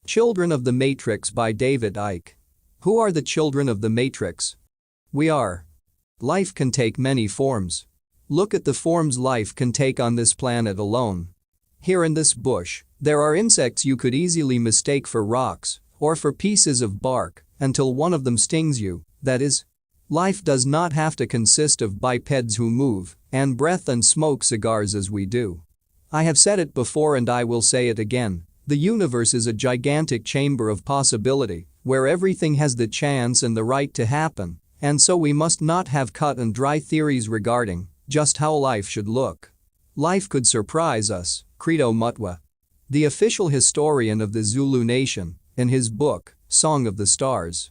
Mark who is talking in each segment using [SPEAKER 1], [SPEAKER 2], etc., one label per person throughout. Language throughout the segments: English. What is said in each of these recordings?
[SPEAKER 1] Children of the Matrix by David Icke. Who are the children of the Matrix? We are. Life can take many forms. Look at the forms life can take on this planet alone. Here in this bush, there are insects you could easily mistake for rocks or for pieces of bark until one of them stings you, that is. Life does not have to consist of bipeds who move and breathe and smoke cigars as we do. I have said it before and I will say it again. The universe is a gigantic chamber of possibility where everything has the chance and the right to happen, and so we must not have cut and dry theories regarding just how life should look. Life could surprise us, Credo Mutwa, the official historian of the Zulu nation, in his book, Song of the Stars.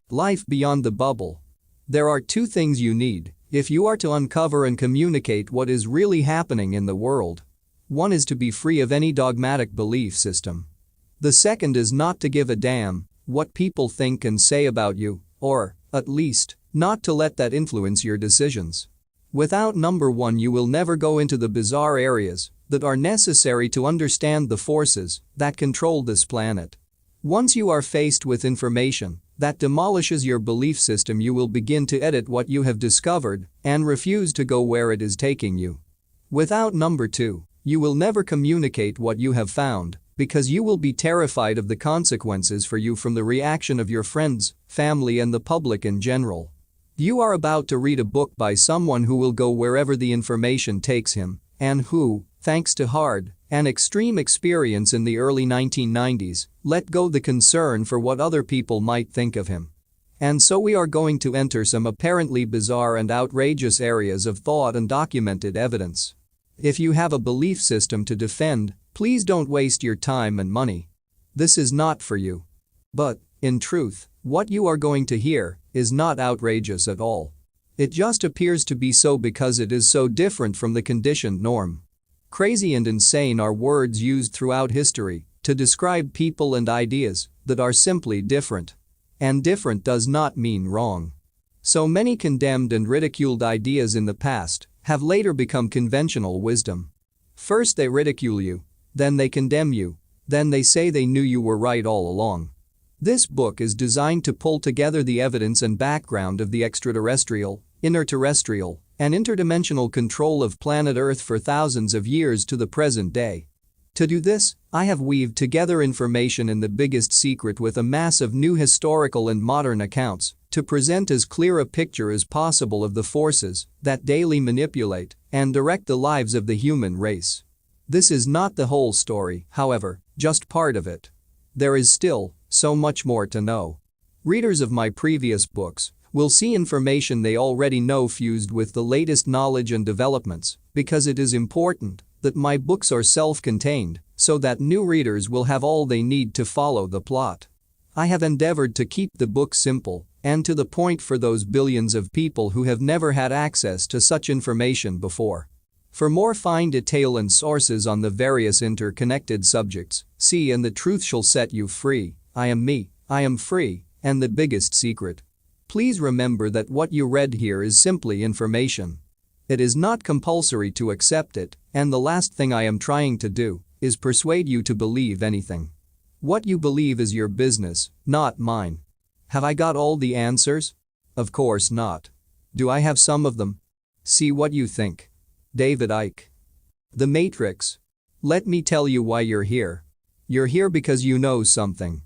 [SPEAKER 1] Life beyond the bubble. There are two things you need if you are to uncover and communicate what is really happening in the world. One is to be free of any dogmatic belief system. The second is not to give a damn what people think and say about you, or, at least, not to let that influence your decisions. Without number one, you will never go into the bizarre areas that are necessary to understand the forces that control this planet. Once you are faced with information that demolishes your belief system, you will begin to edit what you have discovered and refuse to go where it is taking you. Without number two, you will never communicate what you have found because you will be terrified of the consequences for you from the reaction of your friends, family and the public in general. You are about to read a book by someone who will go wherever the information takes him and who, thanks to hard and extreme experience in the early 1990s, let go the concern for what other people might think of him. And so we are going to enter some apparently bizarre and outrageous areas of thought and documented evidence. If you have a belief system to defend, please don't waste your time and money. This is not for you. But, in truth, what you are going to hear is not outrageous at all. It just appears to be so because it is so different from the conditioned norm. Crazy and insane are words used throughout history to describe people and ideas that are simply different. And different does not mean wrong. So many condemned and ridiculed ideas in the past have later become conventional wisdom. First they ridicule you, then they condemn you, then they say they knew you were right all along. This book is designed to pull together the evidence and background of the extraterrestrial, interterrestrial, and interdimensional control of planet Earth for thousands of years to the present day. To do this, I have weaved together information in the biggest secret with a mass of new historical and modern accounts to present as clear a picture as possible of the forces that daily manipulate and direct the lives of the human race. This is not the whole story, however, just part of it. There is still so much more to know. Readers of my previous books will see information they already know fused with the latest knowledge and developments because it is important that my books are self-contained so that new readers will have all they need to follow the plot. I have endeavored to keep the book simple and to the point for those billions of people who have never had access to such information before. For more fine detail and sources on the various interconnected subjects, see And the Truth Shall Set You Free, I Am Me, I Am Free, and The Biggest Secret. Please remember that what you read here is simply information. It is not compulsory to accept it, and the last thing I am trying to do is persuade you to believe anything. What you believe is your business, not mine. Have I got all the answers? Of course not. Do I have some of them? See what you think. David Icke. The Matrix. Let me tell you why you're here. You're here because you know something.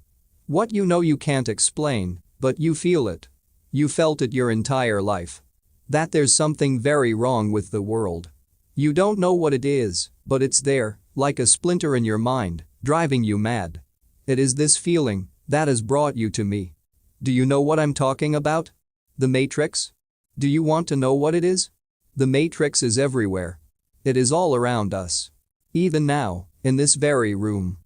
[SPEAKER 1] What you know you can't explain, but you feel it. You felt it your entire life. That there's something very wrong with the world. You don't know what it is, but it's there, like a splinter in your mind, driving you mad. It is this feeling that has brought you to me. Do you know what I'm talking about? The Matrix? Do you want to know what it is? The Matrix is everywhere. It is all around us. Even now, in this very room.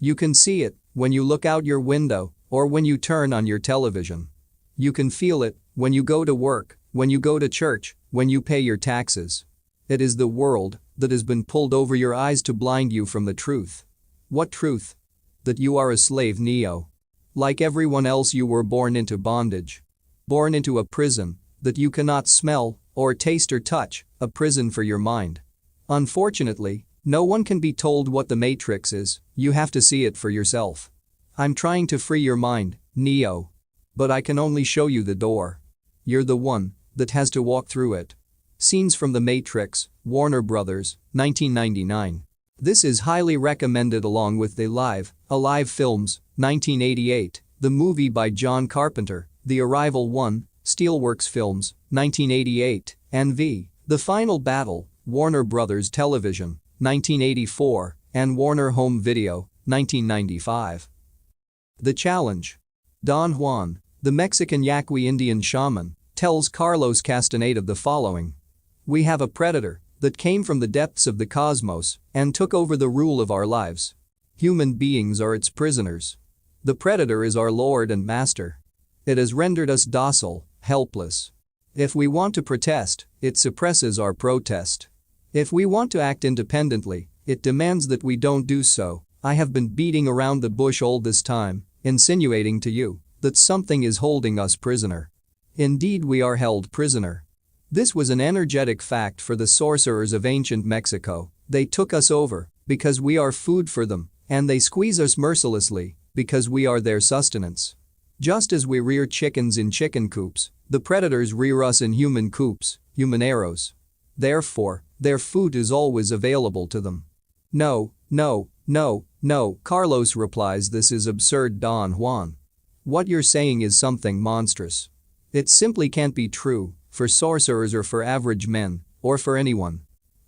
[SPEAKER 1] You can see it when you look out your window or when you turn on your television. You can feel it when you go to work, when you go to church, when you pay your taxes. It is the world that has been pulled over your eyes to blind you from the truth. What truth? That you are a slave, Neo. Like everyone else, you were born into bondage. Born into a prison that you cannot smell or taste or touch, a prison for your mind. Unfortunately, no one can be told what the Matrix is, you have to see it for yourself. I'm trying to free your mind, Neo. But I can only show you the door. You're the one that has to walk through it. Scenes from The Matrix, Warner Brothers, 1999. This is highly recommended along with The Alive films, 1988, the movie by John Carpenter, The Arrival 1, Steelworks Films, 1988, and The Final Battle, Warner Brothers Television, 1984, and Warner Home Video, 1995. The Challenge. Don Juan, the Mexican Yaqui Indian shaman, tells Carlos Castaneda the following. We have a predator that came from the depths of the cosmos and took over the rule of our lives. Human beings are its prisoners. The predator is our lord and master. It has rendered us docile, helpless. If we want to protest, it suppresses our protest. If we want to act independently, it demands that we don't do so. I have been beating around the bush all this time, insinuating to you that something is holding us prisoner. Indeed, we are held prisoner. This was an energetic fact for the sorcerers of ancient Mexico. They took us over because we are food for them, and they squeeze us mercilessly because we are their sustenance. Just as we rear chickens in chicken coops, the predators rear us in human coops, human arrows. Therefore, their food is always available to them. No, Carlos replies, this is absurd, Don Juan. What you're saying is something monstrous. It simply can't be true, for sorcerers or for average men, or for anyone.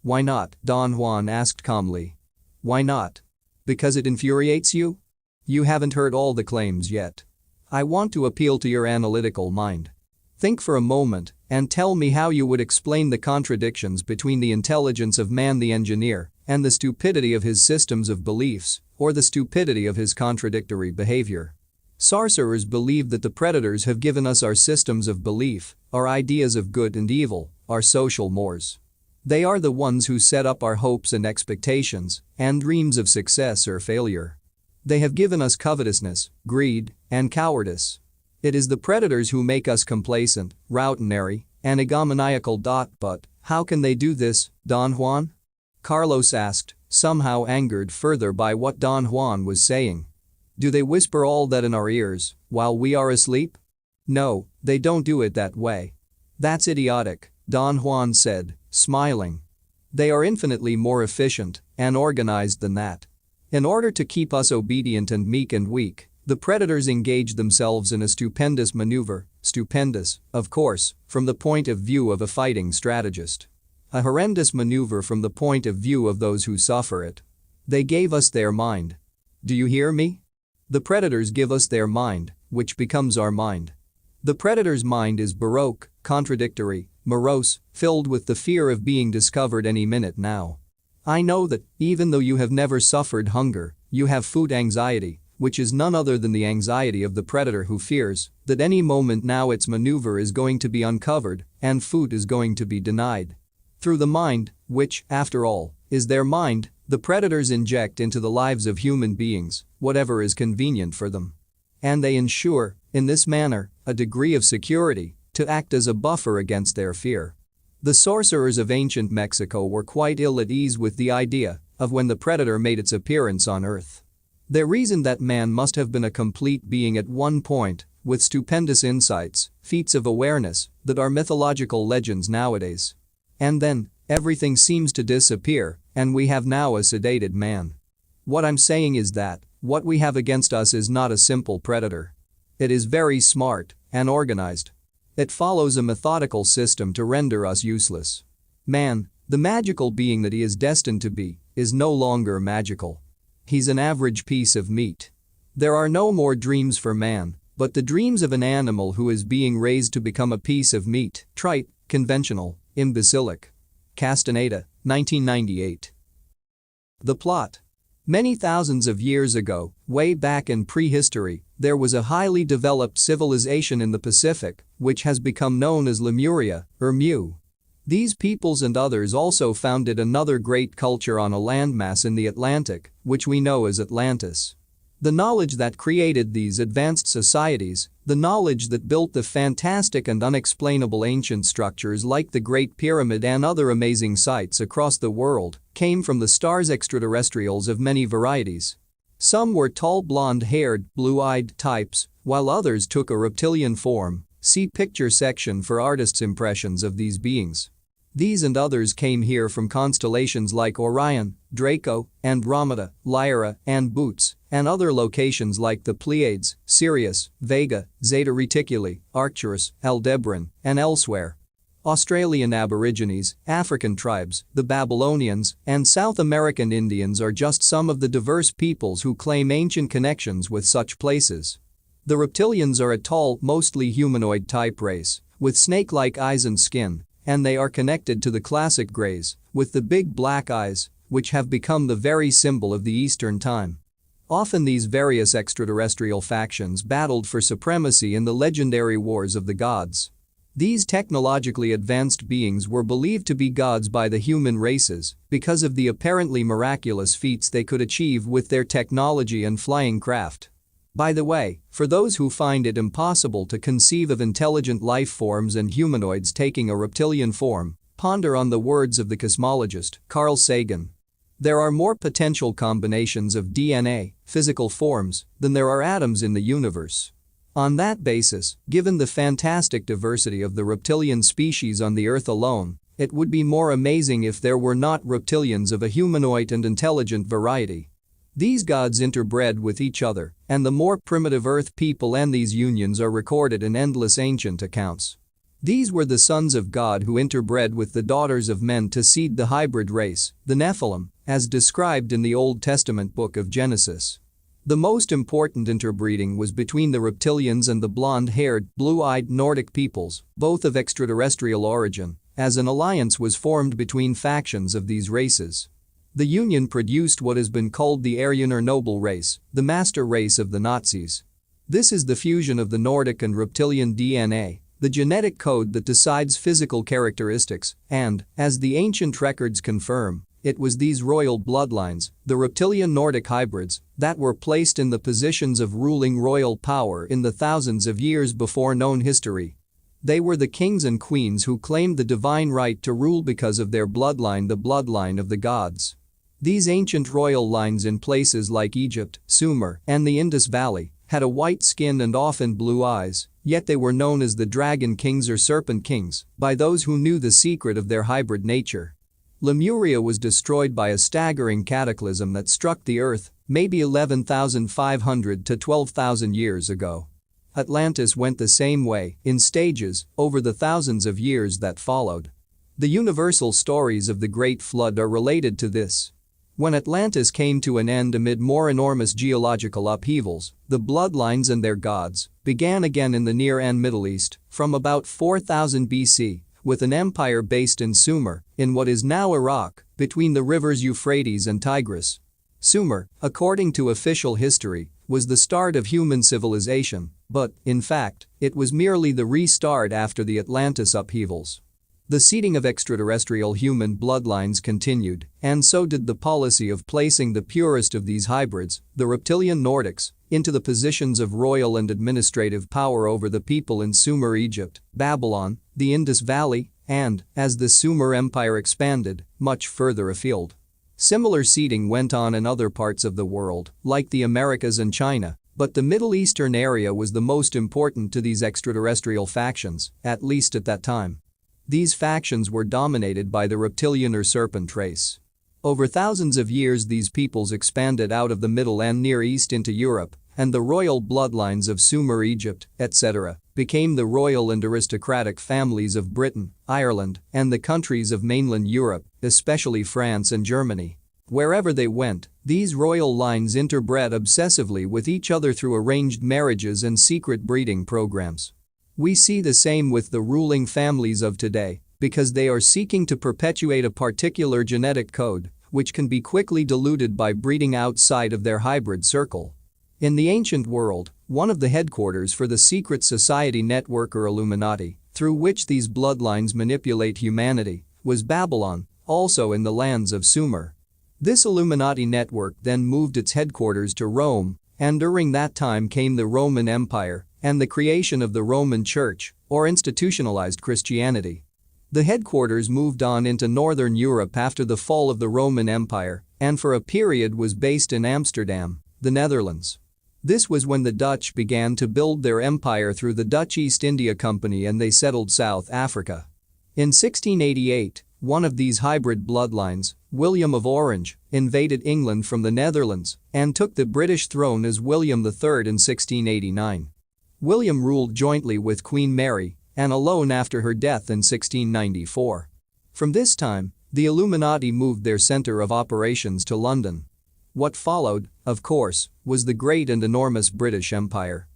[SPEAKER 1] Why not? Don Juan asked calmly. Why not? Because it infuriates you? You haven't heard all the claims yet. I want to appeal to your analytical mind. Think for a moment and tell me how you would explain the contradictions between the intelligence of man the engineer and the stupidity of his systems of beliefs, or the stupidity of his contradictory behavior. Sorcerers believe that the predators have given us our systems of belief, our ideas of good and evil, our social mores. They are the ones who set up our hopes and expectations and dreams of success or failure. They have given us covetousness, greed, and cowardice. It is the predators who make us complacent, routinary, and egomaniacal. But how can they do this, Don Juan? Carlos asked, somehow angered further by what Don Juan was saying. Do they whisper all that in our ears while we are asleep? No, they don't do it that way. That's idiotic, Don Juan said, smiling. They are infinitely more efficient and organized than that. In order to keep us obedient and meek and weak, the predators engage themselves in a stupendous maneuver, stupendous, of course, from the point of view of a fighting strategist. A horrendous maneuver from the point of view of those who suffer it. They gave us their mind. Do you hear me? The predators give us their mind, which becomes our mind. The predator's mind is baroque, contradictory, morose, filled with the fear of being discovered any minute now. I know that, even though you have never suffered hunger, you have food anxiety, which is none other than the anxiety of the predator who fears that any moment now its maneuver is going to be uncovered and food is going to be denied. Through the mind, which, after all, is their mind, the predators inject into the lives of human beings whatever is convenient for them. And they ensure, in this manner, a degree of security to act as a buffer against their fear. The sorcerers of ancient Mexico were quite ill at ease with the idea of when the predator made its appearance on Earth. They reasoned that man must have been a complete being at one point, with stupendous insights, feats of awareness that are mythological legends nowadays. And then, everything seems to disappear, and we have now a sedated man. What I'm saying is that what we have against us is not a simple predator. It is very smart and organized. It follows a methodical system to render us useless. Man, the magical being that he is destined to be, is no longer magical. He's an average piece of meat. There are no more dreams for man, but the dreams of an animal who is being raised to become a piece of meat, trite, conventional, imbecilic. Castaneda, 1998. The plot. Many thousands of years ago, way back in prehistory, there was a highly developed civilization in the Pacific, which has become known as Lemuria, or Mu. These peoples and others also founded another great culture on a landmass in the Atlantic, which we know as Atlantis. The knowledge that created these advanced societies, the knowledge that built the fantastic and unexplainable ancient structures like the Great Pyramid and other amazing sites across the world, came from the stars extraterrestrials of many varieties. Some were tall blonde-haired, blue-eyed types, while others took a reptilian form. See picture section for artists' impressions of these beings. These and others came here from constellations like Orion, Draco, Andromeda, Lyra, and Bootes, and other locations like the Pleiades, Sirius, Vega, Zeta Reticuli, Arcturus, Aldebaran, and elsewhere. Australian Aborigines, African tribes, the Babylonians, and South American Indians are just some of the diverse peoples who claim ancient connections with such places. The reptilians are a tall, mostly humanoid-type race, with snake-like eyes and skin, and they are connected to the classic Greys, with the big black eyes, which have become the very symbol of the Eastern time. Often these various extraterrestrial factions battled for supremacy in the legendary Wars of the Gods. These technologically advanced beings were believed to be gods by the human races because of the apparently miraculous feats they could achieve with their technology and flying craft. By the way, for those who find it impossible to conceive of intelligent life forms and humanoids taking a reptilian form, ponder on the words of the cosmologist Carl Sagan. There are more potential combinations of DNA, physical forms, than there are atoms in the universe. On that basis, given the fantastic diversity of the reptilian species on the Earth alone, it would be more amazing if there were not reptilians of a humanoid and intelligent variety. These gods interbred with each other, and the more primitive Earth people and these unions are recorded in endless ancient accounts. These were the sons of God who interbred with the daughters of men to seed the hybrid race, the Nephilim, as described in the Old Testament book of Genesis. The most important interbreeding was between the reptilians and the blonde-haired, blue-eyed Nordic peoples, both of extraterrestrial origin, as an alliance was formed between factions of these races. The union produced what has been called the Aryan or noble race, the master race of the Nazis. This is the fusion of the Nordic and reptilian DNA, the genetic code that decides physical characteristics, and, as the ancient records confirm, it was these royal bloodlines, the reptilian Nordic hybrids, that were placed in the positions of ruling royal power in the thousands of years before known history. They were the kings and queens who claimed the divine right to rule because of their bloodline, the bloodline of the gods. These ancient royal lines in places like Egypt, Sumer, and the Indus Valley had a white skin and often blue eyes, yet they were known as the dragon kings or serpent kings by those who knew the secret of their hybrid nature. Lemuria was destroyed by a staggering cataclysm that struck the earth maybe 11,500 to 12,000 years ago. Atlantis went the same way, in stages, over the thousands of years that followed. The universal stories of the Great Flood are related to this. When Atlantis came to an end amid more enormous geological upheavals, the bloodlines and their gods began again in the Near and Middle East from about 4000 BC, with an empire based in Sumer, in what is now Iraq, between the rivers Euphrates and Tigris. Sumer, according to official history, was the start of human civilization, but, in fact, it was merely the restart after the Atlantis upheavals. The seeding of extraterrestrial human bloodlines continued, and so did the policy of placing the purest of these hybrids, the reptilian Nordics, into the positions of royal and administrative power over the people in Sumer, Egypt, Babylon, the Indus Valley, and, as the Sumer Empire expanded, much further afield. Similar seeding went on in other parts of the world, like the Americas and China, but the Middle Eastern area was the most important to these extraterrestrial factions, at least at that time. These factions were dominated by the reptilian or serpent race. Over thousands of years these peoples expanded out of the Middle and Near East into Europe, and the royal bloodlines of Sumer, Egypt, etc., became the royal and aristocratic families of Britain, Ireland, and the countries of mainland Europe, especially France and Germany. Wherever they went, these royal lines interbred obsessively with each other through arranged marriages and secret breeding programs. We see the same with the ruling families of today, because they are seeking to perpetuate a particular genetic code, which can be quickly diluted by breeding outside of their hybrid circle. In the ancient world, one of the headquarters for the secret society network or Illuminati, through which these bloodlines manipulate humanity, was Babylon, also in the lands of Sumer. This Illuminati network then moved its headquarters to Rome, and during that time came the Roman Empire and the creation of the Roman Church, or institutionalized Christianity. The headquarters moved on into Northern Europe after the fall of the Roman Empire, and for a period was based in Amsterdam, The Netherlands. This was when the Dutch began to build their empire through the Dutch East India Company and they settled South Africa. In 1688, one of these hybrid bloodlines, William of Orange, invaded England from the Netherlands and took the British throne as William III in 1689. William ruled jointly with Queen Mary and alone after her death in 1694. From this time, the Illuminati moved their center of operations to London. What followed, of course, was the great and enormous British Empire.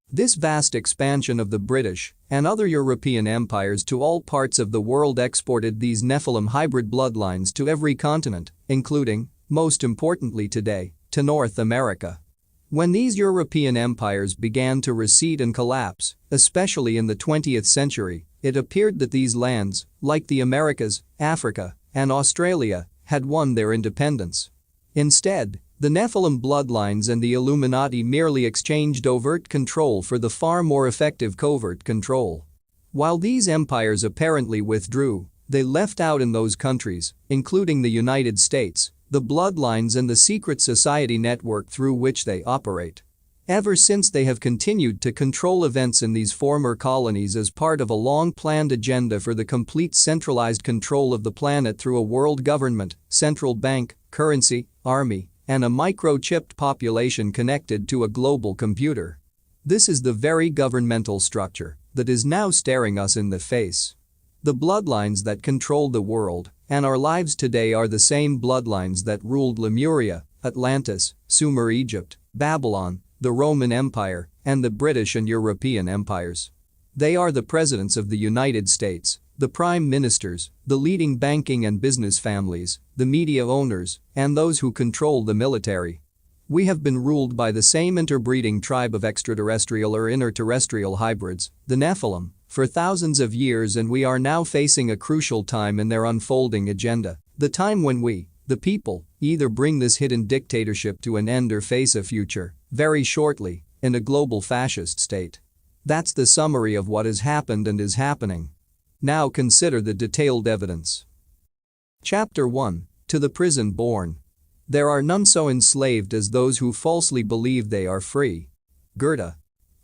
[SPEAKER 1] This vast expansion of the British and other European empires to all parts of the world exported these Nephilim hybrid bloodlines to every continent, including, most importantly today, to North America. When these European empires began to recede and collapse, especially in the 20th century, it appeared that these lands, like the Americas, Africa, and Australia, had won their independence. Instead, the Nephilim bloodlines and the Illuminati merely exchanged overt control for the far more effective covert control. While these empires apparently withdrew, they left out in those countries, including the United States, the bloodlines and the secret society network through which they operate. Ever since they have continued to control events in these former colonies as part of a long-planned agenda for the complete centralized control of the planet through a world government, central bank, currency, army, and a microchipped population connected to a global computer. This is the very governmental structure that is now staring us in the face. The bloodlines that control the world and our lives today are the same bloodlines that ruled Lemuria, Atlantis, Sumer Egypt, Babylon, the Roman Empire, and the British and European empires. They are the presidents of the United States, the prime ministers, the leading banking and business families, the media owners, and those who control the military. We have been ruled by the same interbreeding tribe of extraterrestrial or interterrestrial hybrids, the Nephilim, for thousands of years, and we are now facing a crucial time in their unfolding agenda, the time when we, the people, either bring this hidden dictatorship to an end or face a future, very shortly, in a global fascist state. That's the summary of what has happened and is happening. Now consider the detailed evidence. Chapter 1. To the prison born. There are none so enslaved as those who falsely believe they are free. Goethe.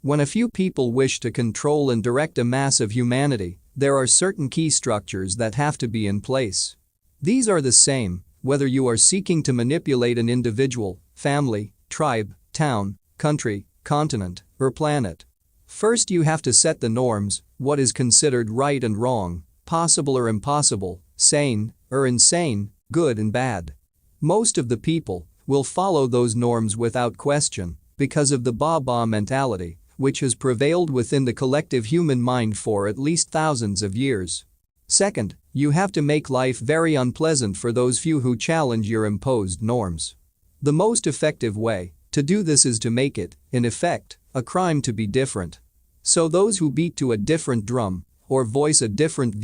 [SPEAKER 1] When a few people wish to control and direct a mass of humanity, there are certain key structures that have to be in place. These are the same, whether you are seeking to manipulate an individual, family, tribe, town, country, continent, or planet. First, you have to set the norms, what is considered right and wrong, possible or impossible, sane or insane, good and bad. Most of the people will follow those norms without question because of the Ba-Ba mentality, which has prevailed within the collective human mind for at least thousands of years. Second, you have to make life very unpleasant for those few who challenge your imposed norms. The most effective way to do this is to make it, in effect, a crime to be different. So those who beat to a different drum or voice a different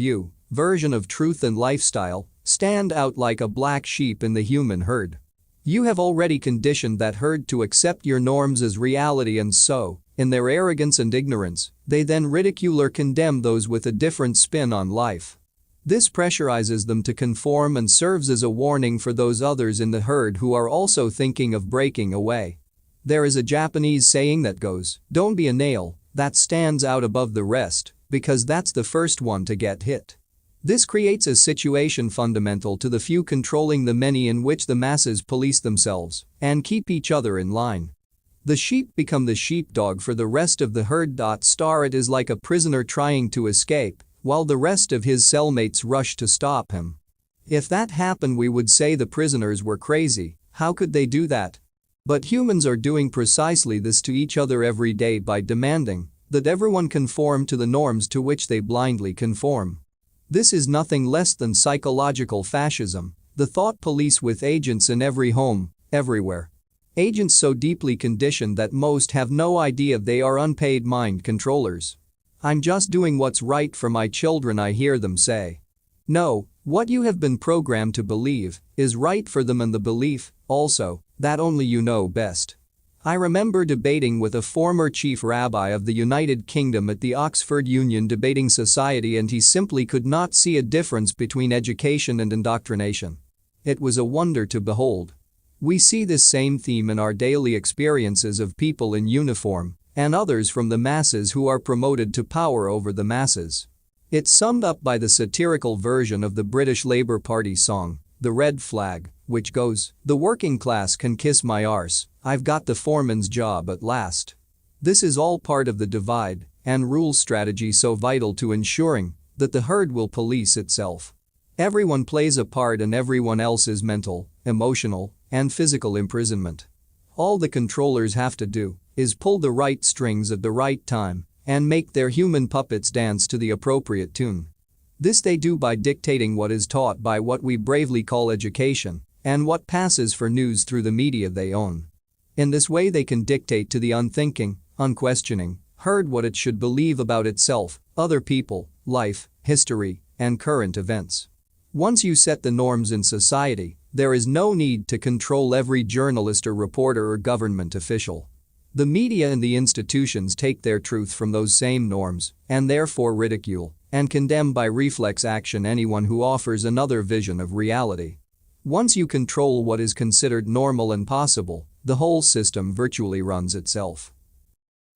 [SPEAKER 1] version of truth and lifestyle stand out like a black sheep in the human herd. You have already conditioned that herd to accept your norms as reality, and so, in their arrogance and ignorance, they then ridicule or condemn those with a different spin on life. This pressurizes them to conform and serves as a warning for those others in the herd who are also thinking of breaking away. There is a Japanese saying that goes, "Don't be a nail that stands out above the rest, because that's the first one to get hit." This creates a situation fundamental to the few controlling the many, in which the masses police themselves and keep each other in line. The sheep become the sheepdog for the rest of the herd. It is like a prisoner trying to escape while the rest of his cellmates rush to stop him. If that happened, we would say the prisoners were crazy. How could they do that? But humans are doing precisely this to each other every day by demanding that everyone conform to the norms to which they blindly conform. This is nothing less than psychological fascism, the thought police with agents in every home, everywhere. Agents so deeply conditioned that most have no idea they are unpaid mind controllers. "I'm just doing what's right for my children," I hear them say. No, what you have been programmed to believe is right for them, and the belief, also, that only you know best. I remember debating with a former chief rabbi of the United Kingdom at the Oxford Union Debating Society, and he simply could not see a difference between education and indoctrination. It was a wonder to behold. We see this same theme in our daily experiences of people in uniform and others from the masses who are promoted to power over the masses. It's summed up by the satirical version of the British Labour Party song, "The Red Flag," which goes, "The working class can kiss my arse, I've got the foreman's job at last." This is all part of the divide and rule strategy so vital to ensuring that the herd will police itself. Everyone plays a part in everyone else's mental, emotional, and physical imprisonment. All the controllers have to do is pull the right strings at the right time and make their human puppets dance to the appropriate tune. This they do by dictating what is taught by what we bravely call education and what passes for news through the media they own. In this way they can dictate to the unthinking, unquestioning herd what it should believe about itself, other people, life, history, and current events. Once you set the norms in society, there is no need to control every journalist or reporter or government official. The media and the institutions take their truth from those same norms and therefore ridicule and condemn by reflex action anyone who offers another vision of reality. Once you control what is considered normal and possible, the whole system virtually runs itself.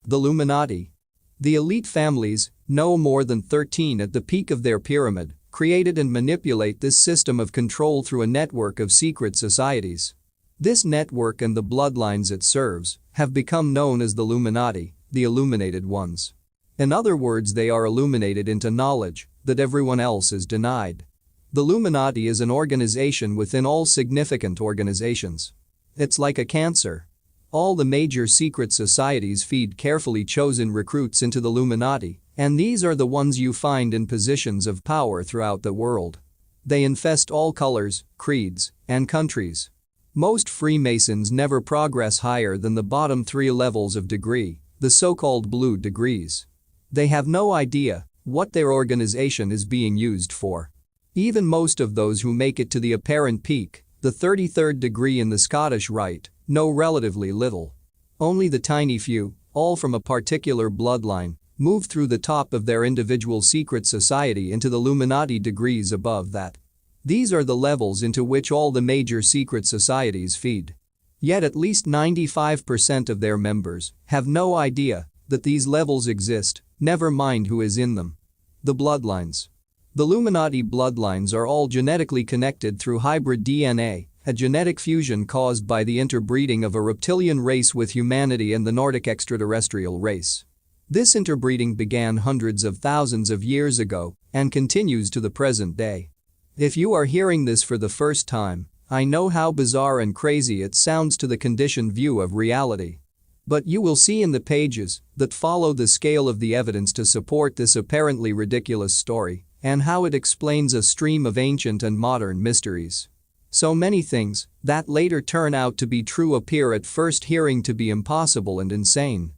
[SPEAKER 1] The Illuminati. The elite families, no more than 13 at the peak of their pyramid, created and manipulate this system of control through a network of secret societies. This network and the bloodlines it serves have become known as the Illuminati, the illuminated ones. In other words, they are illuminated into knowledge that everyone else is denied. The Illuminati is an organization within all significant organizations. It's like a cancer. All the major secret societies feed carefully chosen recruits into the Illuminati, and these are the ones you find in positions of power throughout the world. They infest all colors, creeds, and countries. Most Freemasons never progress higher than the bottom 3 levels of degree, the so-called blue degrees. They have no idea what their organization is being used for. Even most of those who make it to the apparent peak, the 33rd degree in the Scottish Rite, know relatively little. Only the tiny few, all from a particular bloodline, move through the top of their individual secret society into the Illuminati degrees above that. These are the levels into which all the major secret societies feed. Yet at least 95% of their members have no idea that these levels exist, never mind who is in them. The bloodlines. The Illuminati bloodlines are all genetically connected through hybrid DNA, a genetic fusion caused by the interbreeding of a reptilian race with humanity and the Nordic extraterrestrial race. This interbreeding began hundreds of thousands of years ago and continues to the present day. If you are hearing this for the first time, I know how bizarre and crazy it sounds to the conditioned view of reality. But you will see in the pages that follow the scale of the evidence to support this apparently ridiculous story and how it explains a stream of ancient and modern mysteries. So many things that later turn out to be true appear at first hearing to be impossible and insane.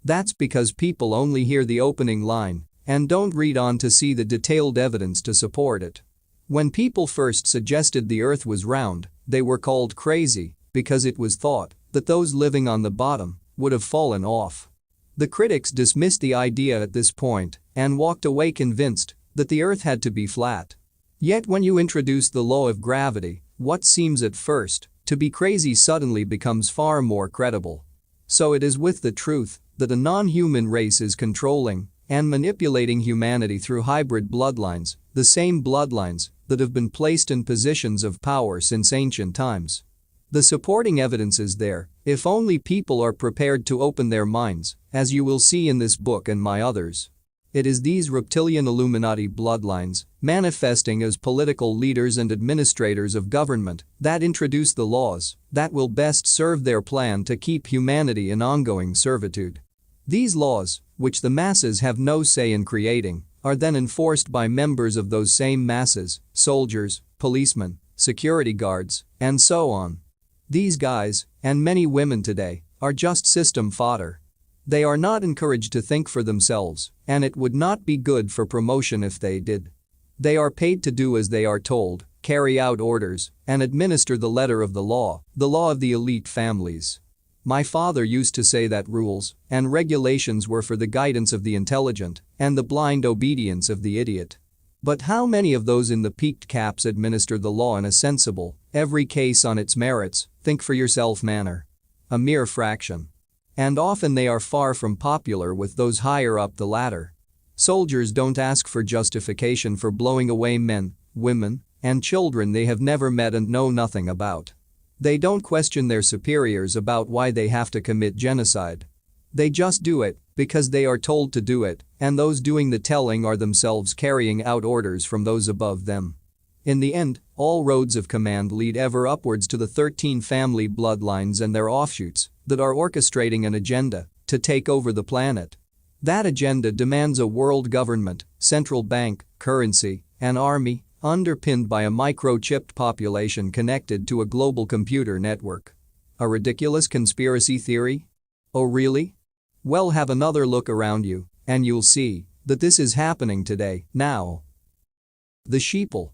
[SPEAKER 1] That's because people only hear the opening line and don't read on to see the detailed evidence to support it. When people first suggested the earth was round, they were called crazy because it was thought that those living on the bottom would have fallen off. The critics dismissed the idea at this point and walked away convinced that the earth had to be flat. Yet when you introduce the law of gravity, what seems at first to be crazy suddenly becomes far more credible. So it is with the truth that a non-human race is controlling and manipulating humanity through hybrid bloodlines, the same bloodlines that have been placed in positions of power since ancient times. The supporting evidence is there, if only people are prepared to open their minds, as you will see in this book and my others. It is these reptilian Illuminati bloodlines, manifesting as political leaders and administrators of government, that introduce the laws that will best serve their plan to keep humanity in ongoing servitude. These laws, which the masses have no say in creating, are then enforced by members of those same masses, soldiers, policemen, security guards, and so on. These guys, and many women today, are just system fodder. They are not encouraged to think for themselves, and it would not be good for promotion if they did. They are paid to do as they are told, carry out orders, and administer the letter of the law of the elite families. My father used to say that rules and regulations were for the guidance of the intelligent and the blind obedience of the idiot. But how many of those in the peaked caps administer the law in a sensible, every case on its merits, think for yourself manner? A mere fraction. And often they are far from popular with those higher up the ladder. Soldiers don't ask for justification for blowing away men, women, and children they have never met and know nothing about. They don't question their superiors about why they have to commit genocide. They just do it because they are told to do it, and those doing the telling are themselves carrying out orders from those above them. In the end, all roads of command lead ever upwards to the 13 family bloodlines and their offshoots that are orchestrating an agenda to take over the planet. That agenda demands a world government, central bank, currency, an army, underpinned by a microchipped population connected to a global computer network. A ridiculous conspiracy theory? Oh really? Well, have another look around you, and you'll see that this is happening today, now. The sheeple.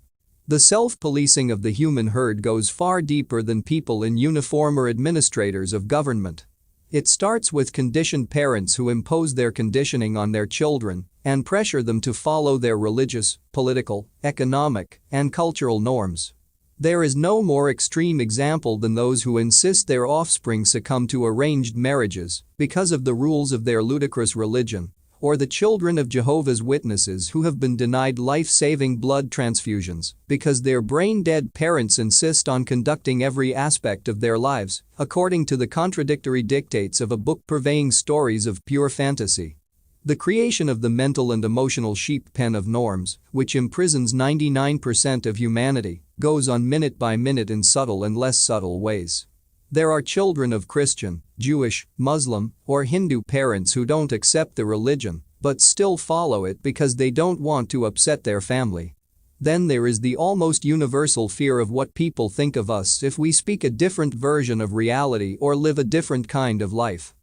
[SPEAKER 1] The self-policing of the human herd goes far deeper than people in uniform or administrators of government. It starts with conditioned parents who impose their conditioning on their children and pressure them to follow their religious, political, economic, and cultural norms. There is no more extreme example than those who insist their offspring succumb to arranged marriages because of the rules of their ludicrous religion, or the children of Jehovah's Witnesses who have been denied life-saving blood transfusions because their brain-dead parents insist on conducting every aspect of their lives according to the contradictory dictates of a book purveying stories of pure fantasy. The creation of the mental and emotional sheep pen of norms, which imprisons 99% of humanity, goes on minute by minute in subtle and less subtle ways. There are children of Christian, Jewish, Muslim, or Hindu parents who don't accept the religion but still follow it because they don't want to upset their family. Then there is the almost universal fear of what people think of us if we speak a different version of reality or live a different kind of life.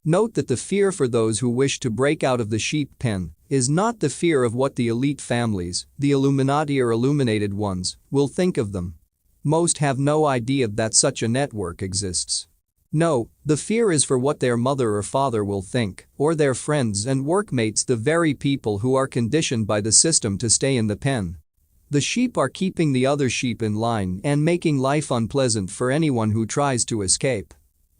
[SPEAKER 1] Note that the fear for those who wish to break out of the sheep pen is not the fear of what the elite families, the Illuminati or illuminated ones, will think of them. Most have no idea that such a network exists. No, the fear is for what their mother or father will think, or their friends and workmates, the very people who are conditioned by the system to stay in the pen. The sheep are keeping the other sheep in line and making life unpleasant for anyone who tries to escape.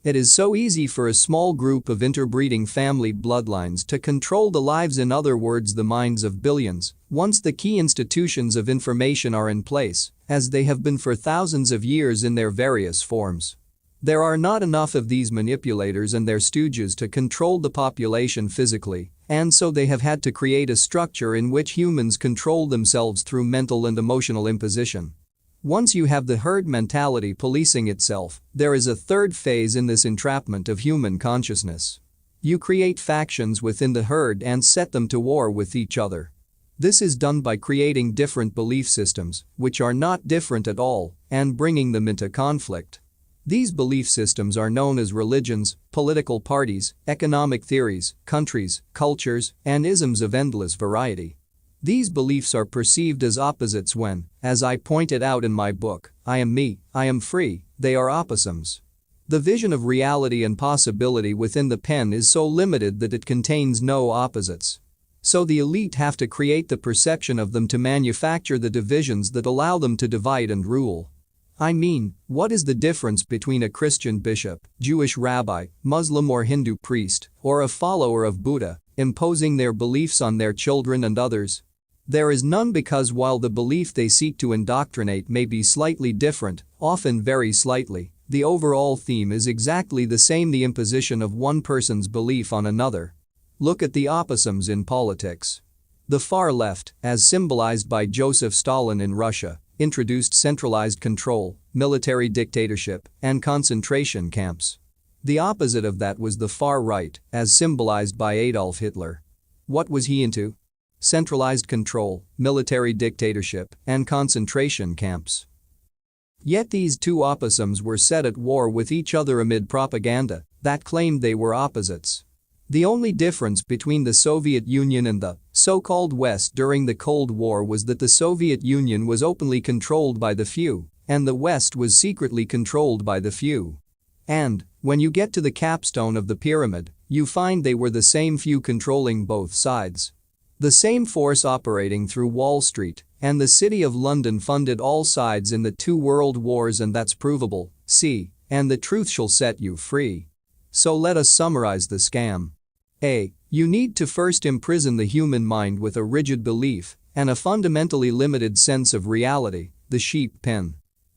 [SPEAKER 1] It is so easy for a small group of interbreeding family bloodlines to control the lives, in other words the minds of billions, once the key institutions of information are in place, as they have been for thousands of years in their various forms. There are not enough of these manipulators and their stooges to control the population physically, and so they have had to create a structure in which humans control themselves through mental and emotional imposition. Once you have the herd mentality policing itself, there is a third phase in this entrapment of human consciousness. You create factions within the herd and set them to war with each other. This is done by creating different belief systems, which are not different at all, and bringing them into conflict. These belief systems are known as religions, political parties, economic theories, countries, cultures, and isms of endless variety. These beliefs are perceived as opposites when, as I pointed out in my book, I am me, I am free, they are opposums. The vision of reality and possibility within the pen is so limited that it contains no opposites. So the elite have to create the perception of them to manufacture the divisions that allow them to divide and rule. I mean, what is the difference between a Christian bishop, Jewish rabbi, Muslim or Hindu priest, or a follower of Buddha, imposing their beliefs on their children and others? There is none, because while the belief they seek to indoctrinate may be slightly different, often very slightly, the overall theme is exactly the same: the imposition of one person's belief on another. Look at the opposums in politics. The far left, as symbolized by Joseph Stalin in Russia, introduced centralized control, military dictatorship, and concentration camps. The opposite of that was the far right, as symbolized by Adolf Hitler. What was he into? Centralized control, military dictatorship, and concentration camps. Yet these two opposums were set at war with each other amid propaganda that claimed they were opposites. The only difference between the Soviet Union and the so-called West during the Cold War was that the Soviet Union was openly controlled by the few, and the West was secretly controlled by the few. And, when you get to the capstone of the pyramid, you find they were the same few controlling both sides. The same force operating through Wall Street and the City of London funded all sides in the two world wars, and that's provable, see, and the truth shall set you free. So let us summarize the scam. A. You need to first imprison the human mind with a rigid belief and a fundamentally limited sense of reality, the sheep pen.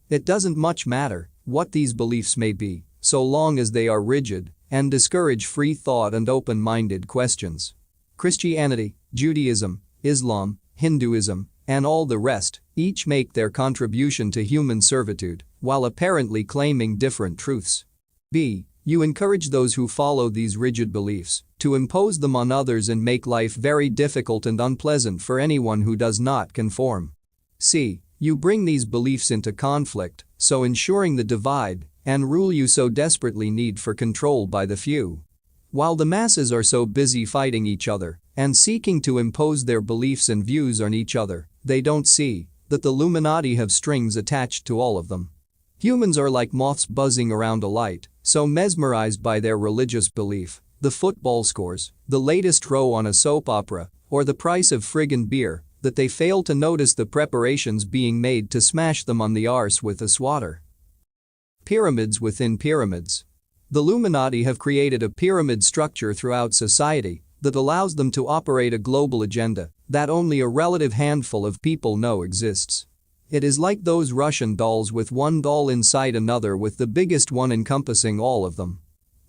[SPEAKER 1] It doesn't much matter what these beliefs may be, so long as they are rigid and discourage free thought and open-minded questions. Christianity, Judaism, Islam, Hinduism, and all the rest each make their contribution to human servitude while apparently claiming different truths. B. You encourage those who follow these rigid beliefs to impose them on others and make life very difficult and unpleasant for anyone who does not conform. C. You bring these beliefs into conflict, so ensuring the divide and rule you so desperately need for control by the few. While the masses are so busy fighting each other and seeking to impose their beliefs and views on each other, they don't see that the Illuminati have strings attached to all of them. Humans are like moths buzzing around a light, so mesmerized by their religious belief, the football scores, the latest row on a soap opera, or the price of friggin' beer, that they fail to notice the preparations being made to smash them on the arse with a swatter. Pyramids within pyramids. The Illuminati have created a pyramid structure throughout society that allows them to operate a global agenda that only a relative handful of people know exists. It is like those Russian dolls with one doll inside another, with the biggest one encompassing all of them.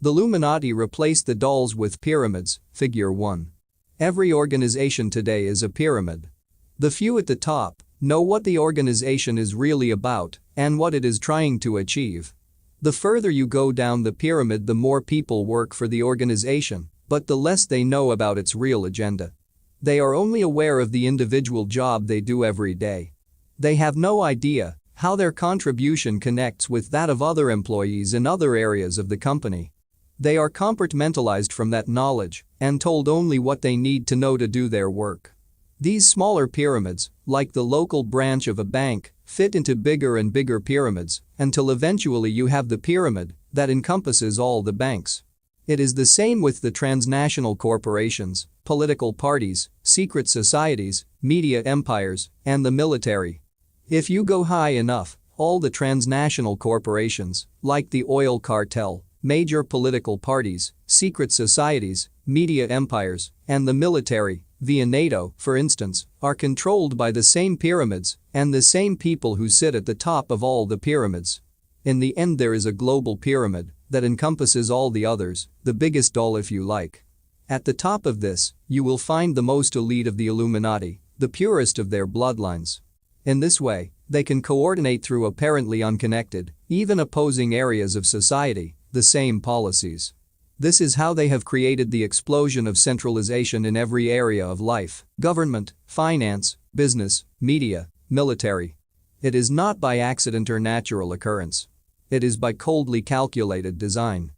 [SPEAKER 1] The Illuminati replaced the dolls with pyramids, figure 1. Every organization today is a pyramid. The few at the top know what the organization is really about and what it is trying to achieve. The further you go down the pyramid, the more people work for the organization, but the less they know about its real agenda. They are only aware of the individual job they do every day. They have no idea how their contribution connects with that of other employees in other areas of the company. They are compartmentalized from that knowledge and told only what they need to know to do their work. These smaller pyramids, like the local branch of a bank, fit into bigger and bigger pyramids until eventually you have the pyramid that encompasses all the banks. It is the same with the transnational corporations, political parties, secret societies, media empires, and the military. If you go high enough, all the transnational corporations, like the oil cartel, major political parties, secret societies, media empires, and the military, via NATO, for instance, are controlled by the same pyramids and the same people who sit at the top of all the pyramids. In the end, there is a global pyramid that encompasses all the others, the biggest doll if you like. At the top of this, you will find the most elite of the Illuminati, the purest of their bloodlines. In this way, they can coordinate through apparently unconnected, even opposing areas of society, the same policies. This is how they have created the explosion of centralization in every area of life: government, finance, business, media, military. It is not by accident or natural occurrence. It is by coldly calculated design.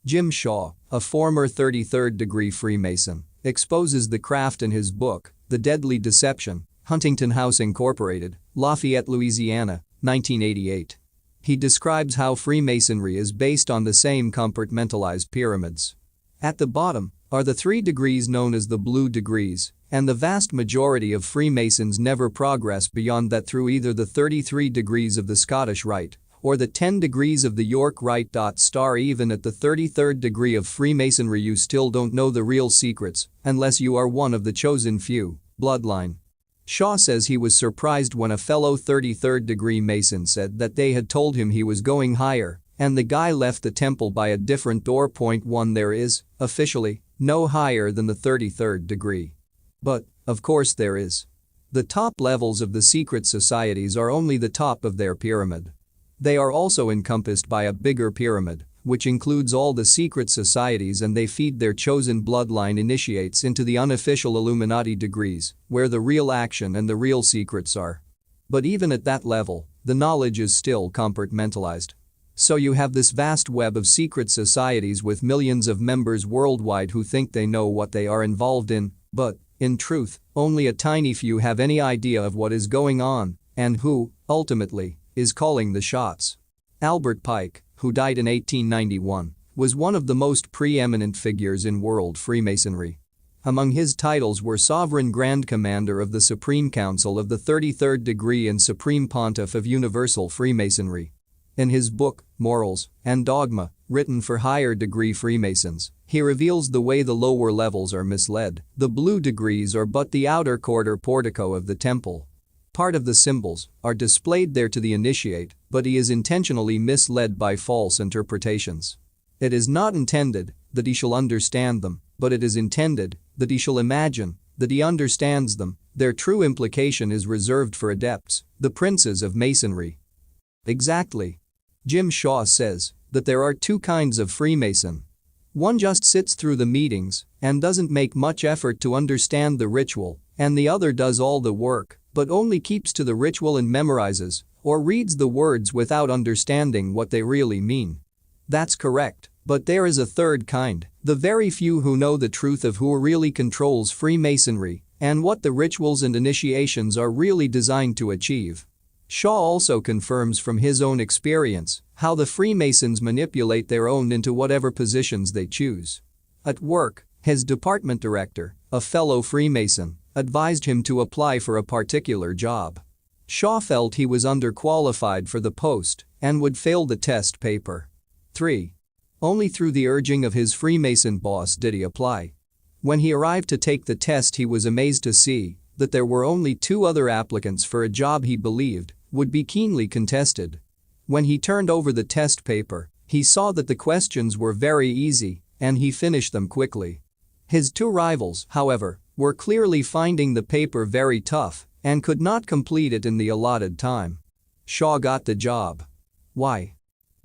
[SPEAKER 1] Jim Shaw, a former 33rd degree Freemason, exposes the craft in his book, The Deadly Deception, Huntington House Incorporated, Lafayette, Louisiana, 1988. He describes how Freemasonry is based on the same compartmentalized pyramids. At the bottom are the 3 degrees known as the blue degrees, and the vast majority of Freemasons never progress beyond that through either the 33 degrees of the Scottish Rite or the 10 degrees of the York Rite. Even at the 33rd degree of Freemasonry, you still don't know the real secrets unless you are one of the chosen few, bloodline. Shaw says he was surprised when a fellow 33rd degree Mason said that they had told him he was going higher, and the guy left the temple by a different door. 1 There is, officially, no higher than the 33rd degree. But, of course there is. The top levels of the secret societies are only the top of their pyramid. They are also encompassed by a bigger pyramid, which includes all the secret societies, and they feed their chosen bloodline initiates into the unofficial Illuminati degrees, where the real action and the real secrets are. But even at that level, the knowledge is still compartmentalized. So you have this vast web of secret societies with millions of members worldwide who think they know what they are involved in, but, in truth, only a tiny few have any idea of what is going on and who, ultimately, is calling the shots. Albert Pike, who died in 1891, was one of the most preeminent figures in world Freemasonry. Among his titles were Sovereign Grand Commander of the Supreme Council of the 33rd Degree and Supreme Pontiff of Universal Freemasonry. In his book, Morals and Dogma, written for higher degree Freemasons, he reveals the way the lower levels are misled. The blue degrees are but the outer court or portico of the temple. Part of the symbols are displayed there to the initiate, but he is intentionally misled by false interpretations. It is not intended that he shall understand them, but it is intended that he shall imagine that he understands them. Their true implication is reserved for adepts, the princes of Masonry. Exactly. Jim Shaw says that there are two kinds of Freemason. One just sits through the meetings and doesn't make much effort to understand the ritual, and the other does all the work, but only keeps to the ritual and memorizes, or reads the words without understanding what they really mean. That's correct, but there is a third kind, the very few who know the truth of who really controls Freemasonry and what the rituals and initiations are really designed to achieve. Shaw also confirms from his own experience how the Freemasons manipulate their own into whatever positions they choose. At work, his department director, a fellow Freemason, advised him to apply for a particular job. Shaw felt he was underqualified for the post and would fail the test paper. 3. Only through the urging of his Freemason boss did he apply. When he arrived to take the test, he was amazed to see that there were only 2 other applicants for a job he believed would be keenly contested. When he turned over the test paper, he saw that the questions were very easy and he finished them quickly. His 2 rivals, however, were clearly finding the paper very tough and could not complete it in the allotted time. Shaw got the job. Why?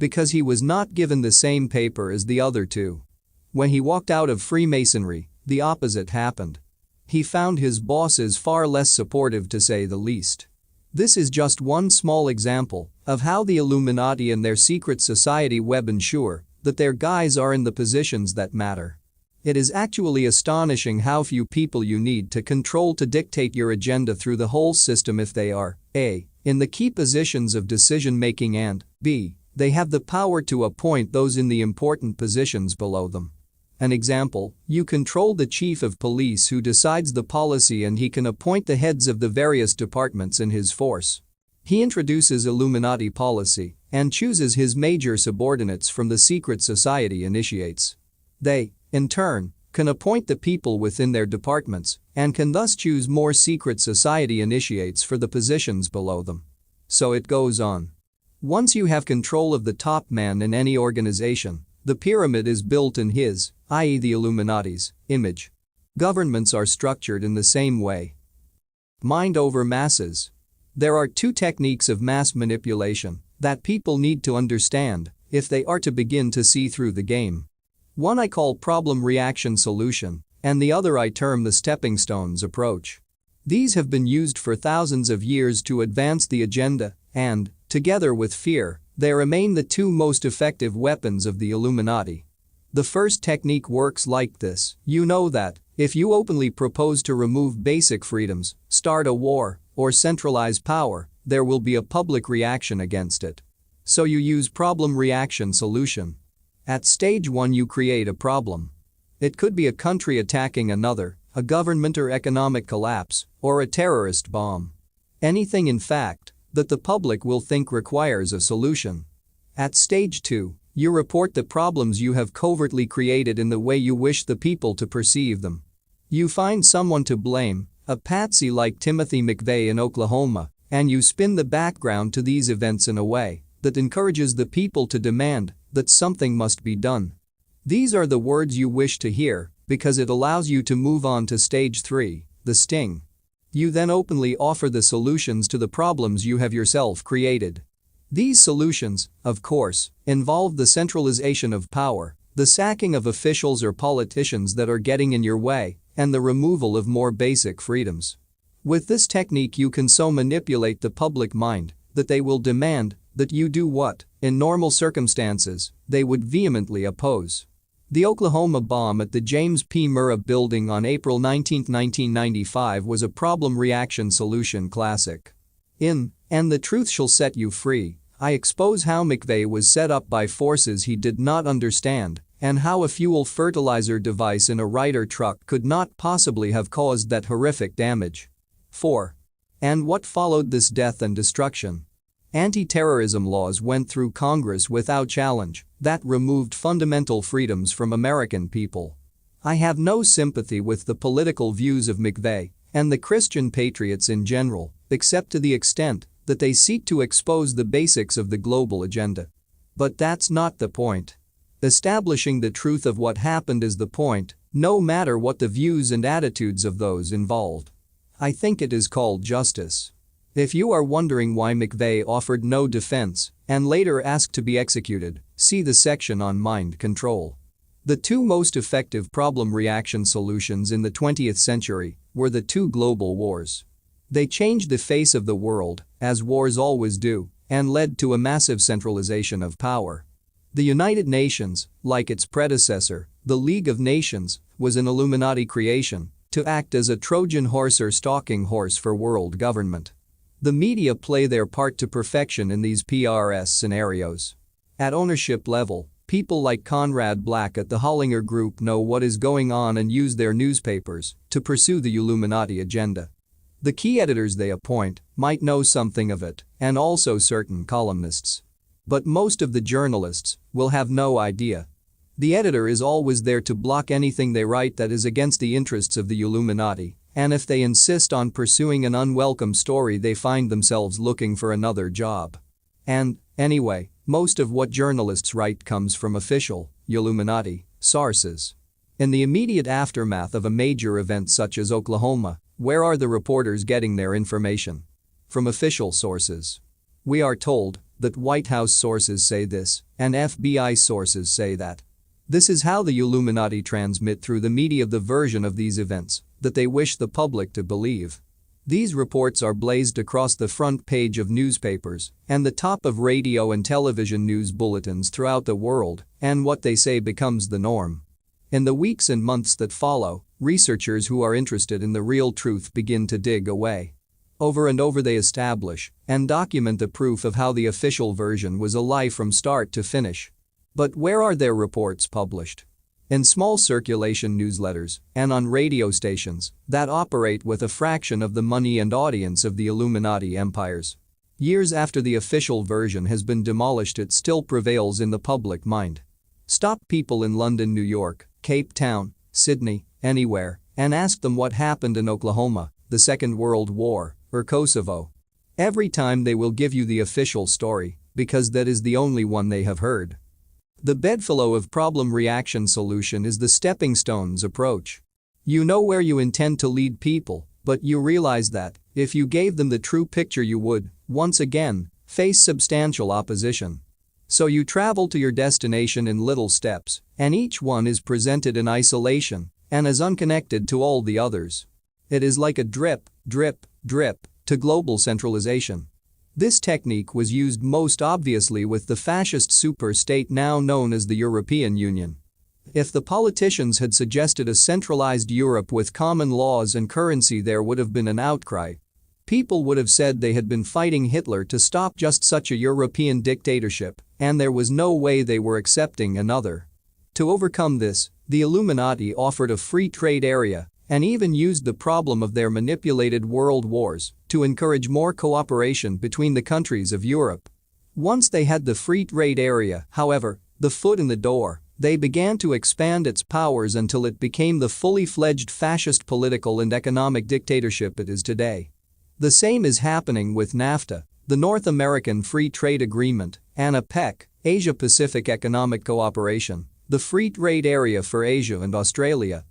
[SPEAKER 1] Because he was not given the same paper as the other 2. When he walked out of Freemasonry, the opposite happened. He found his bosses far less supportive, to say the least. This is just one small example of how the Illuminati and their secret society web ensure that their guys are in the positions that matter. It is actually astonishing how few people you need to control to dictate your agenda through the whole system if they are A. in the key positions of decision-making and B. they have the power to appoint those in the important positions below them. An example, you control the chief of police who decides the policy and he can appoint the heads of the various departments in his force. He introduces Illuminati policy and chooses his major subordinates from the secret society initiates. They, in turn, can appoint the people within their departments and can thus choose more secret society initiates for the positions below them. So it goes on. Once you have control of the top man in any organization, the pyramid is built in his, i.e. the Illuminati's, image. Governments are structured in the same way. Mind over masses. There are 2 techniques of mass manipulation that people need to understand if they are to begin to see through the game. One I call problem reaction solution, and the other I term the stepping stones approach. These have been used for thousands of years to advance the agenda, and, together with fear, they remain the 2 most effective weapons of the Illuminati. The first technique works like this: you know that if you openly propose to remove basic freedoms, start a war, or centralize power, there will be a public reaction against it. So you use problem reaction solution. At stage 1 you create a problem. It could be a country attacking another, a government or economic collapse, or a terrorist bomb. Anything, in fact, that the public will think requires a solution. At stage 2, you report the problems you have covertly created in the way you wish the people to perceive them. You find someone to blame, a patsy like Timothy McVeigh in Oklahoma, and you spin the background to these events in a way that encourages the people to demand that something must be done. These are the words you wish to hear because it allows you to move on to stage 3, the sting. You then openly offer the solutions to the problems you have yourself created. These solutions, of course, involve the centralization of power, the sacking of officials or politicians that are getting in your way, and the removal of more basic freedoms. With this technique you can so manipulate the public mind that they will demand that you do what, in normal circumstances, they would vehemently oppose. The Oklahoma bomb at the James P. Murrah building on April 19, 1995 was a problem reaction solution classic. In "And the Truth Shall Set You Free," I expose how McVeigh was set up by forces he did not understand and how a fuel fertilizer device in a Ryder truck could not possibly have caused that horrific damage. 4. And what followed this death and destruction? Anti-terrorism laws went through Congress without challenge that removed fundamental freedoms from American people. I have no sympathy with the political views of McVeigh and the Christian patriots in general, except to the extent that they seek to expose the basics of the global agenda. But that's not the point. Establishing the truth of what happened is the point, no matter what the views and attitudes of those involved. I think it is called justice. If you are wondering why McVeigh offered no defense and later asked to be executed, see the section on mind control. The two most effective problem reaction solutions in the 20th century were the two global wars. They changed the face of the world, as wars always do, and led to a massive centralization of power. The United Nations, like its predecessor, the League of Nations, was an Illuminati creation to act as a Trojan horse or stalking horse for world government. The media play their part to perfection in these PRS scenarios. At ownership level, people like Conrad Black at the Hollinger Group know what is going on and use their newspapers to pursue the Illuminati agenda. The key editors they appoint might know something of it, and also certain columnists. But most of the journalists will have no idea. The editor is always there to block anything they write that is against the interests of the Illuminati, and if they insist on pursuing an unwelcome story they find themselves looking for another job. And, anyway, most of what journalists write comes from official, Illuminati, sources. In the immediate aftermath of a major event such as Oklahoma, where are the reporters getting their information? From official sources. We are told that White House sources say this, and FBI sources say that. This is how the Illuminati transmit through the media the version of these events that they wish the public to believe. These reports are blazed across the front page of newspapers and the top of radio and television news bulletins throughout the world, and what they say becomes the norm. In the weeks and months that follow, researchers who are interested in the real truth begin to dig away. Over and over they establish and document the proof of how the official version was a lie from start to finish. But where are their reports published? In small circulation newsletters and on radio stations that operate with a fraction of the money and audience of the Illuminati empires. Years after the official version has been demolished, it still prevails in the public mind. Stop people in London, New York, Cape Town, Sydney, anywhere, and ask them what happened in Oklahoma, the Second World War, or Kosovo. Every time they will give you the official story, because that is the only one they have heard. The bedfellow of problem reaction solution is the stepping stones approach. You know where you intend to lead people, but you realize that, if you gave them the true picture you would, once again, face substantial opposition. So you travel to your destination in little steps, and each one is presented in isolation and as unconnected to all the others. It is like a drip, drip, drip to global centralization. This technique was used most obviously with the fascist super-state now known as the European Union. If the politicians had suggested a centralized Europe with common laws and currency, there would have been an outcry. People would have said they had been fighting Hitler to stop just such a European dictatorship, and there was no way they were accepting another. To overcome this, the Illuminati offered a free trade area and even used the problem of their manipulated world wars to encourage more cooperation between the countries of Europe. Once they had the free trade area, however, the foot in the door, they began to expand its powers until it became the fully fledged fascist political and economic dictatorship it is today. The same is happening with NAFTA, the North American Free Trade Agreement, and APEC, Asia-Pacific Economic Cooperation, the free trade area for Asia and Australia.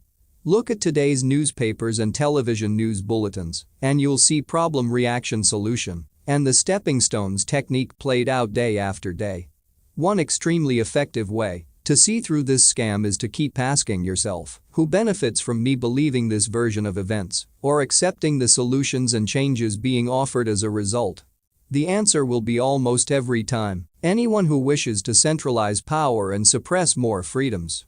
[SPEAKER 1] Look at today's newspapers and television news bulletins, and you'll see problem reaction solution and the stepping stones technique played out day after day. One extremely effective way to see through this scam is to keep asking yourself, who benefits from me believing this version of events or accepting the solutions and changes being offered as a result? The answer will be almost every time anyone who wishes to centralize power and suppress more freedoms.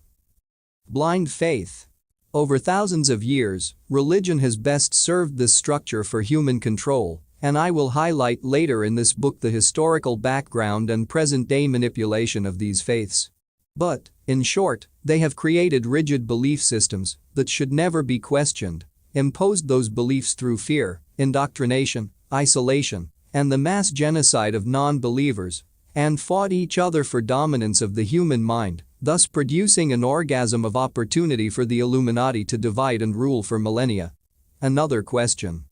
[SPEAKER 1] Blind faith. Over thousands of years, religion has best served this structure for human control, and I will highlight later in this book the historical background and present-day manipulation of these faiths. But, in short, they have created rigid belief systems that should never be questioned, imposed those beliefs through fear, indoctrination, isolation, and the mass genocide of non-believers, and fought each other for dominance of the human mind, thus producing an orgasm of opportunity for the Illuminati to divide and rule for millennia. Another question.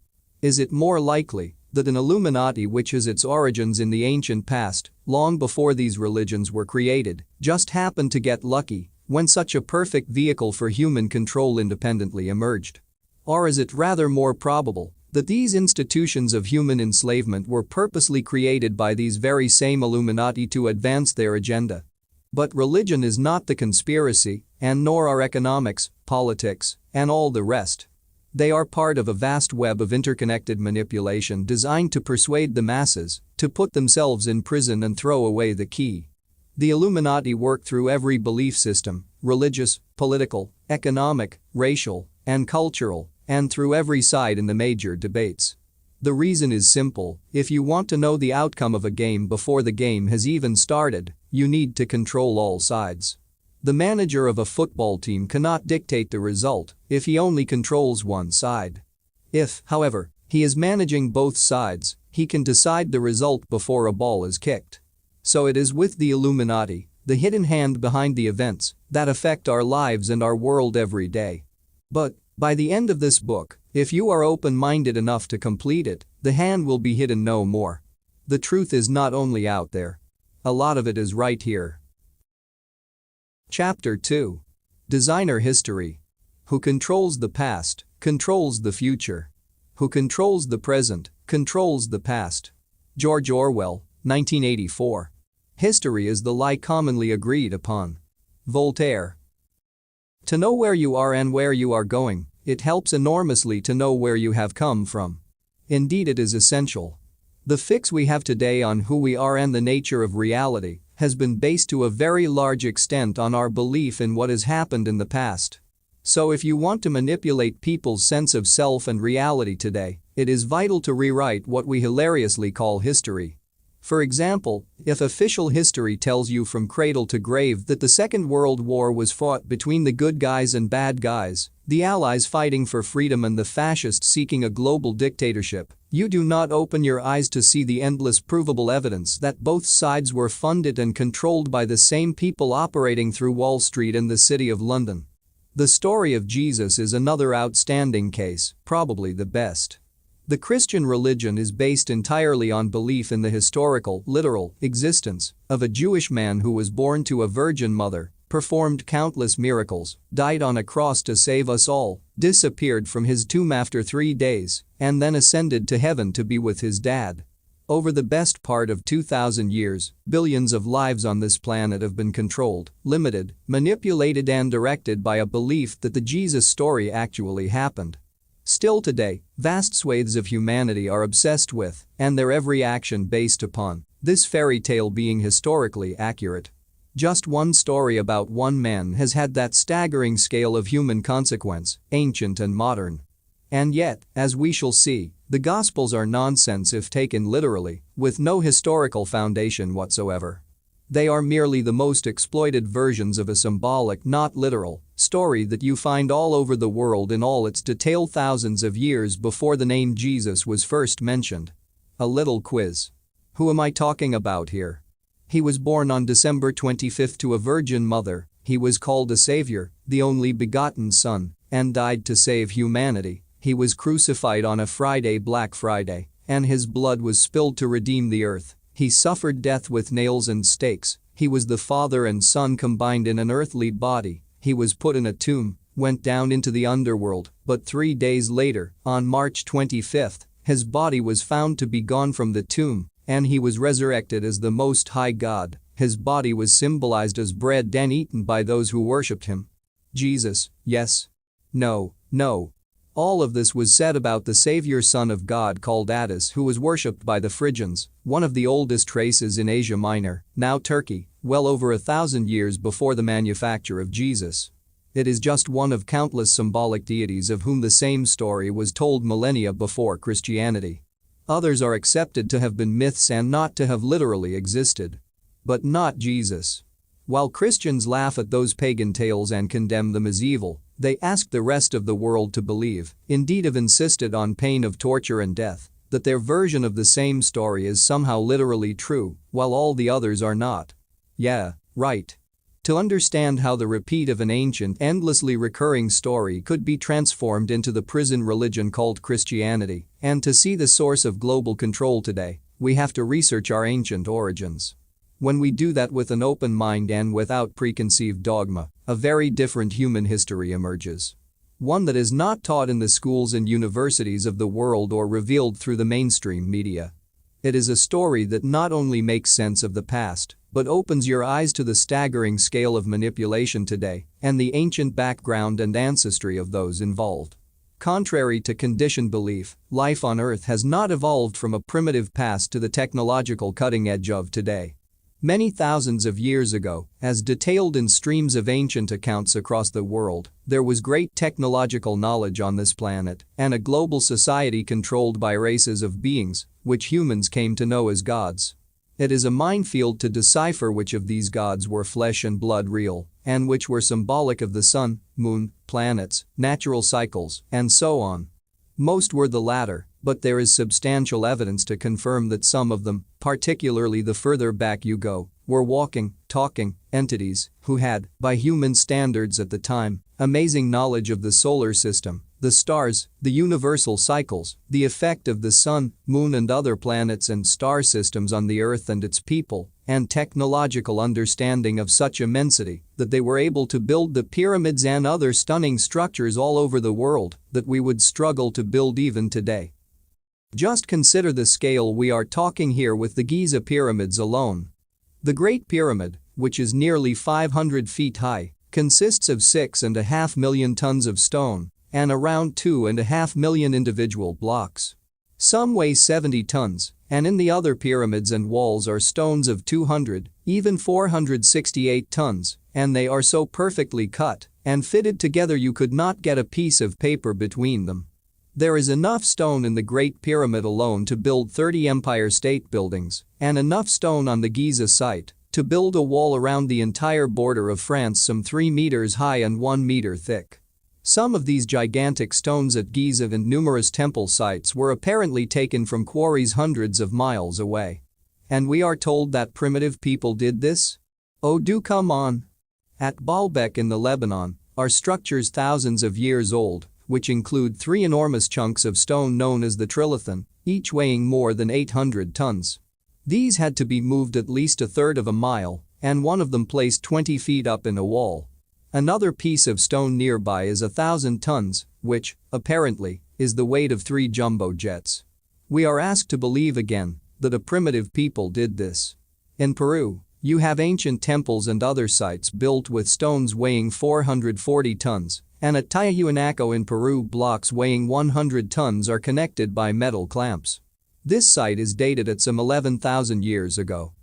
[SPEAKER 1] Is it more likely that an Illuminati which has its origins in the ancient past, long before these religions were created, just happened to get lucky when such a perfect vehicle for human control independently emerged? Or is it rather more probable that these institutions of human enslavement were purposely created by these very same Illuminati to advance their agenda? But religion is not the conspiracy, and nor are economics, politics, and all the rest. They are part of a vast web of interconnected manipulation designed to persuade the masses to put themselves in prison and throw away the key. The Illuminati work through every belief system, religious, political, economic, racial, and cultural, and through every side in the major debates. The reason is simple: if you want to know the outcome of a game before the game has even started, you need to control all sides. The manager of a football team cannot dictate the result if he only controls one side. If, however, he is managing both sides, he can decide the result before a ball is kicked. So it is with the Illuminati, the hidden hand behind the events that affect our lives and our world every day. But, by the end of this book, if you are open-minded enough to complete it, the hand will be hidden no more. The truth is not only out there. A lot of it is right here. Chapter 2. Designer History. Who controls the past, controls the future. Who controls the present, controls the past. George Orwell, 1984. History is the lie commonly agreed upon. Voltaire. To know where you are and where you are going, it helps enormously to know where you have come from. Indeed, it is essential. The fix we have today on who we are and the nature of reality has been based to a very large extent on our belief in what has happened in the past. So if you want to manipulate people's sense of self and reality today, it is vital to rewrite what we hilariously call history. For example, if official history tells you from cradle to grave that the Second World War was fought between the good guys and bad guys, the Allies fighting for freedom and the fascists seeking a global dictatorship, you do not open your eyes to see the endless provable evidence that both sides were funded and controlled by the same people operating through Wall Street and the City of London. The story of Jesus is another outstanding case, probably the best. The Christian religion is based entirely on belief in the historical, literal, existence of a Jewish man who was born to a virgin mother, performed countless miracles, died on a cross to save us all, disappeared from his tomb after 3 days, and then ascended to heaven to be with his dad. Over the best part of 2,000 years, billions of lives on this planet have been controlled, limited, manipulated and directed by a belief that the Jesus story actually happened. Still today, vast swathes of humanity are obsessed with, and their every action based upon, this fairy tale being historically accurate. Just one story about one man has had that staggering scale of human consequence, ancient and modern. And yet, as we shall see, the Gospels are nonsense if taken literally, with no historical foundation whatsoever. They are merely the most exploited versions of a symbolic, not literal, story that you find all over the world in all its detail thousands of years before the name Jesus was first mentioned. A little quiz. Who am I talking about here? He was born on December 25 to a virgin mother, he was called a savior, the only begotten Son, and died to save humanity. He was crucified on a Friday, Black Friday, and his blood was spilled to redeem the earth. He suffered death with nails and stakes. He was the Father and Son combined in an earthly body. He was put in a tomb, went down into the underworld, but 3 days later, on March 25, his body was found to be gone from the tomb, and he was resurrected as the Most High God. His body was symbolized as bread and eaten by those who worshipped him. Jesus, yes. No, no. All of this was said about the Savior Son of God called Attis, who was worshipped by the Phrygians, one of the oldest races in Asia Minor, now Turkey, well over 1,000 years before the manufacture of Jesus. It is just one of countless symbolic deities of whom the same story was told millennia before Christianity. Others are accepted to have been myths and not to have literally existed. But not Jesus. While Christians laugh at those pagan tales and condemn them as evil, they ask the rest of the world to believe, indeed have insisted on pain of torture and death, that their version of the same story is somehow literally true, while all the others are not. Yeah, right. To understand how the repeat of an ancient, endlessly recurring story could be transformed into the prison religion called Christianity, and to see the source of global control today, we have to research our ancient origins. When we do that with an open mind and without preconceived dogma, a very different human history emerges. One that is not taught in the schools and universities of the world or revealed through the mainstream media. It is a story that not only makes sense of the past, but opens your eyes to the staggering scale of manipulation today and the ancient background and ancestry of those involved. Contrary to conditioned belief, life on Earth has not evolved from a primitive past to the technological cutting edge of today. Many thousands of years ago, as detailed in streams of ancient accounts across the world, there was great technological knowledge on this planet and a global society controlled by races of beings, which humans came to know as gods. It is a minefield to decipher which of these gods were flesh and blood real, and which were symbolic of the sun, moon, planets, natural cycles, and so on. Most were the latter, but there is substantial evidence to confirm that some of them, particularly the further back you go, were walking, talking entities who had, by human standards at the time, amazing knowledge of the solar system, the stars, the universal cycles, the effect of the sun, moon and other planets and star systems on the Earth and its people, and technological understanding of such immensity that they were able to build the pyramids and other stunning structures all over the world that we would struggle to build even today. Just consider the scale we are talking here with the Giza pyramids alone. The Great Pyramid, which is nearly 500 feet high, consists of 6.5 million tons of stone and around 2.5 million individual blocks. Some weigh 70 tons, and in the other pyramids and walls are stones of 200, even 468 tons, and they are so perfectly cut and fitted together you could not get a piece of paper between them. There is enough stone in the Great Pyramid alone to build 30 Empire State Buildings, and enough stone on the Giza site to build a wall around the entire border of France some 3 meters high and 1 meter thick. Some of these gigantic stones at Giza and numerous temple sites were apparently taken from quarries hundreds of miles away. And we are told that primitive people did this? Oh, do come on. At Baalbek in the Lebanon are structures thousands of years old, which include 3 enormous chunks of stone known as the trilithon, each weighing more than 800 tons. These had to be moved at least a third of a mile, and one of them placed 20 feet up in a wall. Another piece of stone nearby is 1,000 tons, which, apparently, is the weight of 3 jumbo jets. We are asked to believe again that a primitive people did this. In Peru, you have ancient temples and other sites built with stones weighing 440 tons. And at Tiahuanaco in Peru, blocks weighing 100 tons are connected by metal clamps. This site is dated at some 11,000 years ago.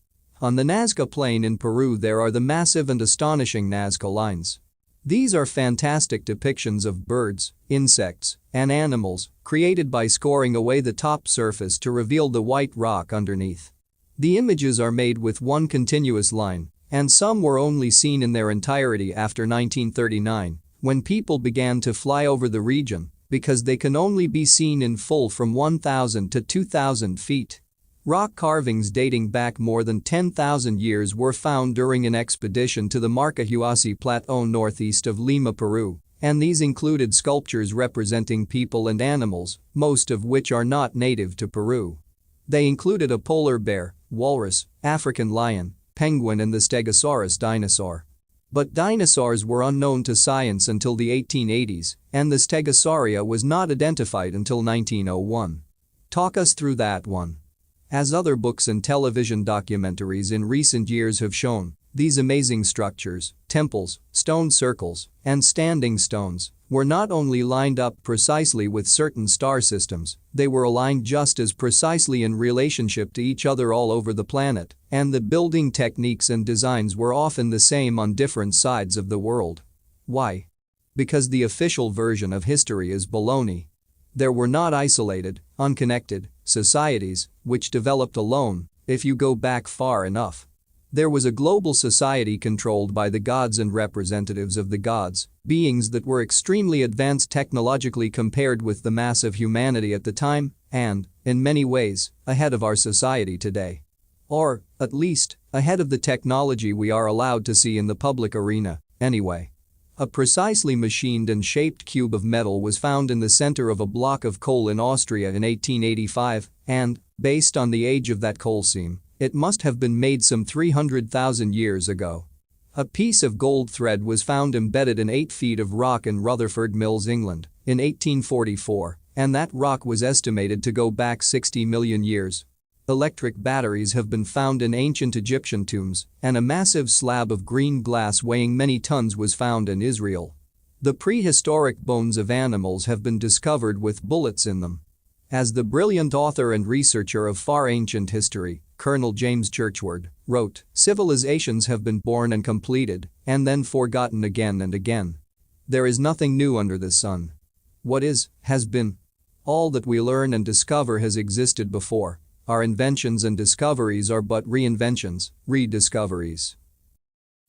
[SPEAKER 1] On the Nazca Plain in Peru there are the massive and astonishing Nazca lines. These are fantastic depictions of birds, insects, and animals created by scoring away the top surface to reveal the white rock underneath. The images are made with one continuous line, and some were only seen in their entirety after 1939. When people began to fly over the region, because they can only be seen in full from 1,000 to 2,000 feet. Rock carvings dating back more than 10,000 years were found during an expedition to the Marcahuasi Plateau northeast of Lima, Peru, and these included sculptures representing people and animals, most of which are not native to Peru. They included a polar bear, walrus, African lion, penguin and the Stegosaurus dinosaur. But dinosaurs were unknown to science until the 1880s, and the Stegosauria was not identified until 1901. Talk us through that one. As other books and television documentaries in recent years have shown, these amazing structures, temples, stone circles, and standing stones, were not only lined up precisely with certain star systems, they were aligned just as precisely in relationship to each other all over the planet, and the building techniques and designs were often the same on different sides of the world. Why? Because the official version of history is baloney. There were not isolated, unconnected societies which developed alone if you go back far enough. There was a global society controlled by the gods and representatives of the gods, beings that were extremely advanced technologically compared with the mass of humanity at the time and, in many ways, ahead of our society today. Or, at least, ahead of the technology we are allowed to see in the public arena, anyway. A precisely machined and shaped cube of metal was found in the center of a block of coal in Austria in 1885, and, based on the age of that coal seam, it must have been made some 300,000 years ago. A piece of gold thread was found embedded in 8 feet of rock in Rutherford Mills, England, in 1844, and that rock was estimated to go back 60 million years. Electric batteries have been found in ancient Egyptian tombs, and a massive slab of green glass weighing many tons was found in Israel. The prehistoric bones of animals have been discovered with bullets in them. As the brilliant author and researcher of far ancient history, Colonel James Churchward, wrote, "Civilizations have been born and completed, and then forgotten again and again. There is nothing new under the sun. What is, has been. All that we learn and discover has existed before. Our inventions and discoveries are but reinventions, rediscoveries."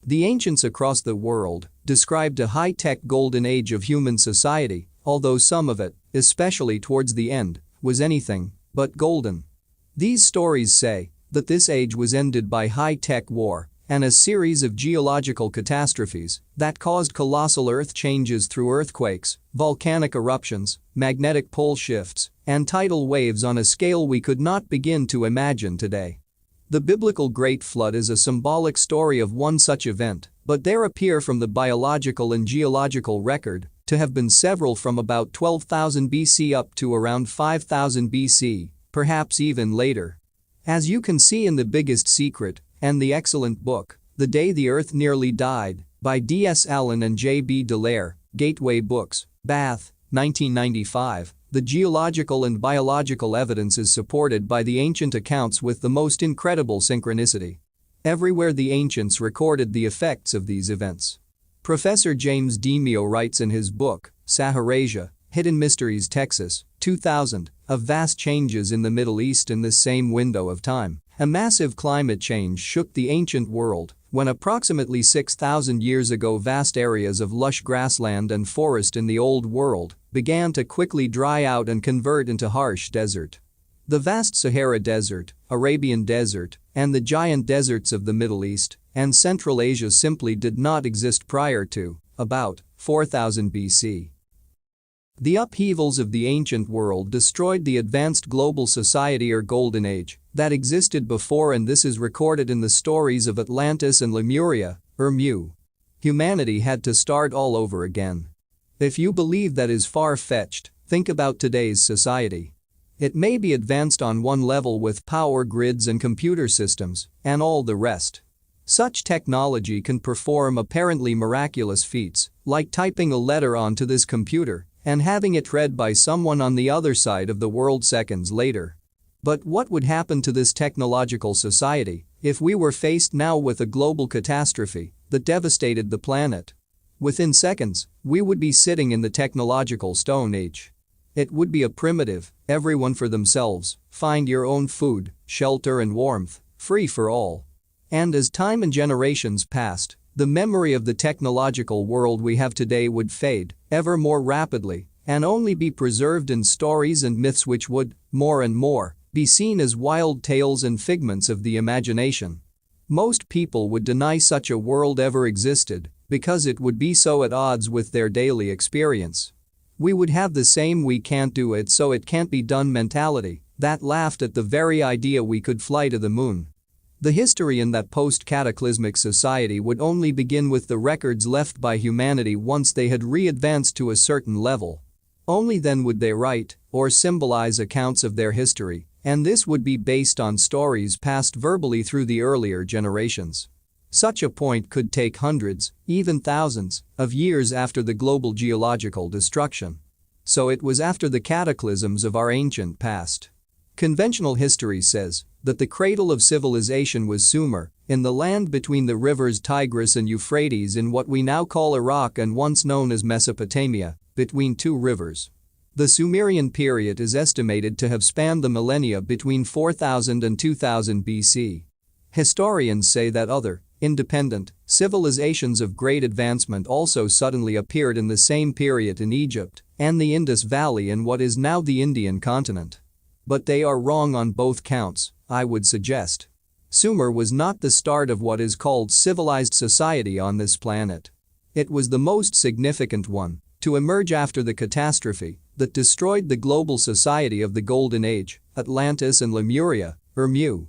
[SPEAKER 1] The ancients across the world described a high-tech golden age of human society, although some of it, especially towards the end, was anything but golden. These stories say that this age was ended by high-tech war and a series of geological catastrophes that caused colossal earth changes through earthquakes, volcanic eruptions, magnetic pole shifts, and tidal waves on a scale we could not begin to imagine today. The biblical Great Flood is a symbolic story of one such event, but there appear from the biological and geological record to have been several from about 12,000 BC up to around 5,000 BC, perhaps even later. As you can see in The Biggest Secret and the excellent book, The Day the Earth Nearly Died, by D.S. Allen and J.B. Dallaire, Gateway Books, Bath, 1995, the geological and biological evidence is supported by the ancient accounts with the most incredible synchronicity. Everywhere the ancients recorded the effects of these events. Professor James Demio writes in his book, Saharasia, Hidden Mysteries Texas, 2000, of vast changes in the Middle East in this same window of time. A massive climate change shook the ancient world when approximately 6,000 years ago vast areas of lush grassland and forest in the Old World began to quickly dry out and convert into harsh desert. The vast Sahara Desert, Arabian Desert, and the giant deserts of the Middle East and Central Asia simply did not exist prior to about 4000 BC. The upheavals of the ancient world destroyed the advanced global society or Golden Age that existed before, and this is recorded in the stories of Atlantis and Lemuria, or Mu. Humanity had to start all over again. If you believe that is far-fetched, think about today's society. It may be advanced on one level with power grids and computer systems, and all the rest. Such technology can perform apparently miraculous feats, like typing a letter onto this computer and having it read by someone on the other side of the world seconds later. But what would happen to this technological society if we were faced now with a global catastrophe that devastated the planet? Within seconds, we would be sitting in the technological Stone Age. It would be a primitive, everyone for themselves, find your own food, shelter and warmth, free for all. And as time and generations passed, the memory of the technological world we have today would fade ever more rapidly and only be preserved in stories and myths which would, more and more, be seen as wild tales and figments of the imagination. Most people would deny such a world ever existed because it would be so at odds with their daily experience. We would have the same "we can't do it so it can't be done" mentality that laughed at the very idea we could fly to the moon. The history in that post-cataclysmic society would only begin with the records left by humanity once they had re-advanced to a certain level. Only then would they write or symbolize accounts of their history, and this would be based on stories passed verbally through the earlier generations. Such a point could take hundreds, even thousands, of years after the global geological destruction. So it was after the cataclysms of our ancient past. Conventional history says that the cradle of civilization was Sumer, in the land between the rivers Tigris and Euphrates in what we now call Iraq and once known as Mesopotamia, between two rivers. The Sumerian period is estimated to have spanned the millennia between 4000 and 2000 BC. Historians say that other, independent, civilizations of great advancement also suddenly appeared in the same period in Egypt and the Indus Valley in what is now the Indian continent. But they are wrong on both counts, I would suggest. Sumer was not the start of what is called civilized society on this planet. It was the most significant one to emerge after the catastrophe that destroyed the global society of the Golden Age, Atlantis and Lemuria, Mu.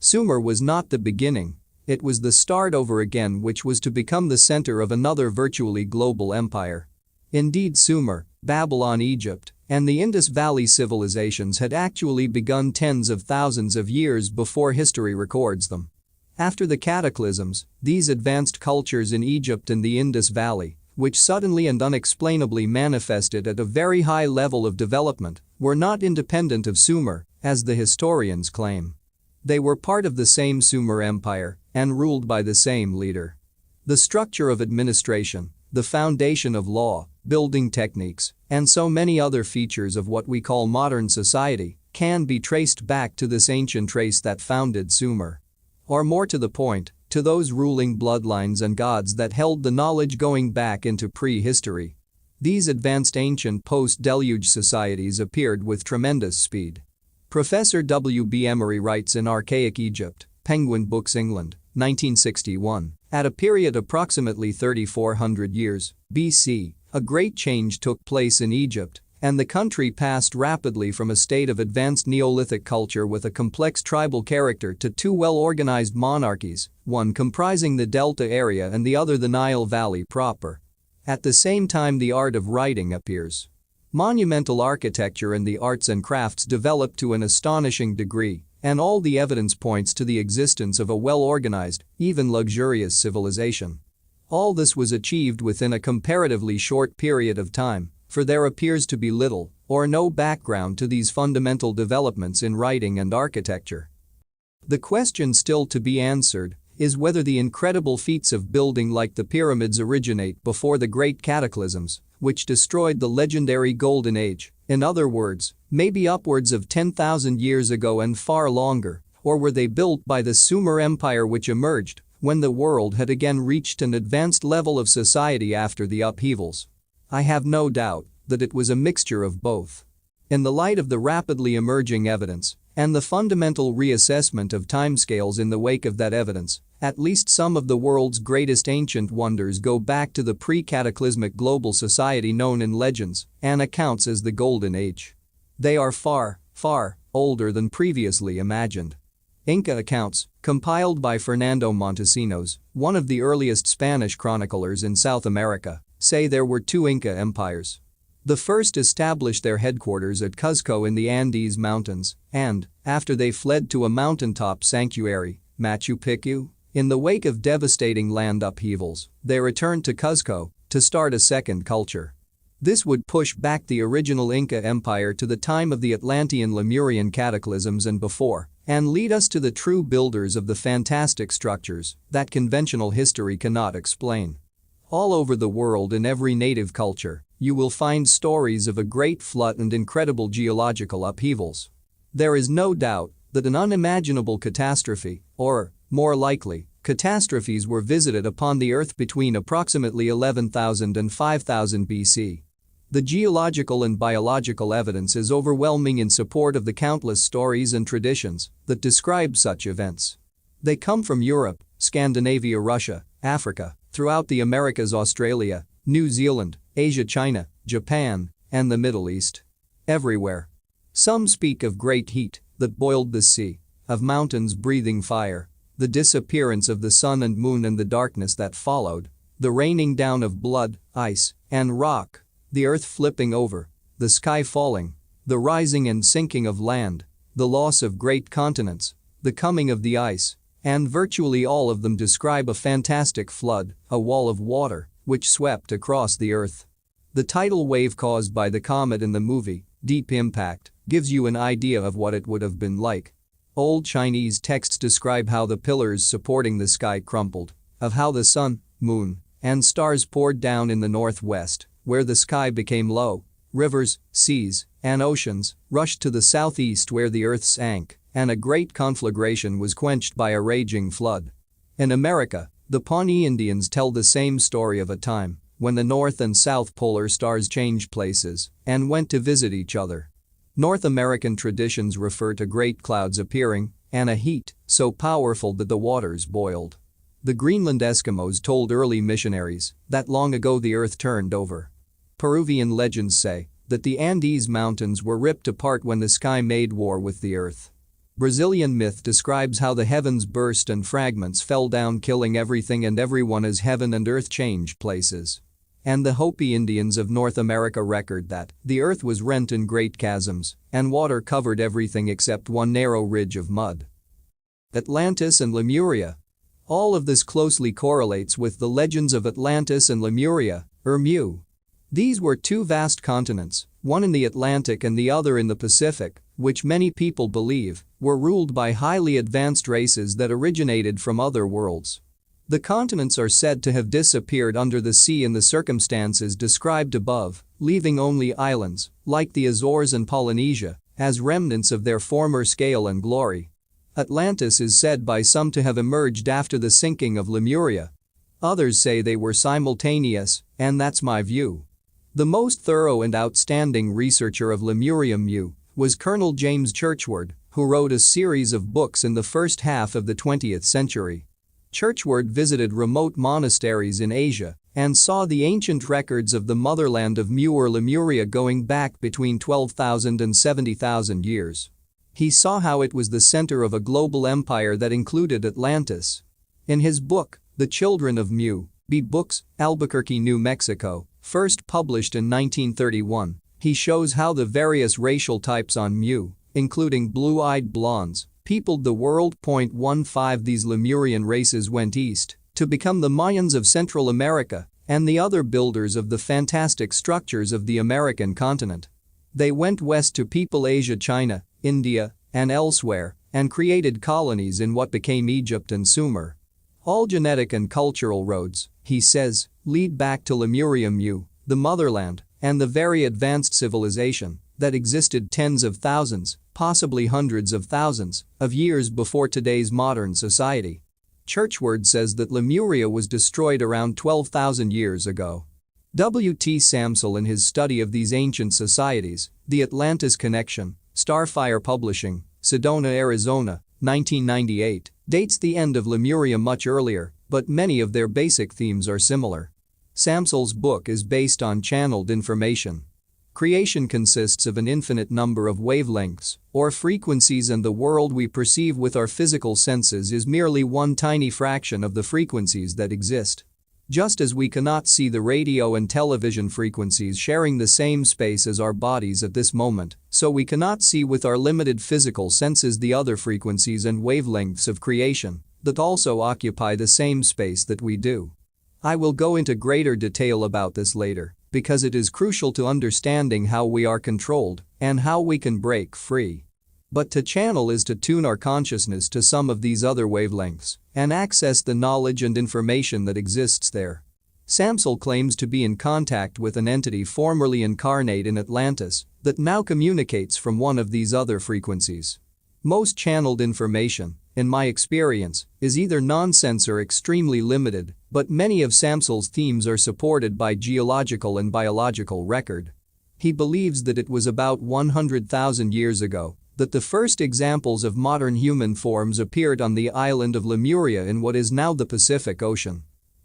[SPEAKER 1] Sumer was not the beginning, it was the start over again which was to become the center of another virtually global empire. Indeed, Sumer, Babylon, Egypt, and the Indus Valley civilizations had actually begun tens of thousands of years before history records them. After the cataclysms, these advanced cultures in Egypt and the Indus Valley, which suddenly and unexplainably manifested at a very high level of development, were not independent of Sumer, as the historians claim. They were part of the same Sumer Empire and ruled by the same leader. The structure of administration, the foundation of law, building techniques, and so many other features of what we call modern society can be traced back to this ancient race that founded Sumer. Or more to the point, to those ruling bloodlines and gods that held the knowledge going back into prehistory. These advanced ancient post-deluge societies appeared with tremendous speed. Professor W. B. Emery writes in Archaic Egypt, Penguin Books, England, 1961, at a period approximately 3,400 years BC, a great change took place in Egypt, and the country passed rapidly from a state of advanced Neolithic culture with a complex tribal character to two well-organized monarchies, one comprising the Delta area and the other the Nile Valley proper. At the same time, the art of writing appears. Monumental architecture and the arts and crafts developed to an astonishing degree, and all the evidence points to the existence of a well-organized, even luxurious civilization. All this was achieved within a comparatively short period of time, for there appears to be little or no background to these fundamental developments in writing and architecture. The question still to be answered is whether the incredible feats of building like the pyramids originate before the great cataclysms, which destroyed the legendary Golden Age, in other words, maybe upwards of 10,000 years ago and far longer, or were they built by the Sumer Empire which emerged when the world had again reached an advanced level of society after the upheavals. I have no doubt that it was a mixture of both. In the light of the rapidly emerging evidence and the fundamental reassessment of timescales in the wake of that evidence, at least some of the world's greatest ancient wonders go back to the pre-cataclysmic global society known in legends and accounts as the Golden Age. They are far, far older than previously imagined. Inca accounts, compiled by Fernando Montesinos, one of the earliest Spanish chroniclers in South America, say there were two Inca empires. The first established their headquarters at Cuzco in the Andes Mountains, and, after they fled to a mountaintop sanctuary, Machu Picchu, in the wake of devastating land upheavals, they returned to Cuzco to start a second culture. This would push back the original Inca Empire to the time of the Atlantean Lemurian cataclysms and before, and lead us to the true builders of the fantastic structures that conventional history cannot explain. All over the world, in every native culture, you will find stories of a great flood and incredible geological upheavals. There is no doubt that an unimaginable catastrophe, or, more likely, catastrophes were visited upon the Earth between approximately 11,000 and 5,000 BC. The geological and biological evidence is overwhelming in support of the countless stories and traditions that describe such events. They come from Europe, Scandinavia, Russia, Africa, throughout the Americas, Australia, New Zealand, Asia, China, Japan, and the Middle East. Everywhere. Some speak of great heat that boiled the sea, of mountains breathing fire, the disappearance of the sun and moon and the darkness that followed, the raining down of blood, ice, and rock, the earth flipping over, the sky falling, the rising and sinking of land, the loss of great continents, the coming of the ice, and virtually all of them describe a fantastic flood, a wall of water, which swept across the earth. The tidal wave caused by the comet in the movie, Deep Impact, gives you an idea of what it would have been like. Old Chinese texts describe how the pillars supporting the sky crumpled, of how the sun, moon, and stars poured down in the northwest, where the sky became low, Rivers, seas, and oceans rushed to the southeast where the earth sank, and a great conflagration was quenched by a raging flood. In America, the Pawnee Indians tell the same story of a time when the North and South polar stars changed places and went to visit each other. North American traditions refer to great clouds appearing and a heat so powerful that the waters boiled. The Greenland Eskimos told early missionaries that long ago the earth turned over. Peruvian legends say that the Andes Mountains were ripped apart when the sky made war with the earth. Brazilian myth describes how the heavens burst and fragments fell down, killing everything and everyone as heaven and earth changed places. And the Hopi Indians of North America record that the earth was rent in great chasms and water covered everything except one narrow ridge of mud. Atlantis and Lemuria. All of this closely correlates with the legends of Atlantis and Lemuria, or Mu. These were two vast continents, one in the Atlantic and the other in the Pacific, which many people believe were ruled by highly advanced races that originated from other worlds. The continents are said to have disappeared under the sea in the circumstances described above, leaving only islands, like the Azores and Polynesia, as remnants of their former scale and glory. Atlantis is said by some to have emerged after the sinking of Lemuria. Others say they were simultaneous, and that's my view. The most thorough and outstanding researcher of Lemuria Mu was Colonel James Churchward, who wrote a series of books in the first half of the 20th century. Churchward visited remote monasteries in Asia and saw the ancient records of the motherland of Mu or Lemuria going back between 12,000 and 70,000 years. He saw how it was the center of a global empire that included Atlantis. In his book, The Children of Mu, B. Books, Albuquerque, New Mexico, first published in 1931, he shows how the various racial types on Mu, including blue-eyed blondes, peopled the world. 15 These Lemurian races went east to become the Mayans of Central America and the other builders of the fantastic structures of the American continent. They went west to people Asia, China, India, and elsewhere, and created colonies in what became Egypt and Sumer. All genetic and cultural roads, he says, lead back to Lemuria Mu, the motherland, and the very advanced civilization that existed tens of thousands, possibly hundreds of thousands, of years before today's modern society. Churchward says that Lemuria was destroyed around 12,000 years ago. W. T. Samsel, in his study of these ancient societies, The Atlantis Connection, Starfire Publishing, Sedona, Arizona, 1998, dates the end of Lemuria much earlier, but many of their basic themes are similar. Samsel's book is based on channeled information. Creation consists of an infinite number of wavelengths, or frequencies, and the world we perceive with our physical senses is merely one tiny fraction of the frequencies that exist. Just as we cannot see the radio and television frequencies sharing the same space as our bodies at this moment, so we cannot see with our limited physical senses the other frequencies and wavelengths of creation that also occupy the same space that we do. I will go into greater detail about this later, because it is crucial to understanding how we are controlled and how we can break free. But to channel is to tune our consciousness to some of these other wavelengths and access the knowledge and information that exists there. Samsel claims to be in contact with an entity formerly incarnate in Atlantis that now communicates from one of these other frequencies. Most channeled information, in my experience, is either nonsense or extremely limited, but many of Samsel's themes are supported by geological and biological record. He believes that it was about 100,000 years ago that the first examples of modern human forms appeared on the island of Lemuria in what is now the Pacific Ocean.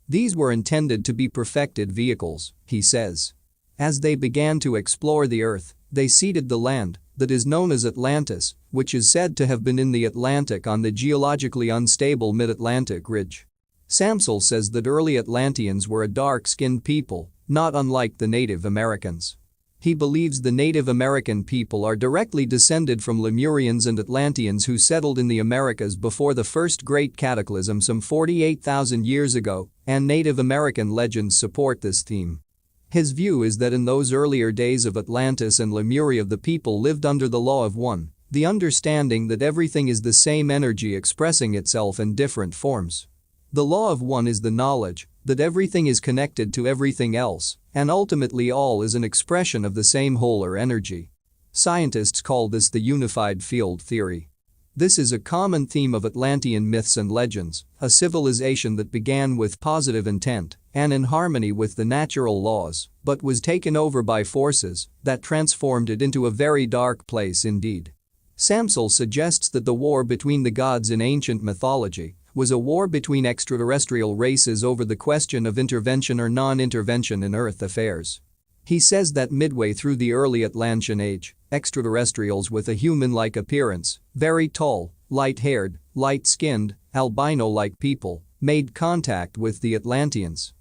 [SPEAKER 1] These were intended to be perfected vehicles, he says. As they began to explore the earth, they seeded the land that is known as Atlantis, which is said to have been in the Atlantic on the geologically unstable mid-Atlantic ridge. Samsel says that early Atlanteans were a dark-skinned people, not unlike the Native Americans. He believes the Native American people are directly descended from Lemurians and Atlanteans who settled in the Americas before the first great cataclysm some 48,000 years ago, and Native American legends support this theme. His view is that in those earlier days of Atlantis and Lemuria the people lived under the law of one, the understanding that everything is the same energy expressing itself in different forms. The law of one is the knowledge that everything is connected to everything else, and ultimately all is an expression of the same whole or energy. Scientists call this the unified field theory. This is a common theme of Atlantean myths and legends, a civilization that began with positive intent and in harmony with the natural laws, but was taken over by forces that transformed it into a very dark place indeed. Samsel suggests that the war between the gods in ancient mythology was a war between extraterrestrial races over the question of intervention or non-intervention in Earth affairs. He says that midway through the early Atlantean age, extraterrestrials with a human-like appearance, very tall, light-haired, light-skinned, albino-like people, made contact with the Atlanteans.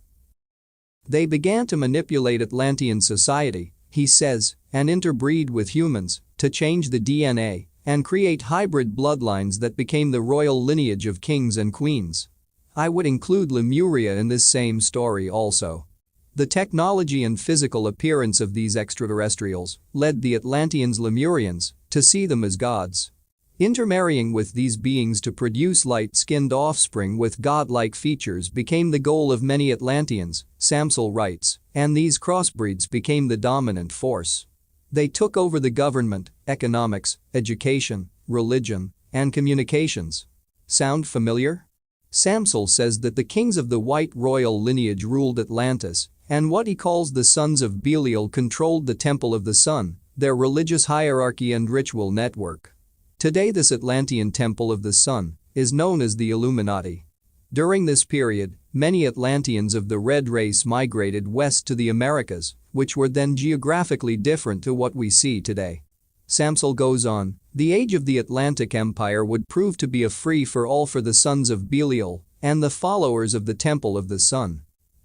[SPEAKER 1] They began to manipulate Atlantean society, he says, and interbreed with humans to change the DNA and create hybrid bloodlines that became the royal lineage of kings and queens. I would include Lemuria in this same story also. The technology and physical appearance of these extraterrestrials led the Atlanteans Lemurians to see them as gods. Intermarrying with these beings to produce light-skinned offspring with godlike features became the goal of many Atlanteans, Samsel writes, and these crossbreeds became the dominant force. They took over the government, economics, education, religion, and communications. Sound familiar? Samsel says that the kings of the white royal lineage ruled Atlantis, and what he calls the sons of Belial controlled the Temple of the Sun, their religious hierarchy and ritual network. Today this Atlantean Temple of the Sun is known as the Illuminati. During this period, many Atlanteans of the red race migrated west to the Americas, which were then geographically different to what we see today. Samsel goes on, the age of the Atlantic Empire would prove to be a free-for-all for the sons of Belial and the followers of the Temple of the Sun.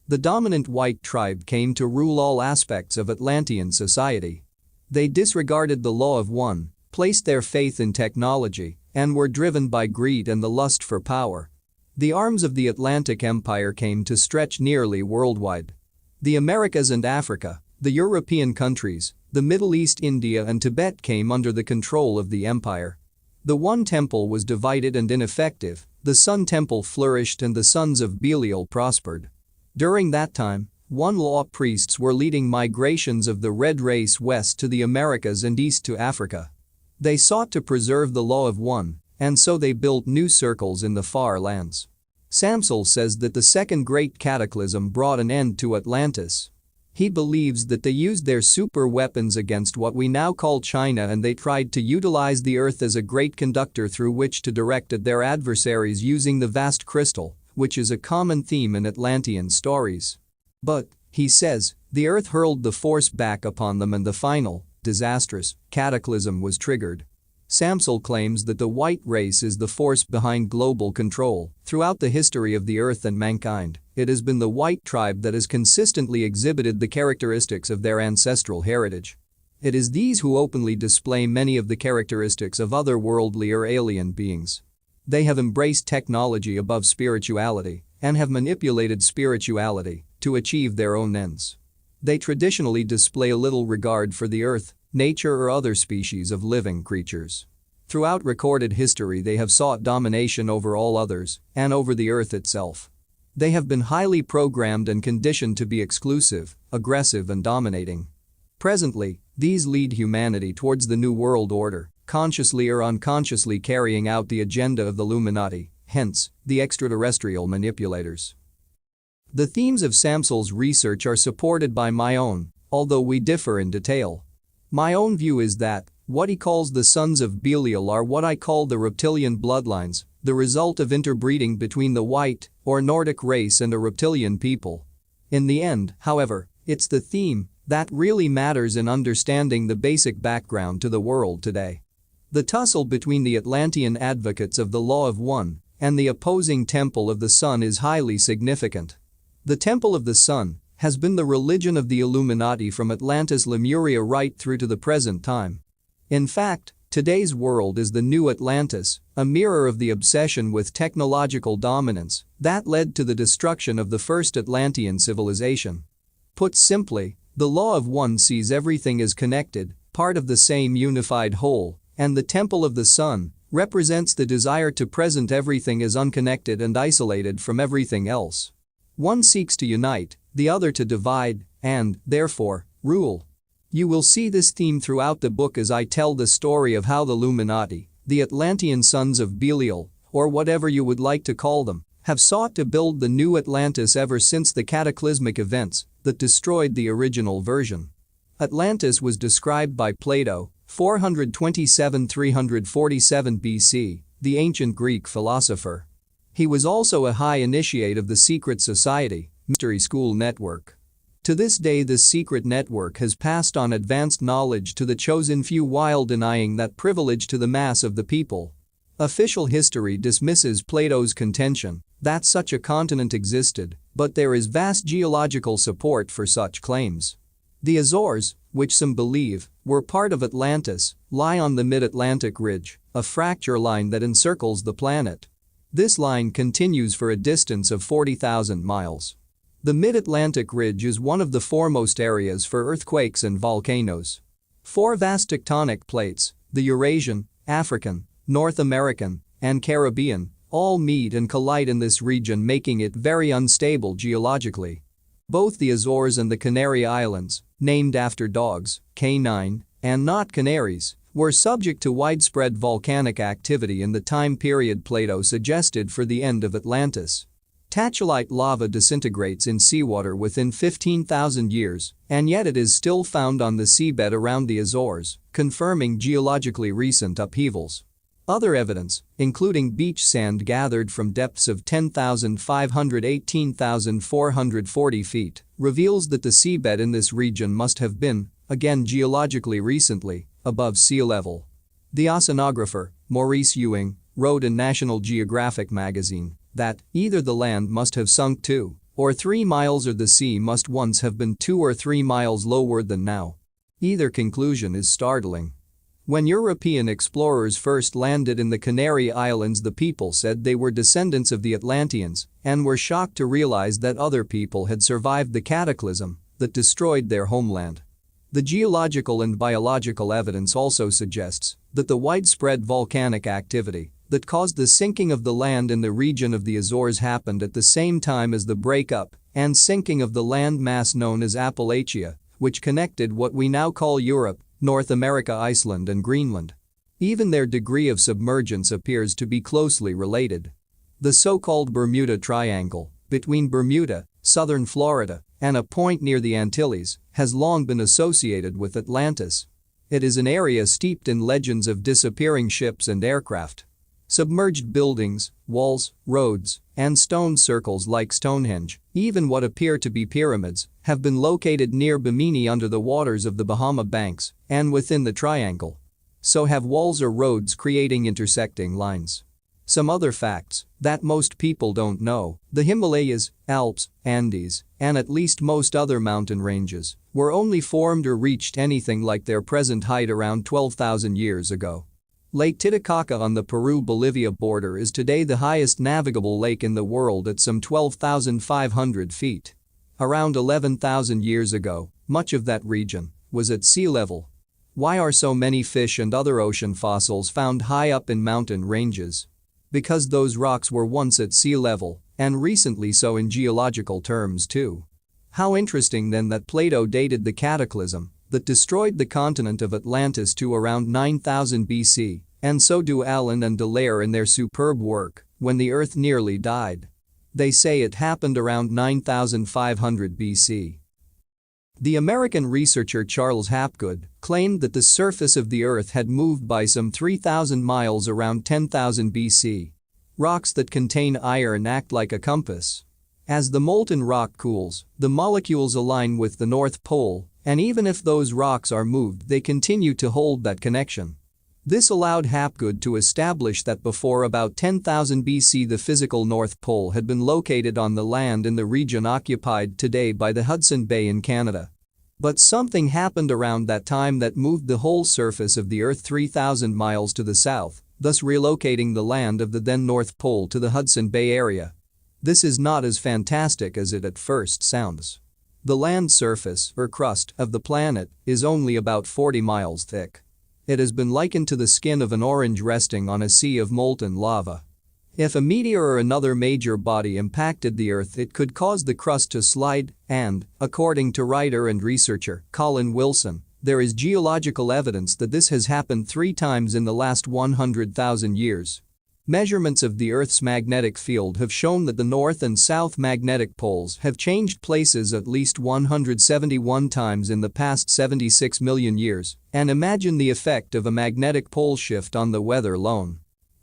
[SPEAKER 1] The dominant white tribe came to rule all aspects of Atlantean society. They disregarded the law of one, placed their faith in technology, and were driven by greed and the lust for power. The arms of the Atlantic Empire came to stretch nearly worldwide. The Americas and Africa, the European countries, the Middle East, India and Tibet came under the control of the empire. The one temple was divided and ineffective, the Sun Temple flourished and the sons of Belial prospered. During that time, one-law priests were leading migrations of the red race west to the Americas and east to Africa. They sought to preserve the law of one, and so they built new circles in the far lands. Samsel says that the second great cataclysm brought an end to Atlantis. He believes that they used their super weapons against what we now call China and they tried to utilize the earth as a great conductor through which to direct at their adversaries using the vast crystal, which is a common theme in Atlantean stories. But, he says, the earth hurled the force back upon them and the final, disastrous, cataclysm was triggered. Samsel claims that the white race is the force behind global control. Throughout the history of the earth and mankind, it has been the white tribe that has consistently exhibited the characteristics of their ancestral heritage. It is these who openly display many of the characteristics of otherworldly or alien beings. They have embraced technology above spirituality and have manipulated spirituality to achieve their own ends. They traditionally display little regard for the earth, nature or other species of living creatures. Throughout recorded history they have sought domination over all others and over the earth itself. They have been highly programmed and conditioned to be exclusive, aggressive and dominating. Presently, these lead humanity towards the New World Order, consciously or unconsciously carrying out the agenda of the Illuminati, hence, the extraterrestrial manipulators. The themes of Samsel's research are supported by my own, although we differ in detail. My own view is that what he calls the sons of Belial are what I call the reptilian bloodlines, the result of interbreeding between the white or Nordic race and a reptilian people. In the end, however, it's the theme that really matters in understanding the basic background to the world today. The tussle between the Atlantean advocates of the law of one and the opposing Temple of the Sun is highly significant. The Temple of the Sun has been the religion of the Illuminati from Atlantis Lemuria right through to the present time. In fact, today's world is the new Atlantis, a mirror of the obsession with technological dominance that led to the destruction of the first Atlantean civilization. Put simply, the law of one sees everything as connected, part of the same unified whole, and the Temple of the Sun represents the desire to present everything as unconnected and isolated from everything else. One seeks to unite, the other to divide, and, therefore, rule. You will see this theme throughout the book as I tell the story of how the Illuminati, the Atlantean sons of Belial, or whatever you would like to call them, have sought to build the new Atlantis ever since the cataclysmic events that destroyed the original version. Atlantis was described by Plato, 427–347 BC, the ancient Greek philosopher. He was also a high initiate of the secret society, Mystery School Network. To this day this secret network has passed on advanced knowledge to the chosen few while denying that privilege to the mass of the people. Official history dismisses Plato's contention that such a continent existed, but there is vast geological support for such claims. The Azores, which some believe were part of Atlantis, lie on the mid-Atlantic ridge, a fracture line that encircles the planet. This line continues for a distance of 40,000 miles. The mid-Atlantic ridge is one of the foremost areas for earthquakes and volcanoes. Four vast tectonic plates, the Eurasian, African, North American, and Caribbean, all meet and collide in this region, making it very unstable geologically. Both the Azores and the Canary Islands, named after dogs, canine, and not canaries, were subject to widespread volcanic activity in the time period Plato suggested for the end of Atlantis. Tachelite lava disintegrates in seawater within 15,000 years, and yet it is still found on the seabed around the Azores, confirming geologically recent upheavals. Other evidence, including beach sand gathered from depths of 10,518,440 feet, reveals that the seabed in this region must have been, again geologically recently, above sea level. The oceanographer, Maurice Ewing, wrote in National Geographic magazine that either the land must have sunk 2 or 3 miles or the sea must once have been 2 or 3 miles lower than now. Either conclusion is startling. When European explorers first landed in the Canary Islands, the people said they were descendants of the Atlanteans and were shocked to realize that other people had survived the cataclysm that destroyed their homeland. The geological and biological evidence also suggests that the widespread volcanic activity that caused the sinking of the land in the region of the Azores happened at the same time as the breakup and sinking of the land mass known as Appalachia, which connected what we now call Europe, North America, Iceland, and Greenland. Even their degree of submergence appears to be closely related. The so-called Bermuda Triangle, between Bermuda, southern Florida, and a point near the Antilles, has long been associated with Atlantis. It is an area steeped in legends of disappearing ships and aircraft. Submerged buildings, walls, roads, and stone circles like Stonehenge, even what appear to be pyramids, have been located near Bimini under the waters of the Bahama Banks and within the triangle. So have walls or roads creating intersecting lines. Some other facts that most people don't know: the Himalayas, Alps, Andes, and at least most other mountain ranges were only formed or reached anything like their present height around 12,000 years ago. Lake Titicaca on the Peru-Bolivia border is today the highest navigable lake in the world at some 12,500 feet. Around 11,000 years ago, much of that region was at sea level. Why are so many fish and other ocean fossils found high up in mountain ranges? Because those rocks were once at sea level, and recently so in geological terms too. How interesting then that Plato dated the cataclysm that destroyed the continent of Atlantis to around 9000 BC, and so do Allen and Dallaire in their superb work, When the Earth Nearly Died. They say it happened around 9500 BC. The American researcher Charles Hapgood claimed that the surface of the Earth had moved by some 3,000 miles around 10,000 BC. Rocks that contain iron act like a compass. As the molten rock cools, the molecules align with the North Pole, and even if those rocks are moved, they continue to hold that connection. This allowed Hapgood to establish that before about 10,000 BC the physical North Pole had been located on the land in the region occupied today by the Hudson Bay in Canada. But something happened around that time that moved the whole surface of the Earth 3,000 miles to the south, thus relocating the land of the then North Pole to the Hudson Bay area. This is not as fantastic as it at first sounds. The land surface, or crust, of the planet is only about 40 miles thick. It has been likened to the skin of an orange resting on a sea of molten lava. If a meteor or another major body impacted the Earth, it could cause the crust to slide and, according to writer and researcher Colin Wilson, there is geological evidence that this has happened 3 times in the last 100,000 years. Measurements of the Earth's magnetic field have shown that the north and south magnetic poles have changed places at least 171 times in the past 76 million years, and imagine the effect of a magnetic pole shift on the weather alone.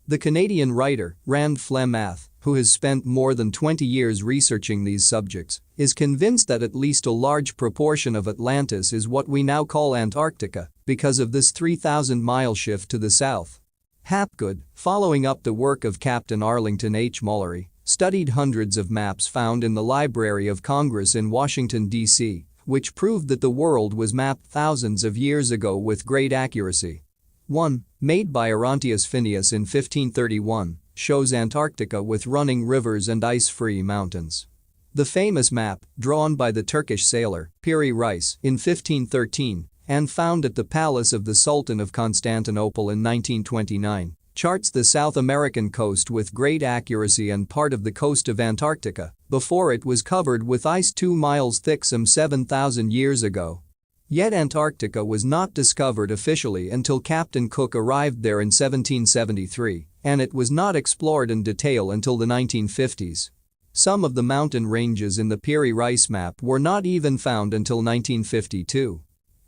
[SPEAKER 1] The Canadian writer, Rand Flemath, who has spent more than 20 years researching these subjects, is convinced that at least a large proportion of Atlantis is what we now call Antarctica because of this 3,000-mile shift to the south. Hapgood, following up the work of Captain Arlington H. Mullery, studied hundreds of maps found in the Library of Congress in Washington, D.C., which proved that the world was mapped thousands of years ago with great accuracy. One, made by Orontius Phineas in 1531, shows Antarctica with running rivers and ice-free mountains. The famous map, drawn by the Turkish sailor Piri Reis in 1513 and found at the palace of the Sultan of Constantinople in 1929, charts the South American coast with great accuracy and part of the coast of Antarctica before it was covered with ice 2 miles thick some 7,000 years ago. Yet Antarctica was not discovered officially until Captain Cook arrived there in 1773, and it was not explored in detail until the 1950s. Some of the mountain ranges in the Piri Reis map were not even found until 1952.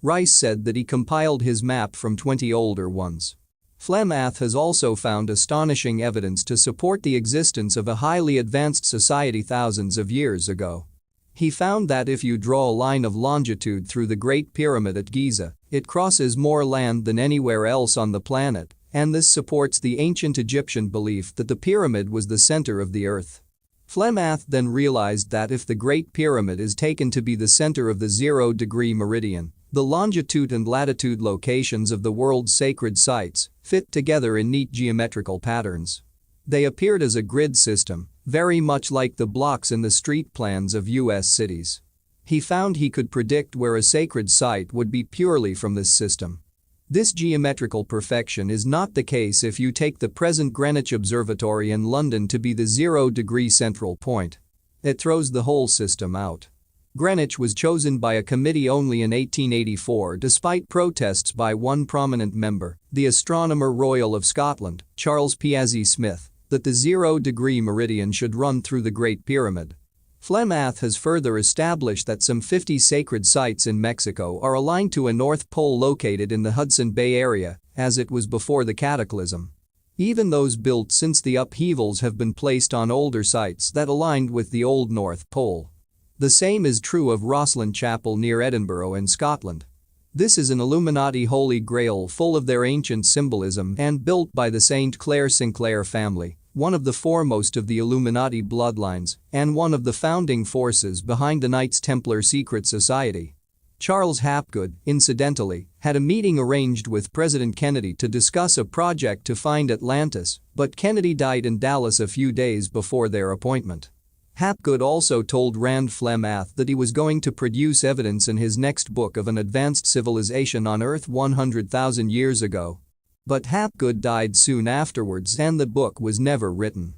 [SPEAKER 1] Rice said that he compiled his map from 20 older ones. Flemath has also found astonishing evidence to support the existence of a highly advanced society thousands of years ago. He found that if you draw a line of longitude through the Great Pyramid at Giza, it crosses more land than anywhere else on the planet, and this supports the ancient Egyptian belief that the pyramid was the center of the Earth. Flemath then realized that if the Great Pyramid is taken to be the center of the 0-degree meridian, the longitude and latitude locations of the world's sacred sites fit together in neat geometrical patterns. They appeared as a grid system, very much like the blocks in the street plans of U.S. cities. He found he could predict where a sacred site would be purely from this system. This geometrical perfection is not the case if you take the present Greenwich Observatory in London to be the 0-degree central point. It throws the whole system out. Greenwich was chosen by a committee only in 1884 despite protests by one prominent member, the Astronomer Royal of Scotland, Charles Piazzi Smith, that the 0-degree meridian should run through the Great Pyramid. Flemath has further established that some 50 sacred sites in Mexico are aligned to a North Pole located in the Hudson Bay area, as it was before the cataclysm. Even those built since the upheavals have been placed on older sites that aligned with the old North Pole. The same is true of Rosslyn Chapel near Edinburgh in Scotland. This is an Illuminati holy grail full of their ancient symbolism and built by the St. Clair Sinclair family, one of the foremost of the Illuminati bloodlines and one of the founding forces behind the Knights Templar secret society. Charles Hapgood, incidentally, had a meeting arranged with President Kennedy to discuss a project to find Atlantis, but Kennedy died in Dallas a few days before their appointment. Hapgood also told Rand Flemath that he was going to produce evidence in his next book of an advanced civilization on Earth 100,000 years ago. But Hapgood died soon afterwards and the book was never written.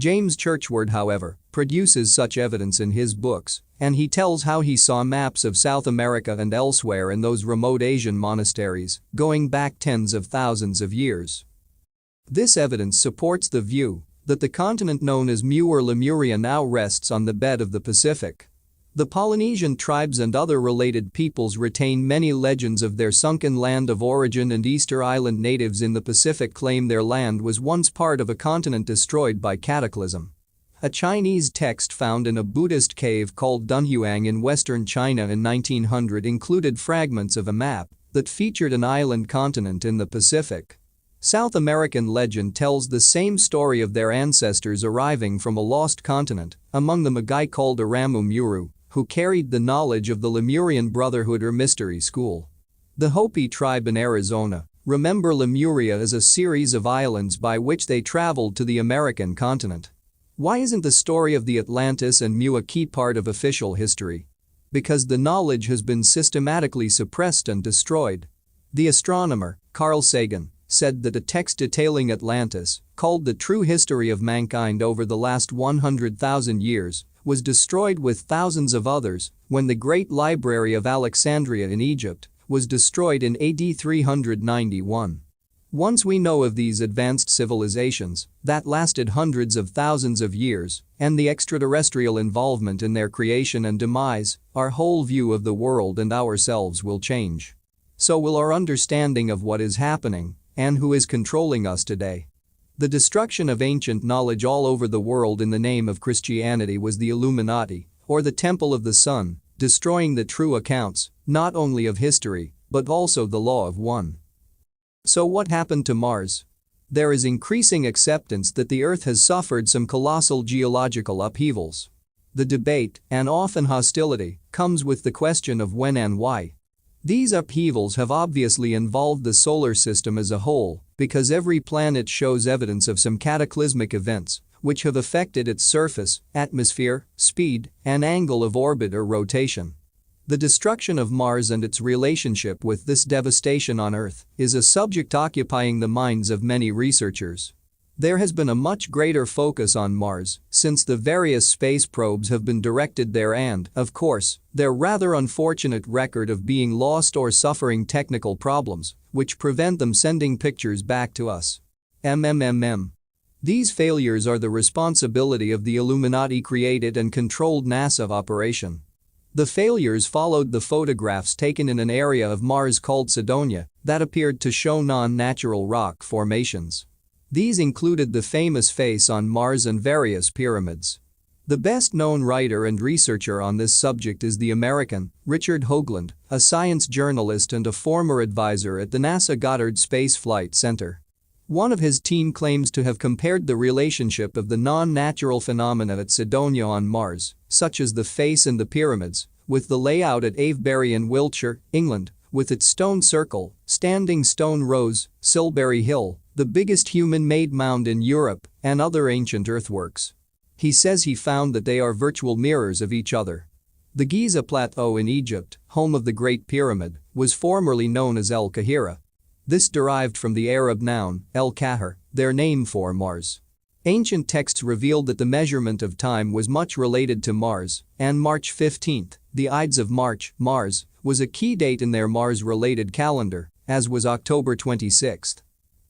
[SPEAKER 1] James Churchward, however, produces such evidence in his books, and he tells how he saw maps of South America and elsewhere in those remote Asian monasteries, going back tens of thousands of years. This evidence supports the view that the continent known as Mu or Lemuria now rests on the bed of the Pacific. The Polynesian tribes and other related peoples retain many legends of their sunken land of origin, and Easter Island natives in the Pacific claim their land was once part of a continent destroyed by cataclysm. A Chinese text found in a Buddhist cave called Dunhuang in western China in 1900 included fragments of a map that featured an island continent in the Pacific. South American legend tells the same story of their ancestors arriving from a lost continent, among them a guy called Aramu Muru, who carried the knowledge of the Lemurian Brotherhood or Mystery School. The Hopi tribe in Arizona remember Lemuria as a series of islands by which they traveled to the American continent. Why isn't the story of the Atlantis and Mu a key part of official history? Because the knowledge has been systematically suppressed and destroyed. The astronomer, Carl Sagan, said that a text detailing Atlantis, called The True History of Mankind over the last 100,000 years, was destroyed with thousands of others when the Great Library of Alexandria in Egypt was destroyed in AD 391. Once we know of these advanced civilizations that lasted hundreds of thousands of years and the extraterrestrial involvement in their creation and demise, our whole view of the world and ourselves will change. So will our understanding of what is happening and who is controlling us today. The destruction of ancient knowledge all over the world in the name of Christianity was the Illuminati, or the Temple of the Sun, destroying the true accounts, not only of history, but also the law of one. So what happened to Mars? There is increasing acceptance that the Earth has suffered some colossal geological upheavals. The debate, and often hostility, comes with the question of when and why. These upheavals have obviously involved the solar system as a whole, because every planet shows evidence of some cataclysmic events which have affected its surface, atmosphere, speed, and angle of orbit or rotation. The destruction of Mars and its relationship with this devastation on Earth is a subject occupying the minds of many researchers. There has been a much greater focus on Mars since the various space probes have been directed there and, of course, their rather unfortunate record of being lost or suffering technical problems which prevent them sending pictures back to us. These failures are the responsibility of the Illuminati-created and controlled NASA operation. The failures followed the photographs taken in an area of Mars called Cydonia that appeared to show non-natural rock formations. These included the famous face on Mars and various pyramids. The best-known writer and researcher on this subject is the American Richard Hoagland, a science journalist and a former advisor at the NASA Goddard Space Flight Center. One of his team claims to have compared the relationship of the non-natural phenomena at Cydonia on Mars, such as the face and the pyramids, with the layout at Avebury in Wiltshire, England, with its stone circle, standing stone rows, Silbury Hill, the biggest human-made mound in Europe, and other ancient earthworks. He says he found that they are virtual mirrors of each other. The Giza Plateau in Egypt, home of the Great Pyramid, was formerly known as El Kahira. This derived from the Arab noun, El-Kahir, their name for Mars. Ancient texts revealed that the measurement of time was much related to Mars, and March 15, the Ides of March, Mars, was a key date in their Mars-related calendar, as was October 26.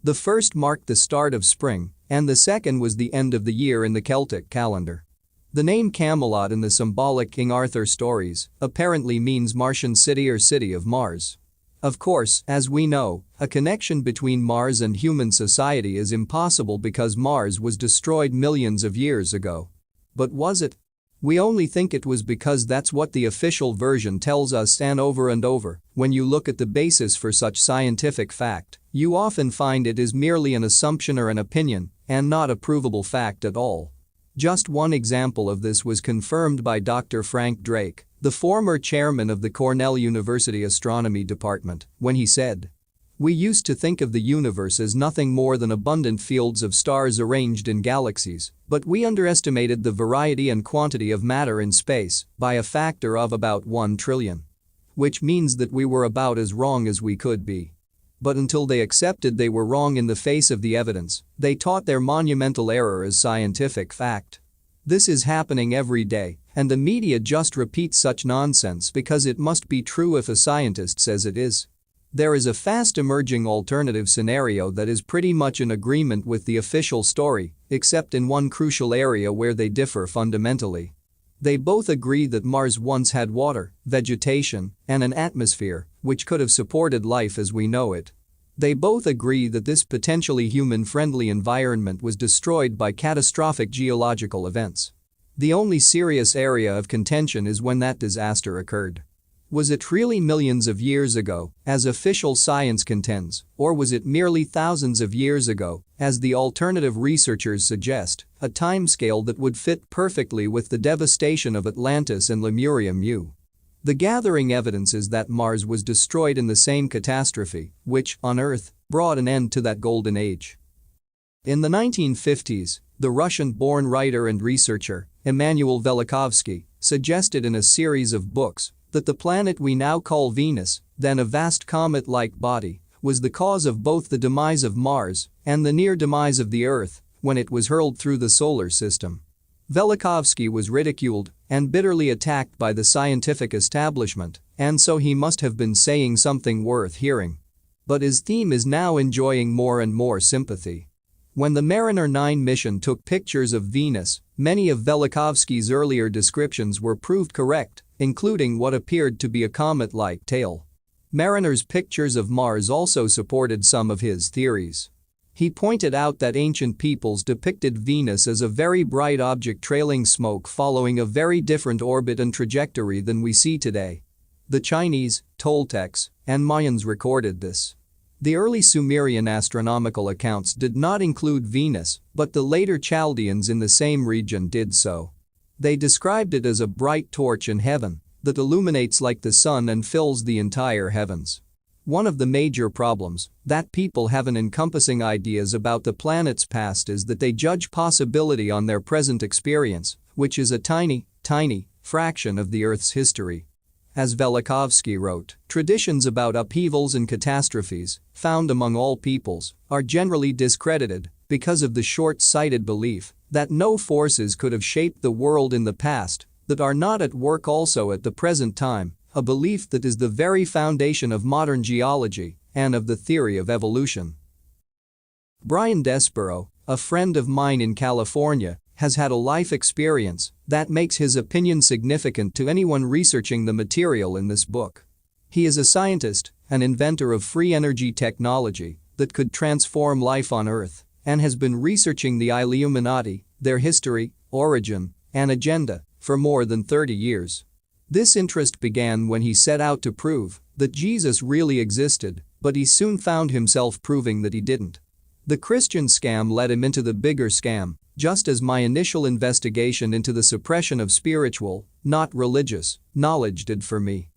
[SPEAKER 1] The first marked the start of spring, and the second was the end of the year in the Celtic calendar. The name Camelot in the symbolic King Arthur stories apparently means Martian city or city of Mars. Of course, as we know, a connection between Mars and human society is impossible because Mars was destroyed millions of years ago. But was it? We only think it was because that's what the official version tells us, and over, when you look at the basis for such scientific fact, you often find it is merely an assumption or an opinion, and not a provable fact at all. Just one example of this was confirmed by Dr. Frank Drake, the former chairman of the Cornell University Astronomy Department, when he said, "We used to think of the universe as nothing more than abundant fields of stars arranged in galaxies, but we underestimated the variety and quantity of matter in space by a factor of about 1 trillion. Which means that we were about as wrong as we could be." But until they accepted they were wrong in the face of the evidence, they taught their monumental error as scientific fact. This is happening every day, and the media just repeats such nonsense because it must be true if a scientist says it is. There is a fast emerging alternative scenario that is pretty much in agreement with the official story, except in one crucial area where they differ fundamentally. They both agree that Mars once had water, vegetation, and an atmosphere, which could have supported life as we know it. They both agree that this potentially human-friendly environment was destroyed by catastrophic geological events. The only serious area of contention is when that disaster occurred. Was it really millions of years ago, as official science contends, or was it merely thousands of years ago, as the alternative researchers suggest, a timescale that would fit perfectly with the devastation of Atlantis and Lemuria Mu? The gathering evidence is that Mars was destroyed in the same catastrophe, which, on Earth, brought an end to that golden age. In the 1950s, the Russian-born writer and researcher, Immanuel Velikovsky, suggested in a series of books that the planet we now call Venus, then a vast comet-like body, was the cause of both the demise of Mars and the near demise of the Earth when it was hurled through the solar system. Velikovsky was ridiculed and bitterly attacked by the scientific establishment, and so he must have been saying something worth hearing. But his theme is now enjoying more and more sympathy. When the Mariner 9 mission took pictures of Venus, many of Velikovsky's earlier descriptions were proved correct, including what appeared to be a comet-like tail. Mariner's pictures of Mars also supported some of his theories. He pointed out that ancient peoples depicted Venus as a very bright object trailing smoke following a very different orbit and trajectory than we see today. The Chinese, Toltecs, and Mayans recorded this. The early Sumerian astronomical accounts did not include Venus, but the later Chaldeans in the same region did so. They described it as a bright torch in heaven that illuminates like the sun and fills the entire heavens. One of the major problems that people have in encompassing ideas about the planet's past is that they judge possibility on their present experience, which is a tiny fraction of the Earth's history. As Velikovsky wrote, traditions about upheavals and catastrophes, found among all peoples, are generally discredited because of the short-sighted belief that no forces could have shaped the world in the past that are not at work also at the present time, a belief that is the very foundation of modern geology and of the theory of evolution. Brian Desborough, a friend of mine in California, has had a life experience that makes his opinion significant to anyone researching the material in this book. He is a scientist, an inventor of free energy technology that could transform life on Earth, and has been researching the Illuminati, their history, origin, and agenda for more than 30 years. This interest began when he set out to prove that Jesus really existed, but he soon found himself proving that he didn't. The Christian scam led him into the bigger scam, just as my initial investigation into the suppression of spiritual, not religious, knowledge did for me.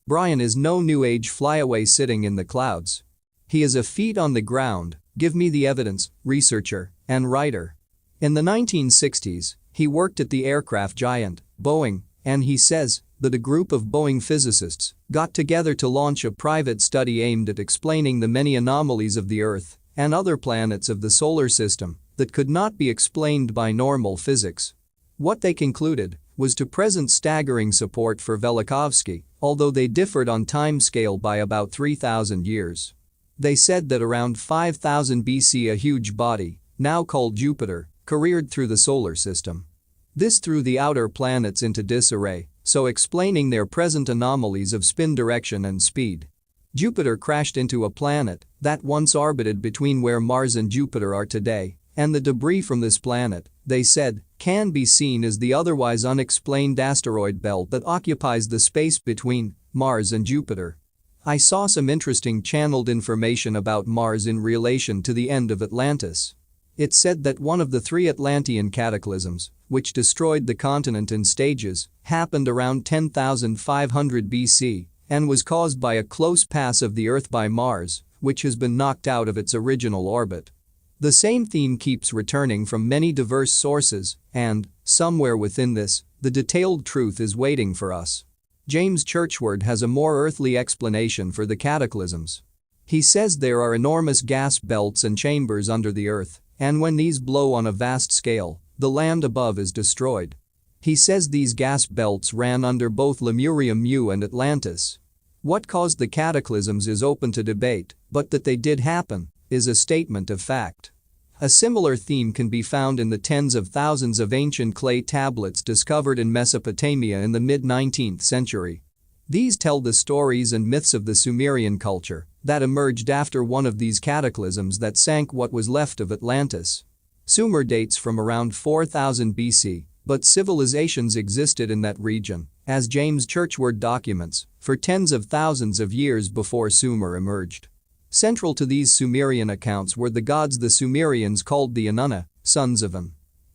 [SPEAKER 1] Brian is no New Age flyaway sitting in the clouds. He is a feet on the ground, give me the evidence, researcher and writer. In the 1960s, he worked at the aircraft giant, Boeing, and he says that a group of Boeing physicists got together to launch a private study aimed at explaining the many anomalies of the Earth and other planets of the solar system that could not be explained by normal physics. What they concluded was to present staggering support for Velikovsky, although they differed on timescale by about 3,000 years. They said that around 5000 BC a huge body, now called Jupiter, careered through the solar system. This threw the outer planets into disarray, so explaining their present anomalies of spin direction and speed. Jupiter crashed into a planet that once orbited between where Mars and Jupiter are today, and the debris from this planet, they said, can be seen as the otherwise unexplained asteroid belt that occupies the space between Mars and Jupiter. I saw some interesting channeled information about Mars in relation to the end of Atlantis. It said that one of the 3 Atlantean cataclysms, which destroyed the continent in stages, happened around 10,500 BC and was caused by a close pass of the Earth by Mars, which has been knocked out of its original orbit. The same theme keeps returning from many diverse sources, and, somewhere within this, the detailed truth is waiting for us. James Churchward has a more earthly explanation for the cataclysms. He says there are enormous gas belts and chambers under the Earth, and when these blow on a vast scale, the land above is destroyed. He says these gas belts ran under both Lemurium Mu and Atlantis. What caused the cataclysms is open to debate, but that they did happen is a statement of fact. A similar theme can be found in the tens of thousands of ancient clay tablets discovered in Mesopotamia in the mid-19th century. These tell the stories and myths of the Sumerian culture that emerged after one of these cataclysms that sank what was left of Atlantis. Sumer dates from around 4000 BC, but civilizations existed in that region, as James Churchward documents, for tens of thousands of years before Sumer emerged. Central to these Sumerian accounts were the gods the Sumerians called the Anunna, sons of An.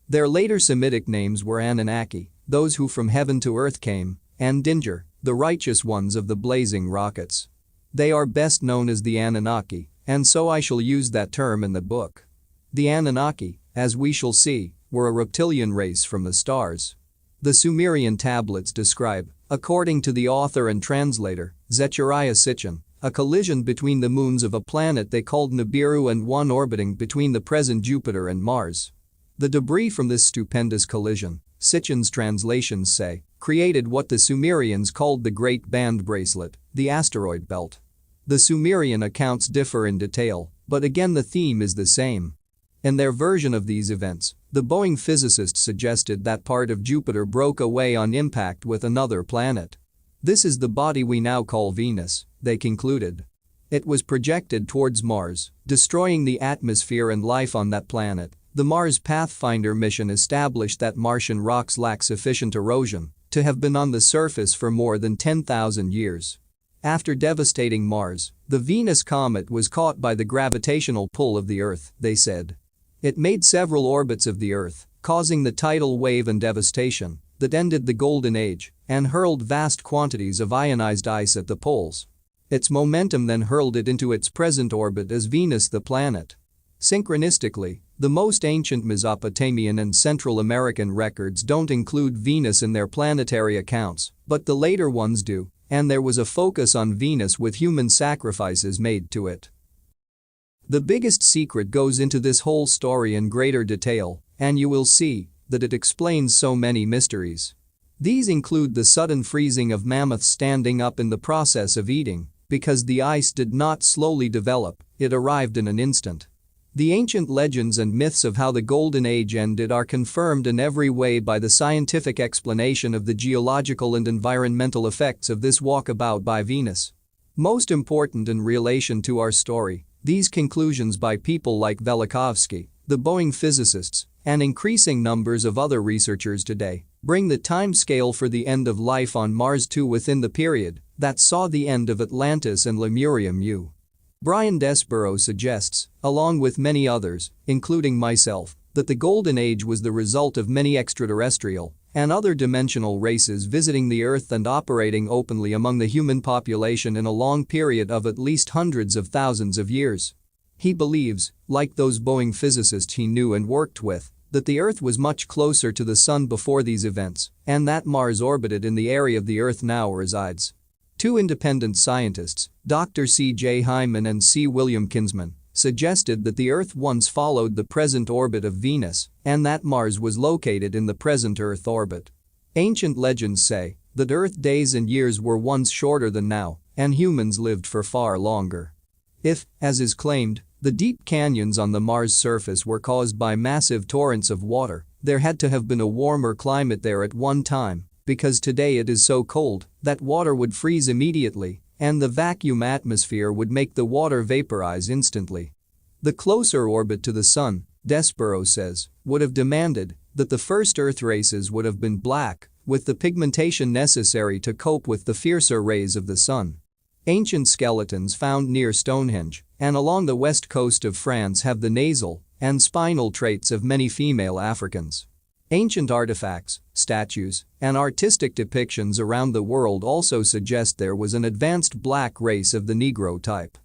[SPEAKER 1] Their later Semitic names were Anunnaki, those who from heaven to earth came, and Dinger, the righteous ones of the blazing rockets. They are best known as the Anunnaki, and so I shall use that term in the book. The Anunnaki, as we shall see, were a reptilian race from the stars. The Sumerian tablets describe, according to the author and translator, Zechariah Sitchin, a collision between the moons of a planet they called Nibiru and one orbiting between the present Jupiter and Mars. The debris from this stupendous collision, Sitchin's translations say, created what the Sumerians called the Great Band Bracelet, the asteroid belt. The Sumerian accounts differ in detail, but again the theme is the same. In their version of these events, the Boeing physicists suggested that part of Jupiter broke away on impact with another planet. This is the body we now call Venus, they concluded. It was projected towards Mars, destroying the atmosphere and life on that planet. The Mars Pathfinder mission established that Martian rocks lack sufficient erosion to have been on the surface for more than 10,000 years. After devastating Mars, the Venus comet was caught by the gravitational pull of the Earth, they said. It made several orbits of the Earth, causing the tidal wave and devastation that ended the Golden Age and hurled vast quantities of ionized ice at the poles. Its momentum then hurled it into its present orbit as Venus the planet. Synchronistically, the most ancient Mesopotamian and Central American records don't include Venus in their planetary accounts, but the later ones do, and there was a focus on Venus with human sacrifices made to it. The biggest secret goes into this whole story in greater detail, and you will see that it explains so many mysteries. These include the sudden freezing of mammoths standing up in the process of eating, because the ice did not slowly develop, it arrived in an instant. The ancient legends and myths of how the Golden Age ended are confirmed in every way by the scientific explanation of the geological and environmental effects of this walkabout by Venus. Most important in relation to our story, these conclusions by people like Velikovsky, the Boeing physicists, and increasing numbers of other researchers today, bring the time scale for the end of life on Mars to within the period that saw the end of Atlantis and Lemuria Mu. Brian Desborough suggests, along with many others, including myself, that the Golden Age was the result of many extraterrestrial and other dimensional races visiting the Earth and operating openly among the human population in a long period of at least hundreds of thousands of years. He believes, like those Boeing physicists he knew and worked with, that the Earth was much closer to the Sun before these events and that Mars orbited in the area the Earth now resides. Two independent scientists, Dr. C. J. Hyman and C. William Kinsman, suggested that the Earth once followed the present orbit of Venus and that Mars was located in the present Earth orbit. Ancient legends say that Earth days and years were once shorter than now and humans lived for far longer. If, as is claimed, the deep canyons on the Mars surface were caused by massive torrents of water, there had to have been a warmer climate there at one time, because today it is so cold that water would freeze immediately and the vacuum atmosphere would make the water vaporize instantly. The closer orbit to the Sun, Desborough says, would have demanded that the first Earth races would have been black, with the pigmentation necessary to cope with the fiercer rays of the Sun. Ancient skeletons found near Stonehenge and along the west coast of France have the nasal and spinal traits of many female Africans. Ancient artifacts, statues, and artistic depictions around the world also suggest there was an advanced black race of the Negro type.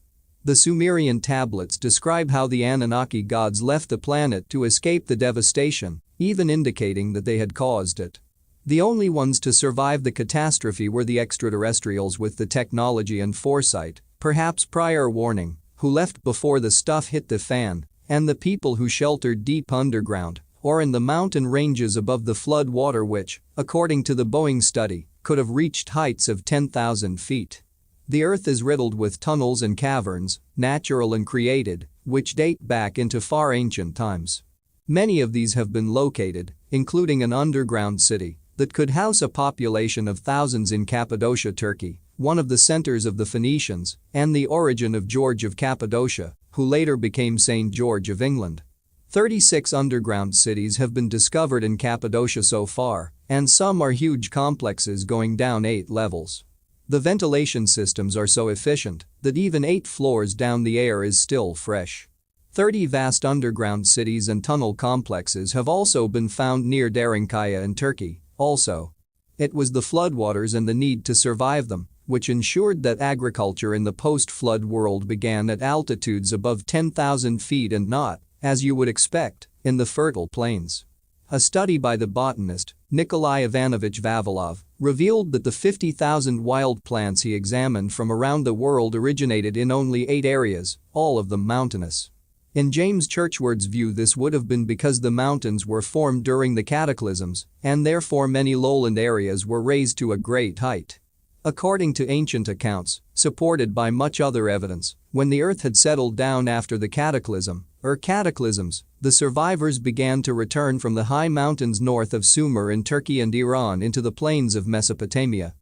[SPEAKER 1] The Sumerian tablets describe how the Anunnaki gods left the planet to escape the devastation, even indicating that they had caused it. The only ones to survive the catastrophe were the extraterrestrials with the technology and foresight, perhaps prior warning, who left before the stuff hit the fan, and the people who sheltered deep underground or in the mountain ranges above the flood water which, according to the Boeing study, could have reached heights of 10,000 feet. The Earth is riddled with tunnels and caverns, natural and created, which date back into far ancient times. Many of these have been located, including an underground city that could house a population of thousands in Cappadocia, Turkey, one of the centers of the Phoenicians, and the origin of George of Cappadocia, who later became St. George of England. 36 underground cities have been discovered in Cappadocia so far, and some are huge complexes going down 8 levels. The ventilation systems are so efficient that even 8 floors down the air is still fresh. 30 vast underground cities and tunnel complexes have also been found near Derinkuyu in Turkey, also. It was the floodwaters and the need to survive them which ensured that agriculture in the post-flood world began at altitudes above 10,000 feet and not, as you would expect, in the fertile plains. A study by the botanist Nikolai Ivanovich Vavilov revealed that the 50,000 wild plants he examined from around the world originated in only 8 areas, all of them mountainous. In James Churchward's view, this would have been because the mountains were formed during the cataclysms, and therefore many lowland areas were raised to a great height. According to ancient accounts, supported by much other evidence, when the earth had settled down after the cataclysm, or cataclysms, the survivors began to return from the high mountains north of Sumer in Turkey and Iran into the plains of Mesopotamia.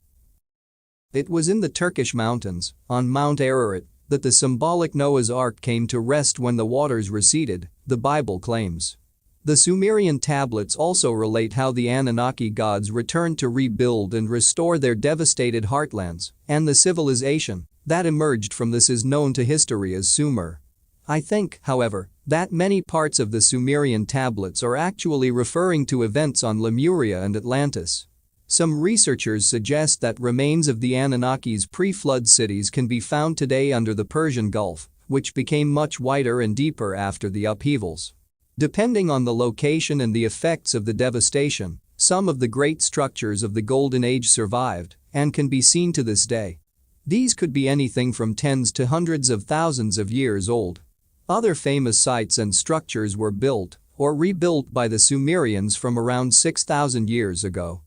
[SPEAKER 1] It was in the Turkish mountains, on Mount Ararat, that the symbolic Noah's Ark came to rest when the waters receded, the Bible claims. The Sumerian tablets also relate how the Anunnaki gods returned to rebuild and restore their devastated heartlands, and the civilization that emerged from this is known to history as Sumer. I think, however, that many parts of the Sumerian tablets are actually referring to events on Lemuria and Atlantis. Some researchers suggest that remains of the Anunnaki's pre-flood cities can be found today under the Persian Gulf, which became much wider and deeper after the upheavals. Depending on the location and the effects of the devastation, some of the great structures of the Golden Age survived and can be seen to this day. These could be anything from tens to hundreds of thousands of years old. Other famous sites and structures were built or rebuilt by the Sumerians from around 6,000 years ago.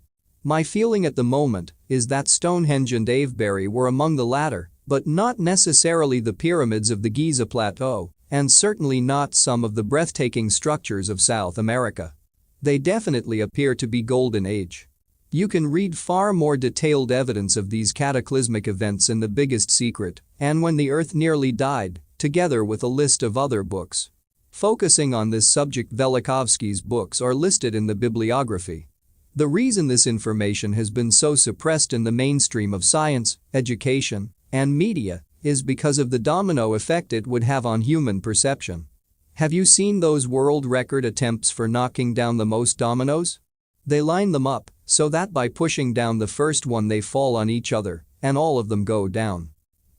[SPEAKER 1] My feeling at the moment is that Stonehenge and Avebury were among the latter, but not necessarily the pyramids of the Giza Plateau, and certainly not some of the breathtaking structures of South America. They definitely appear to be Golden Age. You can read far more detailed evidence of these cataclysmic events in The Biggest Secret and When the Earth Nearly Died, together with a list of other books. Focusing on this subject, Velikovsky's books are listed in the bibliography. The reason this information has been so suppressed in the mainstream of science, education, and media is because of the domino effect it would have on human perception. Have you seen those world record attempts for knocking down the most dominoes? They line them up so that by pushing down the first one they fall on each other, and all of them go down.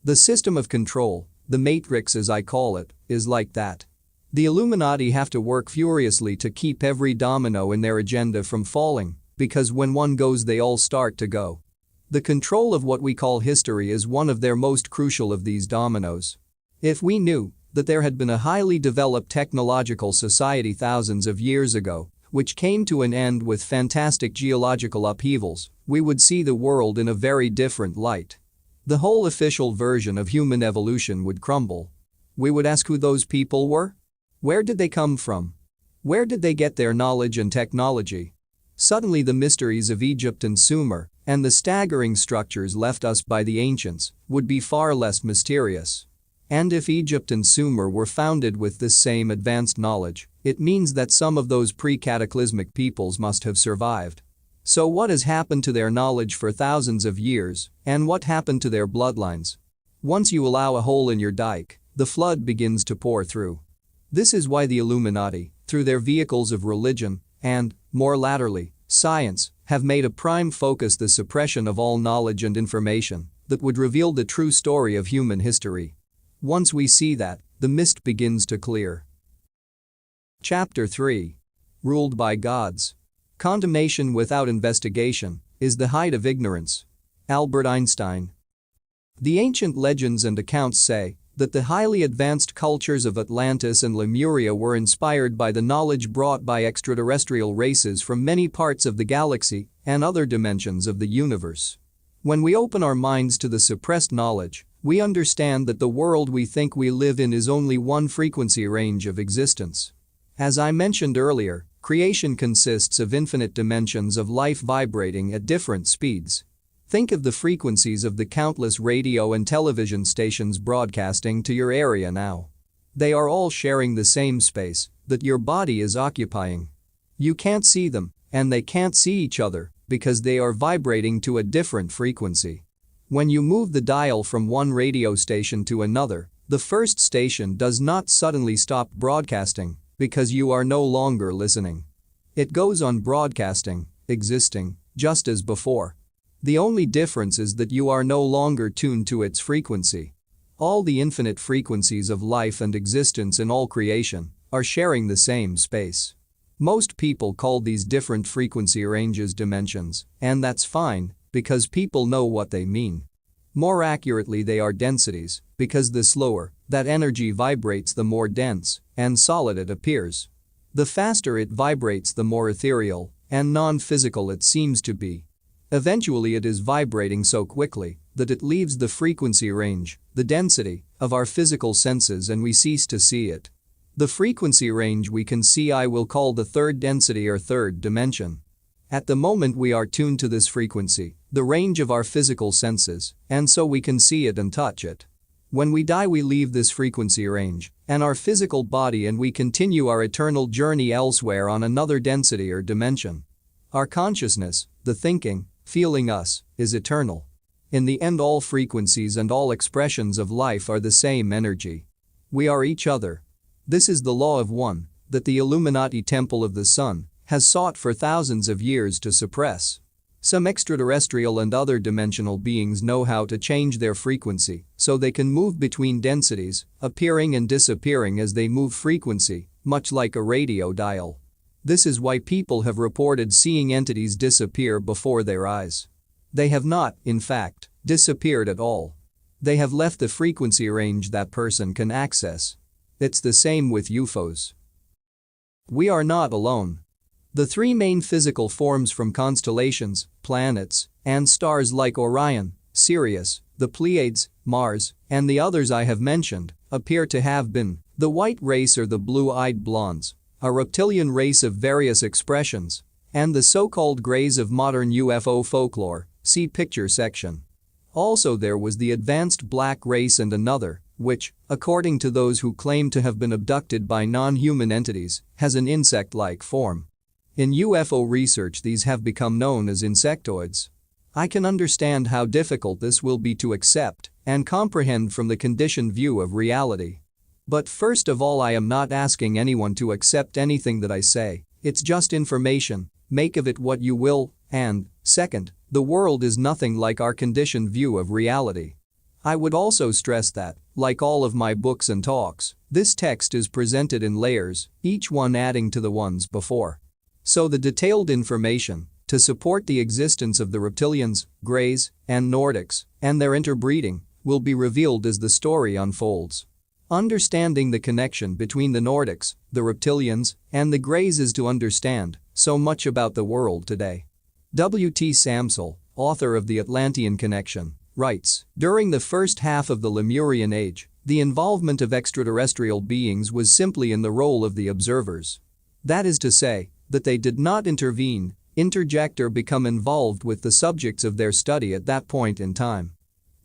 [SPEAKER 1] The system of control, the matrix as I call it, is like that. The Illuminati have to work furiously to keep every domino in their agenda from falling, because when one goes they all start to go. The control of what we call history is one of their most crucial of these dominoes. If we knew that there had been a highly developed technological society thousands of years ago, which came to an end with fantastic geological upheavals, we would see the world in a very different light. The whole official version of human evolution would crumble. We would ask who those people were? Where did they come from? Where did they get their knowledge and technology? Suddenly the mysteries of Egypt and Sumer, and the staggering structures left us by the ancients, would be far less mysterious. And if Egypt and Sumer were founded with this same advanced knowledge, it means that some of those pre-cataclysmic peoples must have survived. So what has happened to their knowledge for thousands of years, and what happened to their bloodlines? Once you allow a hole in your dike, the flood begins to pour through. This is why the Illuminati, through their vehicles of religion, and, more latterly, science, have made a prime focus the suppression of all knowledge and information that would reveal the true story of human history. Once we see that, the mist begins to clear. Chapter 3. Ruled by Gods. Condemnation without investigation is the height of ignorance. Albert Einstein. The ancient legends and accounts say that the highly advanced cultures of Atlantis and Lemuria were inspired by the knowledge brought by extraterrestrial races from many parts of the galaxy and other dimensions of the universe. When we open our minds to the suppressed knowledge, we understand that the world we think we live in is only one frequency range of existence. As I mentioned earlier, creation consists of infinite dimensions of life vibrating at different speeds. Think of the frequencies of the countless radio and television stations broadcasting to your area now. They are all sharing the same space that your body is occupying. You can't see them, and they can't see each other because they are vibrating to a different frequency. When you move the dial from one radio station to another, the first station does not suddenly stop broadcasting because you are no longer listening. It goes on broadcasting, existing, just as before. The only difference is that you are no longer tuned to its frequency. All the infinite frequencies of life and existence in all creation are sharing the same space. Most people call these different frequency ranges dimensions, and that's fine, because people know what they mean. More accurately, they are densities, because the slower that energy vibrates, the more dense and solid it appears. The faster it vibrates, the more ethereal and non-physical it seems to be. Eventually, it is vibrating so quickly that it leaves the frequency range, the density, of our physical senses, and we cease to see it. The frequency range we can see I will call the third density or third dimension. At the moment we are tuned to this frequency, the range of our physical senses, and so we can see it and touch it. When we die, we leave this frequency range and our physical body, and we continue our eternal journey elsewhere on another density or dimension. Our consciousness, the thinking, feeling us, is eternal. In the end, all frequencies and all expressions of life are the same energy. We are each other. This is the law of one that the Illuminati Temple of the Sun has sought for thousands of years to suppress. Some extraterrestrial and other dimensional beings know how to change their frequency so they can move between densities, appearing and disappearing as they move frequency, much like a radio dial. This is why people have reported seeing entities disappear before their eyes. They have not, in fact, disappeared at all. They have left the frequency range that person can access. It's the same with UFOs. We are not alone. The three main physical forms from constellations, planets, and stars like Orion, Sirius, the Pleiades, Mars, and the others I have mentioned, appear to have been the white race or the blue-eyed blondes, a reptilian race of various expressions, and the so-called greys of modern UFO folklore, see picture section. Also, there was the advanced black race and another, which, according to those who claim to have been abducted by non-human entities, has an insect-like form. In UFO research, these have become known as insectoids. I can understand how difficult this will be to accept and comprehend from the conditioned view of reality. But first of all, I am not asking anyone to accept anything that I say, it's just information, make of it what you will, and, second, the world is nothing like our conditioned view of reality. I would also stress that, like all of my books and talks, this text is presented in layers, each one adding to the ones before. So the detailed information to support the existence of the reptilians, greys, and Nordics, and their interbreeding, will be revealed as the story unfolds. Understanding the connection between the Nordics, the reptilians, and the greys is to understand so much about the world today. W.T. Samsel, author of The Atlantean Connection, writes, during the first half of the Lemurian Age, the involvement of extraterrestrial beings was simply in the role of the observers. That is to say, that they did not intervene, interject, or become involved with the subjects of their study at that point in time.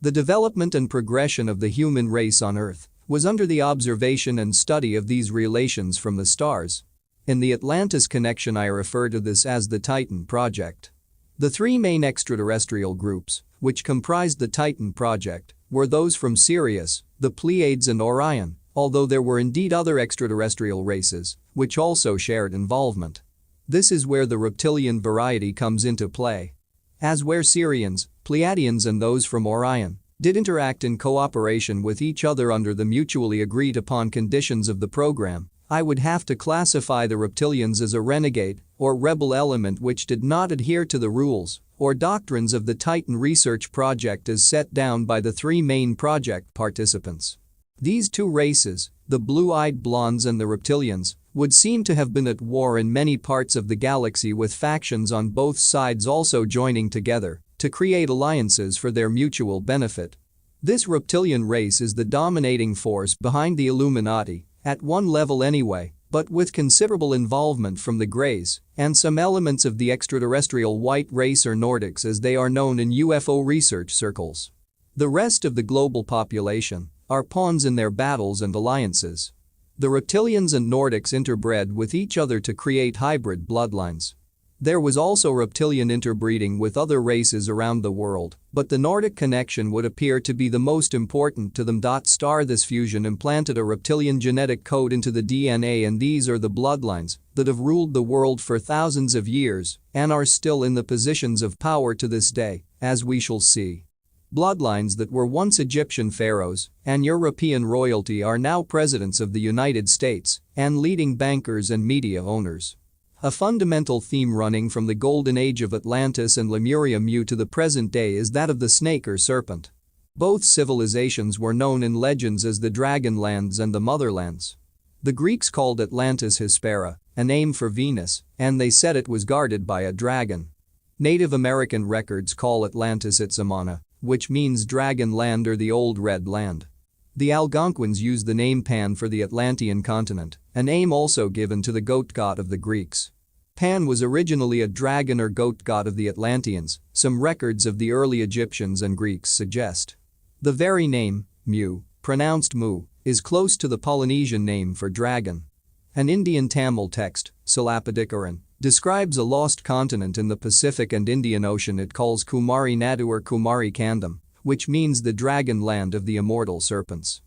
[SPEAKER 1] The development and progression of the human race on Earth was under the observation and study of these relations from the stars. In the Atlantis Connection, I refer to this as the Titan Project. The three main extraterrestrial groups, which comprised the Titan Project, were those from Sirius, the Pleiades, and Orion, although there were indeed other extraterrestrial races, which also shared involvement. This is where the reptilian variety comes into play. As where Sirians, Pleiadians, and those from Orion did interact in cooperation with each other under the mutually agreed upon conditions of the program, I would have to classify the reptilians as a renegade or rebel element which did not adhere to the rules or doctrines of the Titan Research Project as set down by the three main project participants. These two races, the blue-eyed blondes and the reptilians, would seem to have been at war in many parts of the galaxy, with factions on both sides also joining together to create alliances for their mutual benefit. This reptilian race is the dominating force behind the Illuminati, at one level anyway, but with considerable involvement from the greys and some elements of the extraterrestrial white race or Nordics as they are known in UFO research circles. The rest of the global population are pawns in their battles and alliances. The reptilians and Nordics interbred with each other to create hybrid bloodlines. There was also reptilian interbreeding with other races around the world, but the Nordic connection would appear to be the most important to them. This fusion implanted a reptilian genetic code into the DNA, and these are the bloodlines that have ruled the world for thousands of years and are still in the positions of power to this day, as we shall see. Bloodlines that were once Egyptian pharaohs and European royalty are now presidents of the United States and leading bankers and media owners. A fundamental theme running from the golden age of Atlantis and Lemuria Mu to the present day is that of the snake or serpent. Both civilizations were known in legends as the Dragonlands and the Motherlands. The Greeks called Atlantis Hespera, a name for Venus, and they said it was guarded by a dragon. Native American records call Atlantis Itzamana, which means Dragon Land or the Old Red Land. The Algonquins used the name Pan for the Atlantean continent, a name also given to the goat god of the Greeks. Pan was originally a dragon or goat god of the Atlanteans, some records of the early Egyptians and Greeks suggest. The very name, Mu, pronounced Mu, is close to the Polynesian name for dragon. An Indian Tamil text, Silappatikaran, describes a lost continent in the Pacific and Indian Ocean it calls Kumari Nadu or Kumari Kandam, which means the dragon land of the immortal serpents.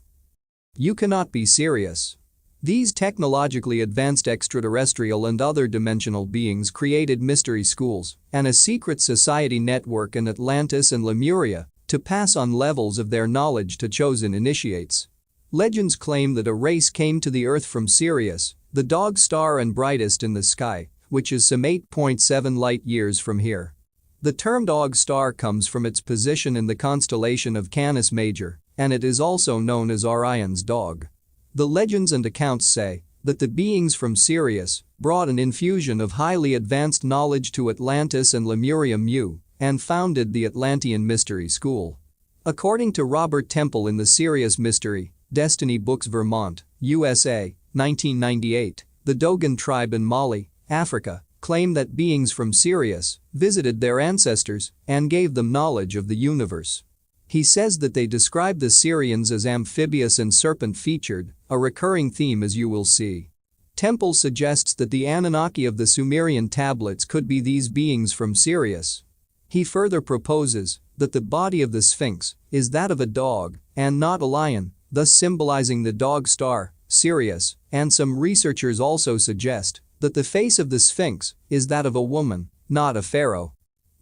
[SPEAKER 1] You cannot be serious. These technologically advanced extraterrestrial and other dimensional beings created mystery schools and a secret society network in Atlantis and Lemuria to pass on levels of their knowledge to chosen initiates. Legends claim that a race came to the Earth from Sirius, the dog star and brightest in the sky, which is some 8.7 light-years from here. The term dog star comes from its position in the constellation of Canis Major, and it is also known as Orion's dog. The legends and accounts say that the beings from Sirius brought an infusion of highly advanced knowledge to Atlantis and Lemuria Mu and founded the Atlantean Mystery School. According to Robert Temple in the Sirius Mystery, Destiny Books Vermont, USA, 1998, the Dogon tribe in Mali, Africa, claim that beings from Sirius visited their ancestors and gave them knowledge of the universe. He says that they describe the Syrians as amphibious and serpent-featured, a recurring theme as you will see. Temple suggests that the Anunnaki of the Sumerian tablets could be these beings from Sirius. He further proposes that the body of the Sphinx is that of a dog and not a lion, thus symbolizing the dog star, Sirius, and some researchers also suggest that the face of the Sphinx is that of a woman, not a pharaoh.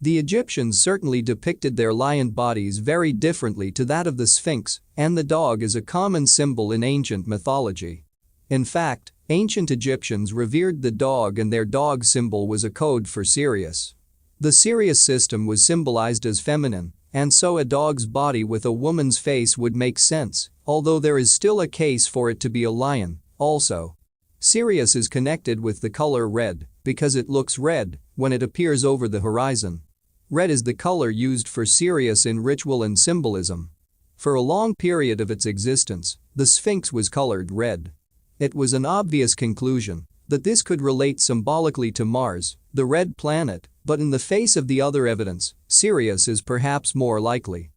[SPEAKER 1] The Egyptians certainly depicted their lion bodies very differently to that of the Sphinx, and the dog is a common symbol in ancient mythology. In fact, ancient Egyptians revered the dog and their dog symbol was a code for Sirius. The Sirius system was symbolized as feminine, and so a dog's body with a woman's face would make sense, although there is still a case for it to be a lion, also. Sirius is connected with the color red because it looks red when it appears over the horizon. Red is the color used for Sirius in ritual and symbolism. For a long period of its existence, the Sphinx was colored red. It was an obvious conclusion that this could relate symbolically to Mars, the red planet, but in the face of the other evidence, Sirius is perhaps more likely.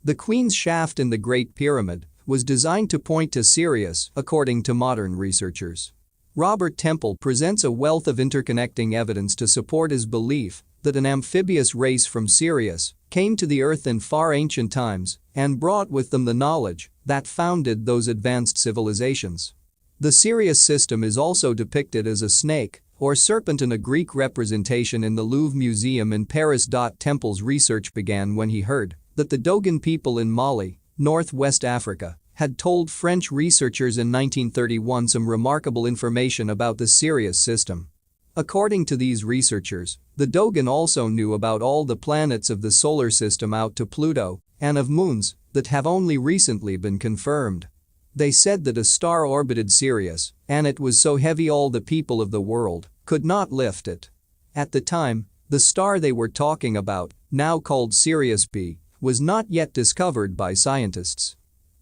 [SPEAKER 1] The Queen's shaft in the Great Pyramid was designed to point to Sirius, according to modern researchers. Robert Temple presents a wealth of interconnecting evidence to support his belief that an amphibious race from Sirius came to the Earth in far ancient times and brought with them the knowledge that founded those advanced civilizations. The Sirius system is also depicted as a snake or serpent in a Greek representation in the Louvre Museum in Paris. Temple's research began when he heard that the Dogon people in Mali, northwest Africa, had told French researchers in 1931 some remarkable information about the Sirius system. According to these researchers, the Dogon also knew about all the planets of the solar system out to Pluto and of moons that have only recently been confirmed. They said that a star orbited Sirius and it was so heavy all the people of the world could not lift it. At the time, the star they were talking about, now called Sirius B, was not yet discovered by scientists.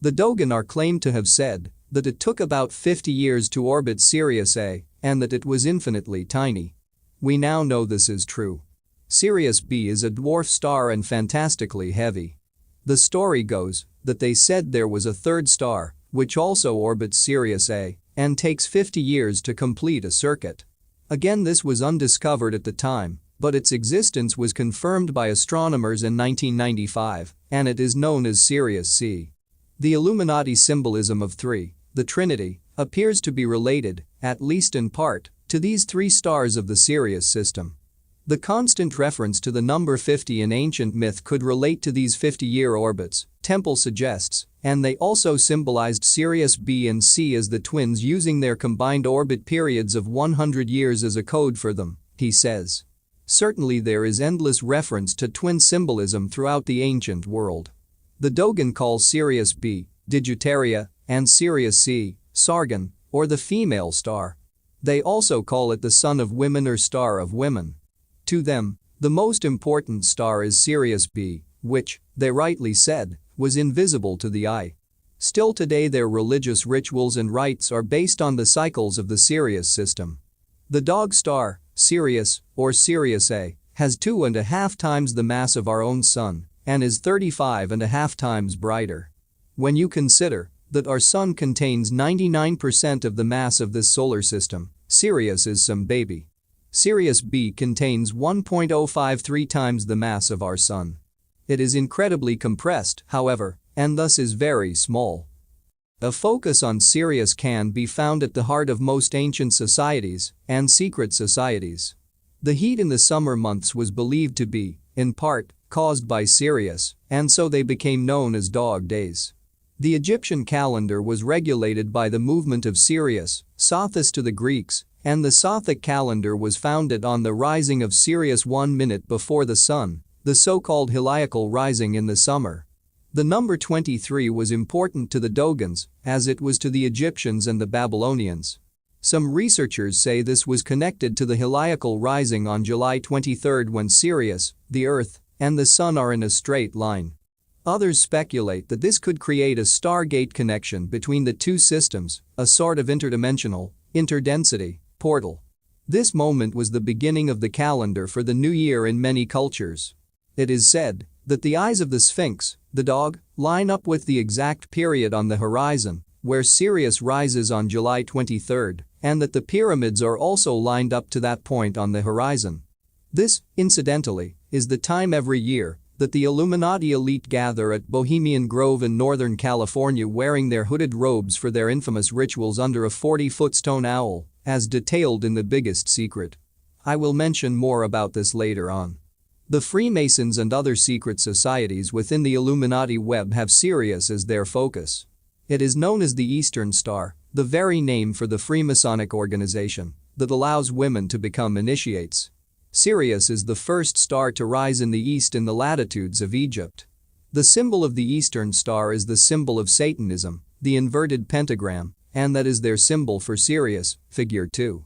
[SPEAKER 1] The Dogon are claimed to have said that it took about 50 years to orbit Sirius A and that it was infinitely tiny. We now know this is true. Sirius B is a dwarf star and fantastically heavy. The story goes that they said there was a third star which also orbits Sirius A and takes 50 years to complete a circuit. Again, this was undiscovered at the time, but its existence was confirmed by astronomers in 1995, and it is known as Sirius C. The Illuminati symbolism of three, the Trinity, appears to be related, at least in part, to these three stars of the Sirius system. The constant reference to the number 50 in ancient myth could relate to these 50-year orbits, Temple suggests, and they also symbolized Sirius B and C as the twins using their combined orbit periods of 100 years as a code for them, he says. Certainly there is endless reference to twin symbolism throughout the ancient world. The Dogon calls Sirius B, Digitaria, and Sirius C, Sargon, or the female star. They also call it the sun of women or star of women. To them, the most important star is Sirius B, which, they rightly said, was invisible to the eye. Still today their religious rituals and rites are based on the cycles of the Sirius system. The dog star, Sirius, or Sirius A, has 2.5 times the mass of our own sun and is 35.5 times brighter. When you consider that our sun contains 99% of the mass of this solar system, Sirius is some baby. Sirius B contains 1.053 times the mass of our sun. It is incredibly compressed, however, and thus is very small. A focus on Sirius can be found at the heart of most ancient societies and secret societies. The heat in the summer months was believed to be, in part, caused by Sirius, and so they became known as dog days. The Egyptian calendar was regulated by the movement of Sirius, Sothis to the Greeks, and the Sothic calendar was founded on the rising of Sirius 1 minute before the sun, the so-called heliacal rising in the summer. The number 23 was important to the Dogons, as it was to the Egyptians and the Babylonians. Some researchers say this was connected to the heliacal rising on July 23 when Sirius, the Earth, and the Sun are in a straight line. Others speculate that this could create a stargate connection between the two systems, a sort of interdensity portal. This moment was the beginning of the calendar for the new year in many cultures. It is said that the eyes of the Sphinx, the dog, line up with the exact period on the horizon, where Sirius rises on July 23, and that the pyramids are also lined up to that point on the horizon. This, incidentally, is the time every year that the Illuminati elite gather at Bohemian Grove in Northern California wearing their hooded robes for their infamous rituals under a 40-foot stone owl, as detailed in The Biggest Secret. I will mention more about this later on. The Freemasons and other secret societies within the Illuminati web have Sirius as their focus. It is known as the Eastern Star, the very name for the Freemasonic organization that allows women to become initiates. Sirius is the first star to rise in the east in the latitudes of Egypt. The symbol of the Eastern Star is the symbol of Satanism, the inverted pentagram, and that is their symbol for Sirius, figure 2.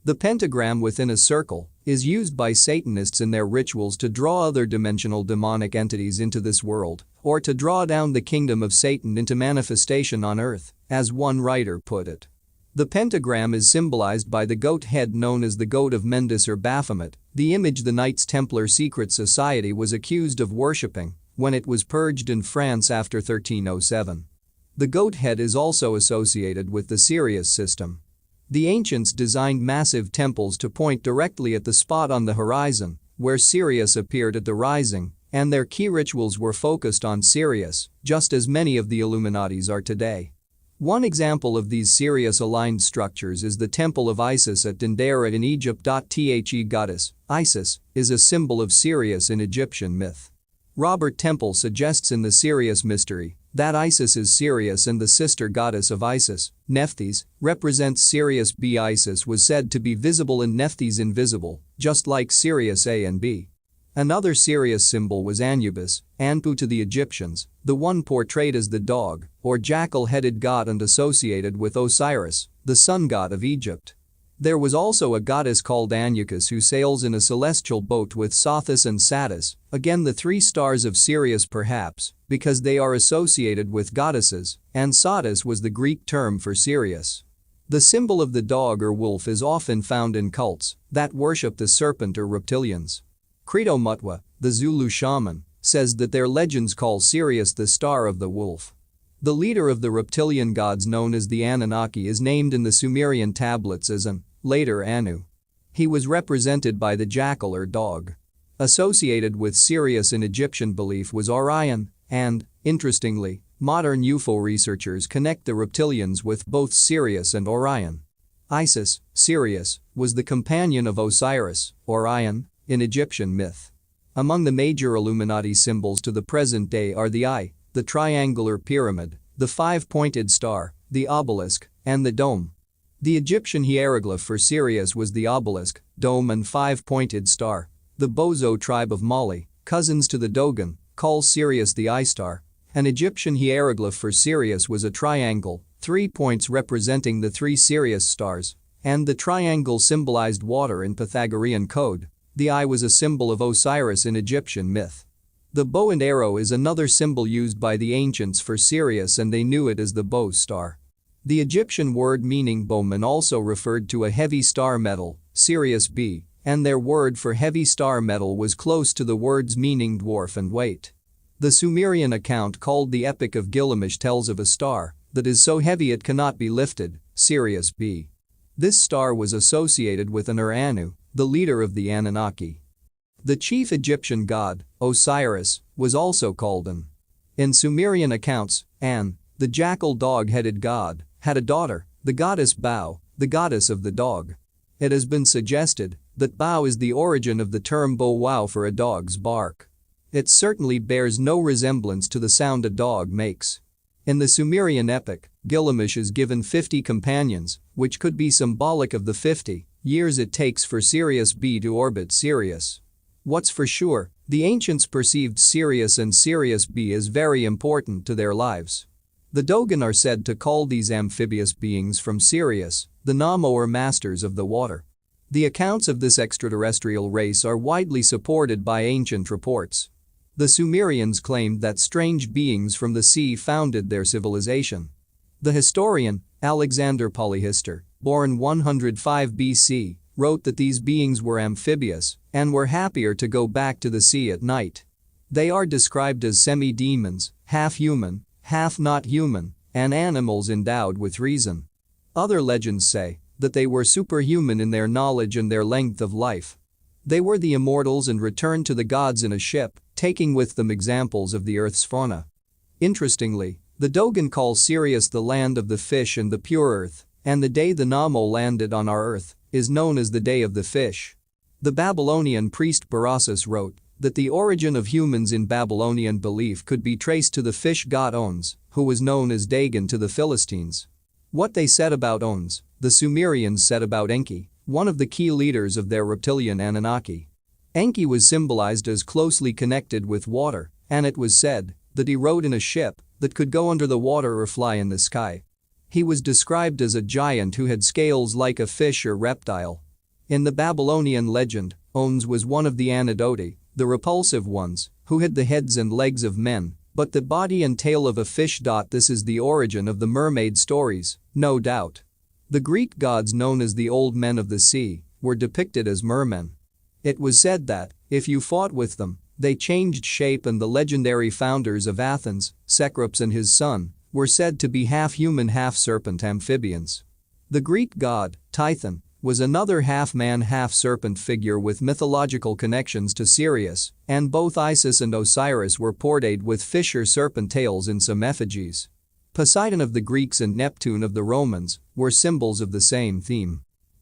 [SPEAKER 1] The pentagram within a circle is used by Satanists in their rituals to draw other dimensional demonic entities into this world, or to draw down the kingdom of Satan into manifestation on earth, as one writer put it. The pentagram is symbolized by the goat head known as the goat of Mendes or Baphomet, the image the Knights Templar secret society was accused of worshipping when it was purged in France after 1307. The goat head is also associated with the Sirius system. The ancients designed massive temples to point directly at the spot on the horizon where Sirius appeared at the rising, and their key rituals were focused on Sirius, just as many of the Illuminatis are today. One example of these Sirius-aligned structures is the Temple of Isis at Dendera in Egypt. The goddess, Isis, is a symbol of Sirius in Egyptian myth. Robert Temple suggests in the Sirius mystery that Isis is Sirius and the sister goddess of Isis, Nephthys, represents Sirius B. Isis was said to be visible and Nephthys invisible, just like Sirius A and B. Another Sirius symbol was Anubis, Anpu to the Egyptians, the one portrayed as the dog, or jackal-headed god and associated with Osiris, the sun god of Egypt. There was also a goddess called Anukis who sails in a celestial boat with Sothis and Satis, again the three stars of Sirius perhaps, because they are associated with goddesses, and Satis was the Greek term for Sirius. The symbol of the dog or wolf is often found in cults that worship the serpent or reptilians. Credo Mutwa, the Zulu shaman, says that their legends call Sirius the star of the wolf. The leader of the reptilian gods known as the Anunnaki is named in the Sumerian tablets as An, later Anu. He was represented by the jackal or dog. Associated with Sirius in Egyptian belief was Orion, and, interestingly, modern UFO researchers connect the reptilians with both Sirius and Orion. Isis, Sirius, was the companion of Osiris, Orion, in Egyptian myth. Among the major Illuminati symbols to the present day are the eye, the triangular pyramid, the five-pointed star, the obelisk, and the dome. The Egyptian hieroglyph for Sirius was the obelisk, dome and five-pointed star. The Bozo tribe of Mali, cousins to the Dogon, calls Sirius the eye star. An Egyptian hieroglyph for Sirius was a triangle, 3 points representing the 3 Sirius stars, and the triangle symbolized water in Pythagorean code. The eye was a symbol of Osiris in Egyptian myth. The bow and arrow is another symbol used by the ancients for Sirius, and they knew it as the bow star. The Egyptian word meaning bowman also referred to a heavy star metal, Sirius B, and their word for heavy star metal was close to the words meaning dwarf and weight. The Sumerian account called the Epic of Gilgamesh tells of a star that is so heavy it cannot be lifted, Sirius B. This star was associated with Anu, the leader of the Anunnaki. The chief Egyptian god, Osiris, was also called An. In Sumerian accounts, An, the jackal dog-headed god, had a daughter, the goddess Bao, the goddess of the dog. It has been suggested that Bao is the origin of the term bow wow for a dog's bark. It certainly bears no resemblance to the sound a dog makes. In the Sumerian epic, Gilgamesh is given 50 companions, which could be symbolic of the 50 years it takes for Sirius B to orbit Sirius. What's for sure, the ancients perceived Sirius and Sirius B as very important to their lives. The Dogon are said to call these amphibious beings from Sirius, the Namo or masters of the water. The accounts of this extraterrestrial race are widely supported by ancient reports. The Sumerians claimed that strange beings from the sea founded their civilization. The historian, Alexander Polyhistor, born 105 BC, wrote that these beings were amphibious and were happier to go back to the sea at night. They are described as semi-demons, half-human, half-not human, and animals endowed with reason. Other legends say that they were superhuman in their knowledge and their length of life. They were the immortals and returned to the gods in a ship, taking with them examples of the earth's fauna. Interestingly, the Dogon calls Sirius the land of the fish and the pure earth, and the day the Namo landed on our earth is known as the Day of the Fish. The Babylonian priest Berossus wrote that the origin of humans in Babylonian belief could be traced to the fish god Ons, who was known as Dagon to the Philistines. What they said about Ons, the Sumerians said about Enki, one of the key leaders of their reptilian Anunnaki. Enki was symbolized as closely connected with water, and it was said that he rode in a ship that could go under the water or fly in the sky. He was described as a giant who had scales like a fish or reptile. In the Babylonian legend, Ons was one of the Anadoti, the repulsive ones, who had the heads and legs of men, but the body and tail of a fish. This is the origin of the mermaid stories, no doubt. The Greek gods known as the old men of the sea were depicted as mermen. It was said that, if you fought with them, they changed shape, and the legendary founders of Athens, Cecrops and his son, were said to be half-human half-serpent amphibians. The Greek god, Tython, was another half-man half-serpent figure with mythological connections to Sirius, and both Isis and Osiris were portrayed with fish or serpent tails in some effigies. Poseidon of the Greeks and Neptune of the Romans were symbols of the same theme.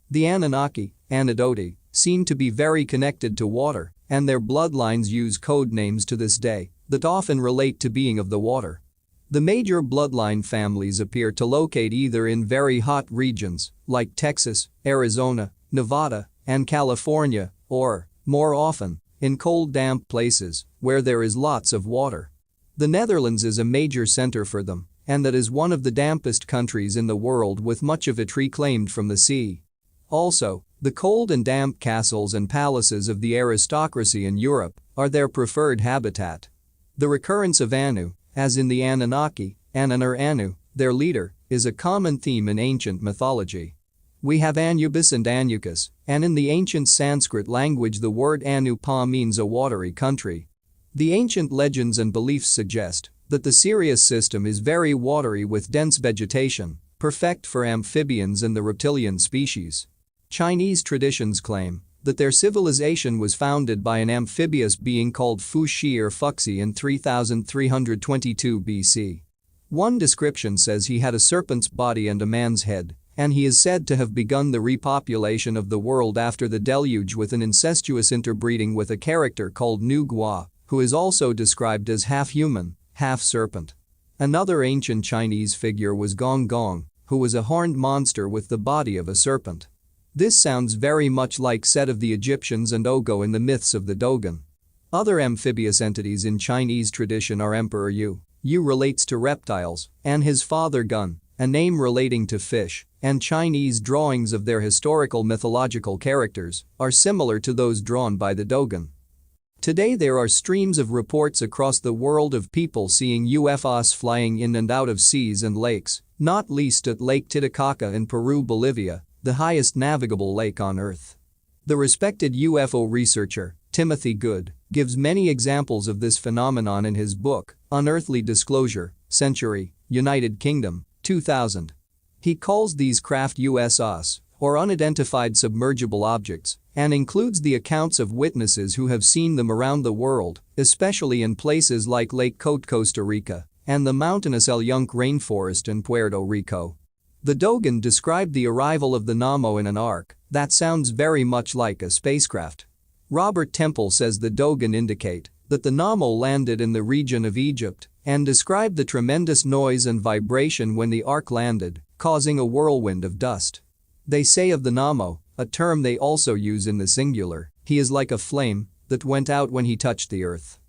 [SPEAKER 1] The Anunnaki, Anadoti, seem to be very connected to water, and their bloodlines use code names to this day that often relate to being of the water. The major bloodline families appear to locate either in very hot regions like Texas, Arizona, Nevada, and California, or, more often, in cold damp places where there is lots of water. The Netherlands is a major center for them, and that is one of the dampest countries in the world, with much of it reclaimed from the sea. Also, the cold and damp castles and palaces of the aristocracy in Europe are their preferred habitat. The recurrence of Anu, as in the Anunnaki, Anan or Anu, their leader, is a common theme in ancient mythology. We have Anubis and Anukus, and in the ancient Sanskrit language the word Anupa means a watery country. The ancient legends and beliefs suggest that the Sirius system is very watery with dense vegetation, perfect for amphibians and the reptilian species. Chinese traditions claim that their civilization was founded by an amphibious being called Fuxi or Fuxi in 3322 BC. One description says he had a serpent's body and a man's head, and he is said to have begun the repopulation of the world after the deluge with an incestuous interbreeding with a character called Nu Gua, who is also described as half-human, half serpent. Another ancient Chinese figure was Gong Gong, who was a horned monster with the body of a serpent. This sounds very much like Set of the Egyptians and Ogo in the myths of the Dogon. Other amphibious entities in Chinese tradition are Emperor Yu. Yu relates to reptiles, and his father Gun, a name relating to fish, and Chinese drawings of their historical mythological characters are similar to those drawn by the Dogon. Today there are streams of reports across the world of people seeing UFOs flying in and out of seas and lakes, not least at Lake Titicaca in Peru, Bolivia, the highest navigable lake on Earth. The respected UFO researcher, Timothy Good, gives many examples of this phenomenon in his book, Unearthly Disclosure, Century, United Kingdom, 2000. He calls these craft USOs, or unidentified submergible objects, and includes the accounts of witnesses who have seen them around the world, especially in places like Lake Cote, Costa Rica, and the mountainous El Yunque rainforest in Puerto Rico. The Dogon described the arrival of the Namo in an ark that sounds very much like a spacecraft. Robert Temple says the Dogon indicate that the Namo landed in the region of Egypt and described the tremendous noise and vibration when the ark landed, causing a whirlwind of dust. They say of the Namo, a term they also use in the singular, he is like a flame that went out when he touched the earth.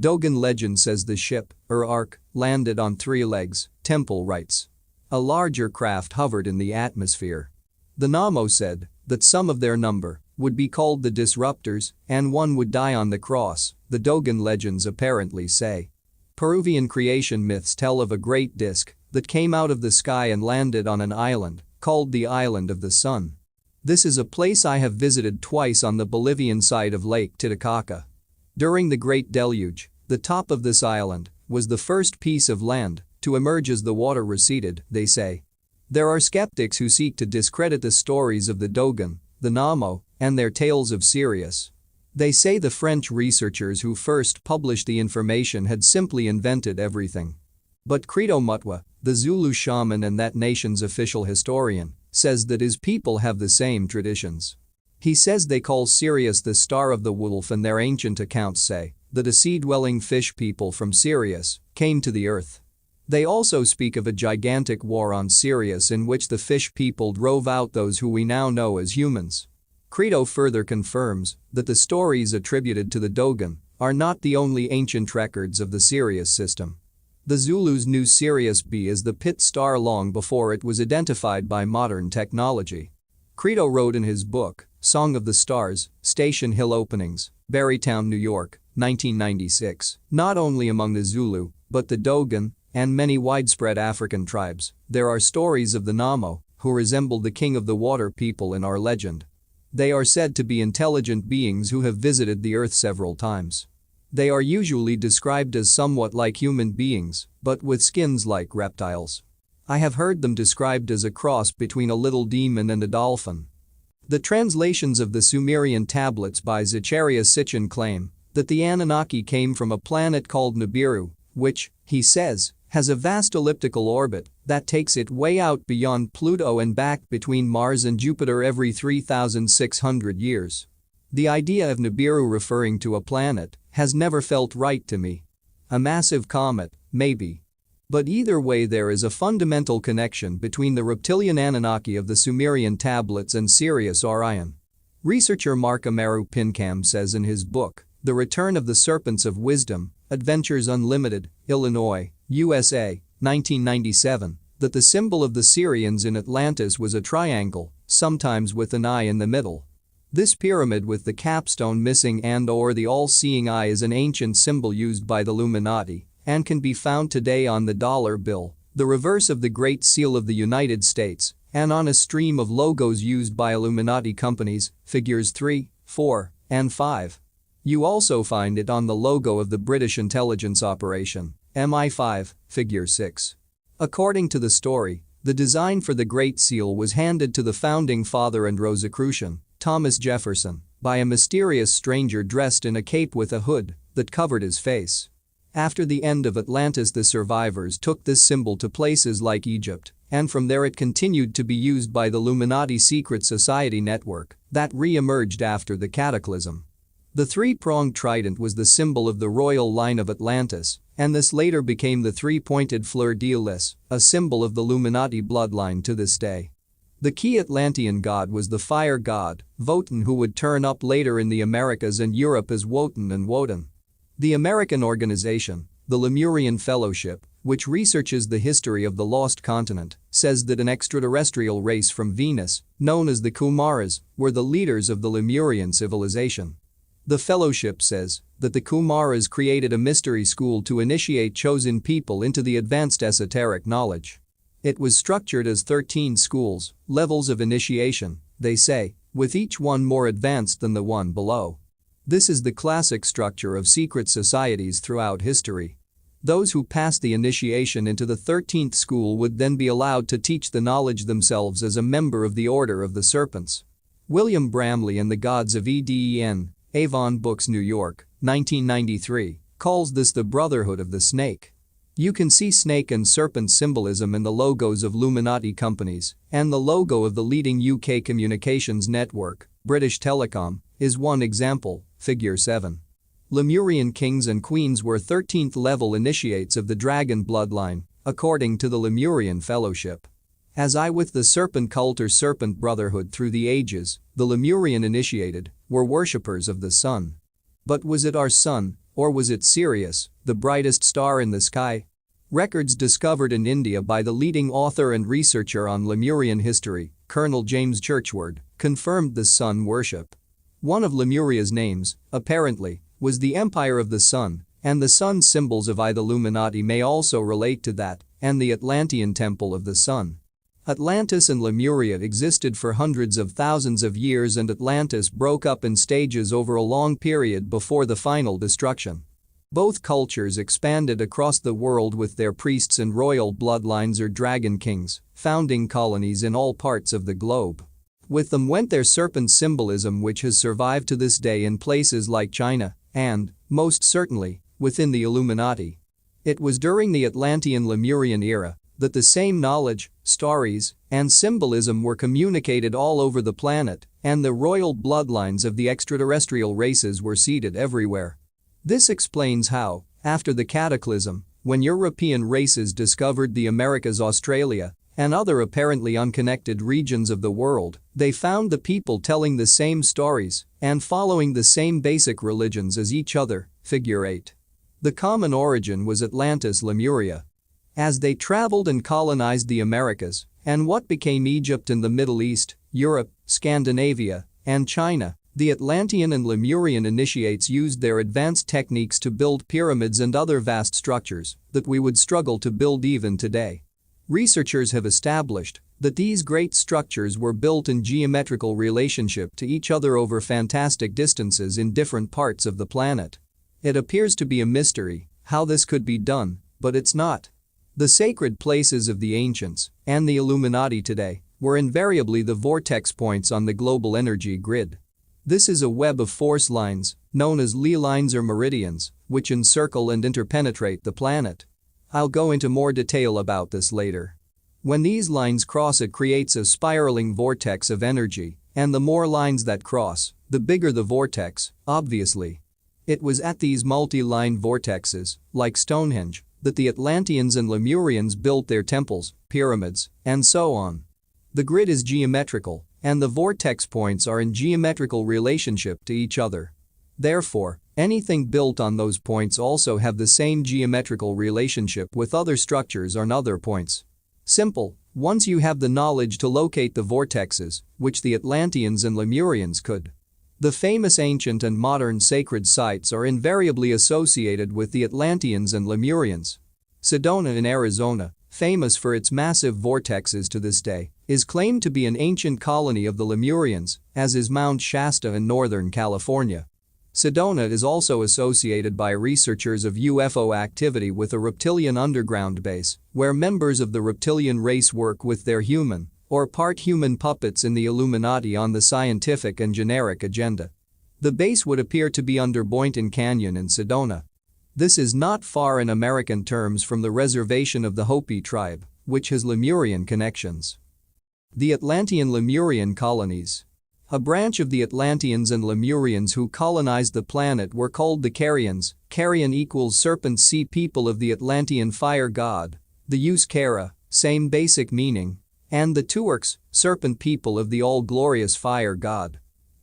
[SPEAKER 1] Dogon legend says the ship, or ark, landed on 3 legs, Temple writes. A larger craft hovered in the atmosphere. The Namo said that some of their number would be called the disruptors and one would die on the cross, the Dogon legends apparently say. Peruvian creation myths tell of a great disk that came out of the sky and landed on an island called the Island of the Sun. This is a place I have visited twice on the Bolivian side of Lake Titicaca. During the Great Deluge, the top of this island was the first piece of land to emerge as the water receded, they say. There are skeptics who seek to discredit the stories of the Dogon, the Namo, and their tales of Sirius. They say the French researchers who first published the information had simply invented everything. But Credo Mutwa, the Zulu shaman and that nation's official historian, says that his people have the same traditions. He says they call Sirius the star of the wolf and their ancient accounts say that a sea-dwelling fish people from Sirius came to the earth. They also speak of a gigantic war on Sirius in which the fish people drove out those who we now know as humans. Credo further confirms that the stories attributed to the Dogon are not the only ancient records of the Sirius system. The Zulus knew Sirius B as the pit star long before it was identified by modern technology. Credo wrote in his book, Song of the Stars, Station Hill Openings, Barrytown, New York, 1996, not only among the Zulu, but the Dogon, and many widespread African tribes, there are stories of the Namo, who resemble the king of the water people in our legend. They are said to be intelligent beings who have visited the earth several times. They are usually described as somewhat like human beings, but with skins like reptiles. I have heard them described as a cross between a little demon and a dolphin. The translations of the Sumerian tablets by Zecharia Sitchin claim that the Anunnaki came from a planet called Nibiru, which, he says, has a vast elliptical orbit that takes it way out beyond Pluto and back between Mars and Jupiter every 3,600 years. The idea of Nibiru referring to a planet has never felt right to me. A massive comet, maybe. But either way there is a fundamental connection between the reptilian Anunnaki of the Sumerian tablets and Sirius Orion. Researcher Mark Amaru Pincam says in his book, The Return of the Serpents of Wisdom, Adventures Unlimited, Illinois, USA, 1997, that the symbol of the Syrians in Atlantis was a triangle, sometimes with an eye in the middle. This pyramid with the capstone missing and/or the all-seeing eye is an ancient symbol used by the Illuminati and can be found today on the dollar bill, the reverse of the Great Seal of the United States, and on a stream of logos used by Illuminati companies, figures 3, 4, and 5. You also find it on the logo of the British intelligence operation, MI5, figure 6. According to the story, the design for the Great Seal was handed to the founding father and Rosicrucian, Thomas Jefferson, by a mysterious stranger dressed in a cape with a hood that covered his face. After the end of Atlantis, the survivors took this symbol to places like Egypt, and from there it continued to be used by the Illuminati secret society network that re-emerged after the cataclysm. The three-pronged trident was the symbol of the royal line of Atlantis, and this later became the three-pointed fleur-de-lis, a symbol of the Illuminati bloodline to this day. The key Atlantean god was the fire god, Wotan, who would turn up later in the Americas and Europe as Wotan and Wotan. The American organization, the Lemurian Fellowship, which researches the history of the lost continent, says that an extraterrestrial race from Venus, known as the Kumaras, were the leaders of the Lemurian civilization. The fellowship says that the Kumaras created a mystery school to initiate chosen people into the advanced esoteric knowledge. It was structured as 13 schools, levels of initiation, they say, with each one more advanced than the one below. This is the classic structure of secret societies throughout history. Those who passed the initiation into the 13th school would then be allowed to teach the knowledge themselves as a member of the Order of the Serpents. William Bramley and the Gods of Eden, Avon Books, New York, 1993, calls this the Brotherhood of the Snake. You can see snake and serpent symbolism in the logos of Illuminati companies, and the logo of the leading UK communications network, British Telecom, is one example, figure 7. Lemurian kings and queens were 13th level initiates of the dragon bloodline, according to the Lemurian Fellowship. As with the serpent cult or serpent brotherhood through the ages, the Lemurian initiated were worshippers of the sun. But was it our sun, or was it Sirius, the brightest star in the sky? Records discovered in India by the leading author and researcher on Lemurian history, Colonel James Churchward, confirmed the sun worship. One of Lemuria's names, apparently, was the Empire of the Sun, and the sun symbols of the Illuminati may also relate to that, and the Atlantean Temple of the Sun. Atlantis and Lemuria existed for hundreds of thousands of years, and Atlantis broke up in stages over a long period before the final destruction. Both cultures expanded across the world with their priests and royal bloodlines or dragon kings, founding colonies in all parts of the globe. With them went their serpent symbolism, which has survived to this day in places like China and, most certainly, within the Illuminati. It was during the Atlantean Lemurian era that the same knowledge, stories, and symbolism were communicated all over the planet, and the royal bloodlines of the extraterrestrial races were seeded everywhere. This explains how, after the cataclysm, when European races discovered the Americas, Australia, and other apparently unconnected regions of the world, they found the people telling the same stories and following the same basic religions as each other, figure 8. The common origin was Atlantis, Lemuria. As they traveled and colonized the Americas and what became Egypt and the Middle East, Europe, Scandinavia, and China, the Atlantean and Lemurian initiates used their advanced techniques to build pyramids and other vast structures that we would struggle to build even today. Researchers have established that these great structures were built in geometrical relationship to each other over fantastic distances in different parts of the planet. It appears to be a mystery how this could be done, but it's not. The sacred places of the ancients and the Illuminati today were invariably the vortex points on the global energy grid. This is a web of force lines, known as ley lines or meridians, which encircle and interpenetrate the planet. I'll go into more detail about this later. When these lines cross, it creates a spiraling vortex of energy, and the more lines that cross, the bigger the vortex, obviously. It was at these multi-line vortexes, like Stonehenge, that the Atlanteans and Lemurians built their temples, pyramids, and so on. The grid is geometrical, and the vortex points are in geometrical relationship to each other. Therefore, anything built on those points also have the same geometrical relationship with other structures on other points. Simple, once you have the knowledge to locate the vortexes, which the Atlanteans and Lemurians could. The famous ancient and modern sacred sites are invariably associated with the Atlanteans and Lemurians. Sedona in Arizona, famous for its massive vortexes to this day, is claimed to be an ancient colony of the Lemurians, as is Mount Shasta in Northern California. Sedona is also associated by researchers of UFO activity with a reptilian underground base, where members of the reptilian race work with their human or part human puppets in the Illuminati on the scientific and generic agenda. The base would appear to be under Boynton Canyon in Sedona. This is not far in American terms from the reservation of the Hopi tribe, which has Lemurian connections. The Atlantean Lemurian colonies. A branch of the Atlanteans and Lemurians who colonized the planet were called the Carians. Carian equals serpent sea people of the Atlantean fire god. The Use Kara, same basic meaning. And the Tuarks, serpent people of the all-glorious fire god.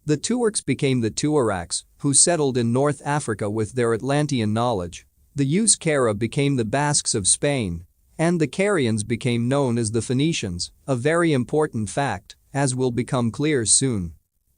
[SPEAKER 1] The Tuarks became the Tuaraks, who settled in North Africa with their Atlantean knowledge. The Use Kara became the Basques of Spain. And the Carians became known as the Phoenicians, a very important fact, as will become clear soon.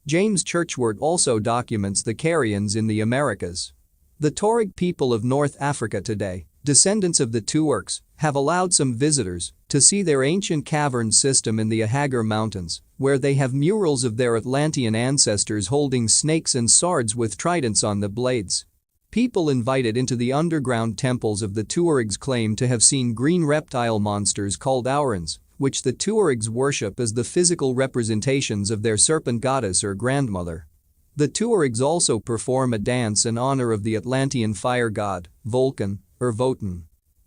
[SPEAKER 1] James Churchward also documents the Carians in the Americas. The Tuareg people of North Africa today, descendants of the Tuarks, have allowed some visitors to see their ancient cavern system in the Ahagar Mountains, where they have murals of their Atlantean ancestors holding snakes and swords with tridents on the blades. People invited into the underground temples of the Tuaregs claim to have seen green reptile monsters called aurans, which the Tuaregs worship as the physical representations of their serpent goddess or grandmother. The Tuaregs also perform a dance in honor of the Atlantean fire god, Vulcan, or Votan.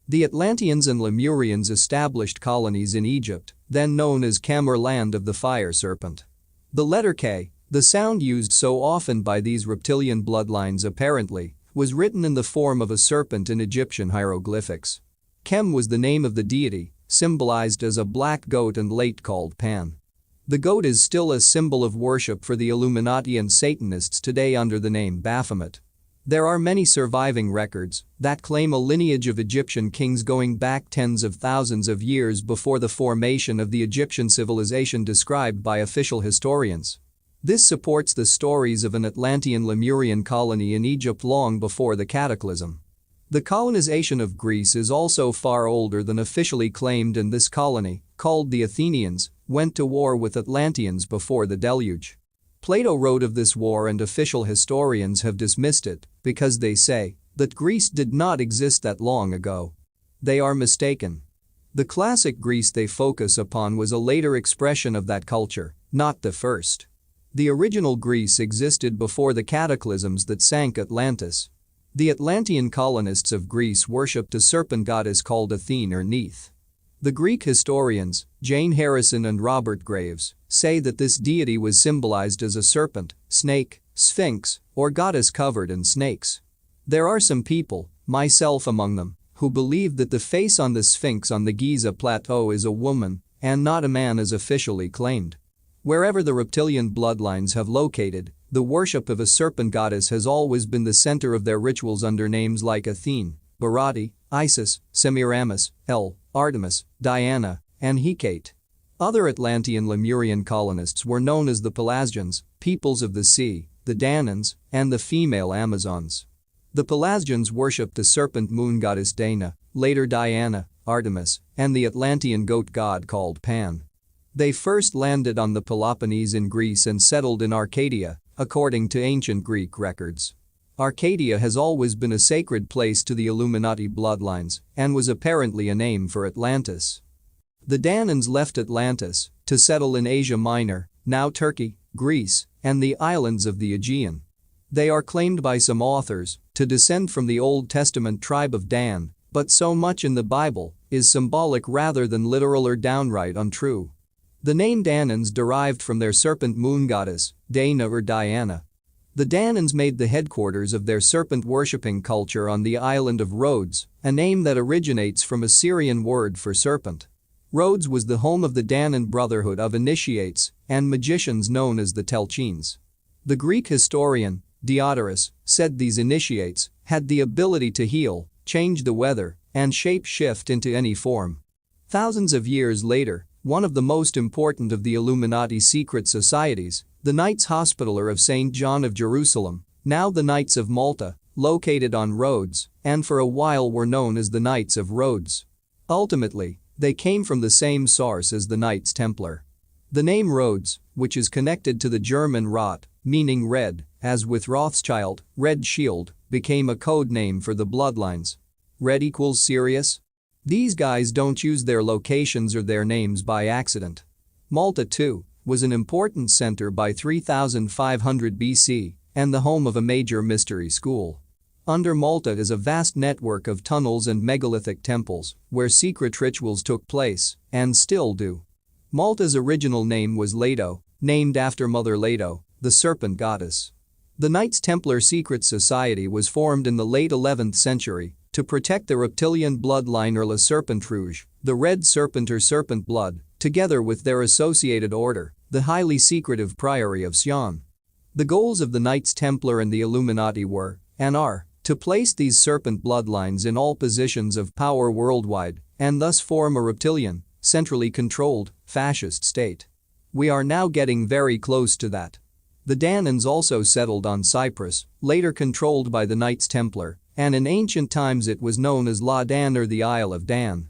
[SPEAKER 1] The Atlanteans and Lemurians established colonies in Egypt, then known as Kem or Land of the Fire Serpent. The letter K, the sound used so often by these reptilian bloodlines apparently, was written in the form of a serpent in Egyptian hieroglyphics. Kem was the name of the deity, symbolized as a black goat and late called Pan. The goat is still a symbol of worship for the Illuminati and Satanists today under the name Baphomet. There are many surviving records that claim a lineage of Egyptian kings going back tens of thousands of years before the formation of the Egyptian civilization described by official historians. This supports the stories of an Atlantean Lemurian colony in Egypt long before the cataclysm. The colonization of Greece is also far older than officially claimed, and this colony, called the Athenians, went to war with Atlanteans before the deluge. Plato wrote of this war and official historians have dismissed it because they say that Greece did not exist that long ago. They are mistaken. The classic Greece they focus upon was a later expression of that culture, not the first. The original Greece existed before the cataclysms that sank Atlantis. The Atlantean colonists of Greece worshipped a serpent goddess called Athene or Neith. The Greek historians, Jane Harrison and Robert Graves, say that this deity was symbolized as a serpent, snake, sphinx, or goddess covered in snakes. There are some people, myself among them, who believe that the face on the sphinx on the Giza Plateau is a woman and not a man as officially claimed. Wherever the reptilian bloodlines have located, the worship of a serpent goddess has always been the center of their rituals under names like Athene, Barati, Isis, Semiramis, El, Artemis, Diana, and Hecate. Other Atlantean Lemurian colonists were known as the Pelasgians, peoples of the sea, the Danans, and the female Amazons. The Pelasgians worshipped the serpent moon goddess Dana, later Diana, Artemis, and the Atlantean goat god called Pan. They first landed on the Peloponnese in Greece and settled in Arcadia, according to ancient Greek records. Arcadia has always been a sacred place to the Illuminati bloodlines and was apparently a name for Atlantis. The Danans left Atlantis to settle in Asia Minor, now Turkey, Greece, and the islands of the Aegean. They are claimed by some authors to descend from the Old Testament tribe of Dan, but so much in the Bible is symbolic rather than literal or downright untrue. The name Danans derived from their serpent moon goddess, Dana or Diana. The Danans made the headquarters of their serpent-worshipping culture on the island of Rhodes, a name that originates from a Syrian word for serpent. Rhodes was the home of the Danan brotherhood of initiates and magicians known as the Telchines. The Greek historian, Diodorus, said these initiates had the ability to heal, change the weather, and shape-shift into any form. Thousands of years later, one of the most important of the Illuminati secret societies, the Knights Hospitaller of St. John of Jerusalem, now the Knights of Malta, located on Rhodes, and for a while were known as the Knights of Rhodes. Ultimately, they came from the same source as the Knights Templar. The name Rhodes, which is connected to the German Rot, meaning red, as with Rothschild, Red Shield, became a code name for the bloodlines. Red equals serious? These guys don't use their locations or their names by accident. Malta, too, was an important center by 3500 BC and the home of a major mystery school. Under Malta is a vast network of tunnels and megalithic temples where secret rituals took place and still do. Malta's original name was Leto, named after Mother Leto, the serpent goddess. The Knights Templar secret society was formed in the late 11th century to protect the reptilian bloodline or La Serpent Rouge, the red serpent or serpent blood, together with their associated order, the highly secretive Priory of Sion. The goals of the Knights Templar and the Illuminati were, and are, to place these serpent bloodlines in all positions of power worldwide and thus form a reptilian, centrally controlled, fascist state. We are now getting very close to that. The Danans also settled on Cyprus, later controlled by the Knights Templar, and in ancient times it was known as La Dan or the Isle of Dan.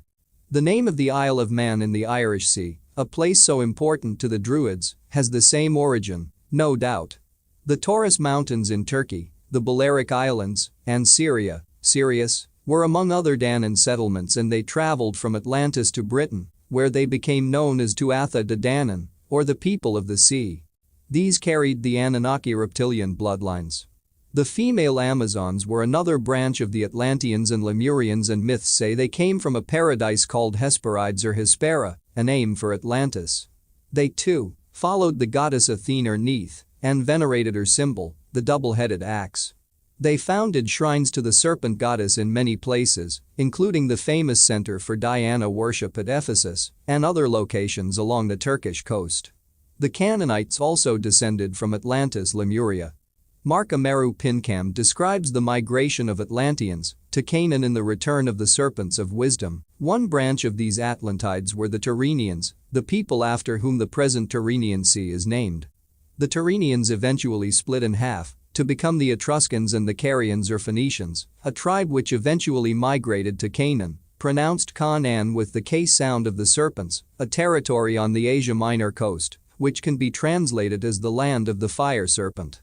[SPEAKER 1] The name of the Isle of Man in the Irish Sea, a place so important to the Druids, has the same origin, no doubt. The Taurus Mountains in Turkey, the Balearic Islands, and Syria, Sirius, were among other Danan settlements, and they traveled from Atlantis to Britain, where they became known as Tuatha De Danann, or the people of the sea. These carried the Anunnaki reptilian bloodlines. The female Amazons were another branch of the Atlanteans and Lemurians, and myths say they came from a paradise called Hesperides or Hespera, a name for Atlantis. They too followed the goddess Athena or Neith and venerated her symbol, the double-headed axe. They founded shrines to the serpent goddess in many places, including the famous center for Diana worship at Ephesus and other locations along the Turkish coast. The Canaanites also descended from Atlantis Lemuria. Mark Amaru Pinkham describes the migration of Atlanteans to Canaan in The Return of the Serpents of Wisdom. One branch of these Atlantides were the Tyrrhenians, the people after whom the present Tyrrhenian Sea is named. The Tyrrhenians eventually split in half to become the Etruscans and the Carians or Phoenicians, a tribe which eventually migrated to Canaan, pronounced Canaan with the K sound of the serpents, a territory on the Asia Minor coast, which can be translated as the land of the fire serpent.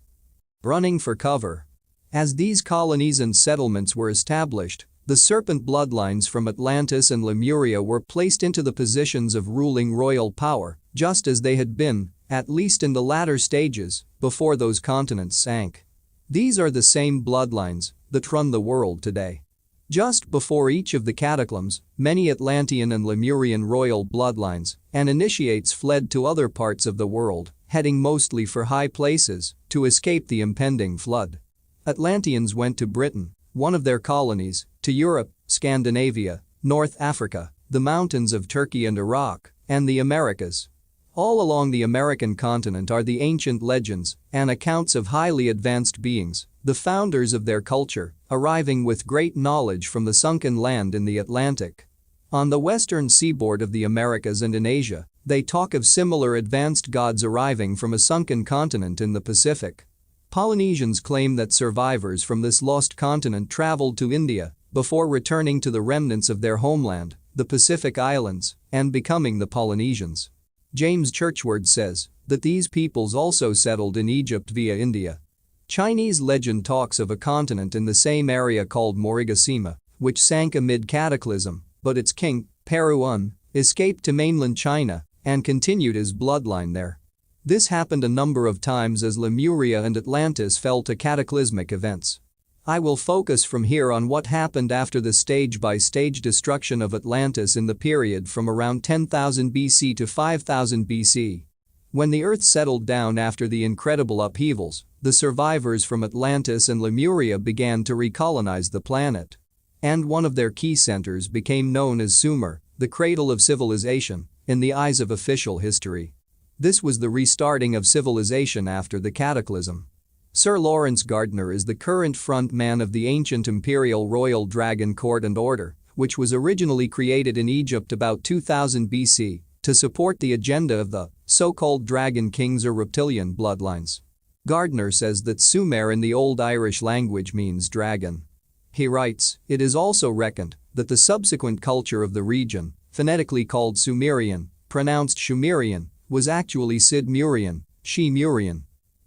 [SPEAKER 1] Running for cover. As these colonies and settlements were established, the serpent bloodlines from Atlantis and Lemuria were placed into the positions of ruling royal power, just as they had been, at least in the latter stages, before those continents sank. These are the same bloodlines that run the world today. Just before each of the cataclysms, many Atlantean and Lemurian royal bloodlines and initiates fled to other parts of the world, heading mostly for high places to escape the impending flood. Atlanteans went to Britain, one of their colonies, to Europe, Scandinavia, North Africa, the mountains of Turkey and Iraq, and the Americas. All along the American continent are the ancient legends and accounts of highly advanced beings, the founders of their culture, arriving with great knowledge from the sunken land in the Atlantic. On the western seaboard of the Americas and in Asia, they talk of similar advanced gods arriving from a sunken continent in the Pacific. Polynesians claim that survivors from this lost continent traveled to India before returning to the remnants of their homeland, the Pacific Islands, and becoming the Polynesians. James Churchward says that these peoples also settled in Egypt via India. Chinese legend talks of a continent in the same area called Morrigasima, which sank amid cataclysm, but its king, pt1, escaped to mainland China and continued his bloodline there. This happened a number of times as Lemuria and Atlantis fell to cataclysmic events. I will focus from here on what happened after the stage-by-stage destruction of Atlantis in the period from around 10,000 BC to 5000 BC. When the Earth settled down after the incredible upheavals, the survivors from Atlantis and Lemuria began to recolonize the planet. And one of their key centers became known as Sumer, the cradle of civilization, in the eyes of official history. This was the restarting of civilization after the cataclysm. Sir Lawrence Gardner is the current front man of the ancient imperial royal dragon court and order, which was originally created in Egypt about 2000 BC to support the agenda of the so-called dragon kings or reptilian bloodlines. Gardner says that Sumer in the Old Irish language means dragon. He writes, it is also reckoned that the subsequent culture of the region, phonetically called Sumerian, pronounced Shumerian, was actually Sidmurian, Shemurian.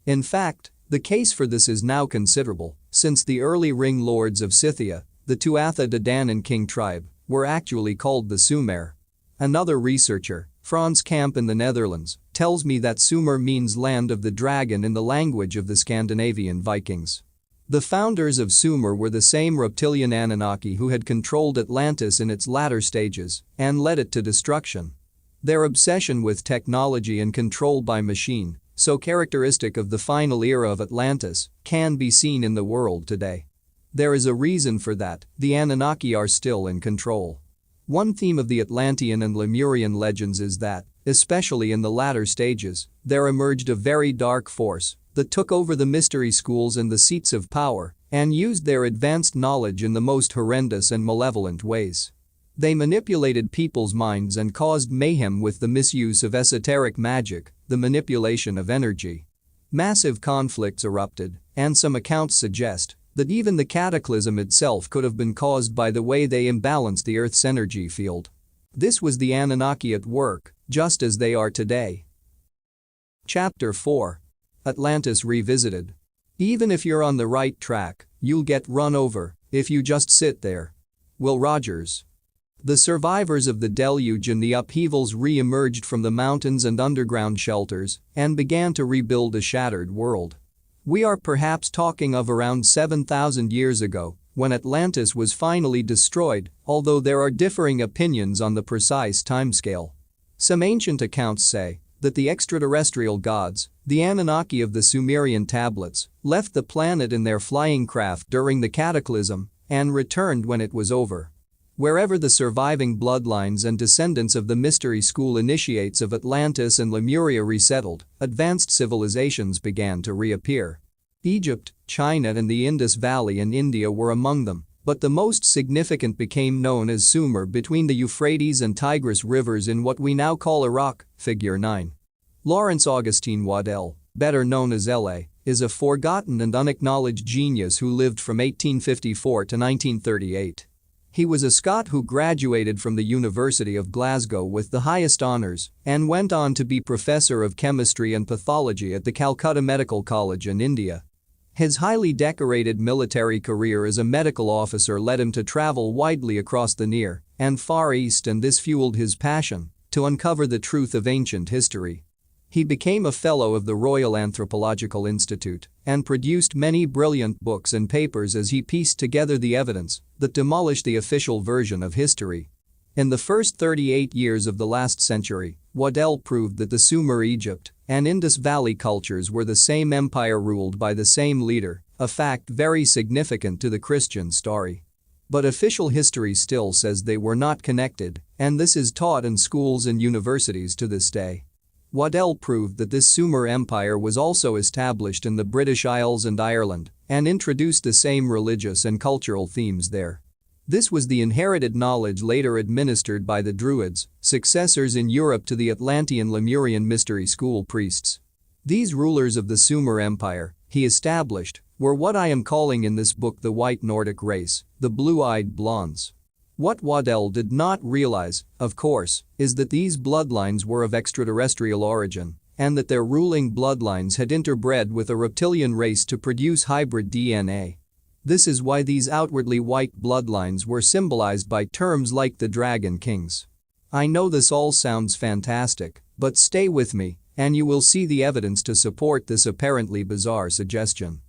[SPEAKER 1] In fact, the case for this is now considerable, since the early ring lords of Scythia, the Tuatha De Danann king tribe, were actually called the Sumer. Another researcher, Frans Kamp in the Netherlands, tells me that Sumer means land of the dragon in the language of the Scandinavian Vikings. The founders of Sumer were the same reptilian Anunnaki who had controlled Atlantis in its latter stages and led it to destruction. Their obsession with technology and control by machine, so characteristic of the final era of Atlantis, can be seen in the world today. There is a reason for that: the Anunnaki are still in control. One theme of the Atlantean and Lemurian legends is that, especially in the latter stages, there emerged a very dark force that took over the mystery schools and the seats of power and used their advanced knowledge in the most horrendous and malevolent ways. They manipulated people's minds and caused mayhem with the misuse of esoteric magic, the manipulation of energy. Massive conflicts erupted, and some accounts suggest that even the cataclysm itself could have been caused by the way they imbalanced the Earth's energy field. This was the Anunnaki at work, just as they are today. Chapter 4. Atlantis Revisited. Even if you're on the right track, you'll get run over if you just sit there. Will Rogers. The survivors of the deluge and the upheavals re-emerged from the mountains and underground shelters and began to rebuild a shattered world. We are perhaps talking of around 7,000 years ago, when Atlantis was finally destroyed, although there are differing opinions on the precise timescale. Some ancient accounts say that the extraterrestrial gods, the Anunnaki of the Sumerian tablets, left the planet in their flying craft during the cataclysm and returned when it was over. Wherever the surviving bloodlines and descendants of the mystery school initiates of Atlantis and Lemuria resettled, advanced civilizations began to reappear. Egypt, China and the Indus Valley in India were among them, but the most significant became known as Sumer between the Euphrates and Tigris rivers in what we now call Iraq, figure 9. Lawrence Augustine Waddell, better known as L.A., is a forgotten and unacknowledged genius who lived from 1854 to 1938. He was a Scot who graduated from the University of Glasgow with the highest honours and went on to be professor of chemistry and pathology at the Calcutta Medical College in India. His highly decorated military career as a medical officer led him to travel widely across the Near and Far East, and this fueled his passion to uncover the truth of ancient history. He became a fellow of the Royal Anthropological Institute and produced many brilliant books and papers as he pieced together the evidence that demolished the official version of history. In the first 38 years of the last century, Waddell proved that the Sumer Egypt and Indus Valley cultures were the same empire ruled by the same leader, a fact very significant to the Christian story. But official history still says they were not connected, and this is taught in schools and universities to this day. Waddell proved that this Sumer empire was also established in the British Isles and Ireland and introduced the same religious and cultural themes there. This was the inherited knowledge later administered by the Druids, successors in Europe to the Atlantean Lemurian mystery school priests. These rulers of the Sumer Empire, he established, were what I am calling in this book the white Nordic race, the blue-eyed blondes. What Waddell did not realize, of course, is that these bloodlines were of extraterrestrial origin and that their ruling bloodlines had interbred with a reptilian race to produce hybrid DNA. This is why these outwardly white bloodlines were symbolized by terms like the Dragon Kings. I know this all sounds fantastic, but stay with me and you will see the evidence to support this apparently bizarre suggestion.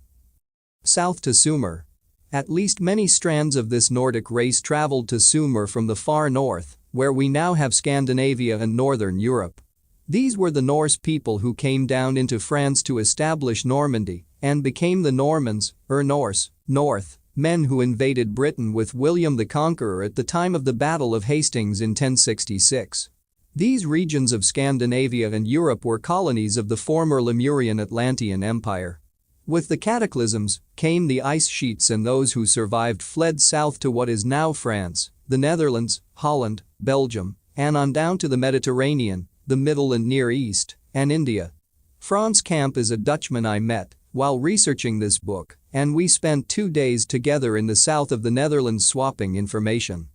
[SPEAKER 1] South to Sumer. At least many strands of this Nordic race traveled to Sumer from the far north, where we now have Scandinavia and northern Europe. These were the Norse people who came down into France to establish Normandy and became the Normans, Norse, North, men who invaded Britain with William the Conqueror at the time of the Battle of Hastings in 1066. These regions of Scandinavia and Europe were colonies of the former Lemurian Atlantean Empire. With the cataclysms came the ice sheets, and those who survived fled south to what is now France, the Netherlands, Holland, Belgium, and on down to the Mediterranean, the Middle and Near East, and India. Frans Kamp is a Dutchman I met while researching this book, and we spent 2 days together in the south of the Netherlands swapping information.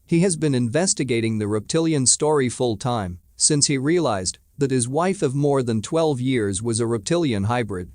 [SPEAKER 1] He has been investigating the reptilian story full-time since he realized that his wife of more than 12 years was a reptilian hybrid.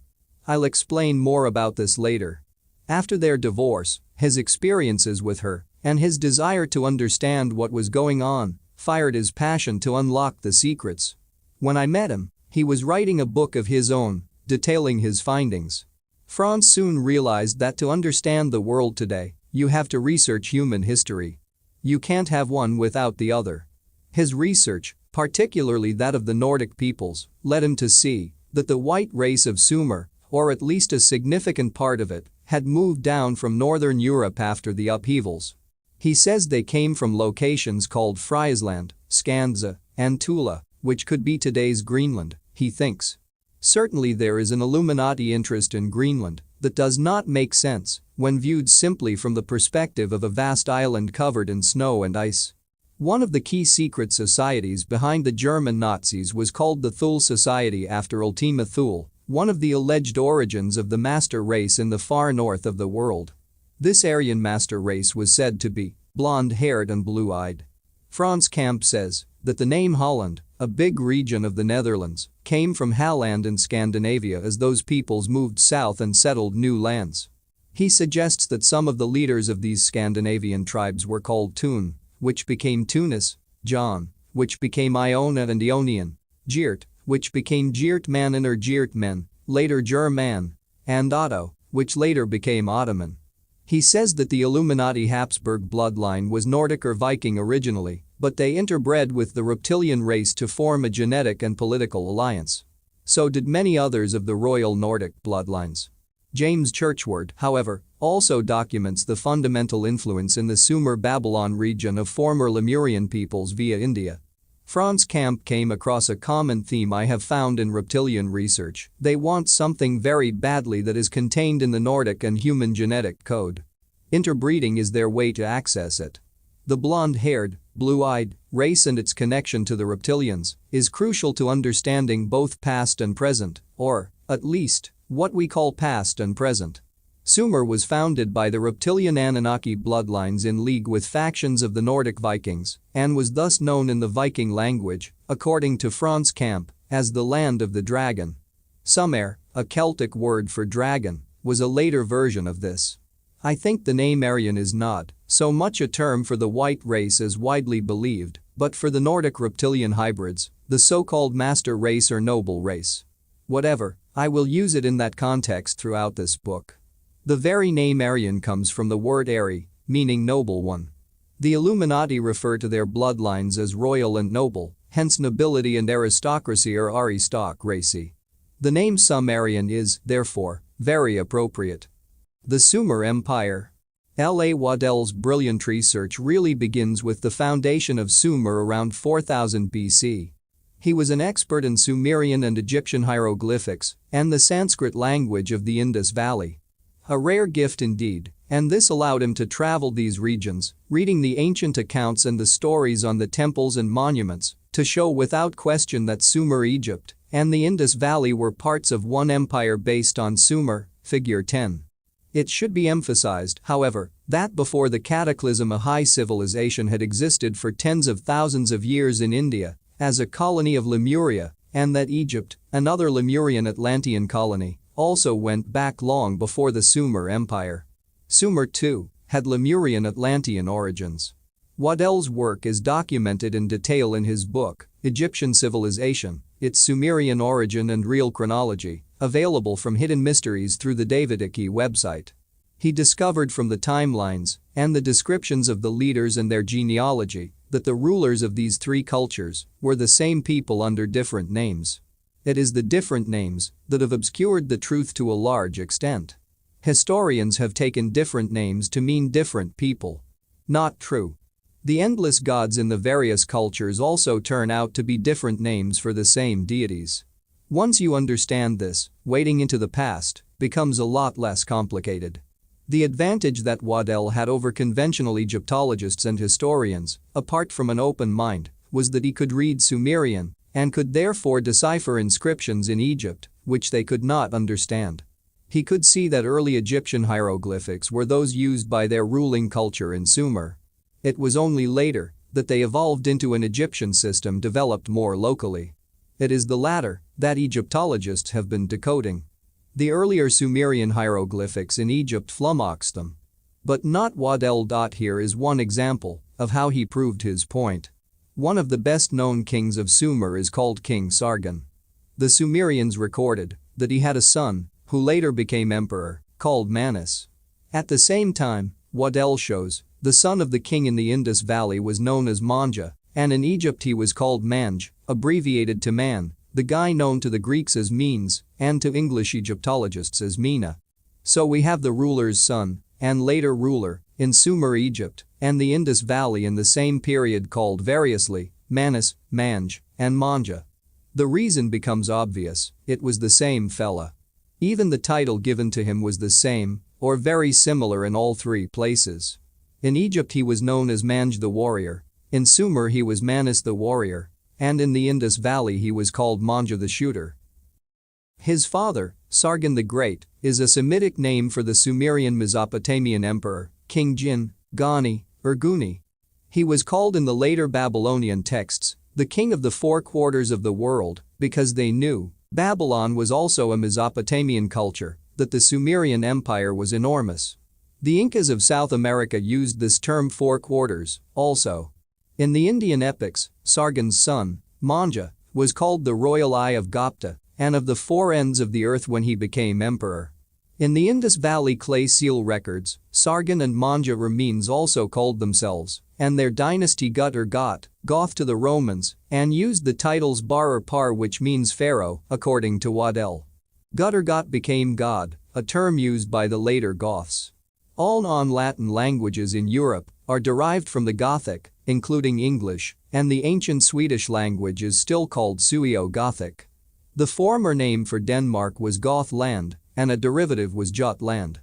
[SPEAKER 1] I'll explain more about this later. After their divorce, his experiences with her and his desire to understand what was going on fired his passion to unlock the secrets. When I met him, he was writing a book of his own, detailing his findings. Frans soon realized that to understand the world today, you have to research human history. You can't have one without the other. His research particularly that of the Nordic peoples, led him to see that the white race of Sumer, or at least a significant part of it, had moved down from northern Europe after the upheavals. He says they came from locations called Friesland, Skansa, and Tula, which could be today's Greenland, he thinks. Certainly there is an Illuminati interest in Greenland that does not make sense when viewed simply from the perspective of a vast island covered in snow and ice. One of the key secret societies behind the German Nazis was called the Thule Society after Ultima Thule, one of the alleged origins of the master race in the far north of the world. This Aryan master race was said to be blonde-haired and blue-eyed. Frans Kamp says that the name Holland, a big region of the Netherlands, came from Halland in Scandinavia as those peoples moved south and settled new lands. He suggests that some of the leaders of these Scandinavian tribes were called Toon, which became Tunis, John, which became Iona and Ionian, Geert, which became Geertmannen or Geertmen, later German, and Otto, which later became Ottoman. He says that the Illuminati Habsburg bloodline was Nordic or Viking originally, but they interbred with the reptilian race to form a genetic and political alliance. So did many others of the royal Nordic bloodlines. James Churchward, however, also documents the fundamental influence in the Sumer-Babylon region of former Lemurian peoples via India. Frans Kamp came across a common theme I have found in reptilian research: they want something very badly that is contained in the Nordic and human genetic code. Interbreeding is their way to access it. The blonde-haired, blue-eyed race and its connection to the reptilians is crucial to understanding both past and present, or, at least, what we call past and present. Sumer was founded by the reptilian Anunnaki bloodlines in league with factions of the Nordic Vikings and was thus known in the Viking language, according to Frans Kamp, as the land of the dragon. Sumer, a Celtic word for dragon, was a later version of this. I think the name Aryan is not so much a term for the white race as widely believed, but for the Nordic reptilian hybrids, the so-called master race or noble race. Whatever, I will use it in that context throughout this book. The very name Aryan comes from the word Ari, meaning noble one. The Illuminati refer to their bloodlines as royal and noble, hence nobility and aristocracy are aristocracy. The name Sumerian is, therefore, very appropriate. The Sumer Empire. L. A. Waddell's brilliant research really begins with the foundation of Sumer around 4000 BC. He was an expert in Sumerian and Egyptian hieroglyphics and the Sanskrit language of the Indus Valley. A rare gift indeed, and this allowed him to travel these regions, reading the ancient accounts and the stories on the temples and monuments, to show without question that Sumer Egypt and the Indus Valley were parts of one empire based on Sumer, figure 10. It should be emphasized, however, that before the cataclysm a high civilization had existed for tens of thousands of years in India as a colony of Lemuria, and that Egypt, another Lemurian Atlantean colony, also went back long before the Sumer Empire. Sumer, too, had Lemurian Atlantean origins. Waddell's work is documented in detail in his book, Egyptian Civilization, Its Sumerian Origin and Real Chronology, available from Hidden Mysteries through the David Icke website. He discovered from the timelines and the descriptions of the leaders and their genealogy that the rulers of these three cultures were the same people under different names. It is the different names that have obscured the truth to a large extent. Historians have taken different names to mean different people. Not true. The endless gods in the various cultures also turn out to be different names for the same deities. Once you understand this, wading into the past becomes a lot less complicated. The advantage that Waddell had over conventional Egyptologists and historians, apart from an open mind, was that he could read Sumerian and could therefore decipher inscriptions in Egypt, which they could not understand. He could see that early Egyptian hieroglyphics were those used by their ruling culture in Sumer. It was only later that they evolved into an Egyptian system developed more locally. It is the latter that Egyptologists have been decoding. The earlier Sumerian hieroglyphics in Egypt flummoxed them. But not Waddell. Here is one example of how he proved his point. One of the best-known kings of Sumer is called King Sargon. The Sumerians recorded that he had a son, who later became emperor, called Manus. At the same time, Waddell shows, the son of the king in the Indus Valley was known as Manja and in Egypt he was called Manj, abbreviated to Man, the guy known to the Greeks as Menes, and to English Egyptologists as Mena. So we have the ruler's son, and later ruler, in Sumer Egypt, and the Indus Valley in the same period called variously, Manus, Manj, and Manja. The reason becomes obvious, it was the same fella. Even the title given to him was the same, or very similar in all three places. In Egypt he was known as Manj the warrior, in Sumer he was Manus the warrior, and in the Indus Valley he was called Manja the shooter. His father, Sargon the Great, is a Semitic name for the Sumerian Mesopotamian emperor, King Jin, Gani, or Guni. He was called in the later Babylonian texts, the king of the four quarters of the world, because they knew Babylon was also a Mesopotamian culture, that the Sumerian Empire was enormous. The Incas of South America used this term four quarters, also. In the Indian epics, Sargon's son, Manja, was called the royal eye of Gupta, and of the four ends of the earth when he became emperor. In the Indus Valley clay seal records, Sargon and Manja Ramines also called themselves, and their dynasty Gut or Goth to the Romans, and used the titles Bar or Par, which means pharaoh, according to Waddell. Gut or Got became God, a term used by the later Goths. All non-Latin languages in Europe are derived from the Gothic, including English, and the ancient Swedish language is still called Sueo-Gothic. The former name for Denmark was Gothland, and a derivative was Jutland.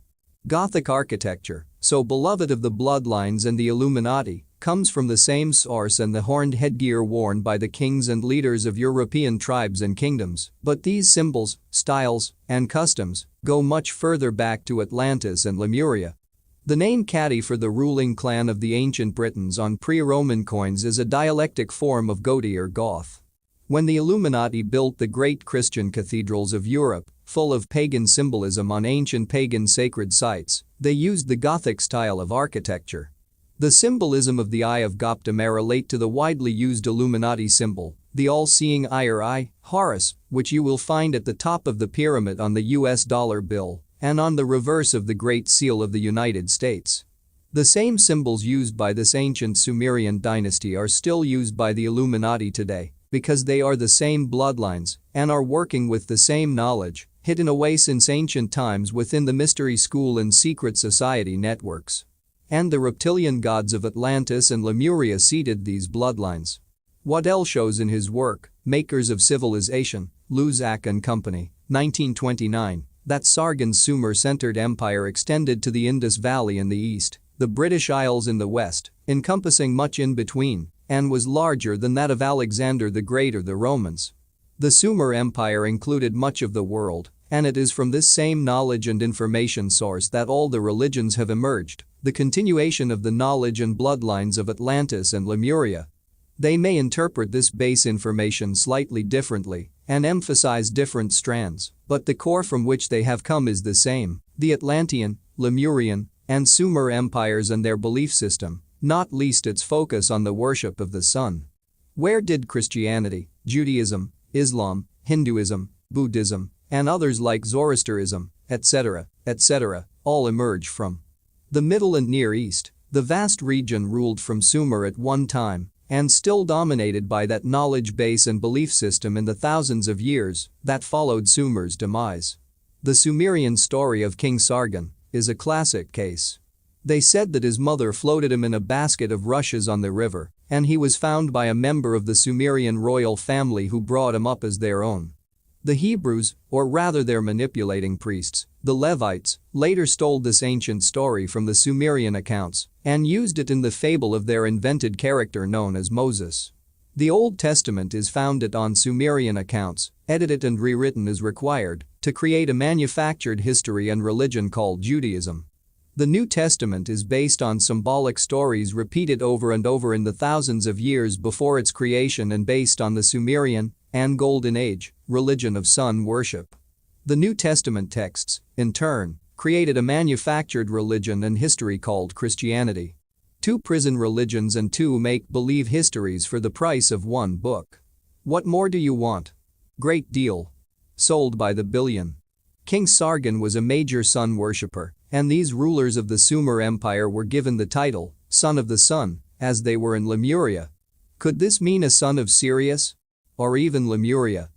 [SPEAKER 1] Gothic architecture, so beloved of the bloodlines and the Illuminati, comes from the same source and the horned headgear worn by the kings and leaders of European tribes and kingdoms, but these symbols, styles, and customs go much further back to Atlantis and Lemuria. The name Catti for the ruling clan of the ancient Britons on pre-Roman coins is a dialectic form of Goti or Goth. When the Illuminati built the great Christian cathedrals of Europe, full of pagan symbolism on ancient pagan sacred sites, they used the Gothic style of architecture. The symbolism of the Eye of Gupta may relate to the widely used Illuminati symbol, the all-seeing eye or eye, Horus, which you will find at the top of the pyramid on the US dollar bill, and on the reverse of the Great Seal of the United States. The same symbols used by this ancient Sumerian dynasty are still used by the Illuminati today, because they are the same bloodlines and are working with the same knowledge, hidden away since ancient times within the mystery school and secret society networks. And the reptilian gods of Atlantis and Lemuria seeded these bloodlines. Waddell shows in his work, Makers of Civilization, Luzak and Company, 1929, that Sargon's Sumer-centered empire extended to the Indus Valley in the east, the British Isles in the west, encompassing much in between, and was larger than that of Alexander the Great or the Romans. The Sumer Empire included much of the world, and it is from this same knowledge and information source that all the religions have emerged, the continuation of the knowledge and bloodlines of Atlantis and Lemuria. They may interpret this base information slightly differently and emphasize different strands, but the core from which they have come is the same, the Atlantean, Lemurian, and Sumer empires and their belief system, not least its focus on the worship of the sun. Where did Christianity, Judaism, Islam, Hinduism, Buddhism, and others like Zoroastrianism, etc., all emerge from? The Middle and Near East, the vast region ruled from Sumer at one time, and still dominated by that knowledge base and belief system in the thousands of years that followed Sumer's demise. The Sumerian story of King Sargon is a classic case. They said that his mother floated him in a basket of rushes on the river, and he was found by a member of the Sumerian royal family who brought him up as their own. The Hebrews, or rather their manipulating priests, the Levites, later stole this ancient story from the Sumerian accounts and used it in the fable of their invented character known as Moses. The Old Testament is founded on Sumerian accounts, edited and rewritten as required, to create a manufactured history and religion called Judaism. The New Testament is based on symbolic stories repeated over and over in the thousands of years before its creation and based on the Sumerian and Golden Age religion of sun worship. The New Testament texts, in turn, created a manufactured religion and history called Christianity. 2 prison religions and 2 make-believe histories for the price of 1 book. What more do you want? Great deal. Sold by the billion. King Sargon was a major sun worshipper, and these rulers of the Sumer Empire were given the title, Son of the Sun, as they were in Lemuria. Could this mean a son of Sirius? Or even Lemuria?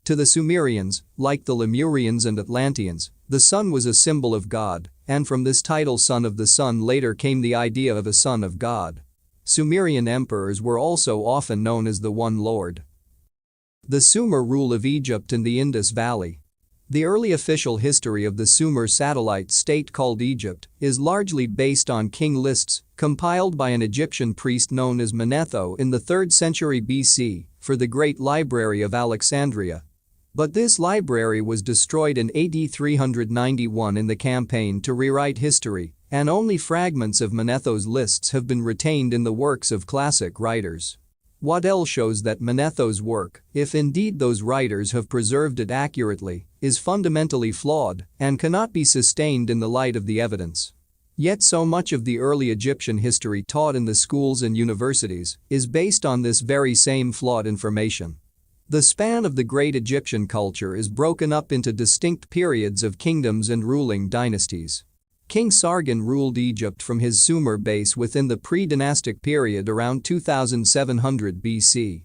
[SPEAKER 1] To the Sumerians, like the Lemurians and Atlanteans, the sun was a symbol of God, and from this title son of the sun later came the idea of a son of God. Sumerian emperors were also often known as the One Lord. The Sumer rule of Egypt in the Indus Valley. The early official history of the Sumer satellite state called Egypt is largely based on king lists compiled by an Egyptian priest known as Manetho in the 3rd century BC for the Great Library of Alexandria. But this library was destroyed in AD 391 in the campaign to rewrite history, and only fragments of Manetho's lists have been retained in the works of classic writers. Waddell shows that Manetho's work, if indeed those writers have preserved it accurately, is fundamentally flawed and cannot be sustained in the light of the evidence. Yet so much of the early Egyptian history taught in the schools and universities is based on this very same flawed information. The span of the great Egyptian culture is broken up into distinct periods of kingdoms and ruling dynasties. King Sargon ruled Egypt from his Sumer base within the pre-dynastic period around 2700 BC.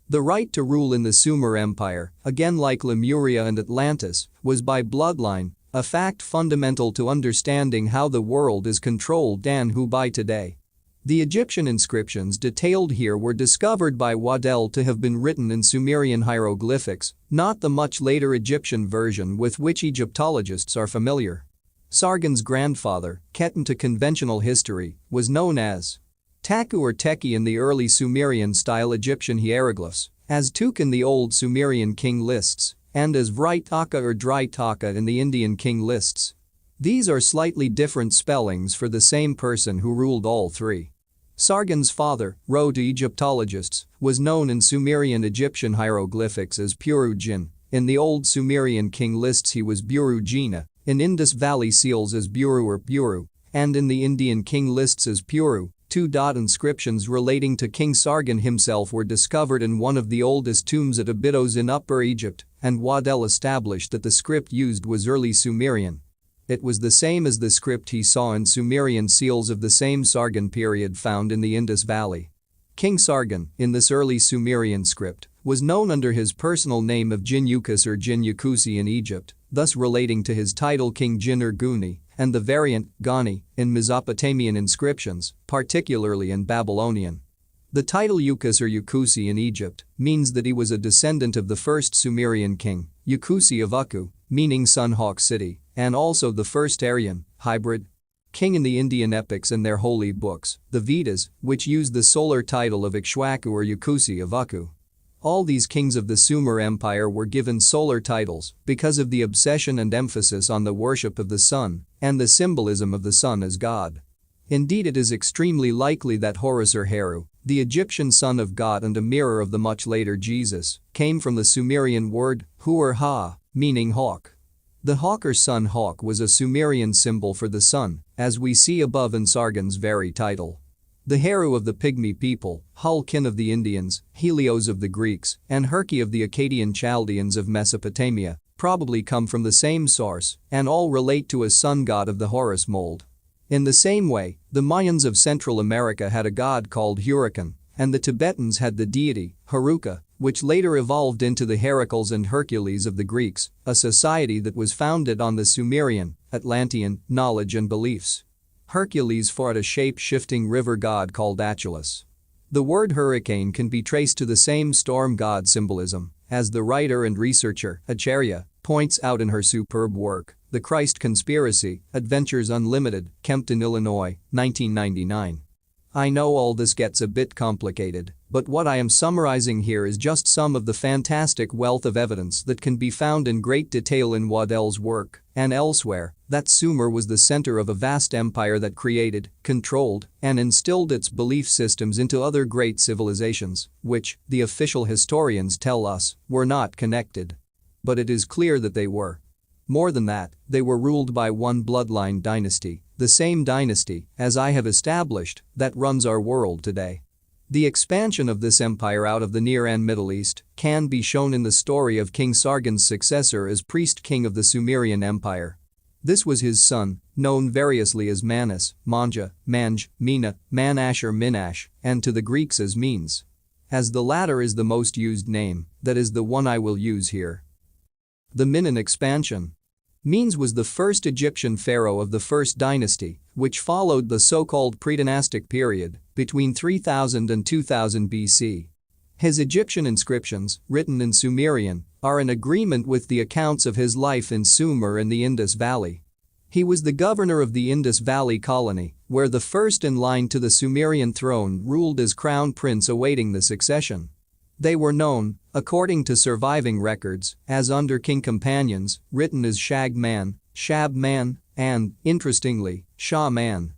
[SPEAKER 1] The right to rule in the Sumer Empire, again like Lemuria and Atlantis, was by bloodline, a fact fundamental to understanding how the world is controlled and who by today. The Egyptian inscriptions detailed here were discovered by Waddell to have been written in Sumerian hieroglyphics, not the much later Egyptian version with which Egyptologists are familiar. Sargon's grandfather, Keton to conventional history, was known as Taku or Teki in the early Sumerian-style Egyptian hieroglyphs, as Tuk in the old Sumerian king lists, and as Vritaka or Dritaka in the Indian king lists. These are slightly different spellings for the same person who ruled all three. Sargon's father, Ro to Egyptologists, was known in Sumerian Egyptian hieroglyphics as Puru-Jin, in the old Sumerian king lists he was Buru-Jina, in Indus Valley seals as Buru or Puru, and in the Indian king lists as Puru. Two inscriptions relating to King Sargon himself were discovered in one of the oldest tombs at Abydos in Upper Egypt, and Waddell established that the script used was early Sumerian. It was the same as the script he saw in Sumerian seals of the same Sargon period found in the Indus Valley. King Sargon, in this early Sumerian script, was known under his personal name of Jin-Ukus or Jin-Yukusi in Egypt, thus relating to his title King Jin or Guni, and the variant, Gani, in Mesopotamian inscriptions, particularly in Babylonian. The title Ukus or Yukusi in Egypt means that he was a descendant of the first Sumerian king, Yukusi of Ukku, meaning Sun-Hawk City, and also the first Aryan, hybrid, king in the Indian epics and their holy books, the Vedas, which use the solar title of Ikshwaku or Yukusi of Ukku. All these kings of the Sumer Empire were given solar titles because of the obsession and emphasis on the worship of the sun and the symbolism of the sun as god. Indeed, it is extremely likely that Horus or Heru, the Egyptian son of God and a mirror of the much later Jesus, came from the Sumerian word hu or ha, meaning hawk. The hawk or sun hawk was a Sumerian symbol for the sun, as we see above in Sargon's very title. The Heru of the Pygmy people, Hulkin of the Indians, Helios of the Greeks, and Herki of the Akkadian Chaldeans of Mesopotamia probably come from the same source and all relate to a sun god of the Horus mold. In the same way, the Mayans of Central America had a god called Huracan, and the Tibetans had the deity, Haruka, which later evolved into the Heracles and Hercules of the Greeks, a society that was founded on the Sumerian, Atlantean, knowledge and beliefs. Hercules fought a shape-shifting river god called Achelous. The word hurricane can be traced to the same storm god symbolism, as the writer and researcher, Acharya, points out in her superb work, The Christ Conspiracy, Adventures Unlimited, Kempton, Illinois, 1999. I know all this gets a bit complicated, but what I am summarizing here is just some of the fantastic wealth of evidence that can be found in great detail in Waddell's work and elsewhere, that Sumer was the center of a vast empire that created, controlled, and instilled its belief systems into other great civilizations, which, the official historians tell us, were not connected. But it is clear that they were. More than that, they were ruled by one bloodline dynasty, the same dynasty, as I have established, that runs our world today. The expansion of this empire out of the Near and Middle East can be shown in the story of King Sargon's successor as priest king of the Sumerian Empire. This was his son, known variously as Manus, Manja, Manj, Mina, Manash or Minash, and to the Greeks as Menes. as the latter is the most used name, that is the one I will use here. The Minan expansion. Menes was the first Egyptian pharaoh of the first dynasty, which followed the so-called pre-dynastic period between 3000 and 2000 BC. His Egyptian inscriptions, written in Sumerian, are in agreement with the accounts of his life in Sumer and the Indus Valley. He was the governor of the Indus Valley colony, where the first in line to the Sumerian throne ruled as crown prince awaiting the succession. They were known, according to surviving records, as under-king companions, written as Shag Man, Shab Man, and, interestingly, Shah Man.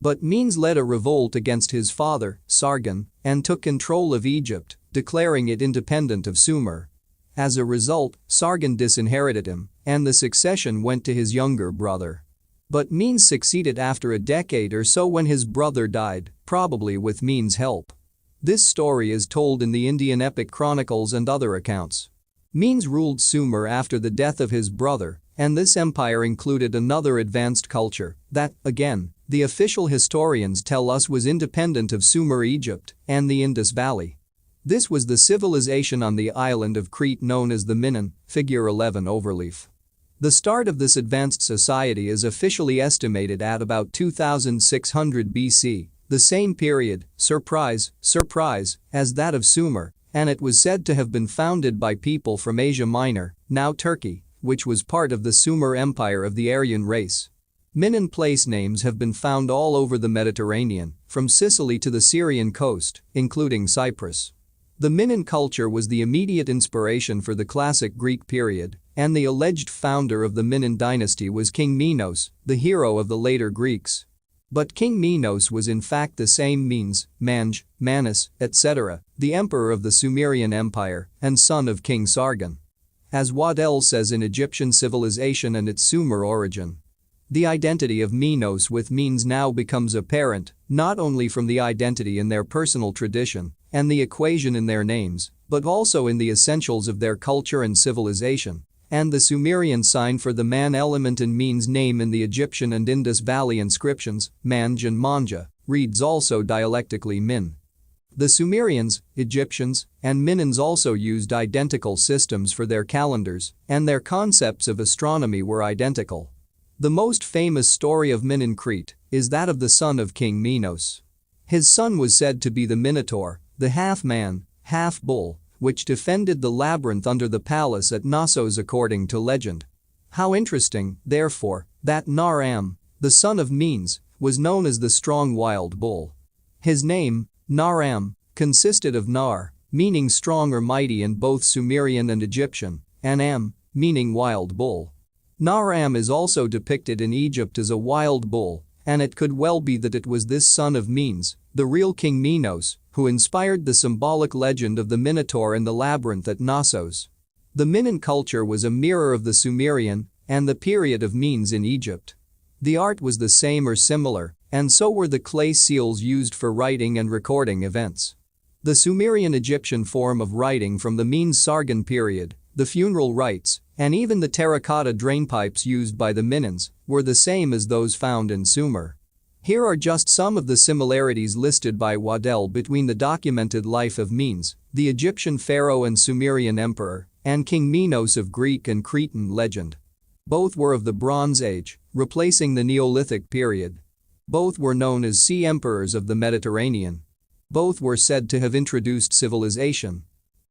[SPEAKER 1] But Menes led a revolt against his father, Sargon, and took control of Egypt, declaring it independent of Sumer. As a result, Sargon disinherited him, and the succession went to his younger brother. But Menes succeeded after a decade or so when his brother died, probably with Menes' help. This story is told in the Indian epic chronicles and other accounts. Menes ruled Sumer after the death of his brother, and this empire included another advanced culture that, again, the official historians tell us was independent of Sumer Egypt and the Indus Valley. This was the civilization on the island of Crete known as the Minan, figure 11 overleaf. The start of this advanced society is officially estimated at about 2600 BC, the same period, surprise, as that of Sumer, and it was said to have been founded by people from Asia Minor, now Turkey, which was part of the Sumer Empire of the Aryan race. Minan place names have been found all over the Mediterranean, from Sicily to the Syrian coast, including Cyprus. The Minan culture was the immediate inspiration for the classic Greek period, and the alleged founder of the Minan dynasty was King Minos, the hero of the later Greeks. But King Minos was in fact the same Menes, Manj, Manus, etc., the emperor of the Sumerian Empire and son of King Sargon. As Waddell says in Egyptian Civilization and its Sumer Origin, the identity of Minos with Menes now becomes apparent, not only from the identity in their personal tradition and the equation in their names, but also in the essentials of their culture and civilization. And the Sumerian sign for the man element in Menes' name in the Egyptian and Indus Valley inscriptions, Manj and Manja, reads also dialectically Min. The Sumerians, Egyptians, and Minans also used identical systems for their calendars, and their concepts of astronomy were identical. The most famous story of Minan Crete is that of the son of King Minos. His son was said to be the Minotaur, the half-man, half-bull, which defended the labyrinth under the palace at Knossos according to legend. How interesting, therefore, that Nar-Am, the son of Menes, was known as the strong wild bull. His name, Nar-Am, consisted of Nar, meaning strong or mighty in both Sumerian and Egyptian, and Am, meaning wild bull. Nar-Am is also depicted in Egypt as a wild bull, and it could well be that it was this son of Menes, the real King Minos, who inspired the symbolic legend of the Minotaur in the labyrinth at Knossos. The Minan culture was a mirror of the Sumerian and the period of Menes in Egypt. The art was the same or similar, and so were the clay seals used for writing and recording events. The Sumerian-Egyptian form of writing from the Menes-Sargon period, the funeral rites, and even the terracotta drainpipes used by the Minans were the same as those found in Sumer. Here are just some of the similarities listed by Waddell between the documented life of Menes, the Egyptian pharaoh and Sumerian emperor, and King Minos of Greek and Cretan legend. Both were of the Bronze Age, replacing the Neolithic period. Both were known as sea emperors of the Mediterranean. Both were said to have introduced civilization.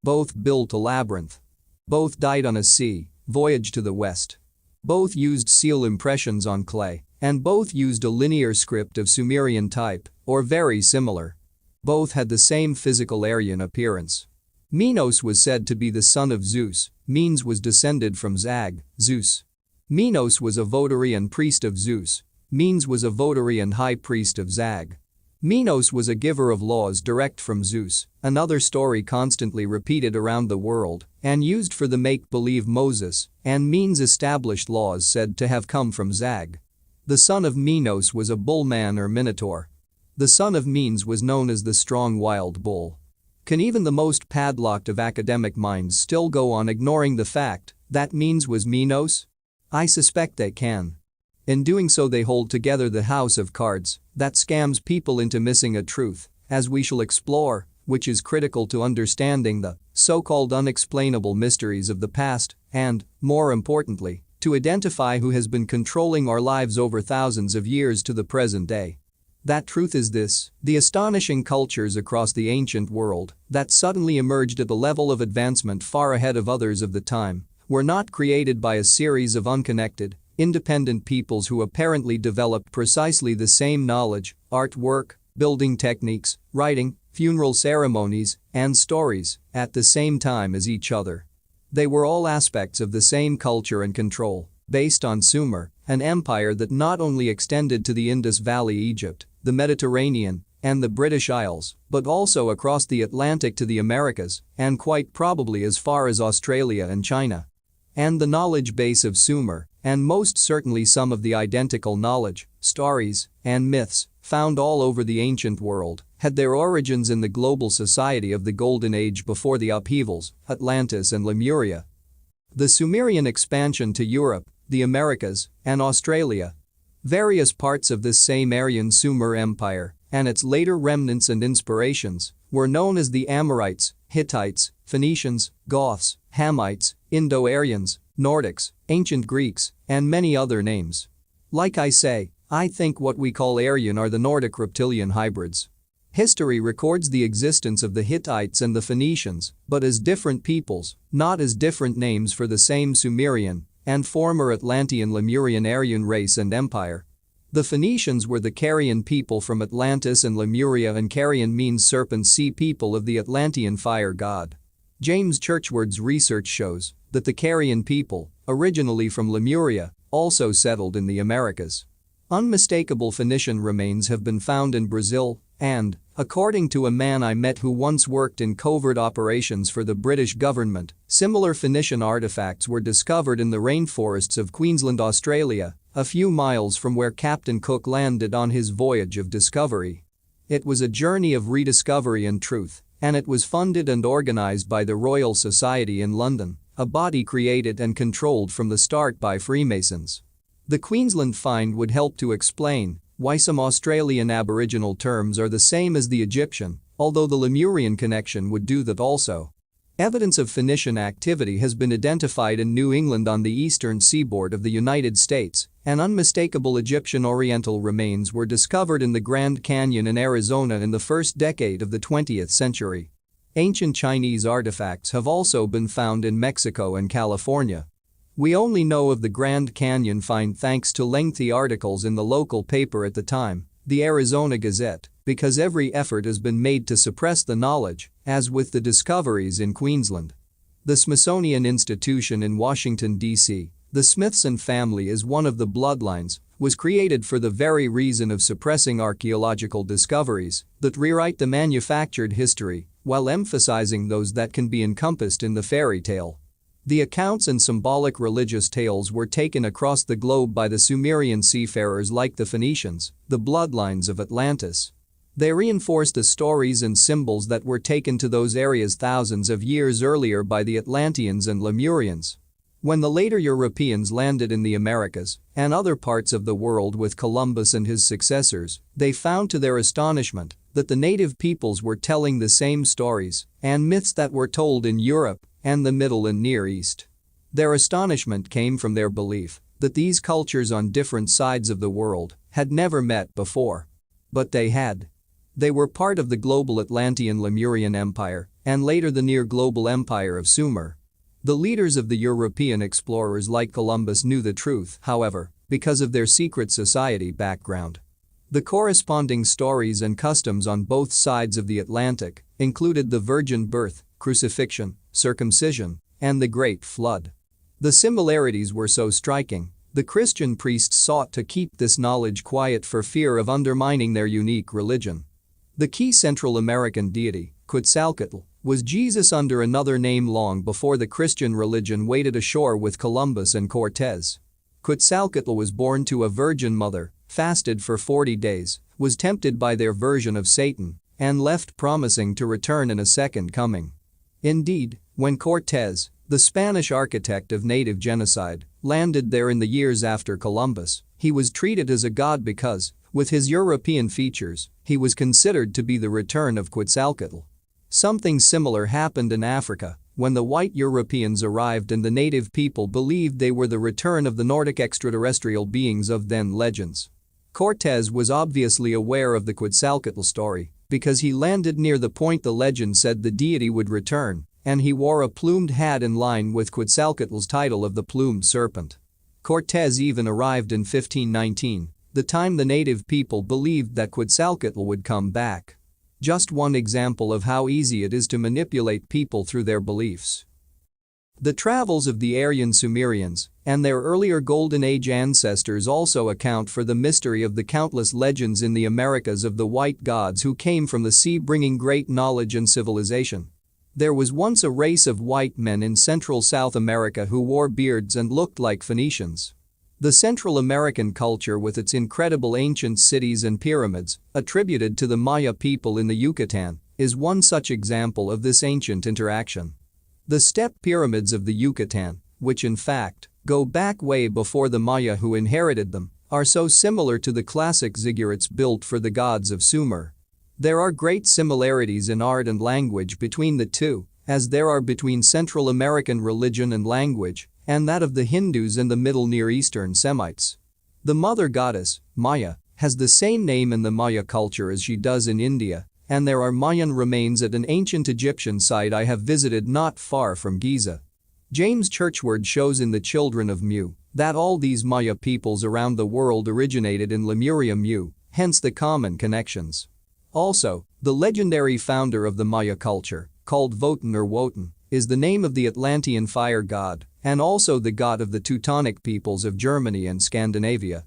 [SPEAKER 1] Both built a labyrinth. Both died on a sea voyage to the west. Both used seal impressions on clay, and both used a linear script of Sumerian type, or very similar. Both had the same physical Aryan appearance. Minos was said to be the son of Zeus, Menes was descended from Zag, Zeus. Minos was a votary and priest of Zeus, Menes was a votary and high priest of Zag. Minos was a giver of laws direct from Zeus, another story constantly repeated around the world and used for the make-believe Moses, and Menes established laws said to have come from Zag. The son of Minos was a bullman or minotaur. The son of Menes was known as the strong wild bull. Can even the most padlocked of academic minds still go on ignoring the fact that Menes was Minos? I suspect they can. In doing so they hold together the house of cards that scams people into missing a truth, as we shall explore, which is critical to understanding the so-called unexplainable mysteries of the past and, more importantly, to identify who has been controlling our lives over thousands of years to the present day. That truth is this: the astonishing cultures across the ancient world that suddenly emerged at a level of advancement far ahead of others of the time were not created by a series of unconnected, independent peoples who apparently developed precisely the same knowledge, artwork, building techniques, writing, funeral ceremonies, and stories at the same time as each other. They were all aspects of the same culture and control, based on Sumer, an empire that not only extended to the Indus Valley, Egypt, the Mediterranean, and the British Isles, but also across the Atlantic to the Americas, and quite probably as far as Australia and China. And the knowledge base of Sumer, and most certainly some of the identical knowledge, stories, and myths found all over the ancient world, had their origins in the global society of the Golden Age before the upheavals, Atlantis and Lemuria. The Sumerian expansion to Europe, the Americas, and Australia. Various parts of this same Aryan Sumer Empire, and its later remnants and inspirations, were known as the Amorites, Hittites, Phoenicians, Goths, Hamites, Indo-Aryans, Nordics, Ancient Greeks, and many other names. Like I say, I think what we call Aryan are the Nordic reptilian hybrids. History records the existence of the Hittites and the Phoenicians, but as different peoples, not as different names for the same Sumerian and former Atlantean Lemurian Aryan race and empire. The Phoenicians were the Carian people from Atlantis and Lemuria, and Carian means serpent sea people of the Atlantean fire god. James Churchward's research shows that the Carian people, originally from Lemuria, also settled in the Americas. Unmistakable Phoenician remains have been found in Brazil and, according to a man I met who once worked in covert operations for the British government, similar Phoenician artifacts were discovered in the rainforests of Queensland, Australia, a few miles from where Captain Cook landed on his voyage of discovery. It was a journey of rediscovery and truth, and it was funded and organized by the Royal Society in London, a body created and controlled from the start by Freemasons. The Queensland find would help to explain why some Australian Aboriginal terms are the same as the Egyptian, although the Lemurian connection would do that also. Evidence of Phoenician activity has been identified in New England on the eastern seaboard of the United States, and unmistakable Egyptian Oriental remains were discovered in the Grand Canyon in Arizona in the first decade of the 20th century. Ancient Chinese artifacts have also been found in Mexico and California. We only know of the Grand Canyon find thanks to lengthy articles in the local paper at the time, the Arizona Gazette, because every effort has been made to suppress the knowledge, as with the discoveries in Queensland. The Smithsonian Institution in Washington, D.C., the Smithson family is one of the bloodlines, was created for the very reason of suppressing archaeological discoveries that rewrite the manufactured history while emphasizing those that can be encompassed in the fairy tale. The accounts and symbolic religious tales were taken across the globe by the Sumerian seafarers like the Phoenicians, the bloodlines of Atlantis. They reinforced the stories and symbols that were taken to those areas thousands of years earlier by the Atlanteans and Lemurians. When the later Europeans landed in the Americas and other parts of the world with Columbus and his successors, they found to their astonishment that the native peoples were telling the same stories and myths that were told in Europe and the Middle and Near East. Their astonishment came from their belief that these cultures on different sides of the world had never met before. But they had. They were part of the global Atlantean Lemurian Empire and later the near-global empire of Sumer. The leaders of the European explorers like Columbus knew the truth, however, because of their secret society background. The corresponding stories and customs on both sides of the Atlantic included the virgin birth, crucifixion, circumcision, and the Great Flood. The similarities were so striking, the Christian priests sought to keep this knowledge quiet for fear of undermining their unique religion. The key Central American deity, Quetzalcoatl, was Jesus under another name long before the Christian religion waded ashore with Columbus and Cortez. Quetzalcoatl was born to a virgin mother, fasted for 40 days, was tempted by their version of Satan, and left promising to return in a second coming. Indeed, when Cortez, the Spanish architect of native genocide, landed there in the years after Columbus, he was treated as a god because, with his European features, he was considered to be the return of Quetzalcoatl. Something similar happened in Africa when the white Europeans arrived and the native people believed they were the return of the Nordic extraterrestrial beings of then legends. Cortez was obviously aware of the Quetzalcoatl story because he landed near the point the legend said the deity would return, and he wore a plumed hat in line with Quetzalcoatl's title of the plumed serpent. Cortez even arrived in 1519, the time the native people believed that Quetzalcoatl would come back. Just one example of how easy it is to manipulate people through their beliefs. The travels of the Aryan Sumerians and their earlier Golden Age ancestors also account for the mystery of the countless legends in the Americas of the white gods who came from the sea bringing great knowledge and civilization. There was once a race of white men in Central South America who wore beards and looked like Phoenicians. The Central American culture with its incredible ancient cities and pyramids, attributed to the Maya people in the Yucatan, is one such example of this ancient interaction. The step pyramids of the Yucatan, which in fact go back way before the Maya who inherited them, are so similar to the classic ziggurats built for the gods of Sumer. There are great similarities in art and language between the two, as there are between Central American religion and language and that of the Hindus and the Middle Near Eastern Semites. The mother goddess, Maya, has the same name in the Maya culture as she does in India, and there are Mayan remains at an ancient Egyptian site I have visited not far from Giza. James Churchward shows in The Children of Mu that all these Maya peoples around the world originated in Lemuria Mu, hence the common connections. Also, the legendary founder of the Maya culture, called Wotan or Wotan, is the name of the Atlantean fire god and also the god of the Teutonic peoples of Germany and Scandinavia.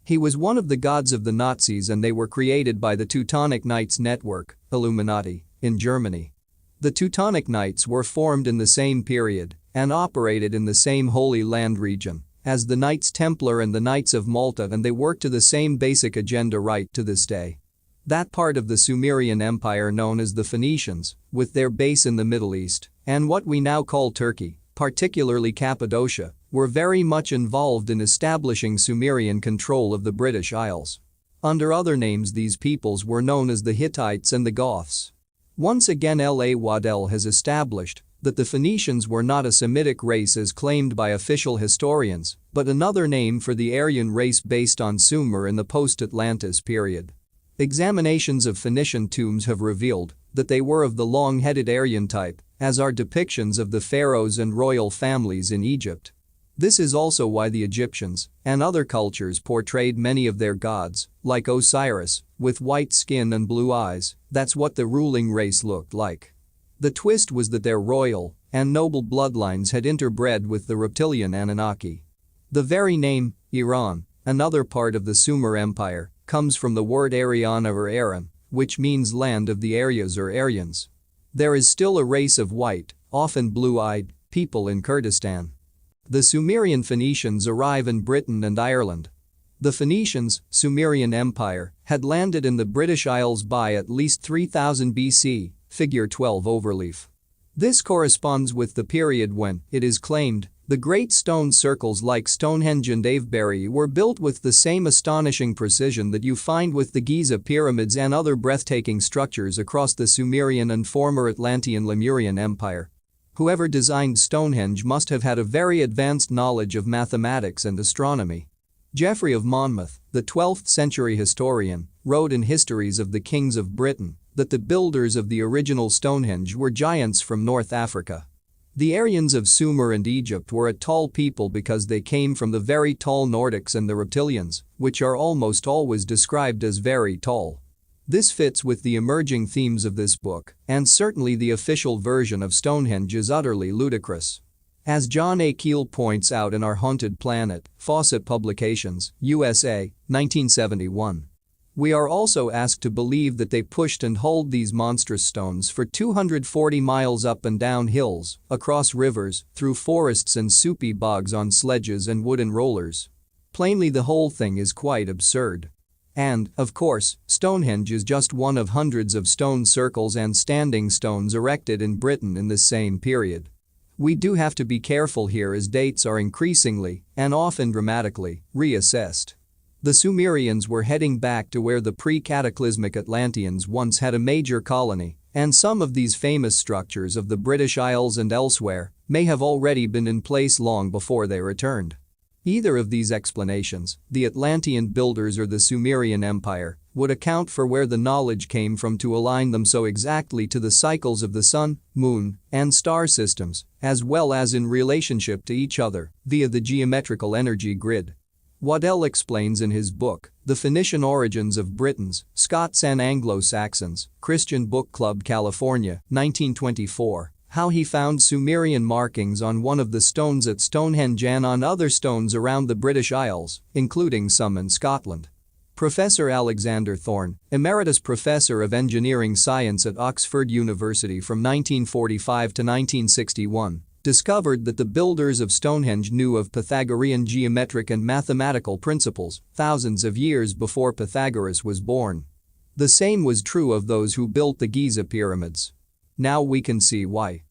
[SPEAKER 1] He was one of the gods of the Nazis and they were created by the Teutonic Knights network, Illuminati, in Germany. The Teutonic Knights were formed in the same period and operated in the same Holy Land region as the Knights Templar and the Knights of Malta, and they work to the same basic agenda right to this day. That part of the Sumerian Empire known as the Phoenicians, with their base in the Middle East and what we now call Turkey, particularly Cappadocia, were very much involved in establishing Sumerian control of the British Isles. Under other names these peoples were known as the Hittites and the Goths. Once again L.A. Waddell has established that the Phoenicians were not a Semitic race as claimed by official historians, but another name for the Aryan race based on Sumer in the post-Atlantis period. Examinations of Phoenician tombs have revealed that they were of the long-headed Aryan type, as are depictions of the pharaohs and royal families in Egypt. This is also why the Egyptians and other cultures portrayed many of their gods, like Osiris, with white skin and blue eyes. That's what the ruling race looked like. The twist was that their royal and noble bloodlines had interbred with the reptilian Anunnaki. The very name, Iran, another part of the Sumer Empire, comes from the word Ariana or Aran, which means land of the Aryas or Aryans. There is still a race of white, often blue-eyed, people in Kurdistan. The Sumerian Phoenicians arrive in Britain and Ireland. The Phoenicians, Sumerian Empire, had landed in the British Isles by at least 3000 BC, figure 12 overleaf. This corresponds with the period when, it is claimed, the great stone circles like Stonehenge and Avebury were built with the same astonishing precision that you find with the Giza pyramids and other breathtaking structures across the Sumerian and former Atlantean Lemurian Empire. Whoever designed Stonehenge must have had a very advanced knowledge of mathematics and astronomy. Geoffrey of Monmouth, the 12th century historian, wrote in Histories of the Kings of Britain that the builders of the original Stonehenge were giants from North Africa. The Aryans of Sumer and Egypt were a tall people because they came from the very tall Nordics and the reptilians, which are almost always described as very tall. This fits with the emerging themes of this book, and certainly the official version of Stonehenge is utterly ludicrous. As John A. Keel points out in Our Haunted Planet, Fawcett Publications, USA, 1971. We are also asked to believe that they pushed and hauled these monstrous stones for 240 miles up and down hills, across rivers, through forests and soupy bogs on sledges and wooden rollers. Plainly the whole thing is quite absurd. And, of course, Stonehenge is just one of hundreds of stone circles and standing stones erected in Britain in this same period. We do have to be careful here as dates are increasingly, and often dramatically, reassessed. The Sumerians were heading back to where the pre-cataclysmic Atlanteans once had a major colony And some of these famous structures of the British Isles and elsewhere may have already been in place long before they returned. Either of these explanations, the Atlantean builders or the Sumerian Empire, would account for where the knowledge came from to align them so exactly to the cycles of the sun, moon, and star systems, as well as in relationship to each other via the geometrical energy grid. Waddell explains in his book, The Phoenician Origins of Britons, Scots and Anglo-Saxons, Christian Book Club, California, 1924, how he found Sumerian markings on one of the stones at Stonehenge and on other stones around the British Isles, including some in Scotland. Professor Alexander Thorne, Emeritus Professor of Engineering Science at Oxford University from 1945 to 1961, discovered that the builders of Stonehenge knew of Pythagorean geometric and mathematical principles thousands of years before Pythagoras was born. The same was true of those who built the Giza pyramids. Now we can see why.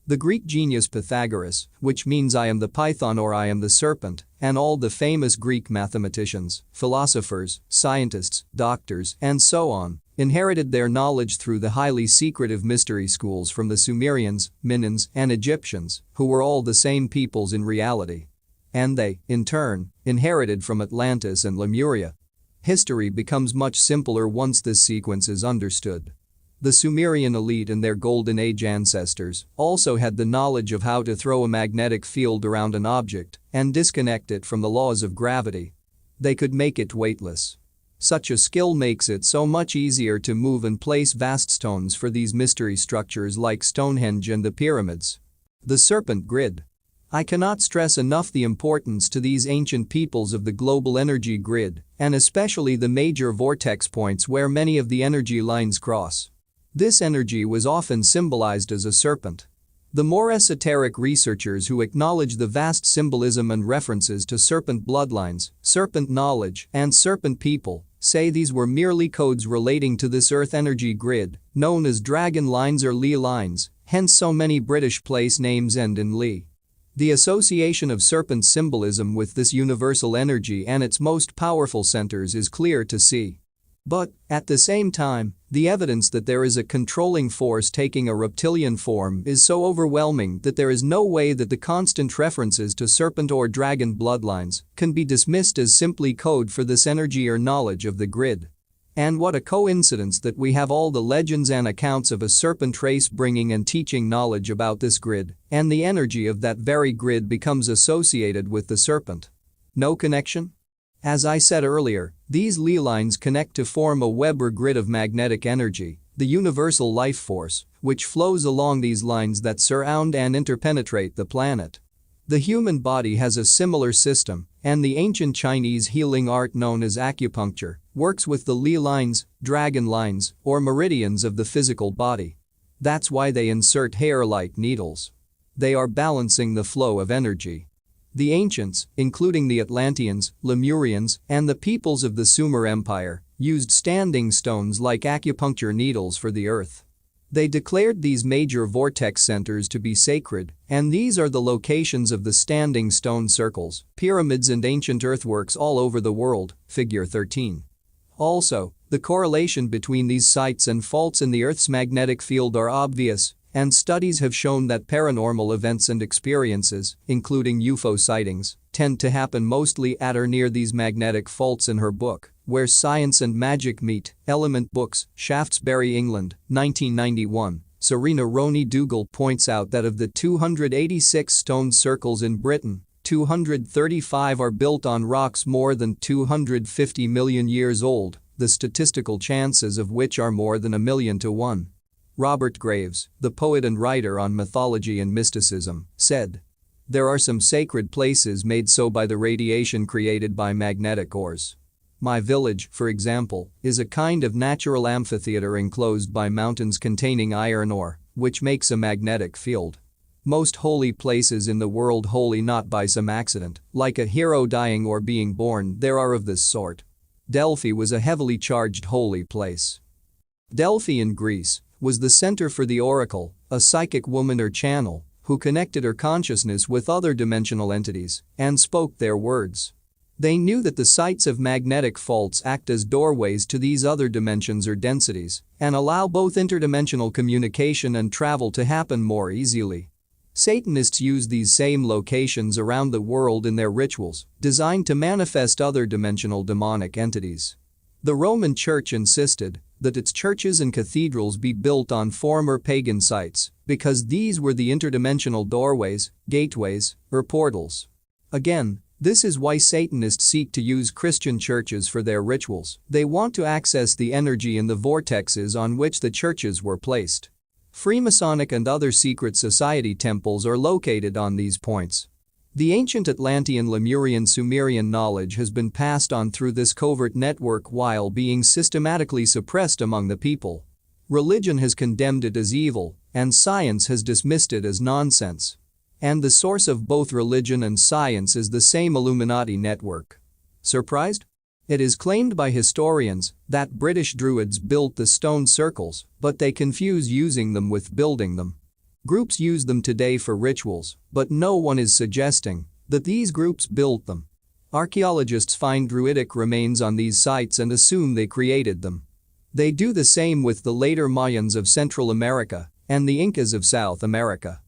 [SPEAKER 1] The Greek genius Pythagoras, which means I am the python or I am the serpent, and all the famous Greek mathematicians, philosophers, scientists, doctors, and so on, inherited their knowledge through the highly secretive mystery schools from the Sumerians, Minnans, and Egyptians, who were all the same peoples in reality. And they, in turn, inherited from Atlantis and Lemuria. History becomes much simpler once this sequence is understood. The Sumerian elite and their Golden Age ancestors also had the knowledge of how to throw a magnetic field around an object and disconnect it from the laws of gravity. They could make it weightless. Such a skill makes it so much easier to move and place vast stones for these mystery structures like Stonehenge and the pyramids. The serpent grid. I cannot stress enough the importance to these ancient peoples of the global energy grid, and especially the major vortex points where many of the energy lines cross. This energy was often symbolized as a serpent. The more esoteric researchers who acknowledge the vast symbolism and references to serpent bloodlines, serpent knowledge, and serpent people say these were merely codes relating to this earth energy grid, known as dragon lines or Lee lines, hence so many British place names end in Lee. The association of serpent symbolism with this universal energy and its most powerful centers is clear to see. But, at the same time, the evidence that there is a controlling force taking a reptilian form is so overwhelming that there is no way that the constant references to serpent or dragon bloodlines can be dismissed as simply code for this energy or knowledge of the grid. And what a coincidence that we have all the legends and accounts of a serpent race bringing and teaching knowledge about this grid, and the energy of that very grid becomes associated with the serpent. No connection? As I said earlier, these Lee lines connect to form a web or grid of magnetic energy, the universal life force, which flows along these lines that surround and interpenetrate the planet. The human body has a similar system, and the ancient Chinese healing art known as acupuncture works with the Lee lines, dragon lines, or meridians of the physical body. That's why they insert hair-like needles. They are balancing the flow of energy. The ancients, including the Atlanteans, Lemurians, and the peoples of the Sumer Empire, used standing stones like acupuncture needles for the earth. They declared these major vortex centers to be sacred, and these are the locations of the standing stone circles, pyramids and ancient earthworks all over the world, figure 13. Also, the correlation between these sites and faults in the Earth's magnetic field are obvious, and studies have shown that paranormal events and experiences, including UFO sightings, tend to happen mostly at or near these magnetic faults. In her book, Where Science and Magic Meet, Element Books, Shaftesbury, England, 1991, Serena Roney Dougal points out that of the 286 stone circles in Britain, 235 are built on rocks more than 250 million years old, the statistical chances of which are more than 1,000,000 to 1. Robert Graves, the poet and writer on mythology and mysticism, said, "There are some sacred places made so by the radiation created by magnetic ores. My village, for example, is a kind of natural amphitheater enclosed by mountains containing iron ore, which makes a magnetic field. Most holy places in the world, holy not by some accident, like a hero dying or being born, there are of this sort. Delphi was a heavily charged holy place. Delphi in Greece was the center for the oracle, a psychic woman or channel, who connected her consciousness with other dimensional entities and spoke their words. They knew that the sites of magnetic faults act as doorways to these other dimensions or densities and allow both interdimensional communication and travel to happen more easily. Satanists use these same locations around the world in their rituals, designed to manifest other dimensional demonic entities. The Roman Church insisted that its churches and cathedrals be built on former pagan sites because these were the interdimensional doorways, gateways, or portals. Again, this is why Satanists seek to use Christian churches for their rituals. They want to access the energy in the vortexes on which the churches were placed. Freemasonic and other secret society temples are located on these points. The ancient Atlantean, Lemurian, Sumerian knowledge has been passed on through this covert network while being systematically suppressed among the people. Religion has condemned it as evil, and science has dismissed it as nonsense. And the source of both religion and science is the same Illuminati network. Surprised? It is claimed by historians that British Druids built the stone circles, but they confuse using them with building them. Groups use them today for rituals, but no one is suggesting that these groups built them. Archaeologists find Druidic remains on these sites and assume they created them. They do the same with the later Mayans of Central America and the Incas of South America.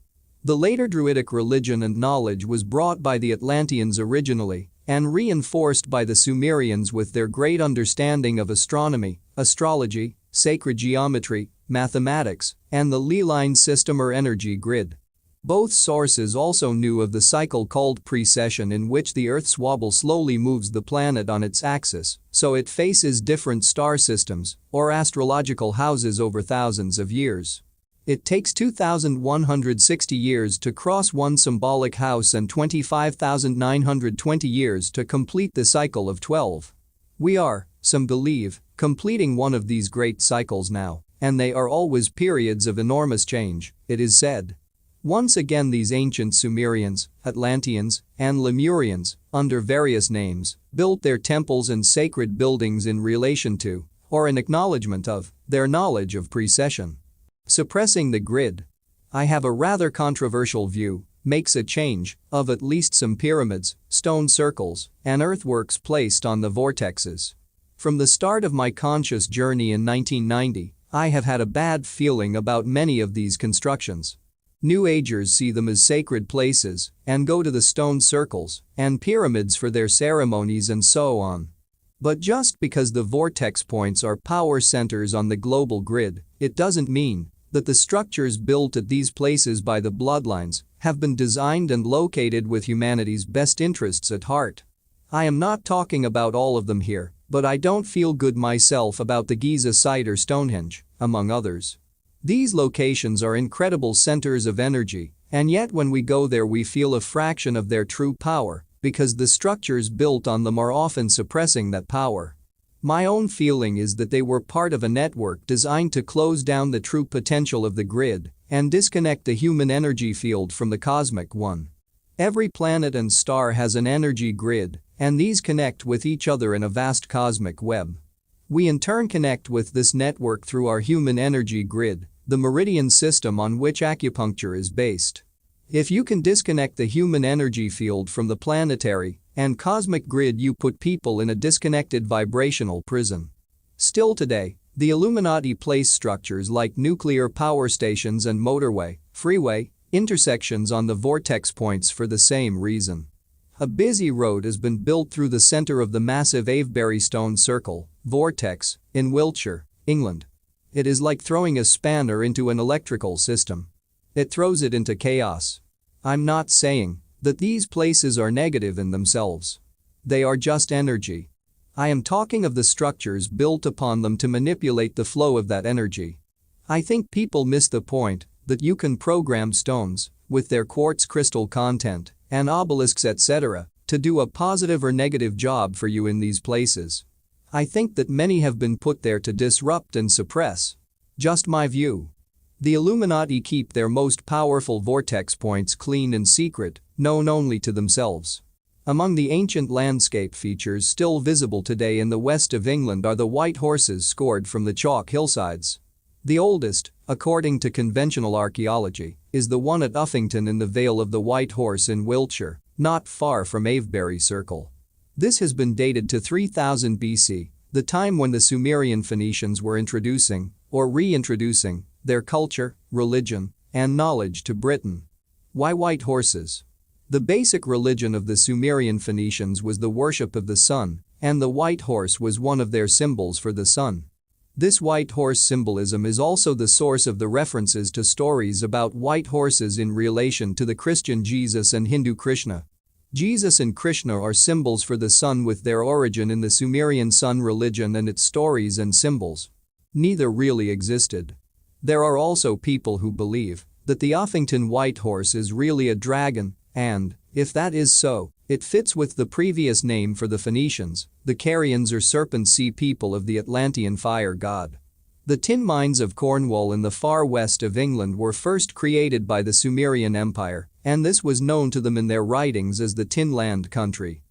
[SPEAKER 1] The later Druidic religion and knowledge was brought by the Atlanteans originally and reinforced by the Sumerians with their great understanding of astronomy, astrology, sacred geometry, mathematics, and the Lie-line system or energy grid. Both sources also knew of the cycle called precession, in which the Earth's wobble slowly moves the planet on its axis, so it faces different star systems or astrological houses over thousands of years. It takes 2,160 years to cross one symbolic house and 25,920 years to complete the cycle of 12. We are, some believe, completing one of these great cycles now, and they are always periods of enormous change, it is said. Once again, these ancient Sumerians, Atlanteans, and Lemurians, under various names, built their temples and sacred buildings in relation to, or in acknowledgement of, their knowledge of precession. Suppressing the grid. I have a rather controversial view, makes a change of at least some pyramids, stone circles, and earthworks placed on the vortexes. From the start of my conscious journey in 1990, I have had a bad feeling about many of these constructions. New Agers see them as sacred places and go to the stone circles and pyramids for their ceremonies and so on. But just because the vortex points are power centers on the global grid, it doesn't mean that the structures built at these places by the bloodlines have been designed and located with humanity's best interests at heart. I am not talking about all of them here, but I don't feel good myself about the Giza site or Stonehenge, among others. These locations are incredible centers of energy, and yet when we go there we feel a fraction of their true power, because the structures built on them are often suppressing that power. My own feeling is that they were part of a network designed to close down the true potential of the grid and disconnect the human energy field from the cosmic one. Every planet and star has an energy grid, and these connect with each other in a vast cosmic web. We in turn connect with this network through our human energy grid, the meridian system on which acupuncture is based. If you can disconnect the human energy field from the planetary and cosmic grid, you put people in a disconnected vibrational prison. Still today, the Illuminati place structures like nuclear power stations and motorway, freeway, intersections on the vortex points for the same reason. A busy road has been built through the center of the massive Avebury stone circle, vortex, in Wiltshire, England. It is like throwing a spanner into an electrical system. It throws it into chaos. I'm not saying that these places are negative in themselves. They are just energy. I am talking of the structures built upon them to manipulate the flow of that energy. I think people miss the point that you can program stones, with their quartz crystal content, and obelisks etc., to do a positive or negative job for you in these places. I think that many have been put there to disrupt and suppress. Just my view. The Illuminati keep their most powerful vortex points clean and secret, known only to themselves. Among the ancient landscape features still visible today in the west of England are the white horses scored from the chalk hillsides. The oldest, according to conventional archaeology, is the one at Uffington in the Vale of the White Horse in Wiltshire, not far from Avebury Circle. This has been dated to 3000 BC, the time when the Sumerian Phoenicians were introducing, or reintroducing, their culture, religion, and knowledge to Britain. Why white horses? The basic religion of the Sumerian Phoenicians was the worship of the sun, and the white horse was one of their symbols for the sun. This white horse symbolism is also the source of the references to stories about white horses in relation to the Christian Jesus and Hindu Krishna. Jesus and Krishna are symbols for the sun with their origin in the Sumerian sun religion and its stories and symbols. Neither really existed. There are also people who believe that the Uffington white horse is really a dragon, and, if that is so, it fits with the previous name for the Phoenicians, the Carians or Serpent Sea people of the Atlantean fire god. The tin mines of Cornwall in the far west of England were first created by the Sumerian Empire, and this was known to them in their writings as the Tin Land Country.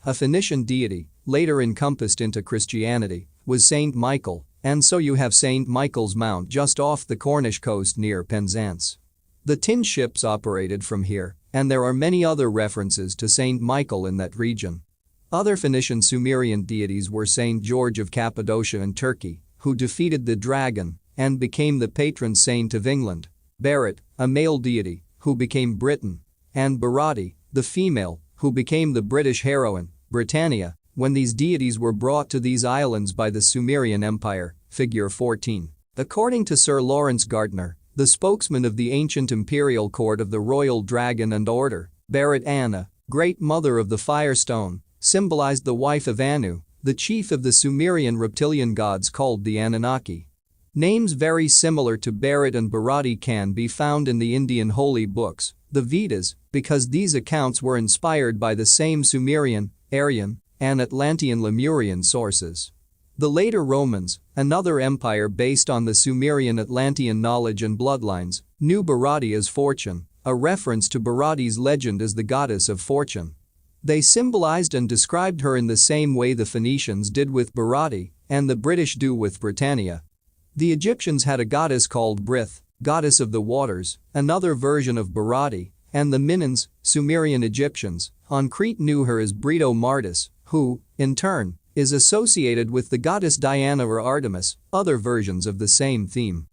[SPEAKER 1] A Phoenician deity, later encompassed into Christianity, was Saint Michael, and so you have Saint Michael's Mount just off the Cornish coast near Penzance. The tin ships operated from here, and there are many other references to Saint Michael in that region. Other Phoenician Sumerian deities were Saint George of Cappadocia in Turkey, who defeated the dragon and became the patron saint of England, Berit, a male deity, who became Britain, and Barati, the female, who became the British heroine, Britannia, when these deities were brought to these islands by the Sumerian Empire, figure 14. According to Sir Lawrence Gardner, the spokesman of the ancient imperial court of the Royal Dragon and Order, Berit Anna, Great Mother of the Firestone, symbolized the wife of Anu, the chief of the Sumerian reptilian gods called the Anunnaki. Names very similar to Berit and Barati can be found in the Indian holy books, the Vedas, because these accounts were inspired by the same Sumerian, Aryan, and Atlantean Lemurian sources. The later Romans, another empire based on the Sumerian Atlantean knowledge and bloodlines, knew Barati as fortune, a reference to Barati's legend as the goddess of fortune. They symbolized and described her in the same way the Phoenicians did with Barati and the British do with Britannia. The Egyptians had a goddess called Brith, goddess of the waters, another version of Barati, and the Minans, Sumerian Egyptians, on Crete knew her as Brito Martis, who, in turn, is associated with the goddess Diana or Artemis, other versions of the same theme.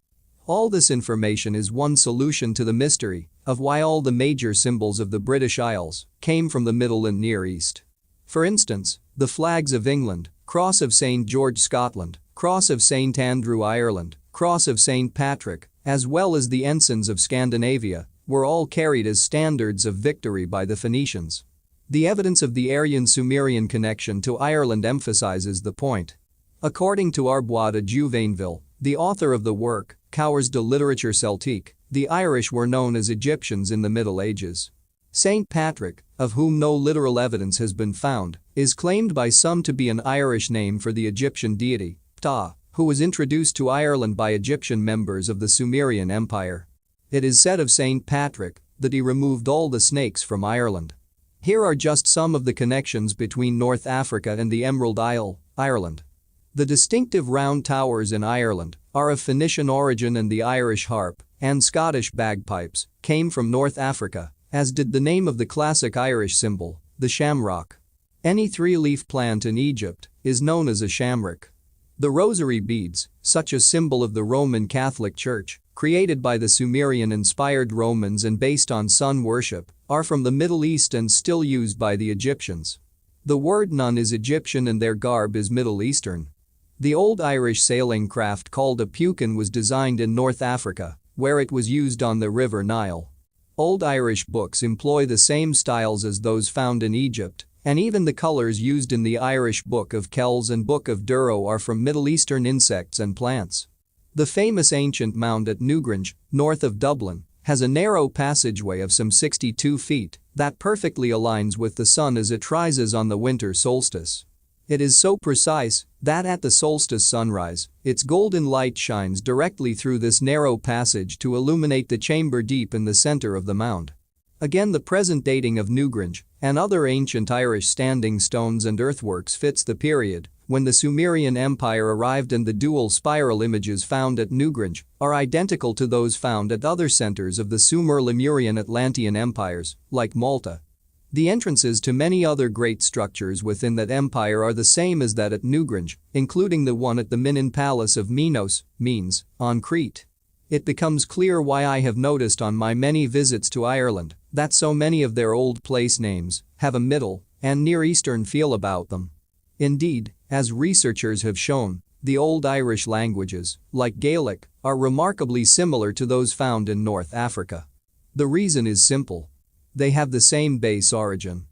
[SPEAKER 1] All this information is one solution to the mystery of why all the major symbols of the British Isles came from the Middle and Near East. For instance, the flags of England, Cross of St. George Scotland, Cross of St. Andrew Ireland, Cross of St. Patrick, as well as the ensigns of Scandinavia, were all carried as standards of victory by the Phoenicians. The evidence of the Aryan-Sumerian connection to Ireland emphasizes the point. According to Arbois de Juvainville, the author of the work, Cours de littérature celtique, the Irish were known as Egyptians in the Middle Ages. Saint Patrick, of whom no literal evidence has been found, is claimed by some to be an Irish name for the Egyptian deity, Ptah, who was introduced to Ireland by Egyptian members of the Sumerian Empire. It is said of Saint Patrick that he removed all the snakes from Ireland. Here are just some of the connections between North Africa and the Emerald Isle, Ireland. The distinctive round towers in Ireland are of Phoenician origin, and the Irish harp and Scottish bagpipes came from North Africa, as did the name of the classic Irish symbol, the shamrock. Any three-leaf plant in Egypt is known as a shamrock. The rosary beads, such a symbol of the Roman Catholic Church, created by the Sumerian-inspired Romans and based on sun worship, are from the Middle East and still used by the Egyptians. The word nun is Egyptian and their garb is Middle Eastern. The old Irish sailing craft called a pucan was designed in North Africa, where it was used on the River Nile. Old Irish books employ the same styles as those found in Egypt, and even the colors used in the Irish Book of Kells and Book of Durrow are from Middle Eastern insects and plants. The famous ancient mound at Newgrange, north of Dublin, has a narrow passageway of some 62 feet that perfectly aligns with the sun as it rises on the winter solstice. It is so precise that at the solstice sunrise, its golden light shines directly through this narrow passage to illuminate the chamber deep in the center of the mound. Again, the present dating of Newgrange and other ancient Irish standing stones and earthworks fits the period when the Sumerian Empire arrived, and the dual spiral images found at Newgrange are identical to those found at other centers of the Sumer-Lemurian Atlantean empires, like Malta. The entrances to many other great structures within that empire are the same as that at Newgrange, including the one at the Minin Palace of Minos, Means, on Crete. It becomes clear why I have noticed on my many visits to Ireland that so many of their old place names have a Middle and Near Eastern feel about them. Indeed, as researchers have shown, the Old Irish languages, like Gaelic, are remarkably similar to those found in North Africa. The reason is simple. They have the same base origin.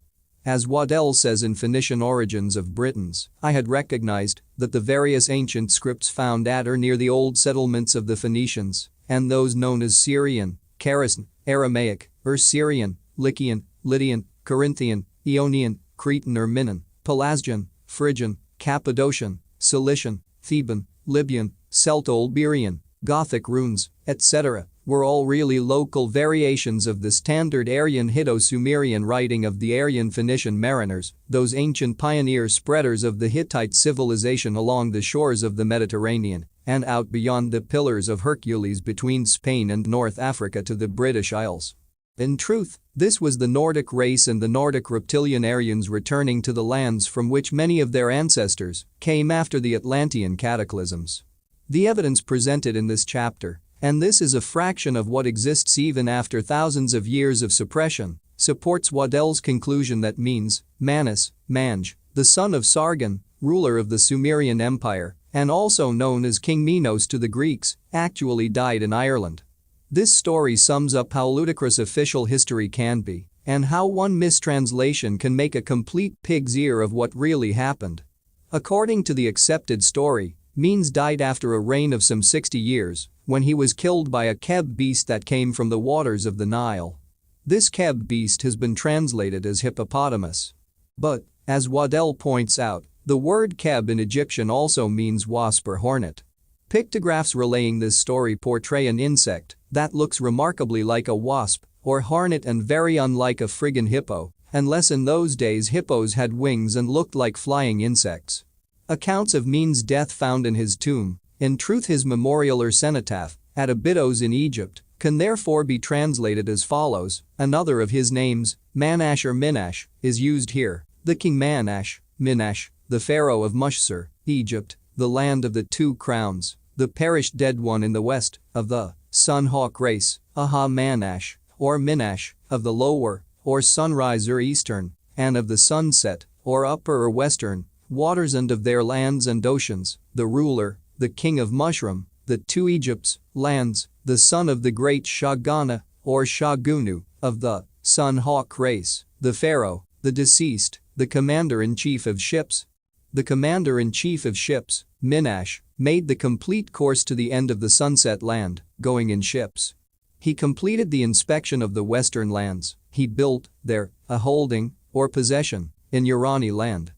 [SPEAKER 1] As Waddell says in Phoenician Origins of Britons, I had recognized that the various ancient scripts found at or near the old settlements of the Phoenicians, and those known as Syrian, Kharistan, Aramaic, Syrian, Lycian, Lydian, Corinthian, Ionian, Cretan or Minan, Pelasgian, Phrygian, Cappadocian, Cilician, Theban, Libyan, Celto-Iberian, Gothic runes, etc., were all really local variations of the standard Aryan Hitto-Sumerian writing of the Aryan Phoenician mariners, those ancient pioneer spreaders of the Hittite civilization along the shores of the Mediterranean and out beyond the Pillars of Hercules between Spain and North Africa to the British Isles. In truth, this was the Nordic race and the Nordic reptilian Aryans returning to the lands from which many of their ancestors came after the Atlantean cataclysms. The evidence presented in this chapter, and this is a fraction of what exists even after thousands of years of suppression, supports Waddell's conclusion that Menes, Manus, Mange, the son of Sargon, ruler of the Sumerian Empire, and also known as King Minos to the Greeks, actually died in Ireland. This story sums up how ludicrous official history can be, and how one mistranslation can make a complete pig's ear of what really happened. According to the accepted story, Menes died after a reign of some 60 years, when he was killed by a Keb beast that came from the waters of the Nile. This Keb beast has been translated as hippopotamus. But, as Waddell points out, the word Keb in Egyptian also means wasp or hornet. Pictographs relaying this story portray an insect that looks remarkably like a wasp or hornet and very unlike a friggin' hippo, unless in those days hippos had wings and looked like flying insects. Accounts of Menes' death found in his tomb, in truth his memorial or cenotaph, at Abydos in Egypt, can therefore be translated as follows. Another of his names, Manash or Minash, is used here, the king Manash, Minash, the pharaoh of Mushsur, Egypt, the land of the two crowns, the perished dead one in the west, of the sun-hawk race, Aha Manash, or Minash, of the lower, or sunrise or eastern, and of the sunset, or upper or western, waters and of their lands and oceans, the ruler, the king of Mushrum, the two Egypts, lands, the son of the great Shagana, or Shagunu, of the sun-hawk race, the pharaoh, the deceased, the commander-in-chief of ships. The commander-in-chief of ships, Minash, made the complete course to the end of the sunset land, going in ships. He completed the inspection of the western lands. He built, there, a holding, or possession, in Urani land.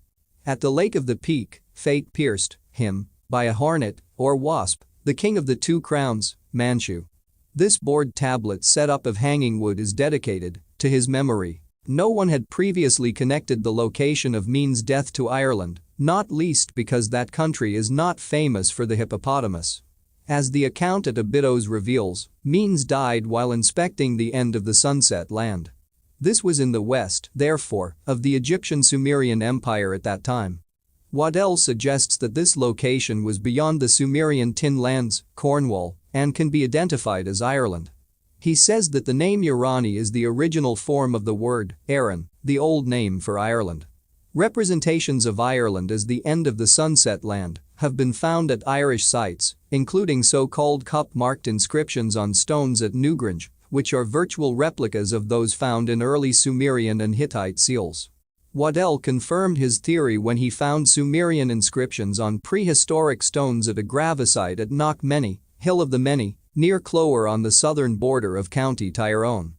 [SPEAKER 1] At the Lake of the Peak, fate pierced him by a hornet, or wasp, the king of the two crowns, Manchu. This board tablet set up of hanging wood is dedicated to his memory. No one had previously connected the location of Menes' death to Ireland, not least because that country is not famous for the hippopotamus. As the account at Abydos reveals, Menes died while inspecting the end of the sunset land. This was in the west, therefore, of the Egyptian Sumerian Empire at that time. Waddell suggests that this location was beyond the Sumerian Tin Lands, Cornwall, and can be identified as Ireland. He says that the name Urani is the original form of the word Erin, the old name for Ireland. Representations of Ireland as the end of the sunset land have been found at Irish sites, including so-called cup-marked inscriptions on stones at Newgrange, which are virtual replicas of those found in early Sumerian and Hittite seals. Waddell confirmed his theory when he found Sumerian inscriptions on prehistoric stones at a gravesite at Knockmany, Hill of the Many, near Clogher on the southern border of County Tyrone.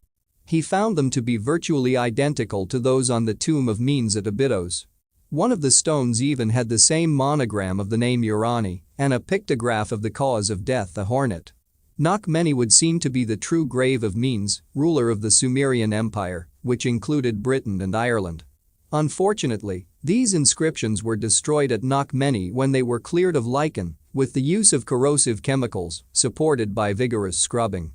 [SPEAKER 1] He found them to be virtually identical to those on the tomb of Menes at Abydos. One of the stones even had the same monogram of the name Urani and a pictograph of the cause of death, a hornet. Knockmany would seem to be the true grave of Menes, ruler of the Sumerian Empire, which included Britain and Ireland. Unfortunately, these inscriptions were destroyed at Knockmany when they were cleared of lichen, with the use of corrosive chemicals, supported by vigorous scrubbing.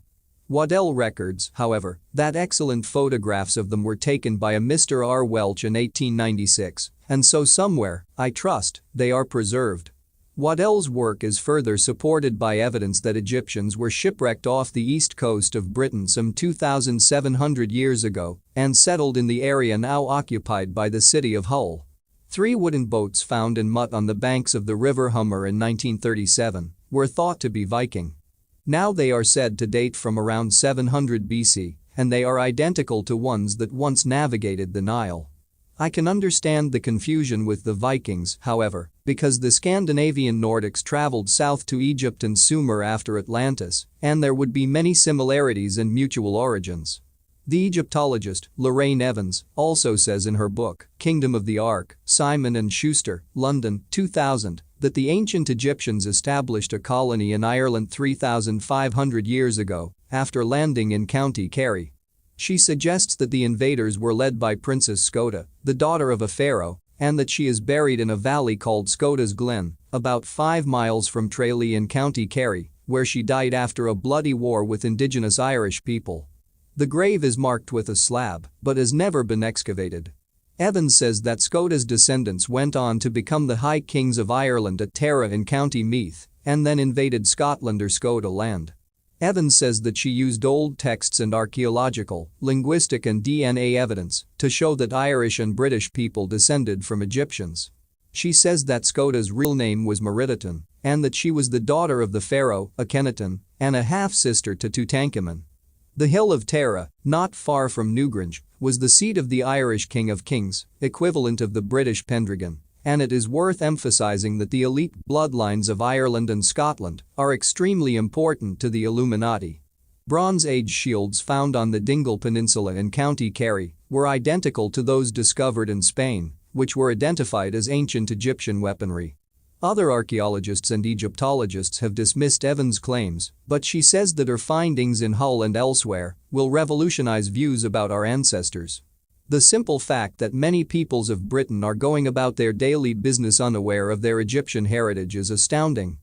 [SPEAKER 1] Waddell records, however, that excellent photographs of them were taken by a Mr. R. Welch in 1896, and so somewhere, I trust, they are preserved. Waddell's work is further supported by evidence that Egyptians were shipwrecked off the east coast of Britain some 2,700 years ago and settled in the area now occupied by the city of Hull. 3 wooden boats found in mud on the banks of the River Humber in 1937 were thought to be Viking. Now they are said to date from around 700 BC, and they are identical to ones that once navigated the Nile. I can understand the confusion with the Vikings, however, because the Scandinavian Nordics traveled south to Egypt and Sumer after Atlantis, and there would be many similarities and mutual origins. The Egyptologist, Lorraine Evans, also says in her book, Kingdom of the Ark, Simon and Schuster, London, 2000, that the ancient Egyptians established a colony in Ireland 3,500 years ago, after landing in County Kerry. She suggests that the invaders were led by Princess Scota, the daughter of a pharaoh, and that she is buried in a valley called Scota's Glen, about 5 miles from Tralee in County Kerry, where she died after a bloody war with indigenous Irish people. The grave is marked with a slab, but has never been excavated. Evans says that Scota's descendants went on to become the High Kings of Ireland at Tara in County Meath, and then invaded Scotland or Scota land. Evans says that she used old texts and archaeological, linguistic and DNA evidence to show that Irish and British people descended from Egyptians. She says that Scota's real name was Meridatan, and that she was the daughter of the pharaoh, Akhenaten, and a half-sister to Tutankhamun. The hill of Tara, not far from Newgrange, was the seat of the Irish King of Kings, equivalent of the British Pendragon, and it is worth emphasizing that the elite bloodlines of Ireland and Scotland are extremely important to the Illuminati. Bronze Age shields found on the Dingle Peninsula in County Kerry were identical to those discovered in Spain, which were identified as ancient Egyptian weaponry. Other archaeologists and Egyptologists have dismissed Evans' claims, but she says that her findings in Hull and elsewhere will revolutionize views about our ancestors. The simple fact that many peoples of Britain are going about their daily business unaware of their Egyptian heritage is astounding.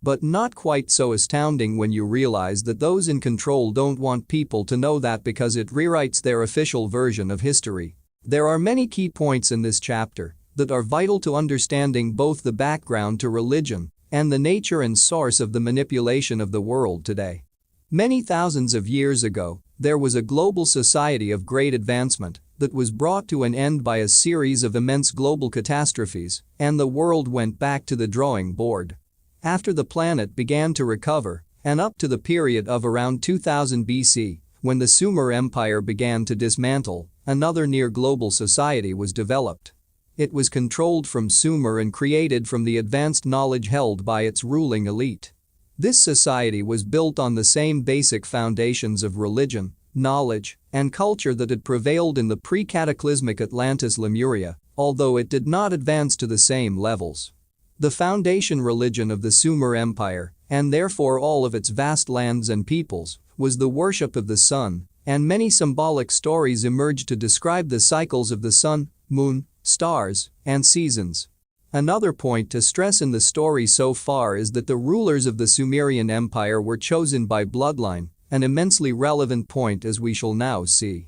[SPEAKER 1] But not quite so astounding when you realize that those in control don't want people to know that because it rewrites their official version of history. There are many key points in this chapter that are vital to understanding both the background to religion and the nature and source of the manipulation of the world today. Many thousands of years ago, there was a global society of great advancement that was brought to an end by a series of immense global catastrophes, and the world went back to the drawing board. After the planet began to recover, and up to the period of around 2000 BC, when the Sumer Empire began to dismantle, another near-global society was developed. It was controlled from Sumer and created from the advanced knowledge held by its ruling elite. This society was built on the same basic foundations of religion, knowledge, and culture that had prevailed in the pre-cataclysmic Atlantis Lemuria, although it did not advance to the same levels. The foundation religion of the Sumer Empire, and therefore all of its vast lands and peoples, was the worship of the sun, and many symbolic stories emerged to describe the cycles of the sun, moon, stars, and seasons. Another point to stress in the story so far is that the rulers of the Sumerian Empire were chosen by bloodline, an immensely relevant point as we shall now see.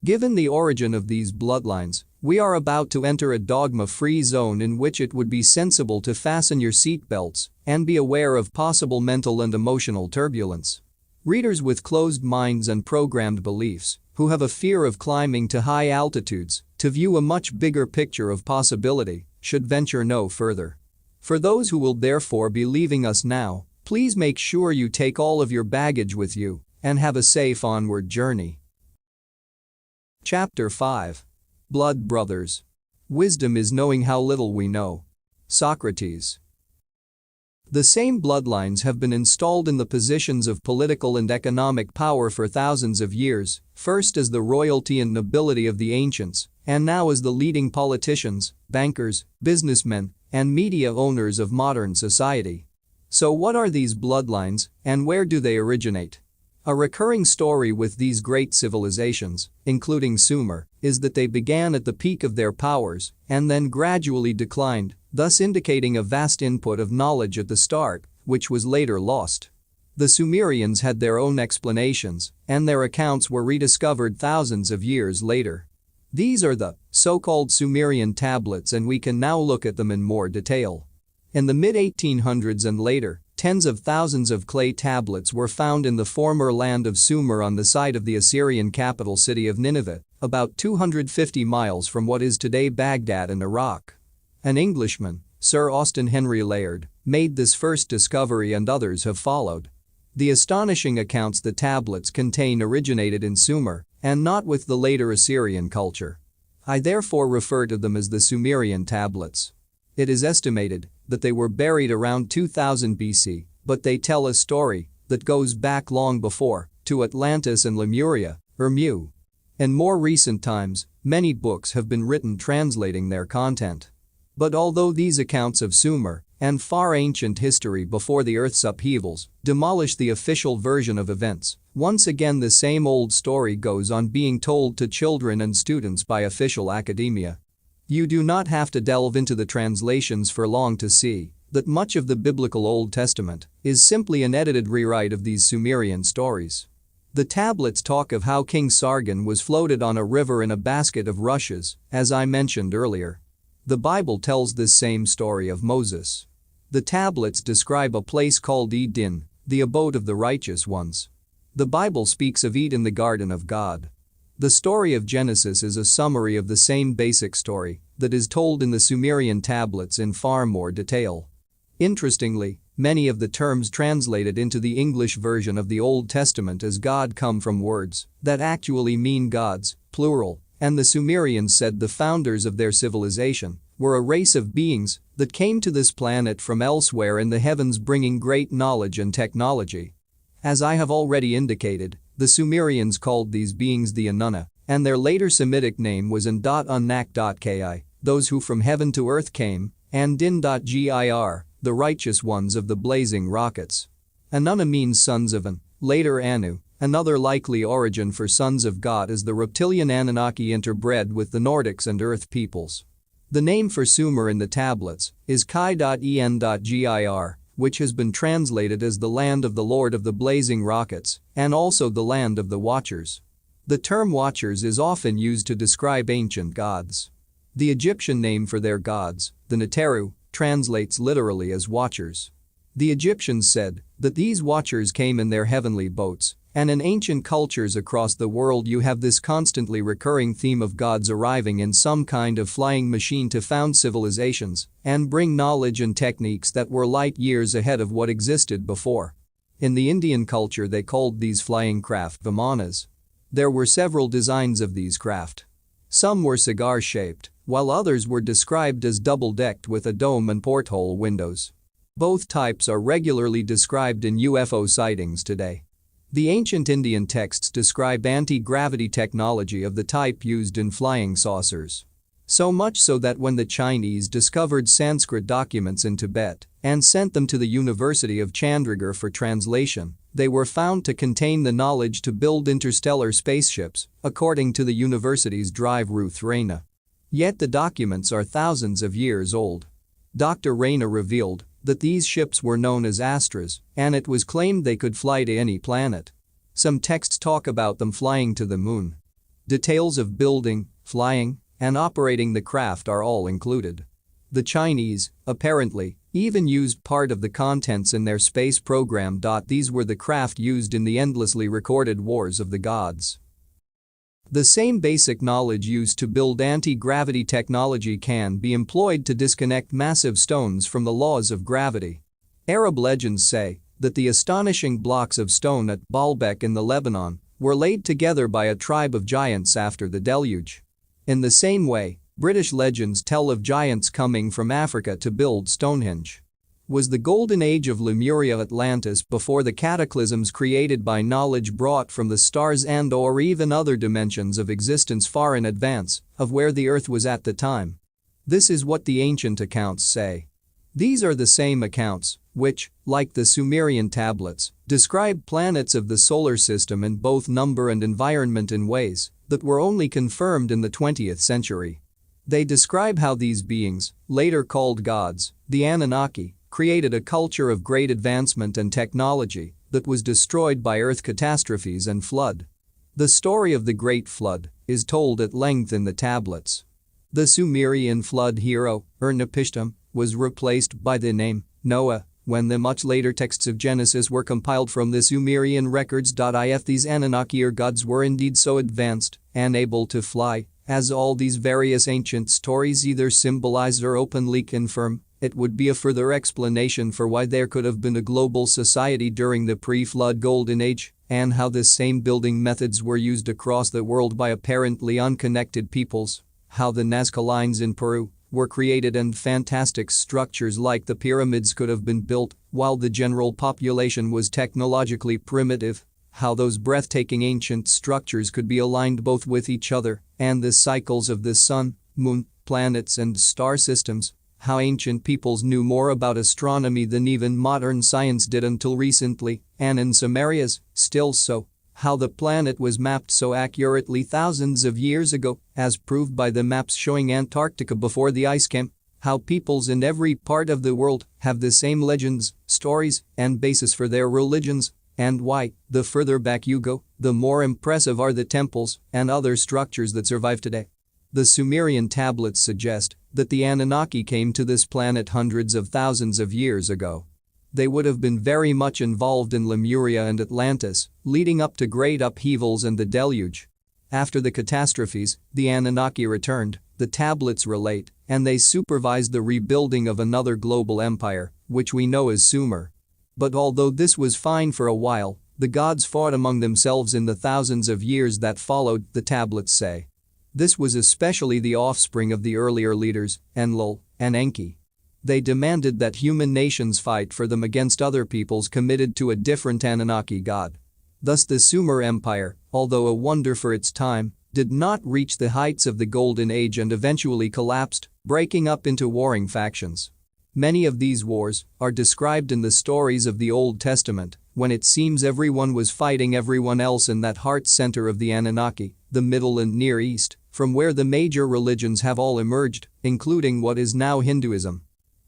[SPEAKER 1] Given the origin of these bloodlines, we are about to enter a dogma-free zone in which it would be sensible to fasten your seatbelts and be aware of possible mental and emotional turbulence. Readers with closed minds and programmed beliefs, who have a fear of climbing to high altitudes to view a much bigger picture of possibility, should venture no further. For those who will therefore be leaving us now, please make sure you take all of your baggage with you and have a safe onward journey. Chapter 5. Blood Brothers. Wisdom is knowing how little we know. Socrates. The same bloodlines have been installed in the positions of political and economic power for thousands of years, first as the royalty and nobility of the ancients, and now as the leading politicians, bankers, businessmen, and media owners of modern society. So what are these bloodlines, and where do they originate? A recurring story with these great civilizations, including Sumer, is that they began at the peak of their powers and then gradually declined, thus indicating a vast input of knowledge at the start, which was later lost. The Sumerians had their own explanations, and their accounts were rediscovered thousands of years later. These are the so-called Sumerian tablets, and we can now look at them in more detail. In the mid-1800s and later, tens of thousands of clay tablets were found in the former land of Sumer on the site of the Assyrian capital city of Nineveh, about 250 miles from what is today Baghdad in Iraq. An Englishman, Sir Austen Henry Layard, made this first discovery, and others have followed. The astonishing accounts the tablets contain originated in Sumer, and not with the later Assyrian culture. I therefore refer to them as the Sumerian tablets. It is estimated that they were buried around 2000 BC, but they tell a story that goes back long before, to Atlantis and Lemuria, or Mu. In more recent times, many books have been written translating their content. But although these accounts of Sumer and far ancient history before the Earth's upheavals demolish the official version of events, once again the same old story goes on being told to children and students by official academia. You do not have to delve into the translations for long to see that much of the biblical Old Testament is simply an edited rewrite of these Sumerian stories. The tablets talk of how King Sargon was floated on a river in a basket of rushes, as I mentioned earlier. The Bible tells this same story of Moses. The tablets describe a place called Eden, the abode of the righteous ones. The Bible speaks of Eden, the garden of God. The story of Genesis is a summary of the same basic story that is told in the Sumerian tablets in far more detail. Interestingly, many of the terms translated into the English version of the Old Testament as God come from words that actually mean gods, plural, and the Sumerians said the founders of their civilization were a race of beings that came to this planet from elsewhere in the heavens, bringing great knowledge and technology. As I have already indicated, the Sumerians called these beings the Anunna, and their later Semitic name was An.Unnak.Ki, those who from heaven to earth came, and Din.Gir, the righteous ones of the blazing rockets. Anunna means sons of An, later Anu. Another likely origin for sons of God is the reptilian Anunnaki interbred with the Nordics and Earth peoples. The name for Sumer in the tablets is Kai.En.Gir, which has been translated as the land of the Lord of the blazing rockets, and also the land of the Watchers. The term Watchers is often used to describe ancient gods. The Egyptian name for their gods, the Neteru, translates literally as Watchers. The Egyptians said that these Watchers came in their heavenly boats, and in ancient cultures across the world you have this constantly recurring theme of gods arriving in some kind of flying machine to found civilizations and bring knowledge and techniques that were light years ahead of what existed before. In the Indian culture they called these flying craft Vimanas. There were several designs of these craft. Some were cigar-shaped, while others were described as double-decked with a dome and porthole windows. Both types are regularly described in UFO sightings today. The ancient Indian texts describe anti-gravity technology of the type used in flying saucers. So much so that when the Chinese discovered Sanskrit documents in Tibet and sent them to the University of Chandigarh for translation, they were found to contain the knowledge to build interstellar spaceships, according to the university's drive Ruth Rayna. Yet the documents are thousands of years old. Dr. Rayna revealed that these ships were known as Astras, and it was claimed they could fly to any planet. Some texts talk about them flying to the moon. Details of building, flying, and operating the craft are all included. The Chinese, apparently, even used part of the contents in their space program. These were the craft used in the endlessly recorded wars of the gods. The same basic knowledge used to build anti-gravity technology can be employed to disconnect massive stones from the laws of gravity. Arab legends say that the astonishing blocks of stone at Baalbek in the Lebanon were laid together by a tribe of giants after the deluge. In the same way, British legends tell of giants coming from Africa to build Stonehenge. Was the golden age of Lemuria Atlantis before the cataclysms created by knowledge brought from the stars and/or even other dimensions of existence far in advance of where the Earth was at the time? This is what the ancient accounts say. These are the same accounts which, like the Sumerian tablets, describe planets of the solar system in both number and environment in ways that were only confirmed in the 20th century. They describe how these beings, later called gods, the Anunnaki, created a culture of great advancement and technology that was destroyed by earth catastrophes and flood. The story of the Great Flood is told at length in the tablets. The Sumerian flood hero, Ur-Napishtim, was replaced by the name Noah when the much later texts of Genesis were compiled from the Sumerian records. If these Anunnaki or gods were indeed so advanced and able to fly, as all these various ancient stories either symbolize or openly confirm, it would be a further explanation for why there could have been a global society during the pre-flood golden age, and how the same building methods were used across the world by apparently unconnected peoples, how the Nazca lines in Peru were created and fantastic structures like the pyramids could have been built while the general population was technologically primitive, how those breathtaking ancient structures could be aligned both with each other and the cycles of the sun, moon, planets and star systems, how ancient peoples knew more about astronomy than even modern science did until recently, and in some areas, still so, how the planet was mapped so accurately thousands of years ago, as proved by the maps showing Antarctica before the ice came, how peoples in every part of the world have the same legends, stories, and basis for their religions, and why, the further back you go, the more impressive are the temples and other structures that survive today. The Sumerian tablets suggest that the Anunnaki came to this planet hundreds of thousands of years ago. They would have been very much involved in Lemuria and Atlantis, leading up to great upheavals and the deluge. After the catastrophes, the Anunnaki returned, the tablets relate, and they supervised the rebuilding of another global empire, which we know as Sumer. But although this was fine for a while, the gods fought among themselves in the thousands of years that followed, the tablets say. This was especially the offspring of the earlier leaders, Enlil and Enki. They demanded that human nations fight for them against other peoples committed to a different Anunnaki god. Thus the Sumer Empire, although a wonder for its time, did not reach the heights of the Golden Age and eventually collapsed, breaking up into warring factions. Many of these wars are described in the stories of the Old Testament, when it seems everyone was fighting everyone else in that heart center of the Anunnaki, the Middle and Near East, from where the major religions have all emerged, including what is now Hinduism.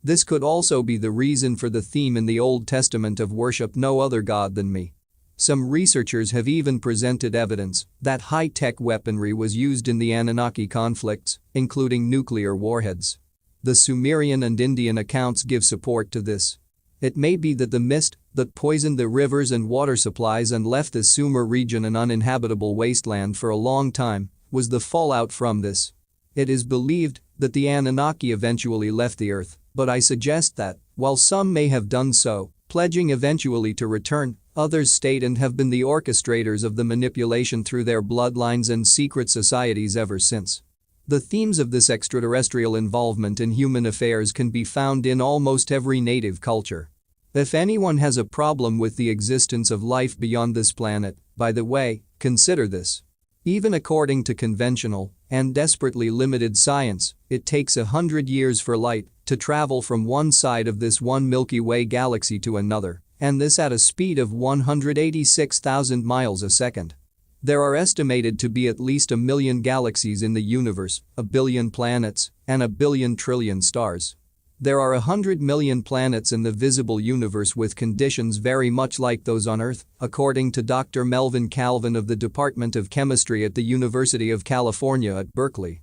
[SPEAKER 1] This could also be the reason for the theme in the Old Testament of worship no other god than me. Some researchers have even presented evidence that high-tech weaponry was used in the Anunnaki conflicts, including nuclear warheads. The Sumerian and Indian accounts give support to this. It may be that the mist that poisoned the rivers and water supplies and left the Sumer region an uninhabitable wasteland for a long time was the fallout from this. It is believed that the Anunnaki eventually left the earth, but I suggest that, while some may have done so, pledging eventually to return, others stayed and have been the orchestrators of the manipulation through their bloodlines and secret societies ever since. The themes of this extraterrestrial involvement in human affairs can be found in almost every native culture. If anyone has a problem with the existence of life beyond this planet, by the way, consider this. Even according to conventional and desperately limited science, it takes 100 years for light to travel from one side of this one Milky Way galaxy to another, and this at a speed of 186,000 miles a second. There are estimated to be at least 1 million galaxies in the universe, 1 billion planets, and 1 billion trillion stars. There are 100 million planets in the visible universe with conditions very much like those on Earth, according to Dr. Melvin Calvin of the Department of Chemistry at the University of California at Berkeley.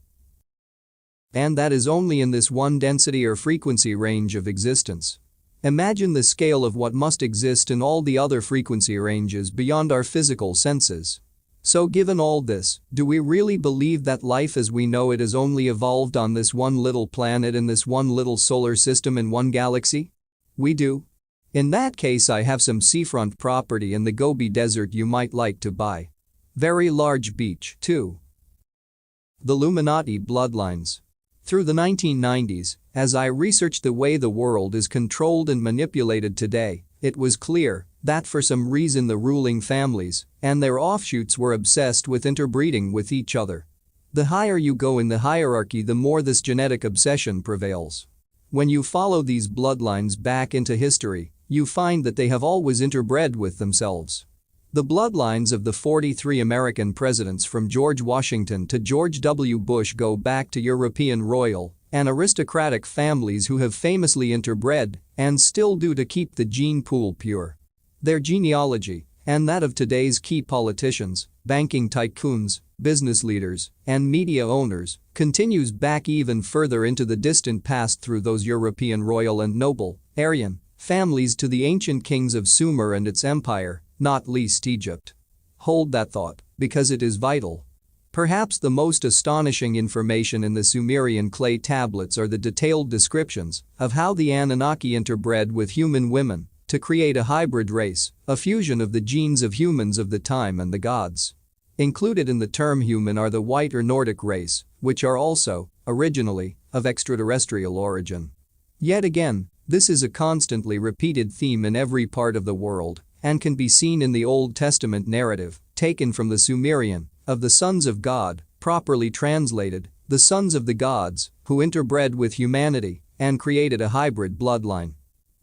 [SPEAKER 1] And that is only in this one density or frequency range of existence. Imagine the scale of what must exist in all the other frequency ranges beyond our physical senses. So given all this, do we really believe that life as we know it has only evolved on this one little planet in this one little solar system in one galaxy? We do. In that case, I have some seafront property in the Gobi Desert you might like to buy. Very large beach, too. The Illuminati bloodlines. Through the 1990s, as I researched the way the world is controlled and manipulated today, it was clear that for some reason the ruling families and their offshoots were obsessed with interbreeding with each other. The higher you go in the hierarchy, the more this genetic obsession prevails. When you follow these bloodlines back into history, you find that they have always interbred with themselves. The bloodlines of the 43 American presidents from George Washington to George W. Bush go back to European royal and aristocratic families who have famously interbred and still do to keep the gene pool pure. Their genealogy, and that of today's key politicians, banking tycoons, business leaders, and media owners, continues back even further into the distant past through those European royal and noble, Aryan, families to the ancient kings of Sumer and its empire, not least Egypt. Hold that thought, because it is vital. Perhaps the most astonishing information in the Sumerian clay tablets are the detailed descriptions of how the Anunnaki interbred with human women to create a hybrid race, a fusion of the genes of humans of the time and the gods. Included in the term human are the white or Nordic race, which are also, originally, of extraterrestrial origin. Yet again, this is a constantly repeated theme in every part of the world and can be seen in the Old Testament narrative, taken from the Sumerian, of the sons of God, properly translated, the sons of the gods, who interbred with humanity and created a hybrid bloodline.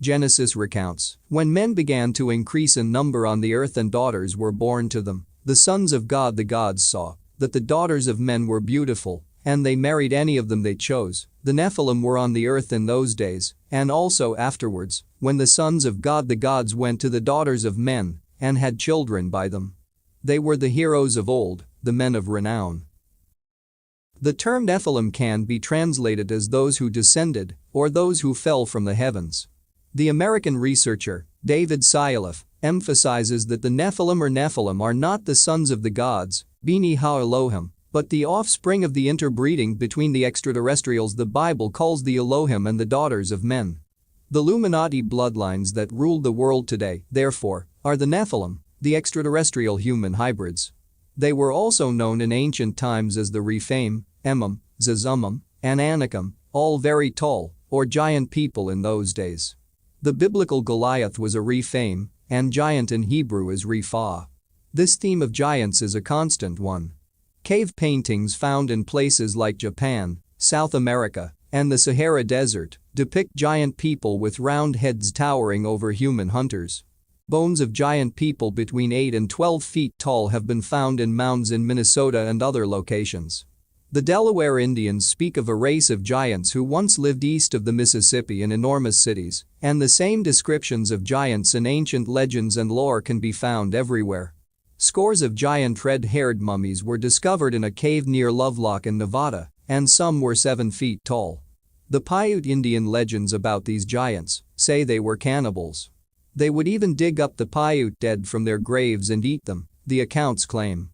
[SPEAKER 1] Genesis recounts, when men began to increase in number on the earth and daughters were born to them, the sons of God the gods saw that the daughters of men were beautiful, and they married any of them they chose. The Nephilim were on the earth in those days, and also afterwards, when the sons of God the gods went to the daughters of men and had children by them. They were the heroes of old, the men of renown. The term Nephilim can be translated as those who descended or those who fell from the heavens. The American researcher, David Sialoff, emphasizes that the Nephilim are not the sons of the gods, Beni Ha-Elohim, but the offspring of the interbreeding between the extraterrestrials the Bible calls the Elohim and the daughters of men. The Illuminati bloodlines that rule the world today, therefore, are the Nephilim, the extraterrestrial human hybrids. They were also known in ancient times as the Rephaim, Emim, Zazumim, and Anakim, all very tall, or giant people in those days. The biblical Goliath was a Rephaim, and giant in Hebrew is Rephah. This theme of giants is a constant one. Cave paintings found in places like Japan, South America, and the Sahara Desert depict giant people with round heads towering over human hunters. Bones of giant people between 8 and 12 feet tall have been found in mounds in Minnesota and other locations. The Delaware Indians speak of a race of giants who once lived east of the Mississippi in enormous cities, and the same descriptions of giants in ancient legends and lore can be found everywhere. Scores of giant red-haired mummies were discovered in a cave near Lovelock in Nevada, and some were 7 feet tall. The Paiute Indian legends about these giants say they were cannibals. They would even dig up the Paiute dead from their graves and eat them, the accounts claim.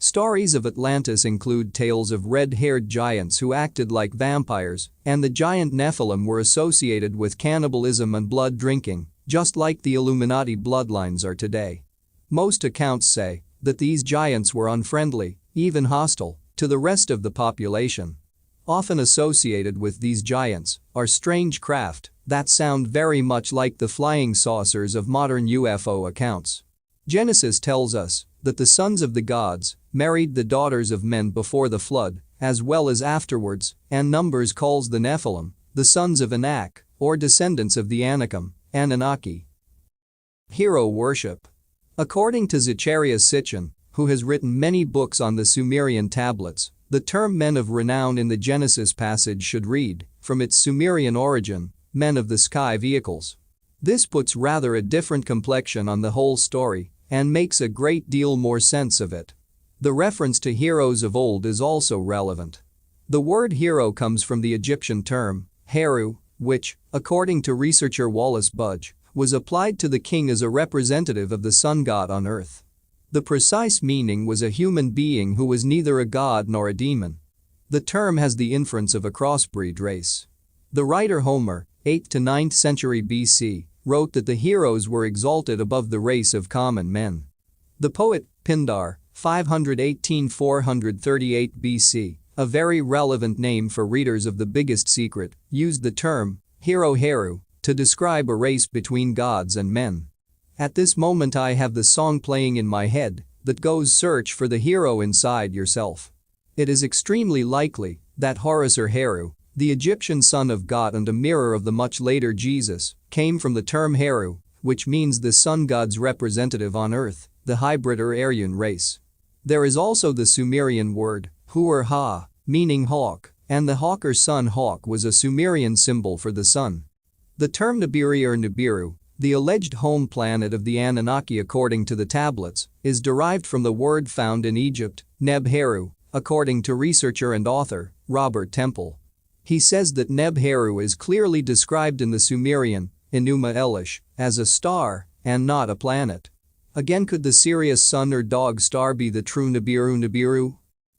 [SPEAKER 1] Stories of Atlantis include tales of red-haired giants who acted like vampires, and the giant Nephilim were associated with cannibalism and blood drinking, just like the Illuminati bloodlines are today. Most accounts say that these giants were unfriendly, even hostile, to the rest of the population. Often associated with these giants are strange craft that sound very much like the flying saucers of modern UFO accounts. Genesis tells us that the sons of the gods married the daughters of men before the flood, as well as afterwards, and Numbers calls the Nephilim the sons of Anak, or descendants of the Anakim, Anunnaki. Hero worship. According to Zecharia Sitchin, who has written many books on the Sumerian tablets, the term men of renown in the Genesis passage should read, from its Sumerian origin, men of the sky vehicles. This puts rather a different complexion on the whole story and makes a great deal more sense of it. The reference to heroes of old is also relevant. The word hero comes from the Egyptian term, Heru, which, according to researcher Wallace Budge, was applied to the king as a representative of the sun god on earth. The precise meaning was a human being who was neither a god nor a demon. The term has the inference of a crossbreed race. The writer Homer, 8th to 9th century BC, wrote that the heroes were exalted above the race of common men. The poet, Pindar, 518–438 BC, a very relevant name for readers of The Biggest Secret, used the term, hero Heru, to describe a race between gods and men. At this moment I have the song playing in my head that goes search for the hero inside yourself. It is extremely likely that Horus or Heru, the Egyptian son of God and a mirror of the much later Jesus, came from the term Heru, which means the sun god's representative on earth, the hybrid or Aryan race. There is also the Sumerian word, Hu-or-Ha, meaning hawk, and the hawk or sun hawk was a Sumerian symbol for the sun. The term Nibiru or Nibiru, The alleged home planet of the Anunnaki according to the tablets is derived from the word found in Egypt, Neb-Heru, according to researcher and author Robert Temple. He says that Neb-Heru is clearly described in the Sumerian, Enuma Elish, as a star and not a planet. Again, could the Sirius sun or dog star be the true Nibiru?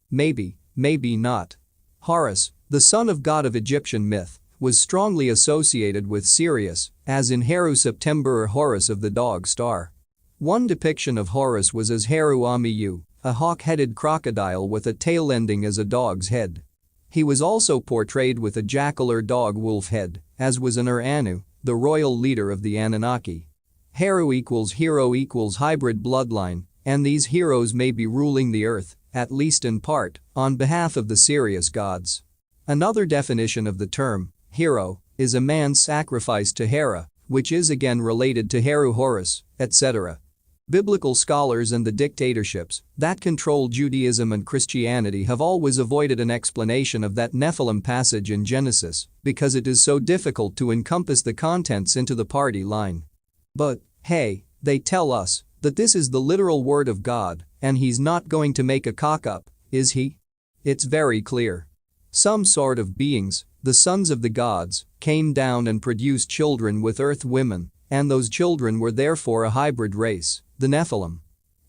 [SPEAKER 1] Maybe, maybe not. Horus, the son of god of Egyptian myth, was strongly associated with Sirius, as in Heru September or Horus of the dog star. One depiction of Horus was as Heru Amiyu, a hawk-headed crocodile with a tail ending as a dog's head. He was also portrayed with a jackal or dog-wolf head, as was Anu, the royal leader of the Anunnaki. Heru equals hero equals hybrid bloodline, and these heroes may be ruling the earth, at least in part, on behalf of the Sirius gods. Another definition of the term, hero, is a man sacrificed to Hera, which is again related to Heru Horus, etc. Biblical scholars and the dictatorships that control Judaism and Christianity have always avoided an explanation of that Nephilim passage in Genesis because it is so difficult to encompass the contents into the party line. But, hey, they tell us that this is the literal word of God and he's not going to make a cock-up, is he? It's very clear. Some sort of beings, the sons of the gods, came down and produced children with earth women, and those children were therefore a hybrid race, the Nephilim.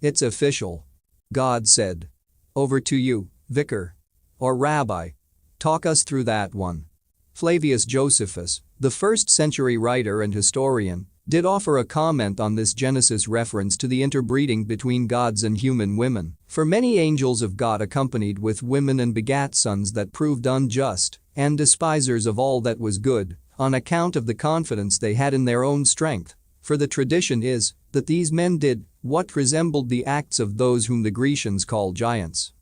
[SPEAKER 1] It's official. God said. Over to you, Vicar. Or Rabbi. Talk us through that one. Flavius Josephus, the 1st century writer and historian, did offer a comment on this Genesis reference to the interbreeding between gods and human women, for many angels of God accompanied with women and begat sons that proved unjust and despisers of all that was good, on account of the confidence they had in their own strength, for the tradition is that these men did what resembled the acts of those whom the Grecians call giants.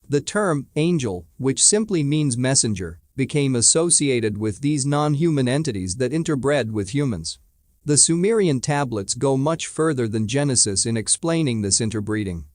[SPEAKER 1] The term angel, which simply means messenger, became associated with these non-human entities that interbred with humans. The Sumerian tablets go much further than Genesis in explaining this interbreeding.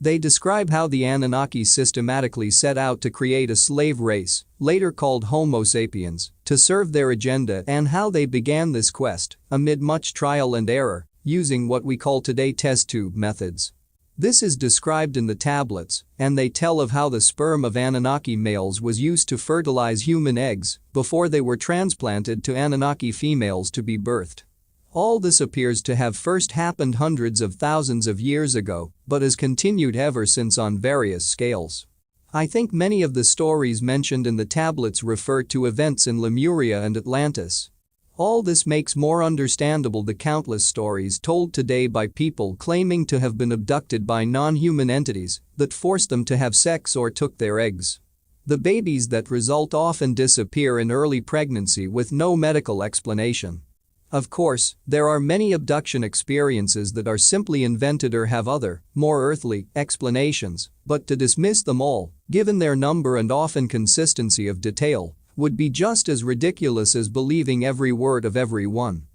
[SPEAKER 1] They describe how the Anunnaki systematically set out to create a slave race, later called Homo sapiens, to serve their agenda and how they began this quest, amid much trial and error, using what we call today test tube methods. This is described in the tablets, and they tell of how the sperm of Anunnaki males was used to fertilize human eggs before they were transplanted to Anunnaki females to be birthed. All this appears to have first happened hundreds of thousands of years ago, but has continued ever since on various scales. I think many of the stories mentioned in the tablets refer to events in Lemuria and Atlantis. All this makes more understandable the countless stories told today by people claiming to have been abducted by non-human entities that forced them to have sex or took their eggs. The babies that result often disappear in early pregnancy with no medical explanation. Of course, there are many abduction experiences that are simply invented or have other, more earthly, explanations, but to dismiss them all, given their number and often consistency of detail, would be just as ridiculous as believing every word of every one.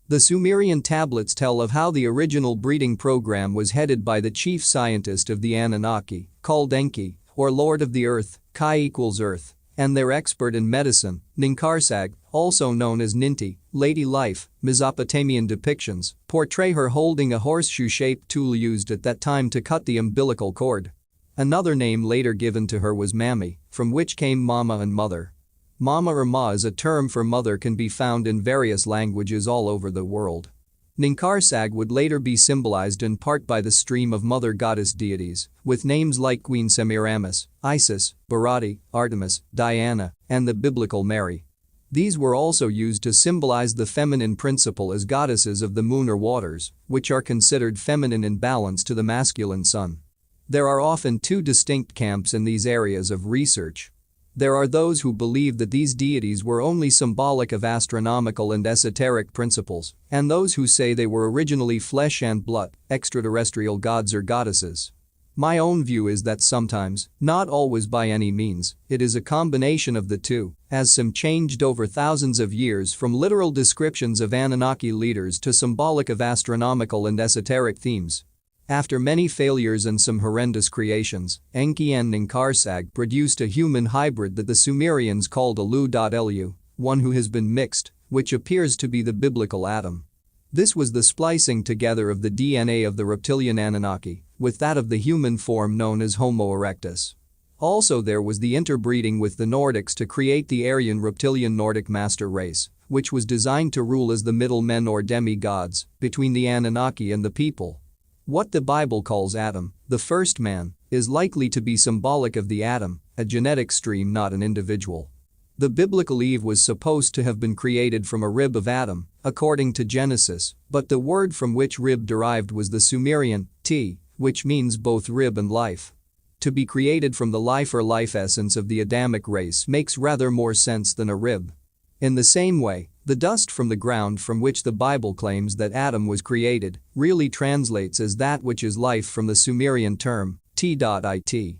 [SPEAKER 1] The Sumerian tablets tell of how the original breeding program was headed by the chief scientist of the Anunnaki, called Enki, or Lord of the Earth, Kai equals Earth, and their expert in medicine, Ninkarsag, also known as Ninti, Lady Life. Mesopotamian depictions portray her holding a horseshoe-shaped tool used at that time to cut the umbilical cord. Another name later given to her was Mami, from which came Mama and Mother. Mama or Ma as a term for mother can be found in various languages all over the world. Ninkarsag would later be symbolized in part by the stream of mother goddess deities, with names like Queen Semiramis, Isis, Barati, Artemis, Diana, and the biblical Mary. These were also used to symbolize the feminine principle as goddesses of the moon or waters, which are considered feminine in balance to the masculine sun. There are often two distinct camps in these areas of research. There are those who believe that these deities were only symbolic of astronomical and esoteric principles, and those who say they were originally flesh and blood, extraterrestrial gods or goddesses. My own view is that sometimes, not always by any means, it is a combination of the two, as some changed over thousands of years from literal descriptions of Anunnaki leaders to symbolic of astronomical and esoteric themes. After many failures and some horrendous creations, Enki and Ninkarsag produced a human hybrid that the Sumerians called Alu.Lu, one who has been mixed, which appears to be the biblical Adam. This was the splicing together of the DNA of the reptilian Anunnaki with that of the human form known as Homo erectus. Also there was the interbreeding with the Nordics to create the Aryan reptilian Nordic master race, which was designed to rule as the middle men or demigods between the Anunnaki and the people. What the Bible calls Adam, the first man, is likely to be symbolic of the atom, a genetic stream, not an individual. The biblical Eve was supposed to have been created from a rib of Adam, according to Genesis, but the word from which rib derived was the Sumerian t, which means both rib and life. To be created from the life or life essence of the Adamic race makes rather more sense than a rib. In the same way, the dust from the ground from which the Bible claims that Adam was created really translates as that which is life from the Sumerian term t.it.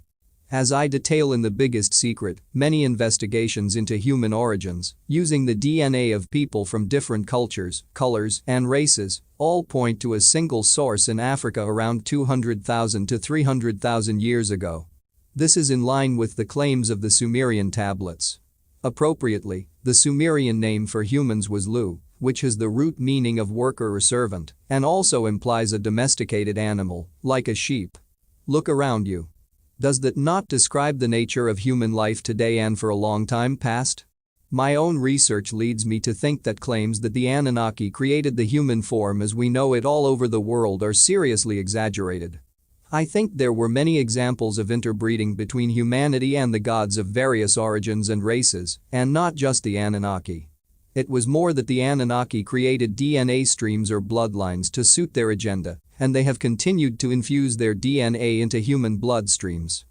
[SPEAKER 1] As I detail in The Biggest Secret, many investigations into human origins, using the DNA of people from different cultures, colors, and races, all point to a single source in Africa around 200,000 to 300,000 years ago. This is in line with the claims of the Sumerian tablets. Appropriately, the Sumerian name for humans was Lu, which has the root meaning of worker or servant, and also implies a domesticated animal, like a sheep. Look around you. Does that not describe the nature of human life today and for a long time past? My own research leads me to think that claims that the Anunnaki created the human form as we know it all over the world are seriously exaggerated. I think there were many examples of interbreeding between humanity and the gods of various origins and races, and not just the Anunnaki. It was more that the Anunnaki created DNA streams or bloodlines to suit their agenda, and they have continued to infuse their DNA into human bloodstreams.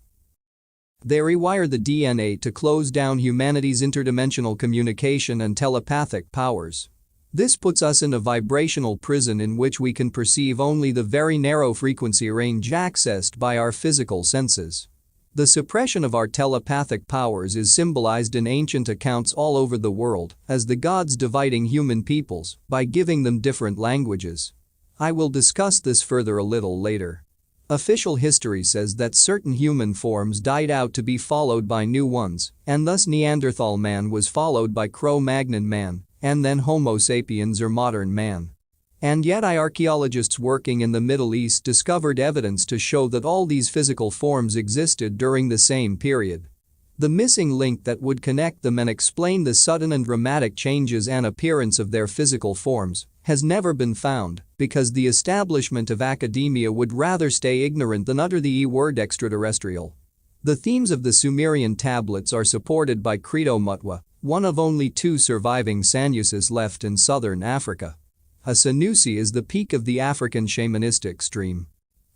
[SPEAKER 1] They rewire the DNA to close down humanity's interdimensional communication and telepathic powers. This puts us in a vibrational prison in which we can perceive only the very narrow frequency range accessed by our physical senses. The suppression of our telepathic powers is symbolized in ancient accounts all over the world as the gods dividing human peoples by giving them different languages. I will discuss this further a little later. Official history says that certain human forms died out to be followed by new ones, and thus Neanderthal man was followed by Cro-Magnon man, and then Homo sapiens or modern man. And yet archaeologists working in the Middle East discovered evidence to show that all these physical forms existed during the same period. The missing link that would connect them and explain the sudden and dramatic changes and appearance of their physical forms has never been found because the establishment of academia would rather stay ignorant than utter the E-word extraterrestrial. The themes of the Sumerian tablets are supported by Credo Mutwa, one of only two surviving Sanusis left in southern Africa. A Sanusi is the peak of the African shamanistic stream.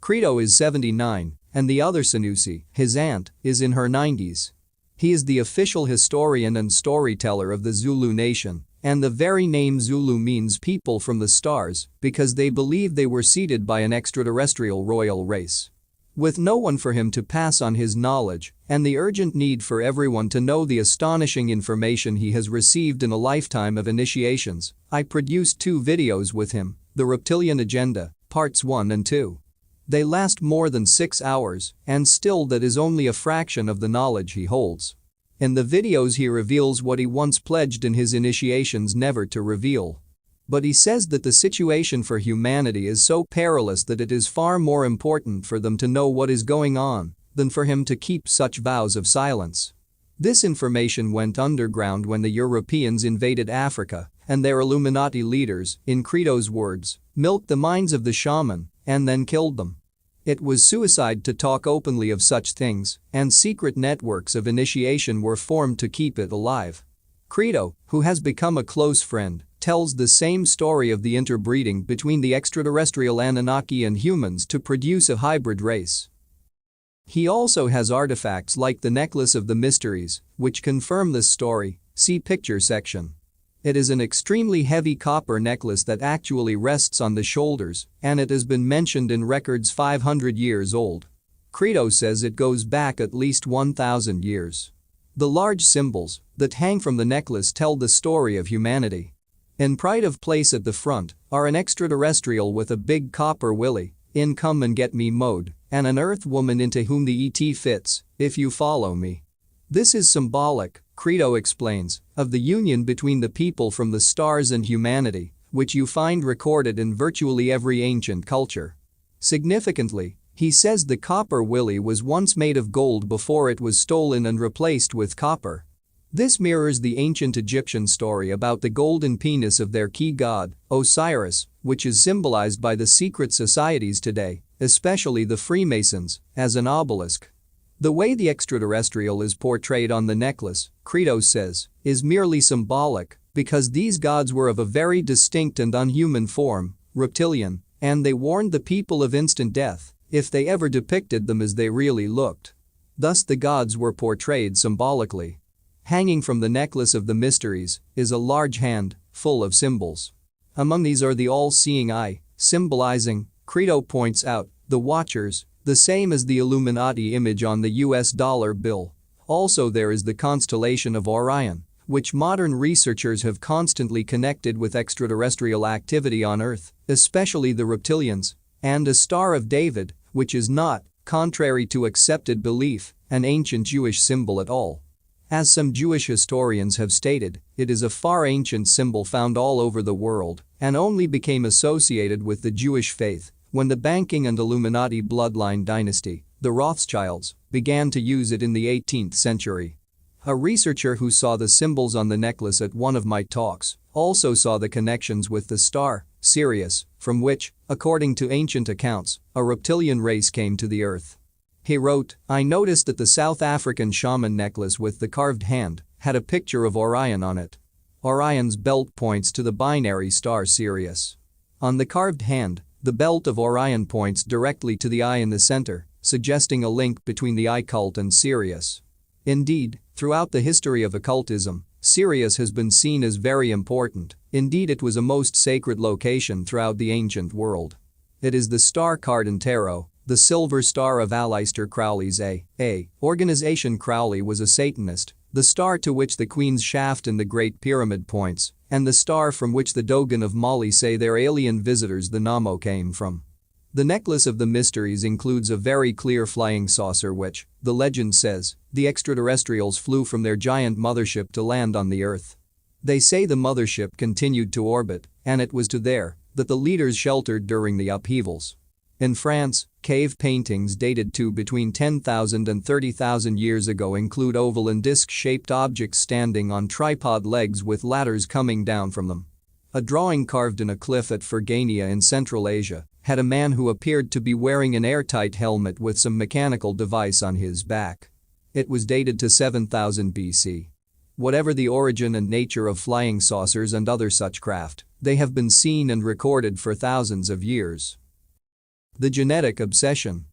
[SPEAKER 1] Credo is 79, and the other Sanusi, his aunt, is in her 90s. He is the official historian and storyteller of the Zulu nation, and the very name Zulu means people from the stars because they believe they were seeded by an extraterrestrial royal race. With no one for him to pass on his knowledge and the urgent need for everyone to know the astonishing information he has received in a lifetime of initiations, I produced 2 videos with him, The Reptilian Agenda, Parts 1 and 2. They last more than 6 hours, and still that is only a fraction of the knowledge he holds. In the videos he reveals what he once pledged in his initiations never to reveal. But he says that the situation for humanity is so perilous that it is far more important for them to know what is going on than for him to keep such vows of silence. This information went underground when the Europeans invaded Africa, and their Illuminati leaders, in Credo's words, milked the minds of the shaman and then killed them. It was suicide to talk openly of such things, and secret networks of initiation were formed to keep it alive. Credo, who has become a close friend, tells the same story of the interbreeding between the extraterrestrial Anunnaki and humans to produce a hybrid race. He also has artifacts like the Necklace of the Mysteries, which confirm this story, see picture section. It is an extremely heavy copper necklace that actually rests on the shoulders, and it has been mentioned in records 500 years old. Credo says it goes back at least 1,000 years. The large symbols that hang from the necklace tell the story of humanity. In pride of place at the front are an extraterrestrial with a big copper willy, in come and get me mode, and an earth woman into whom the ET fits, if you follow me. This is symbolic, Credo explains, of the union between the people from the stars and humanity, which you find recorded in virtually every ancient culture. Significantly, he says the copper willy was once made of gold before it was stolen and replaced with copper. This mirrors the ancient Egyptian story about the golden penis of their key god, Osiris, which is symbolized by the secret societies today, especially the Freemasons, as an obelisk. The way the extraterrestrial is portrayed on the necklace, Credo says, is merely symbolic because these gods were of a very distinct and unhuman form, reptilian, and they warned the people of instant death if they ever depicted them as they really looked. Thus the gods were portrayed symbolically. Hanging from the necklace of the mysteries is a large hand full of symbols. Among these are the all-seeing eye, symbolizing, Credo points out, the Watchers, the same as the Illuminati image on the US dollar bill. Also there is the constellation of Orion, which modern researchers have constantly connected with extraterrestrial activity on Earth, especially the reptilians, and a Star of David, which is not, contrary to accepted belief, an ancient Jewish symbol at all. As some Jewish historians have stated, it is a far ancient symbol found all over the world and only became associated with the Jewish faith when the banking and Illuminati bloodline dynasty, the Rothschilds, began to use it in the 18th century. A researcher who saw the symbols on the necklace at one of my talks also saw the connections with the star, Sirius, from which, according to ancient accounts, a reptilian race came to the Earth. He wrote, "I noticed that the South African shaman necklace with the carved hand had a picture of Orion on it. Orion's belt points to the binary star Sirius. On the carved hand, the belt of Orion points directly to the eye in the center, suggesting a link between the occult and Sirius." Indeed, throughout the history of occultism, Sirius has been seen as very important. Indeed, it was a most sacred location throughout the ancient world. It is the star card in tarot, the silver star of Aleister Crowley's A. Organization. Crowley was a Satanist, the star to which the Queen's shaft in the Great Pyramid points, and the star from which the Dogon of Mali say their alien visitors the Namo came from. The necklace of the mysteries includes a very clear flying saucer which, the legend says, the extraterrestrials flew from their giant mothership to land on the Earth. They say the mothership continued to orbit, and it was to there that the leaders sheltered during the upheavals. In France, cave paintings dated to between 10,000 and 30,000 years ago include oval and disc-shaped objects standing on tripod legs with ladders coming down from them. A drawing carved in a cliff at Fergania in Central Asia had a man who appeared to be wearing an airtight helmet with some mechanical device on his back. It was dated to 7000 BC. Whatever the origin and nature of flying saucers and other such craft, they have been seen and recorded for thousands of years. The genetic obsession.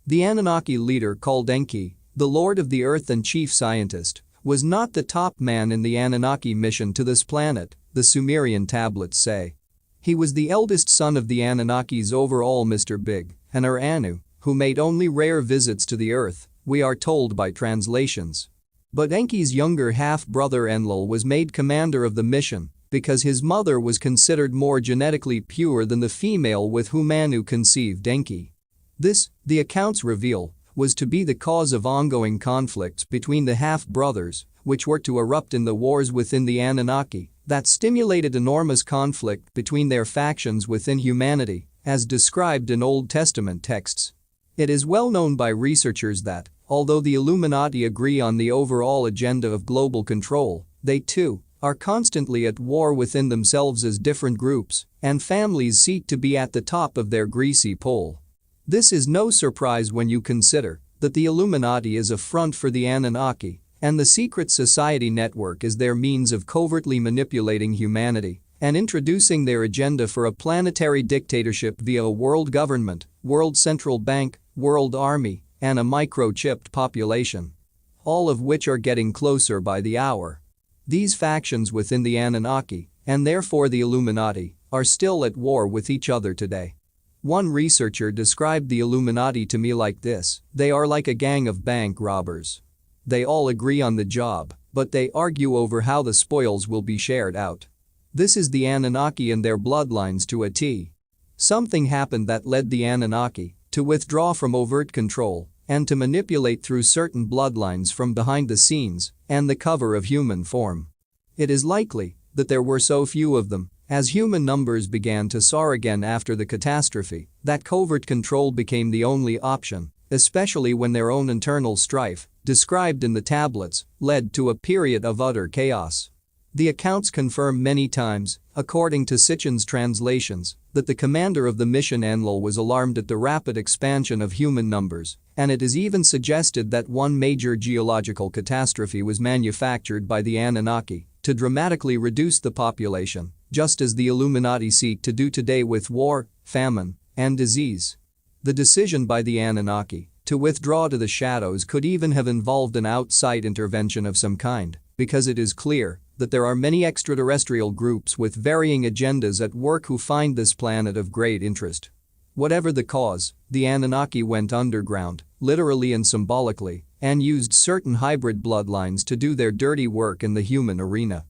[SPEAKER 1] The Anunnaki leader called Enki, the lord of the earth and chief scientist, was not the top man in the Anunnaki mission to this planet, the Sumerian tablets say. He was the eldest son of the Anunnaki's overall Mr. Big, and Anu, who made only rare visits to the earth, we are told by translations. But Enki's younger half-brother Enlil was made commander of the mission because his mother was considered more genetically pure than the female with whom Anu conceived Enki. This, the accounts reveal, was to be the cause of ongoing conflicts between the half-brothers, which were to erupt in the wars within the Anunnaki that stimulated enormous conflict between their factions within humanity, as described in Old Testament texts. It is well known by researchers that, although the Illuminati agree on the overall agenda of global control, they too are constantly at war within themselves as different groups, and families seek to be at the top of their greasy pole. This is no surprise when you consider that the Illuminati is a front for the Anunnaki, and the secret society network is their means of covertly manipulating humanity and introducing their agenda for a planetary dictatorship via a world government, world central bank, world army, and a microchipped population. All of which are getting closer by the hour. These factions within the Anunnaki, and therefore the Illuminati, are still at war with each other today. One researcher described the Illuminati to me like this: they are like a gang of bank robbers. They all agree on the job, but they argue over how the spoils will be shared out. This is the Anunnaki and their bloodlines to a T. Something happened that led the Anunnaki to withdraw from overt control and to manipulate through certain bloodlines from behind the scenes and the cover of human form. It is likely that there were so few of them As human numbers began to soar again after the catastrophe, that covert control became the only option, especially when their own internal strife, described in the tablets, led to a period of utter chaos. The accounts confirm many times, according to Sitchin's translations, that the commander of the mission Enlil was alarmed at the rapid expansion of human numbers, and it is even suggested that one major geological catastrophe was manufactured by the Anunnaki to dramatically reduce the population, just as the Illuminati seek to do today with war, famine, and disease. The decision by the Anunnaki to withdraw to the shadows could even have involved an outside intervention of some kind, because it is clear that there are many extraterrestrial groups with varying agendas at work who find this planet of great interest. Whatever the cause, the Anunnaki went underground, literally and symbolically, and used certain hybrid bloodlines to do their dirty work in the human arena.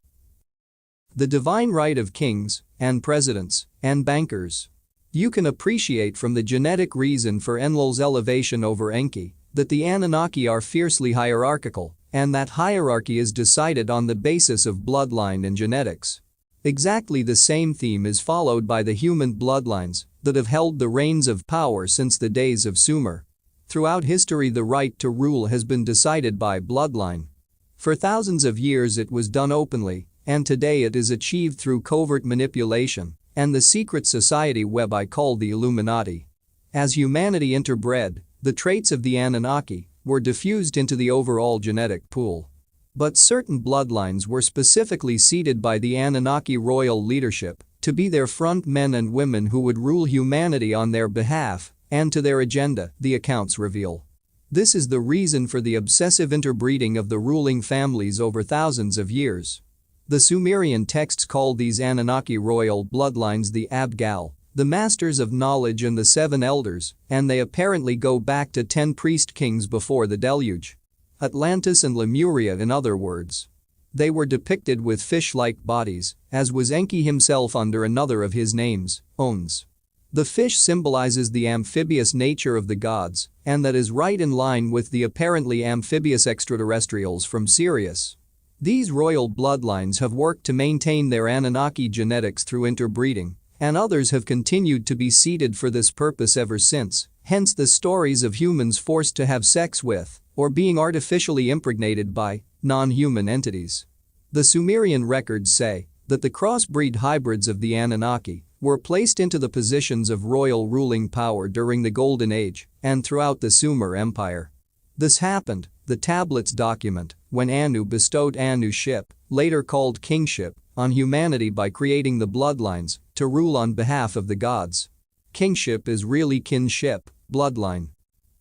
[SPEAKER 1] The divine right of kings, and presidents, and bankers. You can appreciate from the genetic reason for Enlil's elevation over Enki that the Anunnaki are fiercely hierarchical, and that hierarchy is decided on the basis of bloodline and genetics. Exactly the same theme is followed by the human bloodlines that have held the reins of power since the days of Sumer. Throughout history, the right to rule has been decided by bloodline. For thousands of years it was done openly, and today it is achieved through covert manipulation and the secret society web I call the Illuminati. As humanity interbred, the traits of the Anunnaki were diffused into the overall genetic pool. But certain bloodlines were specifically seeded by the Anunnaki royal leadership to be their front men and women who would rule humanity on their behalf and to their agenda, the accounts reveal. This is the reason for the obsessive interbreeding of the ruling families over thousands of years. The Sumerian texts call these Anunnaki royal bloodlines the Abgal, the masters of knowledge, and the seven elders, and they apparently go back to 10 priest kings before the deluge. Atlantis and Lemuria, in other words. They were depicted with fish-like bodies, as was Enki himself under another of his names, Ons. The fish symbolizes the amphibious nature of the gods, and that is right in line with the apparently amphibious extraterrestrials from Sirius. These royal bloodlines have worked to maintain their Anunnaki genetics through interbreeding, and others have continued to be seeded for this purpose ever since, hence the stories of humans forced to have sex with, or being artificially impregnated by, non-human entities. The Sumerian records say that the crossbreed hybrids of the Anunnaki were placed into the positions of royal ruling power during the Golden Age and throughout the Sumer Empire. This happened, the tablets document, when Anu bestowed Anuship, later called kingship, on humanity by creating the bloodlines to rule on behalf of the gods. Kingship is really kinship, bloodline.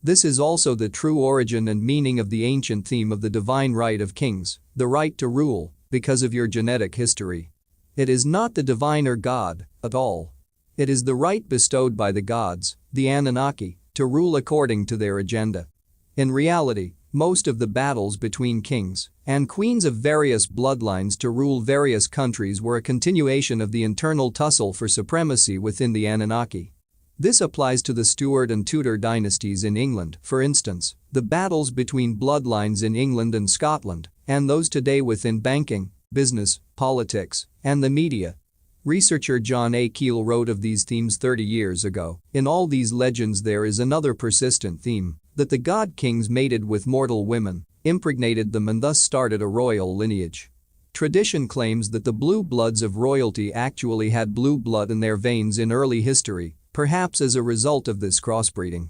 [SPEAKER 1] This is also the true origin and meaning of the ancient theme of the divine right of kings, the right to rule, because of your genetic history. It is not the divine or God at all. It is the right bestowed by the gods, the Anunnaki, to rule according to their agenda. In reality, most of the battles between kings and queens of various bloodlines to rule various countries were a continuation of the internal tussle for supremacy within the Anunnaki. This applies to the Stuart and Tudor dynasties in England, for instance, the battles between bloodlines in England and Scotland, and those today within banking, business, politics, and the media. Researcher John A. Keel wrote of these themes 30 years ago. In all these legends there is another persistent theme, that the god kings mated with mortal women, impregnated them, and thus started a royal lineage. Tradition claims that the blue bloods of royalty actually had blue blood in their veins in early history, perhaps as a result of this crossbreeding.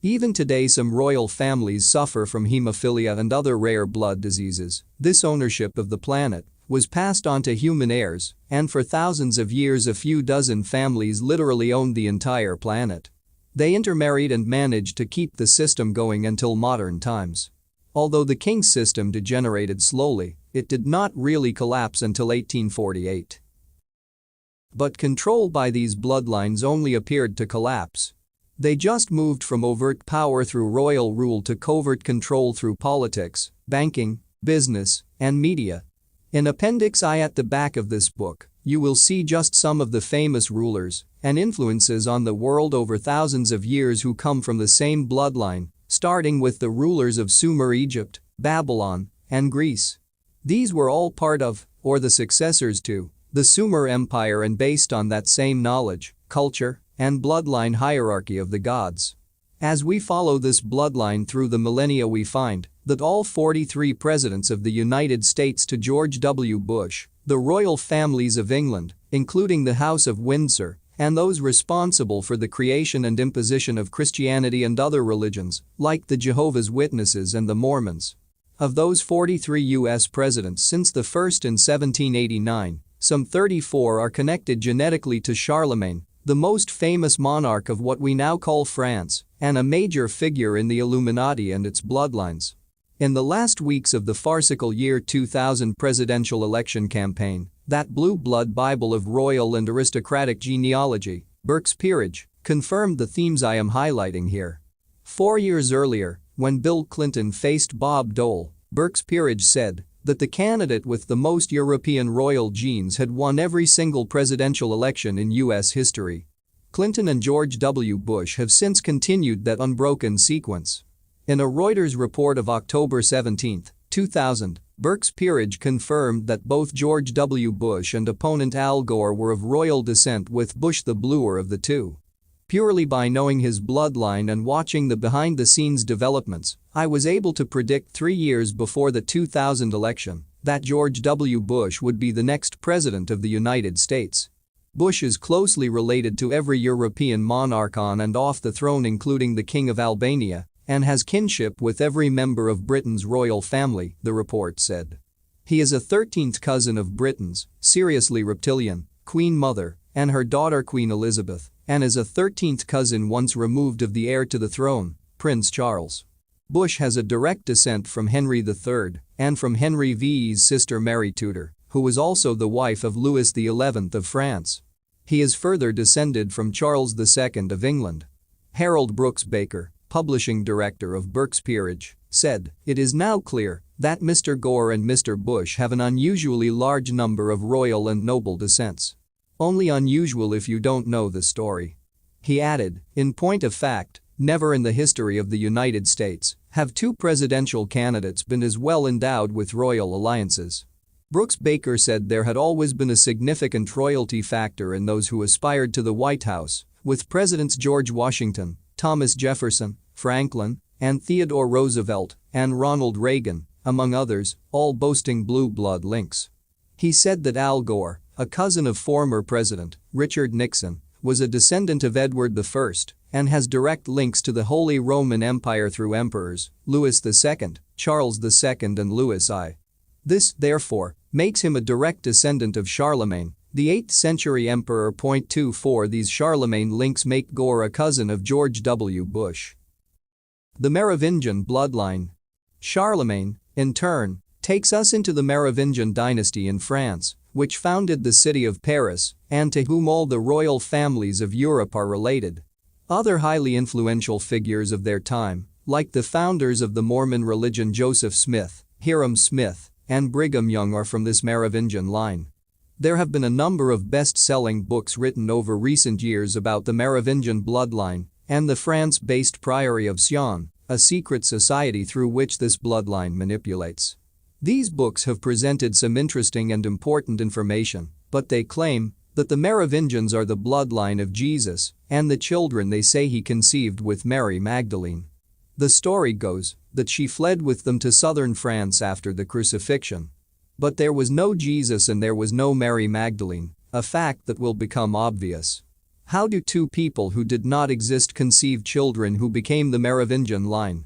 [SPEAKER 1] Even today some royal families suffer from hemophilia and other rare blood diseases. This ownership of the planet was passed on to human heirs, and for thousands of years a few dozen families literally owned the entire planet. They intermarried and managed to keep the system going until modern times. Although the king system degenerated slowly, it did not really collapse until 1848. But control by these bloodlines only appeared to collapse. They just moved from overt power through royal rule to covert control through politics, banking, business, and media. In Appendix I at the back of this book, you will see just some of the famous rulers and influences on the world over thousands of years who come from the same bloodline, starting with the rulers of Sumer, Egypt, Babylon, and Greece. These were all part of, or the successors to, the Sumer Empire, and based on that same knowledge, culture, and bloodline hierarchy of the gods. As we follow this bloodline through the millennia, we find that all 43 presidents of the United States to George W. Bush, the royal families of England, including the House of Windsor, and those responsible for the creation and imposition of Christianity and other religions, like the Jehovah's Witnesses and the Mormons. Of those 43 U.S. presidents since the first in 1789, some 34 are connected genetically to Charlemagne, the most famous monarch of what we now call France, and a major figure in the Illuminati and its bloodlines. In the last weeks of the farcical year 2000 presidential election campaign, that blue blood Bible of royal and aristocratic genealogy, Burke's Peerage, confirmed the themes I am highlighting here. 4 years earlier, when Bill Clinton faced Bob Dole, Burke's Peerage said that the candidate with the most European royal genes had won every single presidential election in U.S. history. Clinton and George W. Bush have since continued that unbroken sequence. In a Reuters report of October 17, 2000, Burke's Peerage confirmed that both George W. Bush and opponent Al Gore were of royal descent, with Bush the bluer of the two. Purely by knowing his bloodline and watching the behind-the-scenes developments, I was able to predict 3 years before the 2000 election that George W. Bush would be the next president of the United States. Bush is closely related to every European monarch on and off the throne, including the King of Albania, and has kinship with every member of Britain's royal family, the report said. He is a 13th cousin of Britain's seriously reptilian Queen Mother and her daughter Queen Elizabeth, and is a 13th cousin once removed of the heir to the throne, Prince Charles. Bush has a direct descent from Henry III and from Henry VI's sister Mary Tudor, who was also the wife of Louis XI of France. He is further descended from Charles II of England. Harold Brooks Baker, publishing director of Burke's Peerage, said, "It is now clear that Mr. Gore and Mr. Bush have an unusually large number of royal and noble descents. Only unusual if you don't know the story." He added, "In point of fact, never in the history of the United States have two presidential candidates been as well endowed with royal alliances." Brooks Baker said there had always been a significant royalty factor in those who aspired to the White House, with Presidents George Washington, Thomas Jefferson, Franklin, and Theodore Roosevelt, and Ronald Reagan, among others, all boasting blue blood links. He said that Al Gore, a cousin of former President Richard Nixon, was a descendant of Edward I and has direct links to the Holy Roman Empire through emperors Louis II, Charles II and Louis I. This, therefore, makes him a direct descendant of Charlemagne, the 8th century emperor. 24 These Charlemagne links make Gore a cousin of George W. Bush. The Merovingian bloodline. Charlemagne, in turn, takes us into the Merovingian dynasty in France, which founded the city of Paris and to whom all the royal families of Europe are related. Other highly influential figures of their time, like the founders of the Mormon religion Joseph Smith, Hiram Smith, and Brigham Young, are from this Merovingian line. There have been a number of best-selling books written over recent years about the Merovingian bloodline and the France-based Priory of Sion, a secret society through which this bloodline manipulates. These books have presented some interesting and important information, but they claim that the Merovingians are the bloodline of Jesus and the children they say he conceived with Mary Magdalene. The story goes that she fled with them to southern France after the crucifixion. But there was no Jesus and there was no Mary Magdalene, a fact that will become obvious. How do two people who did not exist conceive children who became the Merovingian line?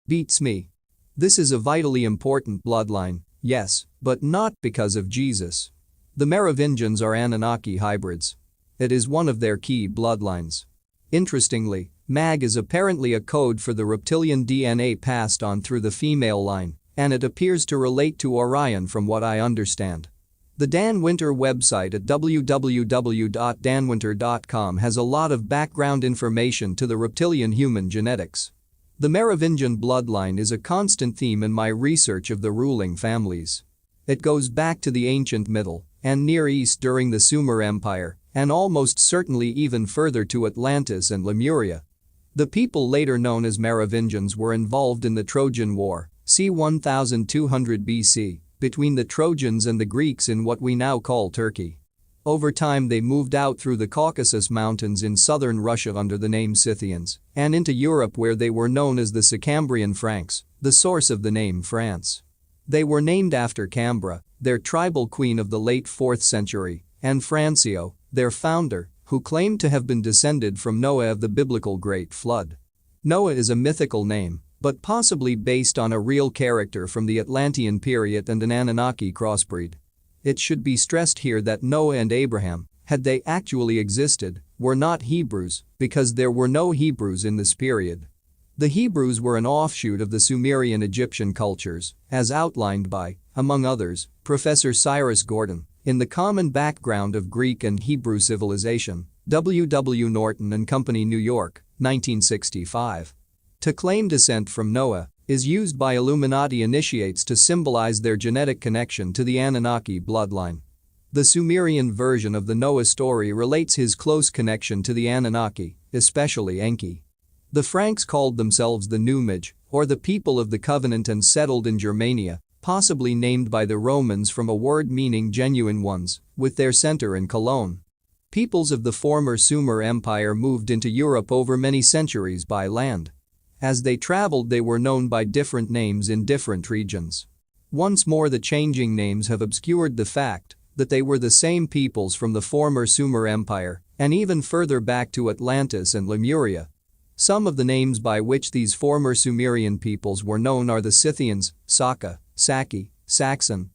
[SPEAKER 1] Beats me. This is a vitally important bloodline, yes, but not because of Jesus. The Merovingians are Anunnaki hybrids. It is one of their key bloodlines. Interestingly, Mag is apparently a code for the reptilian DNA passed on through the female line, and it appears to relate to Orion from what I understand. The Dan Winter website at www.danwinter.com has a lot of background information to the reptilian human genetics. The Merovingian bloodline is a constant theme in my research of the ruling families. It goes back to the ancient Middle and Near East during the Sumer Empire, and almost certainly even further to Atlantis and Lemuria. The people later known as Merovingians were involved in the Trojan War, c. 1200 BC, between the Trojans and the Greeks in what we now call Turkey. Over time they moved out through the Caucasus Mountains in southern Russia under the name Scythians and into Europe where they were known as the Sicambrian Franks, the source of the name France. They were named after Cambra, their tribal queen of the late 4th century, and Francio, their founder, who claimed to have been descended from Noah of the biblical Great Flood. Noah is a mythical name, but possibly based on a real character from the Atlantean period and an Anunnaki crossbreed. It should be stressed here that Noah and Abraham, had they actually existed, were not Hebrews, because there were no Hebrews in this period. The Hebrews were an offshoot of the Sumerian Egyptian cultures, as outlined by, among others, Professor Cyrus Gordon, in The Common Background of Greek and Hebrew Civilization, W. W. Norton and Company, New York, 1965. To claim descent from Noah is used by Illuminati initiates to symbolize their genetic connection to the Anunnaki bloodline. The Sumerian version of the Noah story relates his close connection to the Anunnaki, especially Enki. The Franks called themselves the Numij, or the people of the covenant, and settled in Germania, possibly named by the Romans from a word meaning genuine ones, with their center in Cologne. Peoples of the former Sumer Empire moved into Europe over many centuries by land. As they traveled they were known by different names in different regions. Once more the changing names have obscured the fact that they were the same peoples from the former Sumer Empire and even further back to Atlantis and Lemuria. Some of the names by which these former Sumerian peoples were known are the Scythians, Saka, Saki, Saxon,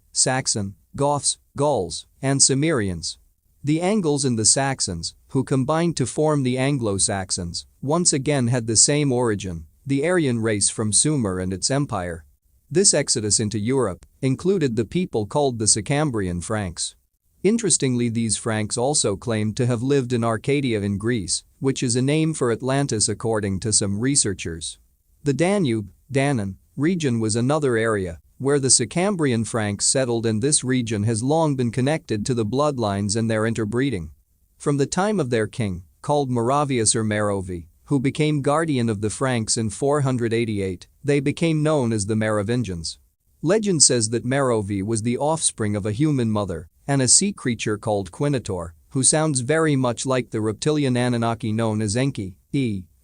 [SPEAKER 1] Goths, Gauls, and Cimmerians. The Angles and the Saxons, who combined to form the Anglo-Saxons, once again had the same origin, the Aryan race from Sumer and its empire. This exodus into Europe included the people called the Sicambrian Franks. Interestingly, these Franks also claimed to have lived in Arcadia in Greece, which is a name for Atlantis according to some researchers. The Danube, Danaan, region was another area where the Sicambrian Franks settled, and this region has long been connected to the bloodlines and their interbreeding. From the time of their king, called Meravius or Merovi, who became guardian of the Franks in 488, they became known as the Merovingians. Legend says that Merovi was the offspring of a human mother and a sea creature called Quinator, who sounds very much like the reptilian Anunnaki known as Enki,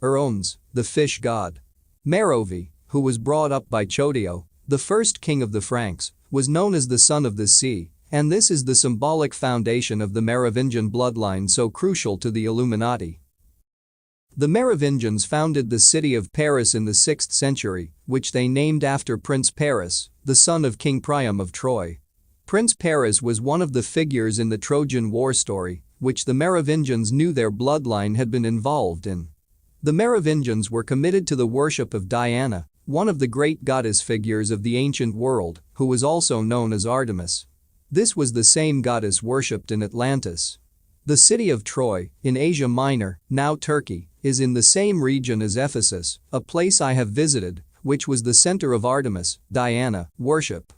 [SPEAKER 1] or Ons, the fish god. Merovi, who was brought up by Chotio, the first king of the Franks, was known as the son of the sea, and this is the symbolic foundation of the Merovingian bloodline so crucial to the Illuminati. The Merovingians founded the city of Paris in the 6th century, which they named after Prince Paris, the son of King Priam of Troy. Prince Paris was one of the figures in the Trojan War story, which the Merovingians knew their bloodline had been involved in. The Merovingians were committed to the worship of Diana, one of the great goddess figures of the ancient world, who was also known as Artemis. This was the same goddess worshipped in Atlantis. The city of Troy, in Asia Minor, now Turkey, is in the same region as Ephesus, a place I have visited, which was the center of Artemis, Diana, worship.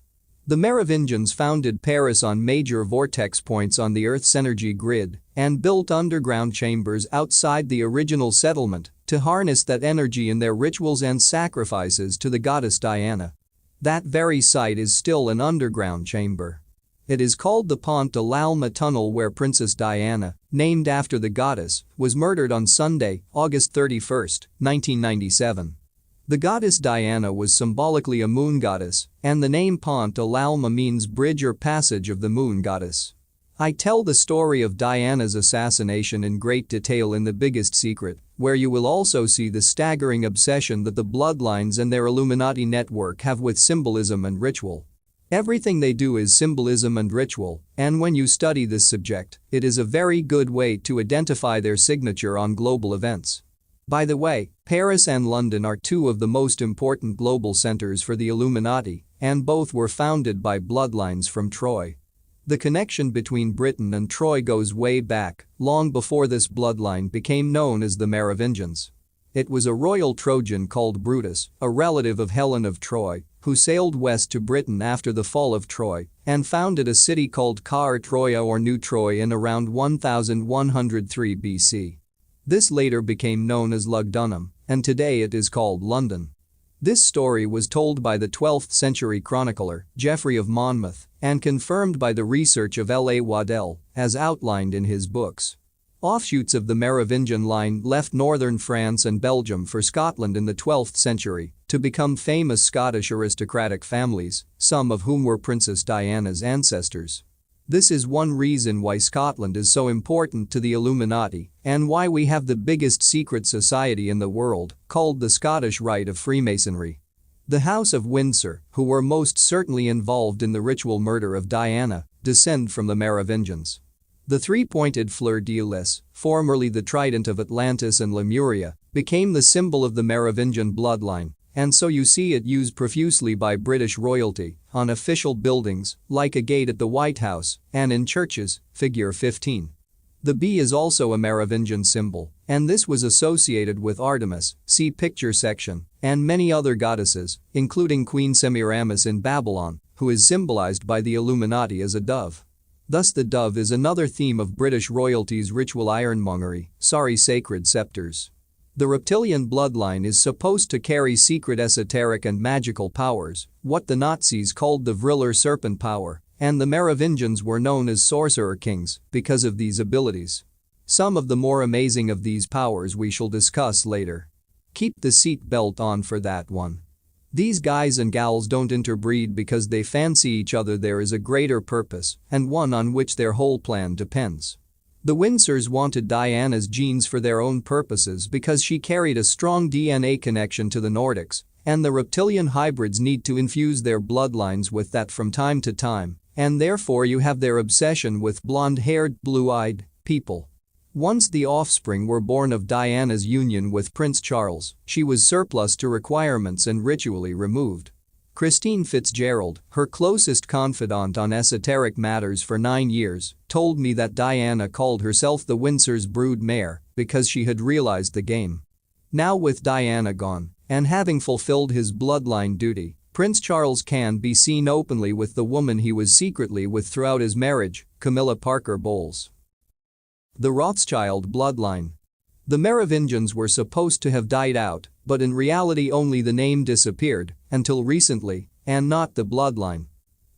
[SPEAKER 1] The Merovingians founded Paris on major vortex points on the Earth's energy grid and built underground chambers outside the original settlement to harness that energy in their rituals and sacrifices to the goddess Diana. That very site is still an underground chamber. It is called the Pont de l'Alma Tunnel, where Princess Diana, named after the goddess, was murdered on Sunday, August 31, 1997. The goddess Diana was symbolically a moon goddess, and the name Pont de l'Alma means bridge or passage of the moon goddess. I tell the story of Diana's assassination in great detail in The Biggest Secret, where you will also see the staggering obsession that the bloodlines and their Illuminati network have with symbolism and ritual. Everything they do is symbolism and ritual, and when you study this subject, it is a very good way to identify their signature on global events. By the way, Paris and London are two of the most important global centers for the Illuminati, and both were founded by bloodlines from Troy. The connection between Britain and Troy goes way back, long before this bloodline became known as the Merovingians. It was a royal Trojan called Brutus, a relative of Helen of Troy, who sailed west to Britain after the fall of Troy and founded a city called Car Troia or New Troy in around 1103 BC. This later became known as Lugdunum, and today it is called London. This story was told by the 12th century chronicler, Geoffrey of Monmouth, and confirmed by the research of L. A. Waddell, as outlined in his books. Offshoots of the Merovingian line left northern France and Belgium for Scotland in the 12th century to become famous Scottish aristocratic families, some of whom were Princess Diana's ancestors. This is one reason why Scotland is so important to the Illuminati and why we have the biggest secret society in the world, called the Scottish Rite of Freemasonry. The House of Windsor, who were most certainly involved in the ritual murder of Diana, descend from the Merovingians. The three-pointed fleur-de-lis, formerly the trident of Atlantis and Lemuria, became the symbol of the Merovingian bloodline, and so you see it used profusely by British royalty on official buildings, like a gate at the White House, and in churches, figure 15. The bee is also a Merovingian symbol, and this was associated with Artemis, see picture section, and many other goddesses, including Queen Semiramis in Babylon, who is symbolized by the Illuminati as a dove. Thus the dove is another theme of British royalty's ritual ironmongery, sacred scepters. The reptilian bloodline is supposed to carry secret esoteric and magical powers, what the Nazis called the Vriller serpent power, and the Merovingians were known as sorcerer kings because of these abilities. Some of the more amazing of these powers we shall discuss later. Keep the seat belt on for that one. These guys and gals don't interbreed because they fancy each other. There is a greater purpose, and one on which their whole plan depends. The Windsors wanted Diana's genes for their own purposes because she carried a strong DNA connection to the Nordics, and the reptilian hybrids need to infuse their bloodlines with that from time to time, and therefore you have their obsession with blonde-haired, blue-eyed people. Once the offspring were born of Diana's union with Prince Charles, she was surplus to requirements and ritually removed. Christine Fitzgerald, her closest confidant on esoteric matters for 9 years, told me that Diana called herself the Windsor's brood mare because she had realized the game. Now with Diana gone, and having fulfilled his bloodline duty, Prince Charles can be seen openly with the woman he was secretly with throughout his marriage, Camilla Parker Bowles. The Rothschild bloodline. The Merovingians were supposed to have died out, but in reality only the name disappeared, until recently, and not the bloodline.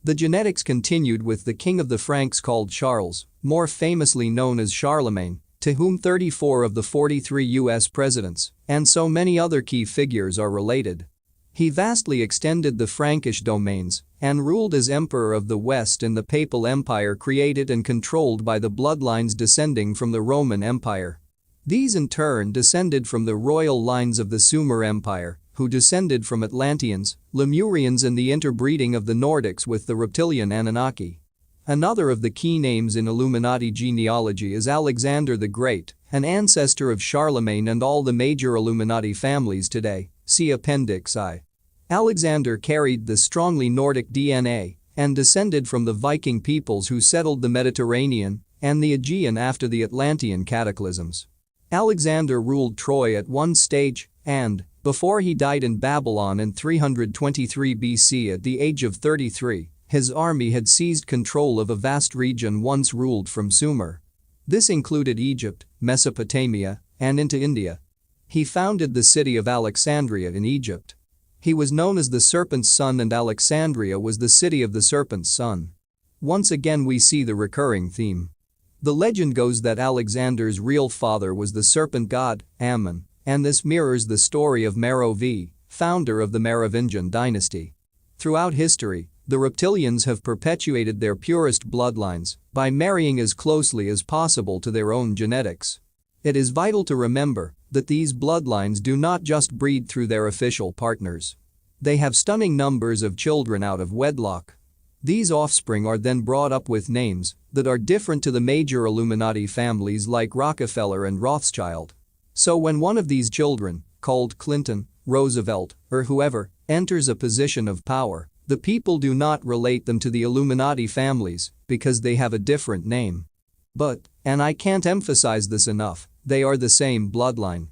[SPEAKER 1] The genetics continued with the king of the Franks called Charles, more famously known as Charlemagne, to whom 34 of the 43 US presidents, and so many other key figures are related. He vastly extended the Frankish domains and ruled as Emperor of the West in the Papal Empire created and controlled by the bloodlines descending from the Roman Empire. These in turn descended from the royal lines of the Sumer Empire, who descended from Atlanteans, Lemurians and the interbreeding of the Nordics with the reptilian Anunnaki. Another of the key names in Illuminati genealogy is Alexander the Great, an ancestor of Charlemagne and all the major Illuminati families today, see Appendix I. Alexander carried the strongly Nordic DNA and descended from the Viking peoples who settled the Mediterranean and the Aegean after the Atlantean cataclysms. Alexander ruled Troy at one stage and, before he died in Babylon in 323 BC at the age of 33, his army had seized control of a vast region once ruled from Sumer. This included Egypt, Mesopotamia, and into India. He founded the city of Alexandria in Egypt. He was known as the Serpent's Son and Alexandria was the city of the Serpent's Son. Once again we see the recurring theme. The legend goes that Alexander's real father was the serpent god, Ammon, and this mirrors the story of Merovi, founder of the Merovingian dynasty. Throughout history, the reptilians have perpetuated their purest bloodlines by marrying as closely as possible to their own genetics. It is vital to remember that these bloodlines do not just breed through their official partners. They have stunning numbers of children out of wedlock. These offspring are then brought up with names that are different to the major Illuminati families like Rockefeller and Rothschild. So when one of these children, called Clinton, Roosevelt, or whoever, enters a position of power, the people do not relate them to the Illuminati families because they have a different name. But, and I can't emphasize this enough, they are the same bloodline.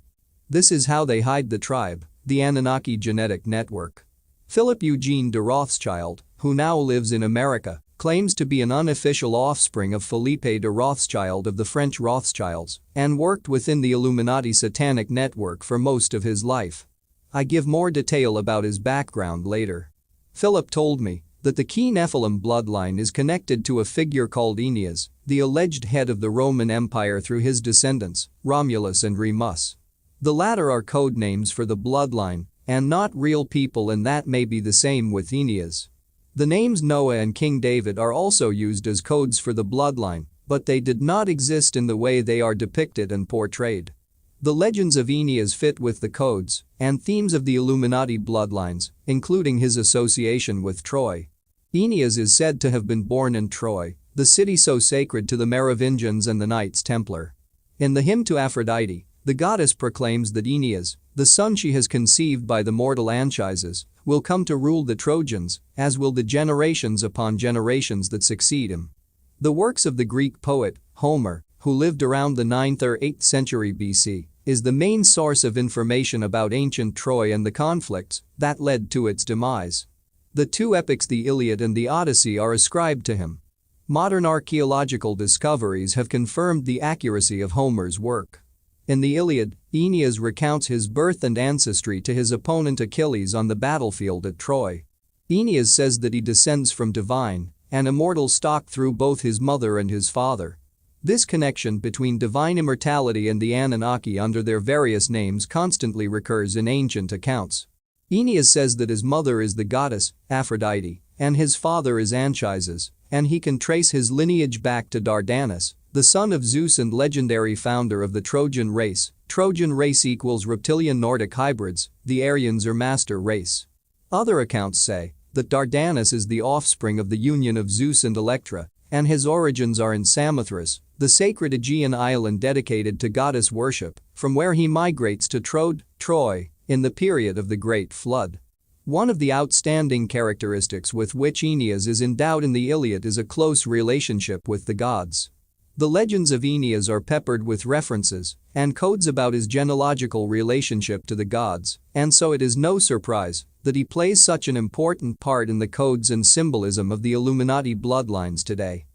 [SPEAKER 1] This is how they hide the tribe, the Anunnaki genetic network. Philip Eugene de Rothschild, who now lives in America, claims to be an unofficial offspring of Felipe de Rothschild of the French Rothschilds and worked within the Illuminati satanic network for most of his life. I give more detail about his background later. Philip told me that the key Nephilim bloodline is connected to a figure called Aeneas, the alleged head of the Roman Empire through his descendants, Romulus and Remus. The latter are code names for the bloodline and not real people, and that may be the same with Aeneas. The names Noah and King David are also used as codes for the bloodline, but they did not exist in the way they are depicted and portrayed. The legends of Aeneas fit with the codes and themes of the Illuminati bloodlines, including his association with Troy. Aeneas is said to have been born in Troy, the city so sacred to the Merovingians and the Knights Templar. In the hymn to Aphrodite, the goddess proclaims that Aeneas, the son she has conceived by the mortal Anchises, will come to rule the Trojans, as will the generations upon generations that succeed him. The works of the Greek poet, Homer, who lived around the 9th or 8th century BC, is the main source of information about ancient Troy and the conflicts that led to its demise. The two epics, the Iliad and the Odyssey, are ascribed to him. Modern archaeological discoveries have confirmed the accuracy of Homer's work. In the Iliad, Aeneas recounts his birth and ancestry to his opponent Achilles on the battlefield at Troy. Aeneas says that he descends from divine and immortal stock through both his mother and his father. This connection between divine immortality and the Anunnaki under their various names constantly recurs in ancient accounts. Aeneas says that his mother is the goddess, Aphrodite, and his father is Anchises, and he can trace his lineage back to Dardanus, the son of Zeus and legendary founder of the Trojan race. Trojan race equals reptilian Nordic hybrids, the Aryans or master race. Other accounts say that Dardanus is the offspring of the union of Zeus and Electra, and his origins are in Samothrace, the sacred Aegean island dedicated to goddess worship, from where he migrates to Troy, in the period of the Great Flood. One of the outstanding characteristics with which Aeneas is endowed in the Iliad is a close relationship with the gods. The legends of Aeneas are peppered with references and codes about his genealogical relationship to the gods, and so it is no surprise that he plays such an important part in the codes and symbolism of the Illuminati bloodlines today.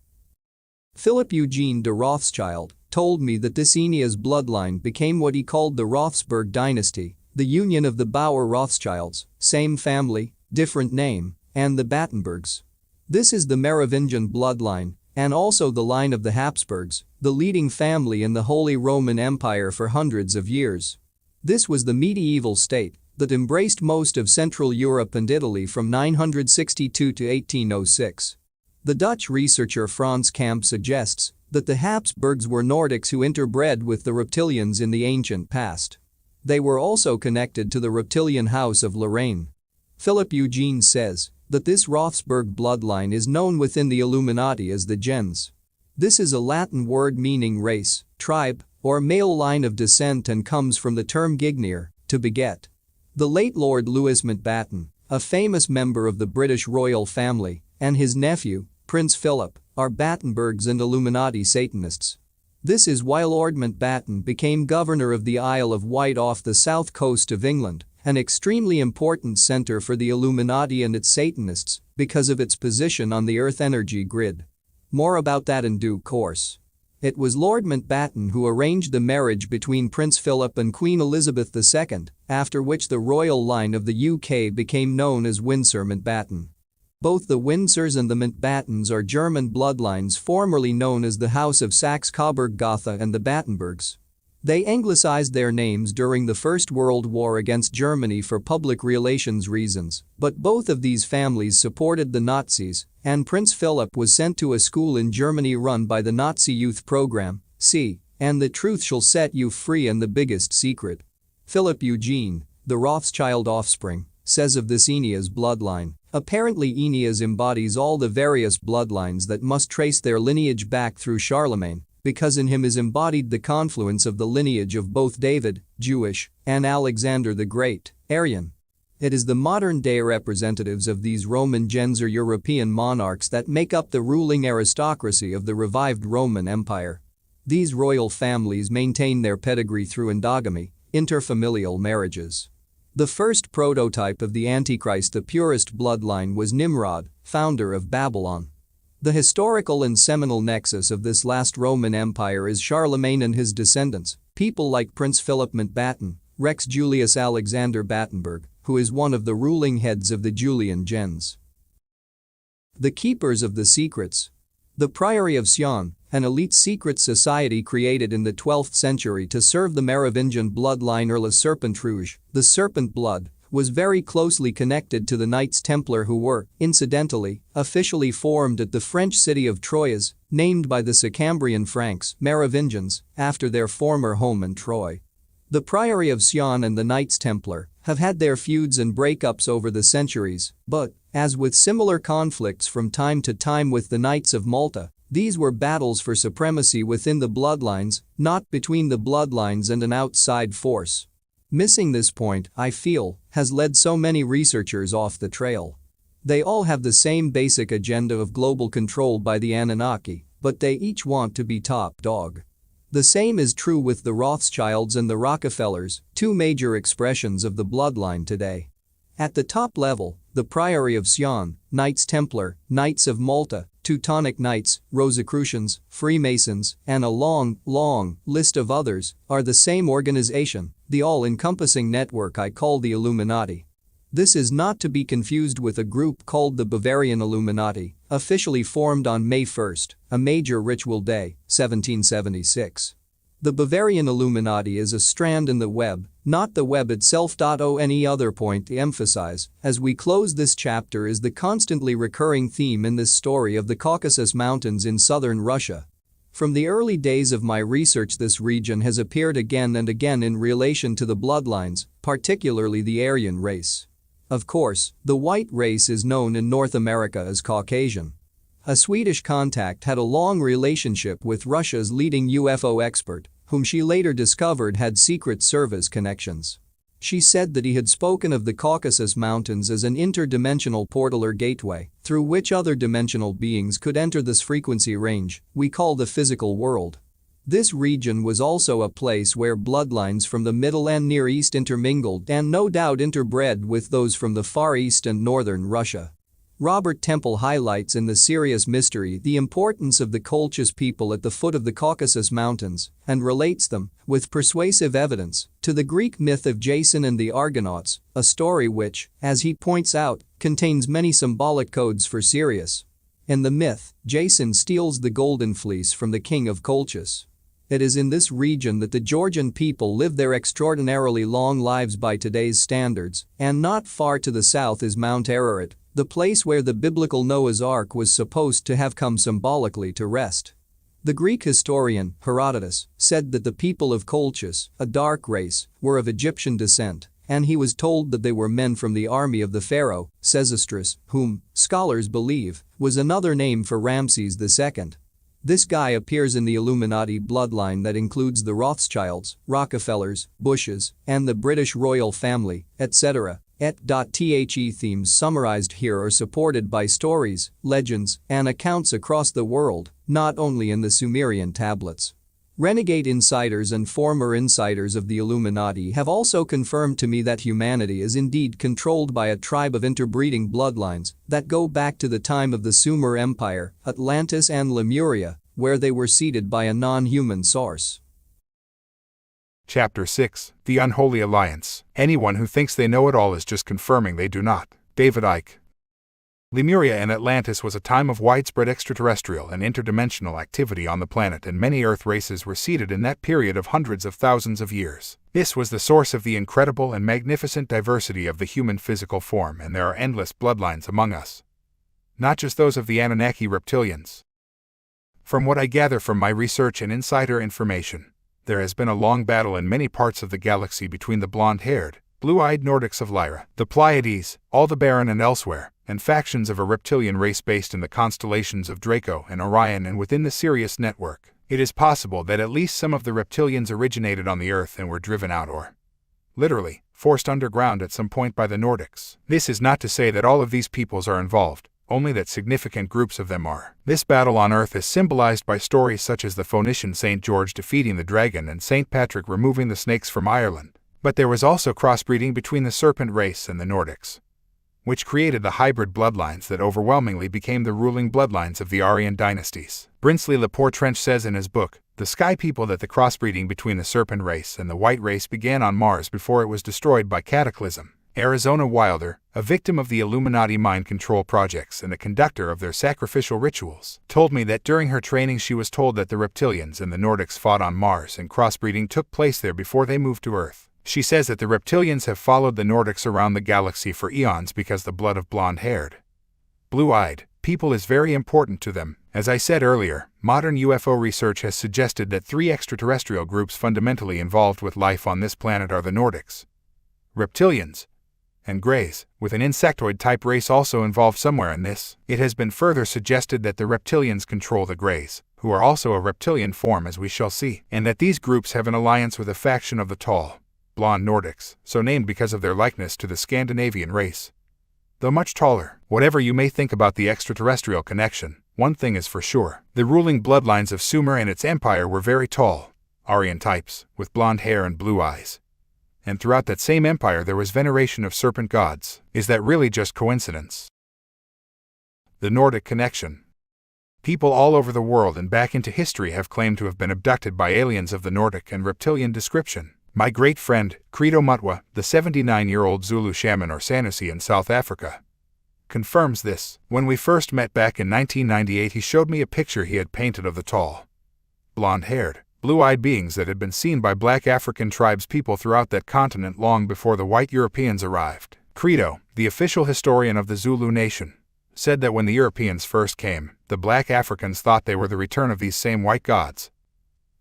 [SPEAKER 1] Philip Eugene de Rothschild told me that this Aeneas bloodline became what he called the Rothsburg dynasty, the union of the Bauer Rothschilds, same family, different name, and the Battenbergs. This is the Merovingian bloodline, and also the line of the Habsburgs, the leading family in the Holy Roman Empire for hundreds of years. This was the medieval state that embraced most of Central Europe and Italy from 962 to 1806. The Dutch researcher Frans Kamp suggests that the Habsburgs were Nordics who interbred with the reptilians in the ancient past. They were also connected to the reptilian house of Lorraine. Philip Eugene says that this Rothsburg bloodline is known within the Illuminati as the gens. This is a Latin word meaning race, tribe, or male line of descent and comes from the term gignere, to beget. The late Lord Louis Mountbatten, a famous member of the British royal family, and his nephew, Prince Philip, are Battenbergs and Illuminati Satanists. This is why Lord Mountbatten became governor of the Isle of Wight off the south coast of England, an extremely important center for the Illuminati and its Satanists because of its position on the Earth energy grid. More about that in due course. It was Lord Mountbatten who arranged the marriage between Prince Philip and Queen Elizabeth II, after which the royal line of the UK became known as Windsor-Mountbatten. Both the Windsors and the Mountbattens are German bloodlines formerly known as the House of Saxe-Coburg-Gotha and the Battenbergs. They anglicized their names during the First World War against Germany for public relations reasons, but both of these families supported the Nazis, and Prince Philip was sent to a school in Germany run by the Nazi youth program, see, and the truth shall set you free and the biggest secret. Philip Eugene, the Rothschild offspring, says of this Aeneas bloodline, apparently Aeneas embodies all the various bloodlines that must trace their lineage back through Charlemagne, because in him is embodied the confluence of the lineage of both David, Jewish, and Alexander the Great, Aryan. It is the modern-day representatives of these Roman gens or European monarchs that make up the ruling aristocracy of the revived Roman Empire. These royal families maintain their pedigree through endogamy, interfamilial marriages. The first prototype of the Antichrist, the purest bloodline, was Nimrod, founder of Babylon. The historical and seminal nexus of this last Roman Empire is Charlemagne and his descendants, people like Prince Philip Mountbatten, Rex Julius Alexander Battenberg, who is one of the ruling heads of the Julian gens. The Keepers of the Secrets. The Priory of Sion, an elite secret society created in the 12th century to serve the Merovingian bloodline or La Serpent Rouge, the Serpent Blood, was very closely connected to the Knights Templar who were, incidentally, officially formed at the French city of Troyes, named by the Sicambrian Franks, Merovingians, after their former home in Troy. The Priory of Sion and the Knights Templar have had their feuds and breakups over the centuries, but, as with similar conflicts from time to time with the Knights of Malta, these were battles for supremacy within the bloodlines, not between the bloodlines and an outside force. Missing this point, I feel, has led so many researchers off the trail. They all have the same basic agenda of global control by the Anunnaki, but they each want to be top dog. The same is true with the Rothschilds and the Rockefellers, two major expressions of the bloodline today. At the top level, the Priory of Sion, Knights Templar, Knights of Malta, Teutonic Knights, Rosicrucians, Freemasons, and a long list of others, are the same organization, the all-encompassing network I call the Illuminati. This is not to be confused with a group called the Bavarian Illuminati, officially formed on May 1, a major ritual day, 1776. The Bavarian Illuminati is a strand in the web, not the web itself. Any other point to emphasize as we close this chapter is the constantly recurring theme in this story of the Caucasus Mountains in southern Russia. From the early days of my research, this region has appeared again and again in relation to the bloodlines, particularly the Aryan race. Of course, the white race is known in North America as Caucasian. A Swedish contact had a long relationship with Russia's leading UFO expert, whom she later discovered had Secret Service connections. She said that he had spoken of the Caucasus Mountains as an interdimensional portal or gateway through which other dimensional beings could enter this frequency range we call the physical world. This region was also a place where bloodlines from the Middle and Near East intermingled and no doubt interbred with those from the Far East and Northern Russia. Robert Temple highlights in The Serious Mystery the importance of the Colchis people at the foot of the Caucasus Mountains and relates them, with persuasive evidence, to the Greek myth of Jason and the Argonauts, a story which, as he points out, contains many symbolic codes for Sirius. In the myth, Jason steals the golden fleece from the king of Colchis. It is in this region that the Georgian people live their extraordinarily long lives by today's standards, and not far to the south is Mount Ararat, the place where the biblical Noah's Ark was supposed to have come symbolically to rest. The Greek historian, Herodotus, said that the people of Colchis, a dark race, were of Egyptian descent, and he was told that they were men from the army of the pharaoh, Sesostris, whom, scholars believe, was another name for Ramses II. This guy appears in the Illuminati bloodline that includes the Rothschilds, Rockefellers, Bushes, and the British royal family, etc. The themes summarized here are supported by stories, legends, and accounts across the world, not only in the Sumerian tablets. Renegade insiders and former insiders of the Illuminati have also confirmed to me that humanity is indeed controlled by a tribe of interbreeding bloodlines that go back to the time of the Sumer Empire, Atlantis and Lemuria, where they were seeded by a non-human source.
[SPEAKER 2] Chapter 6, The Unholy Alliance. Anyone who thinks they know it all is just confirming they do not. David Icke. Lemuria and Atlantis was a time of widespread extraterrestrial and interdimensional activity on the planet, and many Earth races were seeded in that period of hundreds of thousands of years. This was the source of the incredible and magnificent diversity of the human physical form, and there are endless bloodlines among us. Not just those of the Anunnaki reptilians. From what I gather from my research and insider information, there has been a long battle in many parts of the galaxy between the blonde-haired, blue-eyed Nordics of Lyra, the Pleiades, Aldebaran and elsewhere, and factions of a reptilian race based in the constellations of Draco and Orion and within the Sirius network. It is possible that at least some of the reptilians originated on the Earth and were driven out or, literally, forced underground at some point by the Nordics. This is not to say that all of these peoples are involved, only that significant groups of them are. This battle on Earth is symbolized by stories such as the Phoenician St. George defeating the dragon and St. Patrick removing the snakes from Ireland. But there was also crossbreeding between the serpent race and the Nordics. which created the hybrid bloodlines that overwhelmingly became the ruling bloodlines of the Aryan dynasties. Brinsley Laporte says in his book, The Sky People, that the crossbreeding between the serpent race and the white race began on Mars before it was destroyed by cataclysm. Arizona Wilder, a victim of the Illuminati mind control projects and a conductor of their sacrificial rituals, told me that during her training she was told that the reptilians and the Nordics fought on Mars and crossbreeding took place there before they moved to Earth. She says that the reptilians have followed the Nordics around the galaxy for eons because the blood of blonde-haired, blue-eyed people is very important to them. As I said earlier, modern UFO research has suggested that 3 extraterrestrial groups fundamentally involved with life on this planet are the Nordics, reptilians, and Greys, with an insectoid-type race also involved somewhere in this. It has been further suggested that the reptilians control the Greys, who are also a reptilian form as we shall see, and that these groups have an alliance with a faction of the tall, blonde Nordics, so named because of their likeness to the Scandinavian race. Though much taller, whatever you may think about the extraterrestrial connection, one thing is for sure: the ruling bloodlines of Sumer and its empire were very tall, Aryan types, with blonde hair and blue eyes. And throughout that same empire there was veneration of serpent gods. Is that really just coincidence? The Nordic connection. People all over the world and back into history have claimed to have been abducted by aliens of the Nordic and reptilian description. My great friend, Credo Mutwa, the 79-year-old Zulu shaman or Sanusi in South Africa, confirms this. When we first met back in 1998, he showed me a picture he had painted of the tall, blonde-haired, blue-eyed beings that had been seen by black African tribes people throughout that continent long before the white Europeans arrived. Credo, the official historian of the Zulu nation, said that when the Europeans first came, the black Africans thought they were the return of these same white gods,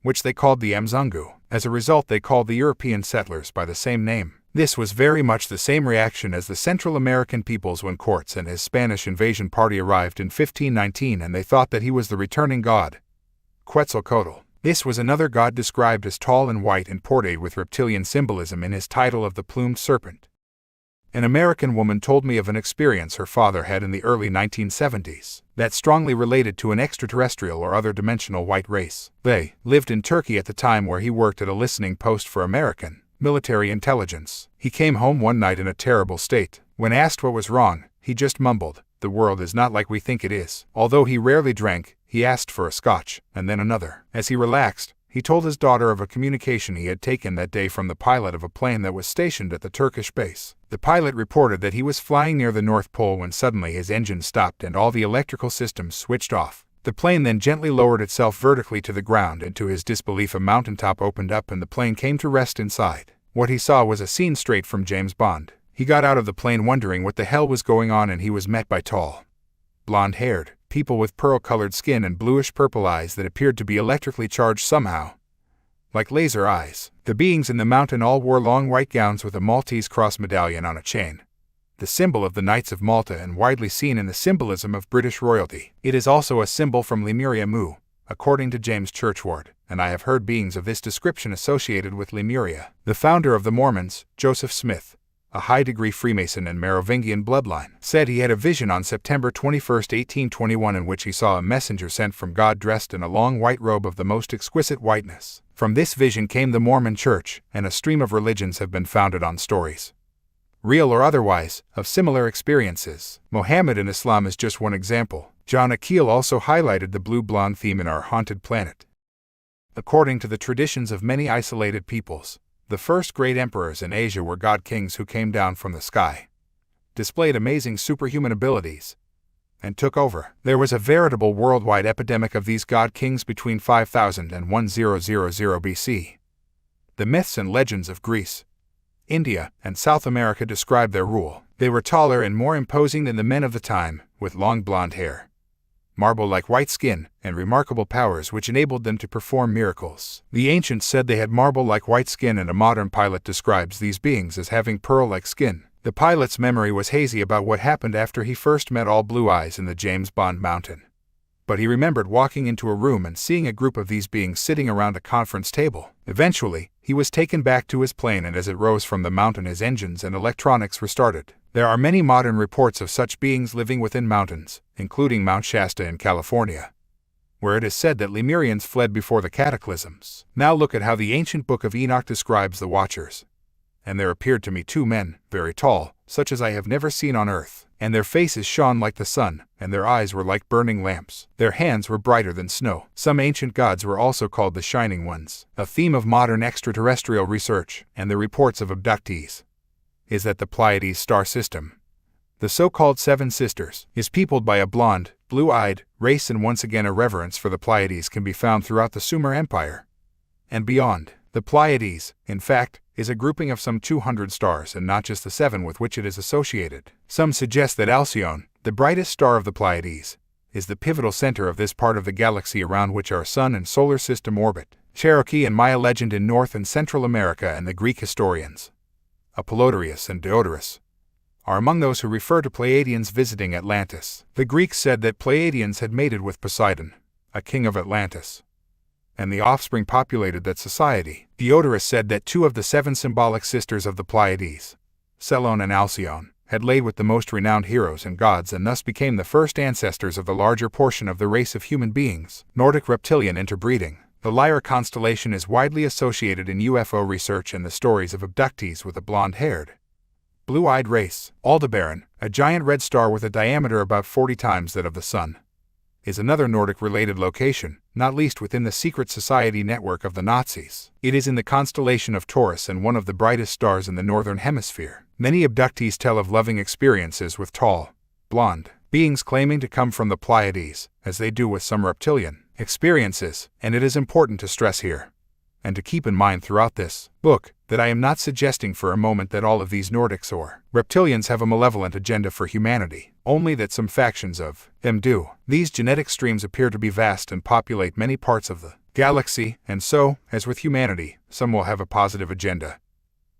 [SPEAKER 2] which they called the Mzungu. As a result, they called the European settlers by the same name. This was very much the same reaction as the Central American peoples when Cortes and his Spanish invasion party arrived in 1519 and they thought that he was the returning god, Quetzalcoatl. This was another god described as tall and white and portrayed with reptilian symbolism in his title of the plumed serpent. An American woman told me of an experience her father had in the early 1970s that strongly related to an extraterrestrial or other dimensional white race. They lived in Turkey at the time, where he worked at a listening post for American military intelligence. He came home one night in a terrible state. When asked what was wrong, he just mumbled, "The world is not like we think it is." Although he rarely drank, he asked for a scotch, and then another. As he relaxed, he told his daughter of a communication he had taken that day from the pilot of a plane that was stationed at the Turkish base. The pilot reported that he was flying near the North Pole when suddenly his engine stopped and all the electrical systems switched off. The plane then gently lowered itself vertically to the ground, and to his disbelief a mountaintop opened up and the plane came to rest inside. What he saw was a scene straight from James Bond. He got out of the plane wondering what the hell was going on, and he was met by tall, blonde-haired people with pearl-colored skin and bluish-purple eyes that appeared to be electrically charged somehow, like laser eyes. The beings in the mountain all wore long white gowns with a Maltese cross medallion on a chain, the symbol of the Knights of Malta and widely seen in the symbolism of British royalty. It is also a symbol from Lemuria Mu, according to James Churchward, and I have heard beings of this description associated with Lemuria. The founder of the Mormons, Joseph Smith, a high-degree Freemason and Merovingian bloodline, said he had a vision on September 21, 1821, in which he saw a messenger sent from God dressed in a long white robe of the most exquisite whiteness. From this vision came the Mormon Church, and a stream of religions have been founded on stories, real or otherwise, of similar experiences. Mohammed and Islam is just one example. John Akeel also highlighted the blue-blonde theme in Our Haunted Planet. According to the traditions of many isolated peoples, the first great emperors in Asia were god kings who came down from the sky, displayed amazing superhuman abilities, and took over. There was a veritable worldwide epidemic of these god kings between 5000 and 1000 BC. The myths and legends of Greece, India, and South America describe their rule. They were taller and more imposing than the men of the time, with long blonde hair, marble-like white skin, and remarkable powers which enabled them to perform miracles. The ancients said they had marble-like white skin, and a modern pilot describes these beings as having pearl-like skin. The pilot's memory was hazy about what happened after he first met all blue eyes in the James Bond mountain, but he remembered walking into a room and seeing a group of these beings sitting around a conference table. Eventually, he was taken back to his plane, and as it rose from the mountain his engines and electronics restarted. There are many modern reports of such beings living within mountains, including Mount Shasta in California, where it is said that Lemurians fled before the cataclysms. Now look at how the ancient Book of Enoch describes the Watchers. And there appeared to me 2 men, very tall, such as I have never seen on earth, and their faces shone like the sun, and their eyes were like burning lamps. Their hands were brighter than snow. Some ancient gods were also called the Shining Ones. A theme of modern extraterrestrial research, and the reports of abductees, is that the Pleiades star system, the so-called Seven Sisters, is peopled by a blonde, blue-eyed race, and once again a reverence for the Pleiades can be found throughout the Sumer Empire and beyond. The Pleiades, in fact, is a grouping of some 200 stars and not just the 7 with which it is associated. Some suggest that Alcyone, the brightest star of the Pleiades, is the pivotal center of this part of the galaxy around which our sun and solar system orbit. Cherokee and Maya legend in North and Central America, and the Greek historians Apollodorus and Diodorus are among those who refer to Pleiadians visiting Atlantis. The Greeks said that Pleiadians had mated with Poseidon, a king of Atlantis, and the offspring populated that society. Diodorus said that 2 of the 7 symbolic sisters of the Pleiades, Selone and Alcyone, had laid with the most renowned heroes and gods, and thus became the first ancestors of the larger portion of the race of human beings. Nordic reptilian interbreeding. The Lyra constellation is widely associated in UFO research and the stories of abductees with a blonde-haired, blue-eyed race. Aldebaran, a giant red star with a diameter about 40 times that of the Sun, is another Nordic-related location, not least within the secret society network of the Nazis. It is in the constellation of Taurus and one of the brightest stars in the northern hemisphere. Many abductees tell of loving experiences with tall, blonde beings claiming to come from the Pleiades, as they do with some reptilian experiences, and it is important to stress here, and to keep in mind throughout this book, that I am not suggesting for a moment that all of these Nordics or reptilians have a malevolent agenda for humanity, only that some factions of them do. These genetic streams appear to be vast and populate many parts of the galaxy, and so, as with humanity, some will have a positive agenda,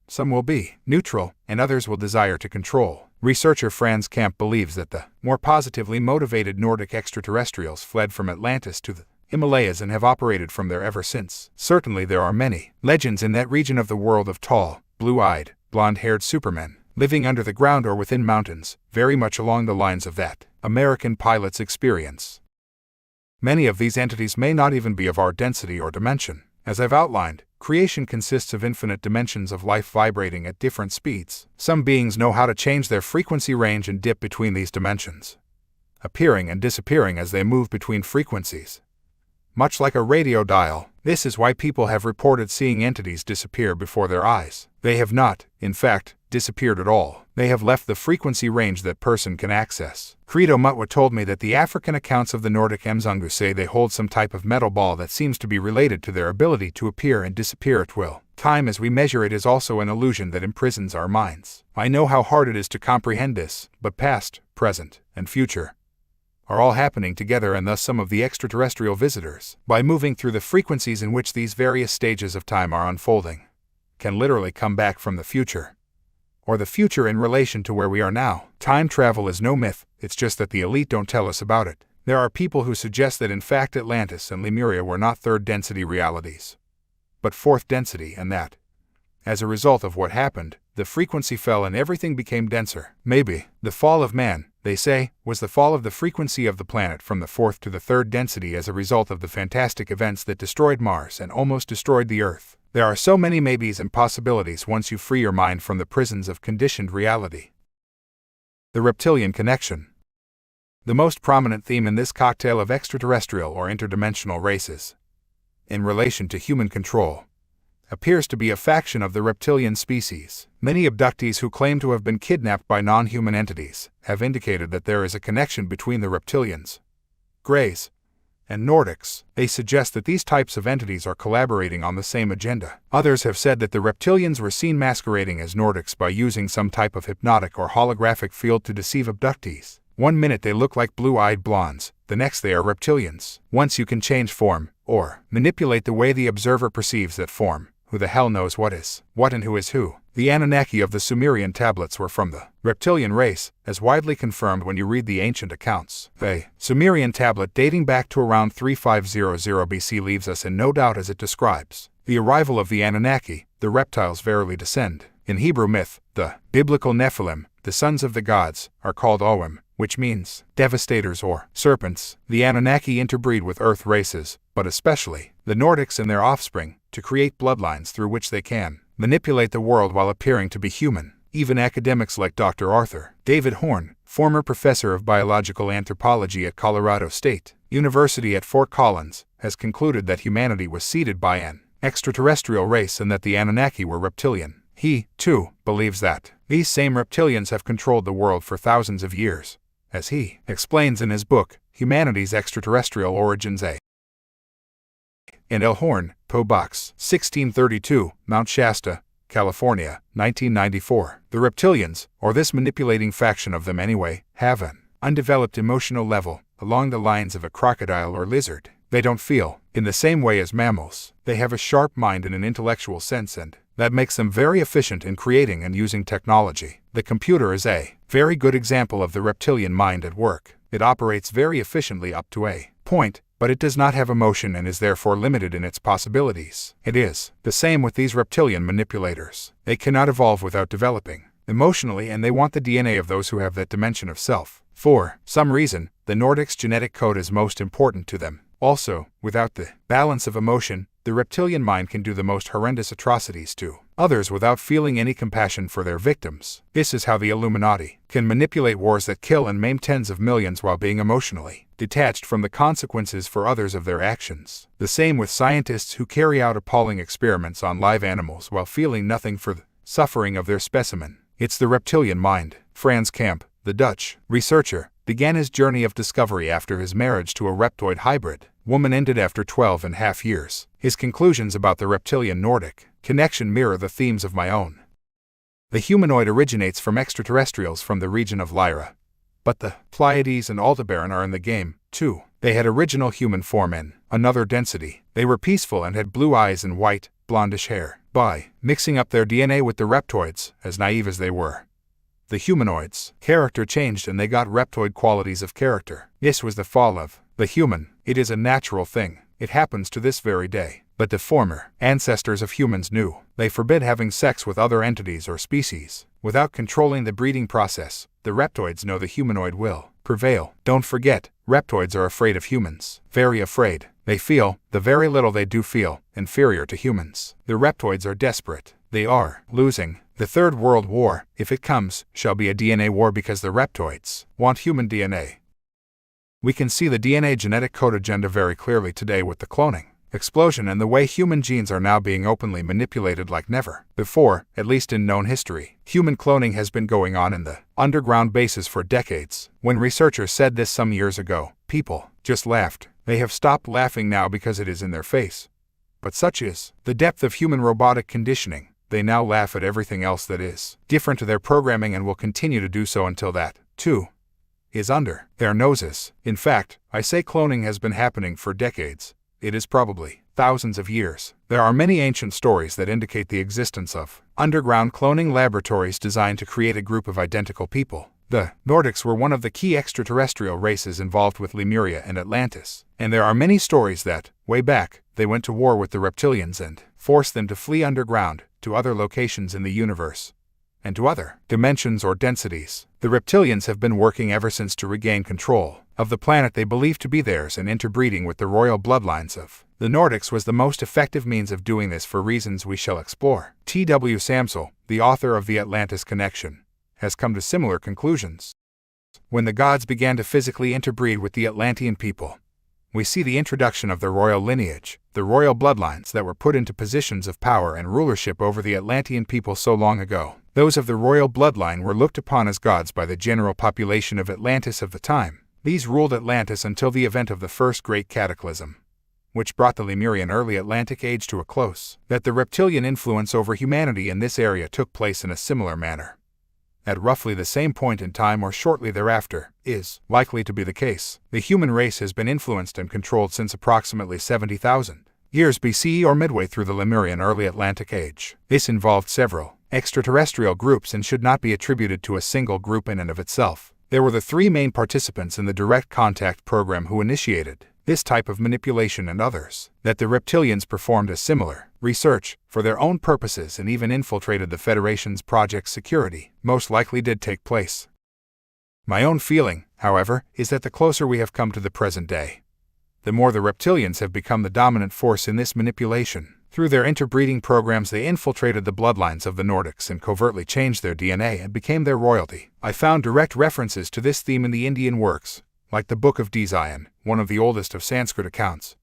[SPEAKER 2] some will be neutral, and others will desire to control. Researcher Franz Camp believes that the more positively motivated Nordic extraterrestrials fled from Atlantis to the Himalayas and have operated from there ever since. Certainly there are many legends in that region of the world of tall, blue-eyed, blonde-haired supermen, living under the ground or within mountains, very much along the lines of that American pilot's experience. Many of these entities may not even be of our density or dimension. As I've outlined, creation consists of infinite dimensions of life vibrating at different speeds. Some beings know how to change their frequency range and dip between these dimensions, appearing and disappearing as they move between frequencies, much like a radio dial. This is why people have reported seeing entities disappear before their eyes. They have not, in fact, disappeared at all. They have left the frequency range that person can access. Credo Mutwa told me that the African accounts of the Nordic Mzungu say they hold some type of metal ball that seems to be related to their ability to appear and disappear at will. Time as we measure it is also an illusion that imprisons our minds. I know how hard it is to comprehend this, but past, present, and future are all happening together, and thus some of the extraterrestrial visitors, by moving through the frequencies in which these various stages of time are unfolding, can literally come back from the future, or the future in relation to where we are now. Time travel is no myth, it's just that the elite don't tell us about it. There are people who suggest that in fact Atlantis and Lemuria were not third density realities, but fourth density, and that, as a result of what happened, the frequency fell and everything became denser. Maybe the fall of man, they say, was the fall of the frequency of the planet from the fourth to the third density as a result of the fantastic events that destroyed Mars and almost destroyed the Earth. There are so many maybes and possibilities once you free your mind from the prisons of conditioned reality. The reptilian connection. The most prominent theme in this cocktail of extraterrestrial or interdimensional races, in relation to human control, appears to be a faction of the reptilian species. Many abductees who claim to have been kidnapped by non-human entities have indicated that there is a connection between the reptilians, Greys, and Nordics. They suggest that these types of entities are collaborating on the same agenda. Others have said that the reptilians were seen masquerading as Nordics by using some type of hypnotic or holographic field to deceive abductees. One minute they look like blue-eyed blondes, the next they are reptilians. Once you can change form, or manipulate the way the observer perceives that form, who the hell knows what is what and who is who? The Anunnaki of the Sumerian tablets were from the reptilian race, as widely confirmed when you read the ancient accounts. The Sumerian tablet dating back to around 3500 BC leaves us in no doubt as it describes the arrival of the Anunnaki. The reptiles verily descend. In Hebrew myth, the biblical Nephilim, the sons of the gods, are called Oim, which means devastators or serpents. The Anunnaki interbreed with earth races, but especially the Nordics and their offspring, to create bloodlines through which they can manipulate the world while appearing to be human. Even academics like Dr. Arthur David Horn, former professor of biological anthropology at Colorado State University at Fort Collins, has concluded that humanity was seeded by an extraterrestrial race and that the Anunnaki were reptilian. He, too, believes that these same reptilians have controlled the world for thousands of years, as he explains in his book, Humanity's Extraterrestrial Origins. A. and L. Horn, P.O. Box 1632, Mount Shasta, California, 1994. The reptilians, or this manipulating faction of them anyway, have an undeveloped emotional level, along the lines of a crocodile or lizard. They don't feel, in the same way as mammals. They have a sharp mind in an intellectual sense, and that makes them very efficient in creating and using technology. The computer is a very good example of the reptilian mind at work. It operates very efficiently up to a point, but it does not have emotion and is therefore limited in its possibilities. It is the same with these reptilian manipulators. They cannot evolve without developing emotionally, and they want the DNA of those who have that dimension of self. For some reason, the Nordics' genetic code is most important to them. Also, without the balance of emotion, the reptilian mind can do the most horrendous atrocities to others without feeling any compassion for their victims. This is how the Illuminati can manipulate wars that kill and maim tens of millions while being emotionally detached from the consequences for others of their actions. The same with scientists who carry out appalling experiments on live animals while feeling nothing for the suffering of their specimen. It's the reptilian mind. Franz Camp, the Dutch researcher, began his journey of discovery after his marriage to a reptoid hybrid woman ended after 12.5 years. His conclusions about the reptilian-Nordic connection mirror the themes of my own. The humanoid originates from extraterrestrials from the region of Lyra. But the Pleiades and Aldebaran are in the game, too. They had original human form in another density. They were peaceful and had blue eyes and white, blondish hair. By mixing up their DNA with the reptoids, as naive as they were, the humanoids' character changed and they got reptoid qualities of character. This was the fall of the human. It is a natural thing. It happens to this very day. But the former ancestors of humans knew. They forbid having sex with other entities or species. Without controlling the breeding process, the reptoids know the humanoid will prevail. Don't forget, reptoids are afraid of humans. Very afraid. They feel, the very little they do feel, inferior to humans. The reptoids are desperate. They are losing. The Third World War, if it comes, shall be a DNA war because the reptoids want human DNA. We can see the DNA genetic code agenda very clearly today with the cloning explosion and the way human genes are now being openly manipulated like never before, at least in known history. Human cloning has been going on in the underground bases for decades. When researchers said this some years ago, people just laughed. They have stopped laughing now because it is in their face. But such is the depth of human robotic conditioning. They now laugh at everything else that is different to their programming and will continue to do so until that, too, is under their noses. In fact, I say cloning has been happening for decades. It is probably thousands of years. There are many ancient stories that indicate the existence of underground cloning laboratories designed to create a group of identical people. The Nordics were one of the key extraterrestrial races involved with Lemuria and Atlantis, and there are many stories that, way back, they went to war with the reptilians and forced them to flee underground to other locations in the universe, and to other dimensions or densities. The reptilians have been working ever since to regain control of the planet they believe to be theirs, and interbreeding with the royal bloodlines of the Nordics was the most effective means of doing this for reasons we shall explore. T.W. Samsel, the author of The Atlantis Connection, has come to similar conclusions. When the gods began to physically interbreed with the Atlantean people, we see the introduction of the royal lineage, the royal bloodlines that were put into positions of power and rulership over the Atlantean people so long ago. Those of the royal bloodline were looked upon as gods by the general population of Atlantis of the time. These ruled Atlantis until the event of the First Great Cataclysm, which brought the Lemurian Early Atlantic Age to a close. That the reptilian influence over humanity in this area took place in a similar manner at roughly the same point in time or shortly thereafter, is likely to be the case. The human race has been influenced and controlled since approximately 70,000 years BCE or midway through the Lemurian Early Atlantic Age. This involved several extraterrestrial groups and should not be attributed to a single group in and of itself. There were the three main participants in the Direct Contact program who initiated this type of manipulation, and others that the reptilians performed a similar research for their own purposes and even infiltrated the Federation's Project Security most likely did take place. My own feeling, however, is that the closer we have come to the present day, the more the reptilians have become the dominant force in this manipulation. Through their interbreeding programs, they infiltrated the bloodlines of the Nordics and covertly changed their DNA and became their royalty. I found direct references to this theme in the Indian works, like the Book of Design, one of the oldest of Sanskrit accounts,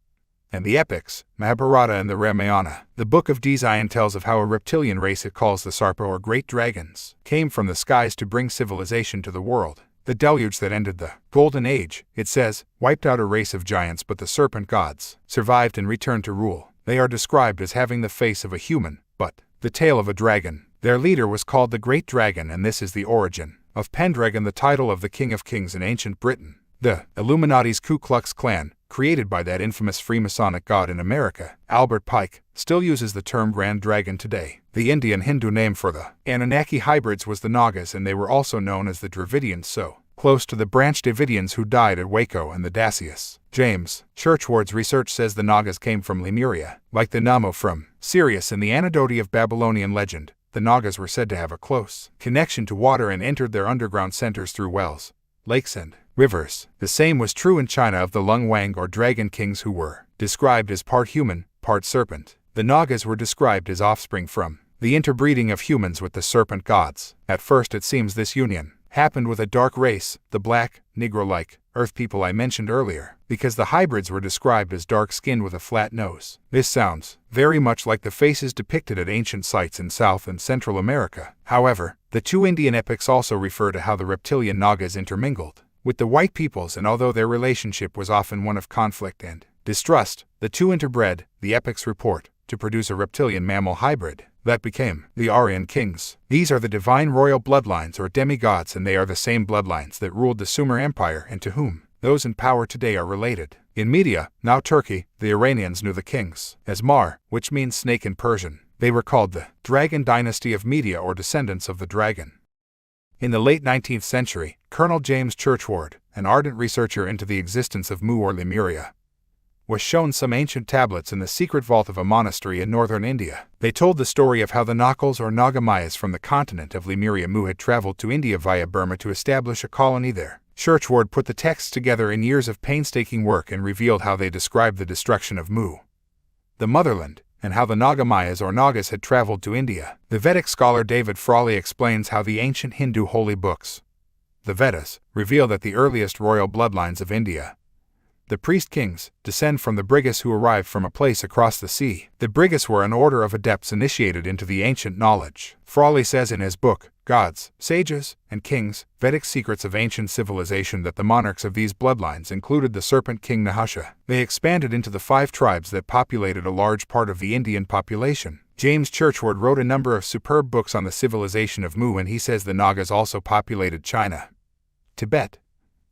[SPEAKER 2] and the epics, Mahabharata and the Ramayana. The Book of Design tells of how a reptilian race it calls the Sarpa or Great Dragons came from the skies to bring civilization to the world. The deluge that ended the Golden Age, it says, wiped out a race of giants, but the serpent gods survived and returned to rule. They are described as having the face of a human, but the tail of a dragon. Their leader was called the Great Dragon, and this is the origin of Pendragon, the title of the King of Kings in ancient Britain. The Illuminati's Ku Klux Klan, created by that infamous Freemasonic god in America, Albert Pike, still uses the term Grand Dragon today. The Indian Hindu name for the Anunnaki hybrids was the Nagas, and they were also known as the Dravidians, so close to the branch Davidians who died at Waco and the Dacius. James Churchward's research says the Nagas came from Lemuria, like the Namo from Sirius in the Anecdote of Babylonian legend. The Nagas were said to have a close connection to water and entered their underground centers through wells, lakes, and rivers. The same was true in China of the Lung Wang or Dragon Kings, who were described as part human, part serpent. The Nagas were described as offspring from the interbreeding of humans with the serpent gods. At first it seems this union happened with a dark race, the black, Negro-like, earth people I mentioned earlier, because the hybrids were described as dark-skinned with a flat nose. This sounds very much like the faces depicted at ancient sites in South and Central America. However, the two Indian epics also refer to how the reptilian Nagas intermingled with the white peoples, and although their relationship was often one of conflict and distrust, the two interbred, the epics report, to produce a reptilian mammal hybrid that became the Aryan kings. These are the divine royal bloodlines or demigods, and they are the same bloodlines that ruled the Sumer Empire and to whom those in power today are related. In Media, now Turkey, the Iranians knew the kings as Mar, which means snake in Persian. They were called the Dragon Dynasty of Media, or descendants of the dragon. In the late 19th century, Colonel James Churchward, an ardent researcher into the existence of Mu or Lemuria, was shown some ancient tablets in the secret vault of a monastery in northern India. They told the story of how the Nakals or Nagamayas from the continent of Lemuria Mu had traveled to India via Burma to establish a colony there. Churchward put the texts together in years of painstaking work and revealed how they described the destruction of Mu, the motherland, and how the Nagamayas or Nagas had traveled to India. The Vedic scholar David Frawley explains how the ancient Hindu holy books, the Vedas, reveal that the earliest royal bloodlines of India, the priest kings, descend from the Brigas who arrived from a place across the sea. The Brigas were an order of adepts initiated into the ancient knowledge. Frawley says in his book, Gods, Sages, and Kings, Vedic Secrets of Ancient Civilization, that the monarchs of these bloodlines included the serpent king Nahusha. They expanded into the 5 tribes that populated a large part of the Indian population. James Churchward wrote a number of superb books on the civilization of Mu, and he says the Nagas also populated China, Tibet,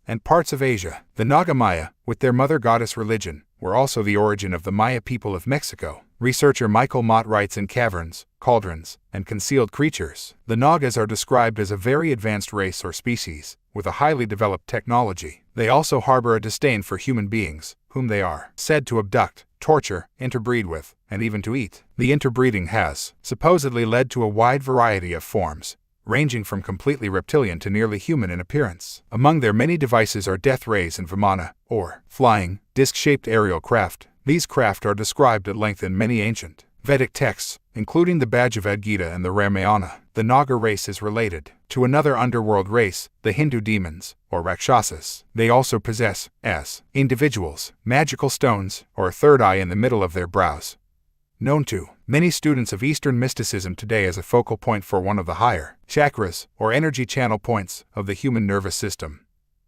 [SPEAKER 2] and parts of Asia. The Nagamaya, with their mother goddess religion, were also the origin of the Maya people of Mexico. Researcher Michael Mott writes in Caverns, Cauldrons, and Concealed Creatures, the Nagas are described as a very advanced race or species, with a highly developed technology. They also harbor a disdain for human beings, whom they are said to abduct, torture, interbreed with, and even to eat. The interbreeding has supposedly led to a wide variety of forms, ranging from completely reptilian to nearly human in appearance. Among their many devices are death rays and vimana, or flying, disc-shaped aerial craft. These craft are described at length in many ancient Vedic texts, including the Bhagavad Gita and the Ramayana. The Naga race is related to another underworld race, the Hindu demons, or Rakshasas. They also possess, as individuals, magical stones, or a third eye in the middle of their brows, known to many students of Eastern mysticism today as a focal point for one of the higher chakras, or energy channel points, of the human nervous system.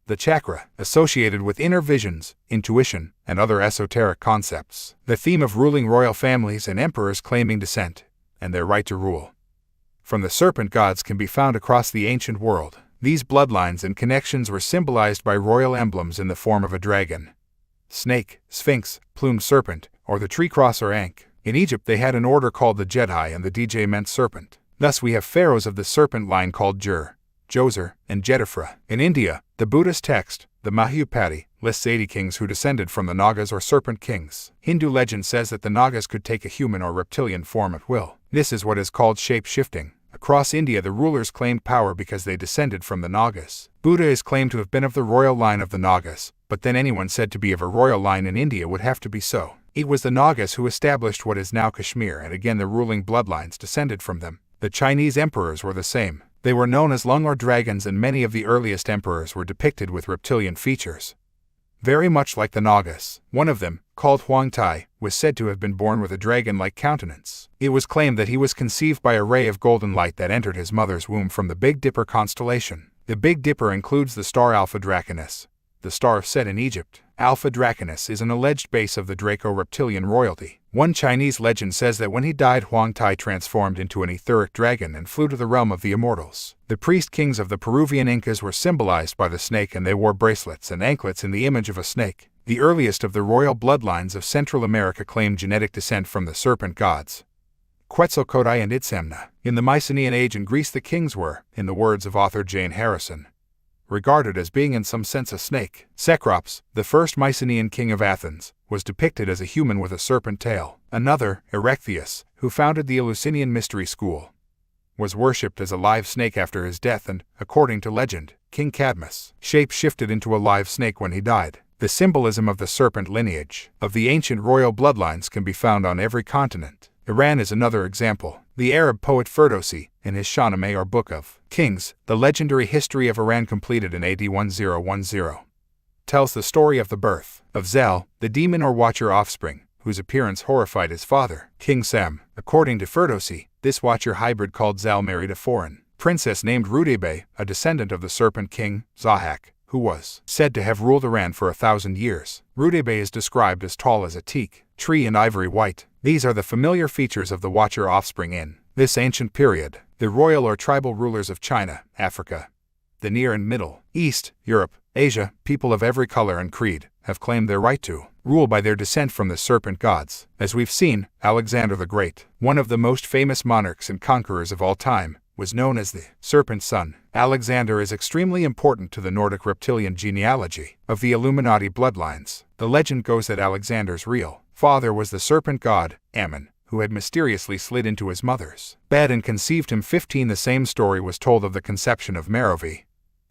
[SPEAKER 2] The chakra, associated with inner visions, intuition, and other esoteric concepts. The theme of ruling royal families and emperors claiming descent, and their right to rule from the serpent gods, can be found across the ancient world. These bloodlines and connections were symbolized by royal emblems in the form of a dragon, snake, sphinx, plumed serpent, or the tree cross or ankh. In Egypt they had an order called the Jedi, and the DJ meant serpent. Thus we have pharaohs of the serpent line called Jur, Djoser, and Jedifra. In India, the Buddhist text, the Mahayupati, lists 80 kings who descended from the Nagas or serpent kings. Hindu legend says that the Nagas could take a human or reptilian form at will. This is what is called shape-shifting. Across India the rulers claimed power because they descended from the Nagas. Buddha is claimed to have been of the royal line of the Nagas, but then anyone said to be of a royal line in India would have to be so It was the Nagas who established what is now Kashmir, and again the ruling bloodlines descended from them. The Chinese emperors were the same. They were known as Lung or dragons, and many of the earliest emperors were depicted with reptilian features. Very much like the Nagas. One of them, called Huang Tai, was said to have been born with a dragon-like countenance. It was claimed that he was conceived by a ray of golden light that entered his mother's womb from the Big Dipper constellation. The Big Dipper includes the star Alpha Draconis, the star of Set in Egypt. Alpha Draconis is an alleged base of the Draco reptilian royalty. One Chinese legend says that when he died, Huang Tai transformed into an etheric dragon and flew to the realm of the immortals. The priest kings of the Peruvian Incas were symbolized by the snake, and they wore bracelets and anklets in the image of a snake. The earliest of the royal bloodlines of Central America claimed genetic descent from the serpent gods Quetzalcoatl and Itzamna. In the Mycenaean Age in Greece, the kings were, in the words of author Jane Harrison, regarded as being in some sense a snake. Cecrops, the first Mycenaean king of Athens, was depicted as a human with a serpent tail. Another, Erechtheus, who founded the Eleusinian Mystery School, was worshipped as a live snake after his death, and, according to legend, King Cadmus shape-shifted into a live snake when he died. The symbolism of the serpent lineage of the ancient royal bloodlines can be found on every continent. Iran is another example. The Arab poet Ferdowsi, in his Shahnameh or Book of Kings, the legendary history of Iran completed in AD 1010, tells the story of the birth of Zal, the demon or watcher offspring, whose appearance horrified his father, King Sam. According to Ferdowsi, this watcher hybrid called Zal married a foreign princess named Rudebe, a descendant of the serpent king, Zahak, who was said to have ruled Iran for 1,000 years. Rudebe is described as tall as a teak tree and ivory white. These are the familiar features of the watcher offspring in this ancient period. The royal or tribal rulers of China, Africa, the Near and Middle East, Europe, Asia, people of every color and creed, have claimed their right to rule by their descent from the serpent gods. As we've seen, Alexander the Great, one of the most famous monarchs and conquerors of all time, was known as the serpent son. Alexander is extremely important to the Nordic reptilian genealogy of the Illuminati bloodlines. The legend goes that Alexander's real father was the serpent god, Ammon, who had mysteriously slid into his mother's bed and conceived him. 15. The same story was told of the conception of Merovi,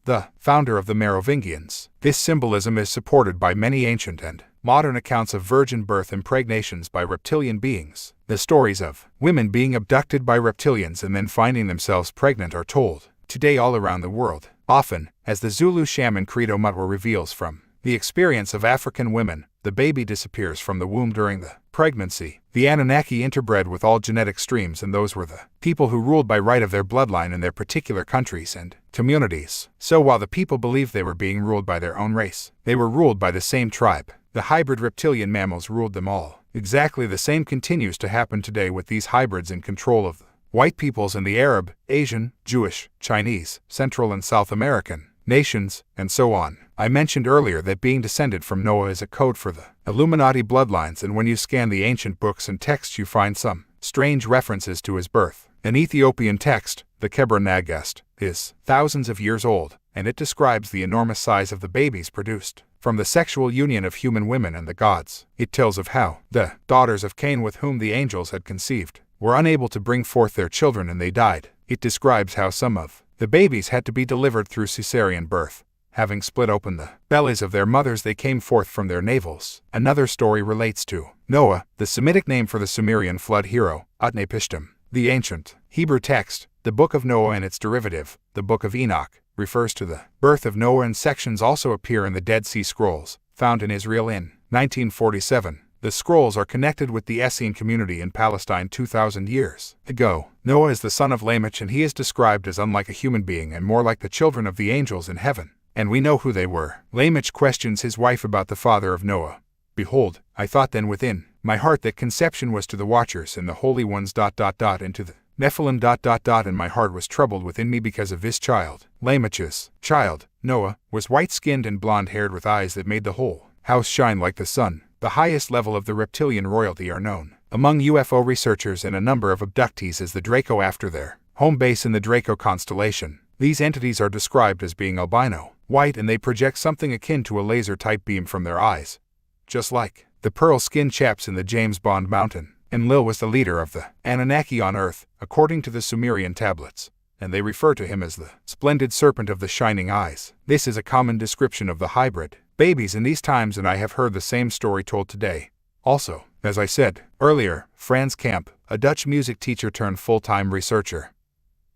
[SPEAKER 2] the founder of the Merovingians. This symbolism is supported by many ancient and modern accounts of virgin birth impregnations by reptilian beings. The stories of women being abducted by reptilians and then finding themselves pregnant are told today all around the world. Often, as the Zulu shaman Credo Mutwa reveals from the experience of African women, the baby disappears from the womb during the pregnancy. The Anunnaki interbred with all genetic streams, and those were the people who ruled by right of their bloodline in their particular countries and communities. So while the people believed they were being ruled by their own race, they were ruled by the same tribe. The hybrid reptilian mammals ruled them all. Exactly the same continues to happen today with these hybrids in control of the white peoples and the Arab, Asian, Jewish, Chinese, Central and South American nations, and so on. I mentioned earlier that being descended from Noah is a code for the Illuminati bloodlines, and when you scan the ancient books and texts you find some strange references to his birth. An Ethiopian text, the Kebra Nagast, is thousands of years old, and it describes the enormous size of the babies produced from the sexual union of human women and the gods. It tells of how the daughters of Cain, with whom the angels had conceived, were unable to bring forth their children and they died. It describes how some of the babies had to be delivered through cesarean birth. Having split open the bellies of their mothers, they came forth from their navels. Another story relates to Noah, the Semitic name for the Sumerian flood hero, Utnapishtim. The ancient Hebrew text, the Book of Noah, and its derivative, the Book of Enoch, refers to the birth of Noah, and sections also appear in the Dead Sea Scrolls, found in Israel in 1947. The scrolls are connected with the Essene community in Palestine 2,000 years ago. Noah is the son of Lamech, and he is described as unlike a human being and more like the children of the angels in heaven. And we know who they were. Lamech questions his wife about the father of Noah. Behold, I thought then within my heart that conception was to the watchers and the holy ones ... into the Nephilim ... and my heart was troubled within me because of this child. Lamech's child, Noah, was white-skinned and blonde-haired with eyes that made the whole house shine like the sun. The highest level of the reptilian royalty are known among UFO researchers and a number of abductees as the Draco, after their home base in the Draco constellation. These entities are described as being albino, white, and they project something akin to a laser-type beam from their eyes, just like the pearl-skinned chaps in the James Bond mountain. Enlil was the leader of the Anunnaki on Earth, according to the Sumerian tablets, and they refer to him as the splendid serpent of the shining eyes. This is a common description of the hybrid babies in these times, and I have heard the same story told today. Also, As I said earlier, Frans Kamp, a Dutch music teacher turned full-time researcher,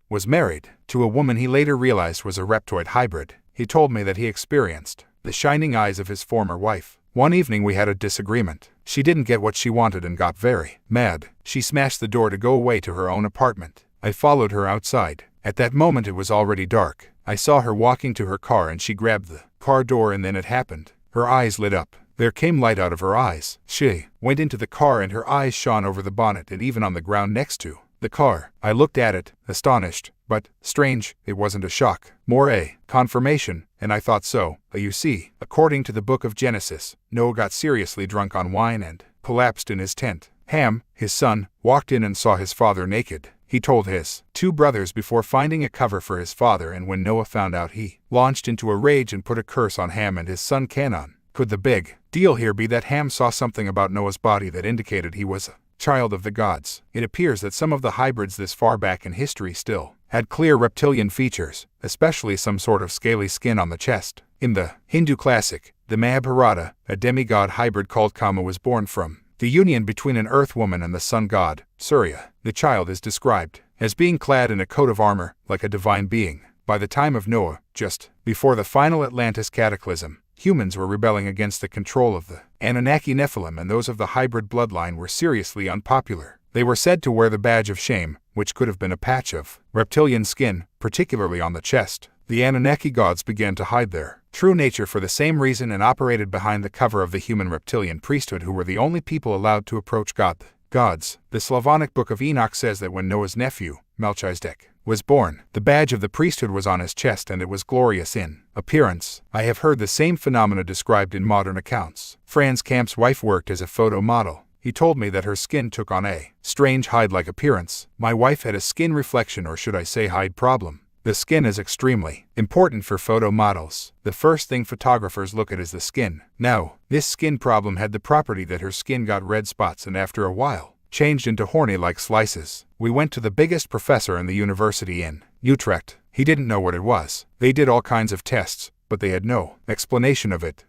[SPEAKER 2] was married to a woman he later realized was a reptoid hybrid. He told me that he experienced the shining eyes of his former wife. One evening we had a disagreement. She didn't get what she wanted and got very mad. She smashed the door to go away to her own apartment. I followed her outside. At that moment it was already dark. I saw her walking to her car and she grabbed the car door, and then it happened. Her eyes lit up. There came light out of her eyes. She went into the car and her eyes shone over the bonnet and even on the ground next to the car. I looked at it, astonished, but strange. It wasn't a shock, more a confirmation, and I thought so. You see, according to the book of Genesis, Noah got seriously drunk on wine and collapsed in his tent. Ham, his son, walked in and saw his father naked. He told his 2 brothers before finding a cover for his father, and when Noah found out, he launched into a rage and put a curse on Ham and his son Canaan. Could the big deal here be that Ham saw something about Noah's body that indicated he was a child of the gods? It appears that some of the hybrids this far back in history still had clear reptilian features, especially some sort of scaly skin on the chest. In the Hindu classic, the Mahabharata, a demigod hybrid called Kama was born from the union between an earth woman and the sun god, Surya. The child is described as being clad in a coat of armor, like a divine being. By the time of Noah, just before the final Atlantis cataclysm, humans were rebelling against the control of the Anunnaki Nephilim, and those of the hybrid bloodline were seriously unpopular. They were said to wear the badge of shame, which could have been a patch of reptilian skin, particularly on the chest. The Anunnaki gods began to hide their true nature for the same reason and operated behind the cover of the human reptilian priesthood, who were the only people allowed to approach God. Gods. The Slavonic Book of Enoch says that when Noah's nephew, Melchizedek, was born, the badge of the priesthood was on his chest and it was glorious in appearance. I have heard the same phenomena described in modern accounts. Frans Kamp's wife worked as a photo model. He told me that her skin took on a strange hide-like appearance. My wife had a skin reflection, or should I say hide problem. The skin is extremely important for photo models. The first thing photographers look at is the skin. Now, this skin problem had the property that her skin got red spots and after a while changed into horny-like slices. We went to the biggest professor in the university in Utrecht. He didn't know what it was. They did all kinds of tests, but they had no explanation of it.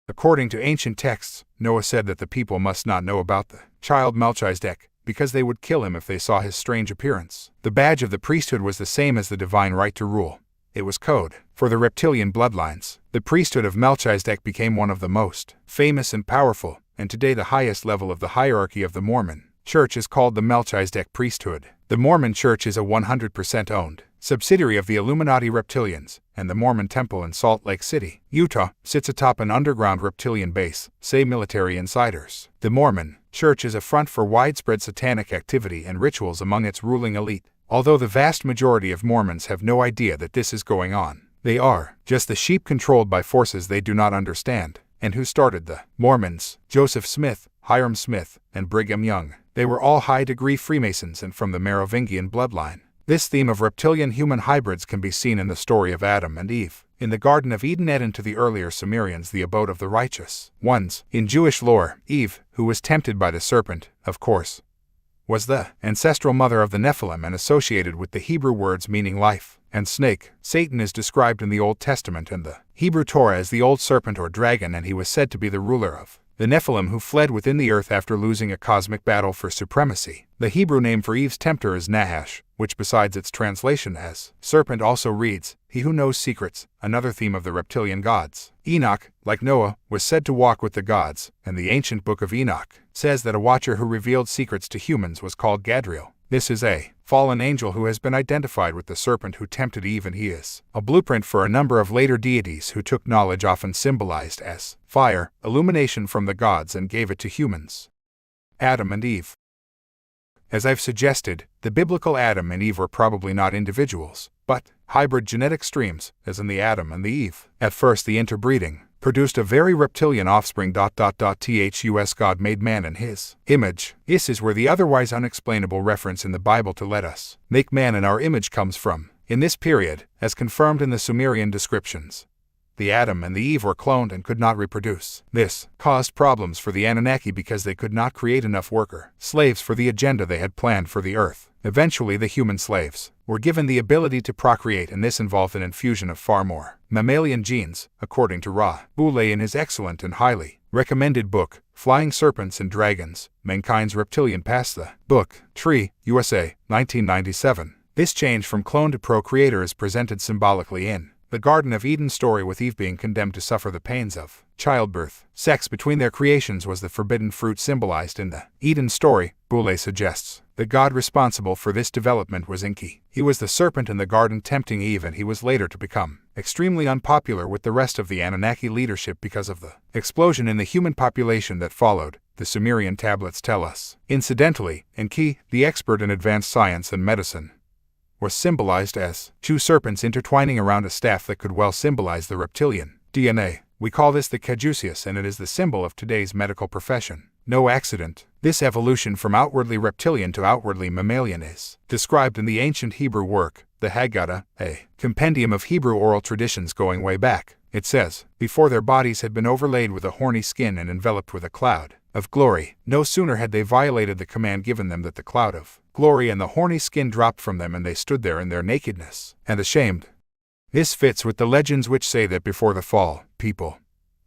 [SPEAKER 2] According to ancient texts, Noah said that the people must not know about the child Melchizedek, because they would kill him if they saw his strange appearance. The badge of the priesthood was the same as the divine right to rule. It was code for the reptilian bloodlines. The priesthood of Melchizedek became one of the most famous and powerful, and today the highest level of the hierarchy of the Mormon Church is called the Melchizedek priesthood. The Mormon Church is a 100% owned subsidiary of the Illuminati Reptilians, and the Mormon Temple in Salt Lake City, Utah, sits atop an underground reptilian base, say military insiders. The Mormon Church is a front for widespread satanic activity and rituals among its ruling elite, although the vast majority of Mormons have no idea that this is going on. They are just the sheep controlled by forces they do not understand. And who started the Mormons? Joseph Smith, Hiram Smith, and Brigham Young. They were all high-degree Freemasons and from the Merovingian bloodline. This theme of reptilian-human hybrids can be seen in the story of Adam and Eve. In the Garden of Eden and to the earlier Sumerians, the abode of the righteous ones. In Jewish lore, Eve, who was tempted by the serpent, of course, was the ancestral mother of the Nephilim and associated with the Hebrew words meaning life and snake. Satan is described in the Old Testament and the Hebrew Torah as the old serpent or dragon, and he was said to be the ruler of the Nephilim who fled within the earth after losing a cosmic battle for supremacy. The Hebrew name for Eve's tempter is Nahash, which besides its translation as serpent also reads, he who knows secrets, another theme of the reptilian gods. Enoch, like Noah, was said to walk with the gods, and the ancient book of Enoch says that a watcher who revealed secrets to humans was called Gadriel. This is a fallen angel who has been identified with the serpent who tempted Eve, and he is a blueprint for a number of later deities who took knowledge often symbolized as fire, illumination from the gods, and gave it to humans. Adam and Eve. As I've suggested, the biblical Adam and Eve were probably not individuals, but hybrid genetic streams, as in the Adam and the Eve. At first the interbreeding produced a very reptilian offspring. Thus God made man in his image. This is where the otherwise unexplainable reference in the Bible to let us make man in our image comes from. In this period, as confirmed in the Sumerian descriptions, the Adam and the Eve were cloned and could not reproduce. This caused problems for the Anunnaki because they could not create enough worker slaves for the agenda they had planned for the earth. Eventually the human slaves were given the ability to procreate, and this involved an infusion of far more mammalian genes, according to Ra Boule in his excellent and highly Recommended book, Flying Serpents and Dragons, Mankind's Reptilian Past. The book, Tree, USA, 1997. This change from clone to procreator is presented symbolically in the Garden of Eden story, with Eve being condemned to suffer the pains of childbirth. Sex between their creations was the forbidden fruit symbolized in the Eden story. Boulay suggests the god responsible for this development was Icke. He was the serpent in the garden tempting Eve, and he was later to become extremely unpopular with the rest of the Anunnaki leadership because of the explosion in the human population that followed, the Sumerian tablets tell us. Incidentally, Icke, the expert in advanced science and medicine, was symbolized as two serpents intertwining around a staff that could well symbolize the reptilian DNA. We call this the caduceus, and it is the symbol of today's medical profession. No accident. This evolution from outwardly reptilian to outwardly mammalian is described in the ancient Hebrew work, the Haggadah, a compendium of Hebrew oral traditions going way back. It says, before their bodies had been overlaid with a horny skin and enveloped with a cloud of glory, no sooner had they violated the command given them that the cloud of glory and the horny skin dropped from them, and they stood there in their nakedness and ashamed. This fits with the legends which say that before the fall, people,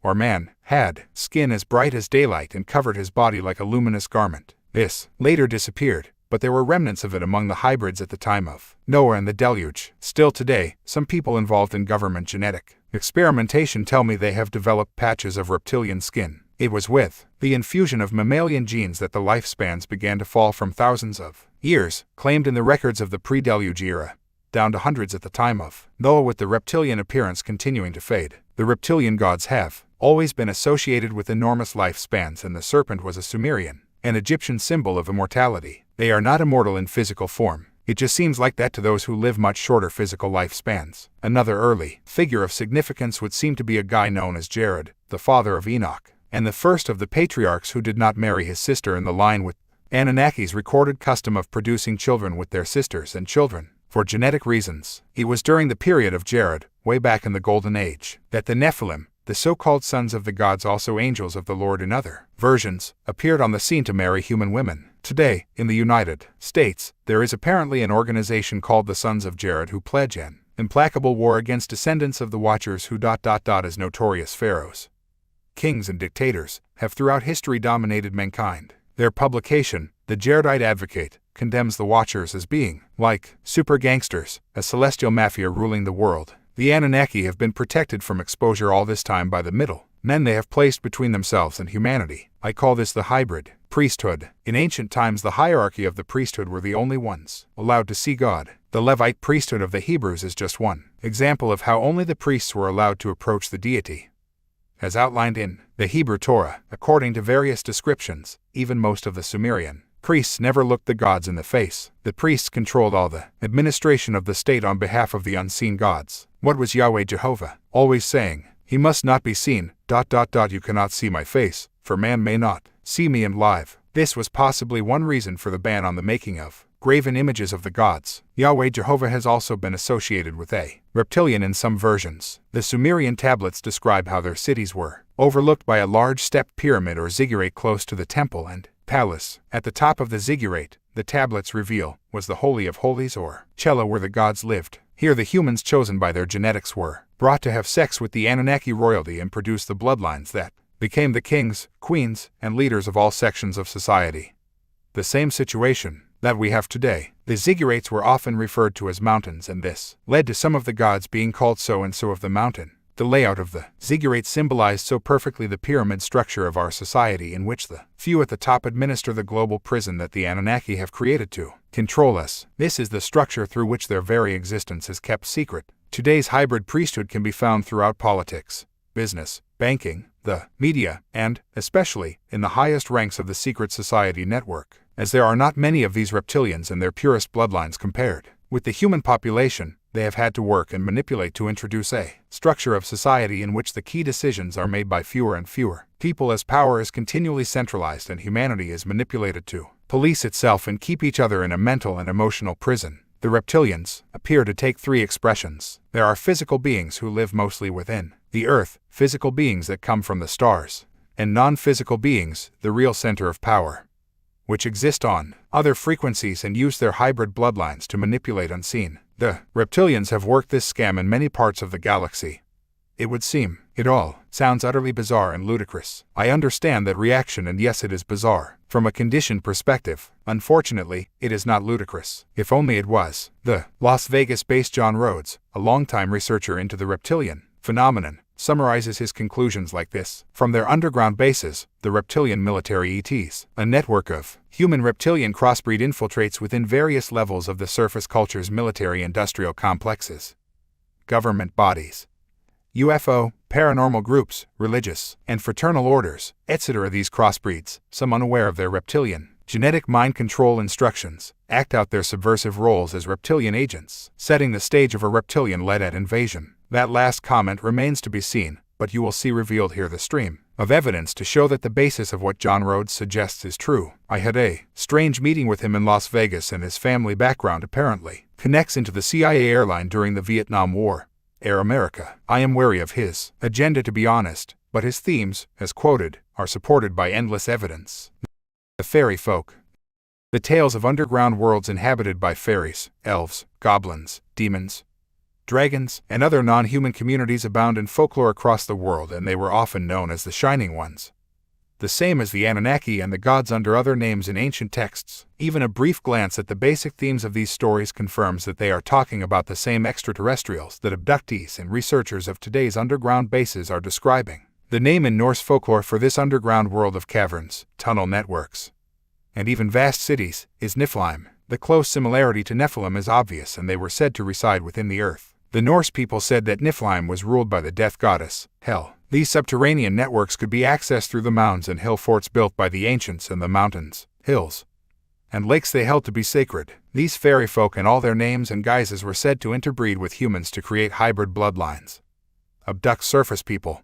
[SPEAKER 2] or man, had skin as bright as daylight and covered his body like a luminous garment. This later disappeared, but there were remnants of it among the hybrids at the time of Noah and the deluge. Still today, some people involved in government genetic experimentation tell me they have developed patches of reptilian skin. It was with the infusion of mammalian genes that the lifespans began to fall from thousands of years, claimed in the records of the pre-deluge era, down to hundreds at the time of Noah, with the reptilian appearance continuing to fade. The reptilian gods have always been associated with enormous lifespans, and the serpent was a Sumerian, an Egyptian symbol of immortality. They are not immortal in physical form. It just seems like that to those who live much shorter physical lifespans. Another early figure of significance would seem to be a guy known as Jared, the father of Enoch, and the first of the patriarchs who did not marry his sister in the line with Anunnaki's recorded custom of producing children with their sisters and children for genetic reasons. It was during the period of Jared, way back in the Golden Age, that the Nephilim, the so-called sons of the gods, also angels of the Lord in other versions, appeared on the scene to marry human women. Today, in the United States, there is apparently an organization called the Sons of Jared who pledge an implacable war against descendants of the Watchers who as notorious pharaohs, kings and dictators, have throughout history dominated mankind. Their publication, The Jaredite Advocate, condemns the Watchers as being like super gangsters, a celestial mafia ruling the world. The Anunnaki have been protected from exposure all this time by the middle men they have placed between themselves and humanity. I call this the hybrid priesthood. In ancient times, the hierarchy of the priesthood were the only ones allowed to see God. The Levite priesthood of the Hebrews is just one example of how only the priests were allowed to approach the deity, as outlined in the Hebrew Torah. According to various descriptions, even most of the Sumerian priests never looked the gods in the face. The priests controlled all the administration of the state on behalf of the unseen gods. What was Yahweh Jehovah always saying? He must not be seen, ... You cannot see my face, for man may not see me and live. This was possibly one reason for the ban on the making of graven images of the gods. Yahweh Jehovah has also been associated with a reptilian in some versions. The Sumerian tablets describe how their cities were overlooked by a large stepped pyramid or ziggurat close to the temple and palace. At the top of the ziggurat, the tablets reveal, was the Holy of Holies, or Chela, where the gods lived. Here the humans chosen by their genetics were brought to have sex with the Anunnaki royalty and produce the bloodlines that became the kings, queens, and leaders of all sections of society. The same situation that we have today. The ziggurats were often referred to as mountains, and this led to some of the gods being called so and so of the mountain. The layout of the ziggurat symbolized so perfectly the pyramid structure of our society, in which the few at the top administer the global prison that the Anunnaki have created to control us. This is the structure through which their very existence is kept secret. Today's hybrid priesthood can be found throughout politics, business, banking, the media, and, especially, in the highest ranks of the secret society network, as there are not many of these reptilians in their purest bloodlines compared with the human population. They have had to work and manipulate to introduce a structure of society in which the key decisions are made by fewer and fewer people, as power is continually centralized and humanity is manipulated to police itself and keep each other in a mental and emotional prison. The reptilians appear to take three expressions. There are physical beings who live mostly within the earth, physical beings that come from the stars, and non-physical beings, the real center of power, which exist on other frequencies and use their hybrid bloodlines to manipulate unseen. The reptilians have worked this scam in many parts of the galaxy. It would seem. It all sounds utterly bizarre and ludicrous. I understand that reaction, and yes, it is bizarre. From a conditioned perspective, unfortunately, it is not ludicrous. If only it was. The Las Vegas-based John Rhodes, a longtime researcher into the reptilian phenomenon, summarizes his conclusions like this. From their underground bases, the reptilian military ETs, a network of human-reptilian crossbreed infiltrates within various levels of the surface culture's military-industrial complexes, government bodies, UFO, paranormal groups, religious and fraternal orders, etc. These crossbreeds, some unaware of their reptilian genetic mind control instructions, act out their subversive roles as reptilian agents, setting the stage of a reptilian-led invasion. That last comment remains to be seen, but you will see revealed here the stream of evidence to show that the basis of what John Rhodes suggests is true. I had a strange meeting with him in Las Vegas, and his family background apparently connects into the CIA airline during the Vietnam War, Air America. I am wary of his agenda, to be honest, but his themes, as quoted, are supported by endless evidence. The fairy folk. The tales of underground worlds inhabited by fairies, elves, goblins, demons, dragons, and other non-human communities abound in folklore across the world, and they were often known as the Shining Ones. The same as the Anunnaki and the gods under other names in ancient texts. Even a brief glance at the basic themes of these stories confirms that they are talking about the same extraterrestrials that abductees and researchers of today's underground bases are describing. The name in Norse folklore for this underground world of caverns, tunnel networks, and even vast cities, is Niflheim. The close similarity to Nephilim is obvious, and they were said to reside within the earth. The Norse people said that Niflheim was ruled by the death goddess, Hel. These subterranean networks could be accessed through the mounds and hill forts built by the ancients, and the mountains, hills, and lakes they held to be sacred. These fairy folk and all their names and guises were said to interbreed with humans to create hybrid bloodlines, abduct surface people,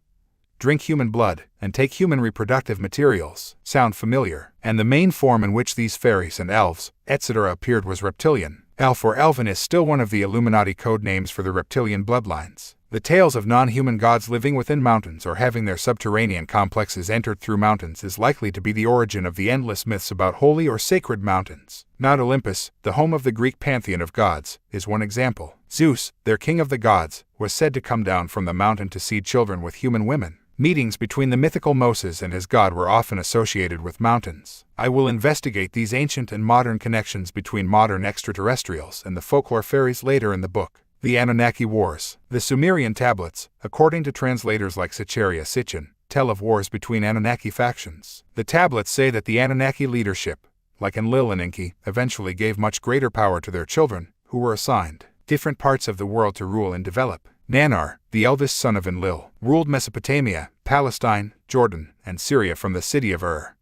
[SPEAKER 2] drink human blood, and take human reproductive materials. Sound familiar? And the main form in which these fairies and elves, etc. appeared was reptilian. Elf or Elven is still one of the Illuminati code names for the reptilian bloodlines. The tales of non-human gods living within mountains or having their subterranean complexes entered through mountains is likely to be the origin of the endless myths about holy or sacred mountains. Mount Olympus, the home of the Greek pantheon of gods, is one example. Zeus, their king of the gods, was said to come down from the mountain to seed children with human women. Meetings between the mythical Moses and his god were often associated with mountains. I will investigate these ancient and modern connections between modern extraterrestrials and the folklore fairies later in the book. The Anunnaki Wars. The Sumerian tablets, according to translators like Sacharia Sitchin, tell of wars between Anunnaki factions. The tablets say that the Anunnaki leadership, like Enlil and Enki, eventually gave much greater power to their children, who were assigned different parts of the world to rule and develop. Nannar, the eldest son of Enlil, ruled Mesopotamia, Palestine, Jordan, and Syria from the city of Ur.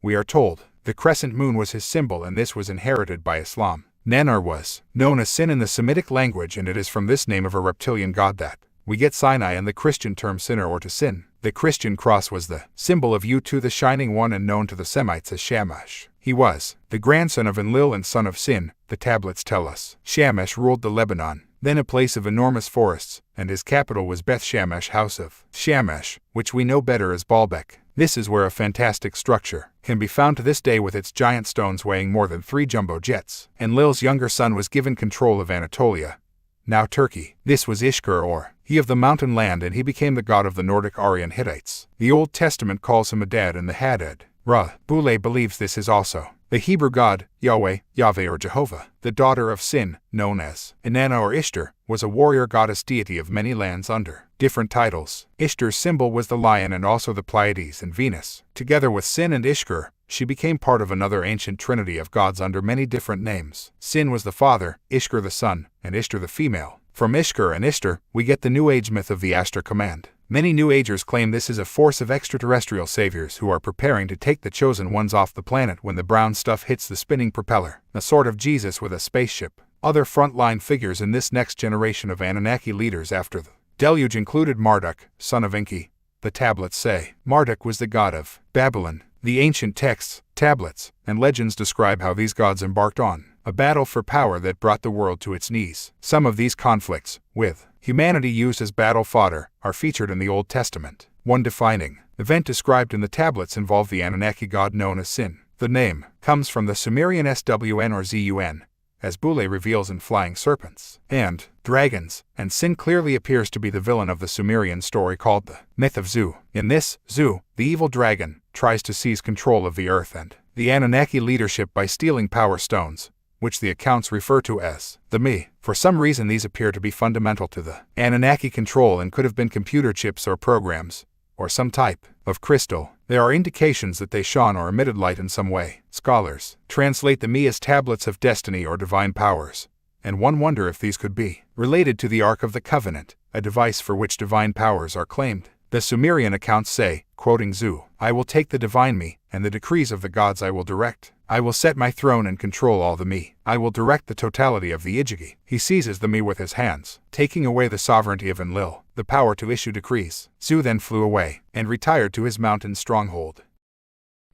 [SPEAKER 2] We are told the crescent moon was his symbol, and this was inherited by Islam. Nannar was known as Sin in the Semitic language, and it is from this name of a reptilian god that we get Sinai and the Christian term sinner or to sin. The Christian cross was the symbol of U2, the Shining One, and known to the Semites as Shamash. He was the grandson of Enlil and son of Sin, the tablets tell us. Shamash ruled the Lebanon, then a place of enormous forests, and his capital was Beth Shamash, house of Shamash, which we know better as Baalbek. This is where a fantastic structure can be found to this day with its giant stones weighing more than 3 jumbo jets. Enlil's younger son was given control of Anatolia, now Turkey. This was Ishkur, or he of the mountain land, and he became the god of the Nordic Aryan Hittites. The Old Testament calls him Adad and the Hadad. Ra-Bule believes this is also the Hebrew god, Yahweh, Yahweh or Jehovah. The daughter of Sin, known as Inanna or Ishtar, was a warrior goddess deity of many lands under different titles. Ishtar's symbol was the lion and also the Pleiades and Venus. Together with Sin and Ishkur, she became part of another ancient trinity of gods under many different names. Sin was the father, Ishkur the son, and Ishtar the female. From Ishkur and Ishtar, we get the New Age myth of the Ashtar command. Many New Agers claim this is a force of extraterrestrial saviors who are preparing to take the chosen ones off the planet when the brown stuff hits the spinning propeller, a sort of Jesus with a spaceship. Other frontline figures in this next generation of Anunnaki leaders after the deluge included Marduk, son of Enki. The tablets say Marduk was the god of Babylon. The ancient texts, tablets, and legends describe how these gods embarked on a battle for power that brought the world to its knees. Some of these conflicts, with humanity used as battle fodder, are featured in the Old Testament. One defining event described in the tablets involved the Anunnaki god known as Sin. The name comes from the Sumerian SWN or ZUN, as Bule reveals in Flying Serpents, and dragons, and Sin clearly appears to be the villain of the Sumerian story called the Myth of Zu. In this, Zu, the evil dragon, tries to seize control of the earth and the Anunnaki leadership by stealing power stones, which the accounts refer to as the Me. For some reason these appear to be fundamental to the Anunnaki control and could have been computer chips or programs, or some type of crystal. There are indications that they shone or emitted light in some way. Scholars translate the Me as tablets of destiny or divine powers, and one wonder if these could be related to the Ark of the Covenant, a device for which divine powers are claimed. The Sumerian accounts say, quoting Zu, "I will take the divine Me, and the decrees of the gods I will direct. I will set my throne and control all the Me. I will direct the totality of the Icke." He seizes the Me with his hands, taking away the sovereignty of Enlil, the power to issue decrees. Zu then flew away, and retired to his mountain stronghold.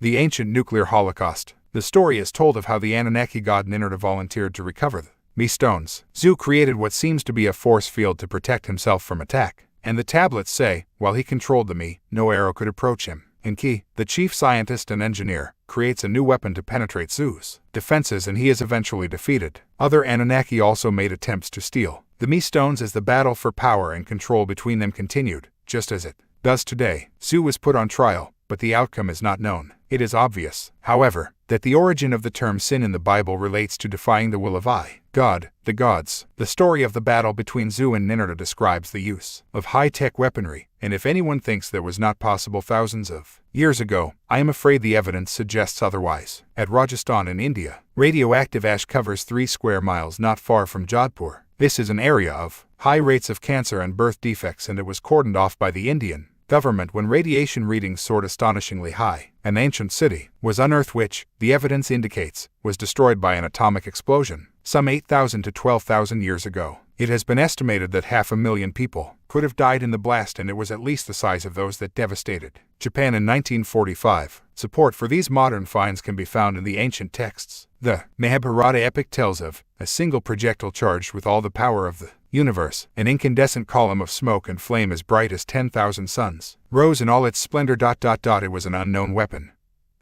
[SPEAKER 2] The ancient nuclear holocaust. The story is told of how the Anunnaki god Ninurta volunteered to recover the Me stones. Zu created what seems to be a force field to protect himself from attack, and the tablets say, while he controlled the Me, no arrow could approach him. Icke, the chief scientist and engineer, creates a new weapon to penetrate Zu's defenses, and he is eventually defeated. Other Anunnaki also made attempts to steal the Me stones as the battle for power and control between them continued, just as it does today. Zu was put on trial, but the outcome is not known. It is obvious, however, that the origin of the term sin in the Bible relates to defying the will of God, the gods. The story of the battle between Zu and Ninurta describes the use of high-tech weaponry, and if anyone thinks that was not possible thousands of years ago, I am afraid the evidence suggests otherwise. At Rajasthan in India, radioactive ash covers 3 square miles not far from Jodhpur. This is an area of high rates of cancer and birth defects, and it was cordoned off by the Indian government when radiation readings soared astonishingly high. An ancient city was unearthed which, the evidence indicates, was destroyed by an atomic explosion some 8,000 to 12,000 years ago. It has been estimated that 500,000 people could have died in the blast, and it was at least the size of those that devastated Japan in 1945. Support for these modern finds can be found in the ancient texts. The Mahabharata epic tells of a single projectile charged with all the power of the universe. An incandescent column of smoke and flame as bright as 10,000 suns rose in all its splendor. It was an unknown weapon,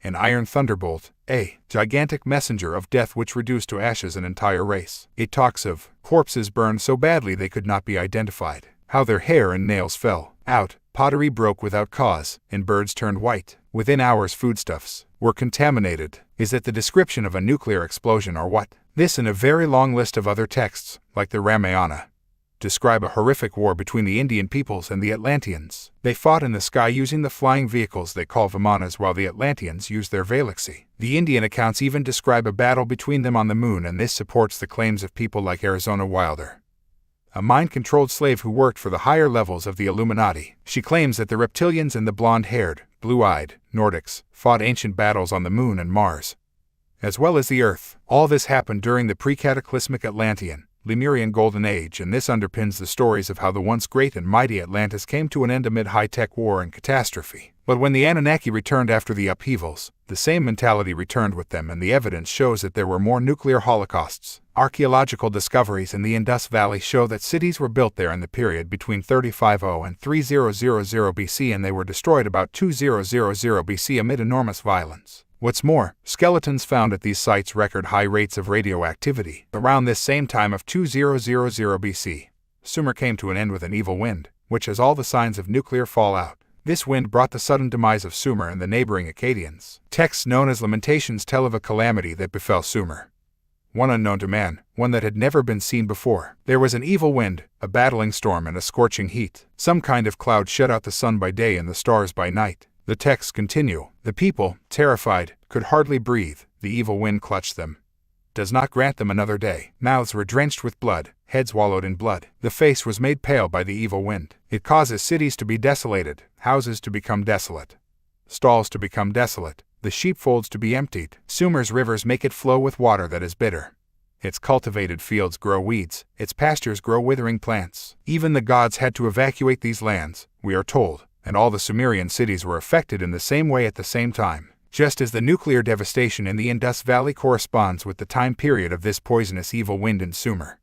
[SPEAKER 2] an iron thunderbolt, a gigantic messenger of death which reduced to ashes an entire race. It talks of corpses burned so badly they could not be identified, how their hair and nails fell out, pottery broke without cause, and birds turned white. Within hours foodstuffs were contaminated. Is it the description of a nuclear explosion or what? This and a very long list of other texts, like the Ramayana, describe a horrific war between the Indian peoples and the Atlanteans. They fought in the sky using the flying vehicles they call Vimanas, while the Atlanteans used their Velaxy. The Indian accounts even describe a battle between them on the moon, and this supports the claims of people like Arizona Wilder, a mind-controlled slave who worked for the higher levels of the Illuminati. She claims that the reptilians and the blonde-haired, blue-eyed Nordics fought ancient battles on the moon and Mars, as well as the Earth. All this happened during the pre-cataclysmic Atlantean, Lemurian Golden Age, and this underpins the stories of how the once great and mighty Atlantis came to an end amid high-tech war and catastrophe. But when the Anunnaki returned after the upheavals, the same mentality returned with them, and the evidence shows that there were more nuclear holocausts. Archaeological discoveries in the Indus Valley show that cities were built there in the period between 3500 and 3000 BC, and they were destroyed about 2000 BC amid enormous violence. What's more, skeletons found at these sites record high rates of radioactivity. Around this same time of 2000 BC, Sumer came to an end with an evil wind, which has all the signs of nuclear fallout. This wind brought the sudden demise of Sumer and the neighboring Akkadians. Texts known as Lamentations tell of a calamity that befell Sumer, one unknown to man, one that had never been seen before. There was an evil wind, a battling storm, and a scorching heat. Some kind of cloud shut out the sun by day and the stars by night. The texts continue. The people, terrified, could hardly breathe. The evil wind clutched them, does not grant them another day. Mouths were drenched with blood, heads wallowed in blood. The face was made pale by the evil wind. It causes cities to be desolated, houses to become desolate, stalls to become desolate, the sheepfolds to be emptied. Sumer's rivers make it flow with water that is bitter. Its cultivated fields grow weeds, its pastures grow withering plants. Even the gods had to evacuate these lands, we are told, and all the Sumerian cities were affected in the same way at the same time. Just as the nuclear devastation in the Indus Valley corresponds with the time period of this poisonous evil wind in Sumer,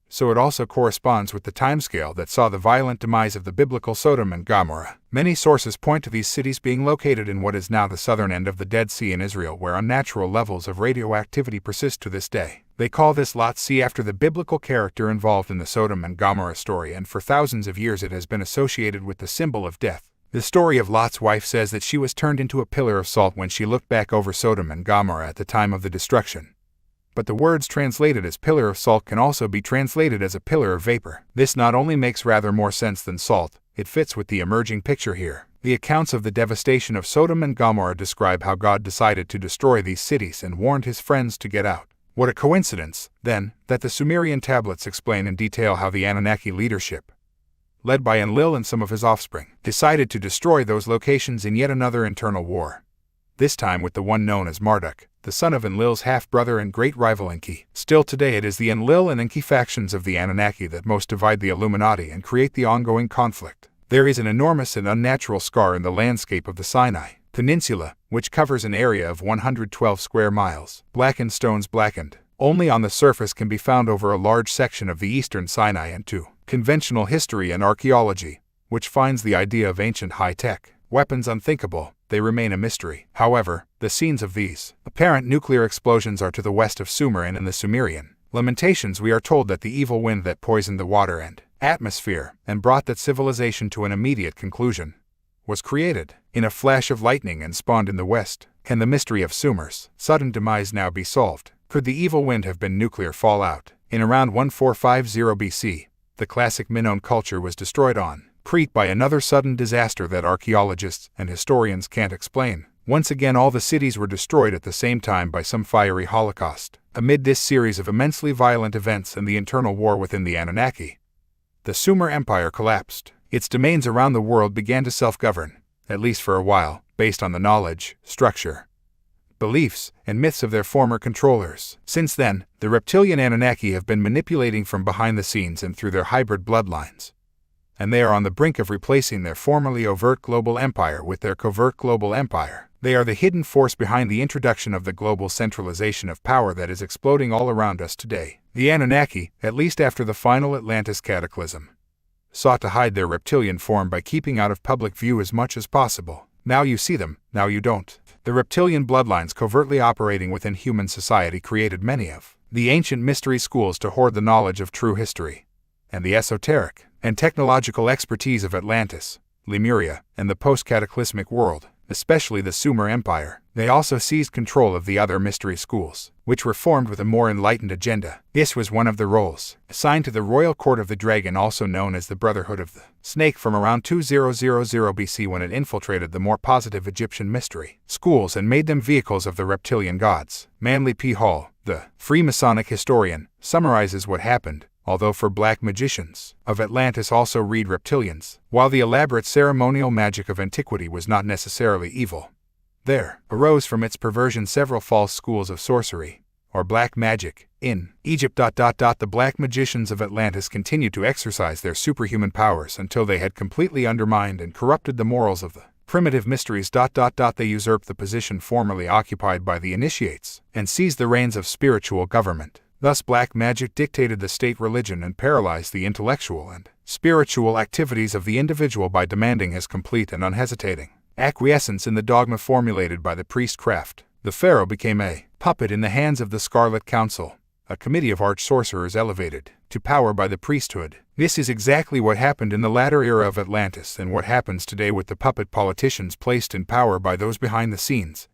[SPEAKER 2] so it also corresponds with the timescale that saw the violent demise of the biblical Sodom and Gomorrah. Many sources point to these cities being located in what is now the southern end of the Dead Sea in Israel, where unnatural levels of radioactivity persist to this day. They call this Lot Sea after the biblical character involved in the Sodom and Gomorrah story, and for thousands of years it has been associated with the symbol of death. The story of Lot's wife says that she was turned into a pillar of salt when she looked back over Sodom and Gomorrah at the time of the destruction. But the words translated as pillar of salt can also be translated as a pillar of vapor. This not only makes rather more sense than salt, it fits with the emerging picture here. The accounts of the devastation of Sodom and Gomorrah describe how God decided to destroy these cities and warned his friends to get out. What a coincidence, then, that the Sumerian tablets explain in detail how the Anunnaki leadership, led by Enlil and some of his offspring, decided to destroy those locations in yet another internal war. This time with the one known as Marduk, the son of Enlil's half-brother and great rival Enki. Still today it is the Enlil and Enki factions of the Anunnaki that most divide the Illuminati and create the ongoing conflict. There is an enormous and unnatural scar in the landscape of the Sinai Peninsula, which covers an area of 112 square miles. Blackened stones blackened only on the surface can be found over a large section of the eastern Sinai, and to conventional history and archaeology, which finds the idea of ancient high-tech weapons unthinkable, they remain a mystery. However, the scenes of these apparent nuclear explosions are to the west of Sumer, and in the Sumerian Lamentations we are told that the evil wind that poisoned the water and atmosphere and brought that civilization to an immediate conclusion was created in a flash of lightning and spawned in the west. Can the mystery of Sumer's sudden demise now be solved? Could the evil wind have been nuclear fallout? In around 1450 BC, the classic Minoan culture was destroyed on Crete by another sudden disaster that archaeologists and historians can't explain. Once again all the cities were destroyed at the same time by some fiery holocaust. Amid this series of immensely violent events and the internal war within the Anunnaki, the Sumer Empire collapsed. Its domains around the world began to self-govern, at least for a while, based on the knowledge, structure, beliefs, and myths of their former controllers. Since then, the reptilian Anunnaki have been manipulating from behind the scenes and through their hybrid bloodlines, and they are on the brink of replacing their formerly overt global empire with their covert global empire. They are the hidden force behind the introduction of the global centralization of power that is exploding all around us today. The Anunnaki, at least after the final Atlantis cataclysm, sought to hide their reptilian form by keeping out of public view as much as possible. Now you see them, now you don't. The reptilian bloodlines covertly operating within human society created many of the ancient mystery schools to hoard the knowledge of true history, and the esoteric and technological expertise of Atlantis, Lemuria, and the post-cataclysmic world, especially the Sumer Empire. They also seized control of the other mystery schools, which were formed with a more enlightened agenda. This was one of the roles assigned to the Royal Court of the Dragon, also known as the Brotherhood of the Snake, from around 2000 BC, when it infiltrated the more positive Egyptian mystery schools and made them vehicles of the reptilian gods. Manly P. Hall, the Freemasonic historian, summarizes what happened. Although for black magicians of Atlantis also read reptilians, while the elaborate ceremonial magic of antiquity was not necessarily evil, there arose from its perversion several false schools of sorcery, or black magic, in Egypt. The black magicians of Atlantis continued to exercise their superhuman powers until they had completely undermined and corrupted the morals of the primitive mysteries. They usurped the position formerly occupied by the initiates and seized the reins of spiritual government. Thus black magic dictated the state religion and paralyzed the intellectual and spiritual activities of the individual by demanding his complete and unhesitating acquiescence in the dogma formulated by the priestcraft. The pharaoh became a puppet in the hands of the Scarlet Council, a committee of arch-sorcerers elevated to power by the priesthood. This is exactly what happened in the latter era of Atlantis and what happens today with the puppet politicians placed in power by those behind the scenes,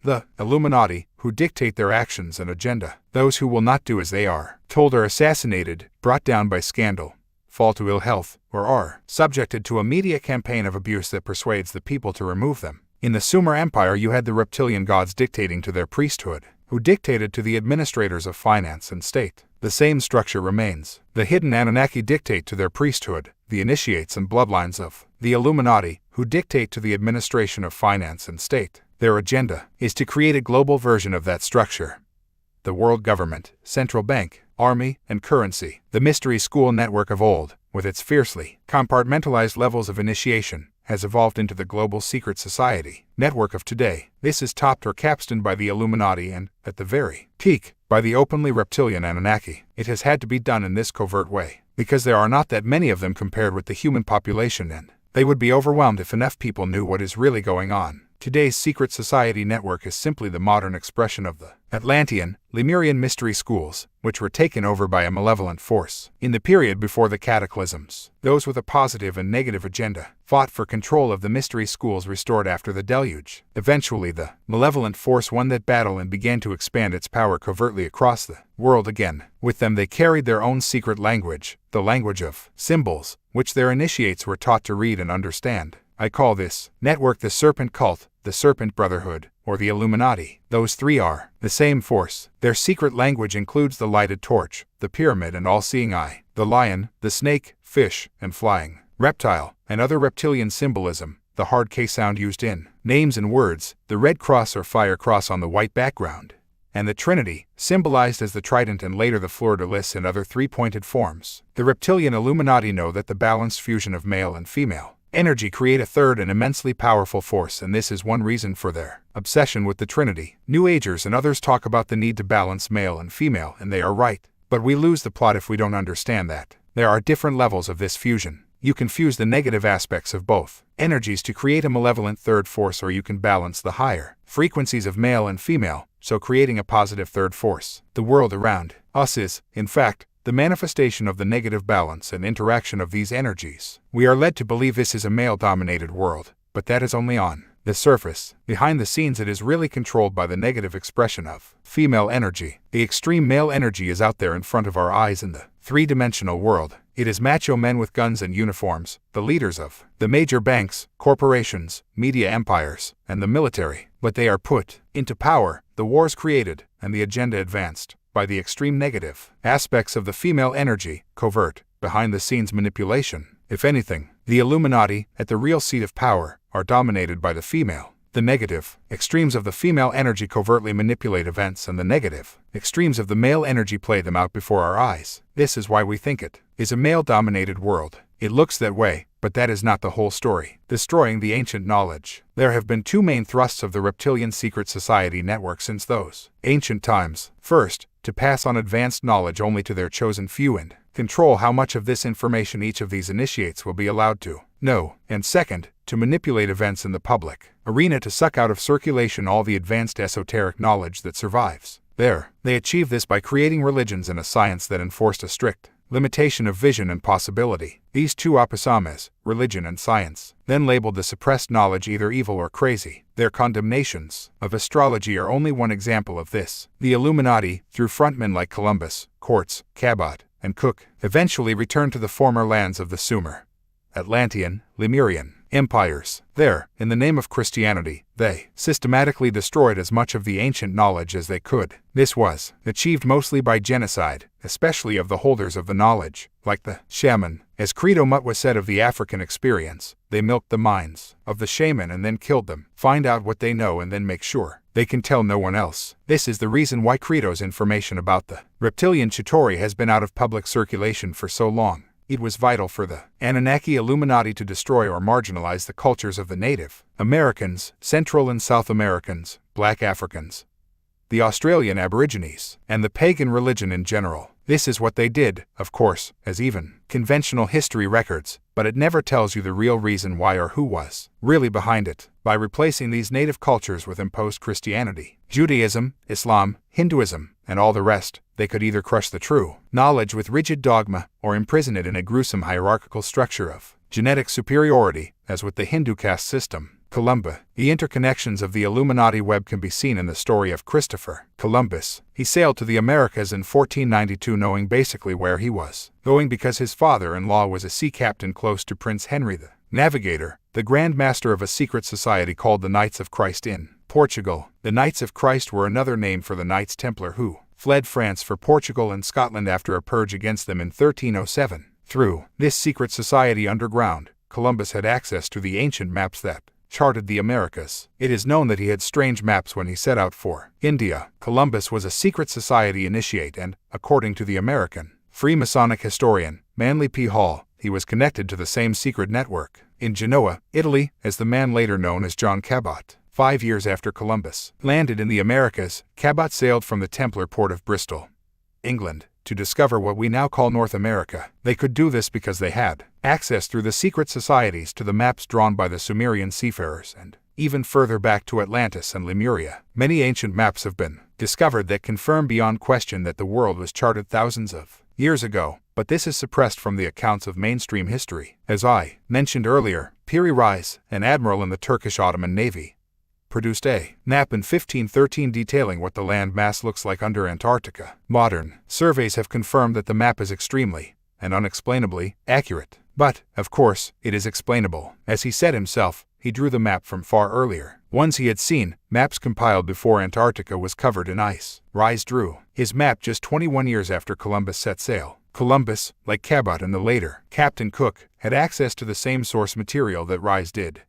[SPEAKER 2] the Illuminati, who dictate their actions and agenda. Those who will not do as they are told are assassinated, brought down by scandal, fall to ill health, or are subjected to a media campaign of abuse that persuades the people to remove them. In the Sumer Empire you had the reptilian gods dictating to their priesthood, who dictated to the administrators of finance and state. The same structure remains. The hidden Anunnaki dictate to their priesthood, the initiates and bloodlines of the Illuminati, who dictate to the administration of finance and state. Their agenda is to create a global version of that structure. The world government, central bank, army, and currency. The mystery school network of old, with its fiercely compartmentalized levels of initiation, has evolved into the global secret society network of today. This is topped or capstoned by the Illuminati and, at the very peak, by the openly reptilian Anunnaki. It has had to be done in this covert way, because there are not that many of them compared with the human population, and they would be overwhelmed if enough people knew what is really going on. Today's secret society network is simply the modern expression of the Atlantean, Lemurian mystery schools, which were taken over by a malevolent force. In the period before the cataclysms, those with a positive and negative agenda fought for control of the mystery schools restored after the deluge. Eventually, the malevolent force won that battle and began to expand its power covertly across the world again. With them they carried their own secret language, the language of symbols, which their initiates were taught to read and understand. I call this network the Serpent Cult, the Serpent Brotherhood, or the Illuminati. Those three are the same force. Their secret language includes the lighted torch, the pyramid and all-seeing eye, the lion, the snake, fish, and flying reptile, and other reptilian symbolism, the hard K sound used in names and words, the red cross or fire cross on the white background, and the Trinity, symbolized as the trident and later the fleur-de-lis and other three-pointed forms. The reptilian Illuminati know that the balanced fusion of male and female energy create a third and immensely powerful force, and this is one reason for their obsession with the Trinity. New Agers and others talk about the need to balance male and female, and they are right. But we lose the plot if we don't understand that there are different levels of this fusion. You can fuse the negative aspects of both energies to create a malevolent third force, or you can balance the higher frequencies of male and female, so creating a positive third force. The world around us is, in fact, the manifestation of the negative balance and interaction of these energies. We are led to believe this is a male-dominated world, but that is only on the surface. Behind the scenes, it is really controlled by the negative expression of female energy. The extreme male energy is out there in front of our eyes in the three-dimensional world. It is macho men with guns and uniforms, the leaders of the major banks, corporations, media empires, and the military. But they are put into power, the wars created, and the agenda advanced by the extreme negative aspects of the female energy, covert, behind-the-scenes manipulation. If anything, the Illuminati, at the real seat of power, are dominated by the female. The negative extremes of the female energy covertly manipulate events, and the negative extremes of the male energy play them out before our eyes. This is why we think it is a male-dominated world. It looks that way, but that is not the whole story. Destroying the ancient knowledge. There have been two main thrusts of the reptilian secret society network since those ancient times. First, to pass on advanced knowledge only to their chosen few and control how much of this information each of these initiates will be allowed to know. And second, to manipulate events in the public arena to suck out of circulation all the advanced esoteric knowledge that survives. They achieved this by creating religions and a science that enforced a strict limitation of vision and possibility. These two apasamas, religion and science, then labeled the suppressed knowledge either evil or crazy. Their condemnations of astrology are only one example of this. The Illuminati, through frontmen like Columbus, Quartz, Cabot, and Cook, eventually returned to the former lands of the Sumer, Atlantean, Lemurian empires. There, in the name of Christianity, they systematically destroyed as much of the ancient knowledge as they could. This was achieved mostly by genocide, especially of the holders of the knowledge, like the shaman. As Credo Mutwa said of the African experience, they milked the minds of the shaman and then killed them, find out what they know and then make sure they can tell no one else. This is the reason why Credo's information about the reptilian Chitauri has been out of public circulation for so long. It was vital for the Anunnaki Illuminati to destroy or marginalize the cultures of the Native Americans, Central and South Americans, Black Africans, the Australian Aborigines, and the pagan religion in general. This is what they did, of course, as even conventional history records, but it never tells you the real reason why or who was really behind it. By replacing these native cultures with imposed Christianity, Judaism, Islam, Hinduism, and all the rest, they could either crush the true knowledge with rigid dogma or imprison it in a gruesome hierarchical structure of genetic superiority, as with the Hindu caste system. Columba. The interconnections of the Illuminati web can be seen in the story of Christopher Columbus. He sailed to the Americas in 1492 knowing basically where he was going because his father-in-law was a sea captain close to Prince Henry the Navigator, the Grand Master of a secret society called the Knights of Christ in Portugal. The Knights of Christ were another name for the Knights Templar who fled France for Portugal and Scotland after a purge against them in 1307. Through this secret society underground, Columbus had access to the ancient maps that charted the Americas. It is known that he had strange maps when he set out for India. Columbus was a secret society initiate and, according to the American Freemasonic historian Manly P. Hall, he was connected to the same secret network in Genoa, Italy, as the man later known as John Cabot 5 years after Columbus landed in the Americas, Cabot sailed from the Templar port of Bristol, England, to discover what we now call North America. They could do this because they had access through the secret societies to the maps drawn by the Sumerian seafarers, and even further back to Atlantis and Lemuria. Many ancient maps have been discovered that confirm beyond question that the world was charted thousands of years ago, but this is suppressed from the accounts of mainstream history. As I mentioned earlier, Piri Reis, an admiral in the Turkish Ottoman Navy, produced a map in 1513 detailing what the land mass looks like under Antarctica. Modern surveys have confirmed that the map is extremely and unexplainably accurate. But, of course, it is explainable. As he said himself, he drew the map from far earlier ones he had seen, maps compiled before Antarctica was covered in ice. Reis drew his map just 21 years after Columbus set sail. Columbus, like Cabot and the later Captain Cook, had access to the same source material that Reis did,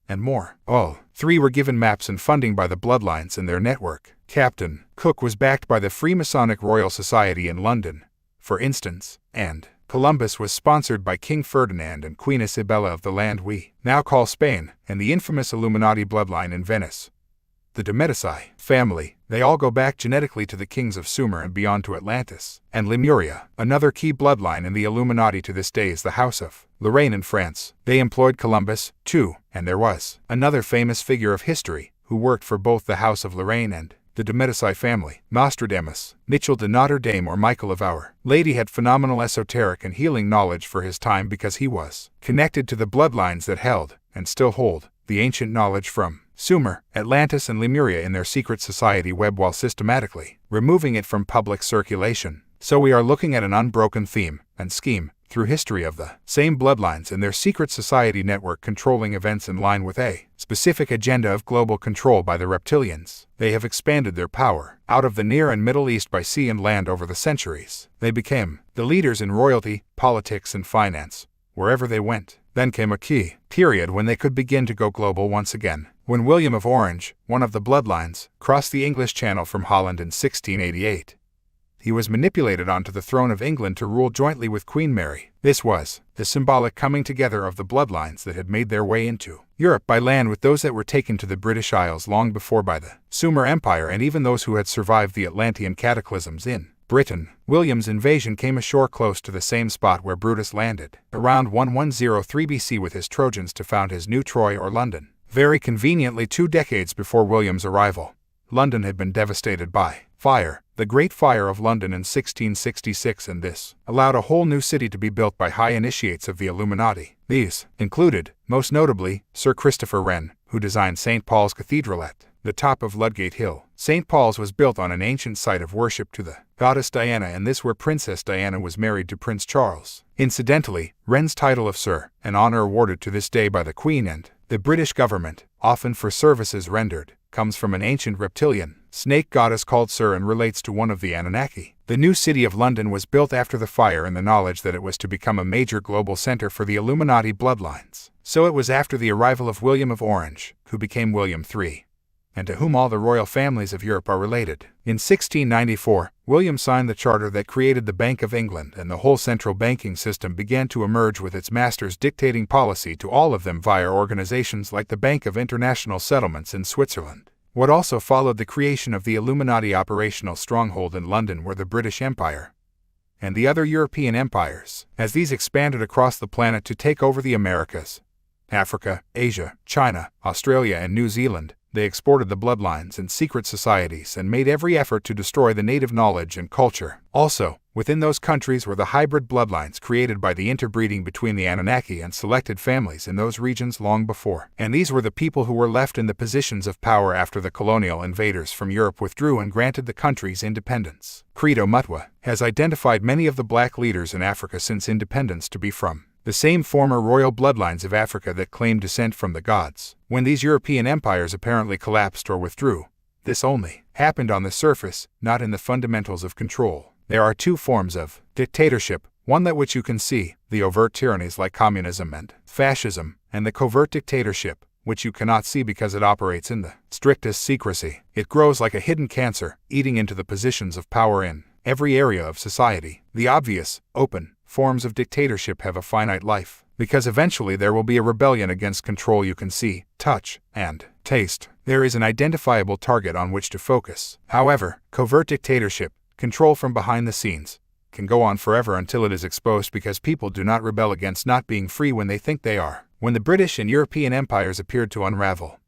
[SPEAKER 2] and more. All three were given maps and funding by the bloodlines in their network. Captain Cook was backed by the Freemasonic Royal Society in London, for instance, and Columbus was sponsored by King Ferdinand and Queen Isabella of the land we now call Spain, and the infamous Illuminati bloodline in Venice. The de Medici family, they all go back genetically to the kings of Sumer and beyond to Atlantis and Lemuria. Another key bloodline in the Illuminati to this day is the House of Lorraine in France. They employed Columbus, too, and there was another famous figure of history who worked for both the House of Lorraine and the de Medici family, Nostradamus. Mitchell de Notre Dame or Michael of Our Lady had phenomenal esoteric and healing knowledge for his time because he was connected to the bloodlines that held, and still hold, the ancient knowledge from Sumer, Atlantis and Lemuria in their secret society web while systematically removing it from public circulation. So we are looking at an unbroken theme and scheme through history of the same bloodlines and their secret society network controlling events in line with a specific agenda of global control by the reptilians. They have expanded their power out of the Near and Middle East by sea and land over the centuries. They became the leaders in royalty, politics and finance, wherever they went. Then came a key period when they could begin to go global once again, when William of Orange, one of the bloodlines, crossed the English Channel from Holland in 1688. He was manipulated onto the throne of England to rule jointly with Queen Mary. This was the symbolic coming together of the bloodlines that had made their way into Europe by land with those that were taken to the British Isles long before by the Sumer Empire and even those who had survived the Atlantean cataclysms in Britain. William's invasion came ashore close to the same spot where Brutus landed, around 1103 BC with his Trojans to found his new Troy or London. Very conveniently 2 decades before William's arrival, London had been devastated by fire, the Great Fire of London in 1666, and this allowed a whole new city to be built by high initiates of the Illuminati. These included, most notably, Sir Christopher Wren, who designed St. Paul's Cathedral at the top of Ludgate Hill. St. Paul's was built on an ancient site of worship to the goddess Diana, and this where Princess Diana was married to Prince Charles. Incidentally, Wren's title of Sir, an honor awarded to this day by the Queen and the British government, often for services rendered, comes from an ancient reptilian snake goddess called Sir and relates to one of the Anunnaki. The new city of London was built after the fire in the knowledge that it was to become a major global center for the Illuminati bloodlines. So it was after the arrival of William of Orange, who became William III, and to whom all the royal families of Europe are related. In 1694, William signed the charter that created the Bank of England, and the whole central banking system began to emerge with its masters dictating policy to all of them via organizations like the Bank of International Settlements in Switzerland. What also followed the creation of the Illuminati operational stronghold in London were the British Empire and the other European empires, as these expanded across the planet to take over the Americas, Africa, Asia, China, Australia and New Zealand. They exported the bloodlines and secret societies and made every effort to destroy the native knowledge and culture. Also, within those countries were the hybrid bloodlines created by the interbreeding between the Anunnaki and selected families in those regions long before. And these were the people who were left in the positions of power after the colonial invaders from Europe withdrew and granted the countries independence. Credo Mutwa has identified many of the black leaders in Africa since independence to be from the same former royal bloodlines of Africa that claimed descent from the gods. When these European empires apparently collapsed or withdrew, this only happened on the surface, not in the fundamentals of control. There are 2 forms of dictatorship, one that which you can see, the overt tyrannies like communism and fascism, and the covert dictatorship, which you cannot see because it operates in the strictest secrecy. It grows like a hidden cancer, eating into the positions of power in every area of society. The obvious, open forms of dictatorship have a finite life, because eventually there will be a rebellion against control you can see, touch, and taste. There is an identifiable target on which to focus. However, covert dictatorship, control from behind the scenes, can go on forever until it is exposed because people do not rebel against not being free when they think they are. When the British and European empires appeared to unravel,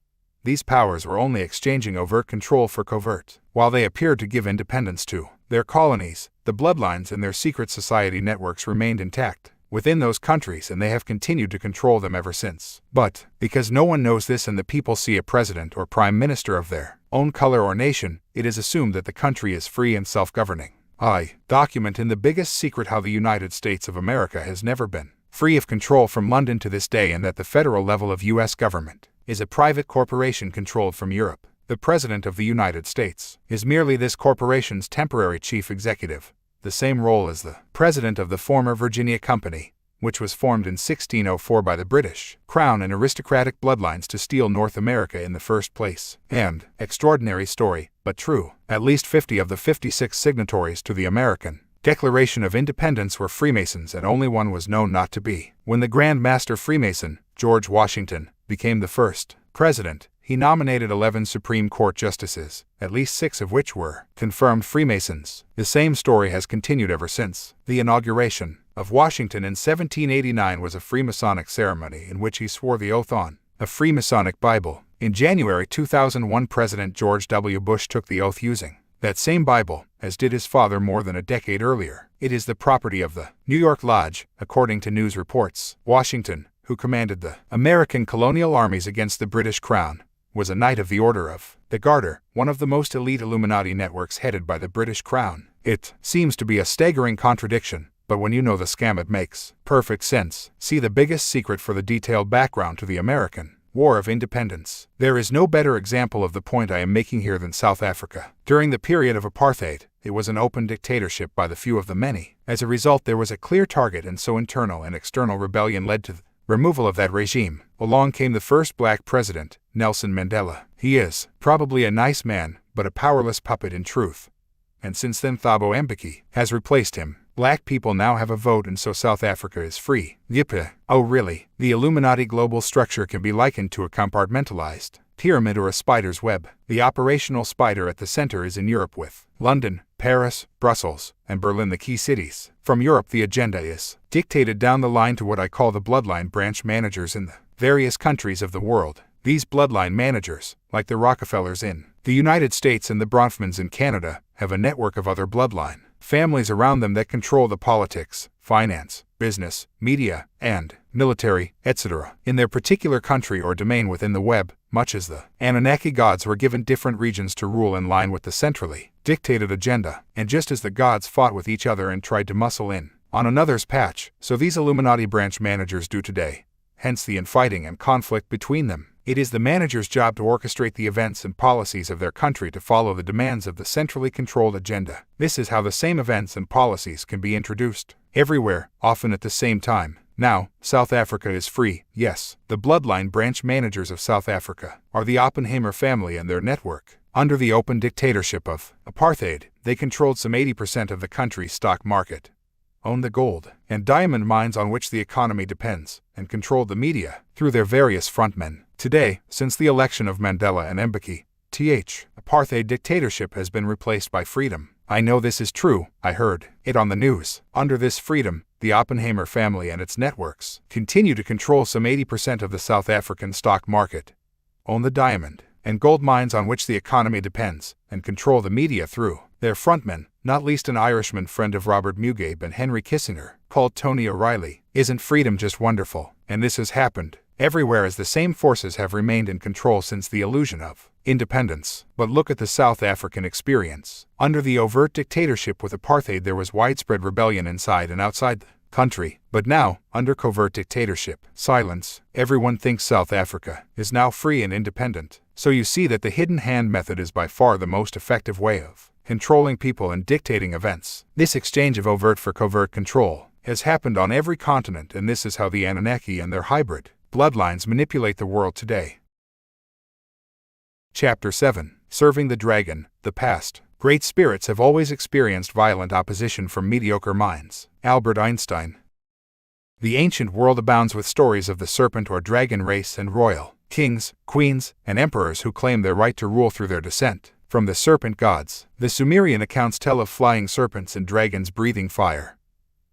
[SPEAKER 2] these powers were only exchanging overt control for covert. While they appeared to give independence to their colonies, the bloodlines and their secret society networks remained intact within those countries, and they have continued to control them ever since. But, because no one knows this and the people see a president or prime minister of their own color or nation, it is assumed that the country is free and self-governing. I document in the biggest secret how the United States of America has never been free of control from London to this day, and that the federal level of U.S. government is a private corporation controlled from Europe. The President of the United States is merely this corporation's temporary chief executive, the same role as the President of the former Virginia Company, which was formed in 1604 by the British Crown and aristocratic bloodlines to steal North America in the first place. And, extraordinary story, but true, at least 50 of the 56 signatories to the American Declaration of Independence were Freemasons, and only one was known not to be. When the Grand Master Freemason, George Washington, became the first president, he nominated 11 Supreme Court justices, at least 6 of which were confirmed Freemasons. The same story has continued ever since. The inauguration of Washington in 1789 was a Freemasonic ceremony in which he swore the oath on a Freemasonic Bible. In January 2001, President George W. Bush took the oath using that same Bible, as did his father more than a decade earlier. It is the property of the New York Lodge, according to news reports. Washington, who commanded the American colonial armies against the British Crown, was a Knight of the Order of the Garter, one of the most elite Illuminati networks headed by the British Crown. It seems to be a staggering contradiction, but when you know the scam, it makes perfect sense. See the biggest secret for the detailed background to the American War of Independence. There is no better example of the point I am making here than South Africa. During the period of apartheid, it was an open dictatorship by the few of the many. As a result, there was a clear target, and so internal and external rebellion led to the removal of that regime. Along came the first black president, Nelson Mandela. He is probably a nice man, but a powerless puppet in truth. And since then Thabo Mbeki has replaced him. Black people now have a vote, and so South Africa is free. Icke. Oh really? The Illuminati global structure can be likened to a compartmentalized pyramid or a spider's web. The operational spider at the center is in Europe, with London, Paris, Brussels, and Berlin the key cities. From Europe, the agenda is dictated down the line to what I call the bloodline branch managers in the various countries of the world. These bloodline managers, like the Rockefellers in the United States and the Bronfmans in Canada, have a network of other bloodline families around them that control the politics, finance, business, media, and military, etc. in their particular country or domain within the web, much as the Anunnaki gods were given different regions to rule in line with the centrally dictated agenda, and just as the gods fought with each other and tried to muscle in on another's patch, so these Illuminati branch managers do today. Hence the infighting and conflict between them. It is the manager's job to orchestrate the events and policies of their country to follow the demands of the centrally controlled agenda. This is how the same events and policies can be introduced everywhere, often at the same time. Now, South Africa is free. Yes, the bloodline branch managers of South Africa are the Oppenheimer family and their network. Under the open dictatorship of apartheid, they controlled some 80% of the country's stock market, owned the gold and diamond mines on which the economy depends, and controlled the media through their various frontmen. Today, since the election of Mandela and Mbeki, apartheid dictatorship has been replaced by freedom. I know this is true, I heard it on the news. Under this freedom, the Oppenheimer family and its networks continue to control some 80% of the South African stock market, own the diamond and gold mines on which the economy depends, and control the media through their frontmen, not least an Irishman friend of Robert Mugabe and Henry Kissinger, called Tony O'Reilly. Isn't freedom just wonderful? And this has happened everywhere as the same forces have remained in control since the illusion of independence. But look at the South African experience. Under the overt dictatorship with apartheid, there was widespread rebellion inside and outside the country. But now, under covert dictatorship, silence, everyone thinks South Africa is now free and independent. So you see that the hidden hand method is by far the most effective way of controlling people and dictating events. This exchange of overt for covert control has happened on every continent, and this is how the Anunnaki and their hybrid bloodlines manipulate the world today. Chapter 7. Serving the Dragon, the Past. Great spirits have always experienced violent opposition from mediocre minds. Albert Einstein. The ancient world abounds with stories of the serpent or dragon race and royal kings, queens, and emperors who claimed their right to rule through their descent from the serpent gods. The Sumerian accounts tell of flying serpents and dragons breathing fire,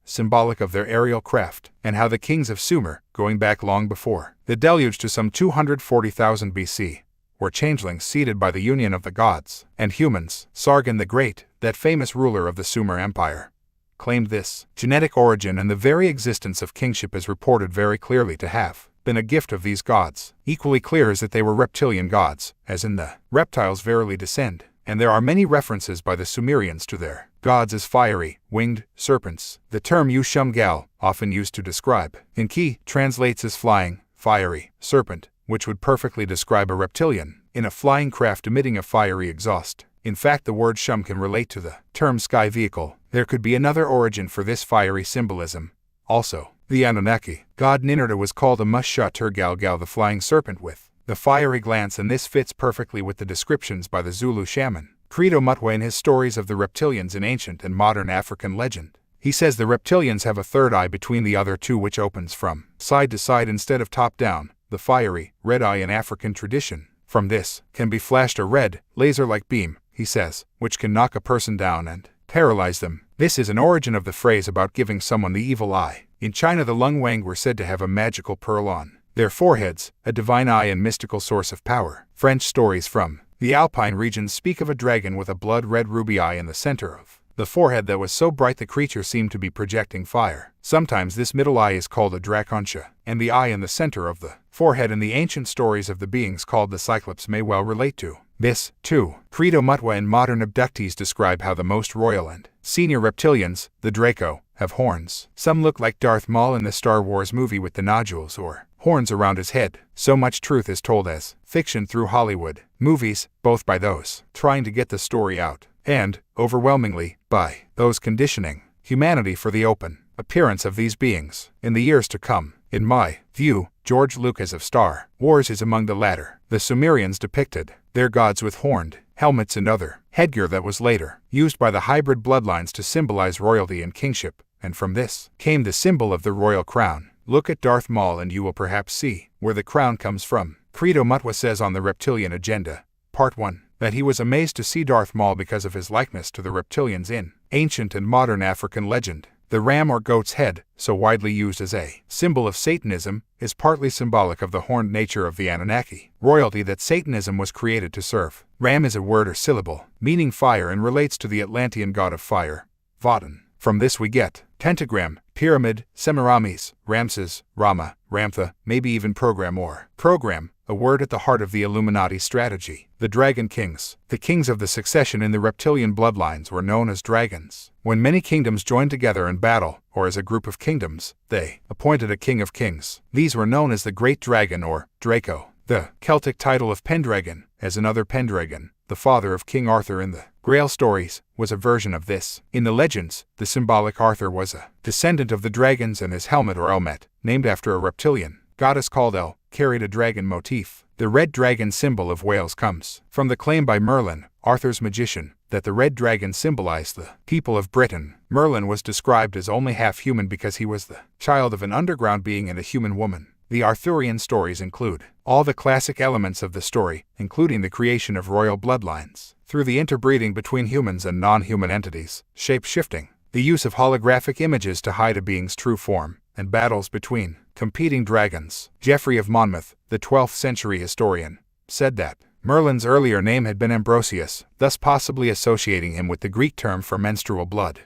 [SPEAKER 2] symbolic of their aerial craft, and how the kings of Sumer, going back long before the deluge to some 240,000 BC, were changelings seated by the union of the gods and humans. Sargon the Great, that famous ruler of the Sumer Empire, claimed this genetic origin, and the very existence of kingship is reported very clearly to have been a gift of these gods. Equally clear is that they were reptilian gods, as in the reptiles verily descend, and there are many references by the Sumerians to their gods as fiery, winged serpents. The term Ushumgal, often used to describe Icke, translates as flying, fiery, serpent, which would perfectly describe a reptilian in a flying craft emitting a fiery exhaust. In fact, the word shum can relate to the term sky vehicle. There could be another origin for this fiery symbolism. Also, the Anunnaki god Ninurta was called a Mush-Shah-Turgal-Gal, the flying serpent with the fiery glance, and this fits perfectly with the descriptions by the Zulu shaman Credo Mutwa in his stories of the reptilians in ancient and modern African legend. He says the reptilians have a third eye between the other two, which opens from side to side instead of top down, the fiery, red eye in African tradition. From this can be flashed a red, laser-like beam, he says, which can knock a person down and paralyze them. This is an origin of the phrase about giving someone the evil eye. In China, the Lung Wang were said to have a magical pearl on their foreheads, a divine eye and mystical source of power. French stories from the Alpine regions speak of a dragon with a blood-red ruby eye in the center of the forehead that was so bright the creature seemed to be projecting fire. Sometimes this middle eye is called a draconsha, and the eye in the center of the forehead in the ancient stories of the beings called the Cyclops may well relate to this, too. Credo Mutwa and modern abductees describe how the most royal and senior reptilians, the Draco, have horns. Some look like Darth Maul in the Star Wars movie with the nodules or horns around his head. So much truth is told as fiction through Hollywood movies, both by those trying to get the story out, and, overwhelmingly, by those conditioning humanity for the open appearance of these beings. In the years to come, in my view, George Lucas of Star Wars is among the latter. The Sumerians depicted their gods with horned helmets and other headgear that was later used by the hybrid bloodlines to symbolize royalty and kingship, and from this came the symbol of the royal crown. Look at Darth Maul and you will perhaps see where the crown comes from. Credo Mutwa says on the Reptilian Agenda, Part 1, that he was amazed to see Darth Maul because of his likeness to the reptilians in ancient and modern African legend. The ram or goat's head, so widely used as a symbol of Satanism, is partly symbolic of the horned nature of the Anunnaki royalty that Satanism was created to serve. Ram is a word or syllable, meaning fire, and relates to the Atlantean god of fire, Vodun. From this we get pentagram, pyramid, Semiramis, Ramses, Rama, Ramtha, maybe even program or program, a word at the heart of the Illuminati strategy. The Dragon Kings, the kings of the succession in the reptilian bloodlines, were known as dragons. When many kingdoms joined together in battle, or as a group of kingdoms, they appointed a king of kings. These were known as the Great Dragon or Draco. The Celtic title of Pendragon, as another Pendragon, the father of King Arthur in the Grail stories, was a version of this. In the legends, the symbolic Arthur was a descendant of the dragons, and his helmet or helmet, named after a reptilian goddess called El, carried a dragon motif. The red dragon symbol of Wales comes from the claim by Merlin, Arthur's magician, that the red dragon symbolized the people of Britain. Merlin was described as only half human because he was the child of an underground being and a human woman. The Arthurian stories include all the classic elements of the story, including the creation of royal bloodlines, through the interbreeding between humans and non-human entities, shape-shifting, the use of holographic images to hide a being's true form, and battles between competing dragons. Geoffrey of Monmouth, the 12th century historian, said that Merlin's earlier name had been Ambrosius, thus possibly associating him with the Greek term for menstrual blood,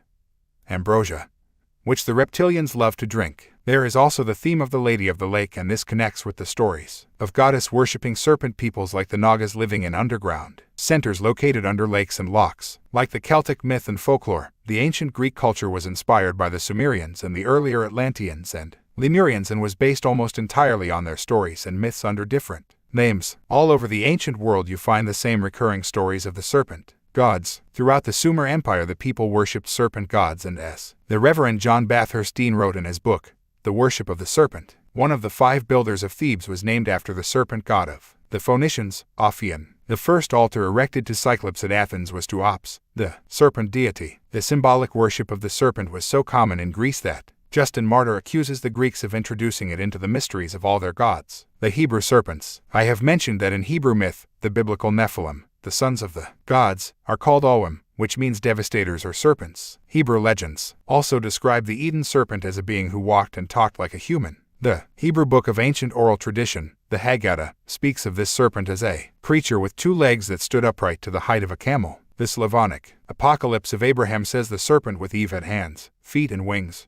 [SPEAKER 2] ambrosia, which the reptilians love to drink. There is also the theme of the Lady of the Lake, and this connects with the stories of goddess-worshipping serpent peoples like the Nagas living in underground centers located under lakes and lochs. Like the Celtic myth and folklore, the ancient Greek culture was inspired by the Sumerians and the earlier Atlanteans and Lemurians, and was based almost entirely on their stories and myths under different names. All over the ancient world you find the same recurring stories of the serpent gods. Throughout the Sumer Empire the people worshipped serpent gods, and as the Reverend John Bathurst Dean wrote in his book, The Worship of the Serpent, one of the 5 builders of Thebes was named after the serpent god of the Phoenicians, Ophion. The first altar erected to Cyclops at Athens was to Ops, the serpent deity. The symbolic worship of the serpent was so common in Greece that Justin Martyr accuses the Greeks of introducing it into the mysteries of all their gods. The Hebrew serpents. I have mentioned that in Hebrew myth, the biblical Nephilim, the sons of the gods, are called Oim, which means devastators or serpents. Hebrew legends also describe the Eden serpent as a being who walked and talked like a human. The Hebrew book of ancient oral tradition, the Haggadah, speaks of this serpent as a creature with 2 legs that stood upright to the height of a camel. The Slavonic Apocalypse of Abraham says the serpent with Eve had hands, feet and wings.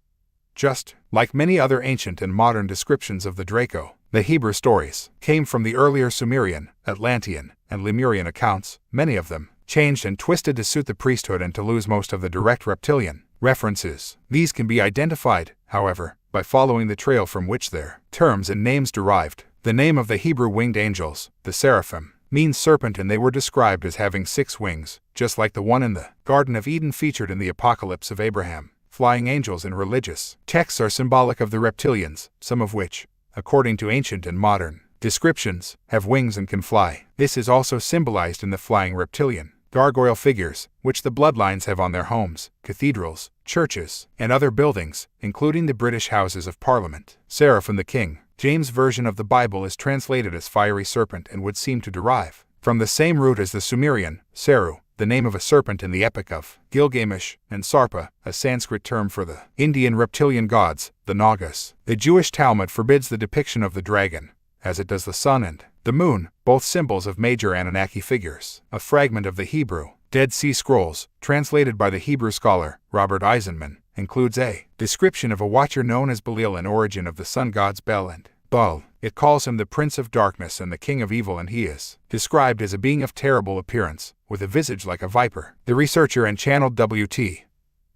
[SPEAKER 2] Just like many other ancient and modern descriptions of the Draco, the Hebrew stories came from the earlier Sumerian, Atlantean, and Lemurian accounts, many of them changed and twisted to suit the priesthood and to lose most of the direct reptilian references. These can be identified, however, by following the trail from which their terms and names derived. The name of the Hebrew winged angels, the seraphim, means serpent, and they were described as having 6 wings, just like the one in the Garden of Eden featured in the Apocalypse of Abraham. Flying angels in religious texts are symbolic of the reptilians, some of which, according to ancient and modern descriptions, have wings and can fly. This is also symbolized in the flying reptilian gargoyle figures, which the bloodlines have on their homes, cathedrals, churches, and other buildings, including the British Houses of Parliament. Seraphim the King James' version of the Bible is translated as fiery serpent and would seem to derive from the same root as the Sumerian, Seru, the name of a serpent in the Epic of Gilgamesh, and Sarpa, a Sanskrit term for the Indian reptilian gods, the Nagas. The Jewish Talmud forbids the depiction of the dragon, as it does the sun and the moon, both symbols of major Anunnaki figures. A fragment of the Hebrew Dead Sea Scrolls, translated by the Hebrew scholar Robert Eisenman, includes a description of a watcher known as Belial, an origin of the sun gods Bel and Baal. It calls him the Prince of Darkness and the King of Evil, and he is described as a being of terrible appearance, with a visage like a viper. The researcher and channeled W.T.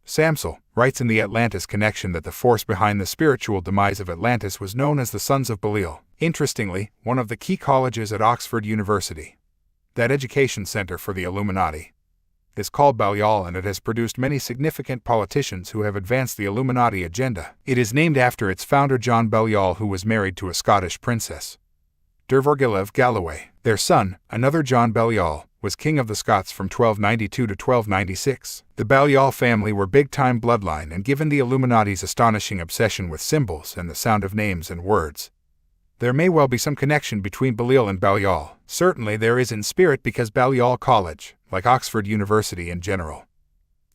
[SPEAKER 2] Samsel writes in the Atlantis Connection that the force behind the spiritual demise of Atlantis was known as the Sons of Belial. Interestingly, one of the key colleges at Oxford University, that education center for the Illuminati, is called Balliol, and it has produced many significant politicians who have advanced the Illuminati agenda. It is named after its founder John Balliol, who was married to a Scottish princess, Dervorgilla of Galloway. Their son, another John Balliol, was king of the Scots from 1292 to 1296. The Balliol family were big-time bloodline, and given the Illuminati's astonishing obsession with symbols and the sound of names and words, there may well be some connection between Belial and Balliol. Certainly there is in spirit, because Balliol College, like Oxford University in general,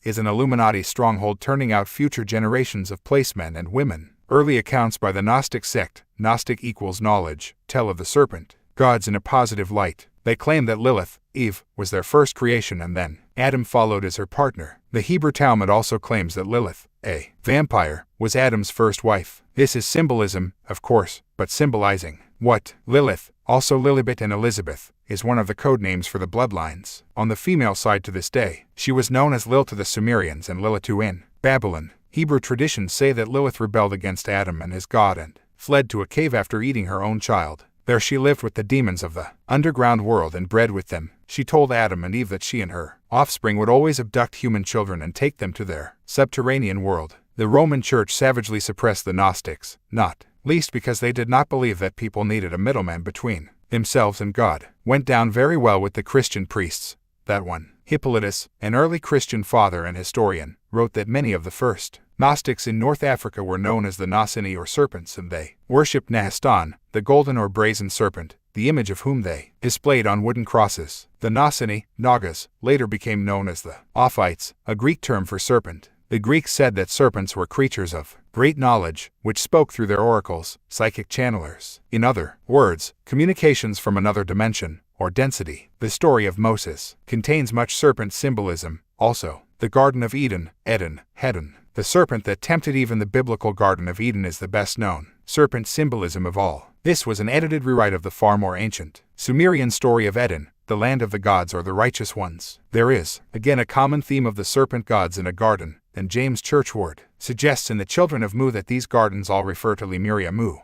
[SPEAKER 2] is an Illuminati stronghold, turning out future generations of placemen and women. Early accounts by the Gnostic sect, Gnostic equals knowledge, tell of the serpent gods in a positive light. They claim that Lilith, Eve, was their first creation, and then Adam followed as her partner. The Hebrew Talmud also claims that Lilith, a vampire, was Adam's first wife. This is symbolism, of course, but symbolizing what Lilith, also Lilibet and Elizabeth, is one of the code names for the bloodlines. On the female side to this day, she was known as Lil to the Sumerians and Lilitu in Babylon. Hebrew traditions say that Lilith rebelled against Adam and his God and fled to a cave after eating her own child. There she lived with the demons of the underground world and bred with them. She told Adam and Eve that she and her offspring would always abduct human children and take them to their subterranean world. The Roman Church savagely suppressed the Gnostics, not least because they did not believe that people needed a middleman between themselves and God. Went down very well with the Christian priests. That one, Hippolytus, an early Christian father and historian, wrote that many of the first Gnostics in North Africa were known as the Nosini, or serpents, and they worshipped Nahastan, the golden or brazen serpent, the image of whom they displayed on wooden crosses. The Nosini, Nagas, later became known as the Ophites, a Greek term for serpent. The Greeks said that serpents were creatures of great knowledge, which spoke through their oracles, psychic channelers. In other words, communications from another dimension, or density. The story of Moses contains much serpent symbolism. Also, the Garden of Eden, Eden, Hedon. The serpent that tempted Eve in the biblical Garden of Eden is the best known serpent symbolism of all. This was an edited rewrite of the far more ancient Sumerian story of Eden, the land of the gods or the righteous ones. There is, again, a common theme of the serpent gods in a garden, and James Churchward suggests in the Children of Mu that these gardens all refer to Lemuria Mu,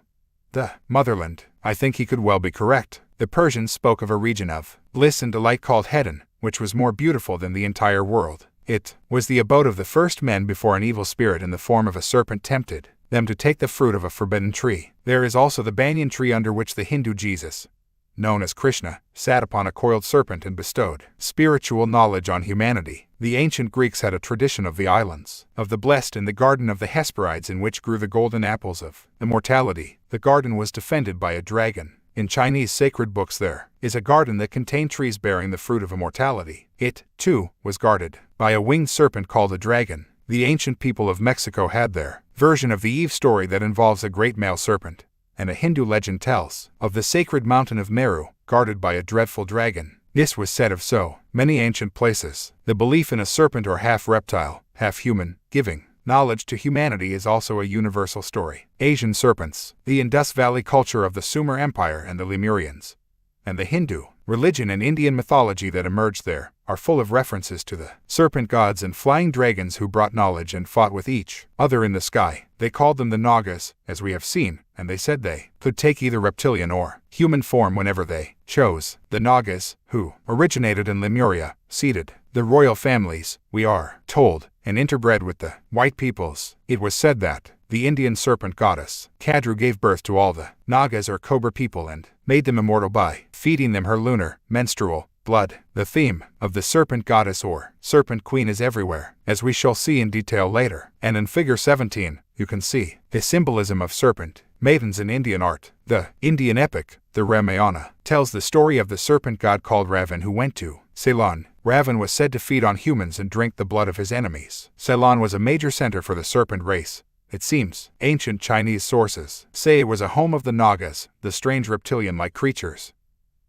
[SPEAKER 2] the motherland. I think he could well be correct. The Persians spoke of a region of bliss and delight called Hedon, which was more beautiful than the entire world. It was the abode of the first men before an evil spirit in the form of a serpent tempted them to take the fruit of a forbidden tree. There is also the banyan tree under which the Hindu Jesus, known as Krishna, sat upon a coiled serpent and bestowed spiritual knowledge on humanity. The ancient Greeks had a tradition of the islands of the blessed in the garden of the Hesperides, in which grew the golden apples of immortality. The garden was defended by a dragon. In Chinese sacred books there is a garden that contained trees bearing the fruit of immortality. It, too, was guarded by a winged serpent called a dragon. The ancient people of Mexico had their version of the Eve story that involves a great male serpent, and a Hindu legend tells of the sacred mountain of Meru, guarded by a dreadful dragon. This was said of so many ancient places. The belief in a serpent, or half reptile, half human, giving knowledge to humanity, is also a universal story. Asian serpents, the Indus Valley culture of the Sumer Empire and the Lemurians, and the Hindu religion and Indian mythology that emerged there, are full of references to the serpent gods and flying dragons who brought knowledge and fought with each other in the sky. They called them the Nagas, as we have seen, and they said they could take either reptilian or human form whenever they chose. The Nagas, who originated in Lemuria, seeded the royal families, we are told, and interbred with the white peoples. It was said that the Indian serpent goddess, Kadru, gave birth to all the Nagas or Cobra people and made them immortal by feeding them her lunar, menstrual blood. The theme of the serpent goddess or serpent queen is everywhere, as we shall see in detail later. And in figure 17, you can see the symbolism of serpent maidens in Indian art. The Indian epic, the Ramayana, tells the story of the serpent god called Ravan who went to Ceylon. Ravan was said to feed on humans and drink the blood of his enemies. Ceylon was a major center for the serpent race. It seems ancient Chinese sources say it was a home of the Nagas, the strange reptilian-like creatures.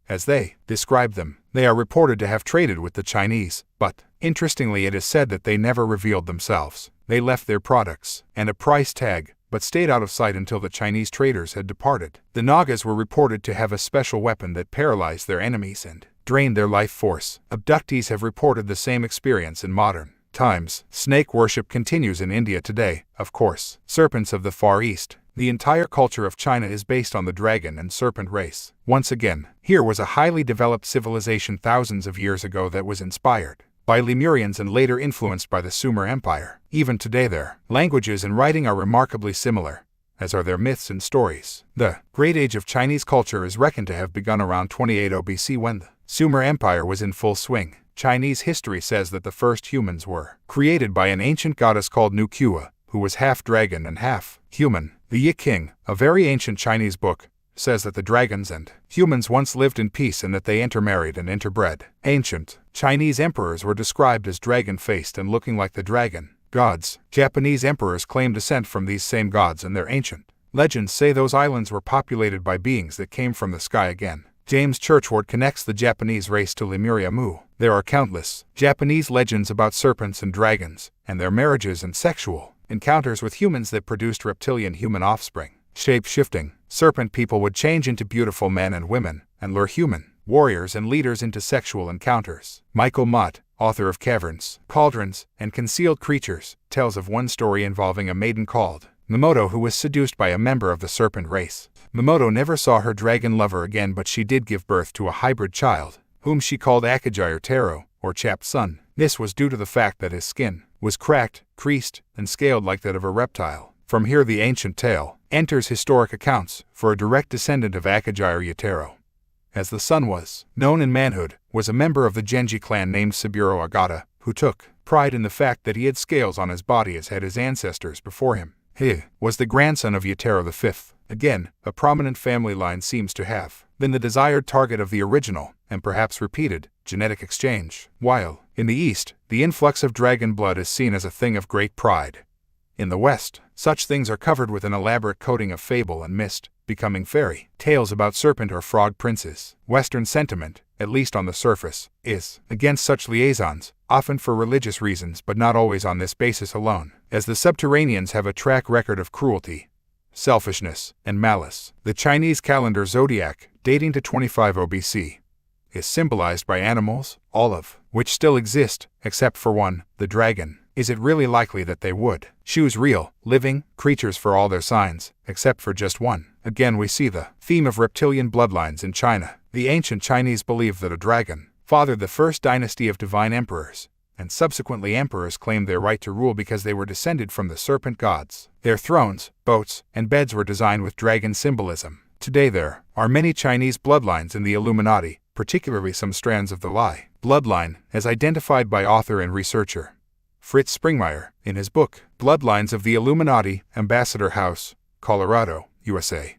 [SPEAKER 2] As they describe them, they are reported to have traded with the Chinese, but interestingly it is said that they never revealed themselves. They left their products and a price tag, but stayed out of sight until the Chinese traders had departed. The Nagas were reported to have a special weapon that paralyzed their enemies and drained their life force. Abductees have reported the same experience in modern times. Snake worship continues in India today, of course. Serpents of the Far East. The entire culture of China is based on the dragon and serpent race. Once again, here was a highly developed civilization thousands of years ago that was inspired by Lemurians and later influenced by the Sumer Empire. Even today their languages and writing are remarkably similar, as are their myths and stories. The Great Age of Chinese culture is reckoned to have begun around 2800 BC when the Sumer Empire was in full swing. Chinese history says that the first humans were created by an ancient goddess called Nukua, who was half dragon and half human. The Icke, a very ancient Chinese book, says that the dragons and humans once lived in peace and that they intermarried and interbred. Ancient Chinese emperors were described as dragon-faced and looking like the dragon gods. Japanese emperors claim descent from these same gods, and their ancient legends say those islands were populated by beings that came from the sky again. James Churchward connects the Japanese race to Lemuria Mu. There are countless Japanese legends about serpents and dragons, and their marriages and sexual encounters with humans that produced reptilian-human offspring. Shape-shifting, serpent people would change into beautiful men and women, and lure human warriors and leaders into sexual encounters. Michael Mott, author of Caverns, Cauldrons, and Concealed Creatures, tells of one story involving a maiden called Mamoto who was seduced by a member of the serpent race. Mamoto never saw her dragon lover again, but she did give birth to a hybrid child, whom she called Akajai Taro, or chapped sun. This was due to the fact that his skin was cracked, creased, and scaled like that of a reptile. From here the ancient tale enters historic accounts for a direct descendant of Akajai Taro. As the son was known in manhood, was a member of the Genji clan named Saburo Agata, who took pride in the fact that he had scales on his body as had his ancestors before him. He was the grandson of Yataro V. Again, a prominent family line seems to have been the desired target of the original, and perhaps repeated, genetic exchange. While, in the East, the influx of dragon blood is seen as a thing of great pride. In the West, such things are covered with an elaborate coating of fable and mist, becoming fairy tales about serpent or frog princes. Western sentiment, at least on the surface, is against such liaisons, often for religious reasons but not always on this basis alone, as the Subterraneans have a track record of cruelty, selfishness, and malice. The Chinese calendar zodiac, dating to 2500 BC, is symbolized by animals, all of which still exist, except for one, the dragon. Is it really likely that they would choose real, living creatures for all their signs, except for just one? Again we see the theme of reptilian bloodlines in China. The ancient Chinese believed that a dragon fathered the first dynasty of divine emperors, and subsequently emperors claimed their right to rule because they were descended from the serpent gods. Their thrones, boats, and beds were designed with dragon symbolism. Today there are many Chinese bloodlines in the Illuminati, particularly some strands of the Lai bloodline, as identified by author and researcher Fritz Springmeier in his book, Bloodlines of the Illuminati, Ambassador House, Colorado, USA.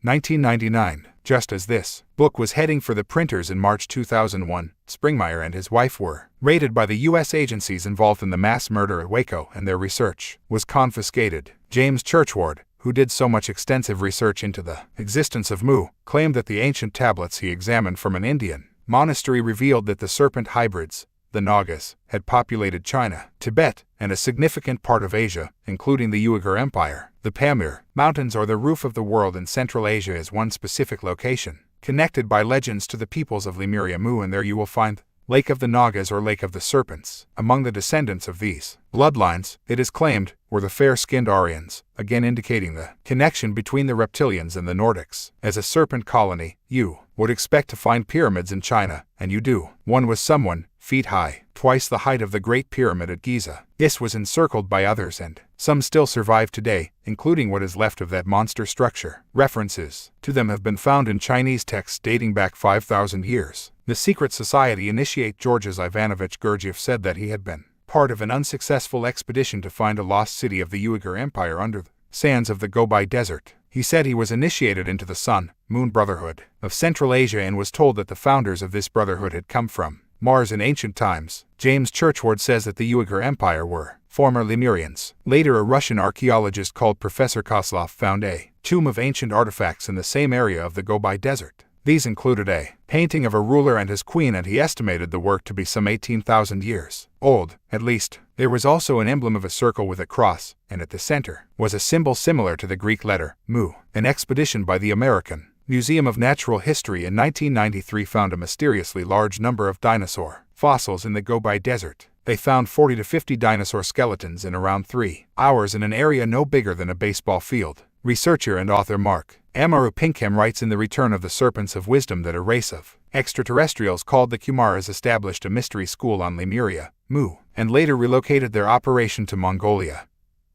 [SPEAKER 2] 1999. Just as this book was heading for the printers in March 2001, Springmeier and his wife were raided by the U.S. agencies involved in the mass murder at Waco, and their research was confiscated. James Churchward, who did so much extensive research into the existence of Mu, claimed that the ancient tablets he examined from an Indian monastery revealed that the serpent hybrids, the Nagas, had populated China, Tibet, and a significant part of Asia, including the Uyghur Empire. The Pamir Mountains, or the roof of the world in Central Asia, is one specific location, connected by legends to the peoples of Lemuria Mu, and there you will find Lake of the Nagas or Lake of the Serpents. Among the descendants of these bloodlines, it is claimed, were the fair-skinned Aryans, again indicating the connection between the reptilians and the Nordics. As a serpent colony, you would expect to find pyramids in China, and you do. One was someone feet high, twice the height of the Great Pyramid at Giza. This was encircled by others, and some still survive today, including what is left of that monster structure. References to them have been found in Chinese texts dating back 5,000 years. The secret society initiate Georges Ivanovich Gurdjieff said that he had been part of an unsuccessful expedition to find a lost city of the Uyghur Empire under the sands of the Gobi Desert. He said he was initiated into the Sun, Moon Brotherhood of Central Asia and was told that the founders of this brotherhood had come from Mars in ancient times. James Churchward says that the Uyghur Empire were former Lemurians. Later, a Russian archaeologist called Professor Kozlov found a tomb of ancient artifacts in the same area of the Gobi Desert. These included a painting of a ruler and his queen, and he estimated the work to be some 18,000 years old, at least. There was also an emblem of a circle with a cross, and at the center was a symbol similar to the Greek letter Mu. An expedition by the American Museum of Natural History in 1993 found a mysteriously large number of dinosaur fossils in the Gobi Desert. They found 40 to 50 dinosaur skeletons in around 3 hours in an area no bigger than a baseball field. Researcher and author Mark Amaru Pinkham writes in The Return of the Serpents of Wisdom that a race of extraterrestrials called the Kumaras established a mystery school on Lemuria, Mu, and later relocated their operation to Mongolia,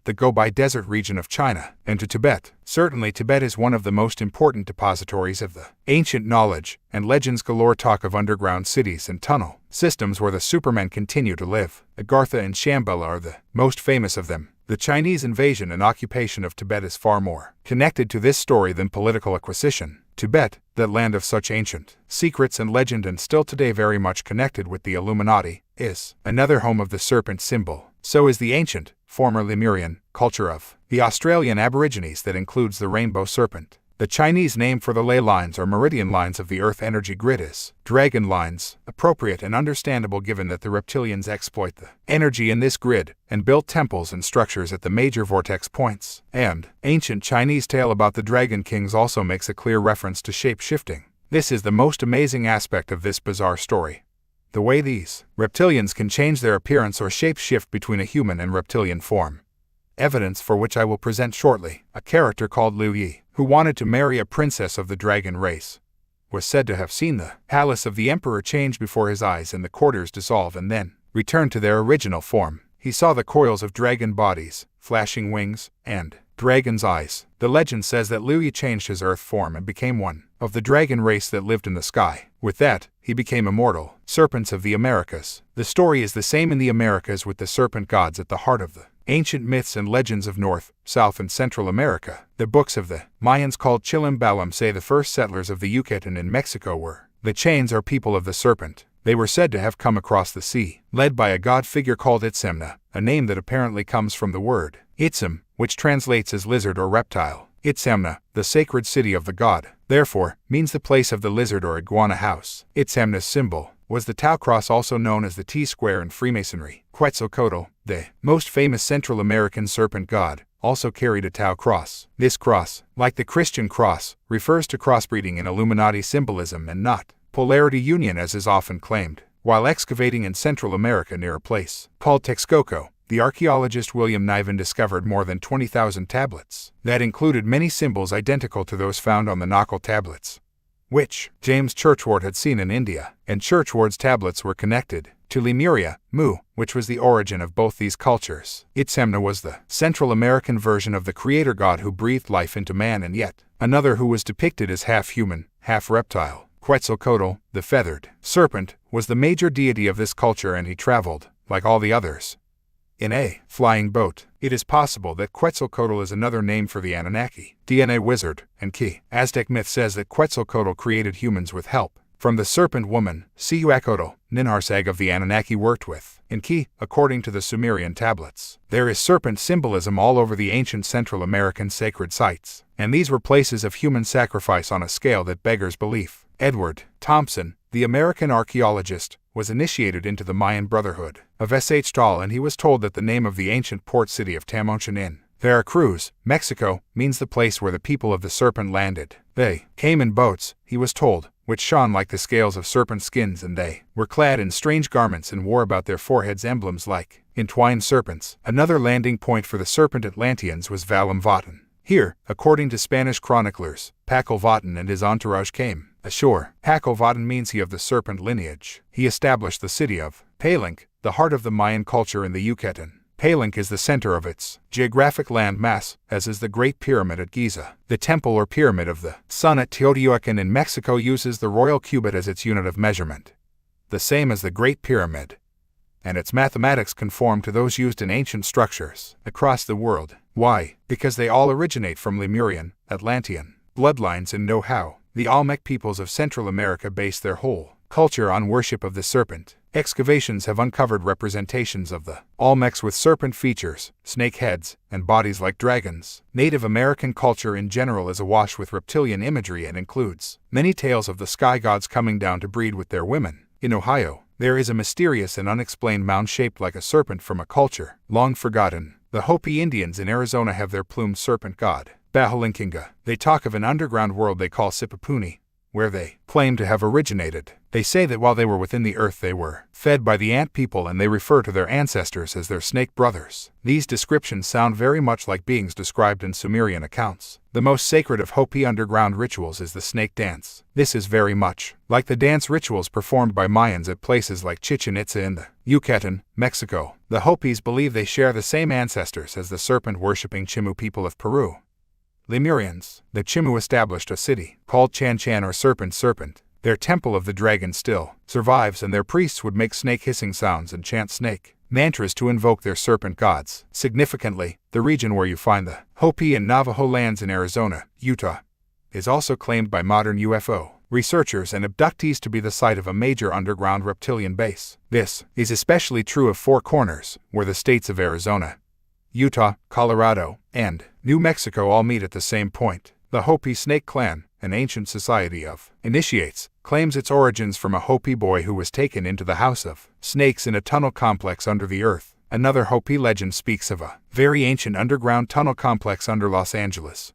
[SPEAKER 2] the Gobi Desert region of China, and to Tibet. Certainly Tibet is one of the most important depositories of the ancient knowledge, and legends galore talk of underground cities and tunnel systems where the Supermen continue to live. Agartha and Shambhala are the most famous of them. The Chinese invasion and occupation of Tibet is far more connected to this story than political acquisition. Tibet, that land of such ancient secrets and legend and still today very much connected with the Illuminati, is another home of the serpent symbol. So is the ancient, former Lemurian, culture of the Australian Aborigines that includes the rainbow serpent. The Chinese name for the ley lines or meridian lines of the Earth energy grid is dragon lines, appropriate and understandable given that the reptilians exploit the energy in this grid and built temples and structures at the major vortex points. And ancient Chinese tale about the Dragon Kings also makes a clear reference to shape-shifting. This is the most amazing aspect of this bizarre story. The way these reptilians can change their appearance or shape-shift between a human and reptilian form. Evidence for which I will present shortly. A character called Liu Yi, who wanted to marry a princess of the dragon race, was said to have seen the palace of the emperor change before his eyes and the quarters dissolve and then return to their original form. He saw the coils of dragon bodies, flashing wings, and dragon's eyes. The legend says that Liu Yi changed his earth form and became one of the dragon race that lived in the sky. With that, he became immortal. Serpents of the Americas. The story is the same in the Americas, with the serpent gods at the heart of the ancient myths and legends of North, South and Central America. The books of the Mayans called Chilimbalam say the first settlers of the Yucatan in Mexico were the Chains or people of the serpent. They were said to have come across the sea, led by a god figure called Itzamna, a name that apparently comes from the word Itzam, which translates as lizard or reptile. Itzamna, the sacred city of the god, therefore, means the place of the lizard or iguana house. Itzamna's symbol was the Tau cross, also known as the T-square in Freemasonry. Quetzalcoatl, the most famous Central American serpent god, also carried a Tau cross. This cross, like the Christian cross, refers to crossbreeding in Illuminati symbolism and not polarity union as is often claimed. While excavating in Central America near a place called Texcoco, the archaeologist William Niven discovered more than 20,000 tablets that included many symbols identical to those found on the Knockle tablets, which James Churchward had seen in India, and Churchward's tablets were connected to Lemuria, Mu, which was the origin of both these cultures. Itzamna was the Central American version of the creator god who breathed life into man, and yet Another who was depicted as half human, half reptile, Quetzalcoatl, the feathered serpent, was the major deity of this culture, and he traveled, like all the others, in a flying boat. It is possible that Quetzalcoatl is another name for the Anunnaki, DNA wizard, and Ki. Aztec myth says that Quetzalcoatl created humans with help from the serpent woman, Cihuacotl, Ninharsag of the Anunnaki worked with. In Ki, according to the Sumerian tablets, there is serpent symbolism all over the ancient Central American sacred sites, and these were places of human sacrifice on a scale that beggars belief. Edward Thompson, the American archaeologist, was initiated into the Mayan Brotherhood of Xhtl, and he was told that the name of the ancient port city of Tamonchan in Veracruz, Mexico, means the place where the people of the serpent landed. They came in boats, he was told, which shone like the scales of serpent skins, and they were clad in strange garments and wore about their foreheads emblems like entwined serpents. Another landing point for the serpent Atlanteans was Valimvatan. Here, according to Spanish chroniclers, Pacal and his entourage came ashore. Pacal means he of the serpent lineage. He established the city of Palenque, the heart of the Mayan culture in the Yucatan. Palenque is the center of its geographic land mass, as is the Great Pyramid at Giza. The temple or pyramid of the sun at Teotihuacan in Mexico uses the royal cubit as its unit of measurement, the same as the Great Pyramid, and its mathematics conform to those used in ancient structures across the world. Why? Because they all originate from Lemurian, Atlantean bloodlines and know-how. The Olmec peoples of Central America base their whole culture on worship of the serpent. Excavations have uncovered representations of the Olmecs with serpent features, snake heads, and bodies like dragons. Native American culture in general is awash with reptilian imagery and includes many tales of the sky gods coming down to breed with their women. In Ohio, there is a mysterious and unexplained mound shaped like a serpent from a culture long forgotten. The Hopi Indians in Arizona have their plumed serpent god, Bahalinkinga. They talk of an underground world they call Sipapuni, where they claim to have originated. They say that while they were within the earth they were fed by the ant people, and they refer to their ancestors as their snake brothers. These descriptions sound very much like beings described in Sumerian accounts. The most sacred of Hopi underground rituals is the snake dance. This is very much like the dance rituals performed by Mayans at places like Chichen Itza in the Yucatan, Mexico. The Hopis believe they share the same ancestors as the serpent-worshipping Chimu people of Peru. Lemurians. The Chimu established a city called Chan or Serpent. Their temple of the dragon still survives, and their priests would make snake hissing sounds and chant snake mantras to invoke their serpent gods. Significantly, the region where you find the Hopi and Navajo lands in Arizona, Utah, is also claimed by modern UFO researchers and abductees to be the site of a major underground reptilian base. This is especially true of Four Corners, where the states of Arizona, Utah, Colorado, and New Mexico all meet at the same point. The Hopi Snake Clan, an ancient society of initiates, claims its origins from a Hopi boy who was taken into the house of snakes in a tunnel complex under the earth. Another Hopi legend speaks of a very ancient underground tunnel complex under Los Angeles,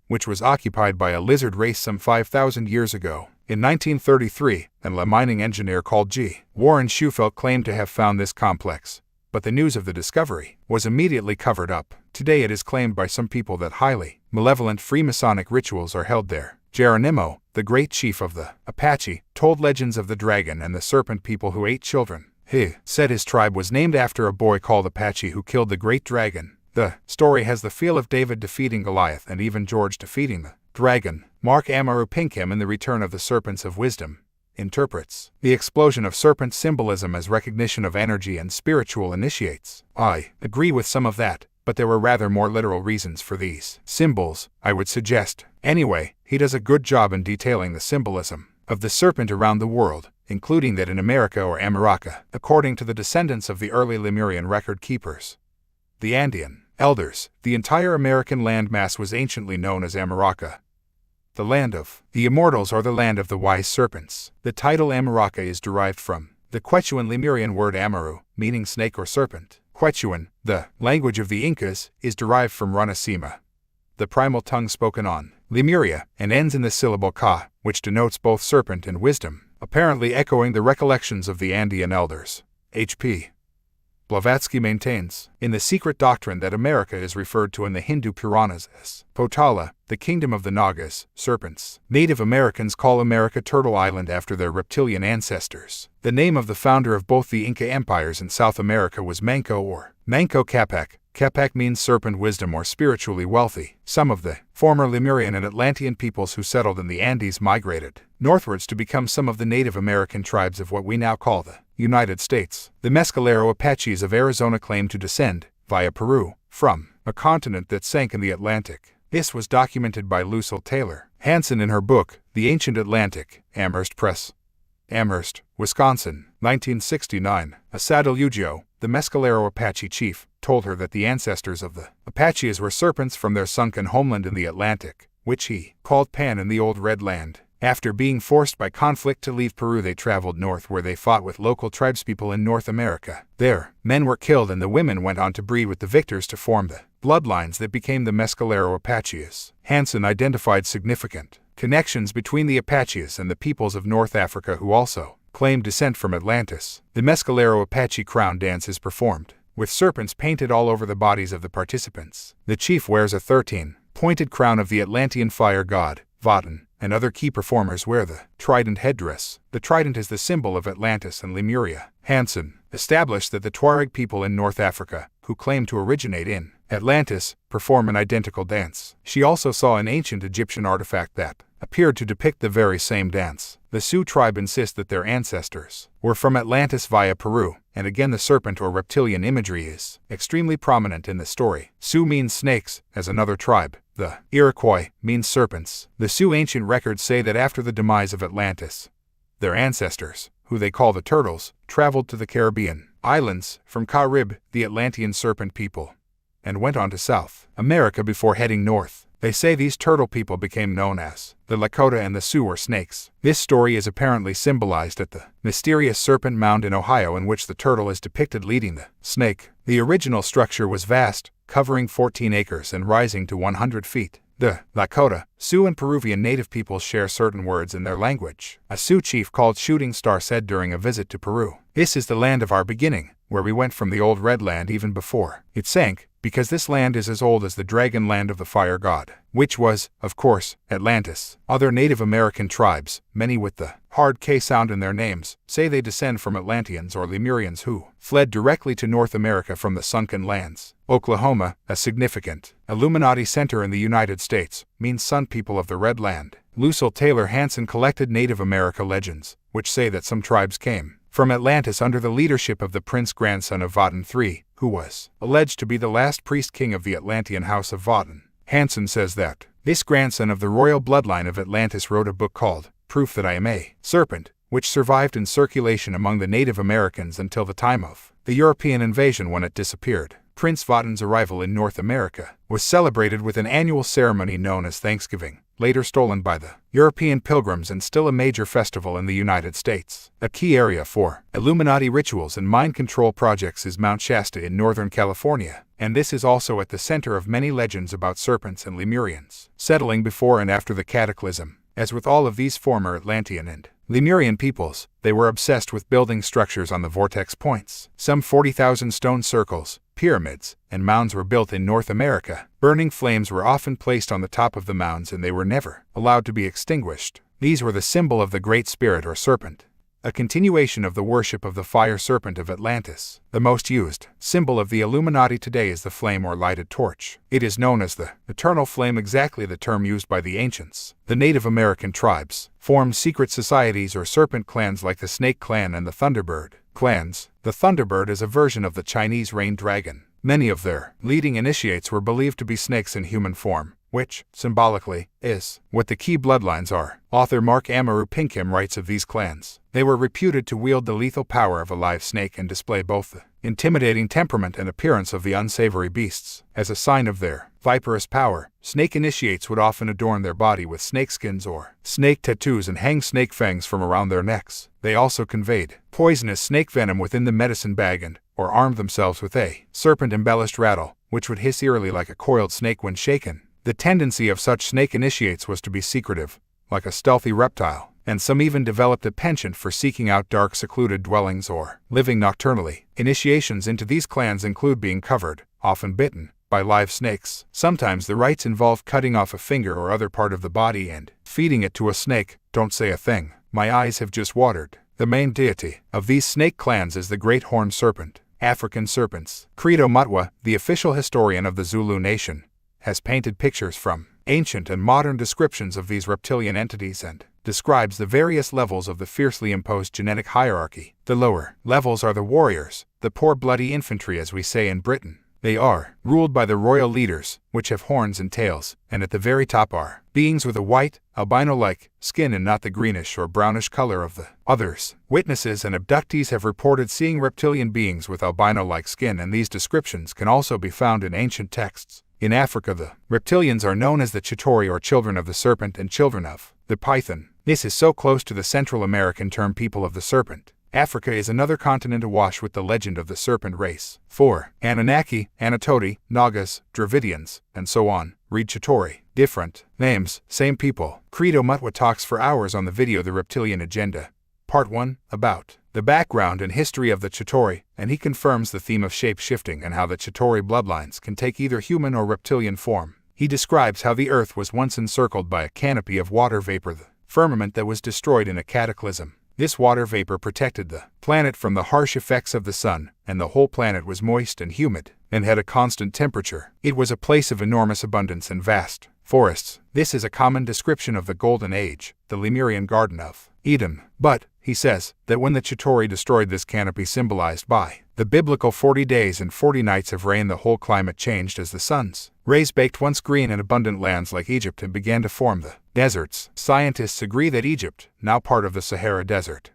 [SPEAKER 2] which was occupied by a lizard race some 5,000 years ago. In 1933, a mining engineer called G. Warren Schufelt claimed to have found this complex, but the news of the discovery was immediately covered up. Today it is claimed by some people that highly malevolent Freemasonic rituals are held there. Geronimo, the great chief of the Apache, told legends of the dragon and the serpent people who ate children. He said his tribe was named after a boy called Apache who killed the great dragon. The story has the feel of David defeating Goliath and even George defeating the dragon. Mark Amaru Pinkham in The Return of the Serpents of Wisdom interprets the explosion of serpent symbolism as recognition of energy and spiritual initiates. I agree with some of that, but there were rather more literal reasons for these symbols, I would suggest. Anyway, he does a good job in detailing the symbolism of the serpent around the world, including that in America or America, according to the descendants of the early Lemurian record keepers, the Andean elders. The entire American landmass was anciently known as America, the land of the immortals or the land of the wise serpents. The title America is derived from the Quechuan Lemurian word Amaru, meaning snake or serpent. Quechuan, the language of the Incas, is derived from Runasima, the primal tongue spoken on Lemuria, and ends in the syllable ka, which denotes both serpent and wisdom, apparently echoing the recollections of the Andean elders. H.P. Blavatsky maintains in The Secret Doctrine that America is referred to in the Hindu Puranas as Potala, the kingdom of the Nagas, serpents. Native Americans call America Turtle Island after their reptilian ancestors. The name of the founder of both the Inca empires in South America was Manco or Manco Capac, Kepak means serpent wisdom or spiritually wealthy. Some of the former Lemurian and Atlantean peoples who settled in the Andes migrated northwards to become some of the Native American tribes of what we now call the United States. The Mescalero Apaches of Arizona claim to descend, via Peru, from a continent that sank in the Atlantic. This was documented by Lucille Taylor Hanson in her book, The Ancient Atlantic, Amherst Press. Amherst, Wisconsin, 1969. Asadil Ugio, the Mescalero Apache chief, told her that the ancestors of the Apaches were serpents from their sunken homeland in the Atlantic, which he called Pan in the Old Red Land. After being forced by conflict to leave Peru, they traveled north where they fought with local tribespeople in North America. There, men were killed and the women went on to breed with the victors to form the bloodlines that became the Mescalero Apaches. Hanson identified significant connections between the Apaches and the peoples of North Africa who also claimed descent from Atlantis. The Mescalero Apache crown dance is performed with serpents painted all over the bodies of the participants. The chief wears a 13-pointed crown of the Atlantean fire god, Votan, and other key performers wear the trident headdress. The trident is the symbol of Atlantis and Lemuria. Hanson established that the Tuareg people in North Africa, who claim to originate in Atlantis, perform an identical dance. She also saw an ancient Egyptian artifact that appeared to depict the very same dance. The Sioux tribe insist that their ancestors were from Atlantis via Peru, and again the serpent or reptilian imagery is extremely prominent in the story. Sioux means snakes, as another tribe. The Iroquois means serpents. The Sioux ancient records say that after the demise of Atlantis, their ancestors, who they call the Turtles, traveled to the Caribbean islands from Carib, the Atlantean serpent people, and went on to South America before heading north. They say these turtle people became known as the Lakota and the Sioux or snakes. This story is apparently symbolized at the mysterious serpent mound in Ohio in which the turtle is depicted leading the snake. The original structure was vast, covering 14 acres and rising to 100 feet. The Lakota, Sioux and Peruvian native peoples share certain words in their language. A Sioux chief called Shooting Star said during a visit to Peru, "This is the land of our beginning, where we went from the old red land even before it sank, because this land is as old as the dragon land of the fire god," which was, of course, Atlantis. Other Native American tribes, many with the hard K sound in their names, say they descend from Atlanteans or Lemurians who fled directly to North America from the sunken lands. Oklahoma, a significant Illuminati center in the United States, means Sun People of the Red Land. Lucille Taylor Hanson collected Native America legends, which say that some tribes came from Atlantis under the leadership of the prince grandson of Votan III, who was alleged to be the last priest-king of the Atlantean house of Votan. Hanson says that this grandson of the royal bloodline of Atlantis wrote a book called Proof That I Am a Serpent, which survived in circulation among the Native Americans until the time of the European invasion when it disappeared. Prince Votan's arrival in North America was celebrated with an annual ceremony known as Thanksgiving, later stolen by the European pilgrims and still a major festival in the United States. A key area for Illuminati rituals and mind control projects is Mount Shasta in Northern California, and this is also at the center of many legends about serpents and Lemurians settling before and after the cataclysm. As with all of these former Atlantean and Lemurian peoples, they were obsessed with building structures on the vortex points. Some 40,000 stone circles, pyramids, and mounds were built in North America. Burning flames were often placed on the top of the mounds and they were never allowed to be extinguished. These were the symbol of the Great Spirit or Serpent, a continuation of the worship of the fire serpent of Atlantis. The most used symbol of the Illuminati today is the flame or lighted torch. It is known as the eternal flame, exactly the term used by the ancients. The Native American tribes formed secret societies or serpent clans like the Snake Clan and the Thunderbird clans. The Thunderbird is a version of the Chinese rain dragon. Many of their leading initiates were believed to be snakes in human form, which, symbolically, is what the key bloodlines are. Author Mark Amaru Pinkham writes of these clans. They were reputed to wield the lethal power of a live snake and display both the intimidating temperament and appearance of the unsavory beasts. As a sign of their viperous power, snake initiates would often adorn their body with snakeskins or snake tattoos and hang snake fangs from around their necks. They also conveyed poisonous snake venom within the medicine bag and or armed themselves with a serpent-embellished rattle, which would hiss eerily like a coiled snake when shaken. The tendency of such snake initiates was to be secretive, like a stealthy reptile, and some even developed a penchant for seeking out dark, secluded dwellings or living nocturnally. Initiations into these clans include being covered, often bitten, by live snakes. Sometimes the rites involve cutting off a finger or other part of the body and feeding it to a snake. Don't say a thing. My eyes have just watered. The main deity of these snake clans is the Great Horned Serpent. African serpents. Credo Mutwa, the official historian of the Zulu nation, has painted pictures from ancient and modern descriptions of these reptilian entities and describes the various levels of the fiercely imposed genetic hierarchy. The lower levels are the warriors, the poor bloody infantry as we say in Britain. They are ruled by the royal leaders, which have horns and tails, and at the very top are beings with a white, albino-like skin and not the greenish or brownish color of the others. Witnesses and abductees have reported seeing reptilian beings with albino-like skin, and these descriptions can also be found in ancient texts. In Africa, the reptilians are known as the Chitori or children of the serpent and children of the python. This is so close to the Central American term people of the serpent. Africa is another continent awash with the legend of the serpent race. 4. Anunnaki, Anatoti, Nagas, Dravidians, and so on. Read Chitori. Different names, same people. Credo Mutwa talks for hours on the video The Reptilian Agenda. Part 1, about the background and history of the Chitori, and he confirms the theme of shape-shifting and how the Chitori bloodlines can take either human or reptilian form. He describes how the earth was once encircled by a canopy of water vapor, the firmament that was destroyed in a cataclysm. This water vapor protected the planet from the harsh effects of the sun, and the whole planet was moist and humid, and had a constant temperature. It was a place of enormous abundance and vast forests. This is a common description of the Golden Age, the Lemurian Garden of Eden. But, he says, that when the Chitori destroyed this canopy symbolized by the biblical 40 days and 40 nights of rain, the whole climate changed as the sun's rays baked once green and abundant lands like Egypt and began to form the deserts. Scientists agree that Egypt, now part of the Sahara Desert,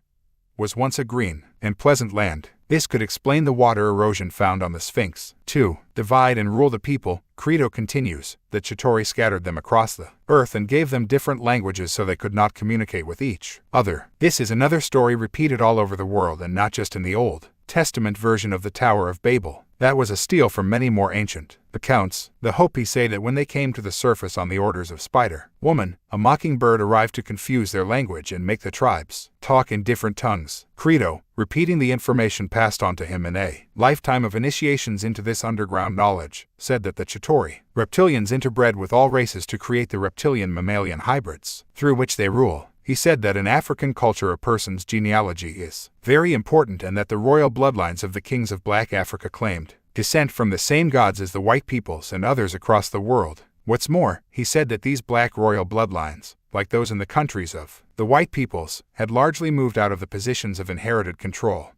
[SPEAKER 2] was once a green and pleasant land. This could explain the water erosion found on the Sphinx. 2. Divide and rule the people. Credo continues, the Chitori scattered them across the earth and gave them different languages so they could not communicate with each other. This is another story repeated all over the world and not just in the Old Testament version of the Tower of Babel. That was a steal from many more ancient accounts. The Hopi say that when they came to the surface on the orders of Spider Woman, a mockingbird arrived to confuse their language and make the tribes talk in different tongues. Credo, repeating the information passed on to him in a lifetime of initiations into this underground knowledge, said that the Chitori reptilians interbred with all races to create the reptilian-mammalian hybrids, through which they rule. He said that in African culture a person's genealogy is very important and that the royal bloodlines of the kings of Black Africa claimed descent from the same gods as the white peoples and others across the world. What's more, he said that these black royal bloodlines, like those in the countries of the white peoples, had largely moved out of the positions of inherited control,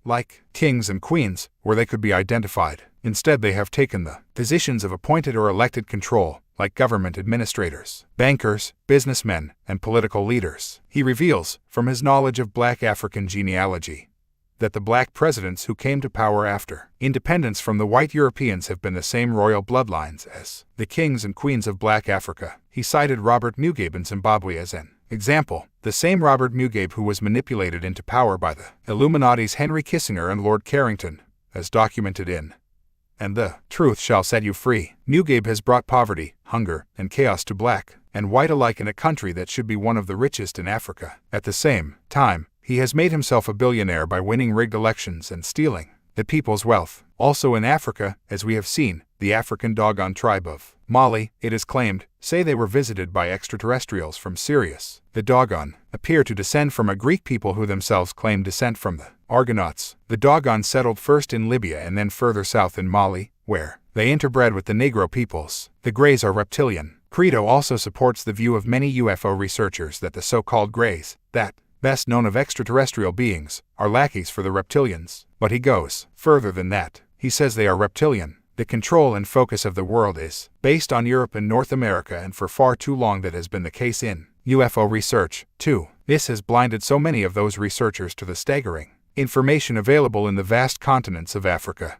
[SPEAKER 2] like kings and queens, where they could be identified. Instead, they have taken the positions of appointed or elected control, like government administrators, bankers, businessmen, and political leaders. He reveals, from his knowledge of black African genealogy, that the black presidents who came to power after independence from the white Europeans have been the same royal bloodlines as the kings and queens of black Africa. He cited Robert Mugabe in Zimbabwe as an example, the same Robert Mugabe who was manipulated into power by the Illuminati's Henry Kissinger and Lord Carrington, as documented in And the Truth Shall Set You Free. Mugabe has brought poverty, hunger, and chaos to black and white alike in a country that should be one of the richest in Africa. At the same time, he has made himself a billionaire by winning rigged elections and stealing the people's wealth. Also in Africa, as we have seen, the African Dogon tribe of Mali, it is claimed, say they were visited by extraterrestrials from Sirius. The Dogon appear to descend from a Greek people who themselves claim descent from the Argonauts. The Dogon settled first in Libya and then further south in Mali, where they interbred with the Negro peoples. The Greys are reptilian. Credo also supports the view of many UFO researchers that the so-called Greys, that best known of extraterrestrial beings, are lackeys for the reptilians. But he goes further than that. He says they are reptilian. The control and focus of the world is based on Europe and North America, and for far too long that has been the case in UFO research, too. This has blinded so many of those researchers to the staggering information available in the vast continents of Africa,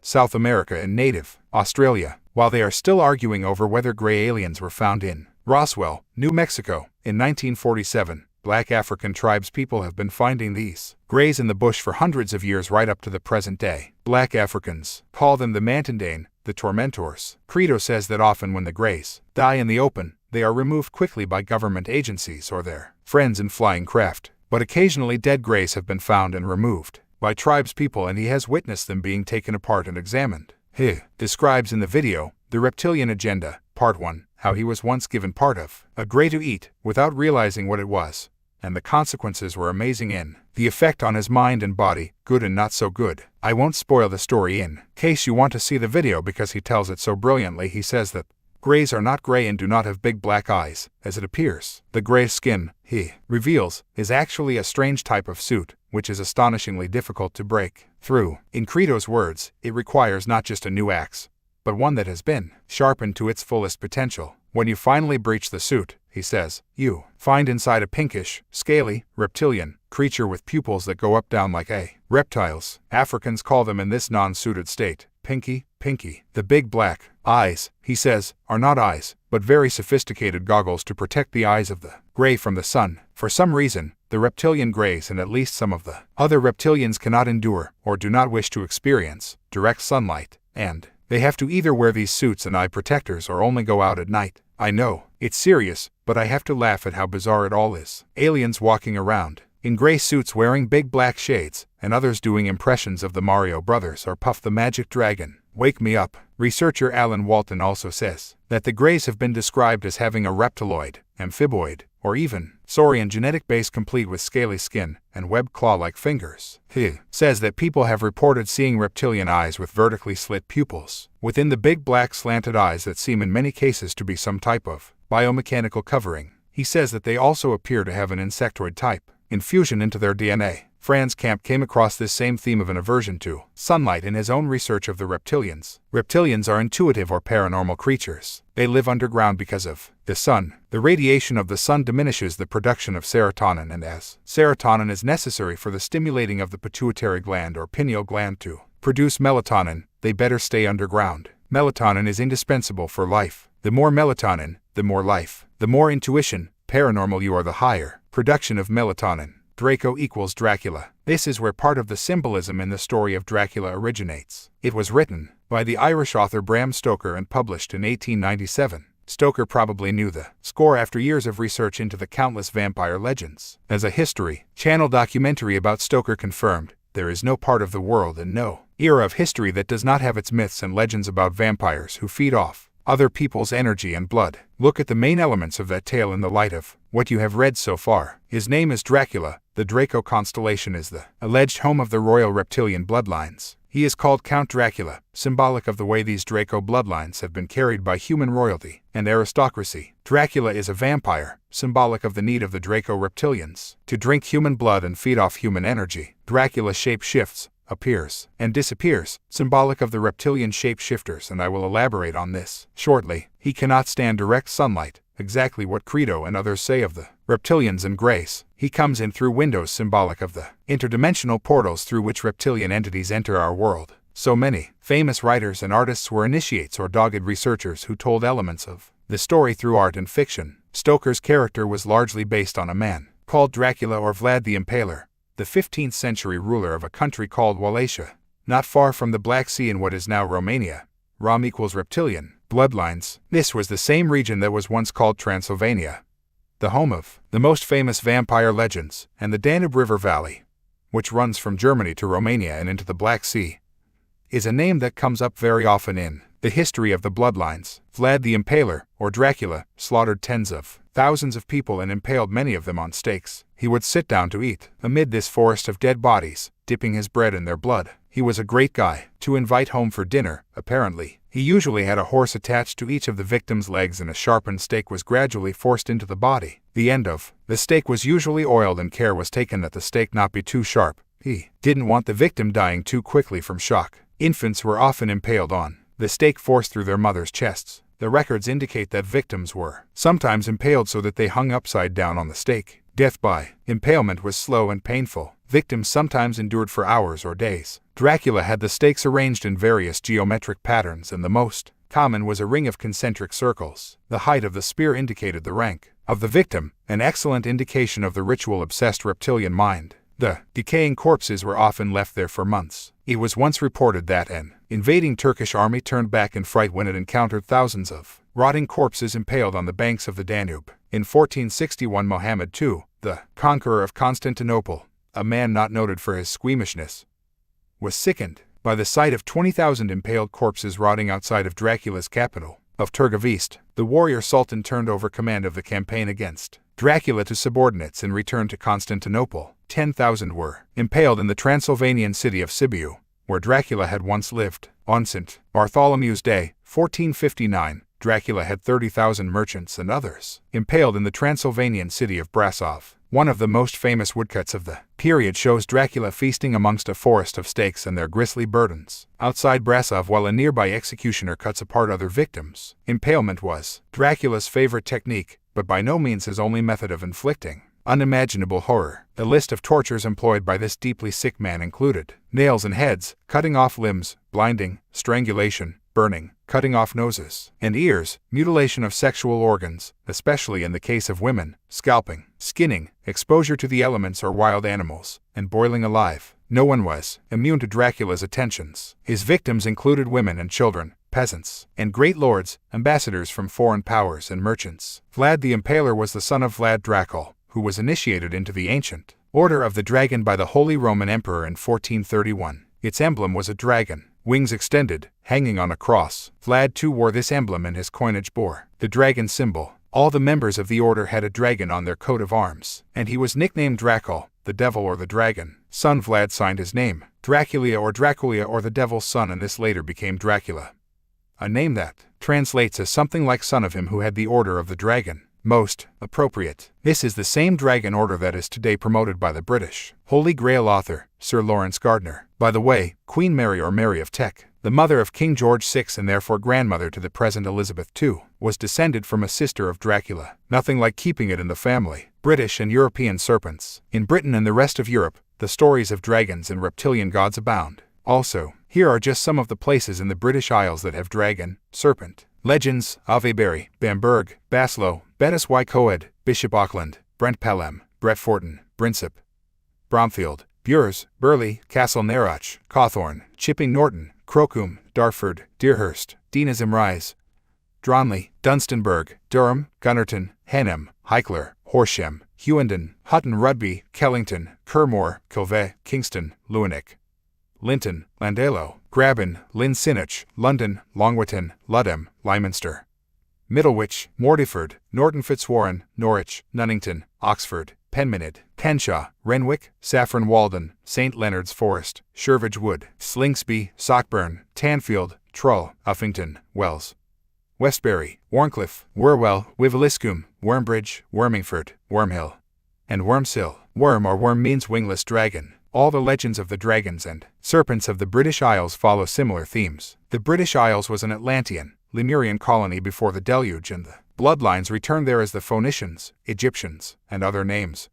[SPEAKER 2] South America, and native Australia, while they are still arguing over whether gray aliens were found in Roswell, New Mexico, in 1947. Black African tribes people have been finding these greys in the bush for hundreds of years right up to the present day. Black Africans call them the Mantindane, the tormentors. Credo says that often when the greys die in the open, they are removed quickly by government agencies or their friends in flying craft. But occasionally dead greys have been found and removed by tribes people, and he has witnessed them being taken apart and examined. He describes in the video, The Reptilian Agenda, Part 1, how he was once given part of a grey to eat without realizing what it was, and the consequences were amazing in the effect on his mind and body, good and not so good. I won't spoil the story in case you want to see the video because he tells it so brilliantly. He says that Greys are not gray and do not have big black eyes, as it appears. The gray skin, he reveals, is actually a strange type of suit, which is astonishingly difficult to break through. In Credo's words, it requires not just a new axe, but one that has been sharpened to its fullest potential. When you finally breach the suit, he says, you find inside a pinkish, scaly, reptilian creature with pupils that go up down like a reptiles. Africans call them in this non-suited state, pinky. The big black eyes, he says, are not eyes, but very sophisticated goggles to protect the eyes of the gray from the sun. For some reason, the reptilian greys and at least some of the other reptilians cannot endure, or do not wish to experience, direct sunlight, and they have to either wear these suits and eye protectors or only go out at night. I know, it's serious, but I have to laugh at how bizarre it all is. Aliens walking around in gray suits wearing big black shades, and others doing impressions of the Mario Brothers or Puff the Magic Dragon. Wake me up. Researcher Alan Walton also says that the Greys have been described as having a reptiloid, amphiboid, or even saurian genetic base complete with scaly skin and webbed claw-like fingers. He says that people have reported seeing reptilian eyes with vertically slit pupils within the big black slanted eyes that seem in many cases to be some type of biomechanical covering. He says that they also appear to have an insectoid type infusion into their DNA. Franz Camp came across this same theme of an aversion to sunlight in his own research of the reptilians. Reptilians are intuitive or paranormal creatures. They live underground because of the sun. The radiation of the sun diminishes the production of serotonin, and as serotonin is necessary for the stimulating of the pituitary gland or pineal gland to produce melatonin, they better stay underground. Melatonin is indispensable for life. The more melatonin, the more life. The more intuition, paranormal you are, the higher production of melatonin. Draco equals Dracula. This is where part of the symbolism in the story of Dracula originates. It was written by the Irish author Bram Stoker and published in 1897. Stoker probably knew the score after years of research into the countless vampire legends. As a History Channel documentary about Stoker confirmed, there is no part of the world and no era of history that does not have its myths and legends about vampires who feed off other people's energy and blood. Look at the main elements of that tale in the light of what you have read so far. His name is Dracula. The Draco constellation is the alleged home of the royal reptilian bloodlines. He is called Count Dracula, symbolic of the way these Draco bloodlines have been carried by human royalty and aristocracy. Dracula is a vampire, symbolic of the need of the Draco reptilians to drink human blood and feed off human energy. Dracula shape shifts, appears, and disappears, symbolic of the reptilian shape-shifters, and I will elaborate on this shortly. He cannot stand direct sunlight, exactly what Credo and others say of the reptilians and Greys. He comes in through windows symbolic of the interdimensional portals through which reptilian entities enter our world. So many famous writers and artists were initiates or dogged researchers who told elements of the story through art and fiction. Stoker's character was largely based on a man called Dracula or Vlad the Impaler, the 15th century ruler of a country called Wallachia, not far from the Black Sea in what is now Romania. Rom equals reptilian bloodlines. This was the same region that was once called Transylvania, the home of the most famous vampire legends, and the Danube River Valley, which runs from Germany to Romania and into the Black Sea, is a name that comes up very often in the history of the bloodlines. Vlad the Impaler, or Dracula, slaughtered tens of thousands of people and impaled many of them on stakes. He would sit down to eat amid this forest of dead bodies, dipping his bread in their blood. He was a great guy to invite home for dinner, apparently. He usually had a horse attached to each of the victim's legs, and a sharpened stake was gradually forced into the body. The end of the stake was usually oiled, and care was taken that the stake not be too sharp. He didn't want the victim dying too quickly from shock. Infants were often impaled on the stake forced through their mothers' chests. The records indicate that victims were sometimes impaled so that they hung upside down on the stake. Death by impalement was slow and painful. Victims sometimes endured for hours or days. Dracula had the stakes arranged in various geometric patterns, and the most common was a ring of concentric circles. The height of the spear indicated the rank of the victim, an excellent indication of the ritual-obsessed reptilian mind. The decaying corpses were often left there for months. It was once reported that an invading Turkish army turned back in fright when it encountered thousands of rotting corpses impaled on the banks of the Danube. In 1461, Mohammed II, the conqueror of Constantinople, a man not noted for his squeamishness, was sickened by the sight of 20,000 impaled corpses rotting outside of Dracula's capital of Turgovist. The warrior sultan turned over command of the campaign against Dracula to subordinates and returned to Constantinople. 10,000 were impaled in the Transylvanian city of Sibiu, where Dracula had once lived. On St. Bartholomew's Day, 1459, Dracula had 30,000 merchants and others impaled in the Transylvanian city of Brasov. One of the most famous woodcuts of the period shows Dracula feasting amongst a forest of stakes and their grisly burdens outside Brasov while a nearby executioner cuts apart other victims. Impalement was Dracula's favorite technique, but by no means his only method of inflicting unimaginable horror. The list of tortures employed by this deeply sick man included nails in heads, cutting off limbs, blinding, strangulation, burning, cutting off noses and ears, mutilation of sexual organs, especially in the case of women, scalping, skinning, exposure to the elements or wild animals, and boiling alive. No one was immune to Dracula's attentions. His victims included women and children, peasants, and great lords, ambassadors from foreign powers and merchants. Vlad the Impaler was the son of Vlad Dracul, who was initiated into the ancient Order of the Dragon by the Holy Roman Emperor in 1431. Its emblem was a dragon, wings extended, hanging on a cross. Vlad too wore this emblem and his coinage bore the dragon symbol. All the members of the order had a dragon on their coat of arms, and he was nicknamed Dracul, the devil or the dragon. Son Vlad signed his name, Dracula or the devil's son, and this later became Dracula, a name that translates as something like son of him who had the order of the dragon. Most appropriate. This is the same dragon order that is today promoted by the British Holy Grail author, Sir Lawrence Gardner. By the way, Queen Mary or Mary of Teck, the mother of King George VI and therefore grandmother to the present Elizabeth II, was descended from a sister of Dracula. Nothing like keeping it in the family. British and European serpents. In Britain and the rest of Europe, the stories of dragons and reptilian gods abound. Also, here are just some of the places in the British Isles that have dragon, serpent legends: Avebury, Bamberg, Baslow, Bettis y Coed, Bishop Auckland, Brent Pelham, Bretforton, Brinsip, Bromfield, Bures, Burley, Castle Narach, Cawthorne, Chipping Norton, Crocombe, Dartford, Deerhurst, Dinas Imrise, Dronley, Dunstanburg, Durham, Gunnerton, Henham, Hickler, Horsham, Hughenden, Hutton Rugby, Kellington, Kermore, Kilvey, Kingston, Lewinick, Linton, Landalo, Graben, Linsinich, London, Longwitton, Ludham, Lyminster, Middlewich, Mordyford, Norton Fitzwarren, Norwich, Nunnington, Oxford, Penminid, Kenshaw, Renwick, Saffron Walden, St. Leonard's Forest, Shervidge Wood, Slingsby, Sockburn, Tanfield, Trull, Uffington, Wells, Westbury, Warncliffe, Wherwell, Wiveliscombe, Wormbridge, Wormingford, Wormhill, and Wormsill. Worm or worm means wingless dragon. All the legends of the dragons and serpents of the British Isles follow similar themes. The British Isles was an Atlantean, Lemurian colony before the deluge, and the bloodlines returned there as the Phoenicians, Egyptians, and other names.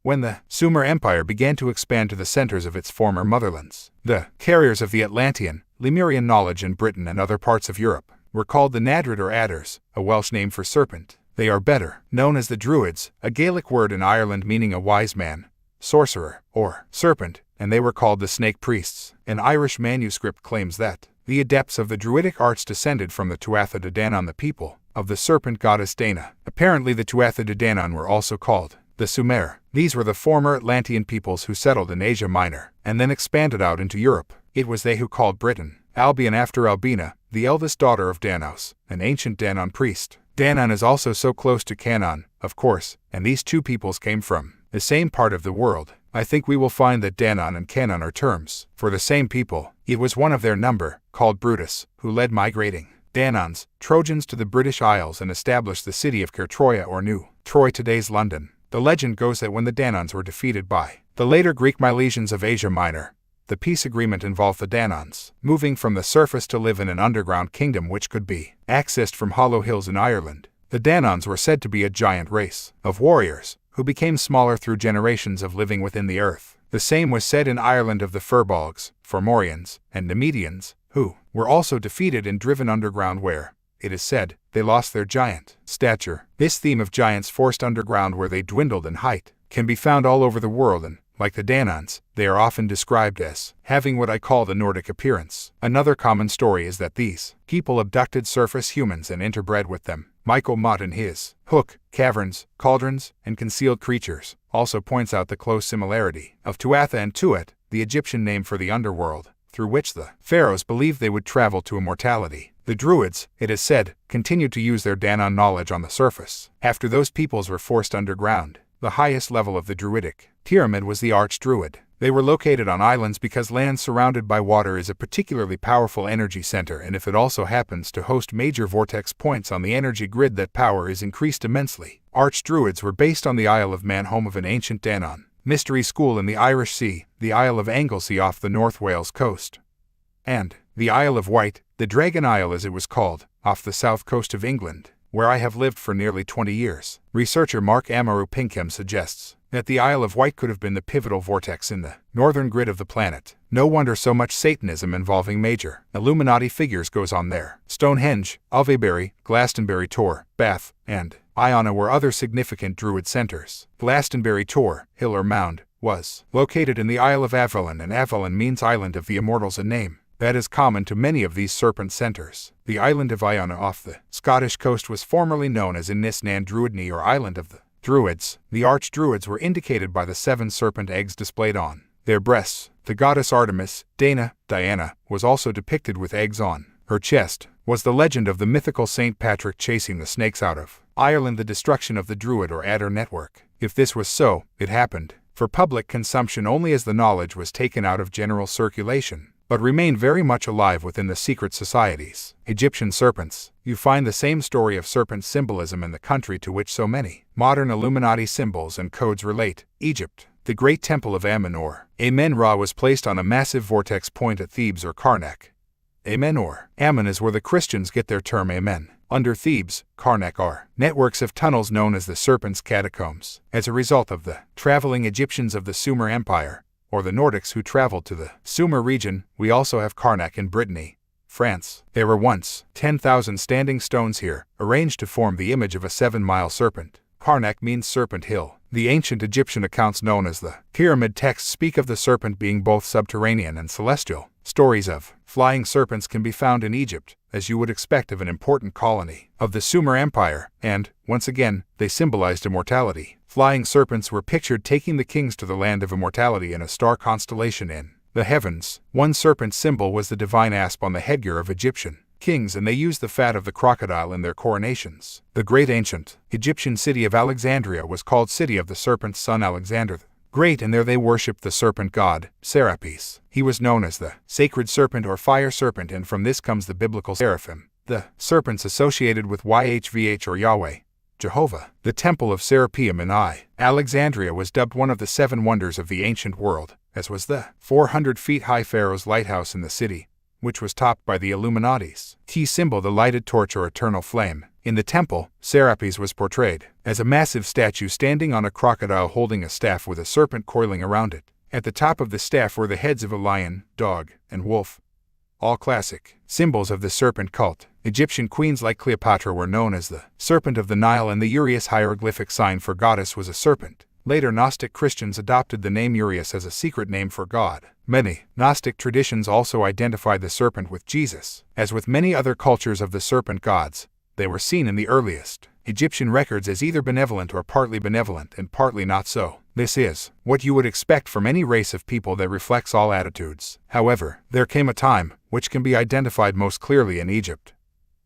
[SPEAKER 2] When the Sumer Empire began to expand to the centers of its former motherlands, the carriers of the Atlantean, Lemurian knowledge in Britain and other parts of Europe were called the Nadrid or Adders, a Welsh name for serpent. They are better known as the Druids, a Gaelic word in Ireland meaning a wise man, sorcerer, or serpent, and they were called the snake priests. An Irish manuscript claims that the adepts of the Druidic arts descended from the Tuatha De Danann, the people of the serpent goddess Dana. Apparently the Tuatha De Danann were also called the Sumer. These were the former Atlantean peoples who settled in Asia Minor, and then expanded out into Europe. It was they who called Britain Albion after Albina, the eldest daughter of Danaus, an ancient Danann priest. Danann is also so close to Canaan, of course, and these two peoples came from the same part of the world. I think we will find that Danann and Canaan are terms for the same people. It was one of their number, called Brutus, who led migrating Dananns, Trojans to the British Isles and established the city of Kertroia or New Troy, today's London. The legend goes that when the Dananns were defeated by the later Greek Milesians of Asia Minor, the peace agreement involved the Dananns moving from the surface to live in an underground kingdom which could be accessed from hollow hills in Ireland. The Dananns were said to be a giant race of warriors who became smaller through generations of living within the earth. The same was said in Ireland of the Firbolgs, Fomorians, and Nemedians, who were also defeated and driven underground where, it is said, they lost their giant stature. This theme of giants forced underground where they dwindled in height can be found all over the world, and, like the Dananns, they are often described as having what I call the Nordic appearance. Another common story is that these people abducted surface humans and interbred with them. Michael Mott in his Hook, Caverns, Cauldrons, and Concealed Creatures also points out the close similarity of Tuatha and Tuat, the Egyptian name for the underworld, through which the pharaohs believed they would travel to immortality. The Druids, it is said, continued to use their Danann knowledge on the surface. After those peoples were forced underground, the highest level of the Druidic pyramid was the Archdruid. They were located on islands because land surrounded by water is a particularly powerful energy center, and if it also happens to host major vortex points on the energy grid, that power is increased immensely. Archdruids were based on the Isle of Man, home of an ancient Danann mystery school in the Irish Sea, the Isle of Anglesey off the North Wales coast, and the Isle of Wight, the Dragon Isle as it was called, off the south coast of England, where I have lived for nearly 20 years. Researcher Mark Amaru Pinkham suggests that the Isle of Wight could have been the pivotal vortex in the northern grid of the planet. No wonder so much Satanism involving major Illuminati figures goes on there. Stonehenge, Alvebury, Glastonbury Tor, Bath, and Iona were other significant Druid centers. Glastonbury Tor, hill or mound, was located in the Isle of Avalon, and Avalon means Island of the Immortals, a name that is common to many of these serpent centers. The island of Iona off the Scottish coast was formerly known as Inis nan Druidni, or Island of the Druids. The Archdruids were indicated by the 7 serpent eggs displayed on their breasts. The goddess Artemis, Diana, was also depicted with eggs on her chest. Was the legend of the mythical Saint Patrick chasing the snakes out of Ireland the destruction of the Druid or Adder network? If this was so, it happened for public consumption only, as the knowledge was taken out of general circulation, but remained very much alive within the secret societies. Egyptian serpents. You find the same story of serpent symbolism in the country to which so many modern Illuminati symbols and codes relate, Egypt. The great temple of Amen, or Amen-Ra, was placed on a massive vortex point at Thebes or Karnak. Amen or Ammon is where the Christians get their term Amen. Under Thebes, Karnak are networks of tunnels known as the Serpent's Catacombs. As a result of the traveling Egyptians of the Sumer Empire, or the Nordics who traveled to the Sumer region, we also have Karnak in Brittany, France. There were once 10,000 standing stones here, arranged to form the image of a 7-mile serpent. Karnak means Serpent Hill. The ancient Egyptian accounts known as the Pyramid texts speak of the serpent being both subterranean and celestial. Stories of flying serpents can be found in Egypt, as you would expect of an important colony of the Sumer Empire, and, once again, they symbolized immortality. Flying serpents were pictured taking the kings to the land of immortality in a star constellation in the heavens. One serpent symbol was the divine asp on the headgear of Egyptian kings, and they used the fat of the crocodile in their coronations. The great ancient Egyptian city of Alexandria was called City of the Serpent's son Alexander the Great, and there they worshipped the serpent god, Serapis. He was known as the sacred serpent or fire serpent, and from this comes the biblical seraphim, the serpents associated with YHVH or Yahweh, Jehovah. The temple of Serapeum in Alexandria was dubbed one of the 7 wonders of the ancient world, as was the 400 feet high Pharaoh's lighthouse in the city, which was topped by the Illuminati's key symbol, the lighted torch or eternal flame. In the temple, Serapis was portrayed as a massive statue standing on a crocodile holding a staff with a serpent coiling around it. At the top of the staff were the heads of a lion, dog, and wolf, all classic symbols of the serpent cult. Egyptian queens like Cleopatra were known as the Serpent of the Nile, and the Uraeus hieroglyphic sign for goddess was a serpent. Later Gnostic Christians adopted the name Uraeus as a secret name for God. Many Gnostic traditions also identified the serpent with Jesus. As with many other cultures of the serpent gods, they were seen in the earliest Egyptian records as either benevolent or partly benevolent and partly not so. This is what you would expect from any race of people that reflects all attitudes. However, there came a time, which can be identified most clearly in Egypt,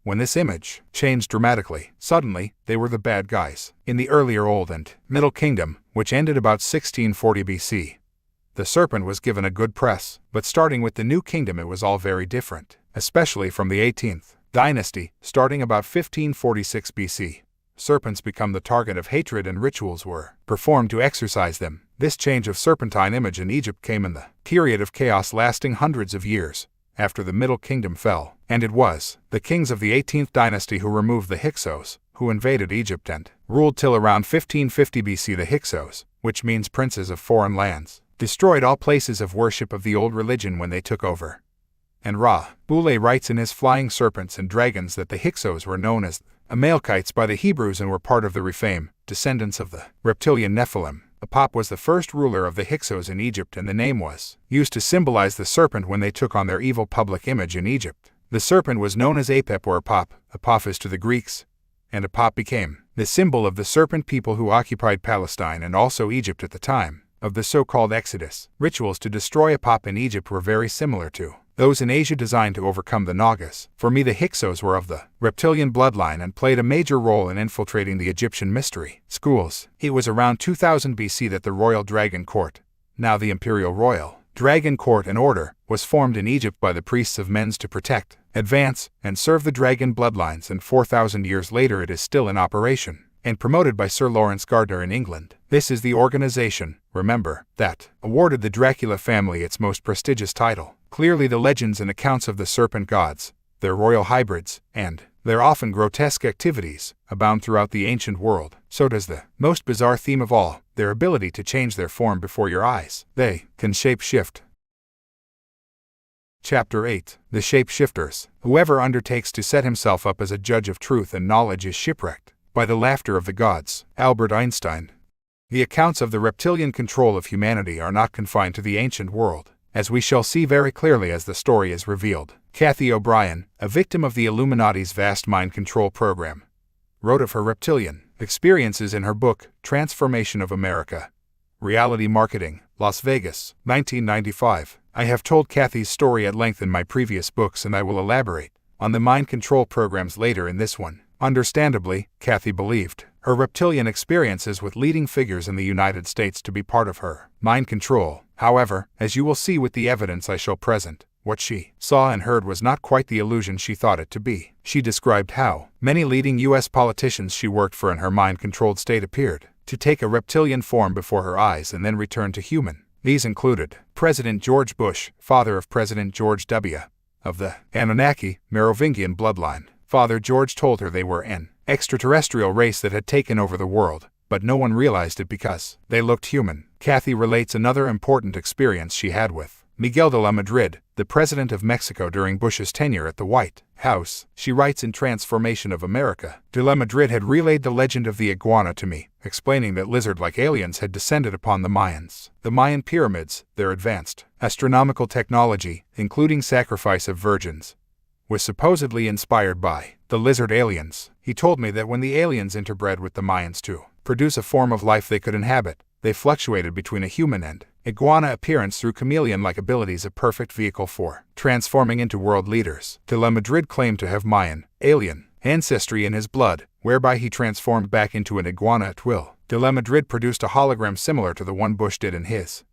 [SPEAKER 2] when this image changed dramatically. Suddenly, they were the bad guys. In the earlier Old and Middle Kingdom, which ended about 1640 BC, the serpent was given a good press, but starting with the New Kingdom it was all very different, especially from the 18th dynasty, starting about 1546 BC. Serpents become the target of hatred and rituals were performed to exorcise them. This change of serpentine image in Egypt came in the period of chaos lasting hundreds of years after the Middle Kingdom fell, and it was the kings of the 18th dynasty who removed the Hyksos, who invaded Egypt and ruled till around 1550 BC. The Hyksos, which means princes of foreign lands, destroyed all places of worship of the old religion when they took over. And Boule writes in his Flying Serpents and Dragons that the Hyksos were known as Amalecites by the Hebrews and were part of the Rephaim, descendants of the reptilian Nephilim. Apop was the first ruler of the Hyksos in Egypt, and the name was used to symbolize the serpent when they took on their evil public image in Egypt. The serpent was known as Apep or Apop, Apophis to the Greeks, and Apop became the symbol of the serpent people who occupied Palestine and also Egypt at the time of the so-called Exodus. Rituals to destroy Apop in Egypt were very similar to those in Asia designed to overcome the Nagas. For me, the Hyksos were of the reptilian bloodline and played a major role in infiltrating the Egyptian mystery schools. It was around 2000 BC that the Royal Dragon Court, now the Imperial Royal Dragon Court and Order, was formed in Egypt by the priests of Men's to protect, advance, and serve the dragon bloodlines, and 4,000 years later it is still in operation, and promoted by Sir Lawrence Gardner in England. This is the organization, remember, that awarded the Dracula family its most prestigious title. Clearly the legends and accounts of the serpent gods, their royal hybrids, and their often grotesque activities, abound throughout the ancient world. So does the most bizarre theme of all, their ability to change their form before your eyes. They can shape-shift. Chapter 8. The Shape-Shifters. Whoever undertakes to set himself up as a judge of truth and knowledge is shipwrecked by the laughter of the gods. Albert Einstein. The accounts of the reptilian control of humanity are not confined to the ancient world, as we shall see very clearly as the story is revealed. Kathy O'Brien, a victim of the Illuminati's vast mind control program, wrote of her reptilian experiences in her book, Transformation of America. Reality Marketing, Las Vegas, 1995. I have told Kathy's story at length in my previous books, and I will elaborate on the mind control programs later in this one. Understandably, Kathy believed her reptilian experiences with leading figures in the United States to be part of her mind control. However, as you will see with the evidence I shall present, what she saw and heard was not quite the illusion she thought it to be. She described how many leading U.S. politicians she worked for in her mind-controlled state appeared to take a reptilian form before her eyes and then return to human. These included President George Bush, father of President George W., of the Anunnaki, Merovingian bloodline. Father George told her they were an extraterrestrial race that had taken over the world, but no one realized it because they looked human. Kathy relates another important experience she had with Miguel de la Madrid, the president of Mexico during Bush's tenure at the White House. She writes in Transformation of America, de la Madrid had relayed the legend of the iguana to me, explaining that lizard-like aliens had descended upon the Mayans. The Mayan pyramids, their advanced astronomical technology, including sacrifice of virgins, was supposedly inspired by the lizard aliens. He told me that when the aliens interbred with the Mayans to produce a form of life they could inhabit, they fluctuated between a human and iguana appearance through chameleon-like abilities, a perfect vehicle for transforming into world leaders. De la Madrid claimed to have Mayan, alien, ancestry in his blood, whereby he transformed back into an iguana at will. De la Madrid produced a hologram similar to the one Bush did in his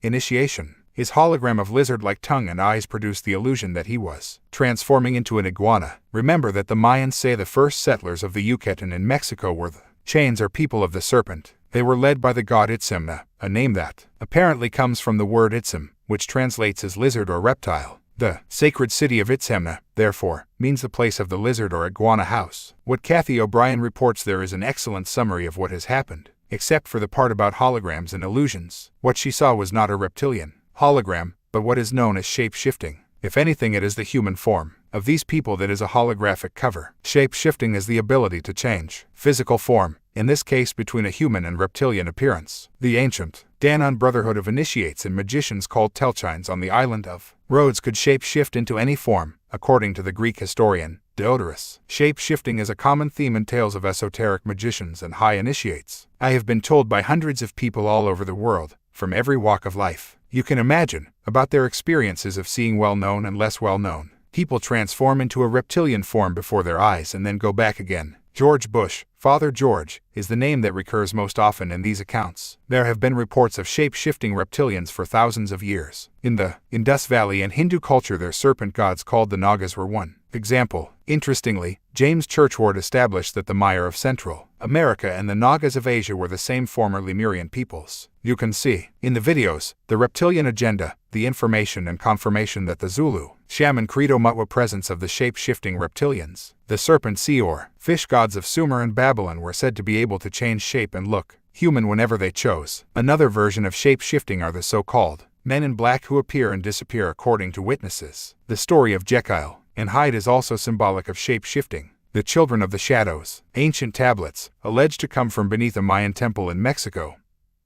[SPEAKER 2] initiation. His hologram of lizard-like tongue and eyes produced the illusion that he was transforming into an iguana. Remember that the Mayans say the first settlers of the Yucatan in Mexico were the chains or people of the serpent. They were led by the god Itzamna, a name that apparently comes from the word Itzam, which translates as lizard or reptile. The sacred city of Itzamna, therefore, means the place of the lizard or iguana house. What Kathy O'Brien reports there is an excellent summary of what has happened, except for the part about holograms and illusions. What she saw was not a reptilian hologram, but what is known as shape-shifting. If anything, it is the human form of these people that is a holographic cover. Shape-shifting is the ability to change physical form, in this case between a human and reptilian appearance. The ancient Danann brotherhood of initiates and magicians called Telchines on the island of Rhodes could shape-shift into any form, according to the Greek historian Diodorus. Shape-shifting is a common theme in tales of esoteric magicians and high initiates. I have been told by hundreds of people all over the world, from every walk of life, you can imagine, about their experiences of seeing well-known and less well-known people transform into a reptilian form before their eyes and then go back again. George Bush, Father George, is the name that recurs most often in these accounts. There have been reports of shape-shifting reptilians for thousands of years. In the Indus Valley and Hindu culture, their serpent gods called the Nagas were one example. Interestingly, James Churchward established that the Maya of Central America and the Nagas of Asia were the same former Lemurian peoples. You can see, in the videos, the reptilian agenda, the information and confirmation that the Zulu shaman Credo Mutwa presence of the shape-shifting reptilians. The serpent sea or fish gods of Sumer and Babylon were said to be able to change shape and look human whenever they chose. Another version of shape-shifting are the so-called men in black who appear and disappear according to witnesses. The story of Jekyll and Hyde is also symbolic of shape-shifting. The children of the shadows, ancient tablets, alleged to come from beneath a Mayan temple in Mexico,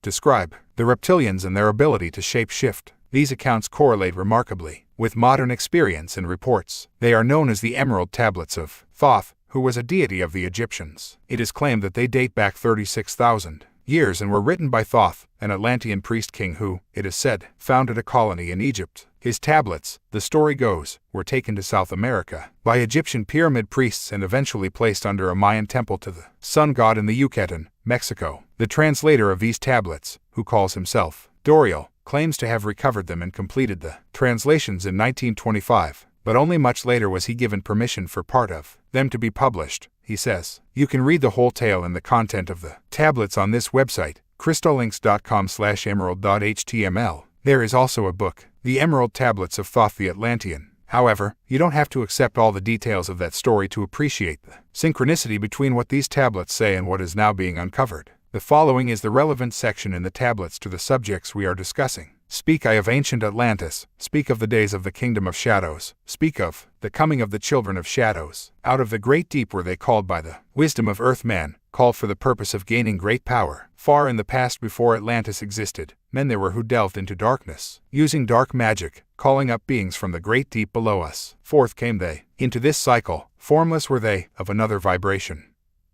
[SPEAKER 2] describe the reptilians and their ability to shape-shift. These accounts correlate remarkably with modern experience and reports. They are known as the Emerald Tablets of Thoth, who was a deity of the Egyptians. It is claimed that they date back 36,000 years and were written by Thoth, an Atlantean priest king who, it is said, founded a colony in Egypt. His tablets, the story goes, were taken to South America by Egyptian pyramid priests and eventually placed under a Mayan temple to the sun god in the Yucatan, Mexico. The translator of these tablets, who calls himself Doriel, claims to have recovered them and completed the translations in 1925, but only much later was he given permission for part of them to be published. He says, "You can read the whole tale and the content of the tablets on this website, crystallinks.com/emerald.html. There is also a book, The Emerald Tablets of Thoth the Atlantean. However, you don't have to accept all the details of that story to appreciate the synchronicity between what these tablets say and what is now being uncovered. The following is the relevant section in the tablets to the subjects we are discussing. Speak I of ancient Atlantis, speak of the days of the kingdom of shadows, speak of the coming of the children of shadows. Out of the great deep were they called by the wisdom of earth-man, called for the purpose of gaining great power. Far in the past before Atlantis existed, men there were who delved into darkness, using dark magic, calling up beings from the great deep below us. Forth came they. Into this cycle, formless were they, of another vibration,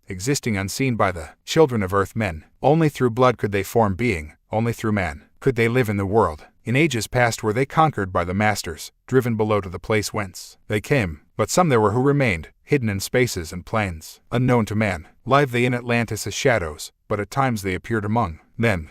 [SPEAKER 2] existing unseen by the children of earth men. Only through blood could they form being, only through man could they live in the world. In ages past were they conquered by the masters, driven below to the place whence they came, but some there were who remained, hidden in spaces and plains, unknown to man. Live they in Atlantis as shadows, but at times they appeared among men.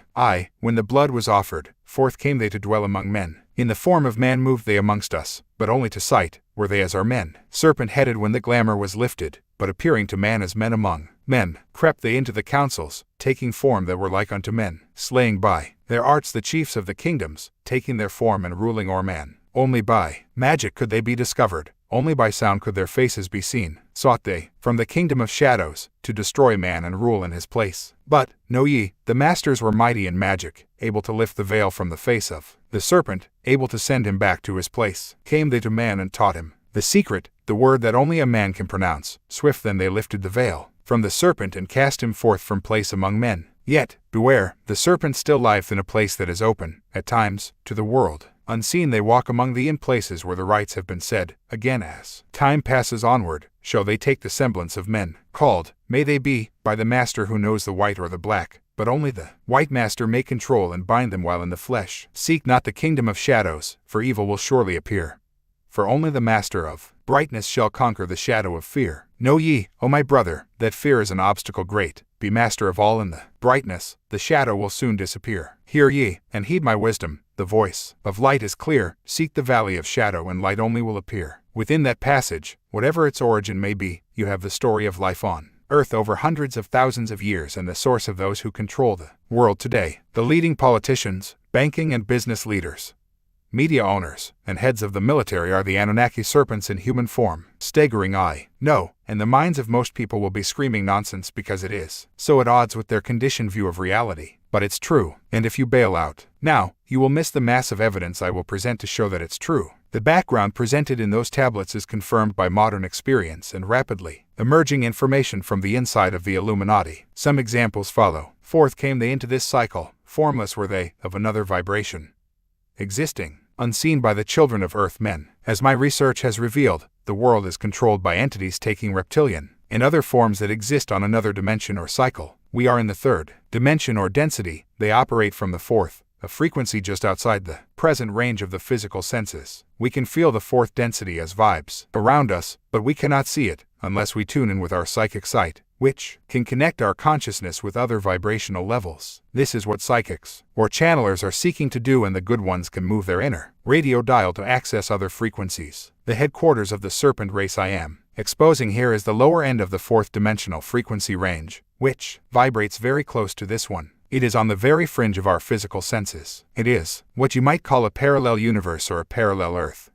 [SPEAKER 2] When the blood was offered, forth came they to dwell among men. In the form of man moved they amongst us, but only to sight were they as our men. Serpent-headed when the glamour was lifted, but appearing to man as men among men, crept they into the councils, taking form that were like unto men, slaying by their arts the chiefs of the kingdoms, taking their form and ruling o'er man. Only by magic could they be discovered, only by sound could their faces be seen. Sought they, from the kingdom of shadows, to destroy man and rule in his place. But, know ye, the masters were mighty in magic, able to lift the veil from the face of the serpent, able to send him back to his place. Came they to man and taught him the secret, the word that only a man can pronounce. Swift then they lifted the veil from the serpent and cast him forth from place among men. Yet, beware, the serpent still lieth in a place that is open, at times, to the world. Unseen they walk among thee in places where the rites have been said. Again as time passes onward, shall they take the semblance of men. Called, may they be, by the master who knows the white or the black, but only the white master may control and bind them while in the flesh. Seek not the kingdom of shadows, for evil will surely appear. For only the master of brightness shall conquer the shadow of fear. Know ye, O my brother, that fear is an obstacle great. Be master of all in the brightness, the shadow will soon disappear. Hear ye, and heed my wisdom, the voice of light is clear. Seek the valley of shadow and light only will appear. Within that passage, whatever its origin may be, you have the story of life on earth over hundreds of thousands of years and the source of those who control the world today. The leading politicians, banking and business leaders, media owners, and heads of the military are the Anunnaki serpents in human form. Staggering no, and the minds of most people will be screaming nonsense because it is so at odds with their conditioned view of reality. But it's true, and if you bail out now, you will miss the massive evidence I will present to show that it's true. The background presented in those tablets is confirmed by modern experience and rapidly emerging information from the inside of the Illuminati. Some examples follow. Forth came they into this cycle, formless were they, of another vibration, existing unseen by the children of earth men. As my research has revealed, the world is controlled by entities taking reptilian and other forms that exist on another dimension or cycle. We are in the third dimension or density. They operate from the fourth, a frequency just outside the present range of the physical senses. We can feel the fourth density as vibes around us, but we cannot see it unless we tune in with our psychic sight, which can connect our consciousness with other vibrational levels. This is what psychics or channelers are seeking to do, and the good ones can move their inner radio dial to access other frequencies. The headquarters of the serpent race I am exposing here is the lower end of the fourth dimensional frequency range, which vibrates very close to this one. It is on the very fringe of our physical senses. It is what you might call a parallel universe or a parallel Earth.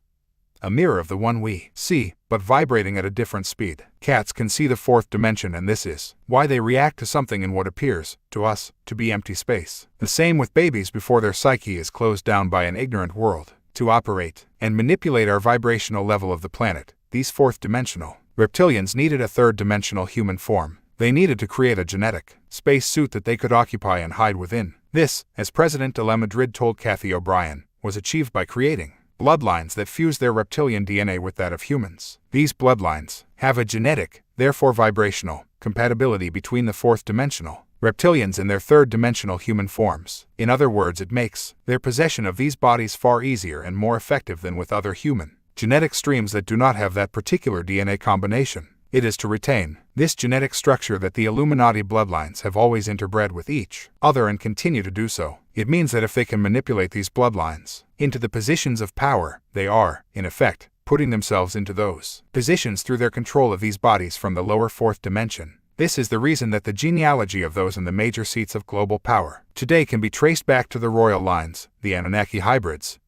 [SPEAKER 2] A mirror of the one we see, but vibrating at a different speed. Cats can see the fourth dimension, and this is why they react to something in what appears, to us, to be empty space. The same with babies before their psyche is closed down by an ignorant world. To operate and manipulate our vibrational level of the planet, these fourth-dimensional reptilians needed a third-dimensional human form. They needed to create a genetic space suit that they could occupy and hide within. This, as President de la Madrid told Kathy O'Brien, was achieved by creating bloodlines that fuse their reptilian DNA with that of humans. These bloodlines have a genetic, therefore vibrational, compatibility between the fourth-dimensional reptilians in their third-dimensional human forms. In other words, it makes their possession of these bodies far easier and more effective than with other human genetic streams that do not have that particular DNA combination. It is to retain this genetic structure that the Illuminati bloodlines have always interbred with each other and continue to do so. It means that if they can manipulate these bloodlines into the positions of power, they are, in effect, putting themselves into those positions through their control of these bodies from the lower fourth dimension. This is the reason that the genealogy of those in the major seats of global power today can be traced back to the royal lines, the Anunnaki hybrids,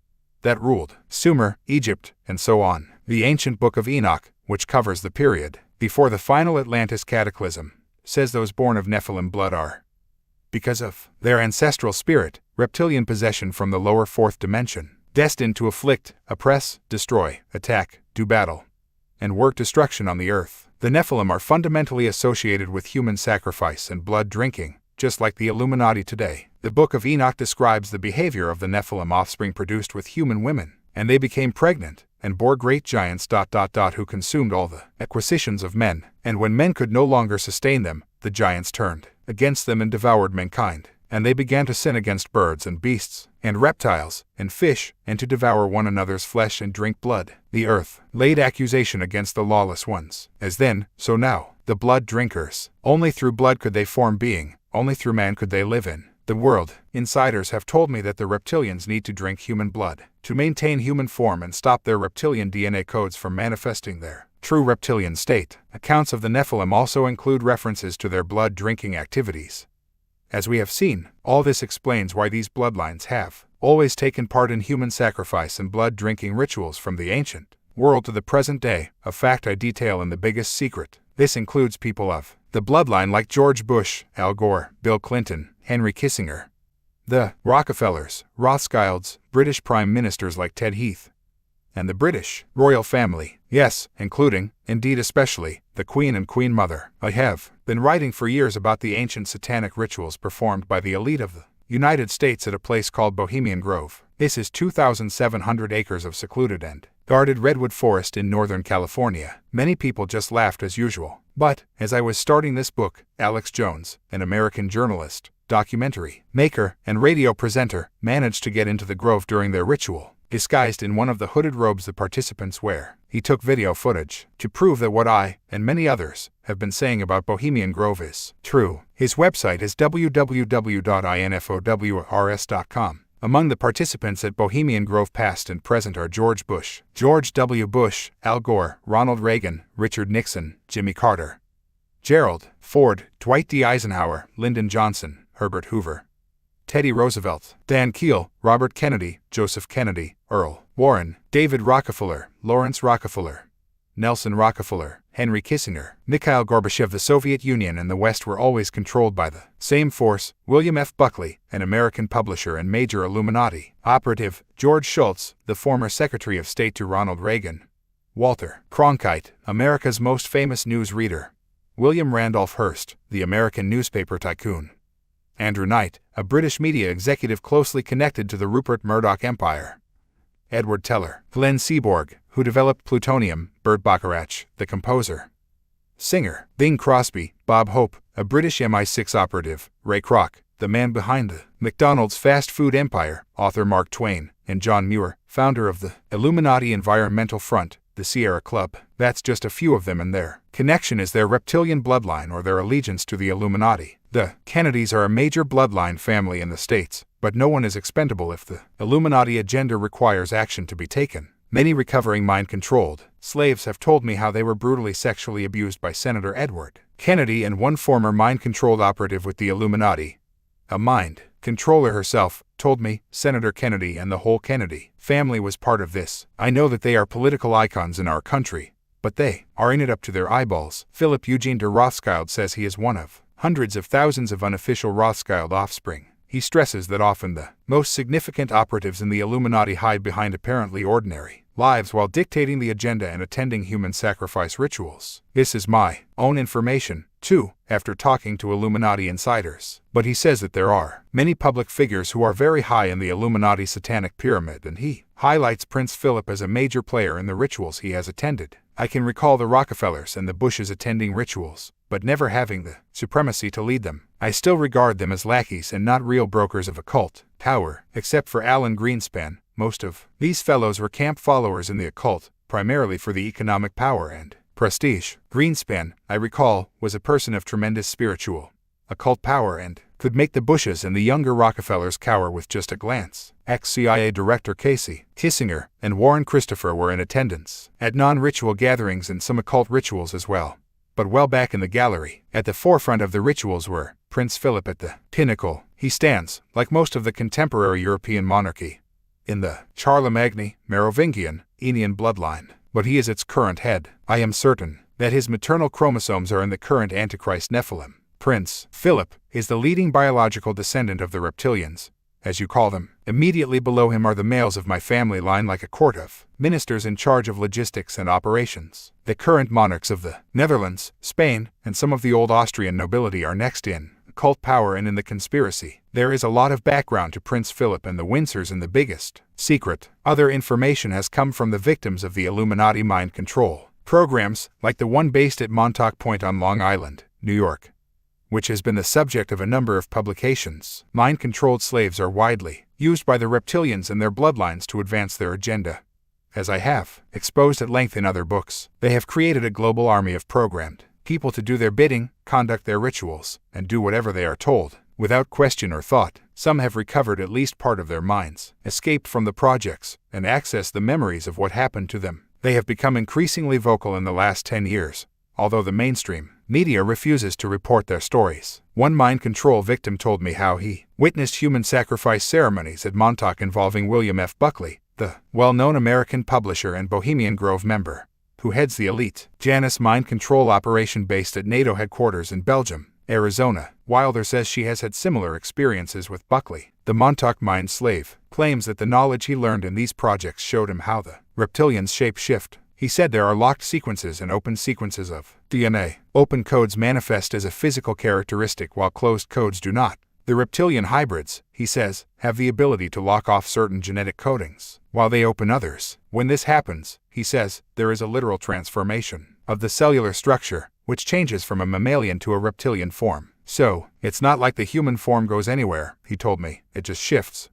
[SPEAKER 2] that ruled Sumer, Egypt, and so on. The ancient Book of Enoch, which covers the period before the final Atlantis cataclysm, says those born of Nephilim blood are, because of their ancestral spirit, reptilian possession from the lower fourth dimension, destined to afflict, oppress, destroy, attack, do battle, and work destruction on the earth. The Nephilim are fundamentally associated with human sacrifice and blood drinking, just like the Illuminati today. The Book of Enoch describes the behavior of the Nephilim offspring produced with human women, and they became pregnant and bore great giants who consumed all the acquisitions of men, and when men could no longer sustain them, the giants turned against them and devoured mankind, and they began to sin against birds and beasts, and reptiles, and fish, and to devour one another's flesh and drink blood. The earth laid accusation against the lawless ones. As then, so now, the blood drinkers. Only through blood could they form being, only through man could they live in the world. Insiders have told me that the reptilians need to drink human blood to maintain human form and stop their reptilian DNA codes from manifesting their true reptilian state. Accounts of the Nephilim also include references to their blood drinking activities. As we have seen, all this explains why these bloodlines have always taken part in human sacrifice and blood drinking rituals from the ancient world to the present day, a fact I detail in The Biggest Secret. This includes people of the bloodline like George Bush, Al Gore, Bill Clinton, Henry Kissinger, the Rockefellers, Rothschilds, British prime ministers like Ted Heath, and the British royal family, yes, including, indeed especially, the Queen and Queen Mother. I have been writing for years about the ancient satanic rituals performed by the elite of the United States at a place called Bohemian Grove. This is 2,700 acres of secluded and guarded redwood forest in Northern California. Many people just laughed as usual. But, as I was starting this book, Alex Jones, an American journalist, documentary maker, and radio presenter, managed to get into the grove during their ritual, disguised in one of the hooded robes the participants wear. He took video footage to prove that what I, and many others, have been saying about Bohemian Grove is true. His website is www.infowrs.com. Among the participants at Bohemian Grove past and present are George Bush, George W. Bush, Al Gore, Ronald Reagan, Richard Nixon, Jimmy Carter, Gerald Ford, Dwight D. Eisenhower, Lyndon Johnson, Herbert Hoover, Teddy Roosevelt, Dan Keel, Robert Kennedy, Joseph Kennedy, Earl Warren, David Rockefeller, Lawrence Rockefeller, Nelson Rockefeller, Henry Kissinger, Mikhail Gorbachev. The Soviet Union and the West were always controlled by the same force. William F. Buckley, an American publisher and major Illuminati operative, George Shultz, the former Secretary of State to Ronald Reagan, Walter Cronkite, America's most famous news reader, William Randolph Hearst, the American newspaper tycoon, Andrew Knight, a British media executive closely connected to the Rupert Murdoch empire, Edward Teller, Glenn Seaborg, who developed plutonium, Burt Bacharach, the composer, singer, Bing Crosby, Bob Hope, a British MI6 operative, Ray Kroc, the man behind the McDonald's fast food empire, author Mark Twain, and John Muir, founder of the Illuminati Environmental Front, the Sierra Club. That's just a few of them, and their connection is their reptilian bloodline or their allegiance to the Illuminati. The Kennedys are a major bloodline family in the States, but no one is expendable if the Illuminati agenda requires action to be taken. Many recovering mind-controlled slaves have told me how they were brutally sexually abused by Senator Edward Kennedy and one former mind-controlled operative with the Illuminati, a mind controller herself, told me Senator Kennedy and the whole Kennedy family was part of this. I know that they are political icons in our country, but they are in it up to their eyeballs. Philip Eugene de Rothschild says he is one of hundreds of thousands of unofficial Rothschild offspring. He stresses that often the most significant operatives in the Illuminati hide behind apparently ordinary lives while dictating the agenda and attending human sacrifice rituals. This is my own information, too, after talking to Illuminati insiders. But he says that there are many public figures who are very high in the Illuminati satanic pyramid, and he highlights Prince Philip as a major player in the rituals he has attended. I can recall the Rockefellers and the Bushes attending rituals, but never having the supremacy to lead them. I still regard them as lackeys and not real brokers of occult power, except for Alan Greenspan. Most of these fellows were camp followers in the occult, primarily for the economic power and prestige. Greenspan, I recall, was a person of tremendous spiritual, occult power and could make the Bushes and the younger Rockefellers cower with just a glance. Ex-CIA Director Casey Kissinger and Warren Christopher were in attendance at non-ritual gatherings and some occult rituals as well. But well back in the gallery, at the forefront of the rituals were Prince Philip at the pinnacle. He stands, like most of the contemporary European monarchy, in the Charlemagne, Merovingian, Aenian bloodline, but he is its current head. I am certain that his maternal chromosomes are in the current Antichrist Nephilim. Prince Philip is the leading biological descendant of the reptilians, as you call them. Immediately below him are the males of my family line, like a court of ministers in charge of logistics and operations. The current monarchs of the Netherlands, Spain, and some of the old Austrian nobility are next in occult power and in the conspiracy. There is a lot of background to Prince Philip and the Windsors, and the biggest secret. Other information has come from the victims of the Illuminati mind control programs, like the one based at Montauk Point on Long Island, New York, which has been the subject of a number of publications. Mind-controlled slaves are widely used by the reptilians and their bloodlines to advance their agenda. As I have exposed at length in other books, they have created a global army of programmed people to do their bidding, conduct their rituals, and do whatever they are told, without question or thought. Some have recovered at least part of their minds, escaped from the projects, and accessed the memories of what happened to them. They have become increasingly vocal in the last 10 years, although the mainstream media refuses to report their stories. One mind control victim told me how he witnessed human sacrifice ceremonies at Montauk involving William F. Buckley, the well-known American publisher and Bohemian Grove member, who heads the elite Janus mind control operation based at NATO headquarters in Belgium, Arizona. Wilder says she has had similar experiences with Buckley. The Montauk mind slave claims that the knowledge he learned in these projects showed him how the reptilians shape-shift. He said there are locked sequences and open sequences of DNA. Open codes manifest as a physical characteristic while closed codes do not. The reptilian hybrids, he says, have the ability to lock off certain genetic codings, while they open others. When this happens, he says, there is a literal transformation of the cellular structure, which changes from a mammalian to a reptilian form. So, it's not like the human form goes anywhere, he told me, it just shifts.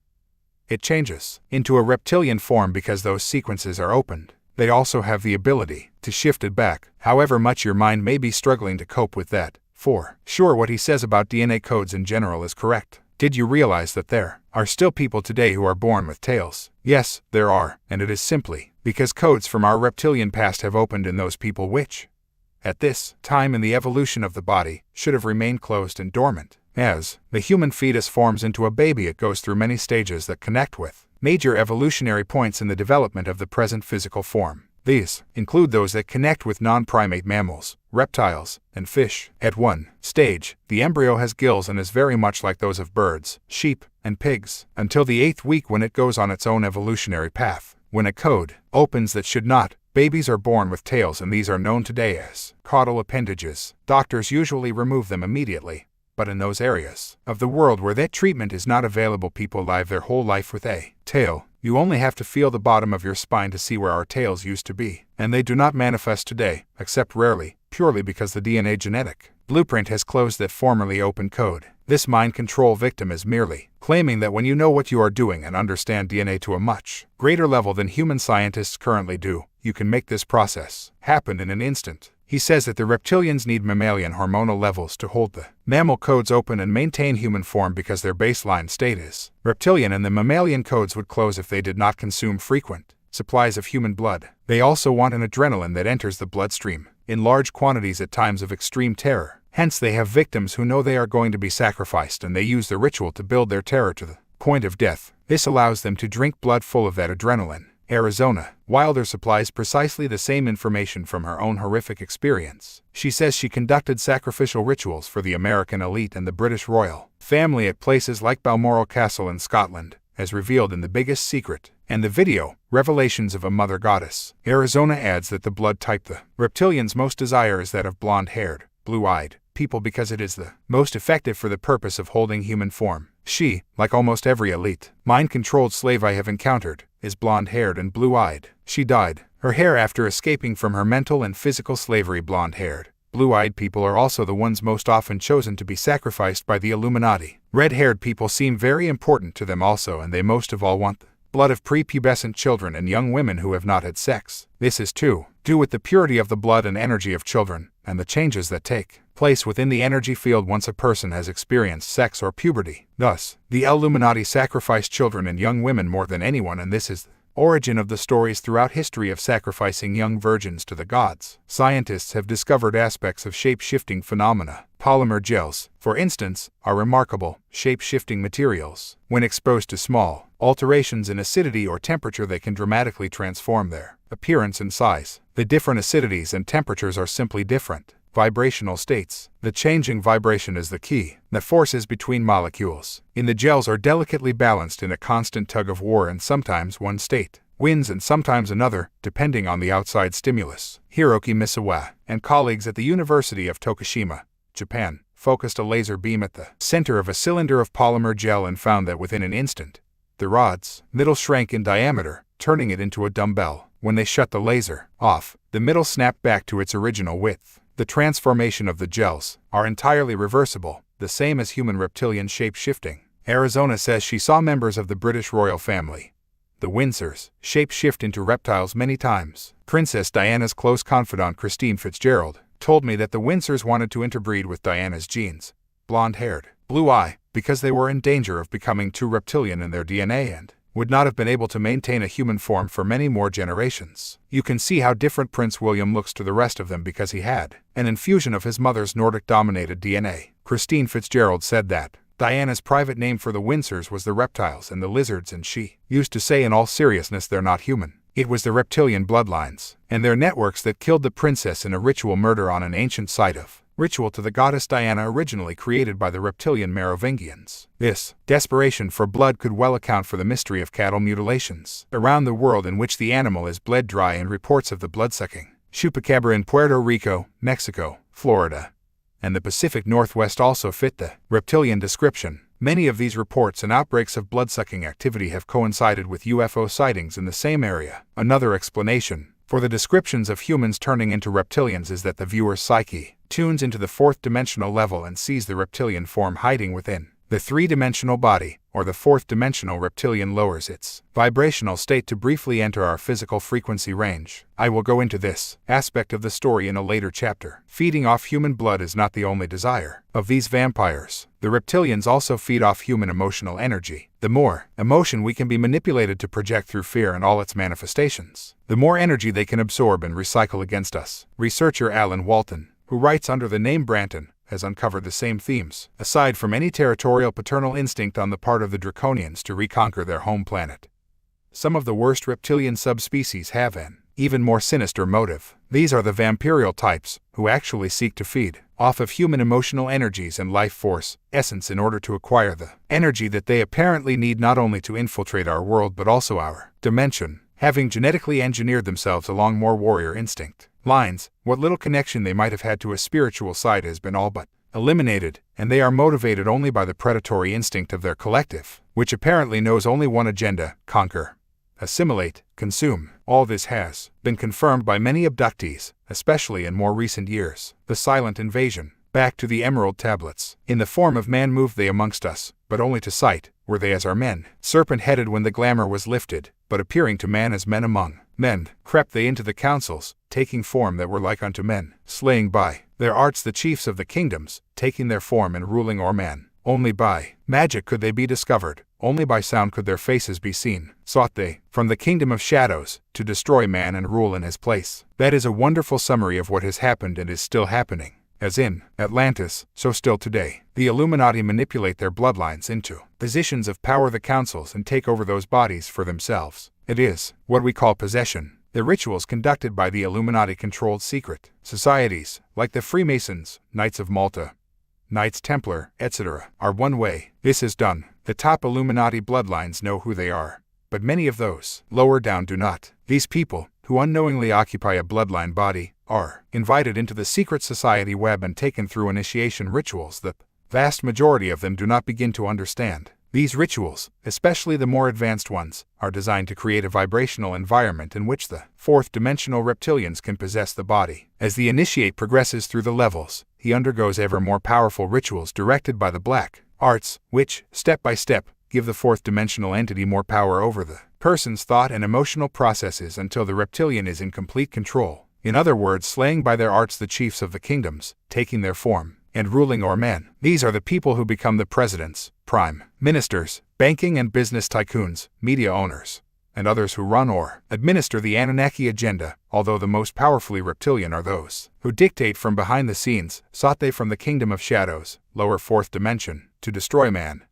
[SPEAKER 2] It changes into a reptilian form because those sequences are opened. They also have the ability to shift it back, however much your mind may be struggling to cope with that. For sure, what he says about DNA codes in general is correct. Did you realize that there are still people today who are born with tails? Yes, there are, and it is simply because codes from our reptilian past have opened in those people which, at this time in the evolution of the body, should have remained closed and dormant. As the human fetus forms into a baby, it goes through many stages that connect with major evolutionary points in the development of the present physical form. These include those that connect with non-primate mammals, reptiles, and fish. At one stage, the embryo has gills and is very much like those of birds, sheep, and pigs, until the 8th week when it goes on its own evolutionary path. When a code opens that should not, babies are born with tails, and these are known today as caudal appendages. Doctors usually remove them immediately, but in those areas of the world where that treatment is not available, people live their whole life with a tail. You only have to feel the bottom of your spine to see where our tails used to be, and they do not manifest today, except rarely, purely because the DNA genetic blueprint has closed that formerly open code. This mind control victim is merely claiming that when you know what you are doing and understand DNA to a much greater level than human scientists currently do, you can make this process happen in an instant. He says that the reptilians need mammalian hormonal levels to hold the mammal codes open and maintain human form because their baseline state is reptilian, and the mammalian codes would close if they did not consume frequent supplies of human blood. They also want an adrenaline that enters the bloodstream in large quantities at times of extreme terror. Hence they have victims who know they are going to be sacrificed, and they use the ritual to build their terror to the point of death. This allows them to drink blood full of that adrenaline. Arizona. Wilder supplies precisely the same information from her own horrific experience. She says she conducted sacrificial rituals for the American elite and the British royal family at places like Balmoral Castle in Scotland, as revealed in The Biggest Secret, and the video, Revelations of a Mother Goddess. Arizona adds that the blood type the reptilians most desire is that of blonde-haired, blue-eyed people because it is the most effective for the purpose of holding human form. She, like almost every elite, mind-controlled slave I have encountered, is blonde-haired and blue-eyed. She dyed her hair after escaping from her mental and physical slavery. Blonde-haired, blue-eyed people are also the ones most often chosen to be sacrificed by the Illuminati. Red-haired people seem very important to them also, and they most of all want the blood of prepubescent children and young women who have not had sex. This is to do with the purity of the blood and energy of children, and the changes that take place within the energy field once a person has experienced sex or puberty. Thus, the Illuminati sacrifice children and young women more than anyone, and this is the origin of the stories throughout history of sacrificing young virgins to the gods. Scientists have discovered aspects of shape-shifting phenomena. Polymer gels, for instance, are remarkable shape-shifting materials. When exposed to small alterations in acidity or temperature, they can dramatically transform their appearance and size. The different acidities and temperatures are simply different vibrational states. The changing vibration is the key. The forces between molecules in the gels are delicately balanced in a constant tug-of-war, and sometimes one state wins and sometimes another, depending on the outside stimulus. Hiroki Misawa and colleagues at the University of Tokushima, Japan, focused a laser beam at the center of a cylinder of polymer gel and found that within an instant, the rod's middle shrank in diameter, turning it into a dumbbell. When they shut the laser off, the middle snapped back to its original width. The transformation of the gels are entirely reversible, the same as human reptilian shape-shifting. Arizona says she saw members of the British royal family, the Windsors, shape-shift into reptiles many times. Princess Diana's close confidant Christine Fitzgerald told me that the Windsors wanted to interbreed with Diana's genes, blonde-haired, blue-eye, because they were in danger of becoming too reptilian in their DNA and would not have been able to maintain a human form for many more generations. You can see how different Prince William looks to the rest of them because he had an infusion of his mother's Nordic-dominated DNA. Christine Fitzgerald said that Diana's private name for the Windsors was the reptiles and the lizards, and she used to say in all seriousness they're not human. It was the reptilian bloodlines and their networks that killed the princess in a ritual murder on an ancient site of ritual to the goddess Diana, originally created by the reptilian Merovingians. This desperation for blood could well account for the mystery of cattle mutilations around the world, in which the animal is bled dry, and reports of the bloodsucking chupacabra in Puerto Rico, Mexico, Florida, and the Pacific Northwest also fit the reptilian description. Many of these reports and outbreaks of bloodsucking activity have coincided with UFO sightings in the same area. Another explanation for the descriptions of humans turning into reptilians is that the viewer's psyche tunes into the fourth-dimensional level and sees the reptilian form hiding within the three-dimensional body, or the fourth-dimensional reptilian lowers its vibrational state to briefly enter our physical frequency range. I will go into this aspect of the story in a later chapter. Feeding off human blood is not the only desire of these vampires. The reptilians also feed off human emotional energy. The more emotion we can be manipulated to project through fear and all its manifestations, the more energy they can absorb and recycle against us. Researcher Alan Walton, who writes under the name Branton, has uncovered the same themes. Aside from any territorial paternal instinct on the part of the Draconians to reconquer their home planet, some of the worst reptilian subspecies have an even more sinister motive. These are the vampirial types, who actually seek to feed off of human emotional energies and life force essence in order to acquire the energy that they apparently need, not only to infiltrate our world but also our dimension, having genetically engineered themselves along more warrior instinct lines. What little connection they might have had to a spiritual side has been all but eliminated, and they are motivated only by the predatory instinct of their collective, which apparently knows only one agenda: conquer, assimilate, consume. All this has been confirmed by many abductees, especially in more recent years. The silent invasion, back to the Emerald Tablets. In the form of man moved they amongst us, but only to sight were they as our men. Serpent-headed when the glamour was lifted, but appearing to man as men among men, crept they into the councils, taking form that were like unto men, slaying by their arts the chiefs of the kingdoms, taking their form and ruling o'er men. Only by magic could they be discovered, only by sound could their faces be seen. Sought they, from the kingdom of shadows, to destroy man and rule in his place. That is a wonderful summary of what has happened and is still happening. As in Atlantis, so still today, the Illuminati manipulate their bloodlines into positions of power, the councils, and take over those bodies for themselves. It is what we call possession. The rituals conducted by the Illuminati-controlled secret societies, like the Freemasons, Knights of Malta, Knights Templar, etc., are one way. This is done. The top Illuminati bloodlines know who they are, but many of those lower down do not. These people, who unknowingly occupy a bloodline body, are invited into the secret society web and taken through initiation rituals that vast majority of them do not begin to understand. These rituals, especially the more advanced ones, are designed to create a vibrational environment in which the fourth-dimensional reptilians can possess the body. As the initiate progresses through the levels, he undergoes ever more powerful rituals directed by the black arts, which, step by step, give the fourth-dimensional entity more power over the person's thought and emotional processes until the reptilian is in complete control. In other words, slaying by their arts the chiefs of the kingdoms, taking their form, and ruling o'er men. These are the people who become the presidents, prime ministers, banking and business tycoons, media owners, and others who run or administer the Anunnaki agenda, although the most powerfully reptilian are those who dictate from behind the scenes, sought they from the kingdom of shadows, lower fourth dimension, to destroy man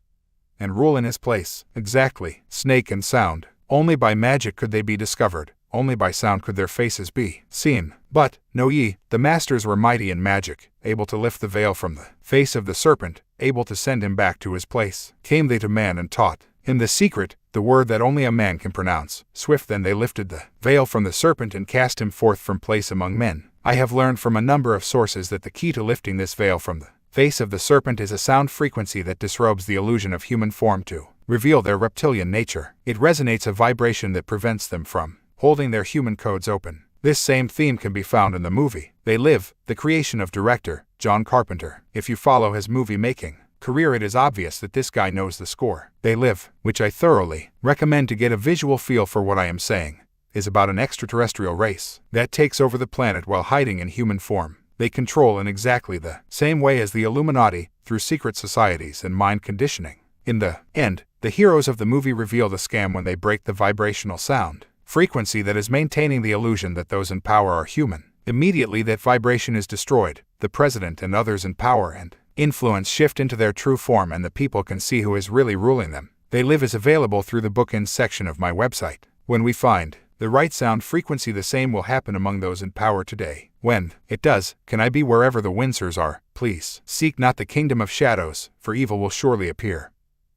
[SPEAKER 2] and rule in his place. Exactly, snake and sound. Only by magic could they be discovered. Only by sound could their faces be seen. But, know ye, the masters were mighty in magic, able to lift the veil from the face of the serpent, able to send him back to his place. Came they to man and taught him the secret, the word that only a man can pronounce. Swift then they lifted the veil from the serpent and cast him forth from place among men. I have learned from a number of sources that the key to lifting this veil from the face of the serpent is a sound frequency that disrobes the illusion of human form to reveal their reptilian nature. It resonates a vibration that prevents them from holding their human codes open. This same theme can be found in the movie They Live, the creation of director John Carpenter. If you follow his movie-making career, it is obvious that this guy knows the score. They Live, which I thoroughly recommend to get a visual feel for what I am saying, is about an extraterrestrial race that takes over the planet while hiding in human form. They control in exactly the same way as the Illuminati, through secret societies and mind conditioning. In the end, the heroes of the movie reveal the scam when they break the vibrational sound frequency that is maintaining the illusion that those in power are human. Immediately that vibration is destroyed, the president and others in power and influence shift into their true form and the people can see who is really ruling them. They Live is available through the bookends section of my website. When we find the right sound frequency, the same will happen among those in power today. When it does, can I be wherever the Windsors are? Please seek not the kingdom of shadows, for evil will surely appear.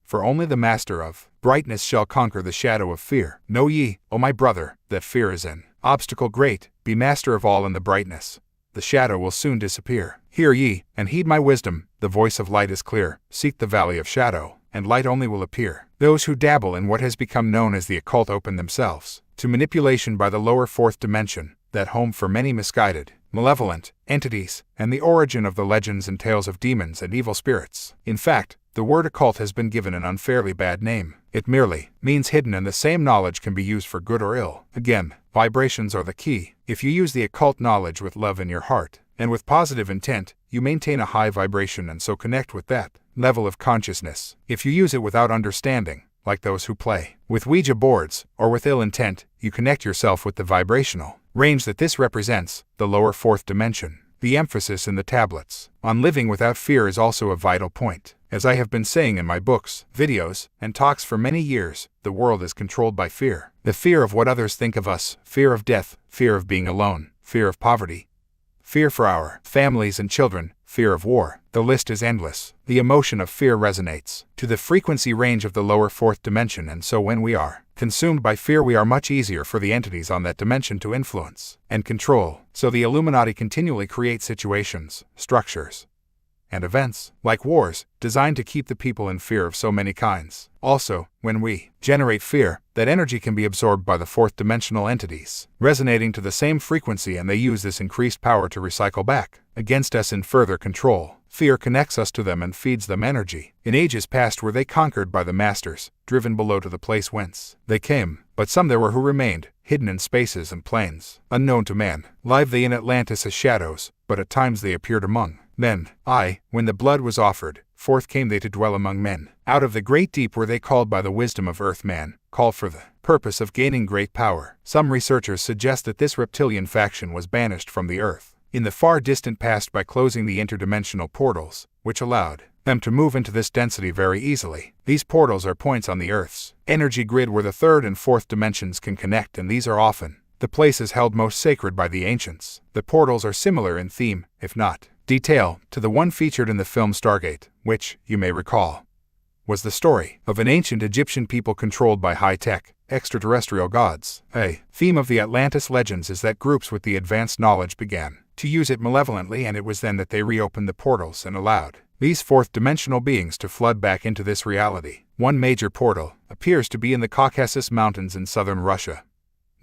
[SPEAKER 2] For only the master of brightness shall conquer the shadow of fear. Know ye, O my brother, that fear is an obstacle great. Be master of all in the brightness. The shadow will soon disappear. Hear ye, and heed my wisdom. The voice of light is clear. Seek the valley of shadow, and light only will appear. Those who dabble in what has become known as the occult open themselves to manipulation by the lower fourth dimension, that home for many misguided, malevolent entities, and the origin of the legends and tales of demons and evil spirits. In fact, the word occult has been given an unfairly bad name. It merely means hidden, and the same knowledge can be used for good or ill. Again, vibrations are the key. If you use the occult knowledge with love in your heart, and with positive intent, you maintain a high vibration and so connect with that level of consciousness. If you use it without understanding, like those who play with Ouija boards, or with ill intent, you connect yourself with the vibrational range that this represents, the lower fourth dimension. The emphasis in the tablets on living without fear is also a vital point. As I have been saying in my books, videos, and talks for many years, the world is controlled by fear. The fear of what others think of us, fear of death, fear of being alone, fear of poverty, fear for our families and children, fear of war. The list is endless. The emotion of fear resonates to the frequency range of the lower fourth dimension, and so when we are consumed by fear, we are much easier for the entities on that dimension to influence and control. So the Illuminati continually create situations, structures, and events, like wars, designed to keep the people in fear of so many kinds. Also, when we generate fear, that energy can be absorbed by the fourth dimensional entities, resonating to the same frequency, and they use this increased power to recycle back against us in further control. Fear connects us to them and feeds them energy. In ages past were they conquered by the masters, driven below to the place whence they came, but some there were who remained, hidden in spaces and planes, unknown to man. Live they in Atlantis as shadows, but at times they appeared among men. When the blood was offered, forth came they to dwell among men. Out of the great deep were they called by the wisdom of earth man, called for the purpose of gaining great power. Some researchers suggest that this reptilian faction was banished from the earth in the far distant past by closing the interdimensional portals, which allowed them to move into this density very easily. These portals are points on the Earth's energy grid where the third and fourth dimensions can connect, and these are often the places held most sacred by the ancients. The portals are similar in theme, if not detail, to the one featured in the film Stargate, which, you may recall, was the story of an ancient Egyptian people controlled by high-tech, extraterrestrial gods. A theme of the Atlantis legends is that groups with the advanced knowledge began to use it malevolently, and it was then that they reopened the portals and allowed these fourth-dimensional beings to flood back into this reality. One major portal appears to be in the Caucasus Mountains in southern Russia.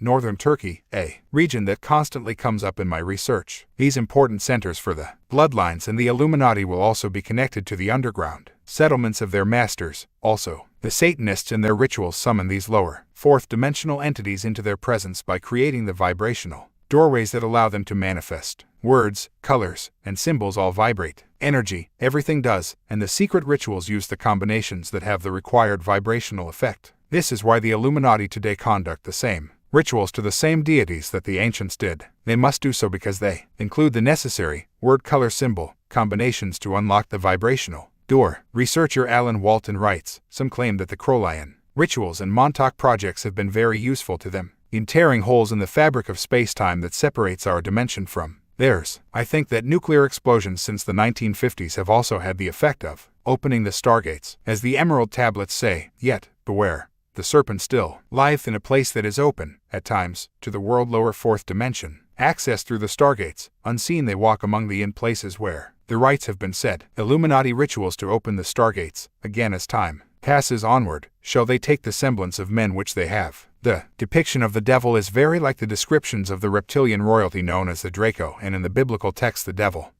[SPEAKER 2] Northern Turkey, a region that constantly comes up in my research. These important centers for the bloodlines and the Illuminati will also be connected to the underground settlements of their masters. Also, the Satanists in their rituals summon these lower, fourth-dimensional entities into their presence by creating the vibrational doorways that allow them to manifest. Words, colors, and symbols all vibrate. Energy, everything does, and the secret rituals use the combinations that have the required vibrational effect. This is why the Illuminati today conduct the same rituals to the same deities that the ancients did. They must do so because they include the necessary word-color-symbol combinations to unlock the vibrational door. Researcher Alan Walton writes, some claim that the Crowlyan rituals and Montauk projects have been very useful to them in tearing holes in the fabric of space-time that separates our dimension from theirs. I think that nuclear explosions since the 1950s have also had the effect of opening the stargates. As the Emerald Tablets say, yet, beware. The serpent still lieth in a place that is open, at times, to the world lower fourth dimension. Access through the stargates, unseen they walk among the in places where the rites have been said. Illuminati rituals to open the stargates, again as time passes onward, shall they take the semblance of men which they have. The depiction of the devil is very like the descriptions of the reptilian royalty known as the Draco, and in the biblical text the devil,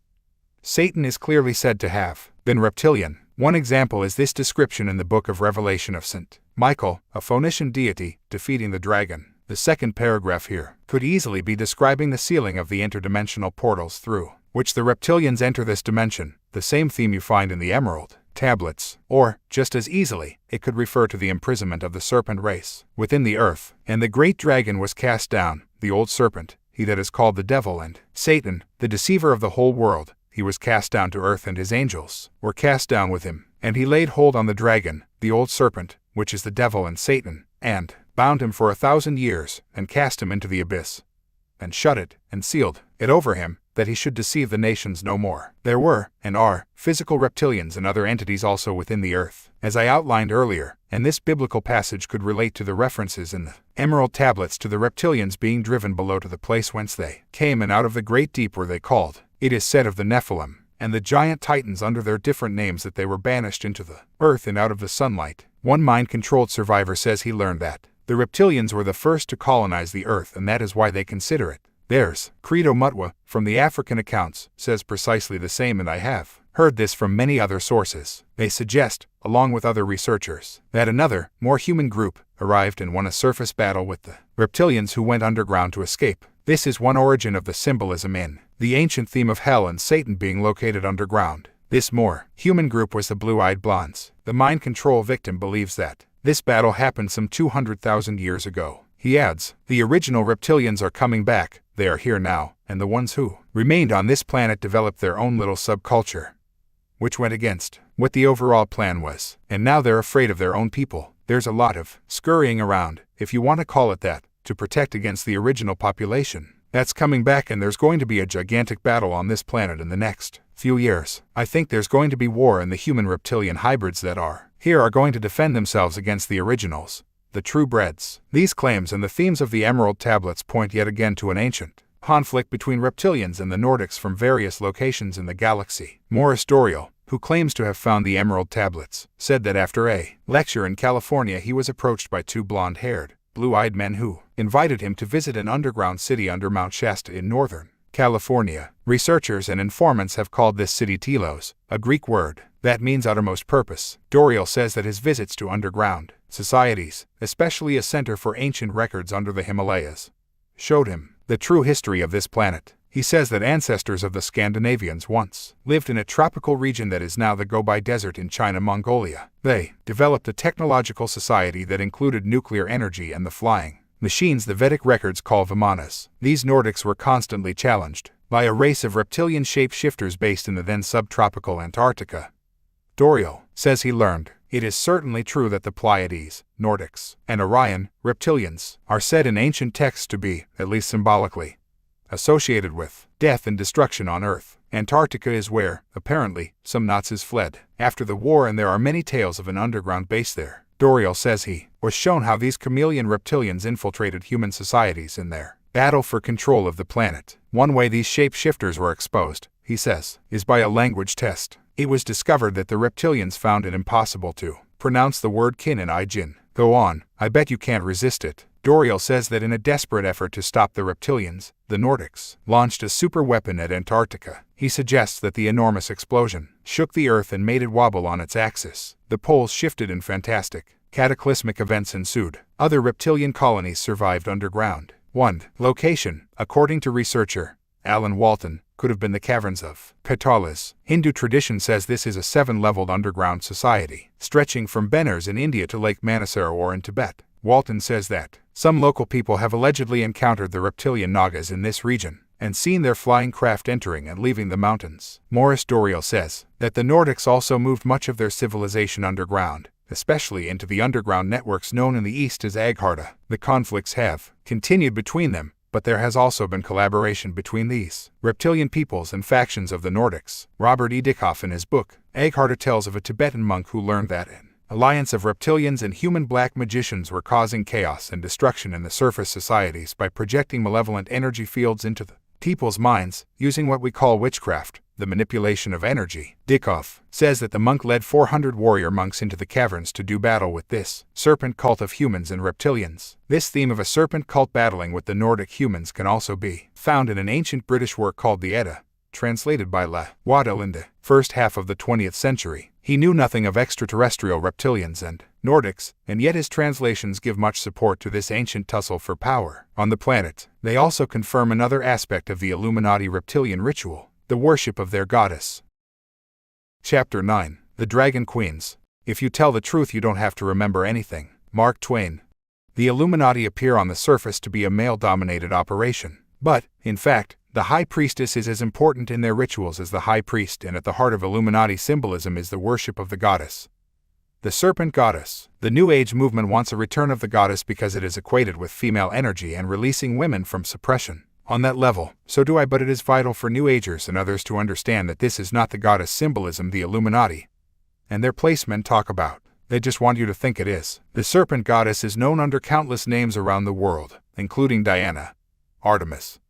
[SPEAKER 2] Satan, is clearly said to have been reptilian. One example is this description in the book of Revelation of St. Michael, a Phoenician deity, defeating the dragon. The second paragraph here could easily be describing the sealing of the interdimensional portals through which the reptilians enter this dimension, the same theme you find in the Emerald Tablets. Or, just as easily, it could refer to the imprisonment of the serpent race within the earth. And the great dragon was cast down, the old serpent, he that is called the devil and Satan, the deceiver of the whole world. He was cast down to earth, and his angels were cast down with him. And he laid hold on the dragon, the old serpent, which is the devil and Satan, and bound him for 1,000 years, and cast him into the abyss, and shut it, and sealed it over him, that he should deceive the nations no more. There were, and are, physical reptilians and other entities also within the earth, as I outlined earlier, and this biblical passage could relate to the references in the Emerald Tablets to the reptilians being driven below to the place whence they came, and out of the great deep were they called. It is said of the Nephilim, and the giant titans under their different names, that they were banished into the earth and out of the sunlight. One mind-controlled survivor says he learned that the reptilians were the first to colonize the earth, and that is why they consider it theirs. Credo Mutwa, from the African accounts, says precisely the same, and I have heard this from many other sources. They suggest, along with other researchers, that another, more human group arrived and won a surface battle with the reptilians who went underground to escape. This is one origin of the symbolism in the ancient theme of hell and Satan being located underground. This more human group was the Blue-Eyed Blondes. The mind control victim believes that this battle happened some 200,000 years ago. He adds, the original reptilians are coming back, they are here now, and the ones who remained on this planet developed their own little subculture, which went against what the overall plan was, and now they're afraid of their own people. There's a lot of scurrying around, if you want to call it that, to protect against the original population that's coming back, and there's going to be a gigantic battle on this planet in the next few years. I think there's going to be war, and the human-reptilian hybrids that are here are going to defend themselves against the originals, the true breds. These claims and the themes of the Emerald Tablets point yet again to an ancient conflict between reptilians and the Nordics from various locations in the galaxy. Morris Doriel, who claims to have found the Emerald Tablets, said that after a lecture in California he was approached by two blonde-haired, blue-eyed men who invited him to visit an underground city under Mount Shasta in northern California. Researchers and informants have called this city Telos, a Greek word that means uttermost purpose. Doriel says that his visits to underground societies, especially a center for ancient records under the Himalayas, showed him the true history of this planet. He says that ancestors of the Scandinavians once lived in a tropical region that is now the Gobi Desert in China, Mongolia. They developed a technological society that included nuclear energy and the flying machines the Vedic records call Vimanas. These Nordics were constantly challenged by a race of reptilian shapeshifters based in the then subtropical Antarctica. Doriel says he learned, it is certainly true that the Pleiades, Nordics, and Orion, reptilians, are said in ancient texts to be, at least symbolically, associated with death and destruction on Earth. Antarctica is where, apparently, some Nazis fled after the war, and there are many tales of an underground base there. Doriel says he was shown how these chameleon reptilians infiltrated human societies in their battle for control of the planet. One way these shapeshifters were exposed, he says, is by a language test. It was discovered that the reptilians found it impossible to pronounce the word kin and Ijin. Go on, I bet you can't resist it. Doriel says that in a desperate effort to stop the reptilians, the Nordics launched a super weapon at Antarctica. He suggests that the enormous explosion shook the Earth and made it wobble on its axis. The poles shifted and fantastic, cataclysmic events ensued. Other reptilian colonies survived underground. 1. Location. According to researcher Alan Walton, could have been the caverns of Petalas. Hindu tradition says this is a 7-leveled underground society, stretching from Benners in India to Lake Manasar or in Tibet. Walton says that some local people have allegedly encountered the reptilian Nagas in this region and seen their flying craft entering and leaving the mountains. Maurice Doriel says that the Nordics also moved much of their civilization underground, especially into the underground networks known in the East as Agharta. The conflicts have continued between them, but there has also been collaboration between these reptilian peoples and factions of the Nordics. Robert E. Dickhoff in his book, Agharta, tells of a Tibetan monk who learned that an alliance of reptilians and human black magicians were causing chaos and destruction in the surface societies by projecting malevolent energy fields into the people's minds, using what we call witchcraft, the manipulation of energy. Dickhoff says that the monk led 400 warrior monks into the caverns to do battle with this serpent cult of humans and reptilians. This theme of a serpent cult battling with the Nordic humans can also be found in an ancient British work called the Edda, translated by La Waddell in the first half of the 20th century. He knew nothing of extraterrestrial reptilians and Nordics, and yet his translations give much support to this ancient tussle for power on the planet. They also confirm another aspect of the Illuminati reptilian ritual, the worship of their goddess. Chapter 9. The Dragon Queens. If you tell the truth, you don't have to remember anything. Mark Twain. The Illuminati appear on the surface to be a male-dominated operation, but, in fact, the High Priestess is as important in their rituals as the High Priest, and at the heart of Illuminati symbolism is the worship of the goddess. The Serpent Goddess. The New Age movement wants a return of the goddess because it is equated with female energy and releasing women from suppression. On that level, so do I, but it is vital for New Agers and others to understand that this is not the goddess symbolism the Illuminati and their placemen talk about. They just want you to think it is. The Serpent Goddess is known under countless names around the world, including Diana, Artemis,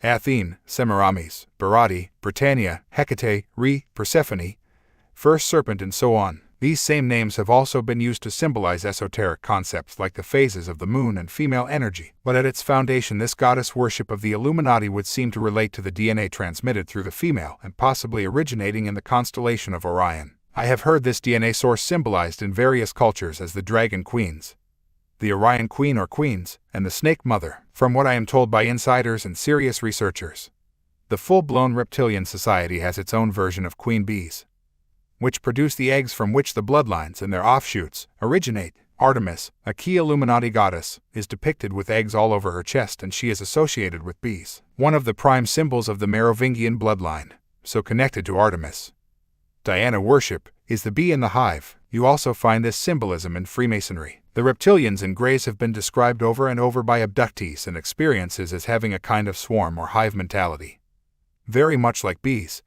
[SPEAKER 2] Athene, Semiramis, Bharati, Britannia, Hecate, Re, Persephone, First Serpent, and so on. These same names have also been used to symbolize esoteric concepts like the phases of the moon and female energy. But at its foundation, this goddess worship of the Illuminati would seem to relate to the DNA transmitted through the female and possibly originating in the constellation of Orion. I have heard this DNA source symbolized in various cultures as the Dragon Queens, the Orion Queen or Queens, and the Snake Mother, from what I am told by insiders and serious researchers. The full-blown reptilian society has its own version of queen bees, which produce the eggs from which the bloodlines and their offshoots originate. Artemis, a key Illuminati goddess, is depicted with eggs all over her chest, and she is associated with bees, one of the prime symbols of the Merovingian bloodline, so connected to Artemis. Diana worship is the bee in the hive. You also find this symbolism in Freemasonry. The reptilians in Greys have been described over and over by abductees and experiences as having a kind of swarm or hive mentality, very much like bees,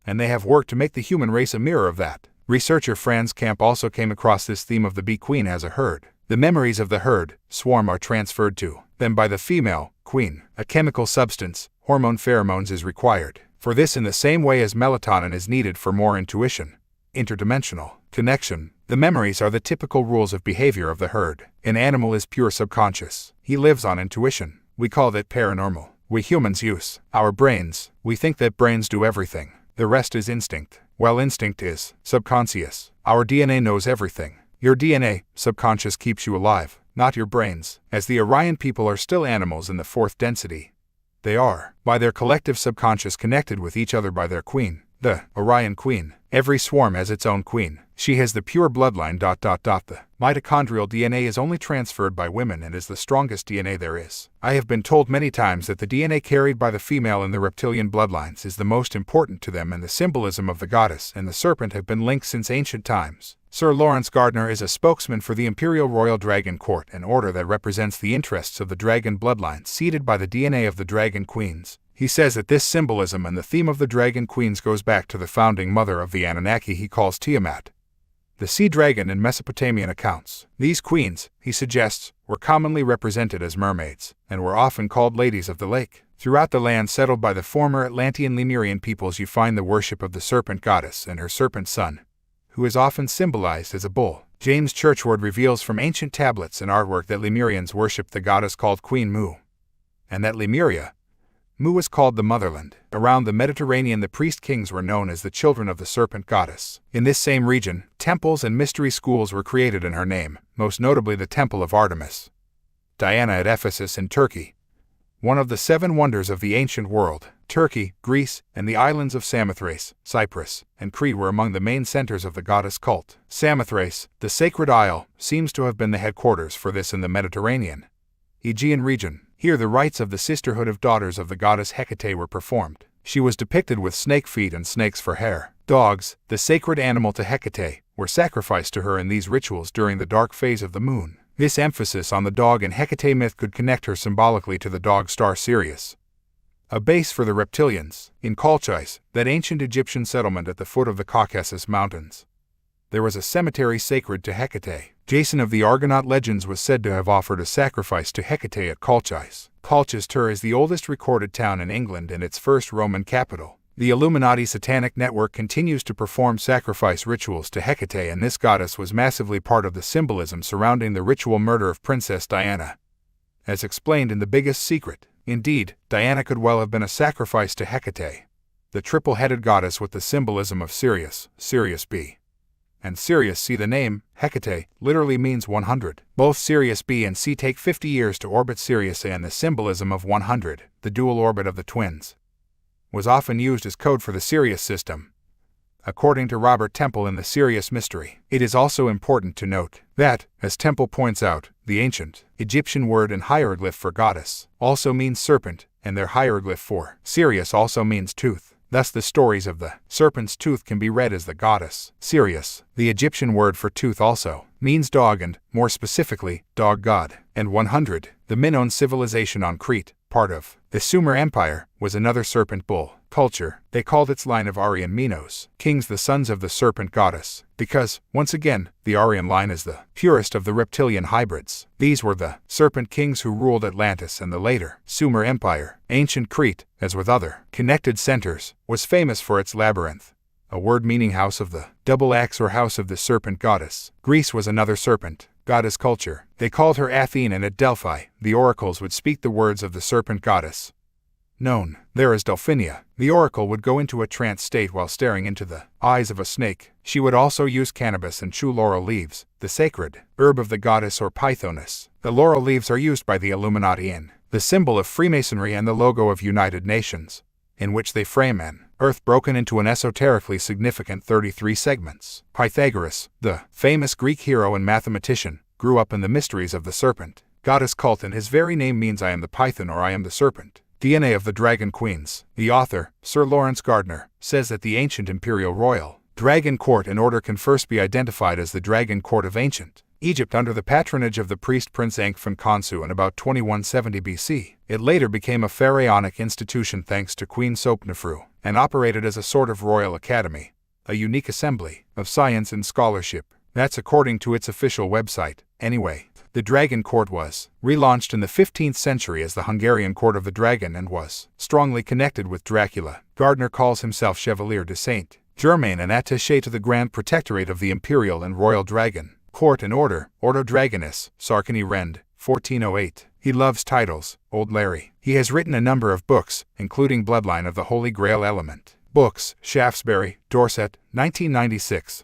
[SPEAKER 2] and they have worked to make the human race a mirror of that. Researcher Franz Camp also came across this theme of the bee queen as a herd. The memories of the herd, swarm, are transferred to them by the female, queen. A chemical substance, hormone pheromones, is required for this in the same way as melatonin is needed for more intuition. Interdimensional connection. The memories are the typical rules of behavior of the herd. An animal is pure subconscious. He lives on intuition. We call that paranormal. We humans use our brains. We think that brains do everything. The rest is instinct. Well, instinct is subconscious. Our DNA knows everything. Your DNA, subconscious, keeps you alive, not your brains. As the Orion people are still animals in the fourth density, they are, by their collective subconscious, connected with each other by their queen, the Orion Queen. Every swarm has its own queen. She has the pure bloodline. The mitochondrial DNA is only transferred by women and is the strongest DNA there is. I have been told many times that the DNA carried by the female in the reptilian bloodlines is the most important to them, and the symbolism of the goddess and the serpent have been linked since ancient times. Sir Lawrence Gardner is a spokesman for the Imperial Royal Dragon Court, an order that represents the interests of the dragon bloodline seeded by the DNA of the Dragon Queens. He says that this symbolism and the theme of the Dragon Queens goes back to the founding mother of the Anunnaki he calls Tiamat, the sea dragon in Mesopotamian accounts. These queens, he suggests, were commonly represented as mermaids, and were often called ladies of the lake. Throughout the land settled by the former Atlantean Lemurian peoples you find the worship of the serpent goddess and her serpent son, who is often symbolized as a bull. James Churchward reveals from ancient tablets and artwork that Lemurians worshipped the goddess called Queen Mu, and that Lemuria, Mu was called the motherland. Around the Mediterranean the priest kings were known as the children of the serpent goddess. In this same region, temples and mystery schools were created in her name, most notably the Temple of Artemis, Diana at Ephesus in Turkey, one of the 7 wonders of the ancient world. Turkey, Greece, and the islands of Samothrace, Cyprus, and Crete were among the main centers of the goddess cult. Samothrace, the sacred isle, seems to have been the headquarters for this in the Mediterranean, Aegean region. Here the rites of the sisterhood of daughters of the goddess Hecate were performed. She was depicted with snake feet and snakes for hair. Dogs, the sacred animal to Hecate, were sacrificed to her in these rituals during the dark phase of the moon. This emphasis on the dog in Hecate myth could connect her symbolically to the dog star Sirius, a base for the reptilians. In Colchis, that ancient Egyptian settlement at the foot of the Caucasus Mountains, there was a cemetery sacred to Hecate. Jason of the Argonaut legends was said to have offered a sacrifice to Hecate at Colchis. Colchester is the oldest recorded town in England and its first Roman capital. The Illuminati satanic network continues to perform sacrifice rituals to Hecate, and this goddess was massively part of the symbolism surrounding the ritual murder of Princess Diana, as explained in The Biggest Secret. Indeed, Diana could well have been a sacrifice to Hecate, the triple-headed goddess with the symbolism of Sirius, Sirius B, and Sirius C. The name, Hecate, literally means 100. Both Sirius B and C take 50 years to orbit Sirius A, and the symbolism of 100, the dual orbit of the twins, was often used as code for the Sirius system, according to Robert Temple in The Sirius Mystery. It is also important to note that, as Temple points out, the ancient Egyptian word and hieroglyph for goddess also means serpent, and their hieroglyph for Sirius also means tooth. Thus the stories of the serpent's tooth can be read as the goddess Sirius. The Egyptian word for tooth also means dog and, more specifically, dog god. And 100, the Minoan civilization on Crete, part of the Sumer Empire, was another serpent bull culture. They called its line of Aryan Minos kings the sons of the serpent goddess, because, once again, the Aryan line is the purest of the reptilian hybrids. These were the serpent kings who ruled Atlantis and the later Sumer Empire. Ancient Crete, as with other connected centers, was famous for its labyrinth, a word meaning house of the double axe or house of the serpent goddess. Greece was another serpent goddess culture. They called her Athene, and at Delphi, the oracles would speak the words of the serpent goddess, known there as Delphinia. The oracle would go into a trance state while staring into the eyes of a snake. She would also use cannabis and chew laurel leaves, the sacred herb of the goddess or Pythoness. The laurel leaves are used by the Illuminati in the symbol of Freemasonry and the logo of United Nations, in which they frame an earth broken into an esoterically significant 33 segments. Pythagoras, the famous Greek hero and mathematician, grew up in the mysteries of the serpent goddess cult, and his very name means I am the python or I am the serpent. DNA of the Dragon Queens. The author, Sir Lawrence Gardner, says that the ancient imperial royal dragon court and order can first be identified as the Dragon Court of Ancient Egypt under the patronage of the priest Prince Ankh Khonsu in about 2170 BC. It later became a pharaonic institution thanks to Queen Sopnefru, and operated as a sort of royal academy, a unique assembly of science and scholarship. That's according to its official website. Anyway, the Dragon Court was relaunched in the 15th century as the Hungarian Court of the Dragon and was strongly connected with Dracula. Gardner calls himself Chevalier de Saint Germain and attaché to the Grand Protectorate of the Imperial and Royal Dragon Court and Order, Ordo Dragonis, Sarkany Rend, 1408. He loves titles, Old Larry. He has written a number of books, including Bloodline of the Holy Grail Element. Books, Shaftesbury, Dorset, 1996.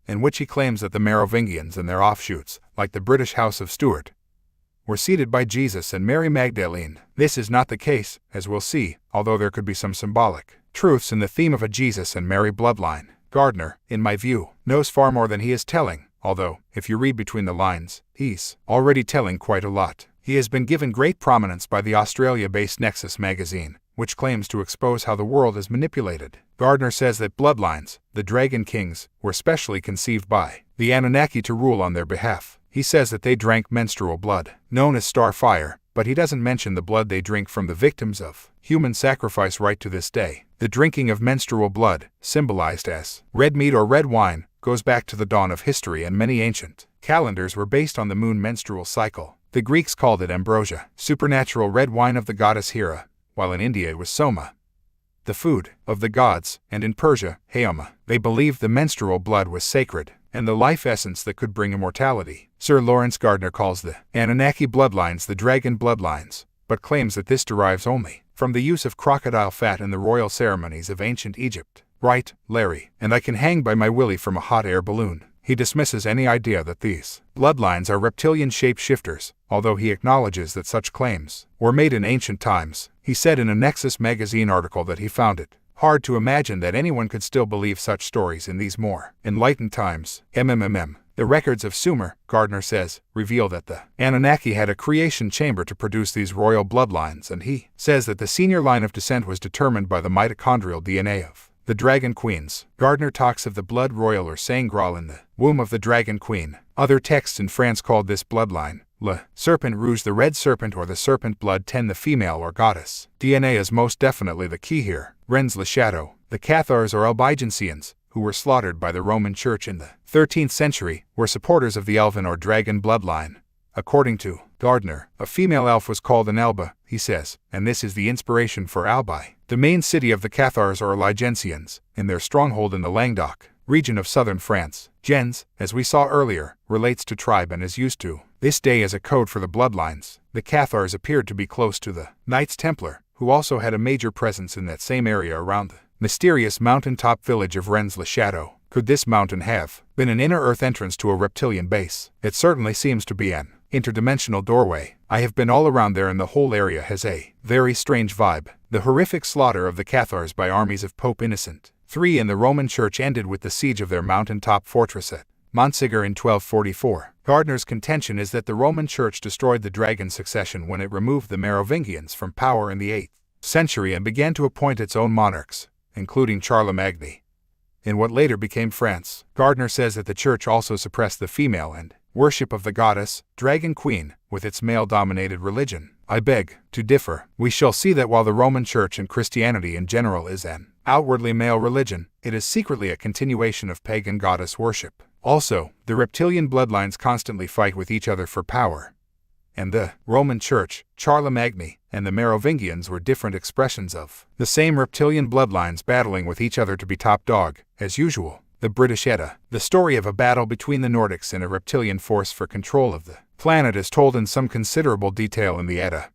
[SPEAKER 2] In which he claims that the Merovingians and their offshoots, like the British House of Stuart, were seated by Jesus and Mary Magdalene. This is not the case, as we'll see, although there could be some symbolic truths in the theme of a Jesus and Mary bloodline. Gardner, in my view, knows far more than he is telling, although, if you read between the lines, he's already telling quite a lot. He has been given great prominence by the Australia-based Nexus magazine, which claims to expose how the world is manipulated. Gardner says that bloodlines, the Dragon Kings, were specially conceived by the Anunnaki to rule on their behalf. He says that they drank menstrual blood, known as starfire, but he doesn't mention the blood they drink from the victims of human sacrifice right to this day. The drinking of menstrual blood, symbolized as red meat or red wine, goes back to the dawn of history, and many ancient calendars were based on the moon menstrual cycle. The Greeks called it ambrosia, supernatural red wine of the goddess Hera, while in India it was soma, the food of the gods, and in Persia, Hayoma. They believed the menstrual blood was sacred, and the life essence that could bring immortality. Sir Lawrence Gardner calls the Anunnaki bloodlines the dragon bloodlines, but claims that this derives only from the use of crocodile fat in the royal ceremonies of ancient Egypt. Right, Larry, and I can hang by my willy from a hot air balloon. He dismisses any idea that these bloodlines are reptilian shapeshifters, although he acknowledges that such claims were made in ancient times. He said in a Nexus magazine article that he found it hard to imagine that anyone could still believe such stories in these more enlightened times. The records of Sumer, Gardner says, reveal that the Anunnaki had a creation chamber to produce these royal bloodlines, and he says that the senior line of descent was determined by the mitochondrial DNA of the dragon queens. Gardner talks of the blood royal or sangral in the womb of the dragon queen. Other texts in France called this bloodline Le Serpent Rouge, the red serpent, or the serpent blood 10, the female or goddess. DNA is most definitely the key here. Rennes le Chateau. The Cathars or Albigensians, who were slaughtered by the Roman Church in the 13th century, were supporters of the elven or dragon bloodline. According to Gardner, a female elf was called an Alba, he says, and this is the inspiration for Albi, the main city of the Cathars or Albigensians, in their stronghold in the Languedoc region of southern France. Gens, as we saw earlier, relates to tribe and is used to this day as a code for the bloodlines. The Cathars appeared to be close to the Knights Templar, who also had a major presence in that same area around the mysterious mountaintop village of Rennes le Chateau. Could this mountain have been an inner earth entrance to a reptilian base? It certainly seems to be an interdimensional doorway. I have been all around there, and the whole area has a very strange vibe. The horrific slaughter of the Cathars by armies of Pope Innocent III in the Roman Church ended with the siege of their mountaintop fortress at Montségur in 1244. Gardner's contention is that the Roman Church destroyed the dragon succession when it removed the Merovingians from power in the 8th century and began to appoint its own monarchs, including Charlemagne, in what later became France. Gardner says that the Church also suppressed the female and worship of the goddess, dragon queen, with its male-dominated religion. I beg to differ. We shall see that while the Roman Church and Christianity in general is an outwardly male religion, it is secretly a continuation of pagan goddess worship. Also, the reptilian bloodlines constantly fight with each other for power, and the Roman Church, Charlemagne, and the Merovingians were different expressions of the same reptilian bloodlines battling with each other to be top dog. As usual, the British Edda, the story of a battle between the Nordics and a reptilian force for control of the planet, is told in some considerable detail in the Edda,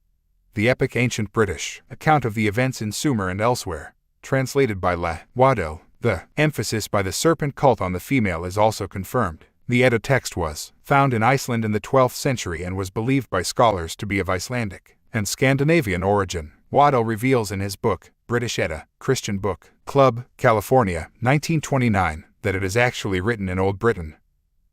[SPEAKER 2] the epic ancient British account of the events in Sumer and elsewhere, translated by La Waddell. The emphasis by the serpent cult on the female is also confirmed. The Edda text was found in Iceland in the 12th century and was believed by scholars to be of Icelandic and Scandinavian origin. Waddell reveals in his book, British Edda, Christian Book Club, California, 1929, that it is actually written in Old Britain,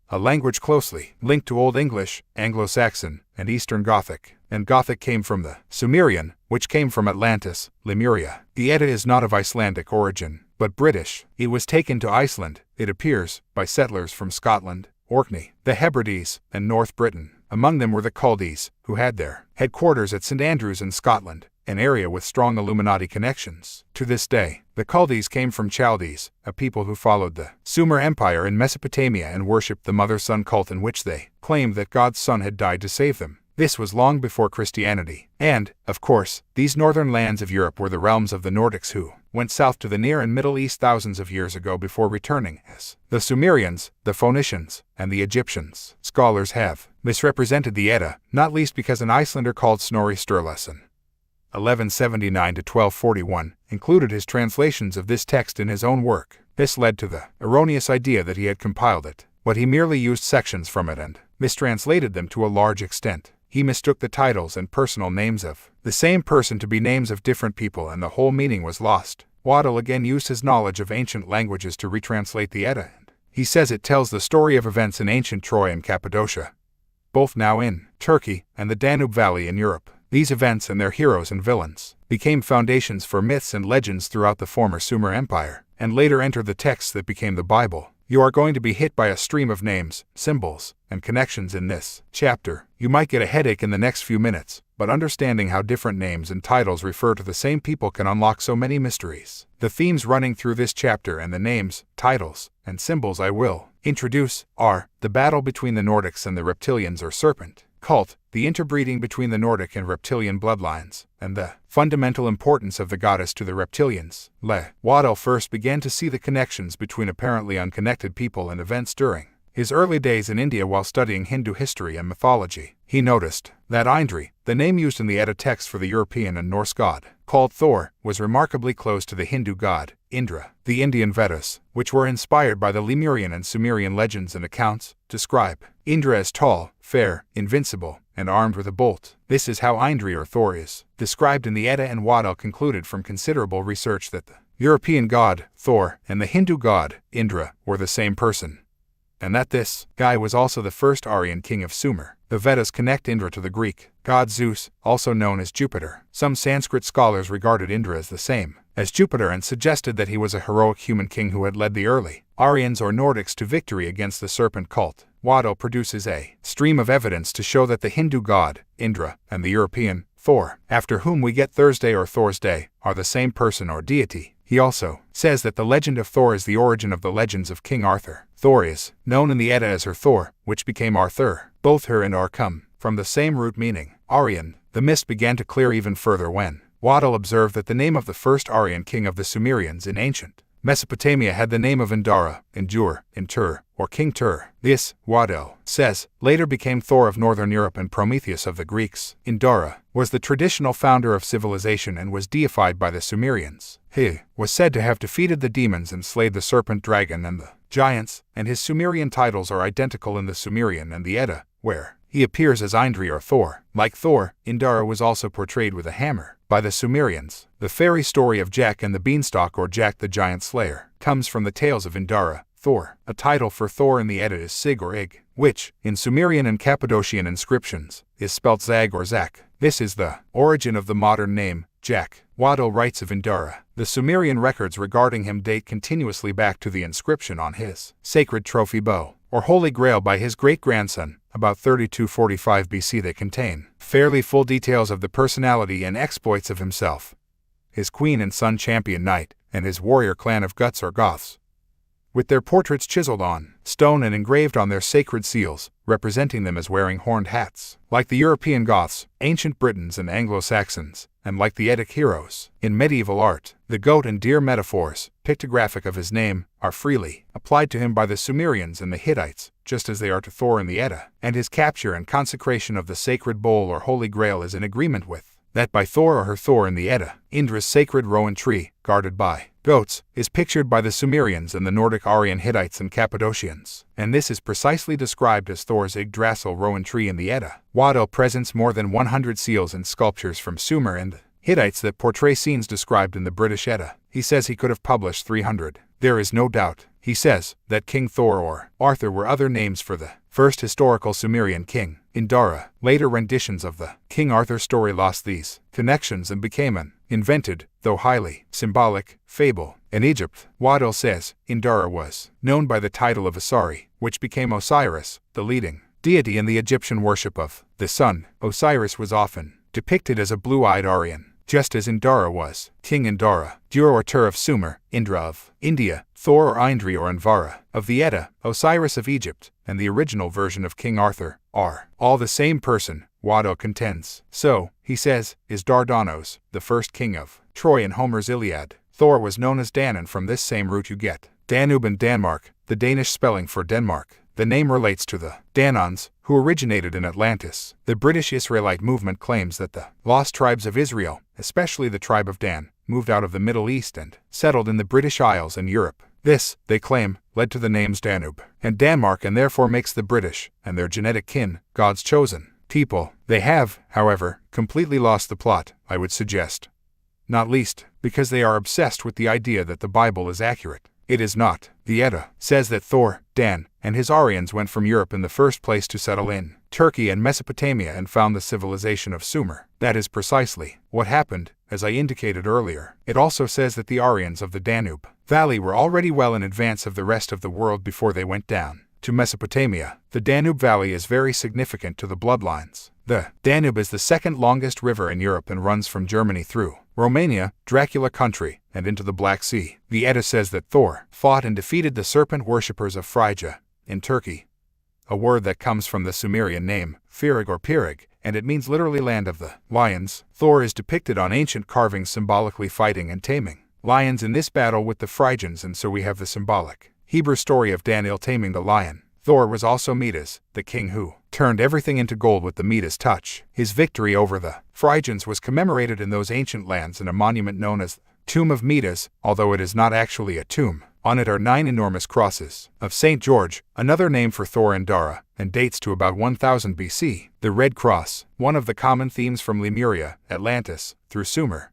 [SPEAKER 2] a language closely linked to Old English, Anglo-Saxon, and Eastern Gothic, and Gothic came from the Sumerian, which came from Atlantis, Lemuria. The Edda is not of Icelandic origin, but British. It was taken to Iceland, it appears, by settlers from Scotland, Orkney, the Hebrides, and North Britain. Among them were the Chaldees, who had their headquarters at St. Andrews in Scotland, an area with strong Illuminati connections. To this day, the Chaldees came from Chaldees, a people who followed the Sumer Empire in Mesopotamia and worshipped the mother-son cult, in which they claimed that God's son had died to save them. This was long before Christianity, and, of course, these northern lands of Europe were the realms of the Nordics, who went south to the Near and Middle East thousands of years ago before returning as the Sumerians, the Phoenicians, and the Egyptians. Scholars have misrepresented the Edda, not least because an Icelander called Snorri Sturluson, 1179–1241, included his translations of this text in his own work. This led to the erroneous idea that he had compiled it, but he merely used sections from it and mistranslated them to a large extent. He mistook the titles and personal names of the same person to be names of different people, and the whole meaning was lost. Waddell again used his knowledge of ancient languages to retranslate the Edda, and he says it tells the story of events in ancient Troy and Cappadocia, both now in Turkey and the Danube Valley in Europe. These events and their heroes and villains became foundations for myths and legends throughout the former Sumer Empire, and later entered the texts that became the Bible. You are going to be hit by a stream of names, symbols, and connections in this chapter. You might get a headache in the next few minutes, but understanding how different names and titles refer to the same people can unlock so many mysteries. The themes running through this chapter and the names, titles, and symbols I will introduce are the battle between the Nordics and the reptilians or serpent cult, the interbreeding between the Nordic and reptilian bloodlines, and the fundamental importance of the goddess to the reptilians. Waddell first began to see the connections between apparently unconnected people and events during his early days in India while studying Hindu history and mythology. He noticed that Indri, the name used in the Edda text for the European and Norse god called Thor, was remarkably close to the Hindu god Indra. The Indian Vedas, which were inspired by the Lemurian and Sumerian legends and accounts, describe Indra as tall, fair, invincible, and armed with a bolt. This is how Indri or Thor is described in the Edda, and Waddell concluded from considerable research that the European god, Thor, and the Hindu god, Indra, were the same person, and that this guy was also the first Aryan king of Sumer. The Vedas connect Indra to the Greek god Zeus, also known as Jupiter. Some Sanskrit scholars regarded Indra as the same as Jupiter and suggested that he was a heroic human king who had led the early Aryans or Nordics to victory against the serpent cult. Waddell produces a stream of evidence to show that the Hindu god, Indra, and the European, Thor, after whom we get Thursday or Thor's Day, are the same person or deity. He also says that the legend of Thor is the origin of the legends of King Arthur. Thor is known in the Edda as her Thor, which became Arthur. Both her and Ar come from the same root meaning Aryan. The mist began to clear even further when Waddell observed that the name of the first Aryan king of the Sumerians in ancient Mesopotamia had the name of Indara, Indur, Intur, or King Tur. This, Waddell says, later became Thor of Northern Europe and Prometheus of the Greeks. Indara was the traditional founder of civilization and was deified by the Sumerians. He was said to have defeated the demons and slayed the serpent dragon and the giants, and his Sumerian titles are identical in the Sumerian and the Edda, where he appears as Indri or Thor. Like Thor, Indara was also portrayed with a hammer by the Sumerians. The fairy story of Jack and the Beanstalk or Jack the Giant Slayer comes from the tales of Indara, Thor. A title for Thor in the Edda is Sig or Ig, which, in Sumerian and Cappadocian inscriptions, is spelt Zag or Zak. This is the origin of the modern name, Jack. Waddell writes of Indara. The Sumerian records regarding him date continuously back to the inscription on his sacred trophy bow, or Holy Grail by his great-grandson, about 3245 BC. They contain fairly full details of the personality and exploits of himself, his queen and son champion knight, and his warrior clan of Guts or Goths, with their portraits chiseled on stone and engraved on their sacred seals, representing them as wearing horned hats. Like the European Goths, ancient Britons and Anglo-Saxons, and like the Eddic heroes in medieval art, the goat and deer metaphors, pictographic of his name, are freely applied to him by the Sumerians and the Hittites, just as they are to Thor in the Edda, and his capture and consecration of the sacred bowl or Holy Grail is in agreement with that by Thor or her Thor in the Edda. Indra's sacred rowan tree, guarded by goats, is pictured by the Sumerians and the Nordic Aryan Hittites and Cappadocians, and this is precisely described as Thor's Yggdrasil rowan tree in the Edda. Waddell presents more than 100 seals and sculptures from Sumer and Hittites that portray scenes described in the British Edda. He says he could have published 300. There is no doubt, he says, that King Thor or Arthur were other names for the first historical Sumerian king. Indara, later renditions of the King Arthur story lost these connections and became an invented, though highly symbolic, fable. In Egypt, Waddell says, Indara was known by the title of Asari, which became Osiris, the leading deity in the Egyptian worship of the sun. Osiris was often depicted as a blue-eyed Aryan, just as Indara was. King Indara, Dur or Tur of Sumer, Indra of India, Thor or Indri or Anvara of the Edda, Osiris of Egypt, and the original version of King Arthur, are all the same person, Waddell contends. So, he says, is Dardanos, the first king of Troy in Homer's Iliad. Thor was known as Dan, and from this same root you get Danube and Denmark, the Danish spelling for Denmark. The name relates to the Danons, who originated in Atlantis. The British Israelite movement claims that the lost tribes of Israel, especially the tribe of Dan, moved out of the Middle East and settled in the British Isles and Europe. This, they claim, led to the names Danube and Denmark, and therefore makes the British, and their genetic kin, God's chosen people. They have, however, completely lost the plot, I would suggest. Not least, because they are obsessed with the idea that the Bible is accurate. It is not. The Edda says that Thor, Dan, and his Aryans went from Europe in the first place to settle in Turkey and Mesopotamia and found the civilization of Sumer. That is precisely what happened, as I indicated earlier. It also says that the Aryans of the Danube Valley were already well in advance of the rest of the world before they went down to Mesopotamia. The Danube Valley is very significant to the bloodlines. The Danube is the second longest river in Europe and runs from Germany through Romania, Dracula country, and into the Black Sea. The Edda says that Thor fought and defeated the serpent worshippers of Phrygia in Turkey, a word that comes from the Sumerian name, Firig or Pirig, and it means literally land of the lions. Thor is depicted on ancient carvings symbolically fighting and taming lions in this battle with the Phrygians, and so we have the symbolic Hebrew story of Daniel taming the lion. Thor was also Midas, the king who turned everything into gold with the Midas touch. His victory over the Phrygians was commemorated in those ancient lands in a monument known as the Tomb of Midas, although it is not actually a tomb. On it are 9 enormous crosses of St. George, another name for Thor and Dara, and dates to about 1000 BC. The Red Cross, one of the common themes from Lemuria, Atlantis, through Sumer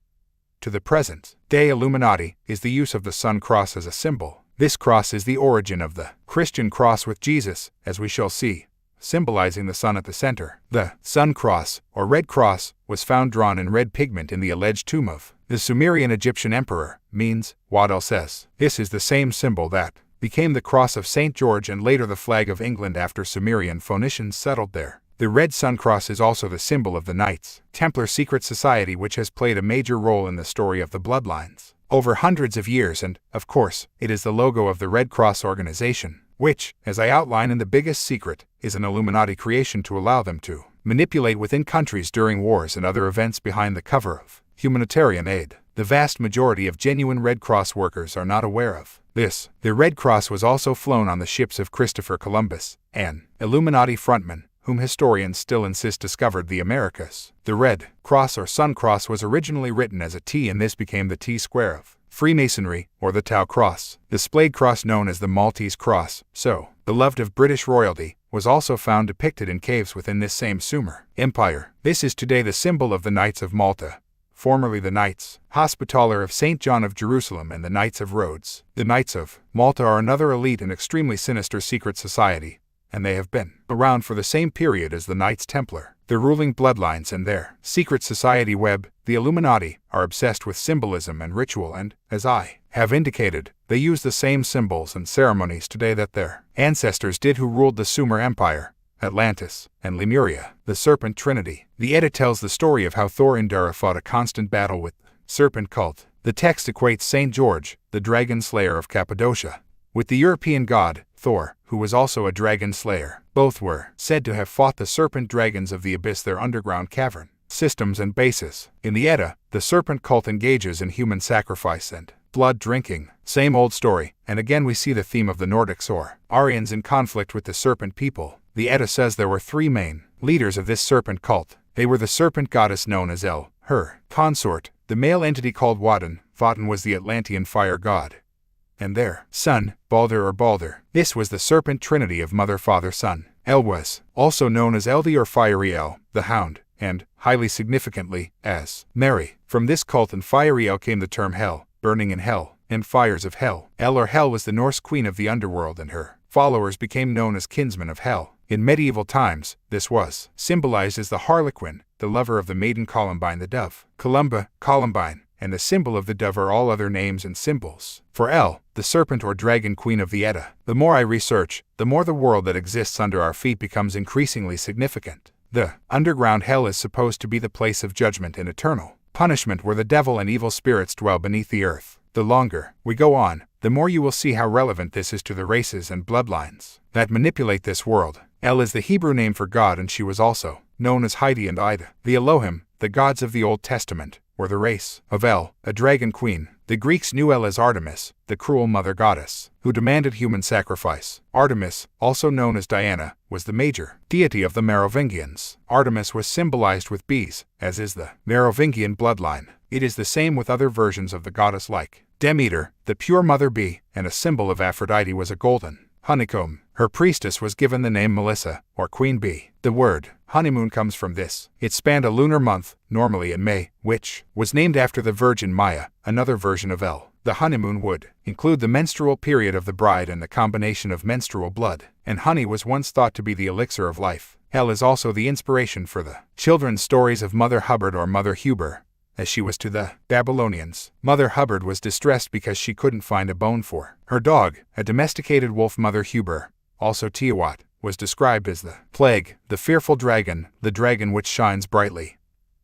[SPEAKER 2] to the present day Illuminati, is the use of the Sun Cross as a symbol. This cross is the origin of the Christian cross with Jesus, as we shall see, symbolizing the sun at the center. The Sun Cross, or Red Cross, was found drawn in red pigment in the alleged tomb of the Sumerian Egyptian emperor, means, Waddell says. This is the same symbol that became the cross of St. George and later the flag of England after Sumerian Phoenicians settled there. The red sun cross is also the symbol of the Knights Templar secret society, which has played a major role in the story of the bloodlines over hundreds of years, and, of course, it is the logo of the Red Cross organization, which, as I outline in The Biggest Secret, is an Illuminati creation to allow them to manipulate within countries during wars and other events behind the cover of humanitarian aid. The vast majority of genuine Red Cross workers are not aware of this. The Red Cross was also flown on the ships of Christopher Columbus, an Illuminati frontman, whom historians still insist discovered the Americas. The Red Cross or Sun Cross was originally written as a T, and this became the T square of Freemasonry, or the Tau Cross. The splayed cross known as the Maltese Cross, so beloved of British royalty, was also found depicted in caves within this same Sumer Empire. This is today the symbol of the Knights of Malta, formerly the Knights Hospitaller of St. John of Jerusalem and the Knights of Rhodes. The Knights of Malta are another elite and extremely sinister secret society, and they have been around for the same period as the Knights Templar. The ruling bloodlines and their secret society web, the Illuminati, are obsessed with symbolism and ritual, and, as I have indicated, they use the same symbols and ceremonies today that their ancestors did who ruled the Sumer Empire, Atlantis, and Lemuria. The Serpent Trinity. The Edda tells the story of how Thor and Dara fought a constant battle with the serpent cult. The text equates St. George, the dragon slayer of Cappadocia, with the European god, Thor, who was also a dragon slayer. Both were said to have fought the serpent dragons of the abyss, their underground cavern systems and bases. In the Edda, the serpent cult engages in human sacrifice and blood drinking. Same old story, and again we see the theme of the Nordics or Aryans in conflict with the serpent people. The Edda says there were 3 main leaders of this serpent cult. They were the serpent goddess known as El, her consort, the male entity called Woden. Woden was the Atlantean fire god, and their son, Balder or Balder. This was the serpent trinity of mother, father, son. El was also known as Eldi or Fiery El, the hound, and, highly significantly, as Mary. From this cult and Fiery El came the term hell, burning in hell, and fires of hell. El or Hel was the Norse queen of the underworld, and her followers became known as kinsmen of hell. In medieval times, this was symbolized as the Harlequin, the lover of the maiden Columbine, the dove. Columba, Columbine, and the symbol of the dove are all other names and symbols for El, the serpent or dragon queen of the Edda. The more I research, the more the world that exists under our feet becomes increasingly significant. The underground hell is supposed to be the place of judgment and eternal punishment, where the devil and evil spirits dwell beneath the earth. The longer we go on, the more you will see how relevant this is to the races and bloodlines that manipulate this world. El is the Hebrew name for God, and she was also known as Heidi and Ida. The Elohim, the gods of the Old Testament, were the race of El, a dragon queen. The Greeks knew El as Artemis, the cruel mother goddess, who demanded human sacrifice. Artemis, also known as Diana, was the major deity of the Merovingians. Artemis was symbolized with bees, as is the Merovingian bloodline. It is the same with other versions of the goddess like Demeter, the pure mother bee, and a symbol of Aphrodite was a golden honeycomb. Her priestess was given the name Melissa, or Queen Bee. The word honeymoon comes from this. It spanned a lunar month, normally in May, which was named after the Virgin Maya, another version of El. The honeymoon would include the menstrual period of the bride, and the combination of menstrual blood and honey was once thought to be the elixir of life. El is also the inspiration for the children's stories of Mother Hubbard or Mother Huber, as she was to the Babylonians. Mother Hubbard was distressed because she couldn't find a bone for her dog. A domesticated wolf, Mother Huber, also Tiamat, was described as the plague, the fearful dragon, the dragon which shines brightly,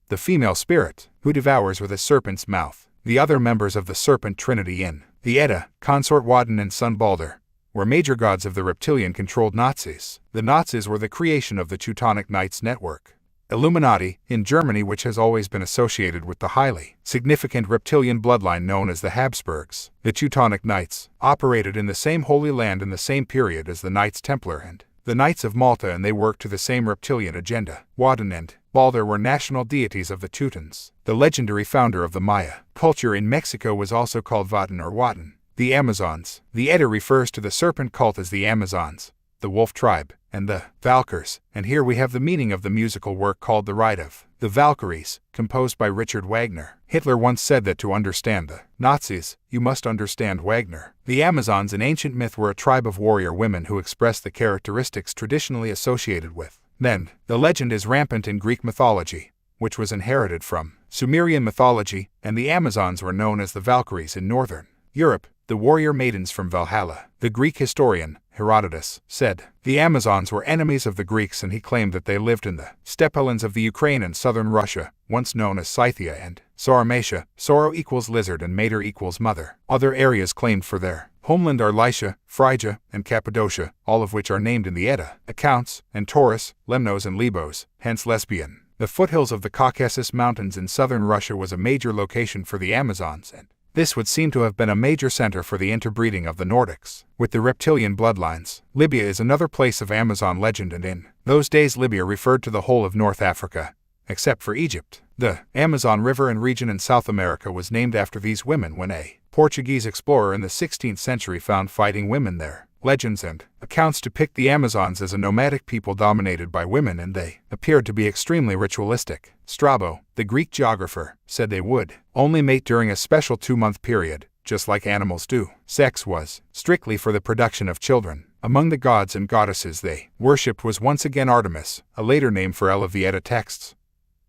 [SPEAKER 2] the female spirit, who devours with a serpent's mouth. The other members of the serpent trinity in the Edda, consort Woden and son Balder, were major gods of the reptilian-controlled Nazis. The Nazis were the creation of the Teutonic Knights network, Illuminati, in Germany, which has always been associated with the highly significant reptilian bloodline known as the Habsburgs. The Teutonic Knights operated in the same Holy Land in the same period as the Knights Templar and the Knights of Malta, and they worked to the same reptilian agenda. Woden and Balder were national deities of the Teutons. The legendary founder of the Maya culture in Mexico was also called Wotan or Wotan. The Amazons. The Edda refers to the serpent cult as the Amazons, the wolf tribe, and the Valkyrs, and here we have the meaning of the musical work called The Ride of the Valkyries, composed by Richard Wagner. Hitler once said that to understand the Nazis, you must understand Wagner. The Amazons in ancient myth were a tribe of warrior women who expressed the characteristics traditionally associated with men. The legend is rampant in Greek mythology, which was inherited from Sumerian mythology, and the Amazons were known as the Valkyries in northern Europe, the warrior maidens from Valhalla. The Greek historian, Herodotus, said the Amazons were enemies of the Greeks, and he claimed that they lived in the steppes of the Ukraine and southern Russia, once known as Scythia and Sarmatia. Soro equals lizard and mater equals mother. Other areas claimed for their homeland are Lycia, Phrygia, and Cappadocia, all of which are named in the Edda accounts, and Taurus, Lemnos, and Lebos, hence lesbian. The foothills of the Caucasus Mountains in southern Russia was a major location for the Amazons, and this would seem to have been a major center for the interbreeding of the Nordics with the reptilian bloodlines. Libya is another place of Amazon legend, and in those days Libya referred to the whole of North Africa, except for Egypt. The Amazon River and region in South America was named after these women when a Portuguese explorer in the 16th century found fighting women there. Legends and accounts depict the Amazons as a nomadic people dominated by women, and they appeared to be extremely ritualistic. Strabo, the Greek geographer, said they would only mate during a special 2-month period, just like animals do. Sex was strictly for the production of children. Among the gods and goddesses they worshipped was once again Artemis, a later name for El of the Edda texts,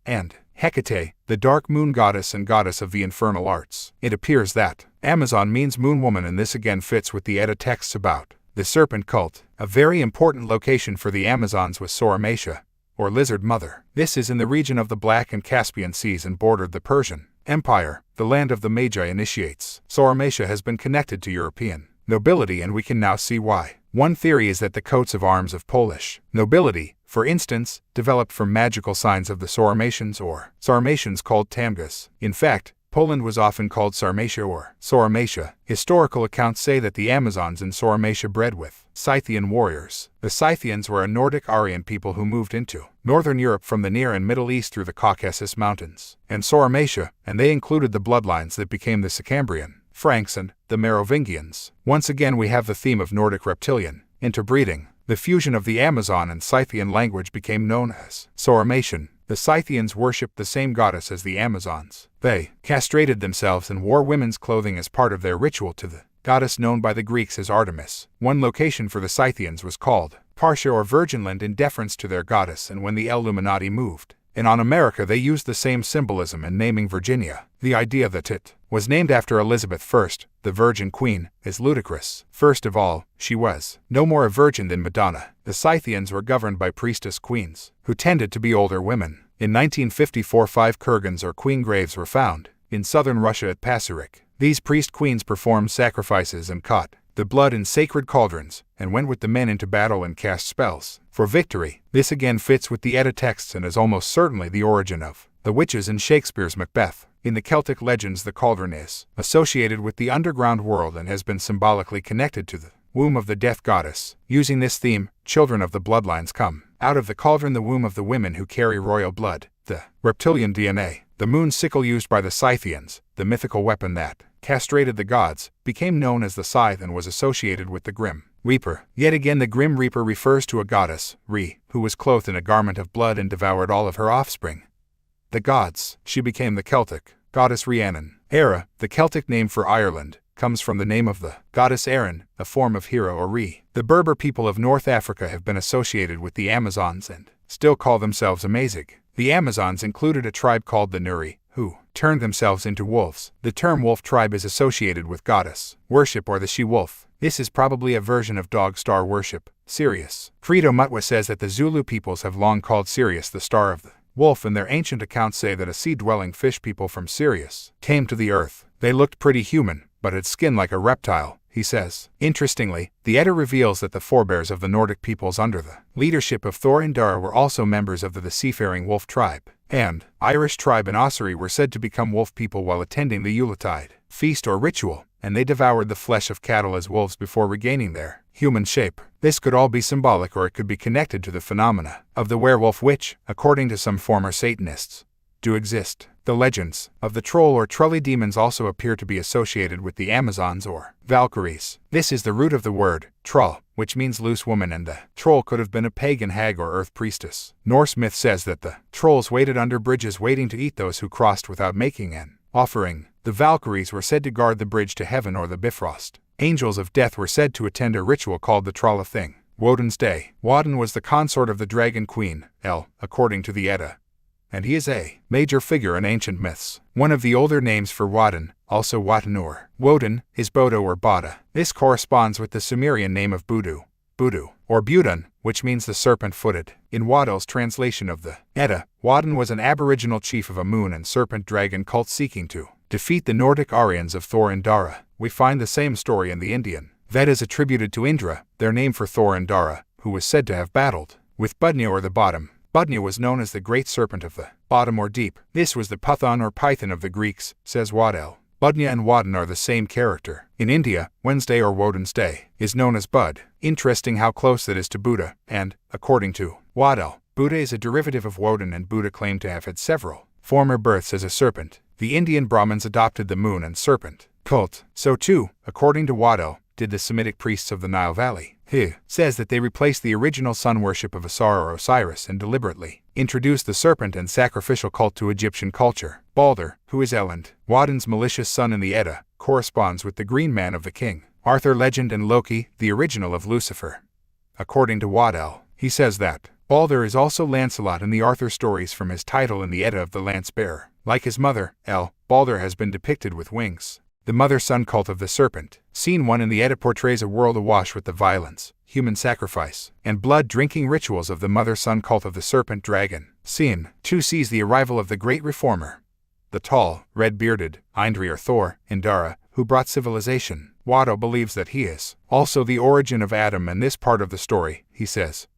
[SPEAKER 2] and Hecate, the dark moon goddess and goddess of the infernal arts. It appears that Amazon means moon woman, and this again fits with the Edda texts about the serpent cult. A very important location for the Amazons was Sarmatia, or Lizard Mother. This is in the region of the Black and Caspian Seas and bordered the Persian Empire, the land of the Magi initiates. Sarmatia has been connected to European nobility, and we can now see why. One theory is that the coats of arms of Polish nobility, for instance, developed from magical signs of the Sarmatians or Sarmatians called Tamgas. In fact, Poland was often called Sarmatia or Sarmatia. Historical accounts say that the Amazons in Sarmatia bred with Scythian warriors. The Scythians were a Nordic Aryan people who moved into northern Europe from the Near and Middle East through the Caucasus Mountains and Sarmatia, and they included the bloodlines that became the Sicambrian, Franks, and the Merovingians. Once again we have the theme of Nordic reptilian interbreeding. The fusion of the Amazon and Scythian language became known as Sarmatian. The Scythians worshipped the same goddess as the Amazons. They castrated themselves and wore women's clothing as part of their ritual to the goddess known by the Greeks as Artemis. One location for the Scythians was called Partia or Virginland in deference to their goddess, and when the Illuminati moved and on America they used the same symbolism in naming Virginia. The idea that it was named after Elizabeth I, the Virgin Queen, is ludicrous. First of all, she was no more a virgin than Madonna. The Scythians were governed by priestess queens, who tended to be older women. In 1954 5 kurgans or queen graves were found in southern Russia at Pasarik. These priest queens performed sacrifices and caught the blood in sacred cauldrons, and went with the men into battle and cast spells for victory. This again fits with the Edda texts and is almost certainly the origin of the witches in Shakespeare's Macbeth. In the Celtic legends the cauldron is associated with the underground world and has been symbolically connected to the womb of the death goddess. Using this theme, children of the bloodlines come out of the cauldron, the womb of the women who carry royal blood, the reptilian DNA. The moon sickle used by the Scythians, the mythical weapon that castrated the gods, became known as the scythe and was associated with the Grim Reaper. Yet again the Grim Reaper refers to a goddess, Re, who was clothed in a garment of blood and devoured all of her offspring, the gods. She became the Celtic goddess Rhiannon. Era, the Celtic name for Ireland, comes from the name of the goddess Erin, a form of hero or Re. The Berber people of North Africa have been associated with the Amazons and still call themselves Amazigh. The Amazons included a tribe called the Nuri, who turned themselves into wolves. The term wolf tribe is associated with goddess worship or the she-wolf. This is probably a version of dog star worship, Sirius. Credo Mutwa says that the Zulu peoples have long called Sirius the star of the wolf, and their ancient accounts say that a sea-dwelling fish people from Sirius came to the earth. They looked pretty human, but had skin like a reptile, he says. Interestingly, the Edda reveals that the forebears of the Nordic peoples under the leadership of Thor Indara were also members of the seafaring wolf tribe, and Irish tribe and Ossery were said to become wolf people while attending the Yuletide feast or ritual, and they devoured the flesh of cattle as wolves before regaining their human shape. This could all be symbolic, or it could be connected to the phenomena of the werewolf, which, according to some former Satanists, do exist. The legends of the troll or trulli demons also appear to be associated with the Amazons or Valkyries. This is the root of the word troll, which means loose woman, and the troll could have been a pagan hag or earth priestess. Norse myth says that the trolls waited under bridges waiting to eat those who crossed without making an offering. The Valkyries were said to guard the bridge to heaven or the Bifrost. Angels of death were said to attend a ritual called the Trollething. Woden's Day. Woden was the consort of the dragon queen, El, according to the Edda, and he is a major figure in ancient myths. One of the older names for Woden, also Watanur, Woden, is Bodo or Bada. This corresponds with the Sumerian name of Budu, or Budun, which means the serpent-footed. In Waddel's translation of the Edda, Woden was an aboriginal chief of a moon and serpent dragon cult seeking to defeat the Nordic Aryans of Thor and Dara. We find the same story in the Indian Vedas attributed to Indra, their name for Thor and Dara, who was said to have battled with Budnya or the bottom. Budnya was known as the great serpent of the bottom or deep. This was the Python or Python of the Greeks, says Waddell. Budnya and Woden are the same character. In India, Wednesday or Woden's Day is known as Bud. Interesting how close that is to Buddha, and, according to Waddell, Buddha is a derivative of Woden, and Buddha claimed to have had several former births as a serpent. The Indian Brahmins adopted the moon and serpent cult. So too, according to Waddell, did the Semitic priests of the Nile Valley. He says that they replaced the original sun worship of Asar or Osiris and deliberately introduced the serpent and sacrificial cult to Egyptian culture. Balder, who is Elend, Woden's malicious son in the Edda, corresponds with the Green Man of the King Arthur legend, and Loki, the original of Lucifer. According to Waddell, he says that Balder is also Lancelot in the Arthur stories from his title in the Edda of the Lance Bearer. Like his mother, El, Balder has been depicted with wings. The mother-son cult of the serpent. Scene 1 in the Edda portrays a world awash with the violence, human sacrifice, and blood-drinking rituals of the mother-son cult of the serpent dragon. Scene 2 sees the arrival of the great reformer, the tall, red-bearded Indri or Thor, Indara, who brought civilization. Watto believes that he is also the origin of Adam, and this part of the story, he says,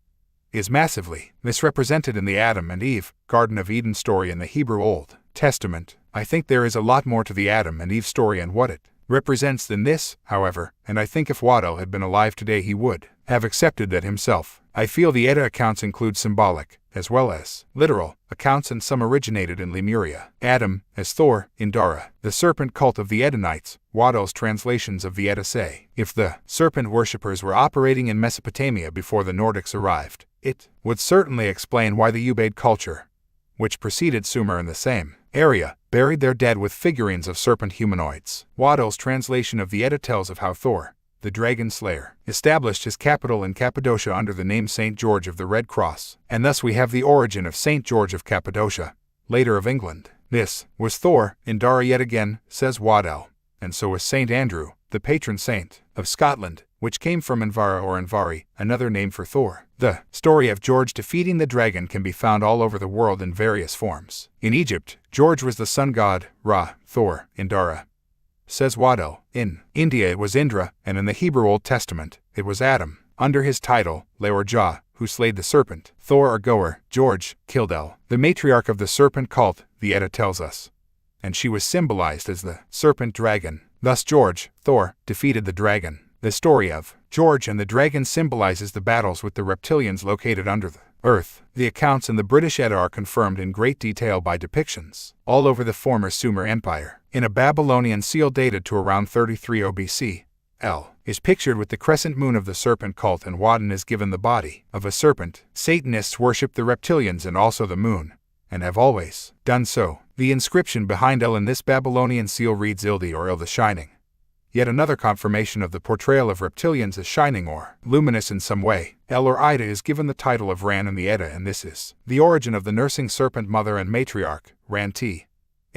[SPEAKER 2] is massively misrepresented in the Adam and Eve, Garden of Eden story in the Hebrew Old Testament. I think there is a lot more to the Adam and Eve story and what it represents than this, however, and I think if Waddell had been alive today he would have accepted that himself. I feel the Edda accounts include symbolic, as well as literal, accounts, and some originated in Lemuria. Adam, as Thor, Indara, the serpent cult of the Eddonites. Waddell's translations of the Edda say, if the serpent worshippers were operating in Mesopotamia before the Nordics arrived, it would certainly explain why the Ubaid culture, which preceded Sumer in the same area, buried their dead with figurines of serpent humanoids. Waddell's translation of the Edda tells of how Thor, the dragon slayer, established his capital in Cappadocia under the name St. George of the Red Cross, and thus we have the origin of St. George of Cappadocia, later of England. This was Thor, Indara yet again, says Waddell, and so was St. Andrew, the patron saint of Scotland, which came from Invara or Invari, another name for Thor. The story of George defeating the dragon can be found all over the world in various forms. In Egypt, George was the sun god, Ra, Thor, Indara, says Waddell. In India it was Indra, and in the Hebrew Old Testament, it was Adam, under his title, Leor Jah, who slayed the serpent. Thor or Goer, George, killed El, the matriarch of the serpent cult, the Edda tells us, and she was symbolized as the serpent dragon. Thus George, Thor, defeated the dragon. The story of George and the dragon symbolizes the battles with the reptilians located under the earth. The accounts in the British Edda are confirmed in great detail by depictions all over the former Sumer Empire. In a Babylonian seal dated to around 33 BC, El is pictured with the crescent moon of the serpent cult, and Woden is given the body of a serpent. Satanists worship the reptilians and also the moon, and have always done so. The inscription behind El in this Babylonian seal reads Ildi or Il the Shining. Yet another confirmation of the portrayal of reptilians as shining or luminous in some way. El or Ida is given the title of Ran in the Edda, and this is the origin of the nursing serpent mother and matriarch, Ran T.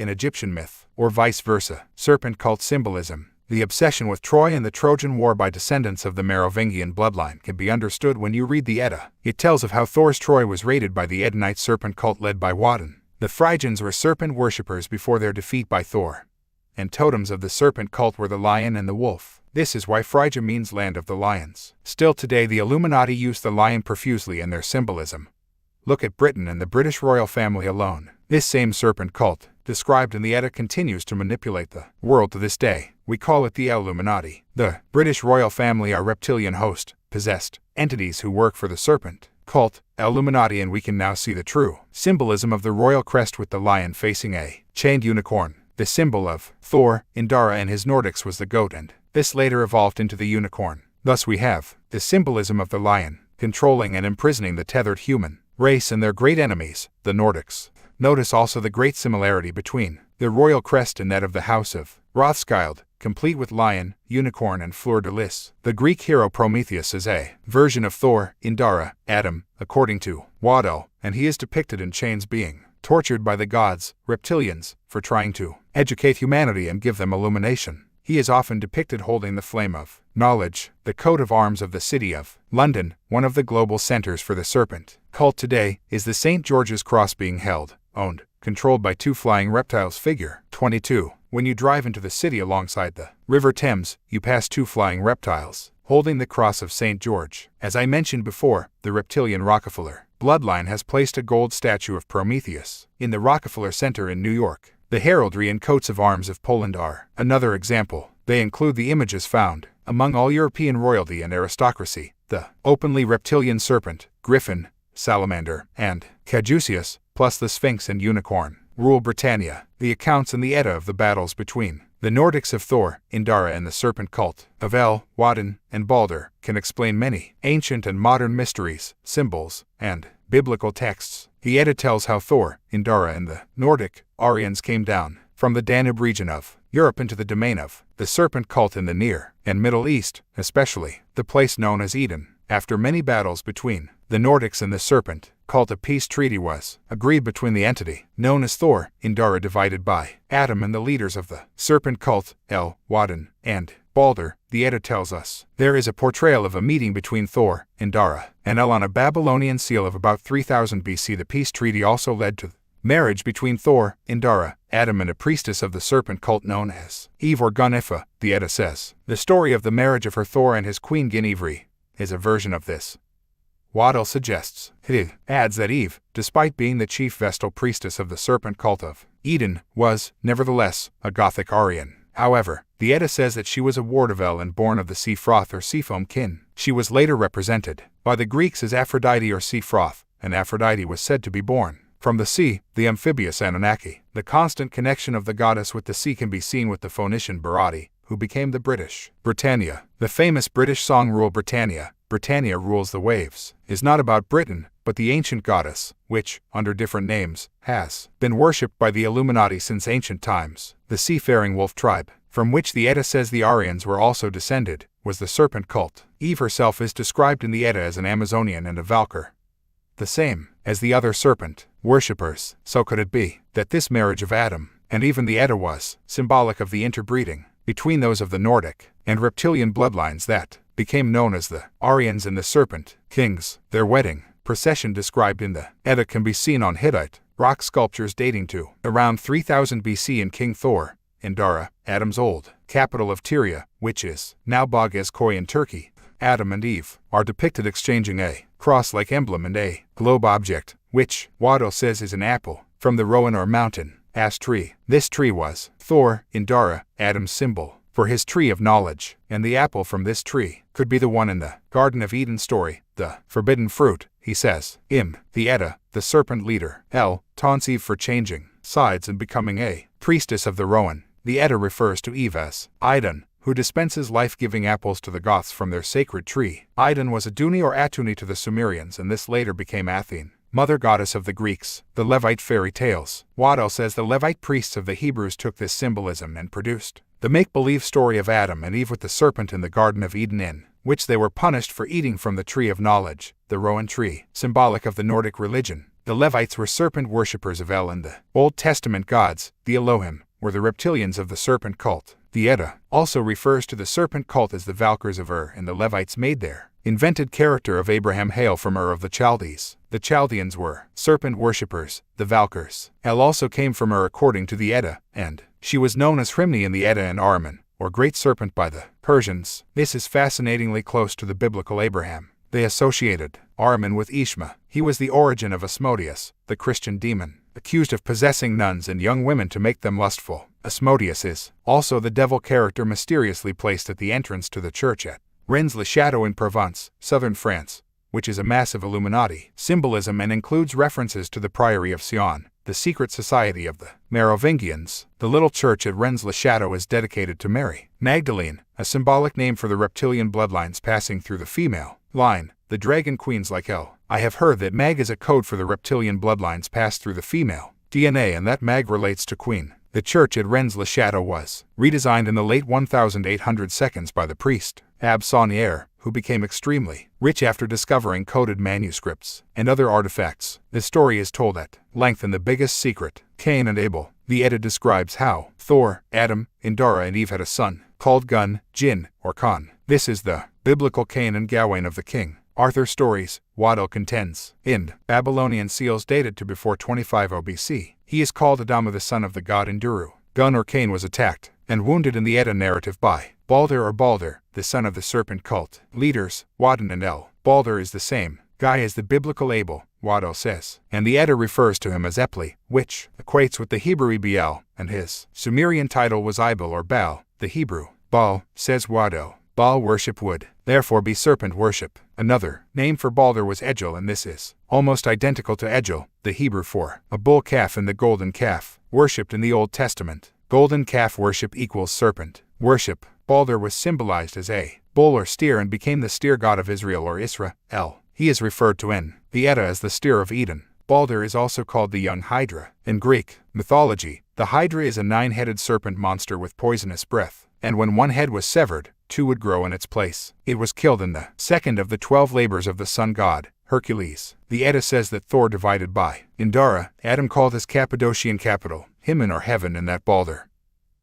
[SPEAKER 2] in Egyptian myth, or vice versa. Serpent cult symbolism. The obsession with Troy and the Trojan War by descendants of the Merovingian bloodline can be understood when you read the Edda. It tells of how Thor's Troy was raided by the Edenite serpent cult led by Woden. The Phrygians were serpent worshippers before their defeat by Thor, and totems of the serpent cult were the lion and the wolf. This is why Phrygia means land of the lions. Still today the Illuminati use the lion profusely in their symbolism. Look at Britain and the British royal family alone. This same serpent cult, described in the Edda, continues to manipulate the world to this day. We call it the Illuminati. The British royal family are reptilian host, possessed entities who work for the serpent cult, Illuminati, and we can now see the true symbolism of the royal crest with the lion facing a chained unicorn. The symbol of Thor, Indara, and his Nordics was the goat, and this later evolved into the unicorn. Thus we have the symbolism of the lion, controlling and imprisoning the tethered human race and their great enemies, the Nordics. Notice also the great similarity between the royal crest and that of the House of Rothschild, complete with lion, unicorn, and fleur-de-lis. The Greek hero Prometheus is a version of Thor, Indara, Adam, according to Waddell, and he is depicted in chains being tortured by the gods, reptilians, for trying to educate humanity and give them illumination. He is often depicted holding the flame of knowledge, the coat of arms of the city of London, one of the global centers for the serpent cult today, is the St. George's Cross being held, owned, controlled by two flying reptiles. Figure 22. When you drive into the city alongside the River Thames, you pass two flying reptiles, holding the cross of St. George. As I mentioned before, the reptilian Rockefeller bloodline has placed a gold statue of Prometheus in the Rockefeller Center in New York. The heraldry and coats of arms of Poland are another example. They include the images found among all European royalty and aristocracy, the openly reptilian serpent, griffin, salamander, and caduceus, plus the Sphinx and unicorn, rule Britannia. The accounts in the Edda of the battles between the Nordics of Thor, Indara, and the serpent cult of El, Woden, and Balder can explain many ancient and modern mysteries, symbols, and biblical texts. The Edda tells how Thor, Indara, and the Nordic Aryans came down from the Danube region of Europe into the domain of the serpent cult in the Near and Middle East, especially the place known as Eden. After many battles between the Nordics and the serpent cult, a peace treaty was agreed between the entity known as Thor, Indara, divided by Adam, and the leaders of the serpent cult, El, Woden, and Balder. The Edda tells us there is a portrayal of a meeting between Thor, Indara, and El on a Babylonian seal of about 3000 BC. The peace treaty also led to marriage between Thor, Indara, Adam, and a priestess of the serpent cult known as Eve or Gunnifa. The Edda says the story of the marriage of her Thor and his queen Guinevere is a version of this. Waddell suggests it adds that Eve, despite being the chief Vestal priestess of the serpent cult of Eden, was, nevertheless, a Gothic Aryan. However, the Edda says that she was a ward of El and born of the sea froth or sea foam kin. She was later represented by the Greeks as Aphrodite or sea froth, and Aphrodite was said to be born from the sea, the amphibious Anunnaki. The constant connection of the goddess with the sea can be seen with the Phoenician Barati, who became the British Britannia. The famous British song Rule Britannia, Britannia rules the waves, is not about Britain, but the ancient goddess, which, under different names, has been worshipped by the Illuminati since ancient times. The seafaring wolf tribe, from which the Edda says the Aryans were also descended, was the serpent cult. Eve herself is described in the Edda as an Amazonian and a Valkyr, the same as the other serpent worshippers. So could it be that this marriage of Adam and even the Edda was symbolic of the interbreeding between those of the Nordic and reptilian bloodlines that became known as the Aryans and the Serpent Kings? Their wedding procession described in the Edda can be seen on Hittite rock sculptures dating to around 3000 BC in King Thor, Indara, Adam's old capital of Tyria, which is now Bagezköy in Turkey. Adam and Eve are depicted exchanging a cross-like emblem and a globe object, which Waddell says is an apple from the Rowan or mountain ash tree. This tree was Thor, Indara, Adam's symbol for his tree of knowledge, and the apple from this tree could be the one in the Garden of Eden story, the forbidden fruit. He says, the Edda, the serpent leader, El, taunts Eve for changing sides and becoming a priestess of the Rowan. The Edda refers to Eve as Idun, who dispenses life-giving apples to the Goths from their sacred tree. Idun was Aduni or Atuni to the Sumerians, and this later became Athene, mother goddess of the Greeks. The Levite fairy tales. Waddell says the Levite priests of the Hebrews took this symbolism and produced the make-believe story of Adam and Eve with the serpent in the Garden of Eden, in which they were punished for eating from the tree of knowledge, the Rowan tree, symbolic of the Nordic religion. The Levites were serpent worshippers of El, and the Old Testament gods, the Elohim, were the reptilians of the serpent cult. The Edda also refers to the serpent cult as the Valkyrs of Ur, and the Levites made their invented character of Abraham hail from Ur of the Chaldees. The Chaldeans were serpent worshippers, the Valkyrs. El also came from Ur according to the Edda, and she was known as Hrimni in the Edda and Ahriman, or Great Serpent by the Persians. This is fascinatingly close to the biblical Abraham. They associated Ahriman with Ishma. He was the origin of Asmodeus, the Christian demon, accused of possessing nuns and young women to make them lustful. Asmodeus is also the devil character mysteriously placed at the entrance to the church at Rennes-le-Château in Provence, southern France, which is a massive Illuminati symbolism and includes references to the Priory of Sion, the secret society of the Merovingians. The little church at Rennes-le-Château is dedicated to Mary Magdalene, a symbolic name for the reptilian bloodlines passing through the female line, the dragon queens like El. I have heard that Mag is a code for the reptilian bloodlines passed through the female DNA, and that Mag relates to queen. The church at Rennes-le-Château was redesigned in the late 1800s by the priest Abbe Saunière, who became extremely rich after discovering coded manuscripts and other artifacts. The story is told at length in The Biggest Secret, Cain and Abel. The Edda describes how Thor, Adam, Indara and Eve had a son called Gun, Jin, or Khan. This is the biblical Cain and Gawain of the King Arthur stories. Waddell contends, in Babylonian seals dated to before 25 BC, he is called Adama, the son of the god Induru. Gun or Cain was attacked and wounded in the Edda narrative by Balder or Balder, the son of the serpent cult leaders, Wadden and El. Balder is the same guy as the biblical Abel, Waddell says, and the Edda refers to him as Epli, which equates with the Hebrew Ebiel, and his Sumerian title was Ibel or Baal, the Hebrew Baal, says Waddell. Baal worship would therefore be serpent worship. Another name for Balder was Egil, and this is almost identical to Egil, the Hebrew for a bull calf, and the golden calf worshipped in the Old Testament. Golden calf worship equals serpent worship. Balder was symbolized as a bull or steer and became the steer god of Israel or Israel. He is referred to in the Edda as the steer of Eden. Balder is also called the young Hydra. In Greek mythology, the Hydra is a 9-headed serpent monster with poisonous breath, and when one head was severed, 2 would grow in its place. It was killed in the second of the 12 labors of the sun god, Hercules. The Edda says that Thor divided by Indara, Adam called his Cappadocian capital, Himen or heaven, and that Balder,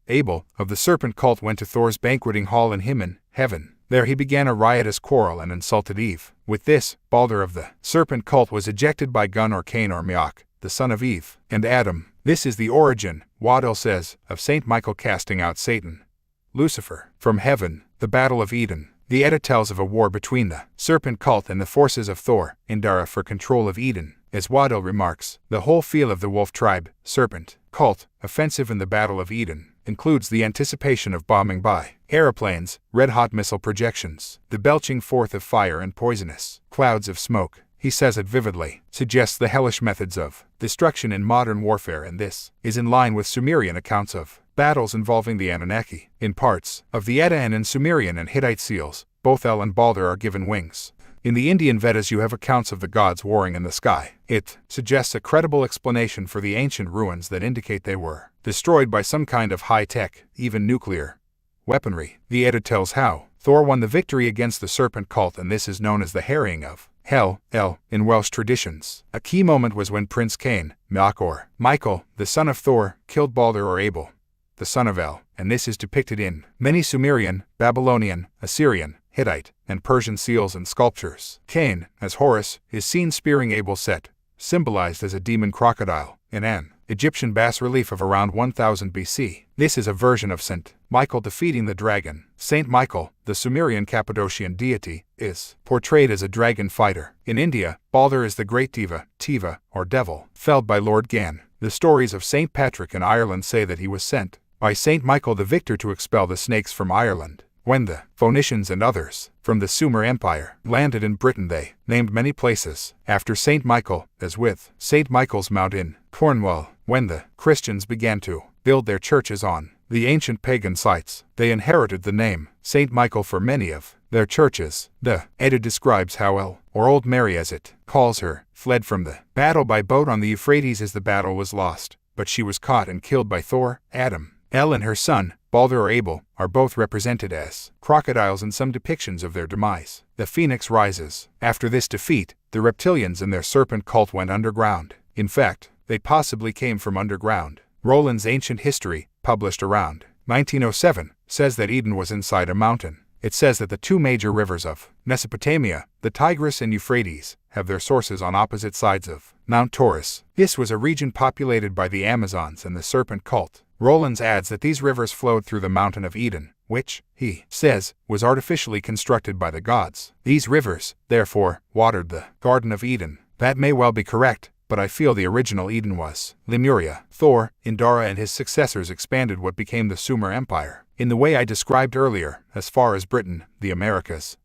[SPEAKER 2] Abel, of the serpent cult, went to Thor's banqueting hall in Himen, heaven. There he began a riotous quarrel and insulted Eve. With this, Balder of the serpent cult was ejected by Gun or Cain or Meok, the son of Eve, and Adam. This is the origin, Waddell says, of Saint Michael casting out Satan, Lucifer, from heaven. The Battle of Eden. The Edda tells of a war between the serpent cult and the forces of Thor, Indara, for control of Eden. As Waddell remarks, the whole feel of the wolf tribe, serpent, cult, offensive in the Battle of Eden includes the anticipation of bombing by aeroplanes, red-hot missile projections, the belching forth of fire and poisonous clouds of smoke. He says it vividly suggests the hellish methods of destruction in modern warfare, and this is in line with Sumerian accounts of battles involving the Anunnaki. In parts of the Edda and in Sumerian and Hittite seals, both El and Balder are given wings. In the Indian Vedas you have accounts of the gods warring in the sky. It suggests a credible explanation for the ancient ruins that indicate they were destroyed by some kind of high-tech, even nuclear, weaponry. The Edda tells how Thor won the victory against the serpent cult, and this is known as the harrying of Hel, El, in Welsh traditions. A key moment was when Prince Cain, Meok or Michael, the son of Thor, killed Balder or Abel, the son of El, and this is depicted in many Sumerian, Babylonian, Assyrian, Hittite, and Persian seals and sculptures. Cain, as Horus, is seen spearing Abel Set, symbolized as a demon crocodile, in an Egyptian bas-relief of around 1000 BC. This is a version of St. Michael defeating the dragon. Saint Michael, the Sumerian Cappadocian deity, is portrayed as a dragon fighter. In India, Balder is the great Tiva, or devil, felled by Lord Gan. The stories of St. Patrick in Ireland say that he was sent by St. Michael the Victor to expel the snakes from Ireland. When the Phoenicians and others from the Sumer Empire landed in Britain, they named many places after St. Michael, as with St. Michael's Mount in Cornwall. When the Christians began to build their churches on the ancient pagan sites, they inherited the name St. Michael for many of their churches. The Edda describes how El, or Old Mary as it calls her, fled from the battle by boat on the Euphrates as the battle was lost, but she was caught and killed by Thor, Adam. El and her son, Balder or Abel, are both represented as crocodiles in some depictions of their demise. The phoenix rises after this defeat, The reptilians and their serpent cult went underground. In fact, they possibly came from underground. Rowland's Ancient History, published around 1907, says that Eden was inside a mountain. It says that the two major rivers of Mesopotamia, the Tigris and Euphrates, have their sources on opposite sides of Mount Taurus. This was a region populated by the Amazons and the serpent cult. Rowlands adds that these rivers flowed through the mountain of Eden, which, he says, was artificially constructed by the gods. These rivers, therefore, watered the Garden of Eden. That may well be correct, but I feel the original Eden was Lemuria. Thor, Indara and his successors expanded what became the Sumer Empire, in the way I described earlier, as far as Britain, the Americas,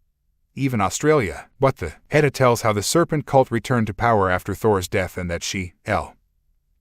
[SPEAKER 2] even Australia. But the Edda tells how the serpent cult returned to power after Thor's death and that she, El,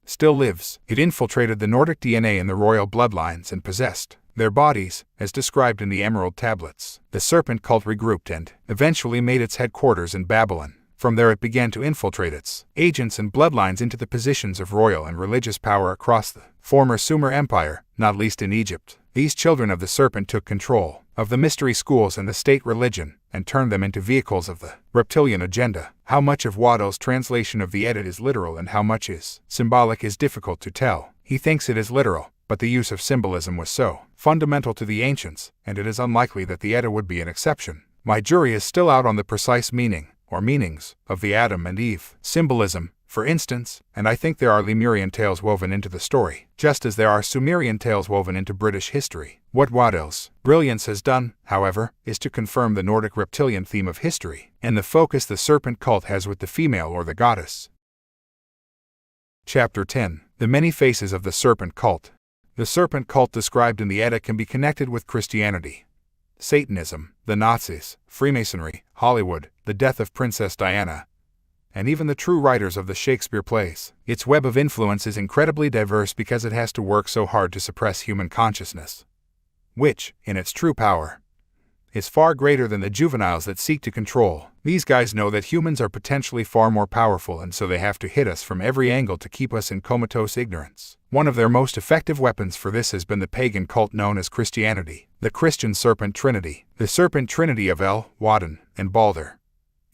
[SPEAKER 2] still lives. It infiltrated the Nordic DNA in the royal bloodlines and possessed their bodies, as described in the Emerald Tablets. The serpent cult regrouped and eventually made its headquarters in Babylon. From there it began to infiltrate its agents and bloodlines into the positions of royal and religious power across the former Sumer Empire, not least in Egypt. These children of the serpent took control of the mystery schools and the state religion, and turned them into vehicles of the reptilian agenda. How much of Waddell's translation of the Edda is literal and how much is symbolic is difficult to tell. He thinks it is literal, but the use of symbolism was so fundamental to the ancients, and it is unlikely that the Edda would be an exception. My jury is still out on the precise meaning, or meanings, of the Adam and Eve symbolism, for instance, and I think there are Lemurian tales woven into the story, just as there are Sumerian tales woven into British history. What Waddell's brilliance has done, however, is to confirm the Nordic reptilian theme of history, and the focus the serpent cult has with the female or the goddess. Chapter 10. The Many Faces of the Serpent Cult. The serpent cult described in the Edda can be connected with Christianity, Satanism, the Nazis, Freemasonry, Hollywood, the death of Princess Diana, and even the true writers of the Shakespeare plays. Its web of influence is incredibly diverse because it has to work so hard to suppress human consciousness, which, in its true power, is far greater than the juveniles that seek to control. These guys know that humans are potentially far more powerful, and so they have to hit us from every angle to keep us in comatose ignorance. One of their most effective weapons for this has been the pagan cult known as Christianity, the Christian Serpent Trinity. The Serpent Trinity of El, Woden, and Balder,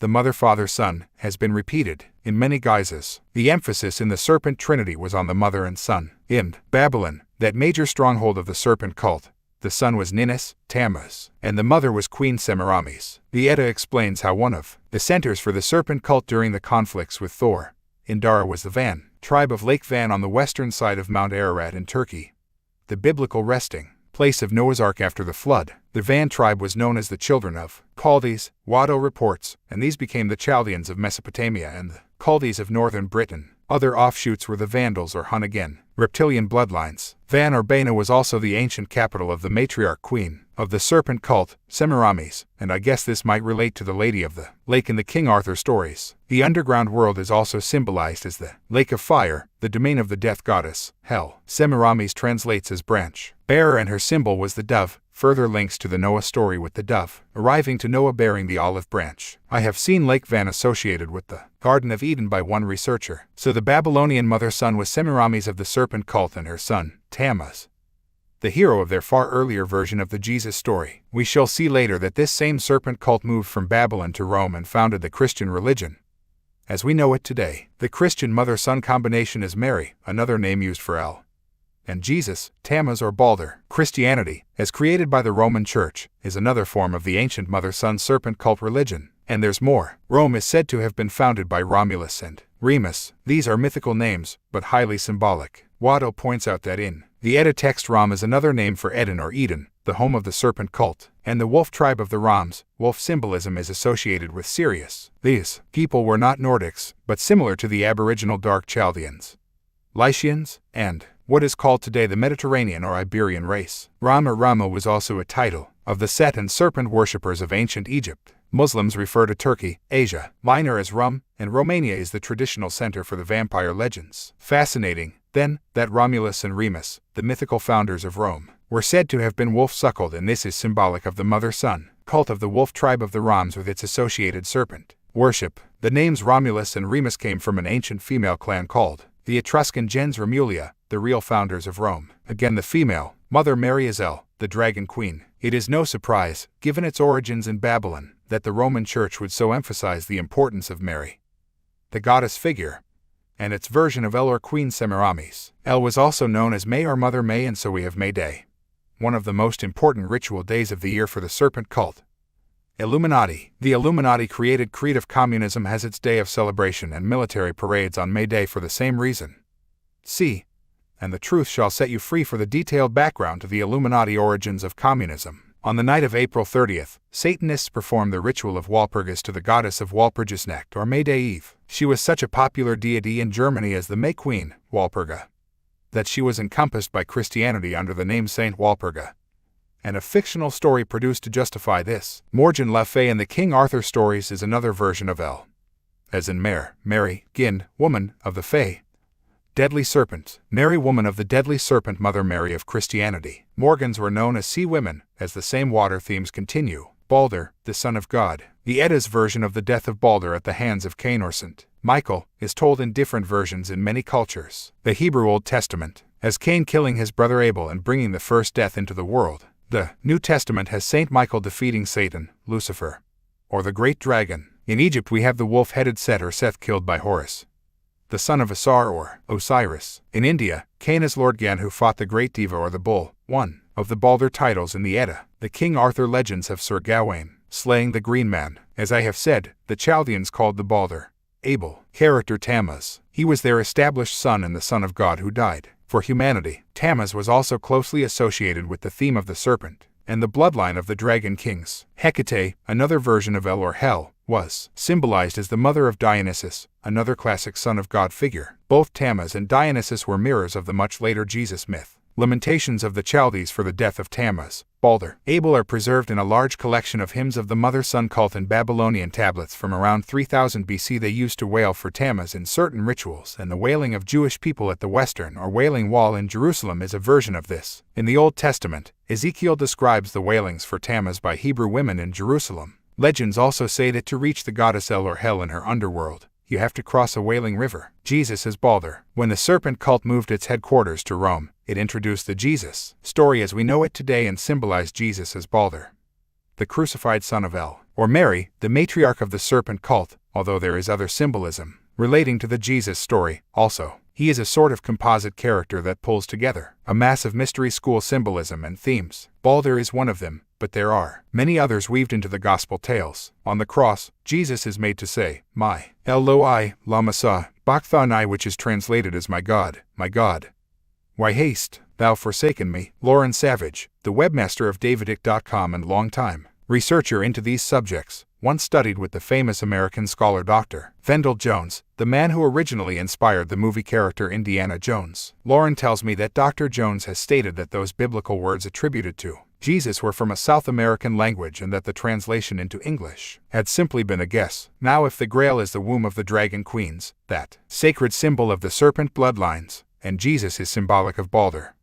[SPEAKER 2] the Mother, Father, Son, has been repeated in many guises. The emphasis in the Serpent Trinity was on the Mother and Son. In Babylon, that major stronghold of the serpent cult, the son was Ninus, Tammuz, and the mother was Queen Semiramis. The Edda explains how one of the centers for the serpent cult during the conflicts with Thor, Indara, was the Van tribe of Lake Van on the western side of Mount Ararat in Turkey, the biblical resting place of Noah's Ark after the flood. The Van tribe was known as the children of Chaldees, Waddell reports, and these became the Chaldeans of Mesopotamia and the Chaldees of northern Britain. Other offshoots were the Vandals or Hun again, reptilian bloodlines. Van Urbana was also the ancient capital of the matriarch queen of the serpent cult, Semiramis, and I guess this might relate to the Lady of the Lake in the King Arthur stories. The underground world is also symbolized as the Lake of Fire, the domain of the death goddess, Hel. Semiramis translates as branch bearer, and her symbol was the dove. Further links to the Noah story with the dove arriving to Noah bearing the olive branch. I have seen Lake Van associated with the Garden of Eden by one researcher. So the Babylonian mother-son was Semiramis of the serpent cult and her son, Tammuz, the hero of their far earlier version of the Jesus story. We shall see later that this same serpent cult moved from Babylon to Rome and founded the Christian religion as we know it today. The Christian mother-son combination is Mary, another name used for El, and Jesus, Tammuz or Balder. Christianity, as created by the Roman Church, is another form of the ancient mother-son serpent cult religion. And there's more. Rome is said to have been founded by Romulus and Remus. These are mythical names, but highly symbolic. Waddell points out that in the Edda text, Rom is another name for Eden or Eden, the home of the serpent cult, and the wolf tribe of the Roms. Wolf symbolism is associated with Sirius. These people were not Nordics, but similar to the aboriginal Dark Chaldeans, Lycians, and what is called today the Mediterranean or Iberian race. Ram or Rama was also a title of the Set and serpent worshippers of ancient Egypt. Muslims refer to Turkey, Asia Minor as Rum, and Romania is the traditional center for the vampire legends. Fascinating, then, that Romulus and Remus, the mythical founders of Rome, were said to have been wolf-suckled, and this is symbolic of the mother-son cult of the wolf tribe of the Roms with its associated serpent worship. The names Romulus and Remus came from an ancient female clan called the Etruscan gens Romulia, the real founders of Rome. Again, the female, Mother Mary is El, the dragon queen. It is no surprise, given its origins in Babylon, that the Roman Church would so emphasize the importance of Mary, the goddess figure, and its version of El or Queen Semiramis. El was also known as May or Mother May, and so we have May Day, one of the most important ritual days of the year for the serpent cult. Illuminati. The Illuminati created creed of communism has its day of celebration and military parades on May Day for the same reason. See, and the truth shall set you free for the detailed background to the Illuminati origins of communism. On the night of April 30th, Satanists performed the ritual of Walpurgis to the goddess of Walpurgisnacht or May Day Eve. She was such a popular deity in Germany as the May Queen, Walpurga, that she was encompassed by Christianity under the name Saint Walpurga, and a fictional story produced to justify this. Morgan Le Fay in the King Arthur stories is another version of El, as in Mare, Mary, Gin, woman of the Fae, deadly serpent, Mary, woman of the deadly serpent, Mother Mary of Christianity. Morgans were known as sea women, as the same water themes continue. Balder, the son of God. The Edda's version of the death of Balder at the hands of Cain or St. Michael is told in different versions in many cultures. The Hebrew Old Testament has Cain killing his brother Abel and bringing the first death into the world. The New Testament has Saint Michael defeating Satan, Lucifer, or the great dragon. In Egypt we have the wolf-headed Set or Seth killed by Horus, the son of Asar or Osiris. In India, Cain is Lord Gan who fought the great Deva or the bull. One of the Balder titles in the Edda. The King Arthur legends have Sir Gawain slaying the Green Man. As I have said, the Chaldeans called the Balder, Abel, character Tammuz. He was their established son and the son of God who died for humanity. Tammuz was also closely associated with the theme of the serpent and the bloodline of the dragon kings. Hecate, another version of El or Hel, was symbolized as the mother of Dionysus, another classic son of God figure. Both Tammuz and Dionysus were mirrors of the much later Jesus myth. Lamentations of the Chaldees for the death of Tammuz, Balder, Abel are preserved in a large collection of hymns of the mother-son cult in Babylonian tablets from around 3000 BC. They used to wail for Tammuz in certain rituals, and the wailing of Jewish people at the Western or Wailing Wall in Jerusalem is a version of this. In the Old Testament, Ezekiel describes the wailings for Tammuz by Hebrew women in Jerusalem. Legends also say that to reach the goddess El or Hel in her underworld, you have to cross a wailing river. Jesus is Balder. When the serpent cult moved its headquarters to Rome, it introduced the Jesus story as we know it today and symbolized Jesus as Balder, the crucified son of El, or Mary, the matriarch of the serpent cult, although there is other symbolism relating to the Jesus story also. He is a sort of composite character that pulls together a mass of mystery school symbolism and themes. Balder is one of them, but there are many others weaved into the gospel tales. On the cross, Jesus is made to say, My Eloi, lama sabachthani, which is translated as my God, why hast thou forsaken me? Lauren Savage, the webmaster of davidic.com and longtime researcher into these subjects, once studied with the famous American scholar Dr. Vendell Jones, the man who originally inspired the movie character Indiana Jones. Lauren tells me that Dr. Jones has stated that those biblical words attributed to Jesus were from a South American language and that the translation into English had simply been a guess. Now if the Grail is the womb of the dragon queens, that sacred symbol of the serpent bloodlines, and Jesus is symbolic of Balder,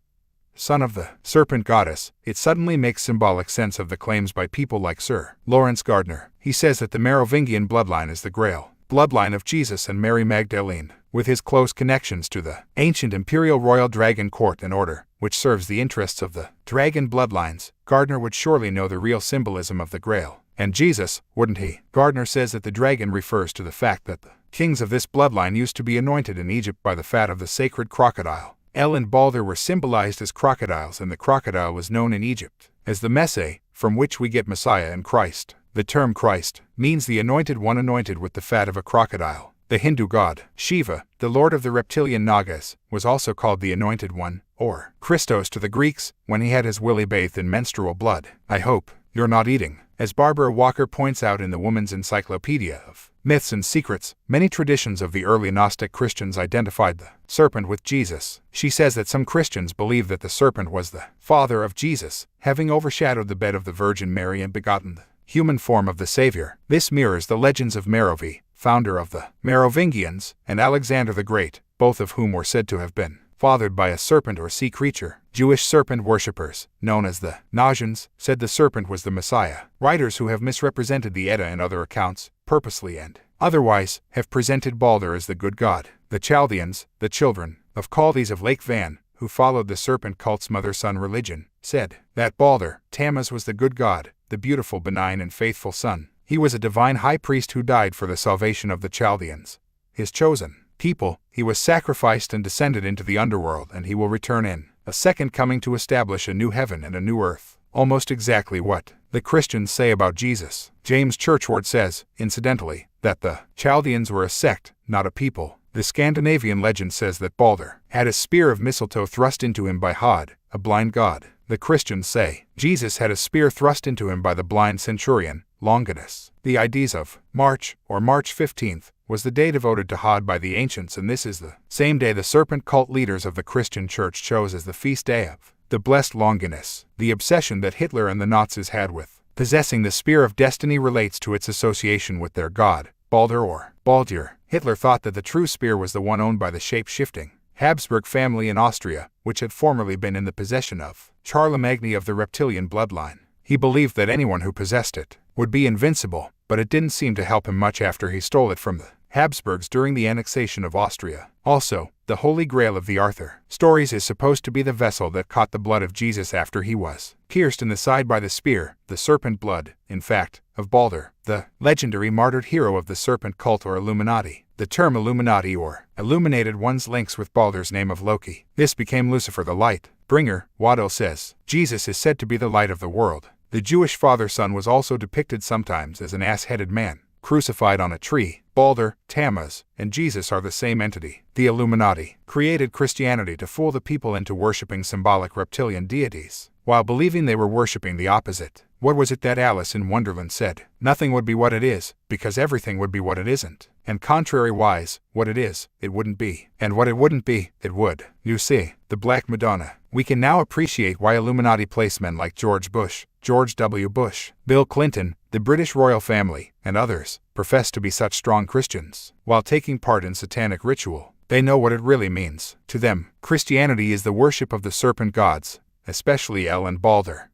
[SPEAKER 2] son of the serpent goddess, it suddenly makes symbolic sense of the claims by people like Sir Lawrence Gardner. He says that the Merovingian bloodline is the Grail bloodline of Jesus and Mary Magdalene, with his close connections to the ancient imperial royal dragon court and order, which serves the interests of the dragon bloodlines. Gardner would surely know the real symbolism of the Grail. And Jesus, wouldn't he? Gardner says that the dragon refers to the fact that the kings of this bloodline used to be anointed in Egypt by the fat of the sacred crocodile. El and Balder were symbolized as crocodiles, and the crocodile was known in Egypt as the Messe, from which we get Messiah and Christ. The term Christ means the anointed one, anointed with the fat of a crocodile. The Hindu god Shiva, the lord of the reptilian Nagas, was also called the Anointed One, or Christos to the Greeks, when he had his willy bathed in menstrual blood. I hope you're not eating. As Barbara Walker points out in the Woman's Encyclopedia of Myths and Secrets, many traditions of the early Gnostic Christians identified the serpent with Jesus. She says that some Christians believe that the serpent was the father of Jesus, having overshadowed the bed of the Virgin Mary and begotten the human form of the Savior. This mirrors the legends of Merovi, founder of the Merovingians, and Alexander the Great, both of whom were said to have been fathered by a serpent or sea creature. Jewish serpent worshippers, known as the Nazians, said the serpent was the Messiah. Writers who have misrepresented the Edda and other accounts, purposely and otherwise, have presented Balder as the good god. The Chaldeans, the children of Chaldees of Lake Van, who followed the serpent cult's mother-son religion, said that Balder, Tammuz, was the good god, the beautiful, benign, and faithful son He was a divine high priest who died for the salvation of the Chaldeans, his chosen people. He was sacrificed and descended into the underworld, and he will return in a second coming to establish a new heaven and a new earth. Almost exactly what the Christians say about Jesus. James Churchward says, incidentally, that the Chaldeans were a sect, not a people. The Scandinavian legend says that Balder had a spear of mistletoe thrust into him by Hod, a blind god. The Christians say Jesus had a spear thrust into him by the blind centurion, Longinus. The Ides of March, or March 15th, was the day devoted to Hod by the ancients, and this is the same day the serpent cult leaders of the Christian church chose as the feast day of the blessed Longinus. The obsession that Hitler and the Nazis had with possessing the spear of destiny relates to its association with their god, Balder or Baldur. Hitler thought that the true spear was the one owned by the shape-shifting Habsburg family in Austria, which had formerly been in the possession of Charlemagne of the reptilian bloodline. He believed that anyone who possessed it would be invincible, but it didn't seem to help him much after he stole it from the Habsburgs during the annexation of Austria. Also, the Holy Grail of the Arthur stories is supposed to be the vessel that caught the blood of Jesus after he was pierced in the side by the spear, the serpent blood, in fact, of Balder, the legendary martyred hero of the serpent cult or Illuminati. The term Illuminati or illuminated one's links with Balder's name of Loki. This became Lucifer the light bringer. Waddell says, Jesus is said to be the light of the world. The Jewish father-son was also depicted sometimes as an ass-headed man, crucified on a tree. Balder, Tammuz, and Jesus are the same entity. The Illuminati created Christianity to fool the people into worshipping symbolic reptilian deities, while believing they were worshipping the opposite. What was it that Alice in Wonderland said? Nothing would be what it is, because everything would be what it isn't. And contrary-wise, what it is, it wouldn't be. And what it wouldn't be, it would. You see, the Black Madonna. We can now appreciate why Illuminati placemen like George Bush, George W. Bush, Bill Clinton, the British royal family, and others, profess to be such strong Christians. While taking part in satanic ritual, they know what it really means. To them, Christianity is the worship of the serpent gods, especially El and Balder,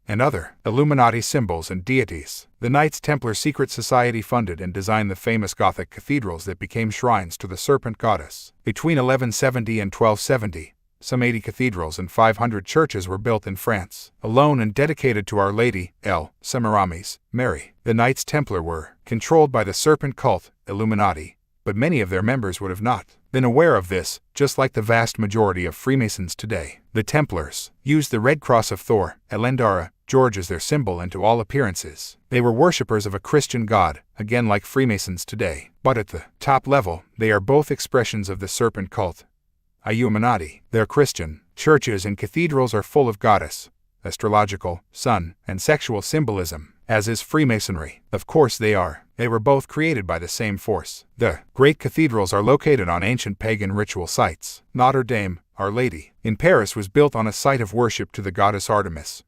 [SPEAKER 2] and other Illuminati symbols and deities. The Knights Templar secret society funded and designed the famous Gothic cathedrals that became shrines to the serpent goddess. Between 1170 and 1270, some 80 cathedrals and 500 churches were built in France alone and dedicated to Our Lady, El Semiramis, Mary. The Knights Templar were controlled by the serpent cult, Illuminati, but many of their members would have not been aware of this, just like the vast majority of Freemasons today. The Templars used the Red Cross of Thor, Elendara, George as their symbol, and to all appearances, they were worshippers of a Christian god, again like Freemasons today. But at the top level, they are both expressions of the serpent cult, Illuminati. Their Christian churches and cathedrals are full of goddess, astrological, sun, and sexual symbolism, as is Freemasonry. Of course they are. They were both created by the same force. The great cathedrals are located on ancient pagan ritual sites. Notre Dame, Our Lady, in Paris was built on a site of worship to the goddess Artemis.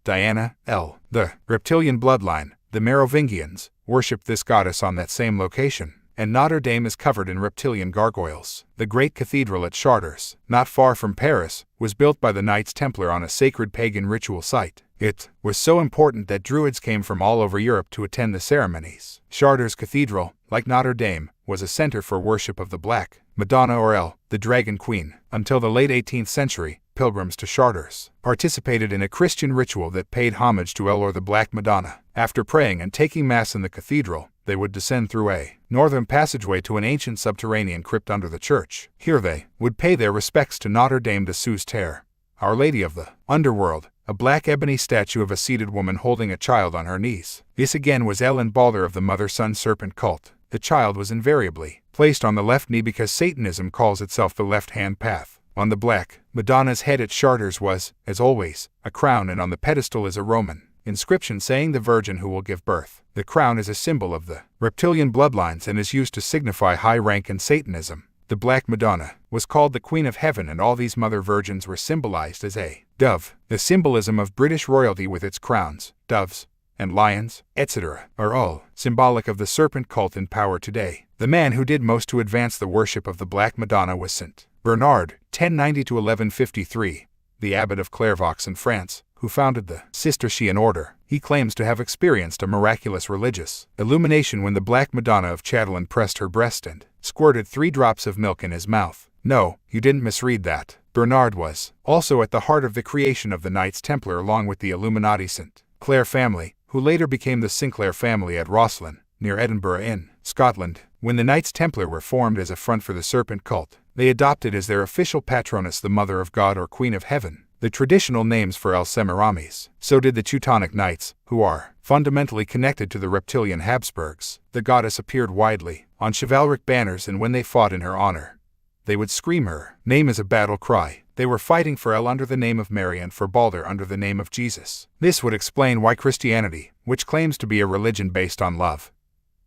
[SPEAKER 2] Diana, El, the reptilian bloodline, the Merovingians, worshipped this goddess on that same location. And Notre Dame is covered in reptilian gargoyles. The great cathedral at Chartres, not far from Paris, was built by the Knights Templar on a sacred pagan ritual site. It was so important that Druids came from all over Europe to attend the ceremonies. Chartres Cathedral, like Notre Dame, was a center for worship of the Black Madonna or El, the Dragon Queen. Until the late 18th century, pilgrims to Chartres participated in a Christian ritual that paid homage to El or the Black Madonna. After praying and taking Mass in the cathedral, they would descend through a northern passageway to an ancient subterranean crypt under the church. Here they would pay their respects to Notre Dame de Sous-Terre, Our Lady of the Underworld, a black ebony statue of a seated woman holding a child on her knees. This again was El and Balder of the mother-son serpent cult. The child was invariably placed on the left knee because Satanism calls itself the left-hand path. On the Black Madonna's head at Chartres was, as always, a crown, and on the pedestal is a Roman inscription saying the Virgin who will give birth. The crown is a symbol of the reptilian bloodlines and is used to signify high rank in Satanism. The Black Madonna was called the Queen of Heaven, and all these mother virgins were symbolized as a dove. The symbolism of British royalty with its crowns, doves, and lions, etc., are all symbolic of the serpent cult in power today. The man who did most to advance the worship of the Black Madonna was St. Bernard, 1090–1153, the abbot of Clairvaux in France, who founded the Cistercian order. He claims to have experienced a miraculous religious illumination when the Black Madonna of Chatelain pressed her breast and squirted 3 drops of milk in his mouth. No, you didn't misread that. Bernard was also at the heart of the creation of the Knights Templar along with the Illuminati St. Clair family, who later became the Sinclair family at Rosslyn, near Edinburgh in Scotland. When the Knights Templar were formed as a front for the serpent cult, they adopted as their official patroness the Mother of God or Queen of Heaven, the traditional names for El Semiramis. So did the Teutonic Knights, who are fundamentally connected to the reptilian Habsburgs. The goddess appeared widely on chivalric banners, and when they fought in her honor, they would scream her name as a battle cry. They were fighting for El under the name of Mary and for Balder under the name of Jesus. This would explain why Christianity, which claims to be a religion based on love,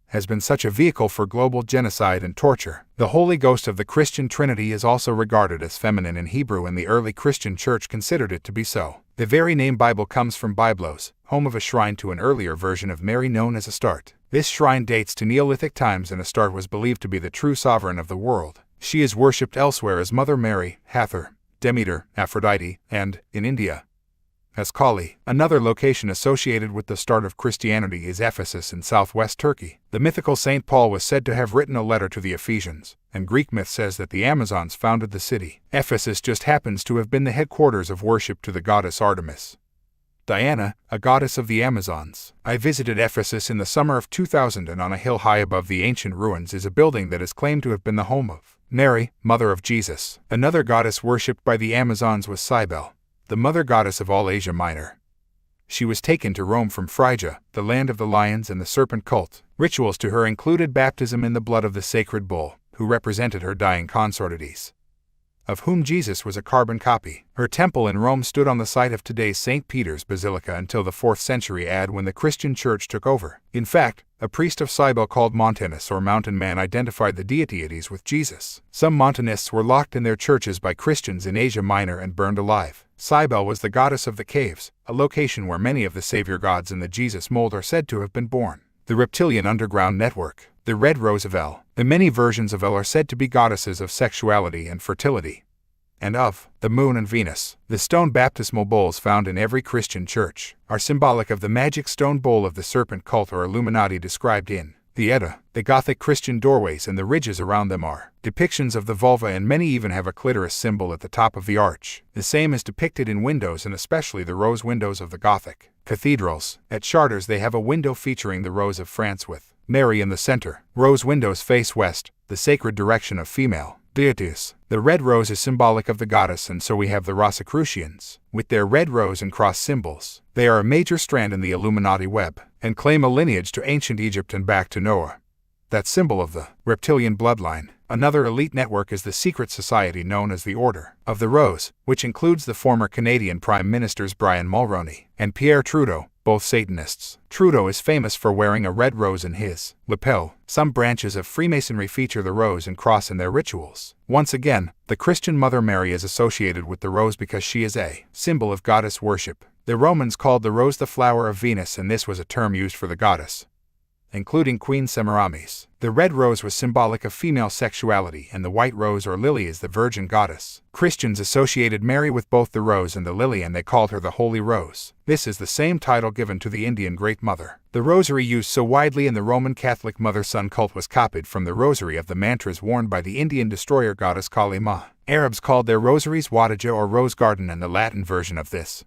[SPEAKER 2] has been such a vehicle for global genocide and torture. The Holy Ghost of the Christian Trinity is also regarded as feminine in Hebrew, and the early Christian church considered it to be so. The very name Bible comes from Byblos, home of a shrine to an earlier version of Mary known as Astarte. This shrine dates to Neolithic times, and Astarte was believed to be the true sovereign of the world. She is worshipped elsewhere as Mother Mary, Hathor, Demeter, Aphrodite, and, in India, as Kali. Another location associated with the start of Christianity is Ephesus in southwest Turkey. The mythical St. Paul was said to have written a letter to the Ephesians, and Greek myth says that the Amazons founded the city. Ephesus just happens to have been the headquarters of worship to the goddess Artemis. Diana, a goddess of the Amazons. I visited Ephesus in the summer of 2000, and on a hill high above the ancient ruins is a building that is claimed to have been the home of Mary, mother of Jesus. Another goddess worshipped by the Amazons was Cybele, the mother goddess of all Asia Minor. She was taken to Rome from Phrygia, the land of the lions and the serpent cult. Rituals to her included baptism in the blood of the sacred bull, who represented her dying consortides, of whom Jesus was a carbon copy. Her temple in Rome stood on the site of today's St. Peter's Basilica until the 4th century AD, when the Christian Church took over. In fact, a priest of Cybele called Montanus or Mountain Man identified the deities with Jesus. Some Montanists were locked in their churches by Christians in Asia Minor and burned alive. Cybele was the goddess of the caves, a location where many of the savior gods in the Jesus mold are said to have been born. The reptilian underground network, the Red Rose of El. The many versions of El are said to be goddesses of sexuality and fertility, and of the moon and Venus. The stone baptismal bowls found in every Christian church are symbolic of the magic stone bowl of the serpent cult or Illuminati described in the Edda. The Gothic Christian doorways and the ridges around them are depictions of the vulva, and many even have a clitoris symbol at the top of the arch. The same is depicted in windows, and especially the rose windows of the Gothic cathedrals. At Chartres they have a window featuring the Rose of France with Mary in the center. Rose windows face west, the sacred direction of female deities. The red rose is symbolic of the goddess, and so we have the Rosicrucians, with their red rose and cross symbols. They are a major strand in the Illuminati web, and claim a lineage to ancient Egypt and back to Noah, that symbol of the reptilian bloodline. Another elite network is the secret society known as the Order of the Rose, which includes the former Canadian Prime Ministers Brian Mulroney and Pierre Trudeau, both Satanists. Trudeau is famous for wearing a red rose in his lapel. Some branches of Freemasonry feature the rose and cross in their rituals. Once again, the Christian Mother Mary is associated with the rose because she is a symbol of goddess worship. The Romans called the rose the flower of Venus, and this was a term used for the goddess, including Queen Semiramis. The red rose was symbolic of female sexuality, and the white rose or lily is the virgin goddess. Christians associated Mary with both the rose and the lily, and they called her the Holy Rose. This is the same title given to the Indian Great Mother. The rosary used so widely in the Roman Catholic mother-son cult was copied from the rosary of the mantras worn by the Indian destroyer goddess Kali Ma. Arabs called their rosaries Wadija or rose garden, and the Latin version of this,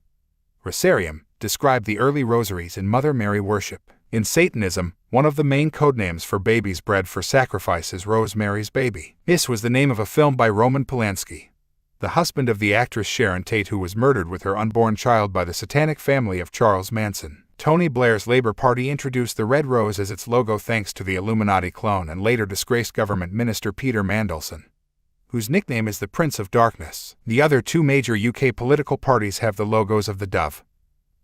[SPEAKER 2] Rosarium, described the early rosaries in Mother Mary worship. In Satanism, one of the main codenames for babies bred for sacrifice is Rosemary's Baby. This was the name of a film by Roman Polanski, the husband of the actress Sharon Tate, who was murdered with her unborn child by the satanic family of Charles Manson. Tony Blair's Labour Party introduced the red rose as its logo thanks to the Illuminati clone and later disgraced government minister Peter Mandelson, whose nickname is the Prince of Darkness. The other two major UK political parties have the logos of the dove,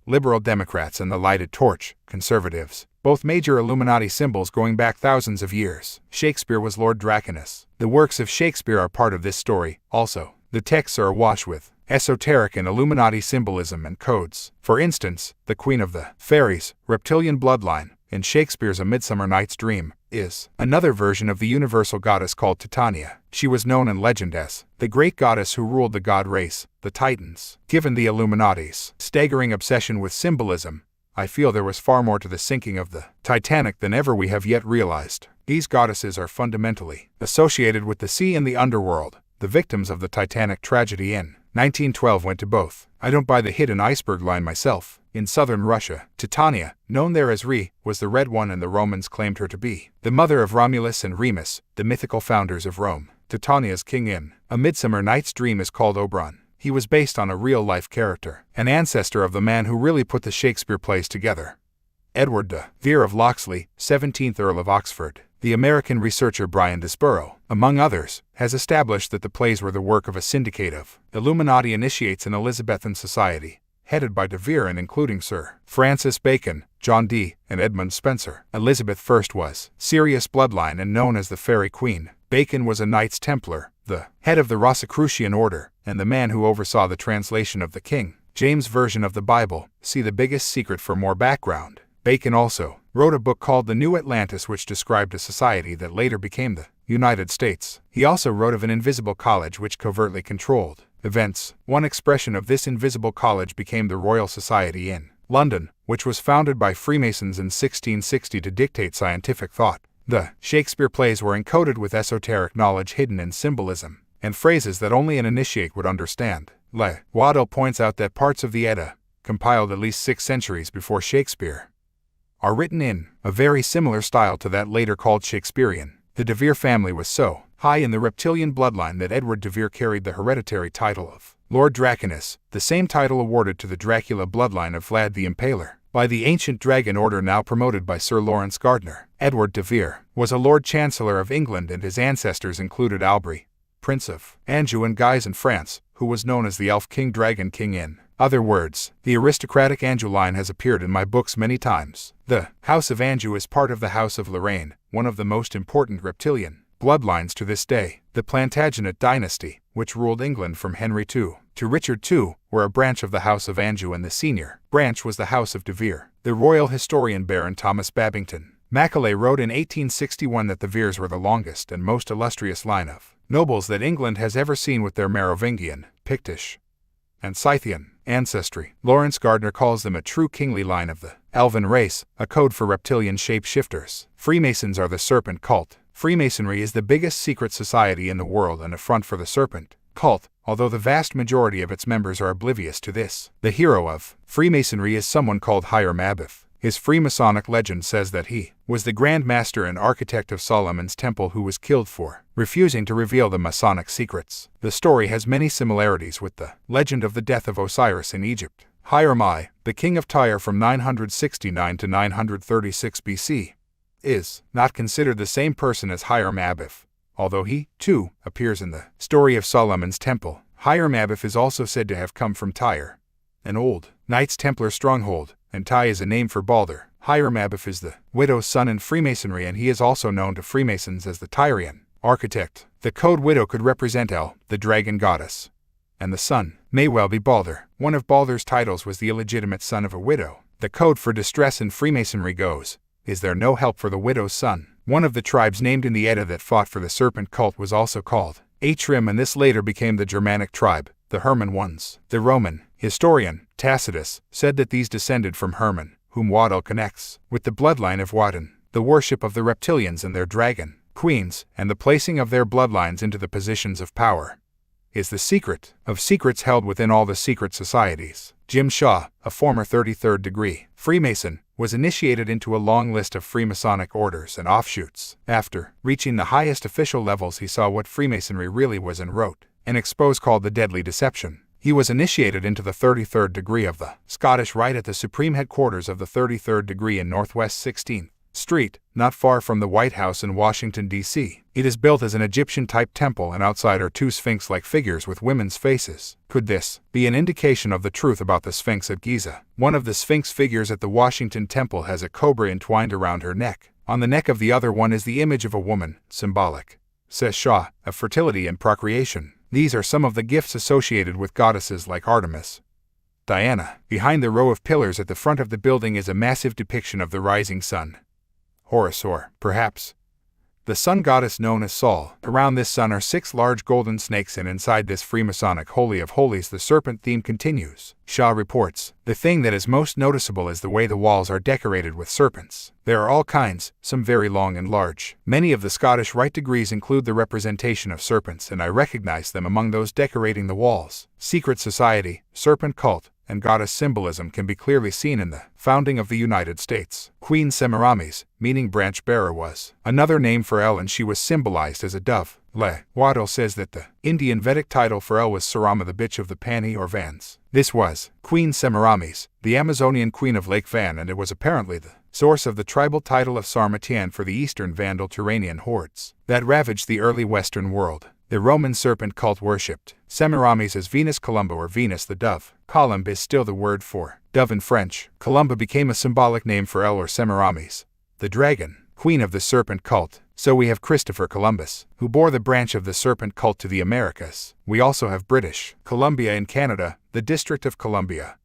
[SPEAKER 2] Liberal Democrats, and the lighted torch, Conservatives, both major Illuminati symbols going back thousands of years. Shakespeare was Lord Draconus. The works of Shakespeare are part of this story, also. The texts are awash with esoteric and Illuminati symbolism and codes. For instance, the Queen of the Fairies, reptilian bloodline, in Shakespeare's A Midsummer Night's Dream, is another version of the universal goddess called Titania. She was known in legend as the great goddess who ruled the god race, the Titans. Given the Illuminati's staggering obsession with symbolism, I feel there was far more to the sinking of the Titanic than ever we have yet realized. These goddesses are fundamentally associated with the sea and the underworld. The victims of the Titanic tragedy in 1912 went to both. I don't buy the hidden iceberg line myself. In southern Russia, Titania, known there as Re, was the Red One, and the Romans claimed her to be the mother of Romulus and Remus, the mythical founders of Rome. Titania's king in A Midsummer Night's Dream is called Oberon. He was based on a real-life character, an ancestor of the man who really put the Shakespeare plays together. Edward de Vere of Locksley, 17th Earl of Oxford. The American researcher Brian Desborough, among others, has established that the plays were the work of a syndicate of Illuminati initiates in Elizabethan society, headed by de Vere and including Sir Francis Bacon, John Dee, and Edmund Spenser. Elizabeth I was Sirius bloodline and known as the Fairy Queen. Bacon was a Knights Templar, the head of the Rosicrucian order, and the man who oversaw the translation of the King James Version of the Bible. See The Biggest Secret for more background. Bacon also wrote a book called The New Atlantis, which described a society that later became the United States. He also wrote of an invisible college which covertly controlled events. One expression of this invisible college became the Royal Society in London, which was founded by Freemasons in 1660 to dictate scientific thought. The Shakespeare plays were encoded with esoteric knowledge hidden in symbolism and phrases that only an initiate would understand. Waddell points out that parts of the Edda, compiled at least 6 centuries before Shakespeare, are written in a very similar style to that later called Shakespearean. The de Vere family was so high in the reptilian bloodline that Edward de Vere carried the hereditary title of Lord Draconus, the same title awarded to the Dracula bloodline of Vlad the Impaler by the ancient dragon order now promoted by Sir Lawrence Gardner. Edward de Vere was a Lord Chancellor of England, and his ancestors included Albry, Prince of Anjou and Guise in France, who was known as the Elf King Dragon King in other words. The aristocratic Anjou line has appeared in my books many times. The House of Anjou is part of the House of Lorraine, one of the most important reptilian bloodlines to this day. The Plantagenet dynasty, which ruled England from Henry II to Richard II, were a branch of the House of Anjou, and the senior branch was the House of de Vere. The royal historian Baron Thomas Babington Macaulay wrote in 1861 that the Veres were the longest and most illustrious line of nobles that England has ever seen, with their Merovingian, Pictish, and Scythian ancestry. Lawrence Gardner calls them a true kingly line of the elven race, a code for reptilian shape-shifters. Freemasons are the serpent cult. Freemasonry is the biggest secret society in the world and a front for the serpent cult, although the vast majority of its members are oblivious to this. The hero of Freemasonry is someone called Hiram Abiff. His Freemasonic legend says that he was the Grand Master and architect of Solomon's Temple who was killed for refusing to reveal the Masonic secrets. The story has many similarities with the legend of the death of Osiris in Egypt. Hiram I, the king of Tyre from 969 to 936 BC, is not considered the same person as Hiram Abiff, although he, too, appears in the story of Solomon's Temple. Hiram Abiff is also said to have come from Tyre, an old Knights Templar stronghold, and Ty is a name for Balder. Hiram Abiff is the widow's son in Freemasonry, and he is also known to Freemasons as the Tyrian architect. The code widow could represent El, the dragon goddess, and the son may well be Balder. One of Balder's titles was the illegitimate son of a widow. The code for distress in Freemasonry goes, "Is there no help for the widow's son?" One of the tribes named in the Edda that fought for the serpent cult was also called Atrim, and this later became the Germanic tribe, the Herman ones. The Roman historian Tacitus said that these descended from Herman, whom Waddell connects with the bloodline of Woden. The worship of the reptilians and their dragon queens, and the placing of their bloodlines into the positions of power, is the secret of secrets held within all the secret societies. Jim Shaw, a former 33rd degree Freemason, was initiated into a long list of Freemasonic orders and offshoots. After reaching the highest official levels, he saw what Freemasonry really was and wrote an expose called The Deadly Deception. He was initiated into the 33rd degree of the Scottish Rite at the supreme headquarters of the 33rd degree in Northwest 16th Street, not far from the White House in Washington, D.C. It is built as an Egyptian-type temple, and outside are 2 sphinx-like figures with women's faces. Could this be an indication of the truth about the Sphinx at Giza? One of the Sphinx figures at the Washington Temple has a cobra entwined around her neck. On the neck of the other one is the image of a woman, symbolic, says Shaw, of fertility and procreation. These are some of the gifts associated with goddesses like Artemis, Diana. Behind the row of pillars at the front of the building is a massive depiction of the rising sun, Horus, or perhaps the sun goddess known as Sol. Around this sun are 6 large golden snakes, and inside this Freemasonic Holy of Holies the serpent theme continues. Shaw reports, "The thing that is most noticeable is the way the walls are decorated with serpents. There are all kinds, some very long and large. Many of the Scottish Rite degrees include the representation of serpents, and I recognize them among those decorating the walls." Secret society, serpent cult, and goddess symbolism can be clearly seen in the founding of the United States. Queen Semiramis, meaning branch bearer, was another name for El, and she was symbolized as a dove. Le Waddell says that the Indian Vedic title for El was Sarama, the bitch of the Pani or Vans. This was Queen Semiramis, the Amazonian queen of Lake Van, and it was apparently the source of the tribal title of Sarmatian for the eastern Vandal Turanian hordes that ravaged the early Western world. The Roman serpent cult worshipped Semiramis as Venus Columba, or Venus the dove. Columb is still the word for dove in French. Columba became a symbolic name for El or Semiramis, the dragon, queen of the serpent cult. So we have Christopher Columbus, who bore the branch of the serpent cult to the Americas. We also have British Columbia in Canada, the District of Columbia,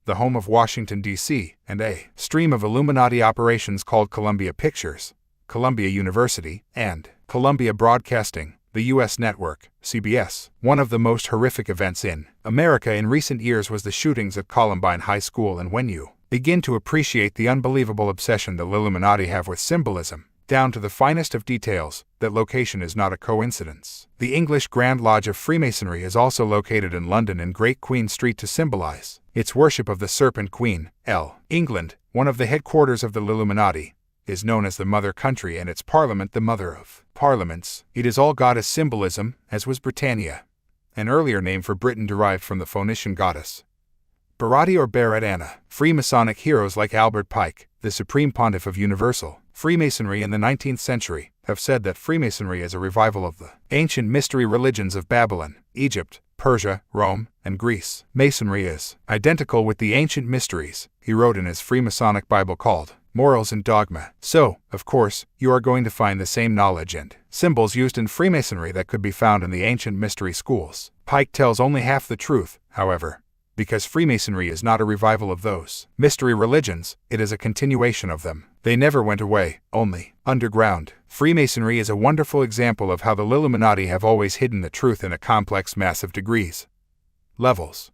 [SPEAKER 2] the home of Washington, D.C., and a stream of Illuminati operations called Columbia Pictures, Columbia University, and Columbia Broadcasting, the U.S. network, CBS. One of the most horrific events in America in recent years was the shootings at Columbine High School, and when you begin to appreciate the unbelievable obsession the Illuminati have with symbolism, down to the finest of details, that location is not a coincidence. The English Grand Lodge of Freemasonry is also located in London in Great Queen Street to symbolize its worship of the Serpent Queen. England, one of the headquarters of the Illuminati, is known as the Mother Country, and its Parliament the Mother of Parliaments. It is all goddess symbolism, as was Britannia, an earlier name for Britain derived from the Phoenician goddess Barati or Berat. Freemasonic heroes like Albert Pike, the Supreme Pontiff of Universal Freemasonry in the 19th century, have said that Freemasonry is a revival of the ancient mystery religions of Babylon, Egypt, Persia, Rome, and Greece. Masonry is identical with the ancient mysteries, he wrote in his Freemasonic Bible called Morals and Dogma. So, of course, you are going to find the same knowledge and symbols used in Freemasonry that could be found in the ancient mystery schools. Pike tells only half the truth, however, because Freemasonry is not a revival of those mystery religions, it is a continuation of them. They never went away, only underground. Freemasonry is a wonderful example of how the Illuminati have always hidden the truth in a complex mass of degrees, levels,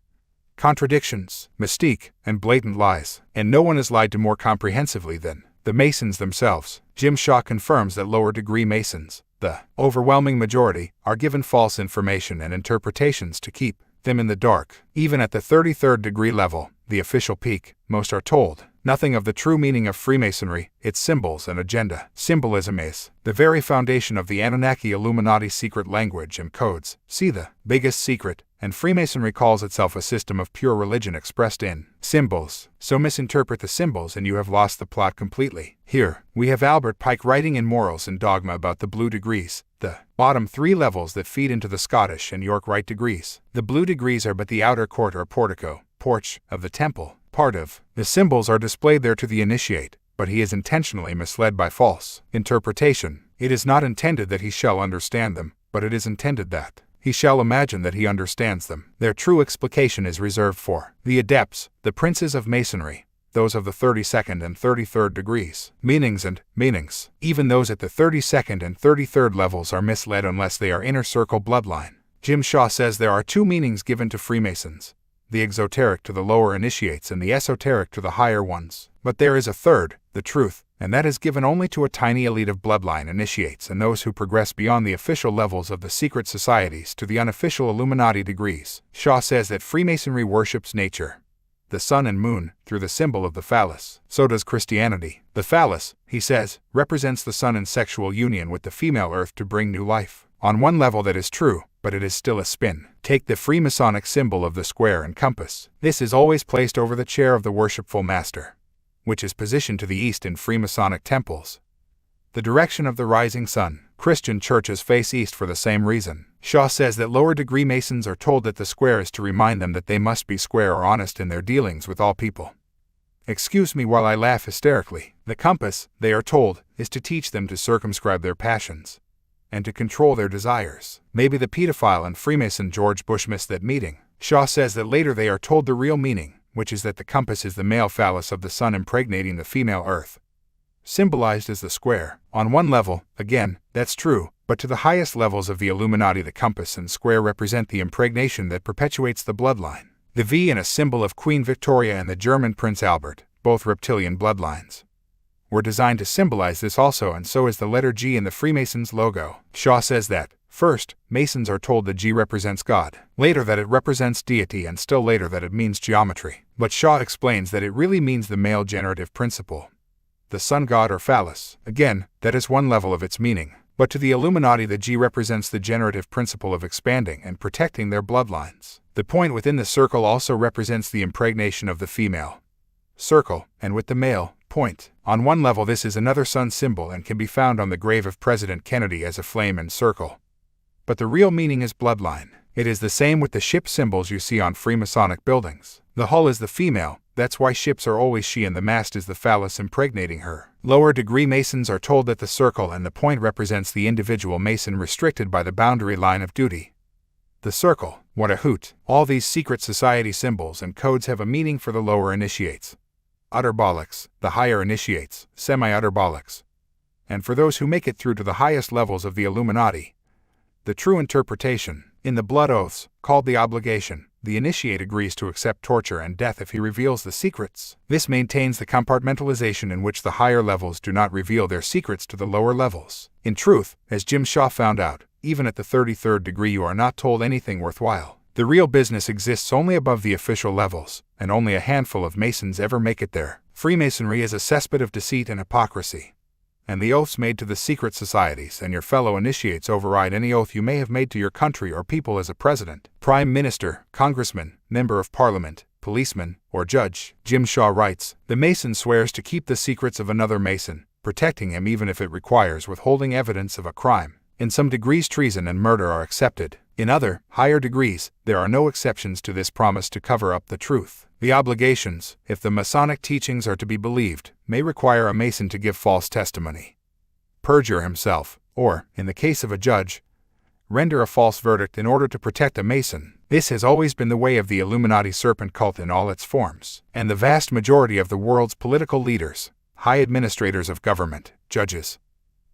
[SPEAKER 2] contradictions, mystique, and blatant lies, and no one has lied to more comprehensively than the Masons themselves. Jim Shaw confirms that lower-degree Masons, the overwhelming majority, are given false information and interpretations to keep them in the dark. Even at the 33rd degree level, the official peak, most are told nothing of the true meaning of Freemasonry, its symbols and agenda. Symbolism is the very foundation of the Anunnaki Illuminati secret language and codes. See the biggest secret, and Freemasonry calls itself a system of pure religion expressed in symbols. So misinterpret the symbols and you have lost the plot completely. Here, we have Albert Pike writing in Morals and Dogma about the blue degrees, the bottom three levels that feed into the Scottish and York Rite degrees. The blue degrees are but the outer court or portico, porch, of the temple. Part of the symbols are displayed there to the initiate, but he is intentionally misled by false interpretation. It is not intended that he shall understand them, but it is intended that he shall imagine that he understands them. Their true explication is reserved for the adepts, the princes of Masonry, those of the 32nd and 33rd degrees. Meanings. Even those at the 32nd and 33rd levels are misled unless they are inner circle bloodline. Jim Shaw says there are two meanings given to Freemasons: the exoteric to the lower initiates and the esoteric to the higher ones. But there is a third, the truth, and that is given only to a tiny elite of bloodline initiates and those who progress beyond the official levels of the secret societies to the unofficial Illuminati degrees. Shaw says that Freemasonry worships nature, the sun and moon, through the symbol of the phallus. So does Christianity. The phallus, he says, represents the sun in sexual union with the female earth to bring new life. On one level that is true, but it is still a spin. Take the Freemasonic symbol of the square and compass. This is always placed over the chair of the worshipful master, which is positioned to the east in Freemasonic temples, the direction of the rising sun. Christian churches face east for the same reason. Shaw says that lower-degree Masons are told that the square is to remind them that they must be square or honest in their dealings with all people. Excuse me while I laugh hysterically. The compass, they are told, is to teach them to circumscribe their passions and to control their desires. Maybe the pedophile and Freemason George Bush missed that meeting. Shaw says that later they are told the real meaning, which is that the compass is the male phallus of the sun impregnating the female earth, symbolized as the square. On one level, again, that's true, but to the highest levels of the Illuminati the compass and square represent the impregnation that perpetuates the bloodline. The V in a symbol of Queen Victoria and the German Prince Albert, both reptilian bloodlines, were designed to symbolize this also, and so is the letter G in the Freemasons' logo. Shaw says that First, Masons are told that G represents God, later that it represents deity, and still later that it means geometry. But Shaw explains that it really means the male generative principle, the sun god or phallus. Again, that is one level of its meaning. But to the Illuminati, the G represents the generative principle of expanding and protecting their bloodlines. The point within the circle also represents the impregnation of the female circle, and with the male point. On one level, this is another sun symbol and can be found on the grave of President Kennedy as a flame and circle. But the real meaning is bloodline. It is the same with the ship symbols you see on Freemasonic buildings. The hull is the female, that's why ships are always she, and the mast is the phallus impregnating her. Lower degree Masons are told that the circle and the point represents the individual Mason restricted by the boundary line of duty. The circle, what a hoot! All these secret society symbols and codes have a meaning for the lower initiates. Utterbolics, the higher initiates, semi-utterbolics. And for those who make it through to the highest levels of the Illuminati, the true interpretation. In the blood oaths, called the obligation, the initiate agrees to accept torture and death if he reveals the secrets. This maintains the compartmentalization in which the higher levels do not reveal their secrets to the lower levels. In truth, as Jim Shaw found out, even at the 33rd degree you are not told anything worthwhile. The real business exists only above the official levels, and only a handful of Masons ever make it there. Freemasonry is a cesspit of deceit and hypocrisy. And the oaths made to the secret societies and your fellow initiates override any oath you may have made to your country or people as a president, prime minister, congressman, member of parliament, policeman, or judge. Jim Shaw writes, "The Mason swears to keep the secrets of another Mason, protecting him even if it requires withholding evidence of a crime. In some degrees treason and murder are accepted. In other, higher degrees, there are no exceptions to this promise to cover up the truth. The obligations, if the Masonic teachings are to be believed, may require a Mason to give false testimony, perjure himself, or, in the case of a judge, render a false verdict in order to protect a Mason. This has always been the way of the Illuminati serpent cult in all its forms, and the vast majority of the world's political leaders, high administrators of government, judges,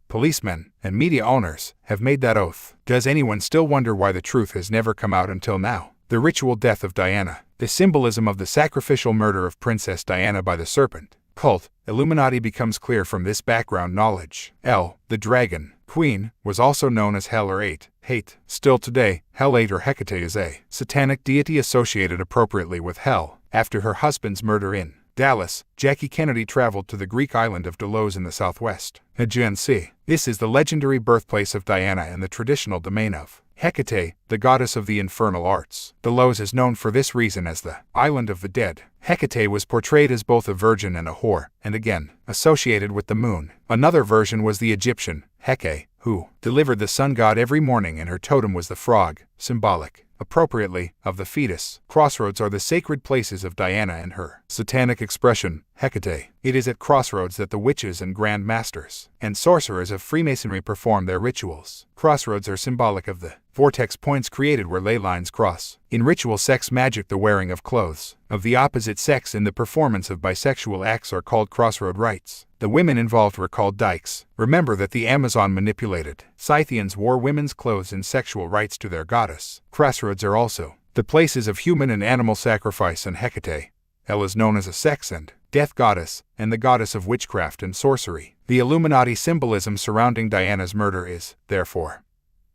[SPEAKER 2] policemen, and media owners have made that oath. Does anyone still wonder why the truth has never come out until now? The ritual death of Diana, the symbolism of the sacrificial murder of Princess Diana by the serpent cult, Illuminati becomes clear from this background knowledge. El, the dragon, queen, was also known as Hel or Hate. Still today, Hel-8 or Hecate is a satanic deity associated appropriately with Hell. After her husband's murder in Dallas, Jackie Kennedy traveled to the Greek island of Delos in the southwest Aegean Sea. This is the legendary birthplace of Diana and the traditional domain of Hecate, the goddess of the infernal arts. Delos is known for this reason as the island of the dead. Hecate was portrayed as both a virgin and a whore, and again, associated with the moon. Another version was the Egyptian Heke, who delivered the sun god every morning, and her totem was the frog, symbolic, appropriately, of the fetus. Crossroads are the sacred places of Diana and her satanic expression, Hecate. It is at crossroads that the witches and grand masters and sorcerers of Freemasonry perform their rituals. Crossroads are symbolic of the vortex points created where ley lines cross. In ritual sex magic, the wearing of clothes of the opposite sex in the performance of bisexual acts are called crossroad rites. The women involved were called dykes. Remember that the Amazon manipulated Scythians wore women's clothes in sexual rites to their goddess. Crossroads are also the places of human and animal sacrifice, and Hecate, El, is known as a sex and death goddess, and the goddess of witchcraft and sorcery. The Illuminati symbolism surrounding Diana's murder is, therefore,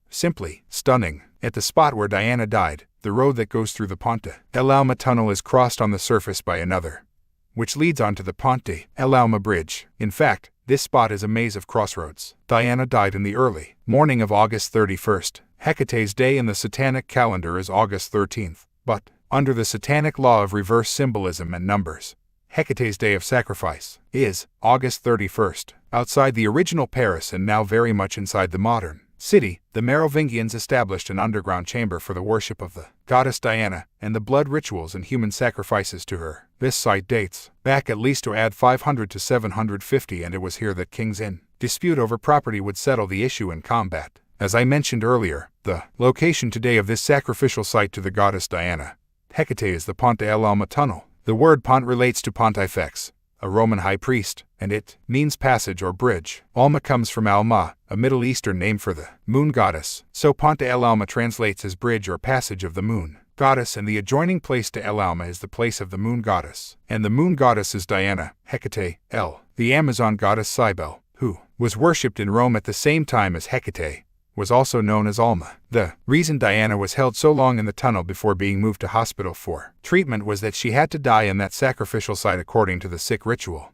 [SPEAKER 2] simply stunning. At the spot where Diana died, the road that goes through the Ponte El Alma tunnel is crossed on the surface by another, which leads onto the Ponte El Alma bridge. In fact, this spot is a maze of crossroads. Diana died in the early morning of August 31st. Hecate's day in the satanic calendar is August 13th, but, under the satanic law of reverse symbolism and numbers, Hecate's day of sacrifice is August 31st. Outside the original Paris and now very much inside the modern city, the Merovingians established an underground chamber for the worship of the goddess Diana and the blood rituals and human sacrifices to her. This site dates back at least to add 500 to 750, and it was here that kings in dispute over property would settle the issue in combat. As I mentioned earlier, the location today of this sacrificial site to the goddess Diana, Hecate, is the Ponte El Alma tunnel. The word pont relates to Pontifex, a Roman high priest, and it means passage or bridge. Alma comes from Alma, a Middle Eastern name for the moon goddess, so Ponte El Alma translates as bridge or passage of the moon goddess, and the adjoining place to El Alma is the place of the moon goddess. And the moon goddess is Diana, Hecate, El, the Amazon goddess Cybele, who was worshipped in Rome at the same time as Hecate, was also known as Alma. The reason Diana was held so long in the tunnel before being moved to hospital for treatment was that she had to die in that sacrificial site according to the Sikh ritual.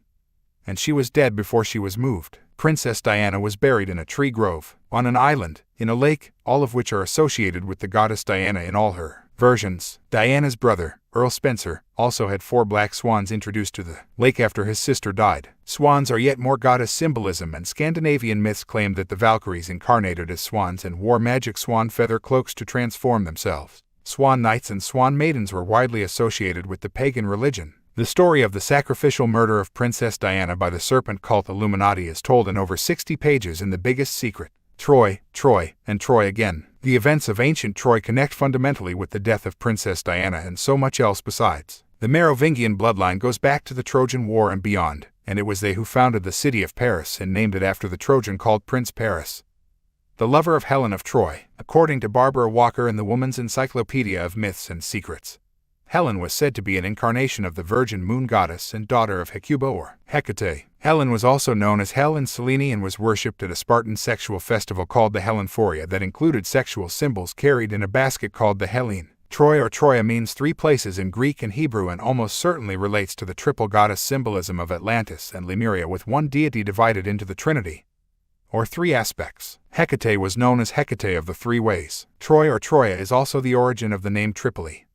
[SPEAKER 2] And she was dead before she was moved. Princess Diana was buried in a tree grove, on an island, in a lake, all of which are associated with the goddess Diana in all her versions. Diana's brother, Earl Spencer, also had 4 black swans introduced to the lake after his sister died. Swans are yet more goddess symbolism, and Scandinavian myths claimed that the Valkyries incarnated as swans and wore magic swan feather cloaks to transform themselves. Swan knights and swan maidens were widely associated with the pagan religion. The story of the sacrificial murder of Princess Diana by the serpent cult Illuminati is told in over 60 pages in The Biggest Secret. Troy, and Troy again. The events of ancient Troy connect fundamentally with the death of Princess Diana and so much else besides. The Merovingian bloodline goes back to the Trojan War and beyond, and it was they who founded the city of Paris and named it after the Trojan called Prince Paris, the lover of Helen of Troy, according to Barbara Walker in the Woman's Encyclopedia of Myths and Secrets. Helen was said to be an incarnation of the virgin moon goddess and daughter of Hecuba or Hecate. Helen was also known as Hel in Selene and was worshipped at a Spartan sexual festival called the Helenphoria that included sexual symbols carried in a basket called the Hellene. Troy or Troia means 3 places in Greek and Hebrew and almost certainly relates to the triple goddess symbolism of Atlantis and Lemuria, with one deity divided into the Trinity, or 3 aspects. Hecate was known as Hecate of the 3 ways. Troy or Troia is also the origin of the name Tripoli,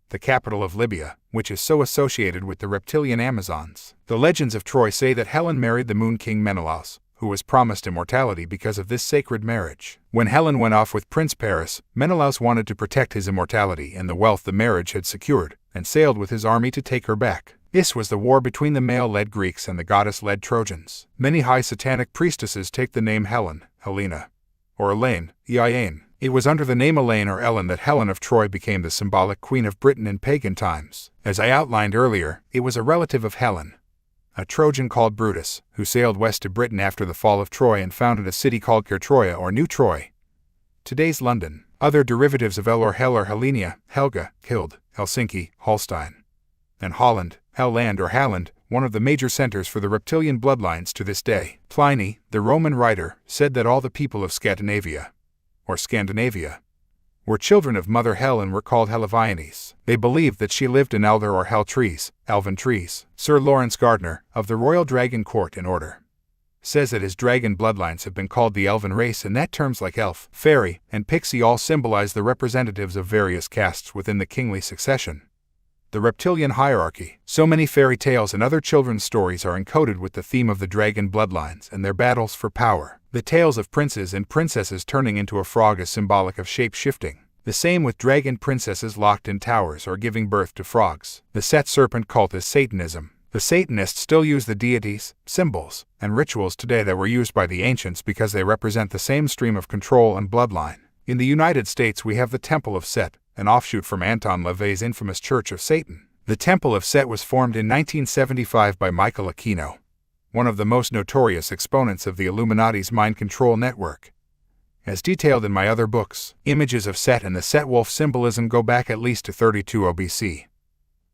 [SPEAKER 2] the capital of Libya, which is so associated with the reptilian Amazons. The legends of Troy say that Helen married the moon king Menelaus, who was promised immortality because of this sacred marriage. When Helen went off with Prince Paris, Menelaus wanted to protect his immortality and the wealth the marriage had secured, and sailed with his army to take her back. This was the war between the male-led Greeks and the goddess-led Trojans. Many high satanic priestesses take the name Helen, Helena, or Elaine, Eiane. It was under the name Elaine or Ellen that Helen of Troy became the symbolic queen of Britain in pagan times. As I outlined earlier, it was a relative of Helen, a Trojan called Brutus, who sailed west to Britain after the fall of Troy and founded a city called Kertroia or New Troy, today's London. Other derivatives of El or Hel are Helenia, Helga, Hild, Helsinki, Holstein, and Holland, Helland or Halland, one of the major centers for the reptilian bloodlines to this day. Pliny, the Roman writer, said that all the people of Scandinavia, or Scandinavia, were children of Mother Hel and were called Helivianes. They believed that she lived in elder or hell trees, elven trees. Sir Lawrence Gardner, of the Royal Dragon Court and Order, says that his dragon bloodlines have been called the elven race and that terms like elf, fairy, and pixie all symbolize the representatives of various castes within the kingly succession, the reptilian hierarchy. So many fairy tales and other children's stories are encoded with the theme of the dragon bloodlines and their battles for power. The tales of princes and princesses turning into a frog is symbolic of shape-shifting. The same with dragon princesses locked in towers or giving birth to frogs. The Set serpent cult is Satanism. The Satanists still use the deities, symbols, and rituals today that were used by the ancients because they represent the same stream of control and bloodline. In the United States we have the Temple of Set, an offshoot from Anton LaVey's infamous Church of Satan. The Temple of Set was formed in 1975 by Michael Aquino, one of the most notorious exponents of the Illuminati's mind control network. As detailed in my other books, images of Set and the Set wolf symbolism go back at least to 32 BC,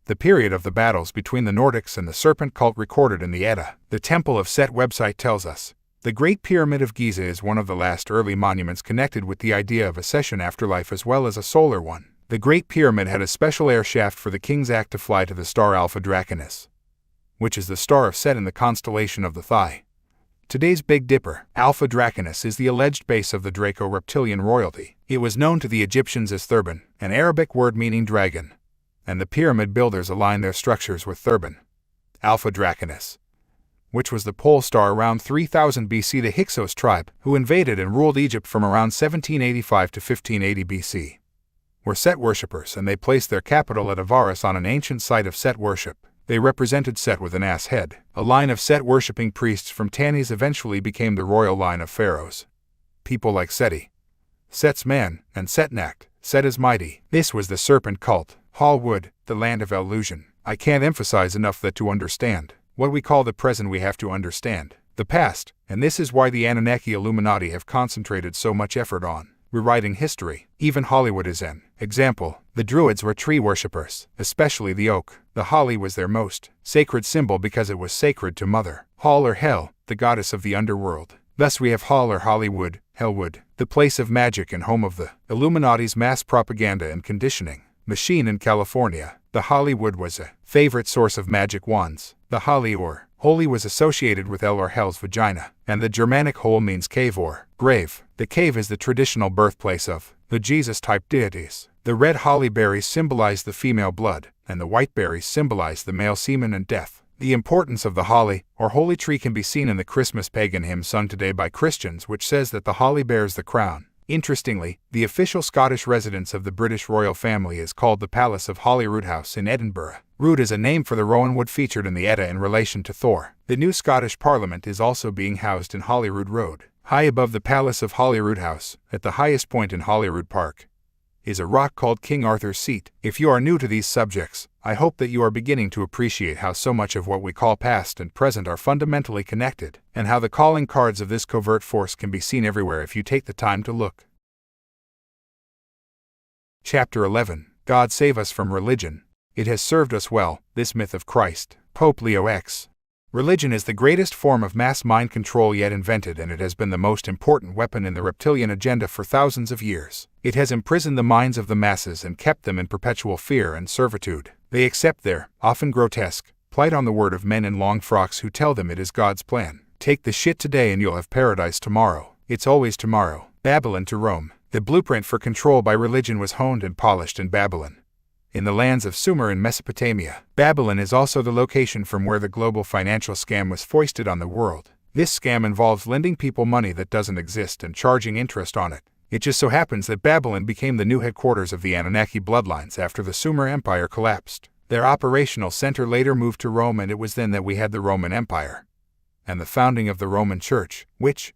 [SPEAKER 2] the period of the battles between the Nordics and the serpent cult recorded in the Edda. The Temple of Set website tells us, the Great Pyramid of Giza is one of the last early monuments connected with the idea of a Session afterlife as well as a solar one. The Great Pyramid had a special air shaft for the king's act to fly to the star Alpha Draconis, which is the star of Set in the constellation of the Thigh. Today's Big Dipper, Alpha Draconis, is the alleged base of the Draco-reptilian royalty. It was known to the Egyptians as Thurban, an Arabic word meaning dragon, and the pyramid builders aligned their structures with Thurban, Alpha Draconis, which was the pole star around 3000 BC. The Hyksos tribe, who invaded and ruled Egypt from around 1785 to 1580 BC, were Set worshippers, and they placed their capital at Avaris on an ancient site of Set worship. They represented Set with an ass head. A line of Set-worshipping priests from Tanis eventually became the royal line of pharaohs. People like Seti, Set's man, and Setnacht, Set is mighty. This was the serpent cult. Hallwood, the land of illusion. I can't emphasize enough that to understand what we call the present we have to understand the past, and this is why the Anunnaki Illuminati have concentrated so much effort on rewriting history. Even Hollywood is an example. The Druids were tree worshippers, especially the oak. The holly was their most sacred symbol because it was sacred to Mother Hall or Hel, the goddess of the underworld. Thus we have Hall or Hollywood, Hellwood, the place of magic and home of the Illuminati's mass propaganda and conditioning machine in California. The Hollywood was a favorite source of magic wands. The Holly or holy was associated with Hell or Hell's vagina, and the Germanic hole means cave or grave. The cave is the traditional birthplace of the Jesus-type deities. The red holly berries symbolize the female blood, and the white berries symbolize the male semen and death. The importance of the holly, or holy tree, can be seen in the Christmas pagan hymn sung today by Christians, which says that the holly bears the crown. Interestingly, the official Scottish residence of the British royal family is called the Palace of Holyrood House in Edinburgh. Rood is a name for the rowan wood featured in the Edda in relation to Thor. The new Scottish Parliament is also being housed in Holyrood Road. High above the Palace of Holyrood House, at the highest point in Holyrood Park, is a rock called King Arthur's Seat. If you are new to these subjects, I hope that you are beginning to appreciate how so much of what we call past and present are fundamentally connected, and how the calling cards of this covert force can be seen everywhere if you take the time to look. Chapter 11. God Save Us from Religion. It has served us well, this myth of Christ. Pope Leo X. Religion is the greatest form of mass mind control yet invented, and it has been the most important weapon in the reptilian agenda for thousands of years. It has imprisoned the minds of the masses and kept them in perpetual fear and servitude. They accept their, often grotesque, plight on the word of men in long frocks who tell them it is God's plan. Take the shit today and you'll have paradise tomorrow. It's always tomorrow. Babylon to Rome. The blueprint for control by religion was honed and polished in Babylon, in the lands of Sumer in Mesopotamia. Babylon is also the location from where the global financial scam was foisted on the world. This scam involves lending people money that doesn't exist and charging interest on it. It just so happens that Babylon became the new headquarters of the Anunnaki bloodlines after the Sumer Empire collapsed. Their operational center later moved to Rome, and it was then that we had the Roman Empire and the founding of the Roman Church, which,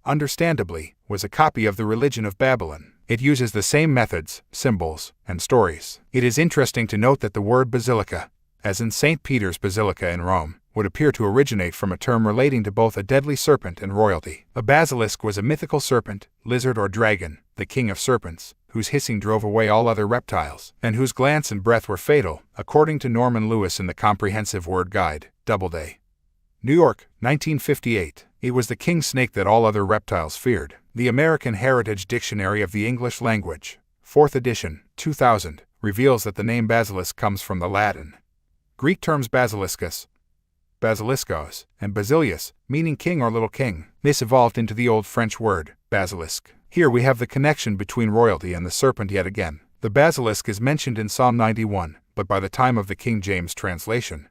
[SPEAKER 2] understandably, was a copy of the religion of Babylon. It uses the same methods, symbols, and stories. It is interesting to note that the word basilica, as in St. Peter's Basilica in Rome, would appear to originate from a term relating to both a deadly serpent and royalty. A basilisk was a mythical serpent, lizard or dragon, the king of serpents, whose hissing drove away all other reptiles, and whose glance and breath were fatal, according to Norman Lewis in the Comprehensive Word Guide, Doubleday. New York, 1958. It was the king snake that all other reptiles feared. The American Heritage Dictionary of the English Language, 4th edition, 2000, reveals that the name basilisk comes from the Latin, Greek terms basiliscus, basiliskos, and basilius, meaning king or little king. This evolved into the old French word, basilisk. Here we have the connection between royalty and the serpent yet again. The basilisk is mentioned in Psalm 91, but by the time of the King James translation,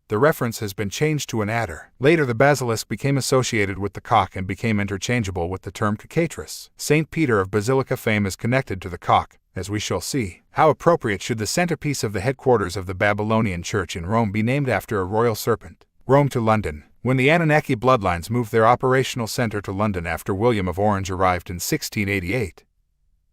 [SPEAKER 2] the reference has been changed to an adder. Later the basilisk became associated with the cock and became interchangeable with the term cockatrice. St. Peter of Basilica fame is connected to the cock, as we shall see. How appropriate should the centerpiece of the headquarters of the Babylonian Church in Rome be named after a royal serpent. Rome to London. When the Anunnaki bloodlines moved their operational center to London after William of Orange arrived in 1688,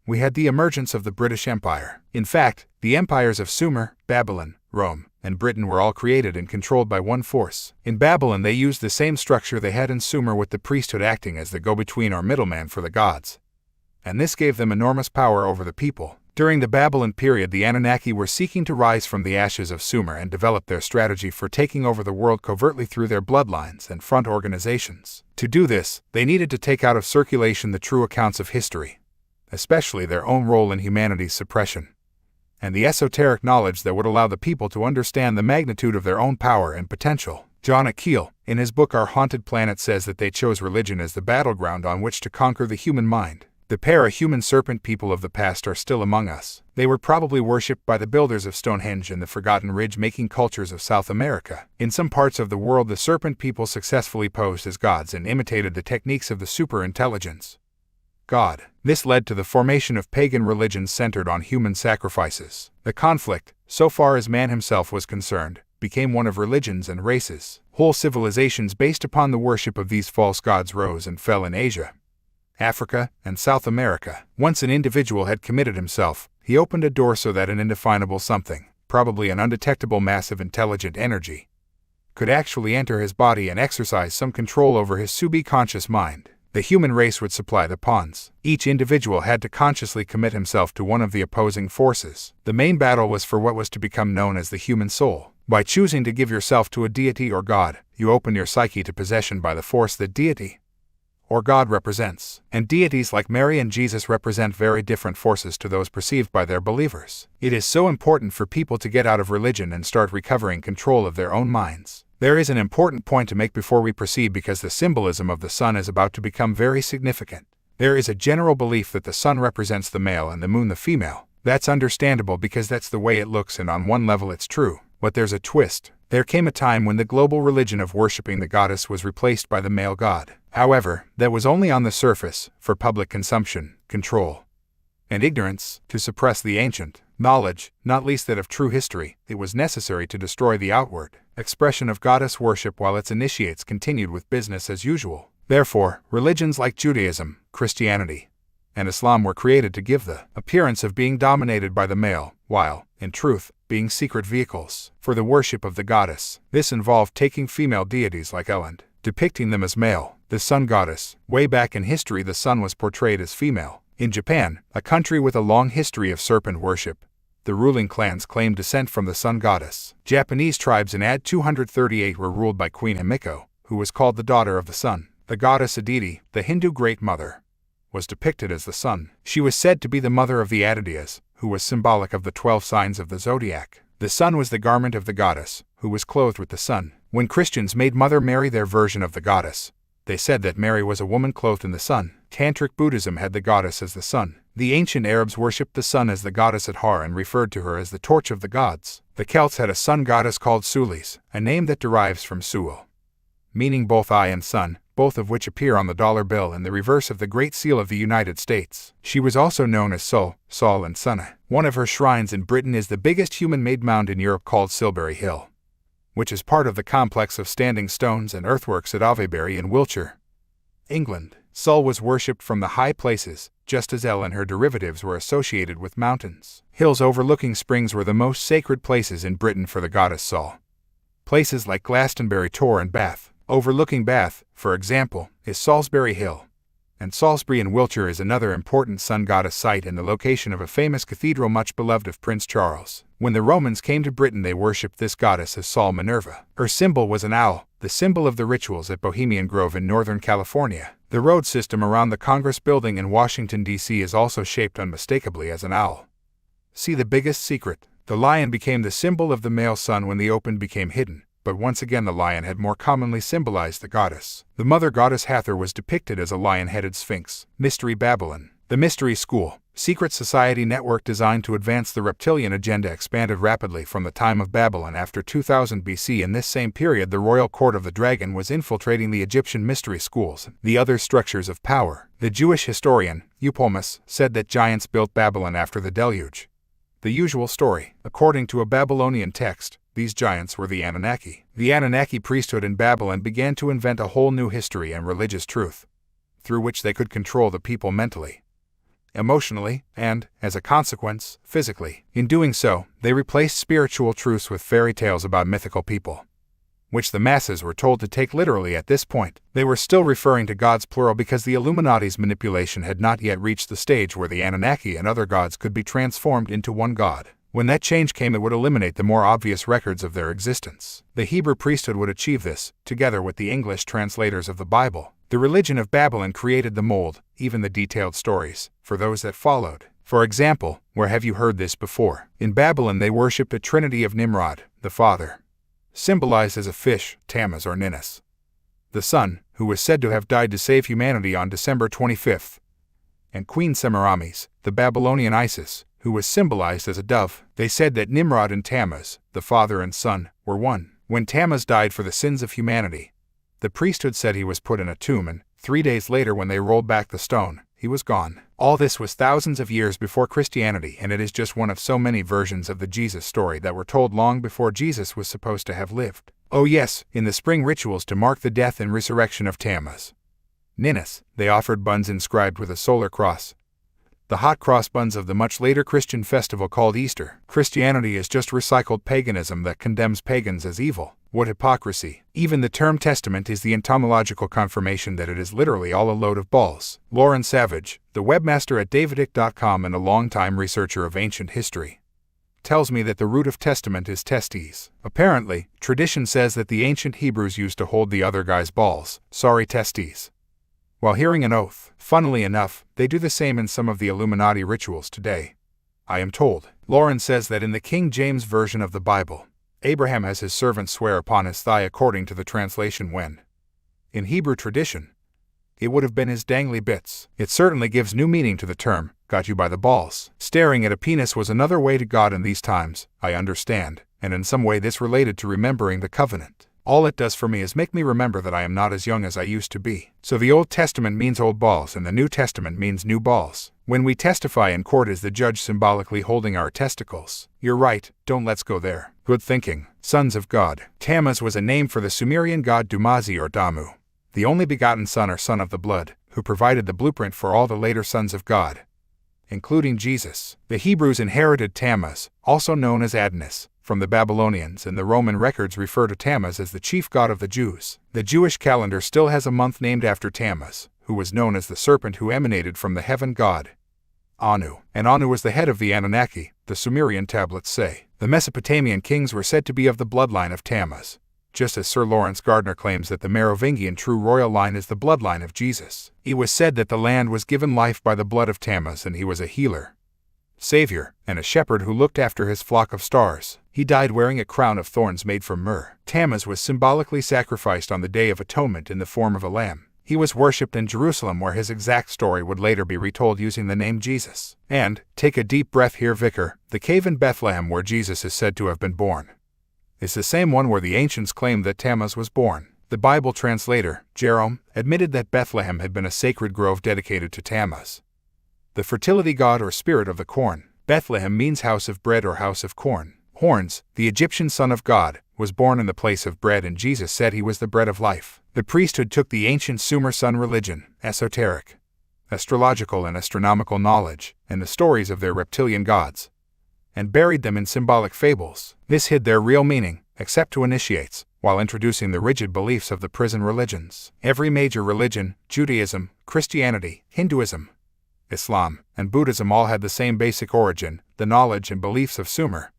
[SPEAKER 2] we had the emergence of the British Empire. In fact, the empires of Sumer, Babylon, Rome, and Britain were all created and controlled by one force. In Babylon they used the same structure they had in Sumer, with the priesthood acting as the go-between or middleman for the gods, and this gave them enormous power over the people. During the Babylon period, the Anunnaki were seeking to rise from the ashes of Sumer and develop their strategy for taking over the world covertly through their bloodlines and front organizations. To do this, they needed to take out of circulation the true accounts of history, especially their own role in humanity's suppression, and the esoteric knowledge that would allow the people to understand the magnitude of their own power and potential. John Icke, in his book Our Haunted Planet, says that they chose religion as the battleground on which to conquer the human mind. The para-human serpent people of the past are still among us. They were probably worshipped by the builders of Stonehenge and the forgotten ridge-making cultures of South America. In some parts of the world, the serpent people successfully posed as gods and imitated the techniques of the superintelligence God. This led to the formation of pagan religions centered on human sacrifices. The conflict, so far as man himself was concerned, became one of religions and races. Whole civilizations based upon the worship of these false gods rose and fell in Asia, Africa, and South America. Once an individual had committed himself, he opened a door so that an indefinable something, probably an undetectable mass of intelligent energy, could actually enter his body and exercise some control over his subconscious mind. The human race would supply the pawns. Each individual had to consciously commit himself to one of the opposing forces. The main battle was for what was to become known as the human soul. By choosing to give yourself to a deity or god, you open your psyche to possession by the force that deity or God represents, and deities like Mary and Jesus represent very different forces to those perceived by their believers. It is so important for people to get out of religion and start recovering control of their own minds. There is an important point to make before we proceed, because the symbolism of the sun is about to become very significant. There is a general belief that the sun represents the male and the moon the female. That's understandable because that's the way it looks, and on one level it's true. But there's a twist. There came a time when the global religion of worshipping the goddess was replaced by the male god. However, that was only on the surface, for public consumption, control, and ignorance, to suppress the ancient knowledge, not least that of true history. It was necessary to destroy the outward expression of goddess worship while its initiates continued with business as usual. Therefore, religions like Judaism, Christianity, and Islam were created to give the appearance of being dominated by the male, while, in truth, being secret vehicles for the worship of the goddess. This involved taking female deities like El and depicting them as male. The sun goddess. Way back in history, the sun was portrayed as female. In Japan, a country with a long history of serpent worship, the ruling clans claimed descent from the sun goddess. Japanese tribes in AD 238 were ruled by Queen Himiko, who was called the daughter of the sun. The goddess Aditi, the Hindu Great Mother, was depicted as the sun. She was said to be the mother of the Adityas, who was symbolic of the 12 signs of the zodiac. The sun was the garment of the goddess, who was clothed with the sun. When Christians made Mother Mary their version of the goddess, they said that Mary was a woman clothed in the sun. Tantric Buddhism had the goddess as the sun. The ancient Arabs worshipped the sun as the goddess At-Har and referred to her as the torch of the gods. The Celts had a sun goddess called Sulis, a name that derives from Sual, meaning both eye and sun, both of which appear on the dollar bill and the reverse of the Great Seal of the United States. She was also known as Sol, Sol and Sunna. One of her shrines in Britain is the biggest human-made mound in Europe, called Silbury Hill, which is part of the complex of standing stones and earthworks at Avebury in Wiltshire, England. Sol was worshipped from the high places, just as El and her derivatives were associated with mountains. Hills overlooking springs were the most sacred places in Britain for the goddess Sol. Places like Glastonbury, Torre and Bath, overlooking Bath, for example, is Salisbury Hill. And Salisbury in Wiltshire is another important sun goddess site and the location of a famous cathedral much beloved of Prince Charles. When the Romans came to Britain, they worshipped this goddess as Sol Minerva. Her symbol was an owl, the symbol of the rituals at Bohemian Grove in Northern California. The road system around the Congress Building in Washington, D.C. is also shaped unmistakably as an owl. See The Biggest Secret. The lion became the symbol of the male sun when the open became hidden. But once again the lion had more commonly symbolized the goddess. The mother goddess Hathor was depicted as a lion-headed sphinx. Mystery Babylon. The Mystery School, secret society network designed to advance the reptilian agenda, expanded rapidly from the time of Babylon after 2000 BC. In this same period, the royal court of the dragon was infiltrating the Egyptian mystery schools, the other structures of power. The Jewish historian, Eupolemus, said that giants built Babylon after the deluge. The usual story. According to a Babylonian text, these giants were the Anunnaki. The Anunnaki priesthood in Babylon began to invent a whole new history and religious truth, through which they could control the people mentally, emotionally, and, as a consequence, physically. In doing so, they replaced spiritual truths with fairy tales about mythical people, which the masses were told to take literally at this point. They were still referring to gods plural because the Illuminati's manipulation had not yet reached the stage where the Anunnaki and other gods could be transformed into one god. When that change came, it would eliminate the more obvious records of their existence. The Hebrew priesthood would achieve this, together with the English translators of the Bible. The religion of Babylon created the mold, even the detailed stories, for those that followed. For example, where have you heard this before? In Babylon they worshipped a trinity of Nimrod, the father, symbolized as a fish, Tammuz or Ninnis, the son, who was said to have died to save humanity on December 25th, and Queen Semiramis, the Babylonian Isis, who was symbolized as a dove. They said that Nimrod and Tammuz, the father and son, were one. When Tammuz died for the sins of humanity, the priesthood said he was put in a tomb, and 3 days later when they rolled back the stone, he was gone. All this was thousands of years before Christianity, and it is just one of so many versions of the Jesus story that were told long before Jesus was supposed to have lived. Oh yes, in the spring rituals to mark the death and resurrection of Tammuz, Ninnis, they offered buns inscribed with a solar cross, the hot cross buns of the much later Christian festival called Easter. Christianity is just recycled paganism that condemns pagans as evil. What hypocrisy. Even the term testament is the entomological confirmation that it is literally all a load of balls. Lauren Savage, the webmaster at davidic.com and a longtime researcher of ancient history, tells me that the root of testament is testes. Apparently, tradition says that the ancient Hebrews used to hold the other guy's balls, testes, while hearing an oath. Funnily enough, they do the same in some of the Illuminati rituals today, I am told. Lauren says that in the King James Version of the Bible, Abraham has his servant swear upon his thigh according to the translation when, in Hebrew tradition, it would have been his dangly bits. It certainly gives new meaning to the term, got you by the balls. Staring at a penis was another way to God in these times, I understand, and in some way this related to remembering the covenant. All it does for me is make me remember that I am not as young as I used to be. So the Old Testament means old balls and the New Testament means new balls. When we testify in court, is the judge symbolically holding our testicles? You're right, don't let's go there. Good thinking. Sons of God. Tammuz was a name for the Sumerian god Dumazi or Damu, the only begotten son or son of the blood, who provided the blueprint for all the later sons of God, including Jesus. The Hebrews inherited Tammuz, also known as Adonis, from the Babylonians, and the Roman records refer to Tammuz as the chief god of the Jews. The Jewish calendar still has a month named after Tammuz, who was known as the serpent who emanated from the heaven god, Anu. And Anu was the head of the Anunnaki, the Sumerian tablets say. The Mesopotamian kings were said to be of the bloodline of Tammuz, just as Sir Lawrence Gardner claims that the Merovingian true royal line is the bloodline of Jesus. It was said that the land was given life by the blood of Tammuz, and he was a healer, savior, and a shepherd who looked after his flock of stars. He died wearing a crown of thorns made from myrrh. Tammuz was symbolically sacrificed on the Day of Atonement in the form of a lamb. He was worshipped in Jerusalem, where his exact story would later be retold using the name Jesus. And, take a deep breath here, Vicar, the cave in Bethlehem where Jesus is said to have been born is the same one where the ancients claimed that Tammuz was born. The Bible translator, Jerome, admitted that Bethlehem had been a sacred grove dedicated to Tammuz, the fertility god or spirit of the corn. Bethlehem means house of bread or house of corn. Horns, the Egyptian son of God, was born in the place of bread, and Jesus said he was the bread of life. The priesthood took the ancient Sumer sun religion, esoteric, astrological and astronomical knowledge, and the stories of their reptilian gods, and buried them in symbolic fables. This hid their real meaning, except to initiates, while introducing the rigid beliefs of the prison religions. Every major religion, Judaism, Christianity, Hinduism, Islam, and Buddhism all had the same basic origin, the knowledge and beliefs of Sumer,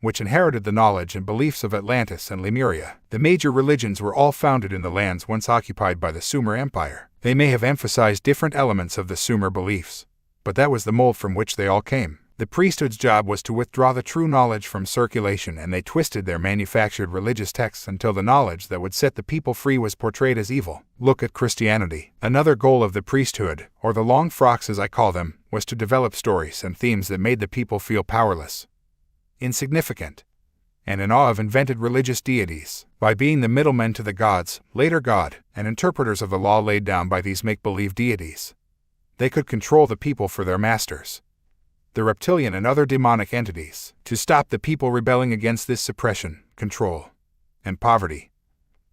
[SPEAKER 2] which inherited the knowledge and beliefs of Atlantis and Lemuria. The major religions were all founded in the lands once occupied by the Sumer Empire. They may have emphasized different elements of the Sumer beliefs, but that was the mold from which they all came. The priesthood's job was to withdraw the true knowledge from circulation, and they twisted their manufactured religious texts until the knowledge that would set the people free was portrayed as evil. Look at Christianity. Another goal of the priesthood, or the long frocks as I call them, was to develop stories and themes that made the people feel powerless, insignificant, and in awe of invented religious deities. By being the middlemen to the gods, later God, and interpreters of the law laid down by these make-believe deities, they could control the people for their masters, the reptilian and other demonic entities. To stop the people rebelling against this suppression, control, and poverty,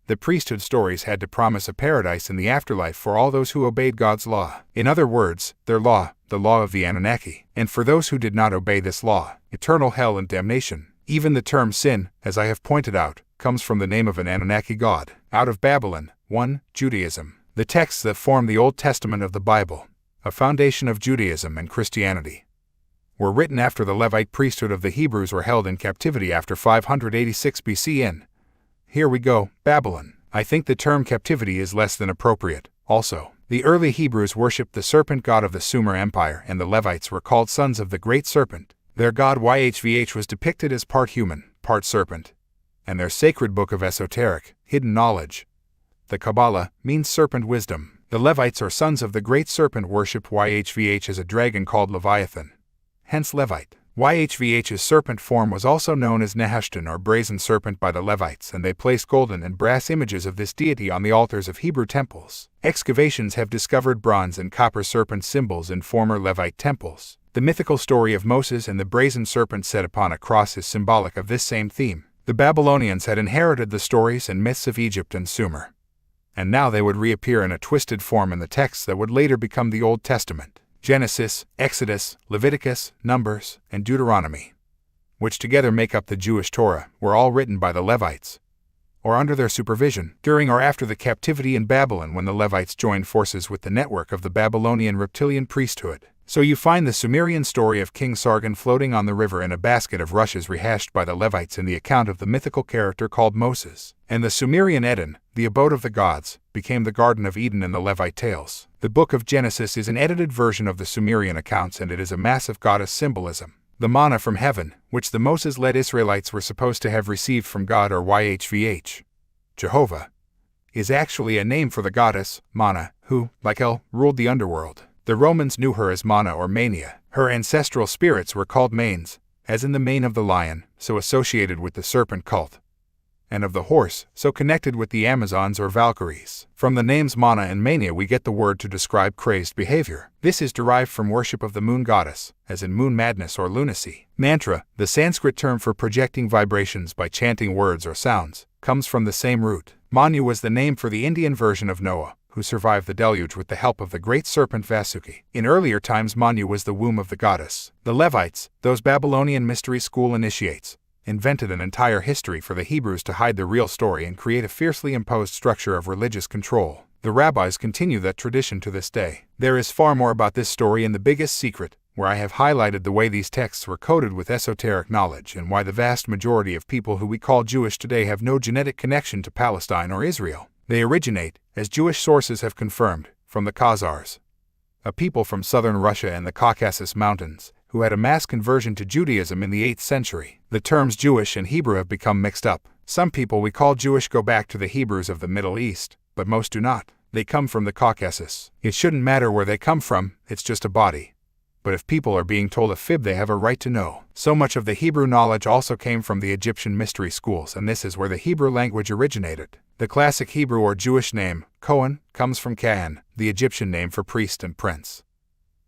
[SPEAKER 2] the priesthood stories had to promise a paradise in the afterlife for all those who obeyed God's law. In other words, their law, the law of the Anunnaki. And for those who did not obey this law, eternal hell and damnation. Even the term sin, as I have pointed out, comes from the name of an Anunnaki god. Out of Babylon. 1. Judaism. The texts that form the Old Testament of the Bible, a foundation of Judaism and Christianity, were written after the Levite priesthood of the Hebrews were held in captivity after 586 BC in, here we go, Babylon. I think the term captivity is less than appropriate. Also, the early Hebrews worshipped the serpent god of the Sumer Empire, and the Levites were called sons of the great serpent. Their god YHVH was depicted as part human, part serpent, and their sacred book of esoteric, hidden knowledge, the Kabbalah, means serpent wisdom. The Levites, or sons of the great serpent, worshipped YHVH as a dragon called Leviathan, hence Levite. YHVH's serpent form was also known as Nehushtan, or brazen serpent, by the Levites, and they placed golden and brass images of this deity on the altars of Hebrew temples. Excavations have discovered bronze and copper serpent symbols in former Levite temples. The mythical story of Moses and the brazen serpent set upon a cross is symbolic of this same theme. The Babylonians had inherited the stories and myths of Egypt and Sumer, and now they would reappear in a twisted form in the texts that would later become the Old Testament. Genesis, Exodus, Leviticus, Numbers, and Deuteronomy, which together make up the Jewish Torah, were all written by the Levites, or under their supervision, during or after the captivity in Babylon, when the Levites joined forces with the network of the Babylonian reptilian priesthood. So you find the Sumerian story of King Sargon floating on the river in a basket of rushes rehashed by the Levites in the account of the mythical character called Moses. And the Sumerian Eden, the abode of the gods, became the Garden of Eden in the Levite tales. The book of Genesis is an edited version of the Sumerian accounts, and it is a massive goddess symbolism. The manna from heaven, which the Moses-led Israelites were supposed to have received from God or YHVH, Jehovah, is actually a name for the goddess, Mana, who, like El, ruled the underworld. The Romans knew her as Mana or Mania. Her ancestral spirits were called Manes, as in the mane of the lion, so associated with the serpent cult, and of the horse, so connected with the Amazons or Valkyries. From the names Mana and Mania we get the word to describe crazed behavior. This is derived from worship of the moon goddess, as in moon madness or lunacy. Mantra, the Sanskrit term for projecting vibrations by chanting words or sounds, comes from the same root. Manu was the name for the Indian version of Noah, who survived the deluge with the help of the great serpent Vasuki. In earlier times Manu was the womb of the goddess. The Levites, those Babylonian mystery school initiates, invented an entire history for the Hebrews to hide the real story and create a fiercely imposed structure of religious control. The rabbis continue that tradition to this day. There is far more about this story in The Biggest Secret, where I have highlighted the way these texts were coded with esoteric knowledge and why the vast majority of people who we call Jewish today have no genetic connection to Palestine or Israel. They originate, as Jewish sources have confirmed, from the Khazars, a people from southern Russia and the Caucasus Mountains, who had a mass conversion to Judaism in the 8th century. The terms Jewish and Hebrew have become mixed up. Some people we call Jewish go back to the Hebrews of the Middle East, but most do not. They come from the Caucasus. It shouldn't matter where they come from, it's just a body. But if people are being told a fib, they have a right to know. So much of the Hebrew knowledge also came from the Egyptian mystery schools, and this is where the Hebrew language originated. The classic Hebrew or Jewish name, Cohen, comes from Kahan, the Egyptian name for priest and prince.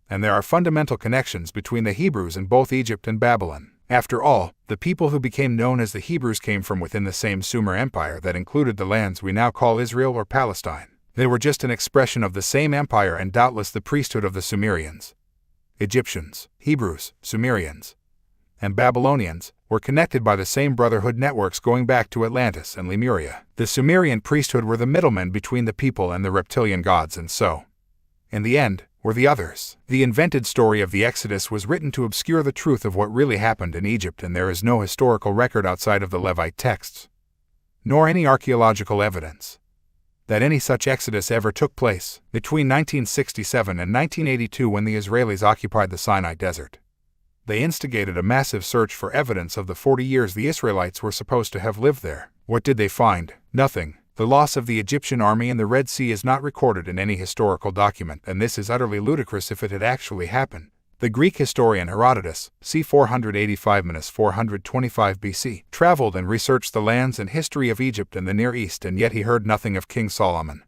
[SPEAKER 2] And there are fundamental connections between the Hebrews in both Egypt and Babylon. After all, the people who became known as the Hebrews came from within the same Sumer Empire that included the lands we now call Israel or Palestine. They were just an expression of the same empire and doubtless the priesthood of the Sumerians. Egyptians, Hebrews, Sumerians, and Babylonians were connected by the same brotherhood networks going back to Atlantis and Lemuria. The Sumerian priesthood were the middlemen between the people and the reptilian gods, and so, in the end, were the others. The invented story of the Exodus was written to obscure the truth of what really happened in Egypt, and there is no historical record outside of the Levite texts, nor any archaeological evidence that any such exodus ever took place. Between 1967 and 1982, when the Israelis occupied the Sinai Desert, they instigated a massive search for evidence of the 40 years the Israelites were supposed to have lived there. What did they find? Nothing. The loss of the Egyptian army in the Red Sea is not recorded in any historical document, and this is utterly ludicrous if it had actually happened. The Greek historian Herodotus, c. 485–425 BC, traveled and researched the lands and history of Egypt and the Near East, and yet he heard nothing of King Solomon,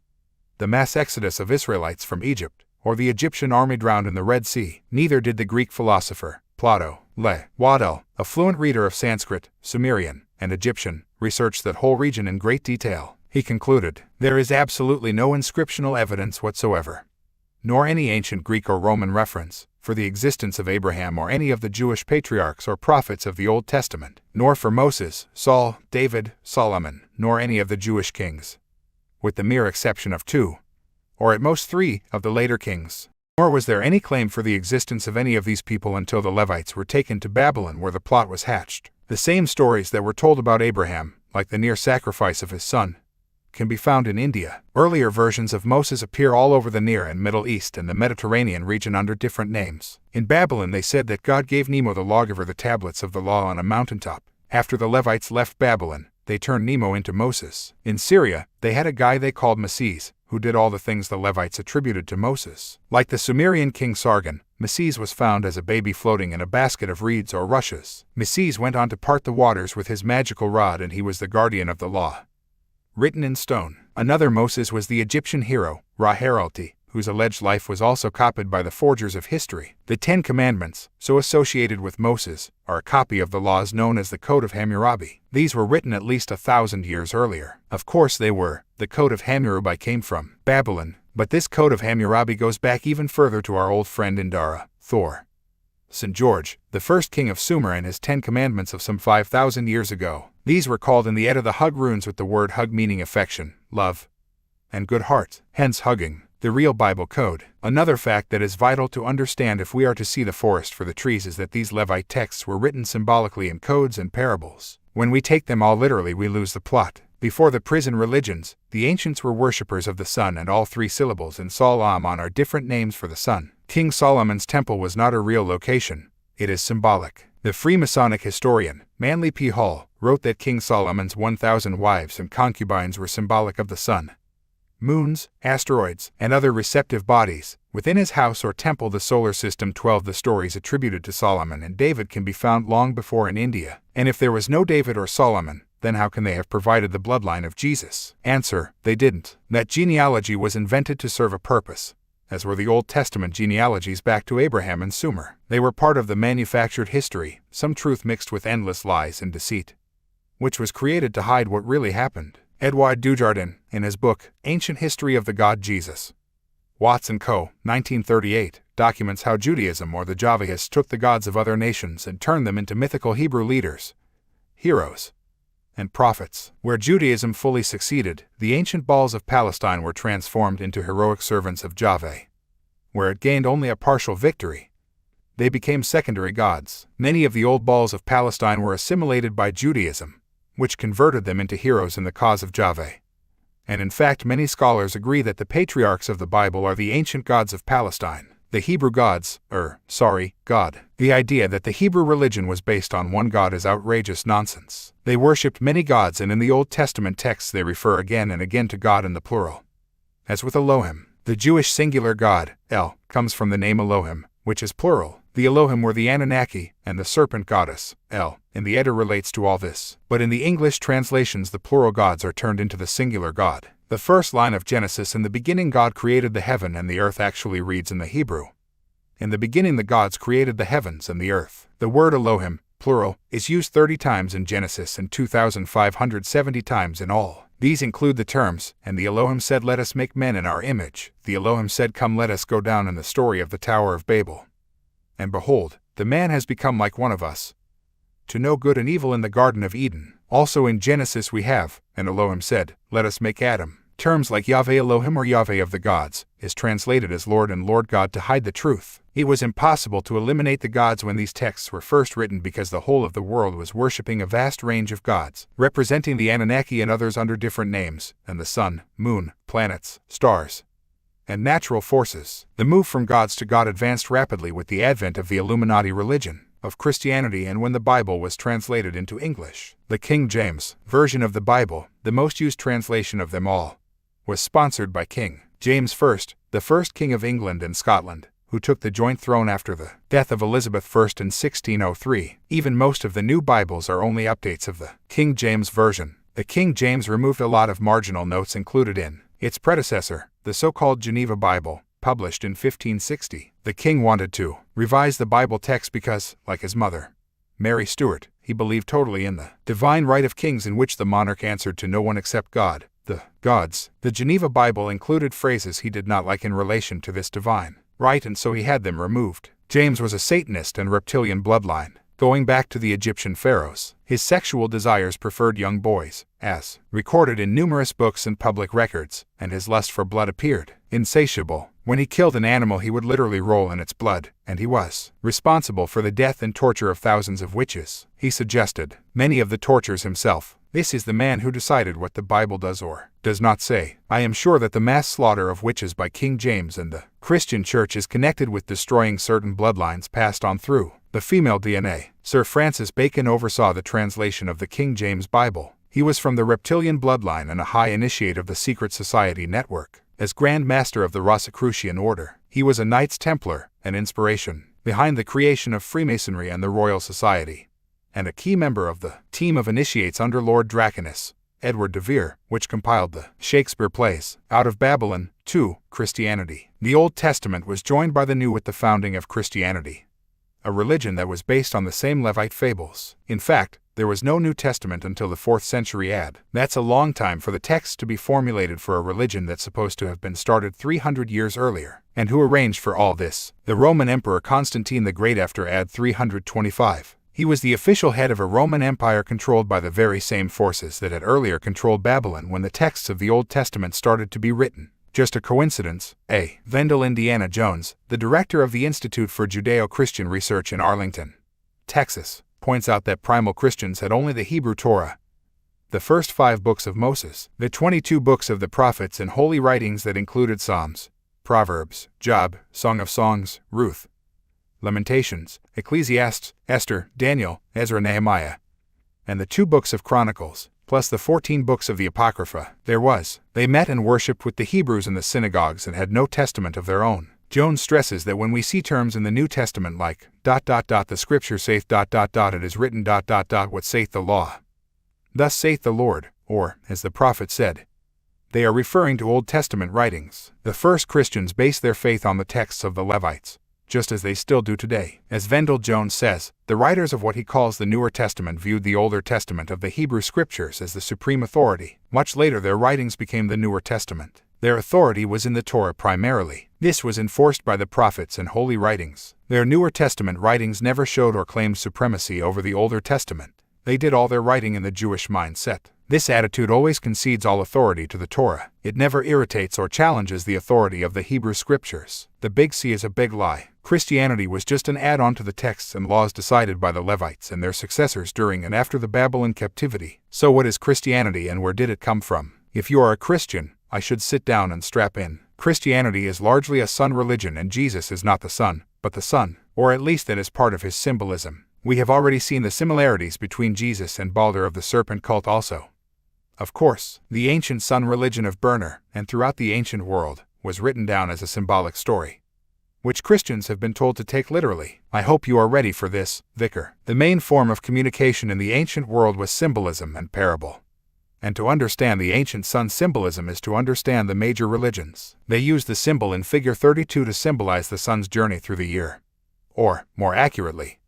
[SPEAKER 2] the mass exodus of Israelites from Egypt, or the Egyptian army drowned in the Red Sea. Neither did the Greek philosopher Plato. Waddell, a fluent reader of Sanskrit, Sumerian, and Egyptian, researched that whole region in great detail. He concluded, there is absolutely no inscriptional evidence whatsoever, nor any ancient Greek or Roman reference, for the existence of Abraham or any of the Jewish patriarchs or prophets of the Old Testament, nor for Moses, Saul, David, Solomon, nor any of the Jewish kings, with the mere exception of 2, or at most 3, of the later kings. Nor was there any claim for the existence of any of these people until the Levites were taken to Babylon, where the plot was hatched. The same stories that were told about Abraham, like the near sacrifice of his son, can be found in India. Earlier versions of Moses appear all over the Near and Middle East and the Mediterranean region under different names. In Babylon they said that God gave Nemo the lawgiver the tablets of the law on a mountaintop. After the Levites left Babylon, they turned Nemo into Moses. In Syria, they had a guy they called Moses, who did all the things the Levites attributed to Moses. Like the Sumerian king Sargon, Moses was found as a baby floating in a basket of reeds or rushes. Moses went on to part the waters with his magical rod, and he was the guardian of the law, written in stone. Another Moses was the Egyptian hero, Ra-Heralti, whose alleged life was also copied by the forgers of history. The 10 Commandments, so associated with Moses, are a copy of the laws known as the Code of Hammurabi. These were written at least 1,000 years earlier. Of course they were. The Code of Hammurabi came from Babylon, but this Code of Hammurabi goes back even further to our old friend Indara, Thor, St. George, the first king of Sumer, and his 10 Commandments of some 5,000 years ago. These were called in the Edda the Hug runes, with the word hug meaning affection, love, and good heart, hence hugging. The real Bible code. Another fact that is vital to understand if we are to see the forest for the trees is that these Levite texts were written symbolically in codes and parables. When we take them all literally, we lose the plot. Before the prison religions, the ancients were worshippers of the sun, and all three syllables in Solomon are different names for the sun. King Solomon's temple was not a real location. It is symbolic. The Freemasonic historian, Manly P. Hall, wrote that King Solomon's 1,000 wives and concubines were symbolic of the sun, moons, asteroids, and other receptive bodies. Within his house or temple, the solar system 12. The stories attributed to Solomon and David can be found long before in India. And if there was no David or Solomon, then how can they have provided the bloodline of Jesus? Answer: they didn't. That genealogy was invented to serve a purpose, as were the Old Testament genealogies back to Abraham and Sumer. They were part of the manufactured history, some truth mixed with endless lies and deceit, which was created to hide what really happened. Edouard Dujardin, in his book, Ancient History of the God Jesus, Watts & Co., 1938, documents how Judaism or the Javahists took the gods of other nations and turned them into mythical Hebrew leaders, heroes, and prophets. Where Judaism fully succeeded, the ancient Baals of Palestine were transformed into heroic servants of Javeh. Where it gained only a partial victory, they became secondary gods. Many of the old Baals of Palestine were assimilated by Judaism, which converted them into heroes in the cause of Javeh. And in fact, many scholars agree that the patriarchs of the Bible are the ancient gods of Palestine. The Hebrew gods, God. The idea that the Hebrew religion was based on one God is outrageous nonsense. They worshipped many gods, and in the Old Testament texts they refer again and again to God in the plural. As with Elohim, the Jewish singular God, El, comes from the name Elohim, which is plural. The Elohim were the Anunnaki, and the serpent goddess, El, in the Edda relates to all this. But in the English translations, the plural gods are turned into the singular God. The first line of Genesis, "In the beginning God created the heaven and the earth," actually reads in the Hebrew, "In the beginning the gods created the heavens and the earth." The word Elohim, plural, is used 30 times in Genesis and 2,570 times in all. These include the terms, "And the Elohim said, let us make men in our image. The Elohim said, come, let us go down," in the story of the Tower of Babel. "And behold, the man has become like one of us, to know good and evil," in the Garden of Eden. Also in Genesis we have, "And Elohim said, let us make Adam." Terms like Yahweh Elohim or Yahweh of the gods is translated as Lord and Lord God to hide the truth. It was impossible to eliminate the gods when these texts were first written, because the whole of the world was worshipping a vast range of gods, representing the Anunnaki and others under different names, and the sun, moon, planets, stars, and natural forces. The move from gods to God advanced rapidly with the advent of the Illuminati religion of Christianity and when the Bible was translated into English. The King James Version of the Bible, the most used translation of them all, was sponsored by King James I, the first king of England and Scotland, who took the joint throne after the death of Elizabeth I in 1603. Even most of the new Bibles are only updates of the King James Version. The King James removed a lot of marginal notes included in its predecessor, the so-called Geneva Bible, published in 1560. The king wanted to revise the Bible text because, like his mother, Mary Stuart, he believed totally in the divine right of kings, in which the monarch answered to no one except God, the gods. The Geneva Bible included phrases he did not like in relation to this divine right, and so he had them removed. James was a Satanist and reptilian bloodline, going back to the Egyptian pharaohs. His sexual desires preferred young boys, as recorded in numerous books and public records, and his lust for blood appeared insatiable. When he killed an animal, he would literally roll in its blood, and he was responsible for the death and torture of thousands of witches. He suggested many of the tortures himself. This is the man who decided what the Bible does or does not say. I am sure that the mass slaughter of witches by King James and the Christian Church is connected with destroying certain bloodlines passed on through the female DNA. Sir Francis Bacon oversaw the translation of the King James Bible. He was from the reptilian bloodline and a high initiate of the secret society network. As Grand Master of the Rosicrucian Order, he was a Knights Templar, an inspiration behind the creation of Freemasonry and the Royal Society, and a key member of the team of initiates under Lord Draconus, Edward de Vere, which compiled the Shakespeare plays. Out of Babylon, too, Christianity. The Old Testament was joined by the New with the founding of Christianity, a religion that was based on the same Levite fables. In fact, there was no New Testament until the 4th century AD. That's a long time for the text to be formulated for a religion that's supposed to have been started 300 years earlier. And who arranged for all this? The Roman Emperor Constantine the Great after AD 325. He was the official head of a Roman Empire controlled by the very same forces that had earlier controlled Babylon when the texts of the Old Testament started to be written. Just a coincidence? A. Vendel Indiana Jones, the director of the Institute for Judeo-Christian Research in Arlington, Texas, points out that primal Christians had only the Hebrew Torah, the first 5 books of Moses, the 22 books of the prophets and holy writings that included Psalms, Proverbs, Job, Song of Songs, Ruth, Lamentations, Ecclesiastes, Esther, Daniel, Ezra, Nehemiah, and the 2 books of Chronicles, plus the 14 books of the Apocrypha. They met and worshipped with the Hebrews in the synagogues and had no testament of their own. Jones stresses that when we see terms in the New Testament like, the Scripture saith, it is written, what saith the law? Thus saith the Lord, or, as the prophet said, they are referring to Old Testament writings. The first Christians based their faith on the texts of the Levites, just as they still do today. As Vendel Jones says, the writers of what he calls the Newer Testament viewed the Older Testament of the Hebrew Scriptures as the supreme authority. Much later their writings became the Newer Testament. Their authority was in the Torah primarily. This was enforced by the prophets and holy writings. Their Newer Testament writings never showed or claimed supremacy over the Older Testament. They did all their writing in the Jewish mindset. This attitude always concedes all authority to the Torah. It never irritates or challenges the authority of the Hebrew Scriptures. The big C is a big lie. Christianity was just an add-on to the texts and laws decided by the Levites and their successors during and after the Babylon captivity. So what is Christianity and where did it come from? If you are a Christian, I should sit down and strap in. Christianity is largely a son religion and Jesus is not the son, but the Son, or at least that is part of his symbolism. We have already seen the similarities between Jesus and Balder of the serpent cult also. Of course, the ancient sun religion of Burner, and throughout the ancient world, was written down as a symbolic story, which Christians have been told to take literally. I hope you are ready for this, Vicar. The main form of communication in the ancient world was symbolism and parable. And to understand the ancient sun symbolism is to understand the major religions. They used the symbol in figure 32 to symbolize the sun's journey through the year. Or, more accurately,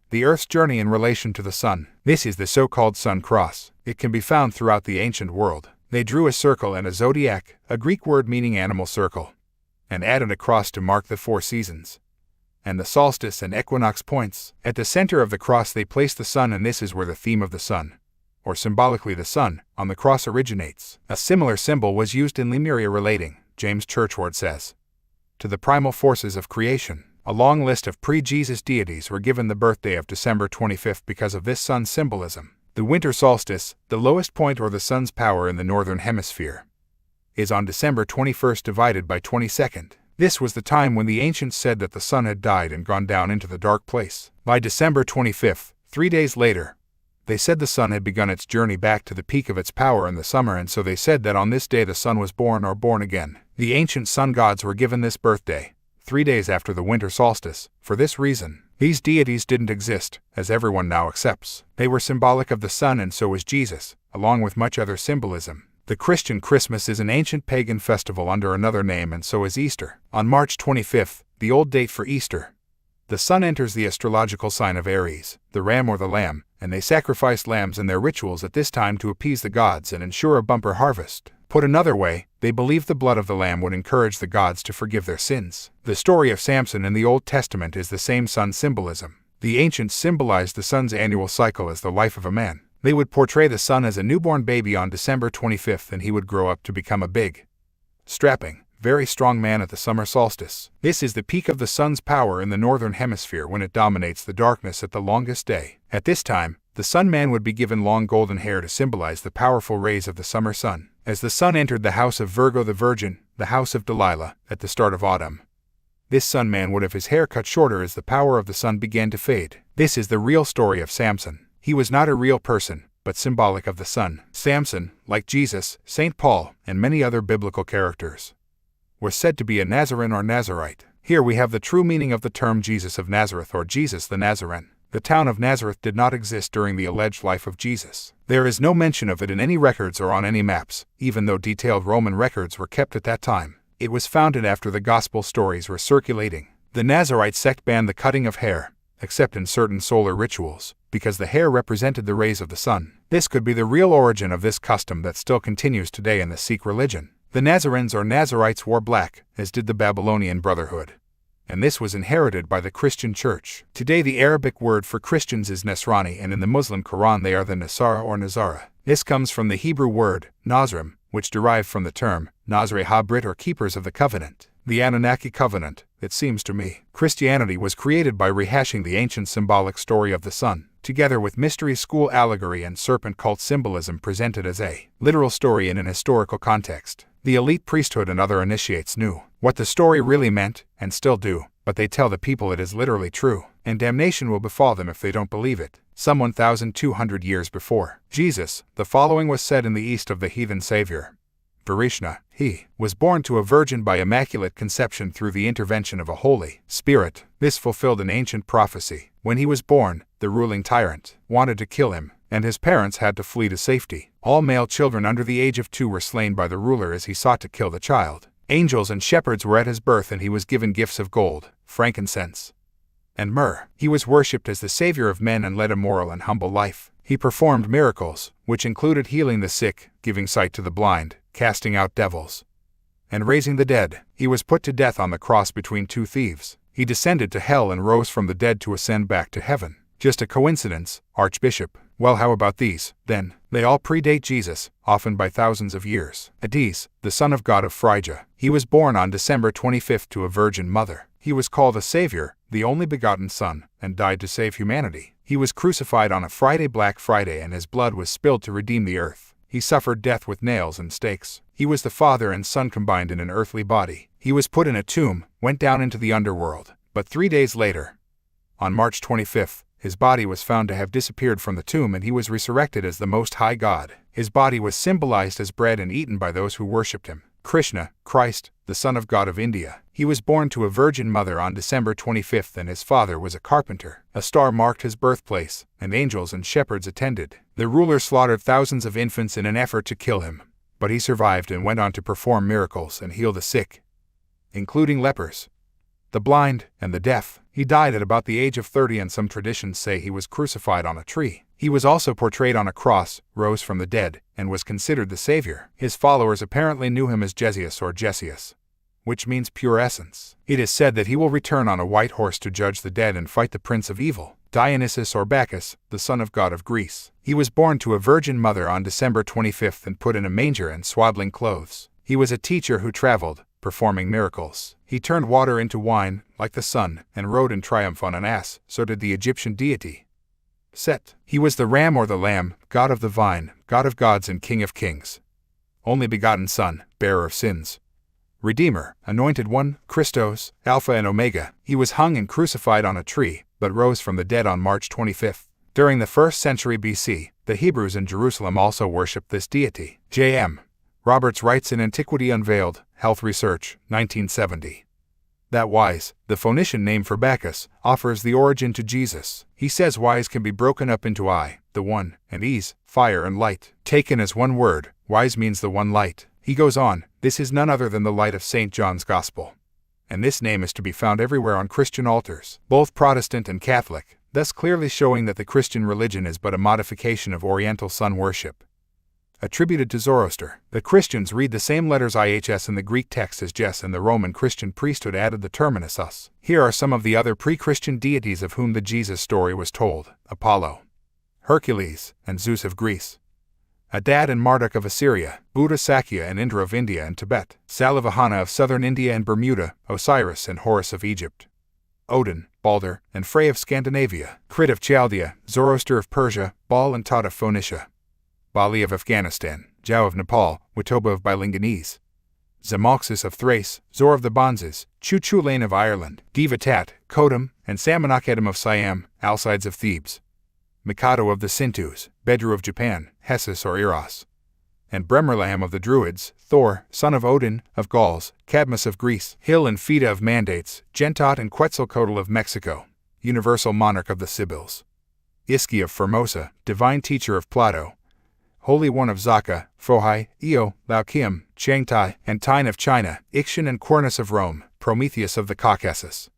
[SPEAKER 2] the Earth's journey in relation to the sun. This is the so-called sun cross. It can be found throughout the ancient world. They drew a circle and a zodiac, a Greek word meaning animal circle, and added a cross to mark the 4 seasons, and the solstice and equinox points. At the center of the cross they placed the sun, and this is where the theme of the sun, or symbolically the sun, on the cross originates. A similar symbol was used in Lemuria relating, James Churchward says, to the primal forces of creation. A long list of pre-Jesus deities were given the birthday of December 25th because of this sun symbolism. The winter solstice, the lowest point or the sun's power in the northern hemisphere, is on December 21st divided by 22nd. This was the time when the ancients said that the sun had died and gone down into the dark place. By December 25th, 3 days later, they said the sun had begun its journey back to the peak of its power in the summer, and so they said that on this day the sun was born or born again. The ancient sun gods were given this birthday 3 days after the winter solstice. For this reason, these deities didn't exist, as everyone now accepts. They were symbolic of the sun, and so was Jesus, along with much other symbolism. The Christian Christmas is an ancient pagan festival under another name, and so is Easter. On March 25th, the old date for Easter, the sun enters the astrological sign of Aries, the ram or the lamb, and they sacrificed lambs in their rituals at this time to appease the gods and ensure a bumper harvest. Put another way, they believed the blood of the lamb would encourage the gods to forgive their sins. The story of Samson in the Old Testament is the same sun symbolism. The ancients symbolized the sun's annual cycle as the life of a man. They would portray the sun as a newborn baby on December 25th, and he would grow up to become a big, strapping, very strong man at the summer solstice. This is the peak of the sun's power in the northern hemisphere when it dominates the darkness at the longest day. At this time, the sun man would be given long golden hair to symbolize the powerful rays of the summer sun. As the sun entered the house of Virgo the Virgin, the house of Delilah, at the start of autumn, this sun man would have his hair cut shorter as the power of the sun began to fade. This is the real story of Samson. He was not a real person, but symbolic of the sun. Samson, like Jesus, St. Paul, and many other biblical characters, was said to be a Nazarene or Nazarite. Here we have the true meaning of the term Jesus of Nazareth or Jesus the Nazarene. The town of Nazareth did not exist during the alleged life of Jesus. There is no mention of it in any records or on any maps, even though detailed Roman records were kept at that time. It was founded after the gospel stories were circulating. The Nazarite sect banned the cutting of hair, except in certain solar rituals, because the hair represented the rays of the sun. This could be the real origin of this custom that still continues today in the Sikh religion. The Nazarenes or Nazarites wore black, as did the Babylonian Brotherhood, and this was inherited by the Christian Church. Today the Arabic word for Christians is Nasrani, and in the Muslim Quran they are the Nasara or Nazara. This comes from the Hebrew word, Nazrim, which derived from the term Nazare Ha-Brit or keepers of the covenant. The Anunnaki covenant, it seems to me. Christianity was created by rehashing the ancient symbolic story of the sun, together with mystery school allegory and serpent cult symbolism presented as a literal story in an historical context. The elite priesthood and other initiates knew what the story really meant, and still do, but they tell the people it is literally true, and damnation will befall them if they don't believe it. Some 1,200 years before Jesus, the following was said in the east of the heathen Savior. Varishna, he was born to a virgin by immaculate conception through the intervention of a Holy Spirit. This fulfilled an ancient prophecy. When he was born, the ruling tyrant wanted to kill him, and his parents had to flee to safety. All male children under the age of 2 were slain by the ruler as he sought to kill the child. Angels and shepherds were at his birth, and he was given gifts of gold, frankincense, and myrrh. He was worshipped as the savior of men and led a moral and humble life. He performed miracles, which included healing the sick, giving sight to the blind, casting out devils, and raising the dead. He was put to death on the cross between 2 thieves. He descended to hell and rose from the dead to ascend back to heaven. Just a coincidence, Archbishop? Well, how about these, then? They all predate Jesus, often by thousands of years. Adis, the son of God of Phrygia. He was born on December 25th to a virgin mother. He was called a Savior, the only begotten Son, and died to save humanity. He was crucified on a Friday, Black Friday, and his blood was spilled to redeem the earth. He suffered death with nails and stakes. He was the Father and Son combined in an earthly body. He was put in a tomb, went down into the underworld. But 3 days later, on March 25th, his body was found to have disappeared from the tomb, and he was resurrected as the Most High God. His body was symbolized as bread and eaten by those who worshipped him. Krishna, Christ, the Son of God of India. He was born to a virgin mother on December 25th, and his father was a carpenter. A star marked his birthplace, and angels and shepherds attended. The ruler slaughtered thousands of infants in an effort to kill him, but he survived and went on to perform miracles and heal the sick, including lepers, the blind, and the deaf. He died at about the age of 30, and some traditions say he was crucified on a tree. He was also portrayed on a cross, rose from the dead, and was considered the savior. His followers apparently knew him as Jesius or Jesius, which means pure essence. It is said that he will return on a white horse to judge the dead and fight the prince of evil, Dionysus or Bacchus, the son of God of Greece. He was born to a virgin mother on December 25th and put in a manger and swaddling clothes. He was a teacher who traveled, performing miracles. He turned water into wine, like the sun, and rode in triumph on an ass. So did the Egyptian deity Set. He was the ram or the lamb, God of the vine, God of gods and King of kings, only begotten Son, bearer of sins, Redeemer, Anointed One, Christos, Alpha and Omega. He was hung and crucified on a tree, but rose from the dead on March 25th. During the 1st century BC, the Hebrews in Jerusalem also worshipped this deity. J.M. Roberts writes in Antiquity Unveiled, Health Research, 1970. That wise, the Phoenician name for Bacchus, offers the origin to Jesus. He says wise can be broken up into I, the one, and ease, fire and light. Taken as one word, wise means the one light. He goes on, this is none other than the light of St. John's Gospel. And this name is to be found everywhere on Christian altars, both Protestant and Catholic, thus clearly showing that the Christian religion is but a modification of Oriental sun worship. Attributed to Zoroaster, the Christians read the same letters IHS in the Greek text as Jes, and the Roman Christian priesthood added the terminus us. Here are some of the other pre-Christian deities of whom the Jesus story was told: Apollo, Hercules, and Zeus of Greece, Adad and Marduk of Assyria, Buddha, Sakya and Indra of India and Tibet, Salavahana of southern India and Bermuda, Osiris and Horus of Egypt, Odin, Balder, and Frey of Scandinavia, Crit of Chaldea, Zoroaster of Persia, Baal and Tot of Phoenicia, Bali of Afghanistan, Jau of Nepal, Witoba of Bilinganese, Zamoxis of Thrace, Zor of the Bonzes, Chuchulain of Ireland, Divatat, Kodam, and Samonakedam of Siam, Alcides of Thebes, Mikado of the Sintus, Bedru of Japan, Hessus or Eros, and Bremerlam of the Druids, Thor, son of Odin, of Gauls, Cadmus of Greece, Hil and Fida of Mandates, Gentot and Quetzalcoatl of Mexico, universal monarch of the Sibyls, Iski of Formosa, divine teacher of Plato, Holy One of Zaka, Fohai, Io, Laukium, Changtai, and Tyne of China, Ikshan and Cornus of Rome, Prometheus of the Caucasus,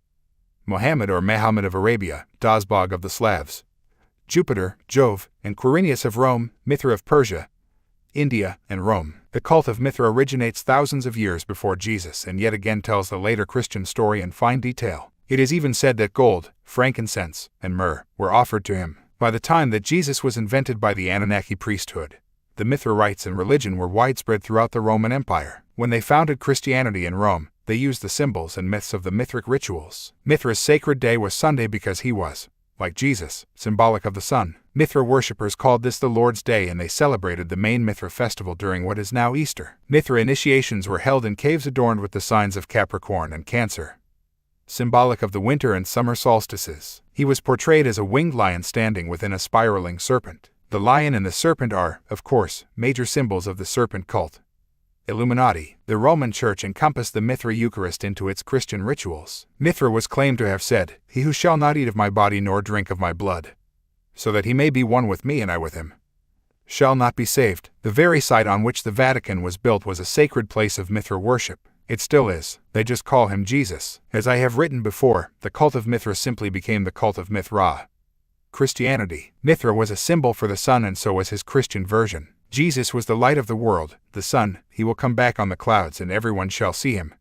[SPEAKER 2] Mohammed or Mehammed of Arabia, Dazbog of the Slavs, Jupiter, Jove, and Quirinius of Rome, Mithra of Persia, India, and Rome. The cult of Mithra originates thousands of years before Jesus and yet again tells the later Christian story in fine detail. It is even said that gold, frankincense, and myrrh were offered to him by the time that Jesus was invented by the Anunnaki priesthood. The Mithra rites and religion were widespread throughout the Roman Empire. When they founded Christianity in Rome, they used the symbols and myths of the Mithric rituals. Mithra's sacred day was Sunday because he was, like Jesus, symbolic of the sun. Mithra worshippers called this the Lord's Day, and they celebrated the main Mithra festival during what is now Easter. Mithra initiations were held in caves adorned with the signs of Capricorn and Cancer, symbolic of the winter and summer solstices. He was portrayed as a winged lion standing within a spiraling serpent. The lion and the serpent are, of course, major symbols of the serpent cult. Illuminati. The Roman Church encompassed the Mithra Eucharist into its Christian rituals. Mithra was claimed to have said, "He who shall not eat of my body nor drink of my blood, so that he may be one with me and I with him, shall not be saved." The very site on which the Vatican was built was a sacred place of Mithra worship. It still is. They just call him Jesus. As I have written before, the cult of Mithra simply became the cult of Mithra. Christianity. Mithra was a symbol for the sun, and so was his Christian version. Jesus was the light of the world, the sun. He will come back on the clouds and everyone shall see him.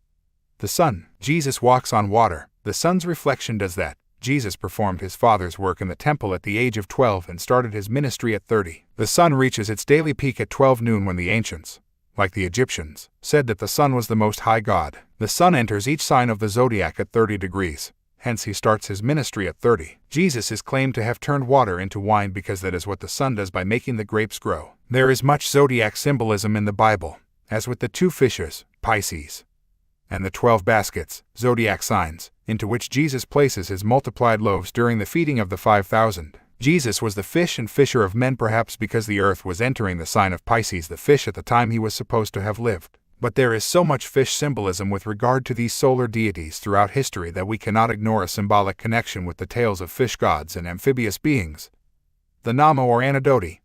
[SPEAKER 2] The sun. Jesus walks on water. The sun's reflection does that. Jesus performed his Father's work in the temple at the age of 12 and started his ministry at 30. The sun reaches its daily peak at 12 noon when the ancients, like the Egyptians, said that the sun was the Most High God. The sun enters each sign of the zodiac at 30 degrees. Hence he starts his ministry at 30. Jesus is claimed to have turned water into wine because that is what the sun does by making the grapes grow. There is much zodiac symbolism in the Bible, as with the 2 fishes, Pisces, and the 12 baskets, zodiac signs, into which Jesus places his multiplied loaves during the feeding of the 5,000. Jesus was the fish and fisher of men, perhaps because the earth was entering the sign of Pisces, the fish, at the time he was supposed to have lived. But there is so much fish symbolism with regard to these solar deities throughout history that we cannot ignore a symbolic connection with the tales of fish gods and amphibious beings, the Nama or Anadoti,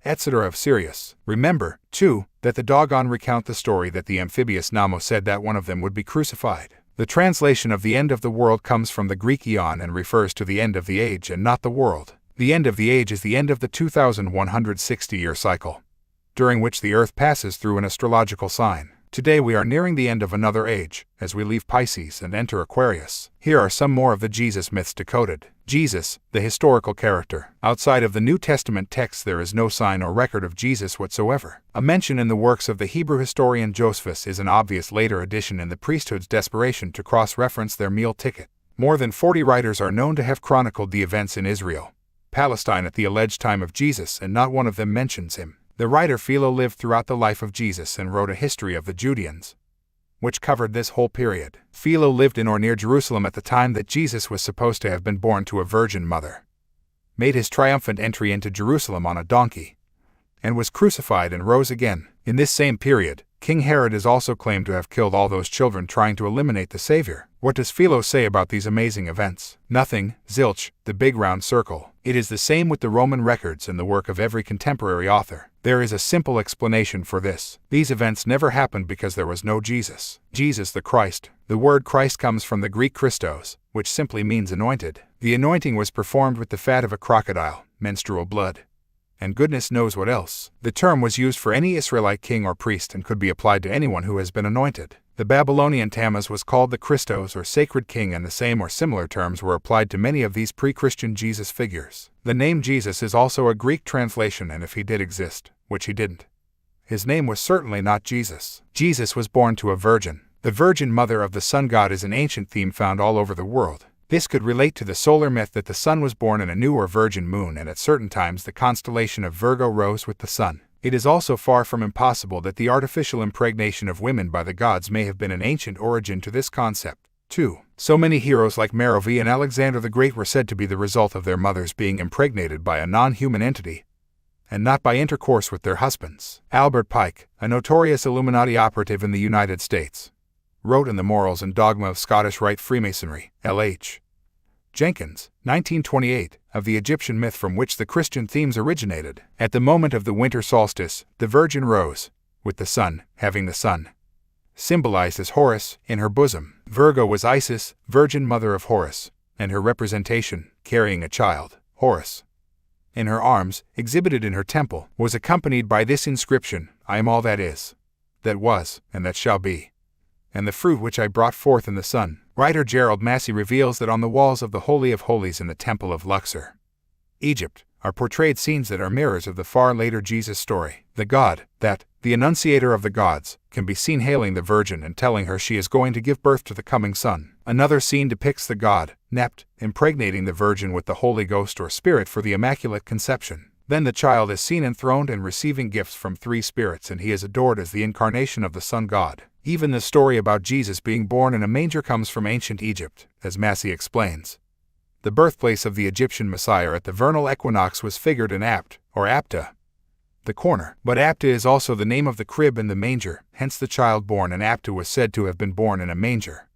[SPEAKER 2] etc. of Sirius. Remember, too, that the Dogon recount the story that the amphibious Namo said that one of them would be crucified. The translation of the end of the world comes from the Greek eon and refers to the end of the age and not the world. The end of the age is the end of the 2160-year cycle, during which the Earth passes through an astrological sign. Today we are nearing the end of another age, as we leave Pisces and enter Aquarius. Here are some more of the Jesus myths decoded. Jesus, the historical character. Outside of the New Testament texts there is no sign or record of Jesus whatsoever. A mention in the works of the Hebrew historian Josephus is an obvious later addition in the priesthood's desperation to cross-reference their meal ticket. More than 40 writers are known to have chronicled the events in Israel, Palestine at the alleged time of Jesus, and not one of them mentions him. The writer Philo lived throughout the life of Jesus and wrote a history of the Judeans, which covered this whole period. Philo lived in or near Jerusalem at the time that Jesus was supposed to have been born to a virgin mother, made his triumphant entry into Jerusalem on a donkey, and was crucified and rose again. In this same period, King Herod is also claimed to have killed all those children trying to eliminate the Savior. What does Philo say about these amazing events? Nothing. Zilch, the big round circle. It is the same with the Roman records and the work of every contemporary author. There is a simple explanation for this. These events never happened because there was no Jesus. Jesus the Christ. The word Christ comes from the Greek Christos, which simply means anointed. The anointing was performed with the fat of a crocodile, menstrual blood, and goodness knows what else. The term was used for any Israelite king or priest and could be applied to anyone who has been anointed. The Babylonian Tammuz was called the Christos or sacred king, and the same or similar terms were applied to many of these pre-Christian Jesus figures. The name Jesus is also a Greek translation, and if he did exist, which he didn't, his name was certainly not Jesus. Jesus was born to a virgin. The virgin mother of the sun god is an ancient theme found all over the world. This could relate to the solar myth that the sun was born in a new or virgin moon, and at certain times the constellation of Virgo rose with the sun. It is also far from impossible that the artificial impregnation of women by the gods may have been an ancient origin to this concept, too. So many heroes like Merovi and Alexander the Great were said to be the result of their mothers being impregnated by a non-human entity, and not by intercourse with their husbands. Albert Pike, a notorious Illuminati operative in the United States, wrote in The Morals and Dogma of Scottish Rite Freemasonry, L.H. Jenkins, 1928, of the Egyptian myth from which the Christian themes originated. At the moment of the winter solstice, the Virgin rose, with the sun, having the sun symbolized as Horus, in her bosom. Virgo was Isis, virgin mother of Horus, and her representation, carrying a child, Horus, in her arms, exhibited in her temple, was accompanied by this inscription: I am all that is, that was, and that shall be, and the fruit which I brought forth in the sun. Writer Gerald Massey reveals that on the walls of the Holy of Holies in the Temple of Luxor, Egypt, are portrayed scenes that are mirrors of the far later Jesus story. The god, that, the annunciator of the gods, can be seen hailing the Virgin and telling her she is going to give birth to the coming son. Another scene depicts the god, Nept, impregnating the Virgin with the Holy Ghost or Spirit for the Immaculate Conception. Then the child is seen enthroned and receiving gifts from 3 spirits, and he is adored as the incarnation of the Sun God. Even the story about Jesus being born in a manger comes from ancient Egypt, as Massey explains. The birthplace of the Egyptian Messiah at the vernal equinox was figured in Apt, or Apta, the corner. But Apta is also the name of the crib and the manger, hence the child born in Apta was said to have been born in a manger.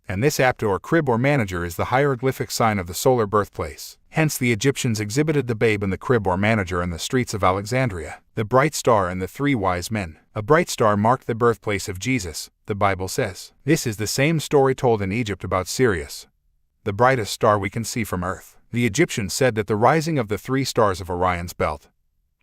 [SPEAKER 2] And this Apta or crib or manager is the hieroglyphic sign of the solar birthplace. Hence the Egyptians exhibited the babe in the crib or manager in the streets of Alexandria. The bright star and the 3 wise men. A bright star marked the birthplace of Jesus, the Bible says. This is the same story told in Egypt about Sirius, the brightest star we can see from Earth. The Egyptians said that the rising of the 3 stars of Orion's belt,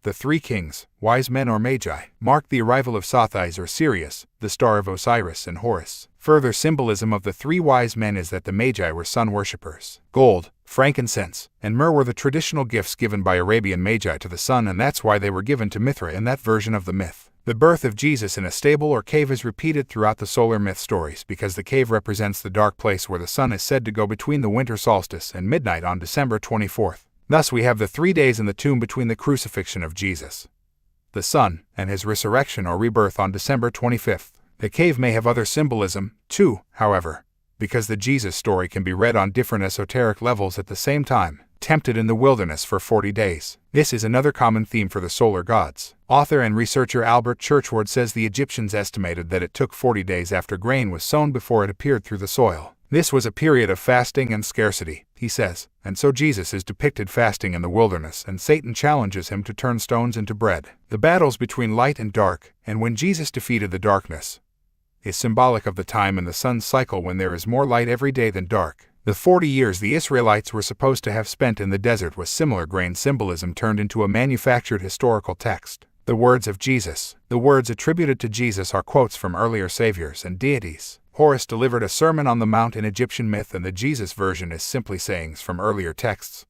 [SPEAKER 2] the 3 kings, wise men or magi, marked the arrival of Sothis or Sirius, the star of Osiris and Horus. Further symbolism of the 3 wise men is that the magi were sun worshippers. Gold, frankincense, and myrrh were the traditional gifts given by Arabian magi to the sun, and that's why they were given to Mithra in that version of the myth. The birth of Jesus in a stable or cave is repeated throughout the solar myth stories because the cave represents the dark place where the sun is said to go between the winter solstice and midnight on December 24th. Thus we have the 3 days in the tomb between the crucifixion of Jesus, the Son, and his resurrection or rebirth on December 25th. The cave may have other symbolism, too, however, because the Jesus story can be read on different esoteric levels at the same time. Tempted in the wilderness for 40 days. This is another common theme for the solar gods. Author and researcher Albert Churchward says the Egyptians estimated that it took 40 days after grain was sown before it appeared through the soil. This was a period of fasting and scarcity, he says, and so Jesus is depicted fasting in the wilderness, and Satan challenges him to turn stones into bread. The battles between light and dark, and when Jesus defeated the darkness, is symbolic of the time in the sun's cycle when there is more light every day than dark. The 40 years the Israelites were supposed to have spent in the desert was similar grain symbolism turned into a manufactured historical text. The words of Jesus. The words attributed to Jesus are quotes from earlier saviors and deities. Horus delivered a Sermon on the Mount in Egyptian myth, and the Jesus version is simply sayings from earlier texts,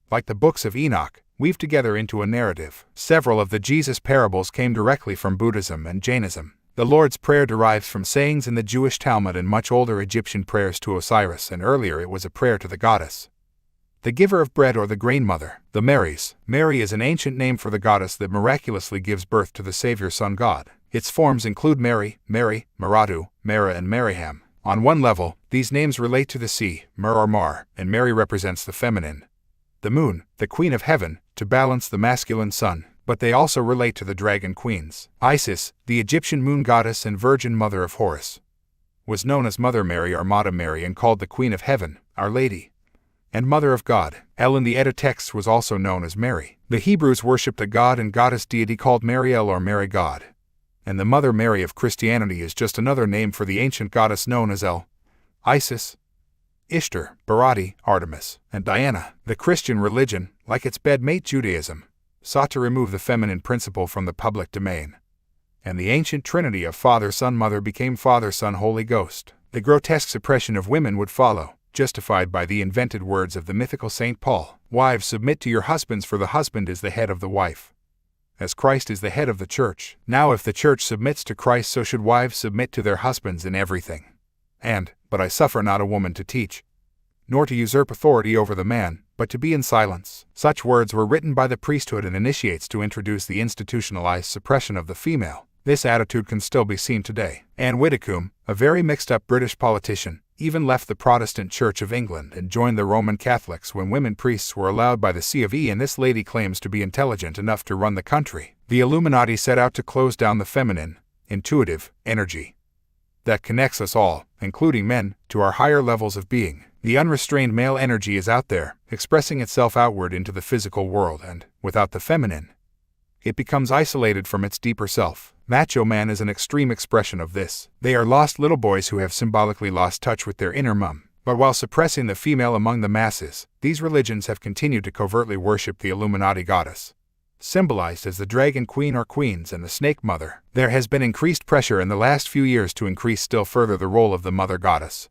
[SPEAKER 2] like the books of Enoch, weaved together into a narrative. Several of the Jesus parables came directly from Buddhism and Jainism. The Lord's Prayer derives from sayings in the Jewish Talmud and much older Egyptian prayers to Osiris, and earlier it was a prayer to the goddess, the giver of bread or the grain mother. The Marys. Mary is an ancient name for the goddess that miraculously gives birth to the Savior Sun God. Its forms include Mary, Mary, Maratu, Mara and Mariham. On one level, these names relate to the sea, Mer or Mar, and Mary represents the feminine, the moon, the queen of heaven, to balance the masculine sun. But they also relate to the dragon queens. Isis, the Egyptian moon goddess and virgin mother of Horus, was known as Mother Mary or Mata Mary and called the Queen of Heaven, Our Lady, and Mother of God. El in the Edda texts was also known as Mary. The Hebrews worshipped a god and goddess deity called Mariel or Mary God, and the Mother Mary of Christianity is just another name for the ancient goddess known as El, Isis, Ishtar, Barati, Artemis, and Diana. The Christian religion, like its bedmate Judaism, sought to remove the feminine principle from the public domain, and the ancient trinity of Father, Son, Mother became Father, Son, Holy Ghost. The grotesque suppression of women would follow, justified by the invented words of the mythical Saint Paul. Wives, submit to your husbands, for the husband is the head of the wife, as Christ is the head of the church. Now if the church submits to Christ, so should wives submit to their husbands in everything. But I suffer not a woman to teach, nor to usurp authority over the man, but to be in silence. Such words were written by the priesthood and initiates to introduce the institutionalized suppression of the female. This attitude can still be seen today. Anne Widdecombe, a very mixed-up British politician, even left the Protestant Church of England and joined the Roman Catholics when women priests were allowed by the C of E, and this lady claims to be intelligent enough to run the country. The Illuminati set out to close down the feminine, intuitive energy that connects us all, including men, to our higher levels of being. The unrestrained male energy is out there, expressing itself outward into the physical world, and, without the feminine, it becomes isolated from its deeper self. Macho man is an extreme expression of this. They are lost little boys who have symbolically lost touch with their inner mum. But while suppressing the female among the masses, these religions have continued to covertly worship the Illuminati goddess, symbolized as the Dragon Queen or Queens and the Snake Mother. There has been increased pressure in the last few years to increase still further the role of the Mother Goddess,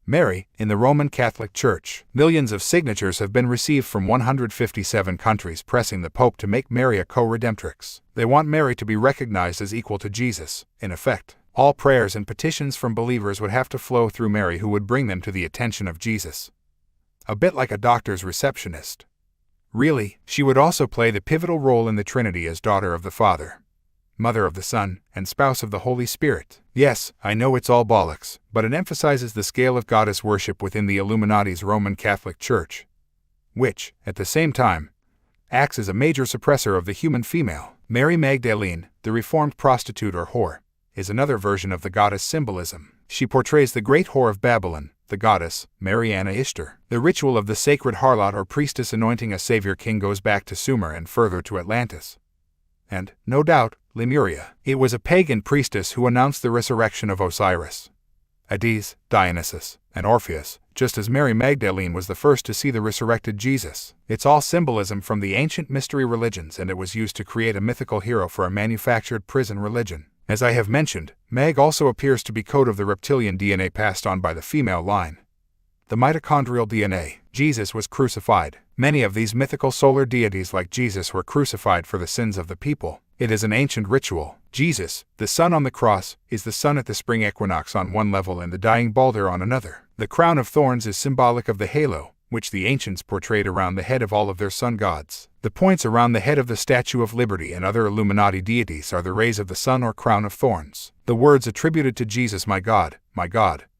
[SPEAKER 2] Mary, in the Roman Catholic Church. Millions of signatures have been received from 157 countries pressing the Pope to make Mary a co-redemptrix. They want Mary to be recognized as equal to Jesus. In effect, all prayers and petitions from believers would have to flow through Mary, who would bring them to the attention of Jesus. A bit like a doctor's receptionist. Really, she would also play the pivotal role in the Trinity as daughter of the Father, mother of the Son, and spouse of the Holy Spirit. Yes, I know it's all bollocks, but it emphasizes the scale of goddess worship within the Illuminati's Roman Catholic Church, which, at the same time, acts as a major suppressor of the human female. Mary Magdalene, the reformed prostitute or whore, is another version of the goddess symbolism. She portrays the great whore of Babylon, the goddess, Mariana Ishtar. The ritual of the sacred harlot or priestess anointing a savior king goes back to Sumer and further to Atlantis. And, no doubt, Lemuria. It was a pagan priestess who announced the resurrection of Osiris, Hades, Dionysus, and Orpheus, just as Mary Magdalene was the first to see the resurrected Jesus. It's all symbolism from the ancient mystery religions, and it was used to create a mythical hero for a manufactured prison religion. As I have mentioned, Mag also appears to be code of the reptilian DNA passed on by the female line, the mitochondrial DNA. Jesus was crucified. Many of these mythical solar deities like Jesus were crucified for the sins of the people. It is an ancient ritual. Jesus, the sun on the cross, is the sun at the spring equinox on one level and the dying Balder on another. The crown of thorns is symbolic of the halo, which the ancients portrayed around the head of all of their sun gods. The points around the head of the Statue of Liberty and other Illuminati deities are the rays of the sun or crown of thorns. The words attributed to Jesus, my God,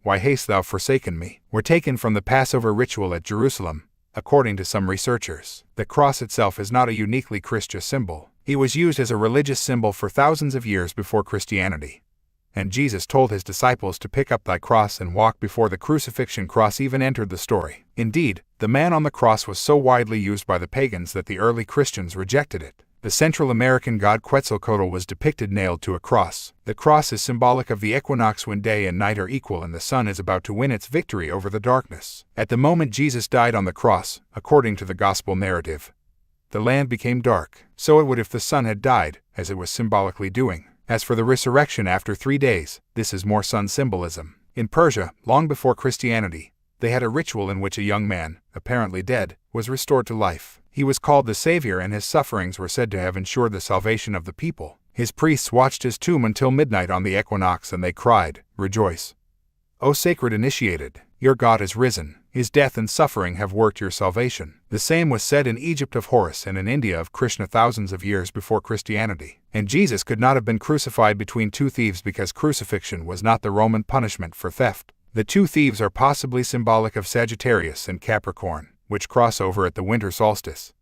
[SPEAKER 2] why hast thou forsaken me?" were taken from the Passover ritual at Jerusalem, according to some researchers. The cross itself is not a uniquely Christian symbol. It was used as a religious symbol for thousands of years before Christianity. And Jesus told his disciples to pick up thy cross and walk before the crucifixion cross even entered the story. Indeed, the man on the cross was so widely used by the pagans that the early Christians rejected it. The Central American god Quetzalcoatl was depicted nailed to a cross. The cross is symbolic of the equinox when day and night are equal and the sun is about to win its victory over the darkness. At the moment Jesus died on the cross, according to the gospel narrative, the land became dark. So it would if the sun had died, as it was symbolically doing. As for the resurrection after 3 days, this is more sun symbolism. In Persia, long before Christianity, they had a ritual in which a young man, apparently dead, was restored to life. He was called the Savior and his sufferings were said to have ensured the salvation of the people. His priests watched his tomb until midnight on the equinox and they cried, "Rejoice, O sacred initiated, your God is risen. His death and suffering have worked your salvation." The same was said in Egypt of Horus and in India of Krishna thousands of years before Christianity. And Jesus could not have been crucified between two thieves because crucifixion was not the Roman punishment for theft. The two thieves are possibly symbolic of Sagittarius and Capricorn, which cross over at the winter solstice.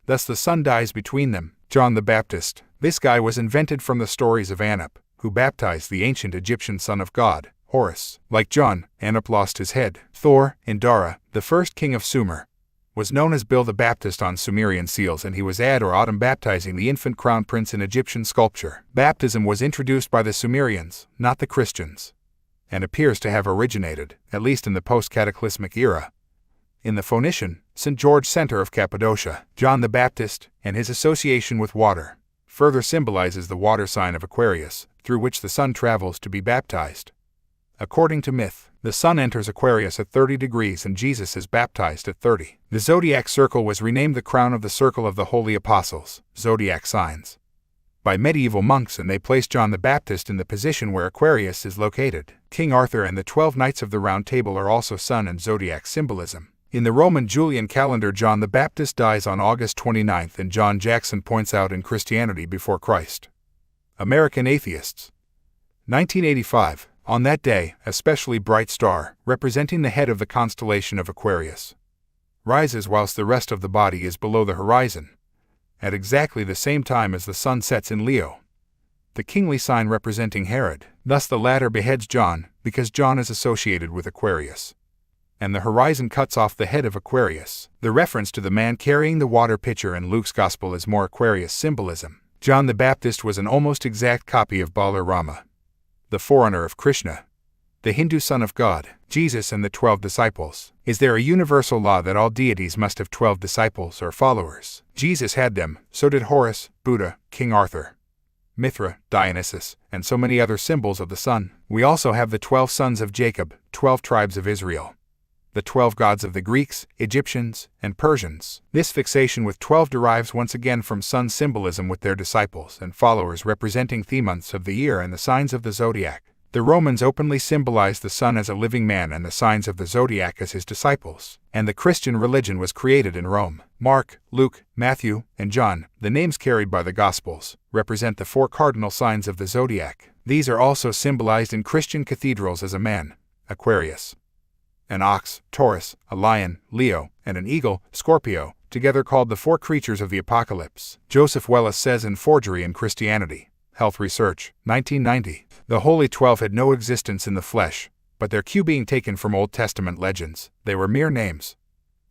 [SPEAKER 2] Thus the sun dies between them. John the Baptist. This guy was invented from the stories of Anup, who baptized the ancient Egyptian son of God, Horus. Like John, Anup lost his head. Thor, Indara, the first king of Sumer, was known as Bill the Baptist on Sumerian seals, and he was Ad or Autumn baptizing the infant crown prince in Egyptian sculpture. Baptism was introduced by the Sumerians, not the Christians, and appears to have originated, at least in the post-cataclysmic era, in the Phoenician, St. George Center of Cappadocia. John the Baptist, and his association with water, further symbolizes the water sign of Aquarius, through which the sun travels to be baptized. According to myth, the sun enters Aquarius at 30 degrees and Jesus is baptized at 30. The zodiac circle was renamed the crown of the circle of the holy apostles, zodiac signs, by medieval monks, and they placed John the Baptist in the position where Aquarius is located. King Arthur and the 12 Knights of the Round Table are also sun and zodiac symbolism. In the Roman Julian calendar, John the Baptist dies on August 29th, and John Jackson points out in Christianity Before Christ. American Atheists. 1985. On that day, a specially bright star, representing the head of the constellation of Aquarius, rises whilst the rest of the body is below the horizon, at exactly the same time as the sun sets in Leo, the kingly sign representing Herod. Thus the latter beheads John, because John is associated with Aquarius, and the horizon cuts off the head of Aquarius. The reference to the man carrying the water pitcher in Luke's Gospel is more Aquarius symbolism. John the Baptist was an almost exact copy of Balar Rama, the forerunner of Krishna, the Hindu son of God. Jesus and the 12 disciples. Is there a universal law that all deities must have 12 disciples or followers? Jesus had them, so did Horus, Buddha, King Arthur, Mithra, Dionysus, and so many other symbols of the sun. We also have the 12 sons of Jacob, 12 tribes of Israel, the 12 gods of the Greeks, Egyptians, and Persians. This fixation with 12 derives once again from sun symbolism, with their disciples and followers representing the months of the year and the signs of the zodiac. The Romans openly symbolized the sun as a living man and the signs of the zodiac as his disciples, and the Christian religion was created in Rome. Mark, Luke, Matthew, and John, the names carried by the Gospels, represent the 4 cardinal signs of the zodiac. These are also symbolized in Christian cathedrals as a man, Aquarius, an ox, Taurus, a lion, Leo, and an eagle, Scorpio, together called the 4 creatures of the apocalypse. Joseph Wellis says in Forgery in Christianity, Health Research, 1990, the Holy 12 had no existence in the flesh, but their cue being taken from Old Testament legends, they were mere names.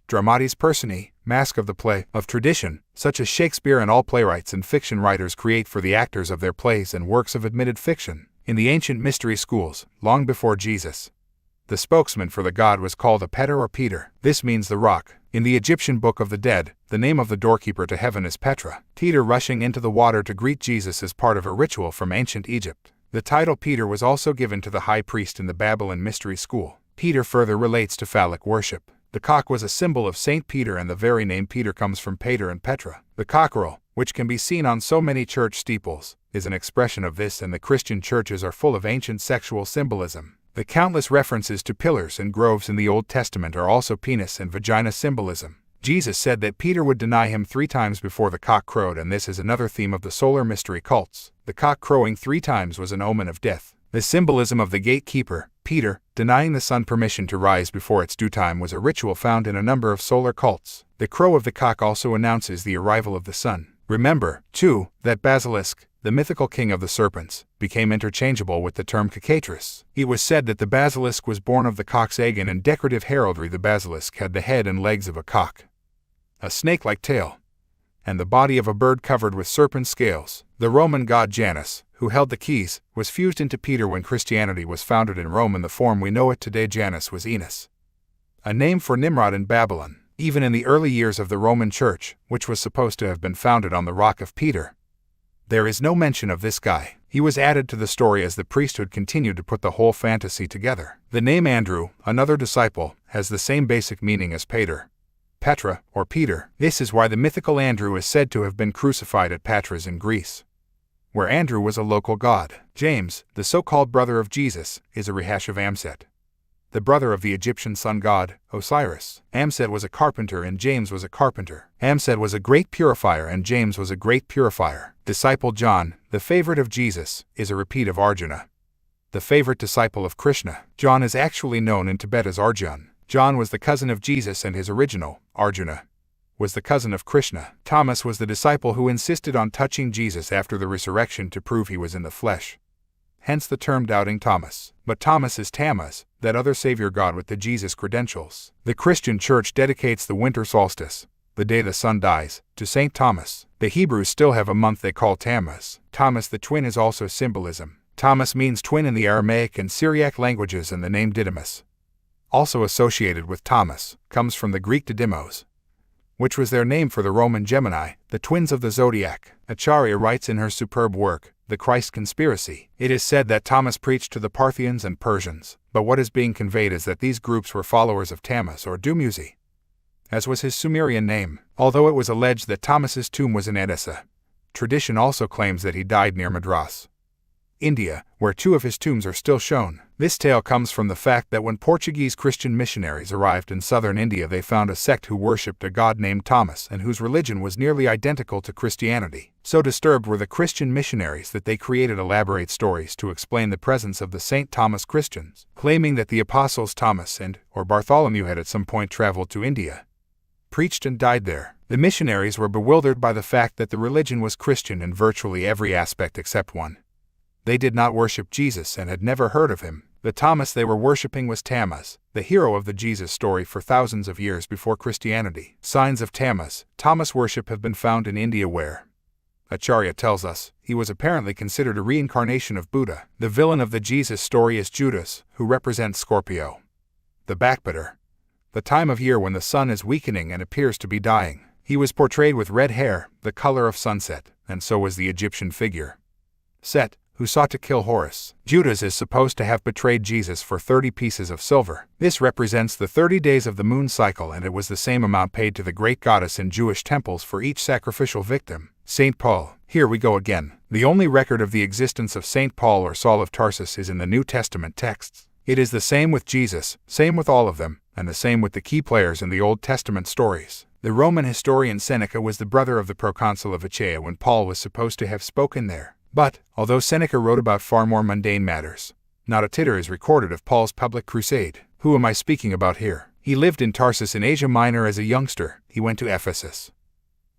[SPEAKER 2] Dramatis personae, mask of the play, of tradition, such as Shakespeare and all playwrights and fiction writers create for the actors of their plays and works of admitted fiction. In the ancient mystery schools, long before Jesus, the spokesman for the god was called a Peter or Peter. This means the rock. In the Egyptian Book of the Dead, the name of the doorkeeper to heaven is Petra. Peter rushing into the water to greet Jesus is part of a ritual from ancient Egypt. The title Peter was also given to the high priest in the Babylon mystery school. Peter further relates to phallic worship. The cock was a symbol of Saint Peter, and the very name Peter comes from Pater and Petra. The cockerel, which can be seen on so many church steeples, is an expression of this, and the Christian churches are full of ancient sexual symbolism. The countless references to pillars and groves in the Old Testament are also penis and vagina symbolism. Jesus said that Peter would deny him 3 times before the cock crowed, and this is another theme of the solar mystery cults. The cock crowing 3 times was an omen of death. The symbolism of the gatekeeper, Peter, denying the sun permission to rise before its due time was a ritual found in a number of solar cults. The crow of the cock also announces the arrival of the sun. Remember, too, that basilisk, the mythical king of the serpents, became interchangeable with the term cockatrice. It was said that the basilisk was born of the cock's egg, and in decorative heraldry the basilisk had the head and legs of a cock, a snake-like tail, and the body of a bird covered with serpent scales. The Roman god Janus, who held the keys, was fused into Peter when Christianity was founded in Rome in the form we know it today. Janus was Enos, a name for Nimrod in Babylon. Even in the early years of the Roman Church, which was supposed to have been founded on the rock of Peter, there is no mention of this guy. He was added to the story as the priesthood continued to put the whole fantasy together. The name Andrew, another disciple, has the same basic meaning as Peter, Petra, or Peter. This is why the mythical Andrew is said to have been crucified at Patras in Greece, where Andrew was a local god. James, the so-called brother of Jesus, is a rehash of Amset, the brother of the Egyptian sun god, Osiris. Amset was a carpenter and James was a carpenter. Amset was a great purifier and James was a great purifier. Disciple John, the favorite of Jesus, is a repeat of Arjuna, the favorite disciple of Krishna. John is actually known in Tibet as Arjun. John was the cousin of Jesus and his original, Arjuna, was the cousin of Krishna. Thomas was the disciple who insisted on touching Jesus after the resurrection to prove he was in the flesh, hence the term Doubting Thomas. But Thomas is Tammuz, that other savior god with the Jesus credentials. The Christian Church dedicates the winter solstice, the day the sun dies, to St. Thomas. The Hebrews still have a month they call Tammuz. Thomas the twin is also symbolism. Thomas means twin in the Aramaic and Syriac languages, and the name Didymus, also associated with Thomas, comes from the Greek Didymos, which was their name for the Roman Gemini, the twins of the zodiac. Acharya writes in her superb work, The Christ Conspiracy, it is said that Thomas preached to the Parthians and Persians, but what is being conveyed is that these groups were followers of Tammuz or Dumuzi, as was his Sumerian name. Although it was alleged that Thomas's tomb was in Edessa, tradition also claims that he died near Madras, India, where 2 of his tombs are still shown. This tale comes from the fact that when Portuguese Christian missionaries arrived in southern India, they found a sect who worshipped a god named Thomas and whose religion was nearly identical to Christianity. So disturbed were the Christian missionaries that they created elaborate stories to explain the presence of the St. Thomas Christians, claiming that the apostles Thomas and or Bartholomew had at some point traveled to India, preached and died there. The missionaries were bewildered by the fact that the religion was Christian in virtually every aspect except one. They did not worship Jesus and had never heard of him. The Thomas they were worshipping was Tammuz, the hero of the Jesus story for thousands of years before Christianity. Signs of Tammuz, Thomas worship have been found in India where, Acharya tells us, he was apparently considered a reincarnation of Buddha. The villain of the Jesus story is Judas, who represents Scorpio, the backbiter, the time of year when the sun is weakening and appears to be dying. He was portrayed with red hair, the color of sunset, and so was the Egyptian figure, Set, who sought to kill Horus. Judas is supposed to have betrayed Jesus for 30 pieces of silver. This represents the 30 days of the moon cycle, and it was the same amount paid to the great goddess in Jewish temples for each sacrificial victim. St. Paul. Here we go again. The only record of the existence of St. Paul or Saul of Tarsus is in the New Testament texts. It is the same with Jesus, same with all of them, and the same with the key players in the Old Testament stories. The Roman historian Seneca was the brother of the proconsul of Achaia when Paul was supposed to have spoken there. But, although Seneca wrote about far more mundane matters, not a titter is recorded of Paul's public crusade. Who am I speaking about here? He lived in Tarsus in Asia Minor as a youngster. He went to Ephesus,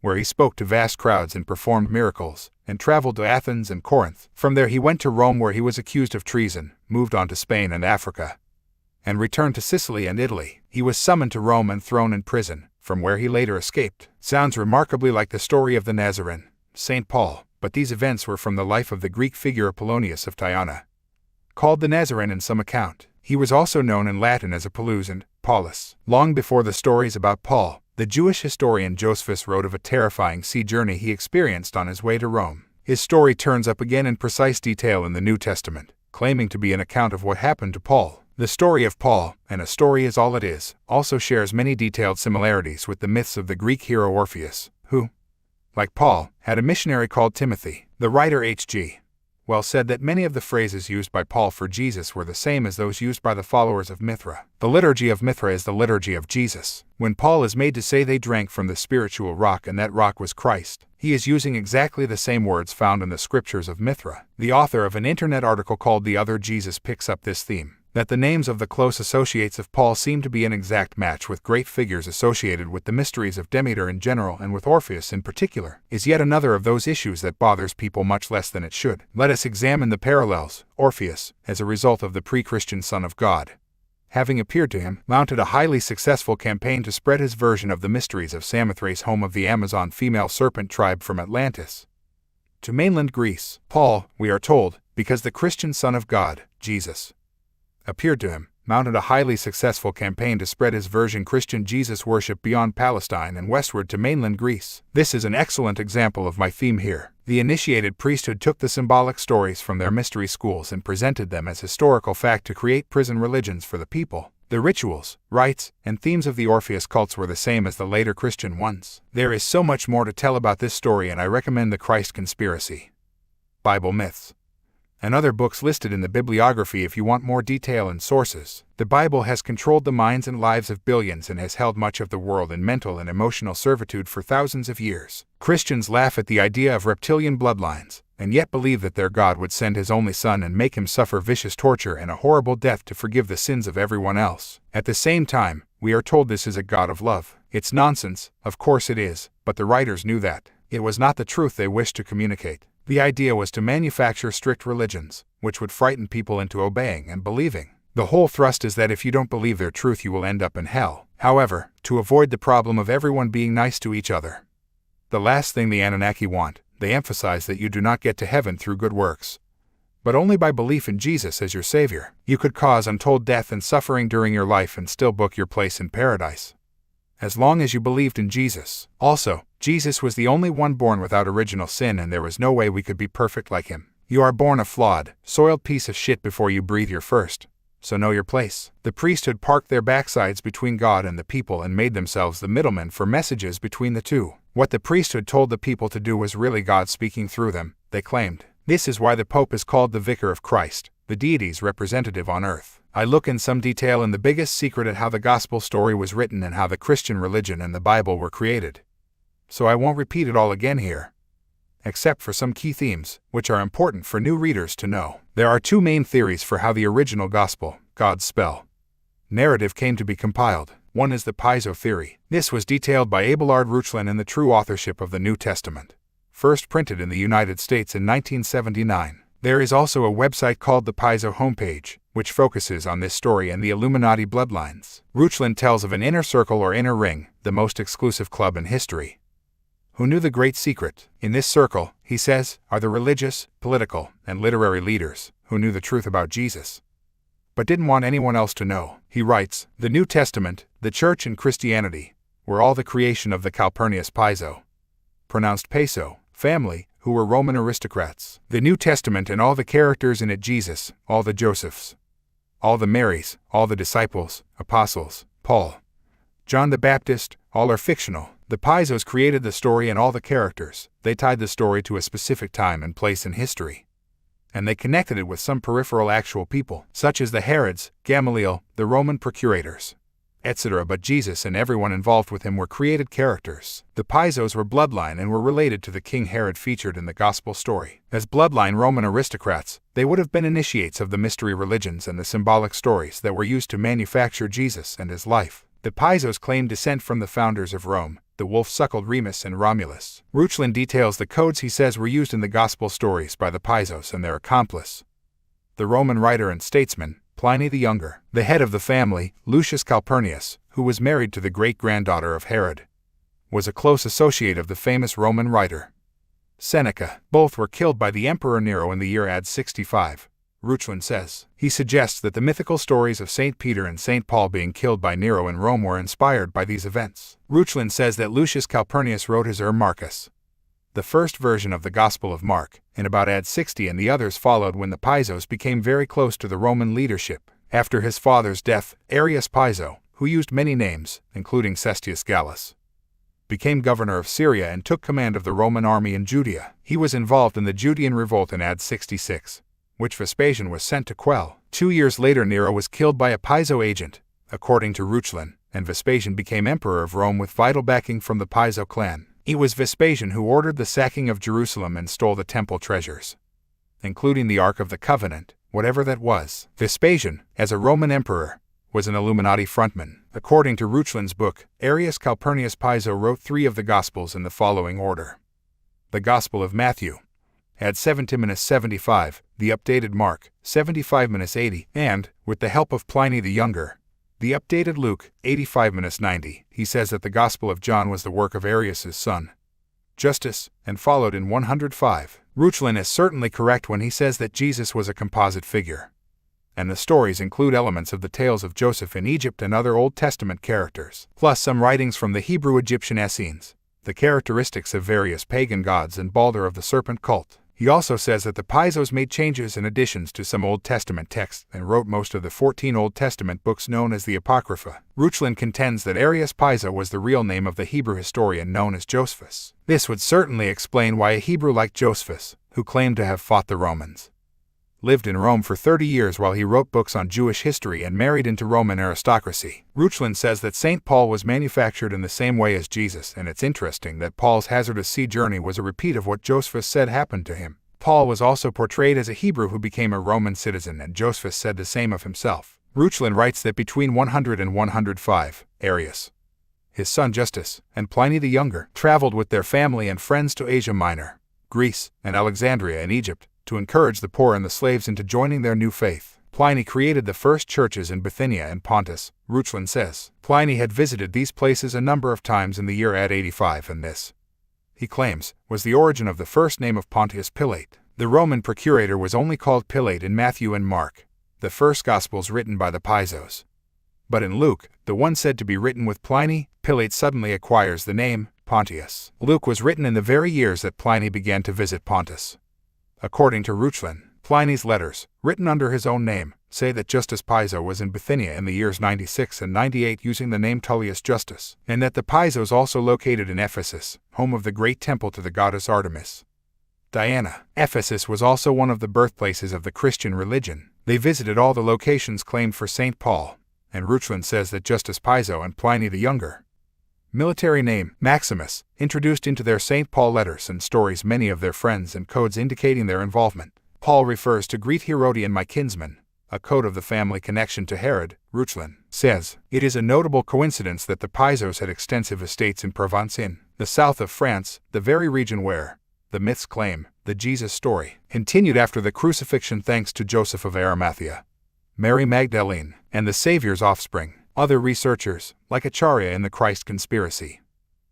[SPEAKER 2] where he spoke to vast crowds and performed miracles, and traveled to Athens and Corinth. From there he went to Rome, where he was accused of treason, moved on to Spain and Africa, and returned to Sicily and Italy. He was summoned to Rome and thrown in prison, from where he later escaped. Sounds remarkably like the story of the Nazarene, St. Paul, but these events were from the life of the Greek figure Apollonius of Tyana, called the Nazarene in some account. He was also known in Latin as Apollos and Paulus. Long before the stories about Paul, the Jewish historian Josephus wrote of a terrifying sea journey he experienced on his way to Rome. His story turns up again in precise detail in the New Testament, claiming to be an account of what happened to Paul. The story of Paul, and a story is all it is, also shares many detailed similarities with the myths of the Greek hero Orpheus, who, like Paul, had a missionary called Timothy. The writer H.G. Wells said that many of the phrases used by Paul for Jesus were the same as those used by the followers of Mithra. The liturgy of Mithra is the liturgy of Jesus. When Paul is made to say they drank from the spiritual rock and that rock was Christ, he is using exactly the same words found in the scriptures of Mithra. The author of an internet article called The Other Jesus picks up this theme, that the names of the close associates of Paul seem to be an exact match with great figures associated with the mysteries of Demeter in general and with Orpheus in particular, is yet another of those issues that bothers people much less than it should. Let us examine the parallels. Orpheus, as a result of the pre-Christian Son of God, having appeared to him, mounted a highly successful campaign to spread his version of the mysteries of Samothrace, home of the Amazon female serpent tribe, from Atlantis to mainland Greece. Paul, we are told, because the Christian Son of God, Jesus, appeared to him, mounted a highly successful campaign to spread his version Christian Jesus worship beyond Palestine and westward to mainland Greece. This is an excellent example of my theme here. The initiated priesthood took the symbolic stories from their mystery schools and presented them as historical fact to create prison religions for the people. The rituals, rites, and themes of the Orpheus cults were the same as the later Christian ones. There is so much more to tell about this story, and I recommend The Christ Conspiracy, Bible Myths, and other books listed in the bibliography if you want more detail and sources. The Bible has controlled the minds and lives of billions and has held much of the world in mental and emotional servitude for thousands of years. Christians laugh at the idea of reptilian bloodlines, and yet believe that their God would send his only Son and make him suffer vicious torture and a horrible death to forgive the sins of everyone else. At the same time, we are told this is a God of love. It's nonsense, of course it is, but the writers knew that. It was not the truth they wished to communicate. The idea was to manufacture strict religions, which would frighten people into obeying and believing. The whole thrust is that if you don't believe their truth you will end up in hell. However, to avoid the problem of everyone being nice to each other, the last thing the Anunnaki want, they emphasize that you do not get to heaven through good works, but only by belief in Jesus as your Savior. You could cause untold death and suffering during your life and still book your place in paradise, as long as you believed in Jesus. Also, Jesus was the only one born without original sin, and there was no way we could be perfect like him. You are born a flawed, soiled piece of shit before you breathe your first, so know your place. The priesthood parked their backsides between God and the people and made themselves the middlemen for messages between the two. What the priesthood told the people to do was really God speaking through them, they claimed. This is why the Pope is called the Vicar of Christ, the deity's representative on earth. I look in some detail in the biggest secret at how the gospel story was written and how the Christian religion and the Bible were created, so I won't repeat it all again here, except for some key themes, which are important for new readers to know. There are two main theories for how the original gospel, God's spell, narrative came to be compiled. One is the Paizo theory. This was detailed by Abelard Reuchlin in the True Authorship of the New Testament, first printed in the United States in 1979. There is also a website called the Paizo homepage, which focuses on this story and the Illuminati bloodlines. Reuchlin tells of an inner circle or inner ring, the most exclusive club in history, who knew the great secret. In this circle, he says, are the religious, political, and literary leaders, who knew the truth about Jesus, but didn't want anyone else to know. He writes, the New Testament, the Church and Christianity, were all the creation of the Calpurnius Paizo, pronounced Peso, family, who were Roman aristocrats. The New Testament and all the characters in it, Jesus, all the Josephs, all the Marys, all the disciples, apostles, Paul, John the Baptist, all are fictional. The Paisos created the story and all the characters. They tied the story to a specific time and place in history, and they connected it with some peripheral actual people, such as the Herods, Gamaliel, the Roman procurators, etc. But Jesus and everyone involved with him were created characters. The Paisos were bloodline and were related to the King Herod featured in the Gospel story. As bloodline Roman aristocrats, they would have been initiates of the mystery religions and the symbolic stories that were used to manufacture Jesus and his life. The Paisos claim descent from the founders of Rome, the wolf-suckled Remus and Romulus. Reuchlin details the codes he says were used in the Gospel stories by the Paisos and their accomplice, the Roman writer and statesman, Pliny the Younger. The head of the family, Lucius Calpurnius, who was married to the great-granddaughter of Herod, was a close associate of the famous Roman writer Seneca. Both were killed by the Emperor Nero in the year AD 65. Reuchlin says. He suggests that the mythical stories of St. Peter and St. Paul being killed by Nero in Rome were inspired by these events. Reuchlin says that Lucius Calpurnius wrote his Marcus, the first version of the Gospel of Mark, in about AD 60, and the others followed when the Paisos became very close to the Roman leadership. After his father's death, Arius Piso, who used many names, including Cestius Gallus, became governor of Syria and took command of the Roman army in Judea. He was involved in the Judean revolt in AD 66, which Vespasian was sent to quell. 2 years later, Nero was killed by a Piso agent, according to Reuchlin, and Vespasian became emperor of Rome with vital backing from the Piso clan. It was Vespasian who ordered the sacking of Jerusalem and stole the temple treasures, including the Ark of the Covenant, whatever that was. Vespasian, as a Roman emperor, was an Illuminati frontman. According to Reuchlin's book, Arius Calpurnius Piso wrote 3 of the Gospels in the following order: the Gospel of Matthew, AD 70-75, the updated Mark, 75-80, and, with the help of Pliny the Younger, the updated Luke, 85-90. He says that the Gospel of John was the work of Arius's son, Justus, and followed in 105. Reuchlin is certainly correct when he says that Jesus was a composite figure, and the stories include elements of the tales of Joseph in Egypt and other Old Testament characters, plus some writings from the Hebrew-Egyptian Essenes, the characteristics of various pagan gods, and Balder of the serpent cult. He also says that the Paisos made changes and additions to some Old Testament texts and wrote most of the 14 Old Testament books known as the Apocrypha. Reuchlin contends that Arius Piso was the real name of the Hebrew historian known as Josephus. This would certainly explain why a Hebrew like Josephus, who claimed to have fought the Romans, lived in Rome for 30 years while he wrote books on Jewish history and married into Roman aristocracy. Reuchlin says that St. Paul was manufactured in the same way as Jesus, and it's interesting that Paul's hazardous sea journey was a repeat of what Josephus said happened to him. Paul was also portrayed as a Hebrew who became a Roman citizen, and Josephus said the same of himself. Reuchlin writes that between 100 and 105, Arius, his son Justus, and Pliny the Younger traveled with their family and friends to Asia Minor, Greece, and Alexandria in Egypt, to encourage the poor and the slaves into joining their new faith. Pliny created the first churches in Bithynia and Pontus. Reuchlin says Pliny had visited these places a number of times in the year AD 85, and this, he claims, was the origin of the first name of Pontius Pilate. The Roman procurator was only called Pilate in Matthew and Mark, the first Gospels written by the Paisos. But in Luke, the one said to be written with Pliny, Pilate suddenly acquires the name Pontius. Luke was written in the very years that Pliny began to visit Pontus. According to Reuchlin, Pliny's letters, written under his own name, say that Justus Piso was in Bithynia in the years 96 and 98 using the name Tullius Justus, and that the Pisos also located in Ephesus, home of the great temple to the goddess Artemis, Diana. Ephesus was also one of the birthplaces of the Christian religion. They visited all the locations claimed for St. Paul, and Reuchlin says that Justus Piso and Pliny the Younger, military name Maximus, introduced into their St. Paul letters and stories many of their friends and codes indicating their involvement. Paul refers to Greet Herodian, my kinsman, a code of the family connection to Herod. Reuchlin says, it is a notable coincidence that the Pisos had extensive estates in Provence in the south of France, the very region where, the myths claim, the Jesus story continued after the crucifixion thanks to Joseph of Arimathea, Mary Magdalene, and the Savior's offspring. Other researchers, like Acharya in the Christ Conspiracy,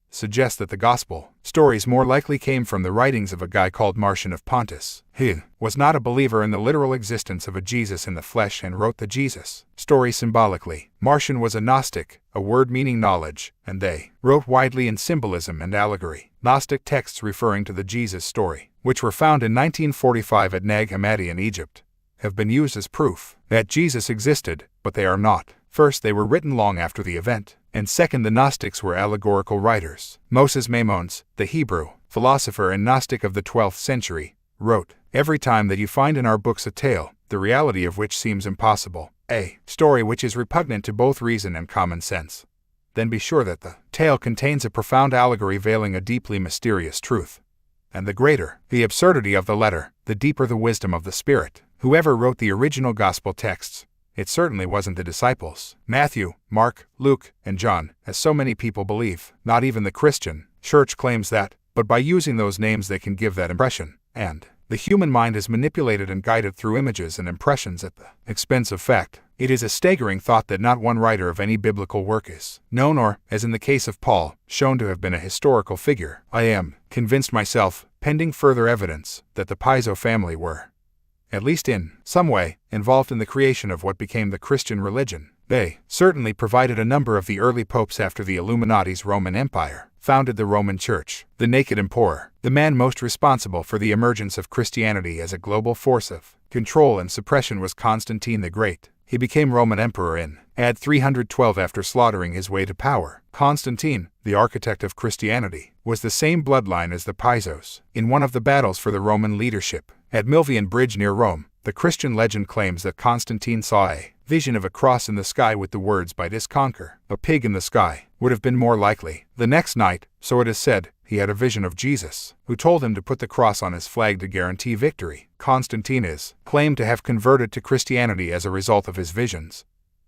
[SPEAKER 2] suggest that the Gospel stories more likely came from the writings of a guy called Marcion of Pontus. He was not a believer in the literal existence of a Jesus in the flesh and wrote the Jesus story symbolically. Marcion was a Gnostic, a word meaning knowledge, and they wrote widely in symbolism and allegory, Gnostic texts referring to the Jesus story. which were found in 1945 at Nag Hammadi in Egypt, have been used as proof that Jesus existed, but they are not. First, they were written long after the event, and second, the Gnostics were allegorical writers. Moses Maimonides, the Hebrew philosopher and Gnostic of the 12th century, wrote, "Every time that you find in our books a tale, the reality of which seems impossible, a story which is repugnant to both reason and common sense, then be sure that the tale contains a profound allegory veiling a deeply mysterious truth. And the greater the absurdity of the letter, the deeper the wisdom of the Spirit." Whoever wrote the original gospel texts, it certainly wasn't the disciples, Matthew, Mark, Luke, and John, as so many people believe. Not even the Christian church claims that, but by using those names they can give that impression. And the human mind is manipulated and guided through images and impressions at the expense of fact. It is a staggering thought that not one writer of any biblical work is known or, as in the case of Paul, shown to have been a historical figure. I am convinced myself, pending further evidence, that the Piso family were, at least in some way, involved in the creation of what became the Christian religion. They certainly provided a number of the early popes after the Illuminati's Roman Empire founded the Roman Church. The naked emperor, the man most responsible for the emergence of Christianity as a global force of control and suppression, was Constantine the Great. He became Roman emperor in AD 312 after slaughtering his way to power. Constantine, the architect of Christianity, was the same bloodline as the Pisos. In one of the battles for the Roman leadership, at Milvian Bridge near Rome, the Christian legend claims that Constantine saw a vision of a cross in the sky with the words, "By this conquer." A pig in the sky would have been more likely. The next night, so it is said, he had a vision of Jesus, who told him to put the cross on his flag to guarantee victory. Constantine is claimed to have converted to Christianity as a result of his visions.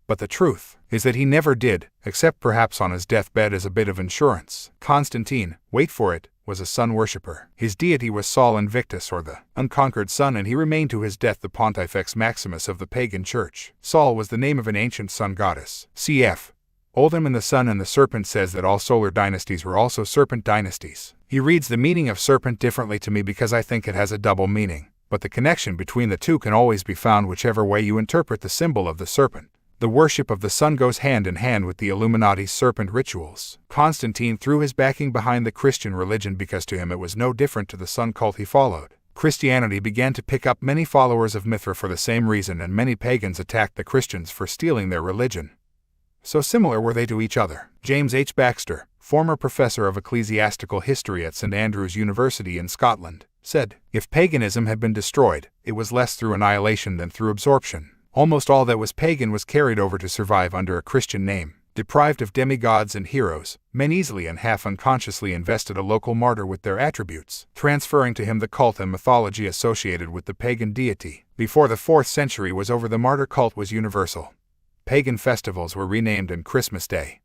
[SPEAKER 2] But the truth is that he never did, except perhaps on his deathbed as a bit of insurance. Constantine, wait for it, was a sun worshipper. His deity was Sol Invictus, or the unconquered sun, and he remained to his death the Pontifex Maximus of the pagan church. Sol was the name of an ancient sun goddess. Cf. Oldham and the Sun and the Serpent says that all solar dynasties were also serpent dynasties. He reads the meaning of serpent differently to me because I think it has a double meaning, but the connection between the two can always be found whichever way you interpret the symbol of the serpent. The worship of the sun goes hand in hand with the Illuminati's serpent rituals. Constantine threw his backing behind the Christian religion because to him it was no different to the sun cult he followed. Christianity began to pick up many followers of Mithra for the same reason, and many pagans attacked the Christians for stealing their religion. So similar were they to each other. James H. Baxter, former professor of ecclesiastical history at St. Andrews University in Scotland, said, "If paganism had been destroyed, it was less through annihilation than through absorption. Almost all that was pagan was carried over to survive under a Christian name. Deprived of demigods and heroes, men easily and half unconsciously invested a local martyr with their attributes, transferring to him the cult and mythology associated with the pagan deity. Before the 4th century was over, the martyr cult was universal. Pagan festivals were renamed, and Christmas Day,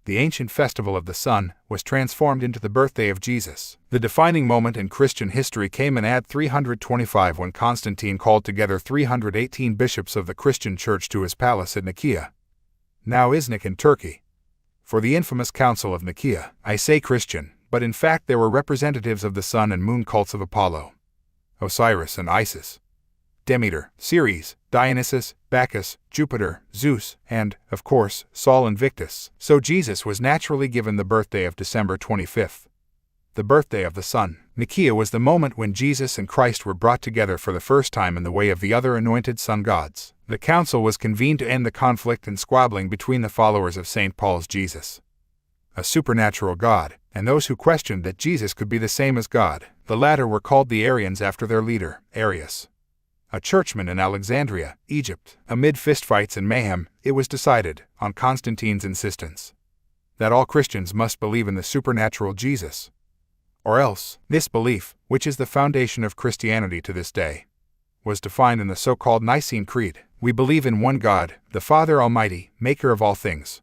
[SPEAKER 2] the ancient festival of the sun, was transformed into the birthday of Jesus. The defining moment in Christian history came in AD 325 when Constantine called together 318 bishops of the Christian church to his palace at Nicaea, now Iznik in Turkey, for the infamous Council of Nicaea. I say Christian, but in fact there were representatives of the sun and moon cults of Apollo, Osiris and Isis, Demeter, Ceres, Dionysus, Bacchus, Jupiter, Zeus, and, of course, Sol Invictus. So Jesus was naturally given the birthday of December 25th, the birthday of the sun. Nicaea was the moment when Jesus and Christ were brought together for the first time in the way of the other anointed sun gods. The council was convened to end the conflict and squabbling between the followers of St. Paul's Jesus, a supernatural god, and those who questioned that Jesus could be the same as God. The latter were called the Arians after their leader, Arius, a churchman in Alexandria, Egypt. Amid fistfights and mayhem, it was decided, on Constantine's insistence, that all Christians must believe in the supernatural Jesus, or else. This belief, which is the foundation of Christianity to this day, was defined in the so-called Nicene Creed. We believe in one God, the Father Almighty, maker of all things,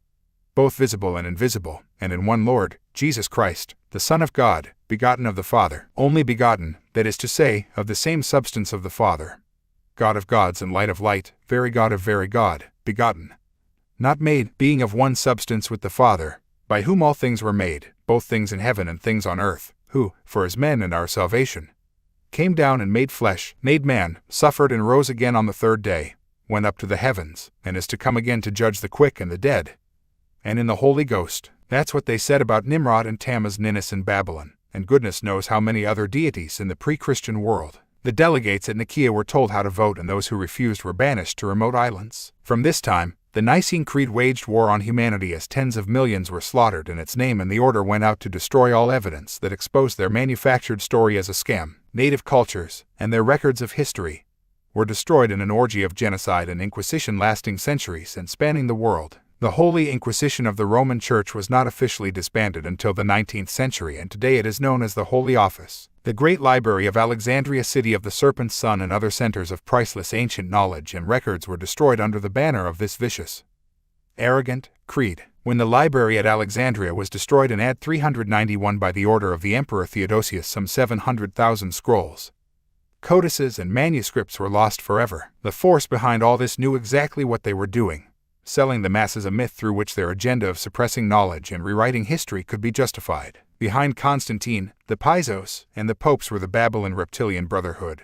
[SPEAKER 2] both visible and invisible, and in one Lord, Jesus Christ, the Son of God, begotten of the Father, only begotten, that is to say, of the same substance of the Father, God of gods and light of light, very God of very God, begotten, not made, being of one substance with the Father, by whom all things were made, both things in heaven and things on earth, who, for his men and our salvation, came down and made flesh, made man, suffered and rose again on the 3rd day, went up to the heavens, and is to come again to judge the quick and the dead, and in the Holy Ghost. That's what they said about Nimrod and Tammuz Ninnis in Babylon, and goodness knows how many other deities in the pre-Christian world. The delegates at Nicaea were told how to vote, and those who refused were banished to remote islands. From this time, the Nicene Creed waged war on humanity as tens of millions were slaughtered in its name, and the order went out to destroy all evidence that exposed their manufactured story as a scam. Native cultures, and their records of history, were destroyed in an orgy of genocide and inquisition lasting centuries and spanning the world. The Holy Inquisition of the Roman Church was not officially disbanded until the 19th century, and today it is known as the Holy Office. The Great Library of Alexandria, city of the Serpent's Son, and other centers of priceless ancient knowledge and records were destroyed under the banner of this vicious, arrogant creed. When the library at Alexandria was destroyed in AD 391 by the order of the Emperor Theodosius, some 700,000 scrolls, codices, and manuscripts were lost forever. The force behind all this knew exactly what they were doing, selling the masses a myth through which their agenda of suppressing knowledge and rewriting history could be justified. Behind Constantine, the Pisos, and the popes were the Babylon Reptilian Brotherhood,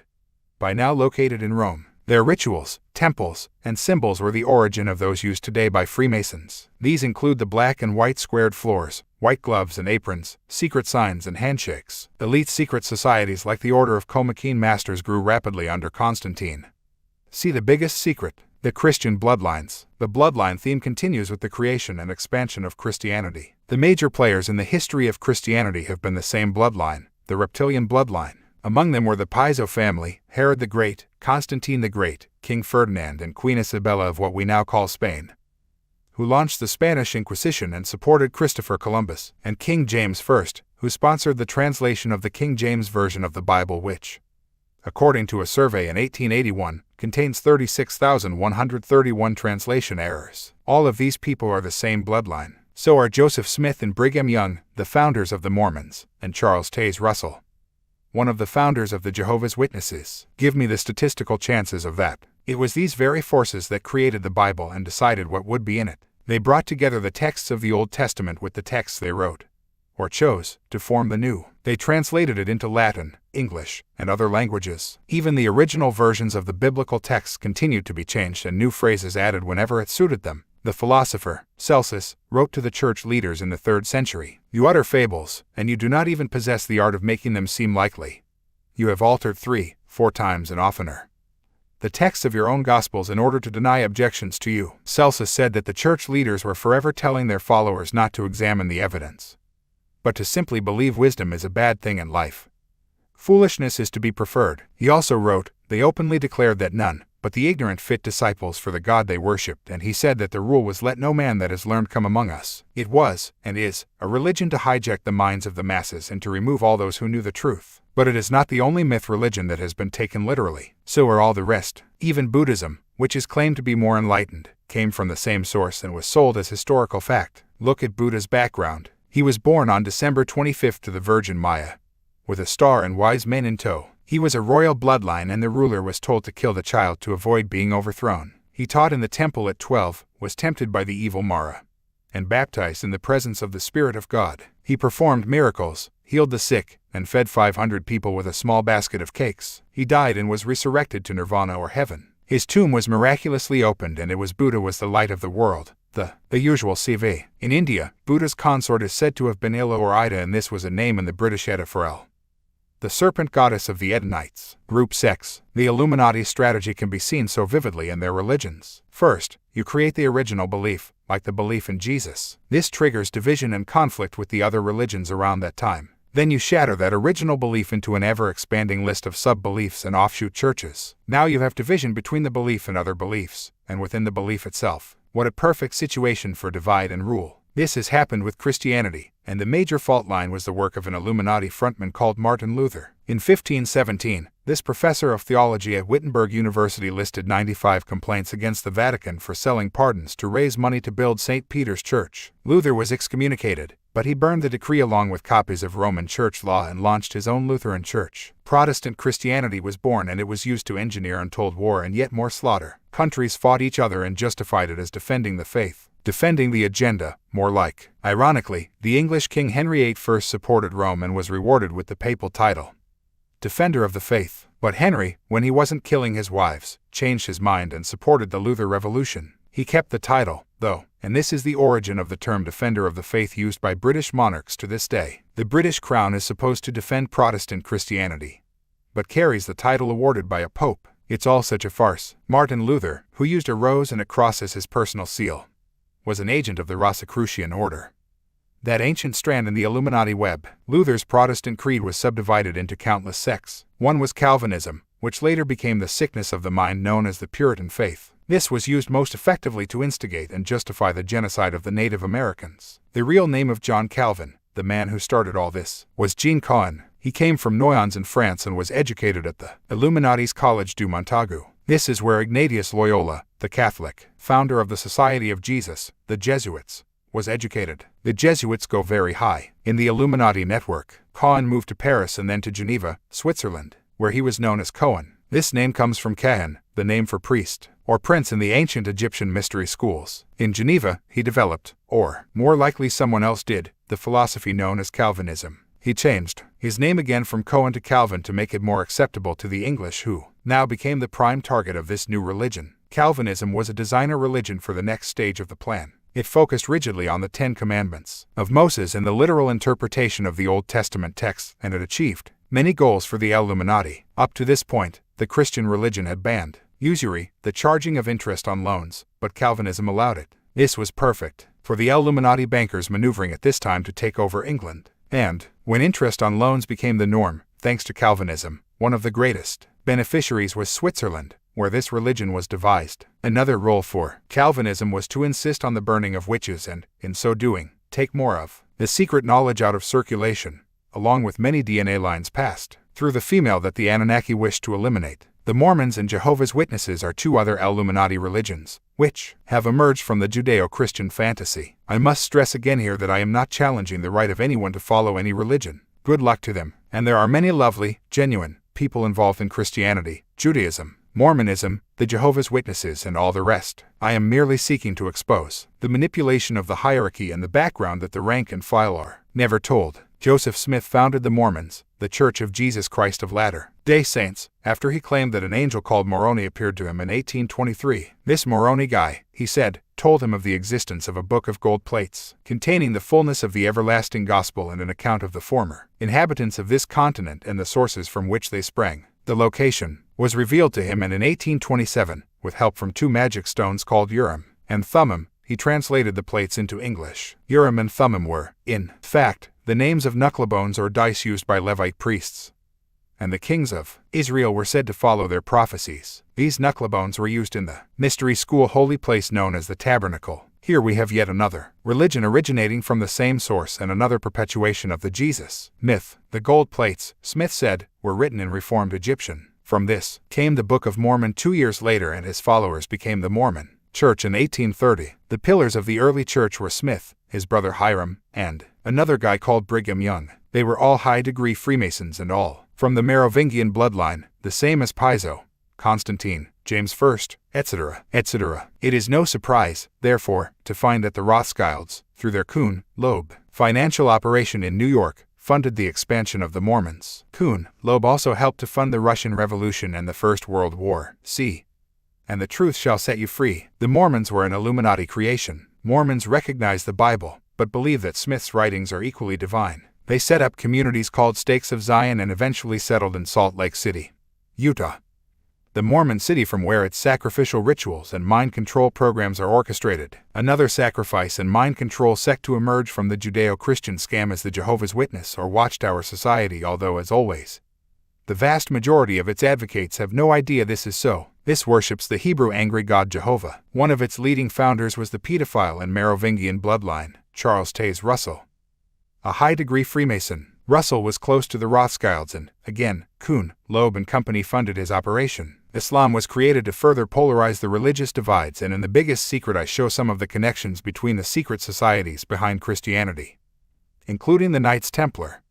[SPEAKER 2] by now located in Rome. Their rituals, temples, and symbols were the origin of those used today by Freemasons. These include the black and white squared floors, white gloves and aprons, secret signs and handshakes. Elite secret societies like the Order of Comiquine Masters grew rapidly under Constantine. See the biggest secret. The Christian bloodlines. The bloodline theme continues with the creation and expansion of Christianity. The major players in the history of Christianity have been the same bloodline, the reptilian bloodline. Among them were the Piso family, Herod the Great, Constantine the Great, King Ferdinand, and Queen Isabella of what we now call Spain, who launched the Spanish Inquisition and supported Christopher Columbus, and King James I, who sponsored the translation of the King James Version of the Bible, which, according to a survey in 1881, contains 36,131 translation errors. All of these people are the same bloodline. So are Joseph Smith and Brigham Young, the founders of the Mormons, and Charles Taze Russell, one of the founders of the Jehovah's Witnesses. Give me the statistical chances of that. It was these very forces that created the Bible and decided what would be in it. They brought together the texts of the Old Testament with the texts they wrote, or chose, to form the New. They translated it into Latin, English, and other languages. Even the original versions of the biblical texts continued to be changed and new phrases added whenever it suited them. The philosopher, Celsus, wrote to the church leaders in the 3rd century, "You utter fables, and you do not even possess the art of making them seem likely. You have altered 3, 4 times and oftener the texts of your own Gospels in order to deny objections to you." Celsus said that the church leaders were forever telling their followers not to examine the evidence, but to simply believe. Wisdom is a bad thing in life. Foolishness is to be preferred. He also wrote, "They openly declared that none but the ignorant fit disciples for the God they worshipped," and he said that the rule was, "Let no man that is learned come among us." It was, and is, a religion to hijack the minds of the masses and to remove all those who knew the truth. But it is not the only myth religion that has been taken literally. So are all the rest. Even Buddhism, which is claimed to be more enlightened, came from the same source and was sold as historical fact. Look at Buddha's background. He was born on December 25th to the Virgin Maya, with a star and wise men in tow. He was a royal bloodline, and the ruler was told to kill the child to avoid being overthrown. He taught in the temple at 12, was tempted by the evil Mara, and baptized in the presence of the Spirit of God. He performed miracles, healed the sick, and fed 500 people with a small basket of cakes. He died and was resurrected to nirvana or heaven. His tomb was miraculously opened, and it was Buddha was the light of the world. The usual CV. In India, Buddha's consort is said to have been Illa or Ida, and this was a name in the British Edda for El, the serpent goddess of the Edenites. Group sex. The Illuminati strategy can be seen so vividly in their religions. First, you create the original belief, like the belief in Jesus. This triggers division and conflict with the other religions around that time. Then you shatter that original belief into an ever-expanding list of sub-beliefs and offshoot churches. Now you have division between the belief and other beliefs, and within the belief itself. What a perfect situation for divide and rule. This has happened with Christianity, and the major fault line was the work of an Illuminati frontman called Martin Luther. In 1517, this professor of theology at Wittenberg University listed 95 complaints against the Vatican for selling pardons to raise money to build St. Peter's Church. Luther was excommunicated, but he burned the decree along with copies of Roman Church law and launched his own Lutheran Church. Protestant Christianity was born, and it was used to engineer untold war and yet more slaughter. Countries fought each other and justified it as defending the faith. Defending the agenda, more like. Ironically, the English King Henry VIII first supported Rome and was rewarded with the papal title, Defender of the Faith. But Henry, when he wasn't killing his wives, changed his mind and supported the Luther Revolution. He kept the title, though, and this is the origin of the term defender of the faith used by British monarchs to this day. The British crown is supposed to defend Protestant Christianity, but carries the title awarded by a pope. It's all such a farce. Martin Luther, who used a rose and a cross as his personal seal, was an agent of the Rosicrucian order, that ancient strand in the Illuminati web. Luther's Protestant creed was subdivided into countless sects. One was Calvinism, which later became the sickness of the mind known as the Puritan faith. This was used most effectively to instigate and justify the genocide of the Native Americans. The real name of John Calvin, the man who started all this, was Jean Calvin. He came from Noyons in France and was educated at the Illuminati's College du Montagu. This is where Ignatius Loyola, the Catholic, founder of the Society of Jesus, the Jesuits, was educated. The Jesuits go very high in the Illuminati network. Calvin moved to Paris and then to Geneva, Switzerland, where he was known as Cohen. This name comes from Kahan, the name for priest, or prince in the ancient Egyptian mystery schools. In Geneva, he developed, or more likely someone else did, the philosophy known as Calvinism. He changed his name again from Cohen to Calvin to make it more acceptable to the English, who now became the prime target of this new religion. Calvinism was a designer religion for the next stage of the plan. It focused rigidly on the 10 Commandments of Moses and the literal interpretation of the Old Testament texts, and it achieved many goals for the Illuminati. Up to this point, the Christian religion had banned usury, the charging of interest on loans, but Calvinism allowed it. This was perfect for the Illuminati bankers maneuvering at this time to take over England. And, when interest on loans became the norm, thanks to Calvinism, one of the greatest beneficiaries was Switzerland, where this religion was devised. Another role for Calvinism was to insist on the burning of witches and, in so doing, take more of the secret knowledge out of circulation, along with many DNA lines passed through the female that the Anunnaki wished to eliminate. The Mormons and Jehovah's Witnesses are two other Illuminati religions, which have emerged from the Judeo-Christian fantasy. I must stress again here that I am not challenging the right of anyone to follow any religion. Good luck to them. And there are many lovely, genuine people involved in Christianity, Judaism, Mormonism, the Jehovah's Witnesses, and all the rest. I am merely seeking to expose the manipulation of the hierarchy and the background that the rank and file are never told. Joseph Smith founded the Mormons, the Church of Jesus Christ of Latter-day Saints, after he claimed that an angel called Moroni appeared to him in 1823. This Moroni guy, he said, told him of the existence of a book of gold plates, containing the fullness of the everlasting gospel and an account of the former inhabitants of this continent and the sources from which they sprang. The location was revealed to him, and in 1827, with help from two magic stones called Urim and Thummim, he translated the plates into English. Urim and Thummim were, in fact, the names of knucklebones or dice used by Levite priests, and the kings of Israel were said to follow their prophecies. These knucklebones were used in the mystery school holy place known as the Tabernacle. Here we have yet another religion originating from the same source and another perpetuation of the Jesus myth. The gold plates, Smith said, were written in Reformed Egyptian. From this came the Book of Mormon 2 years later, and his followers became the Mormon Church in 1830. The pillars of the early church were Smith, his brother Hiram, and another guy called Brigham Young. They were all high-degree Freemasons and all from the Merovingian bloodline, the same as Piso, Constantine, James I, etc., etc. It is no surprise, therefore, to find that the Rothschilds, through their Kuhn, Loeb, financial operation in New York, funded the expansion of the Mormons. Kuhn, Loeb also helped to fund the Russian Revolution and the First World War. See, and the truth shall set you free. The Mormons were an Illuminati creation. Mormons recognize the Bible, but believe that Smith's writings are equally divine. They set up communities called Stakes of Zion and eventually settled in Salt Lake City, Utah, the Mormon city from where its sacrificial rituals and mind control programs are orchestrated. Another sacrifice and mind control sect to emerge from the Judeo-Christian scam is the Jehovah's Witness or Watchtower Society, although, as always, the vast majority of its advocates have no idea this is so. This worships the Hebrew angry god Jehovah. One of its leading founders was the pedophile and Merovingian bloodline, Charles Taze Russell, a high-degree Freemason. Russell was close to the Rothschilds and, again, Kuhn, Loeb and company funded his operation. Islam was created to further polarize the religious divides, and in the biggest secret I show some of the connections between the secret societies behind Christianity, including the Knights Templar,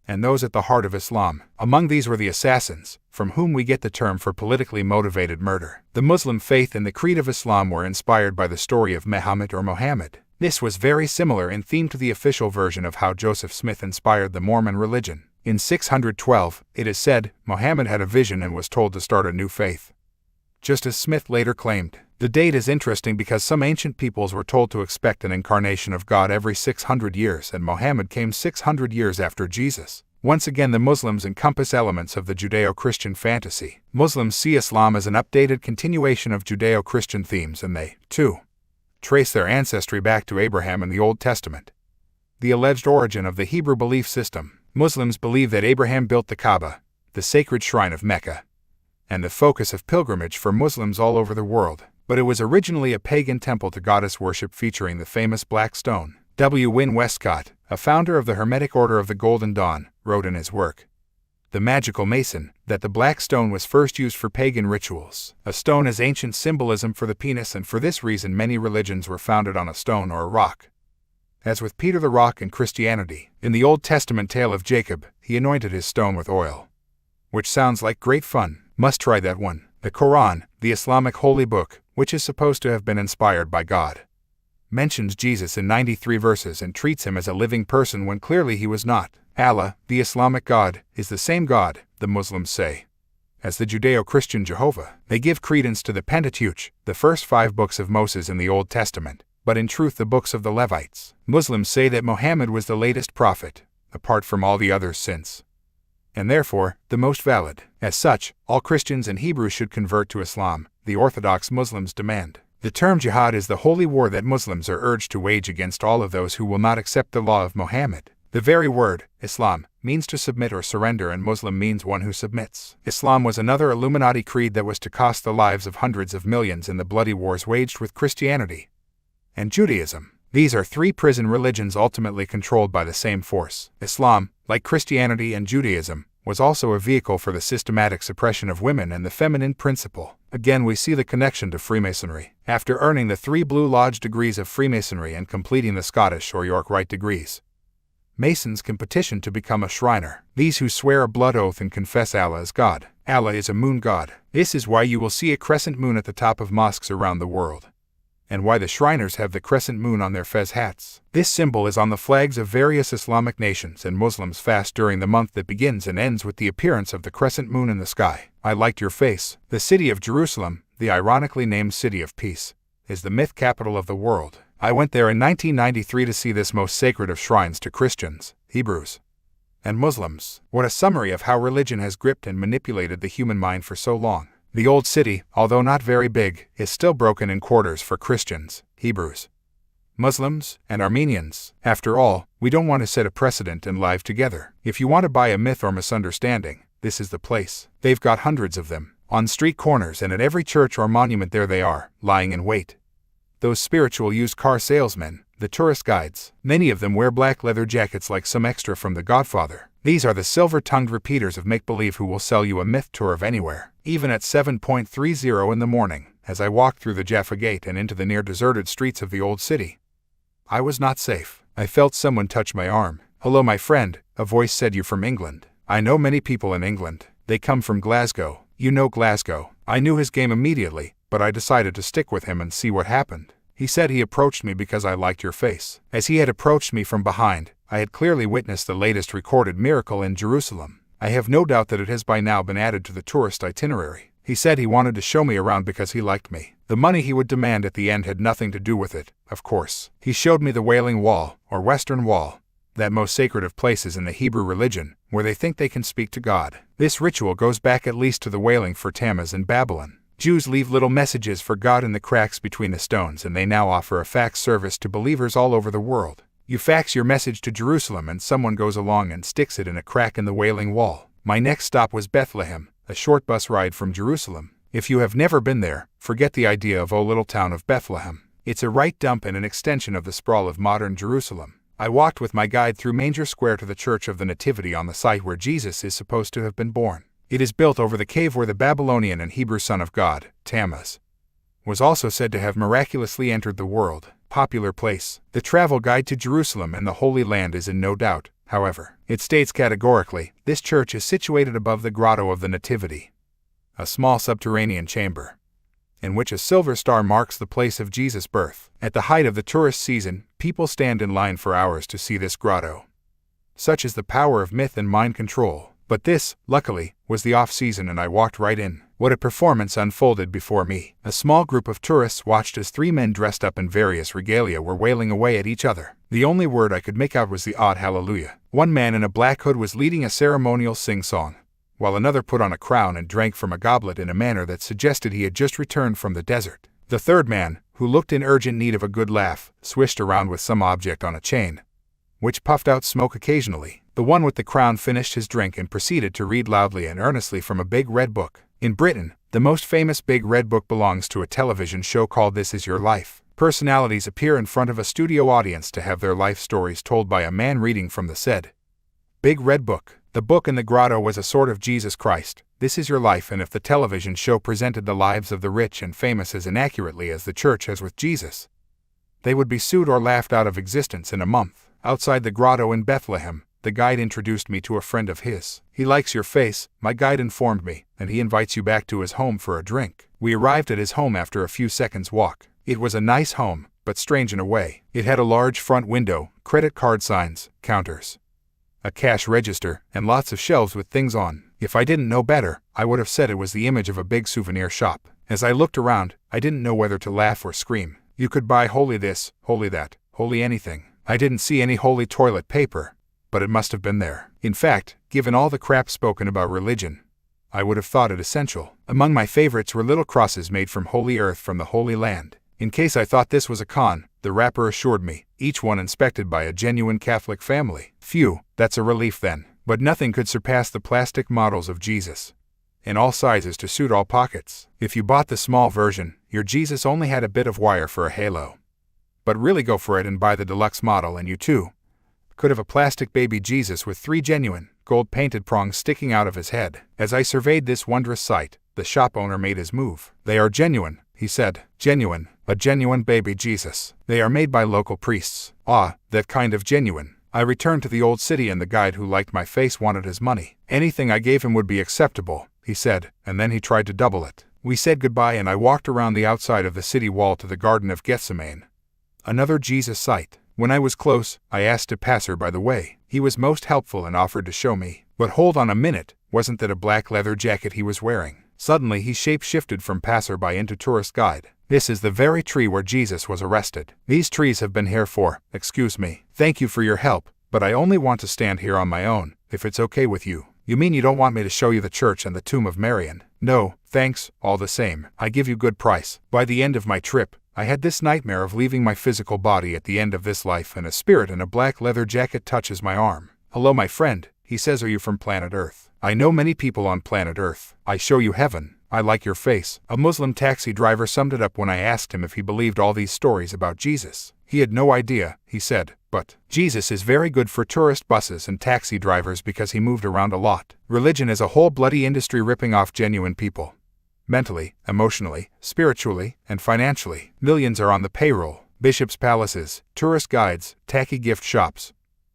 [SPEAKER 2] and those at the heart of Islam. Among these were the Assassins, from whom we get the term for politically motivated murder. The Muslim faith and the creed of Islam were inspired by the story of Muhammad or Mohammed. This was very similar in theme to the official version of how Joseph Smith inspired the Mormon religion. In 612, it is said, Mohammed had a vision and was told to start a new faith, just as Smith later claimed. The date is interesting because some ancient peoples were told to expect an incarnation of God every 600 years, and Mohammed came 600 years after Jesus. Once again, the Muslims encompass elements of the Judeo-Christian fantasy. Muslims see Islam as an updated continuation of Judeo-Christian themes, and they, too, trace their ancestry back to Abraham in the Old Testament. The alleged origin of the Hebrew belief system. Muslims believe that Abraham built the Kaaba, the sacred shrine of Mecca, and the focus of pilgrimage for Muslims all over the world. But it was originally a pagan temple to goddess worship featuring the famous black stone. W. Wynne Westcott, a founder of the Hermetic Order of the Golden Dawn, wrote in his work, The Magical Mason, that the black stone was first used for pagan rituals. A stone has ancient symbolism for the penis, and for this reason many religions were founded on a stone or a rock. As with Peter the Rock in Christianity, in the Old Testament tale of Jacob, he anointed his stone with oil. Which sounds like great fun. Must try that one. The Quran, the Islamic holy book, which is supposed to have been inspired by God, mentions Jesus in 93 verses and treats him as a living person when clearly he was not. Allah, the Islamic God, is the same God, the Muslims say, as the Judeo-Christian Jehovah. They give credence to the Pentateuch, the first 5 books of Moses in the Old Testament, but in truth the books of the Levites. Muslims say that Muhammad was the latest prophet, apart from all the others since, and therefore, the most valid. As such, all Christians and Hebrews should convert to Islam, the Orthodox Muslims demand. The term jihad is the holy war that Muslims are urged to wage against all of those who will not accept the law of Muhammad. The very word, Islam, means to submit or surrender, and Muslim means one who submits. Islam was another Illuminati creed that was to cost the lives of hundreds of millions in the bloody wars waged with Christianity and Judaism. These are 3 prison religions ultimately controlled by the same force. Islam, like Christianity and Judaism, was also a vehicle for the systematic suppression of women and the feminine principle. Again, we see the connection to Freemasonry. After earning the 3 Blue Lodge degrees of Freemasonry and completing the Scottish or York Rite degrees, Masons can petition to become a Shriner. These who swear a blood oath and confess Allah as God. Allah is a moon god. This is why you will see a crescent moon at the top of mosques around the world, and why the Shriners have the crescent moon on their fez hats. This symbol is on the flags of various Islamic nations, and Muslims fast during the month that begins and ends with the appearance of the crescent moon in the sky. I liked your face. The city of Jerusalem, the ironically named City of Peace, is the myth capital of the world. I went there in 1993 to see this most sacred of shrines to Christians, Hebrews, and Muslims. What a summary of how religion has gripped and manipulated the human mind for so long. The old city, although not very big, is still broken in quarters for Christians, Hebrews, Muslims, and Armenians. After all, we don't want to set a precedent and live together. If you want to buy a myth or misunderstanding, this is the place. They've got hundreds of them, on street corners and at every church or monument. There they are, lying in wait. Those spiritual used car salesmen, the tourist guides. Many of them wear black leather jackets like some extra from The Godfather. These are the silver-tongued repeaters of make-believe who will sell you a myth tour of anywhere. Even at 7:30 in the morning, as I walked through the Jaffa Gate and into the near-deserted streets of the old city, I was not safe. I felt someone touch my arm. "Hello, my friend," a voice said. "You from England?" I know many people in England. They come from Glasgow. You know Glasgow. I knew his game immediately, but I decided to stick with him and see what happened. He said he approached me because I liked your face. As he had approached me from behind, I had clearly witnessed the latest recorded miracle in Jerusalem. I have no doubt that it has by now been added to the tourist itinerary. He said he wanted to show me around because he liked me. The money he would demand at the end had nothing to do with it, of course. He showed me the Wailing Wall, or Western Wall, that most sacred of places in the Hebrew religion, where they think they can speak to God. This ritual goes back at least to the wailing for Tammuz in Babylon. Jews leave little messages for God in the cracks between the stones, and they now offer a fax service to believers all over the world. You fax your message to Jerusalem and someone goes along and sticks it in a crack in the Wailing Wall. My next stop was Bethlehem, a short bus ride from Jerusalem. If you have never been there, forget the idea of little town of Bethlehem. It's a right dump and an extension of the sprawl of modern Jerusalem. I walked with my guide through Manger Square to the Church of the Nativity on the site where Jesus is supposed to have been born. It is built over the cave where the Babylonian and Hebrew son of God, Tammuz, was also said to have miraculously entered the world. Popular place. The travel guide to Jerusalem and the Holy Land is in no doubt, however. It states categorically, this church is situated above the Grotto of the Nativity, a small subterranean chamber, in which a silver star marks the place of Jesus' birth. At the height of the tourist season, people stand in line for hours to see this grotto. Such is the power of myth and mind control. But this, luckily, Was the off-season and I walked right in. What a performance unfolded before me. A small group of tourists watched as 3 men dressed up in various regalia were wailing away at each other. The only word I could make out was the odd hallelujah. One man in a black hood was leading a ceremonial sing-song, while another put on a crown and drank from a goblet in a manner that suggested he had just returned from the desert. The third man, who looked in urgent need of a good laugh, swished around with some object on a chain, which puffed out smoke occasionally. The one with the crown finished his drink and proceeded to read loudly and earnestly from a big red book. In Britain, the most famous big red book belongs to a television show called This Is Your Life. Personalities appear in front of a studio audience to have their life stories told by a man reading from the said big red book. The book in the grotto was a sort of Jesus Christ, This Is Your Life, and if the television show presented the lives of the rich and famous as inaccurately as the church has with Jesus, they would be sued or laughed out of existence in a month. Outside the grotto in Bethlehem, the guide introduced me to a friend of his. He likes your face, my guide informed me, and he invites you back to his home for a drink. We arrived at his home after a few seconds' walk. It was a nice home, but strange in a way. It had a large front window, credit card signs, counters, a cash register, and lots of shelves with things on. If I didn't know better, I would have said it was the image of a big souvenir shop. As I looked around, I didn't know whether to laugh or scream. You could buy holy this, holy that, holy anything. I didn't see any holy toilet paper, but it must have been there. In fact, given all the crap spoken about religion, I would have thought it essential. Among my favorites were little crosses made from holy earth from the Holy Land. In case I thought this was a con, the wrapper assured me, each one inspected by a genuine Catholic family. Phew, that's a relief then. But nothing could surpass the plastic models of Jesus, in all sizes to suit all pockets. If you bought the small version, your Jesus only had a bit of wire for a halo. But really go for it and buy the deluxe model and you too could have a plastic baby Jesus with 3 genuine, gold-painted prongs sticking out of his head. As I surveyed this wondrous sight, the shop owner made his move. They are genuine, he said. Genuine, a genuine baby Jesus. They are made by local priests. Ah, that kind of genuine. I returned to the old city and the guide who liked my face wanted his money. Anything I gave him would be acceptable, he said, and then he tried to double it. We said goodbye and I walked around the outside of the city wall to the Garden of Gethsemane. Another Jesus site. When I was close, I asked a passer by the way. He was most helpful and offered to show me. But hold on a minute, wasn't that a black leather jacket he was wearing? Suddenly he shape-shifted from passerby into tourist guide. This is the very tree where Jesus was arrested. These trees have been here for, excuse me. Thank you for your help, but I only want to stand here on my own, if it's okay with you. You mean you don't want me to show you the church and the tomb of Marian? No, thanks, all the same. I give you good price. By the end of my trip, I had this nightmare of leaving my physical body at the end of this life and a spirit in a black leather jacket touches my arm. Hello my friend, he says, are you from planet Earth? I know many people on planet Earth. I show you heaven. I like your face. A Muslim taxi driver summed it up when I asked him if he believed all these stories about Jesus. He had no idea, he said, but Jesus is very good for tourist buses and taxi drivers because he moved around a lot. Religion is a whole bloody industry ripping off genuine people. Mentally, emotionally, spiritually, and financially. Millions are on the payroll. Bishops' palaces, tourist guides, tacky gift shops.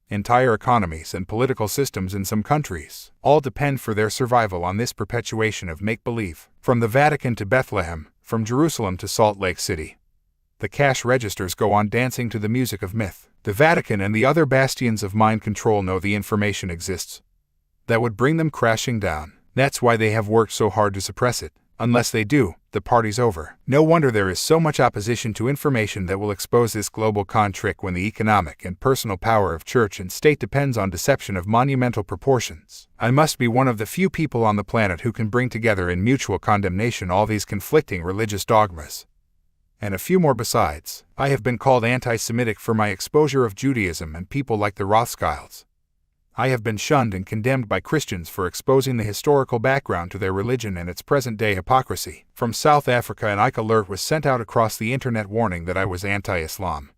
[SPEAKER 2] Entire economies and political systems in some countries all depend for their survival on this perpetuation of make-believe. From the Vatican to Bethlehem, from Jerusalem to Salt Lake City, the cash registers go on dancing to the music of myth. The Vatican and the other bastions of mind control know the information exists that would bring them crashing down. That's why they have worked so hard to suppress it. Unless they do, the party's over. No wonder there is so much opposition to information that will expose this global con trick when the economic and personal power of church and state depends on deception of monumental proportions. I must be one of the few people on the planet who can bring together in mutual condemnation all these conflicting religious dogmas. And a few more besides. I have been called anti-Semitic for my exposure of Judaism and people like the Rothschilds. I have been shunned and condemned by Christians for exposing the historical background to their religion and its present-day hypocrisy. From South Africa, an Icke alert was sent out across the internet warning that I was anti-Islam.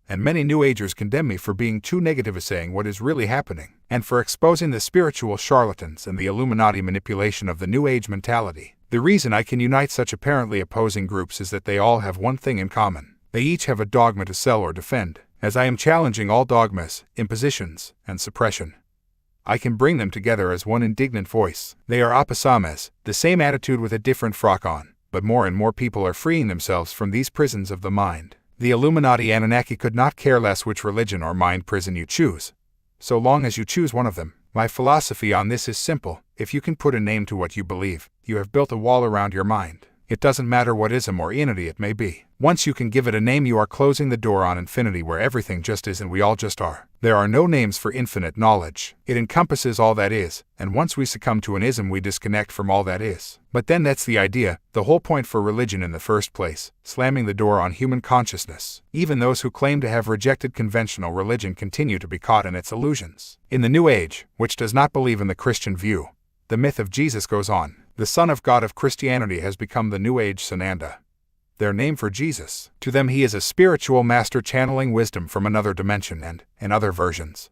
[SPEAKER 2] And many New Agers condemn me for being too negative at saying what is really happening, and for exposing the spiritual charlatans and the Illuminati manipulation of the New Age mentality. The reason I can unite such apparently opposing groups is that they all have one thing in common. They each have a dogma to sell or defend. As I am challenging all dogmas, impositions, and suppression, I can bring them together as one indignant voice. They are opposames, the same attitude with a different frock on, but more and more people are freeing themselves from these prisons of the mind. The Illuminati Anunnaki could not care less which religion or mind prison you choose, so long as you choose one of them. My philosophy on this is simple: if you can put a name to what you believe, you have built a wall around your mind. It doesn't matter what ism or entity it may be. Once you can give it a name, you are closing the door on infinity, where everything just is and we all just are. There are no names for infinite knowledge. It encompasses all that is, and once we succumb to an ism, we disconnect from all that is. But then that's the idea, the whole point for religion in the first place, slamming the door on human consciousness. Even those who claim to have rejected conventional religion continue to be caught in its illusions. In the New Age, which does not believe in the Christian view, the myth of Jesus goes on. The Son of God of Christianity has become the New Age Sananda, their name for Jesus. To them he is a spiritual master channeling wisdom from another dimension and, in other versions,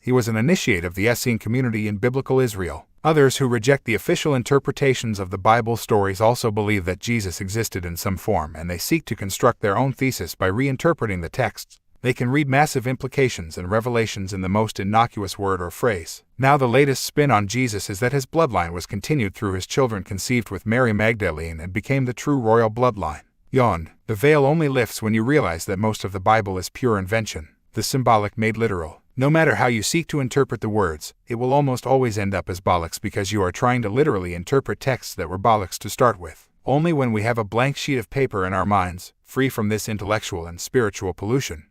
[SPEAKER 2] he was an initiate of the Essene community in biblical Israel. Others who reject the official interpretations of the Bible stories also believe that Jesus existed in some form, and they seek to construct their own thesis by reinterpreting the texts. They can read massive implications and revelations in the most innocuous word or phrase. Now the latest spin on Jesus is that his bloodline was continued through his children conceived with Mary Magdalene and became the true royal bloodline. Yawn. The veil only lifts when you realize that most of the Bible is pure invention, the symbolic made literal. No matter how you seek to interpret the words, it will almost always end up as bollocks because you are trying to literally interpret texts that were bollocks to start with. Only when we have a blank sheet of paper in our minds, free from this intellectual and spiritual pollution,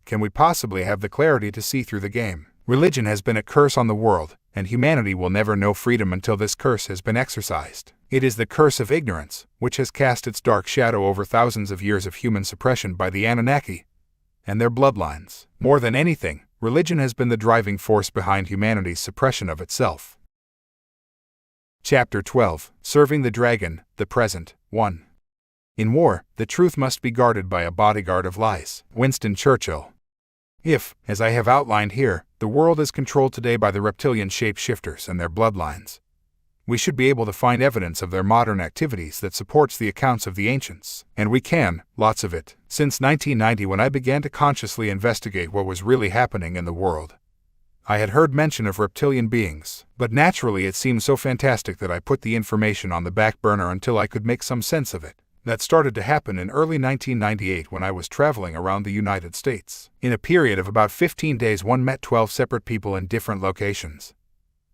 [SPEAKER 2] can we possibly have the clarity to see through the game. Religion has been a curse on the world, and humanity will never know freedom until this curse has been exorcised. It is the curse of ignorance, which has cast its dark shadow over thousands of years of human suppression by the Anunnaki and their bloodlines. More than anything, religion has been the driving force behind humanity's suppression of itself. Chapter 12. Serving the Dragon, the Present, 1. In war, the truth must be guarded by a bodyguard of lies. Winston Churchill. If, as I have outlined here, the world is controlled today by the reptilian shapeshifters and their bloodlines, we should be able to find evidence of their modern activities that supports the accounts of the ancients. And we can, lots of it. Since 1990, when I began to consciously investigate what was really happening in the world, I had heard mention of reptilian beings, but naturally it seemed so fantastic that I put the information on the back burner until I could make some sense of it. That started to happen in early 1998 when I was traveling around the United States. In a period of about 15 days, one met 12 separate people in different locations,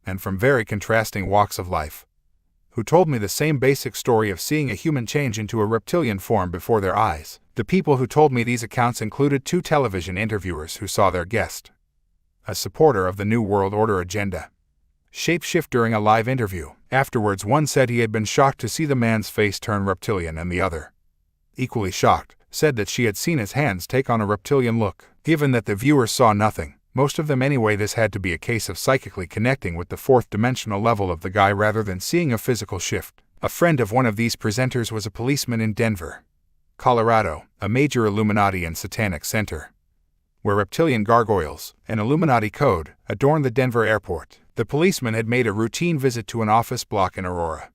[SPEAKER 2] and from very contrasting walks of life, who told me the same basic story of seeing a human change into a reptilian form before their eyes. The people who told me these accounts included 2 television interviewers who saw their guest, a supporter of the New World Order agenda, shapeshift during a live interview. Afterwards, one said he had been shocked to see the man's face turn reptilian, and the other, equally shocked, said that she had seen his hands take on a reptilian look. Given that the viewers saw nothing, most of them anyway, this had to be a case of psychically connecting with the 4th dimensional level of the guy rather than seeing a physical shift. A friend of one of these presenters was a policeman in Denver, Colorado, a major Illuminati and satanic center, where reptilian gargoyles, an Illuminati code, adorned the Denver airport. The policeman had made a routine visit to an office block in Aurora,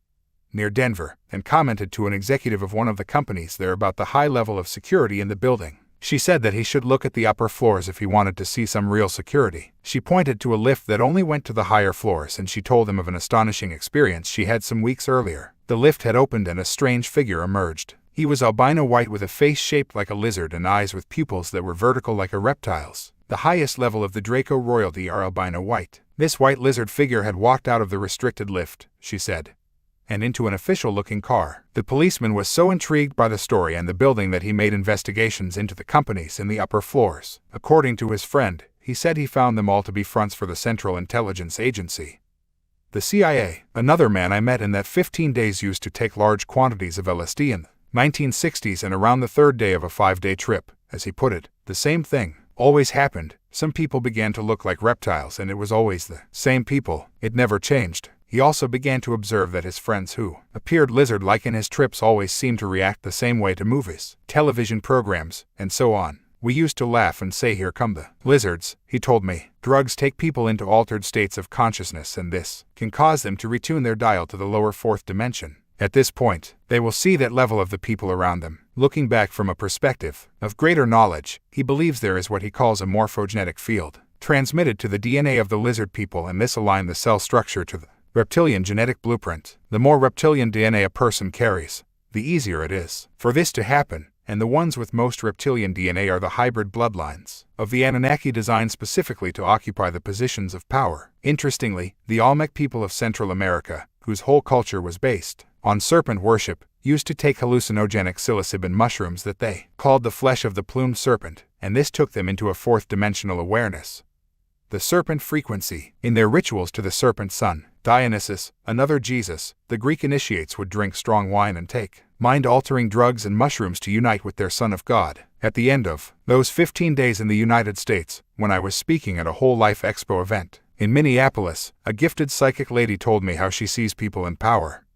[SPEAKER 2] near Denver, and commented to an executive of one of the companies there about the high level of security in the building. She said that he should look at the upper floors if he wanted to see some real security. She pointed to a lift that only went to the higher floors, and she told him of an astonishing experience she had some weeks earlier. The lift had opened and a strange figure emerged. He was albino white with a face shaped like a lizard and eyes with pupils that were vertical like a reptile's. The highest level of the Draco royalty are albino white. This white lizard figure had walked out of the restricted lift, she said, and into an official-looking car. The policeman was so intrigued by the story and the building that he made investigations into the companies in the upper floors. According to his friend, he said he found them all to be fronts for the Central Intelligence Agency, the CIA. Another man I met in that 15 days used to take large quantities of LSD in the 1960s, and around the 3rd day of a 5-day trip, as he put it, the same thing always happened. Some people began to look like reptiles, and it was always the same people. It never changed. He also began to observe that his friends who appeared lizard-like in his trips always seemed to react the same way to movies, television programs, and so on. We used to laugh and say, "Here come the lizards," he told me. Drugs take people into altered states of consciousness, and this can cause them to retune their dial to the lower 4th dimension. At this point, they will see that level of the people around them. Looking back from a perspective of greater knowledge, he believes there is what he calls a morphogenetic field, transmitted to the DNA of the lizard people, and this aligned the cell structure to the reptilian genetic blueprint. The more reptilian DNA a person carries, the easier it is for this to happen, and the ones with most reptilian DNA are the hybrid bloodlines of the Anunnaki designed specifically to occupy the positions of power. Interestingly, the Olmec people of Central America, whose whole culture was based on serpent worship, used to take hallucinogenic psilocybin mushrooms that they called the flesh of the plumed serpent, and this took them into a fourth-dimensional awareness. The serpent frequency. In their rituals to the serpent sun, Dionysus, another Jesus, the Greek initiates would drink strong wine and take mind-altering drugs and mushrooms to unite with their Son of God. At the end of those 15 days in the United States, when I was speaking at a Whole Life Expo event in Minneapolis, a gifted psychic lady told me how she sees people in power,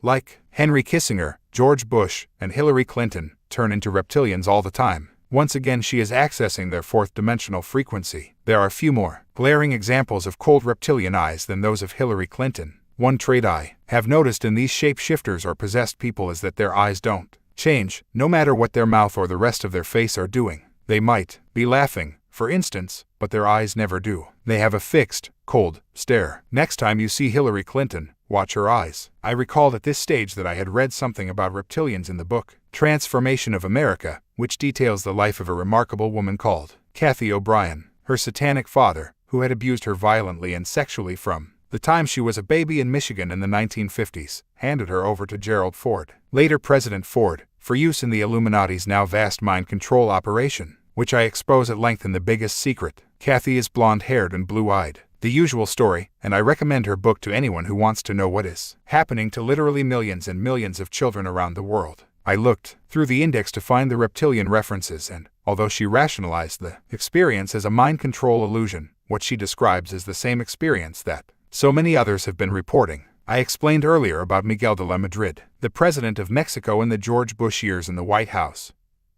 [SPEAKER 2] like Henry Kissinger, George Bush, and Hillary Clinton, turn into reptilians all the time. Once again, she is accessing their fourth-dimensional frequency. There are few more glaring examples of cold reptilian eyes than those of Hillary Clinton. One trait I have noticed in these shapeshifters or possessed people is that their eyes don't change, no matter what their mouth or the rest of their face are doing. They might be laughing, for instance, but their eyes never do. They have a fixed, cold stare. Next time you see Hillary Clinton, watch her eyes. I recalled at this stage that I had read something about reptilians in the book Transformation of America, which details the life of a remarkable woman called Kathy O'Brien. Her satanic father, who had abused her violently and sexually from the time she was a baby in Michigan in the 1950s, handed her over to Gerald Ford, later President Ford, for use in the Illuminati's now vast mind control operation, which I expose at length in The Biggest Secret. Kathy is blonde-haired and blue-eyed. The usual story, and I recommend her book to anyone who wants to know what is happening to literally millions and millions of children around the world. I looked through the index to find the reptilian references and, although she rationalized the experience as a mind control illusion, what she describes is the same experience that so many others have been reporting. I explained earlier about Miguel de la Madrid, the president of Mexico in the George Bush years in the White House,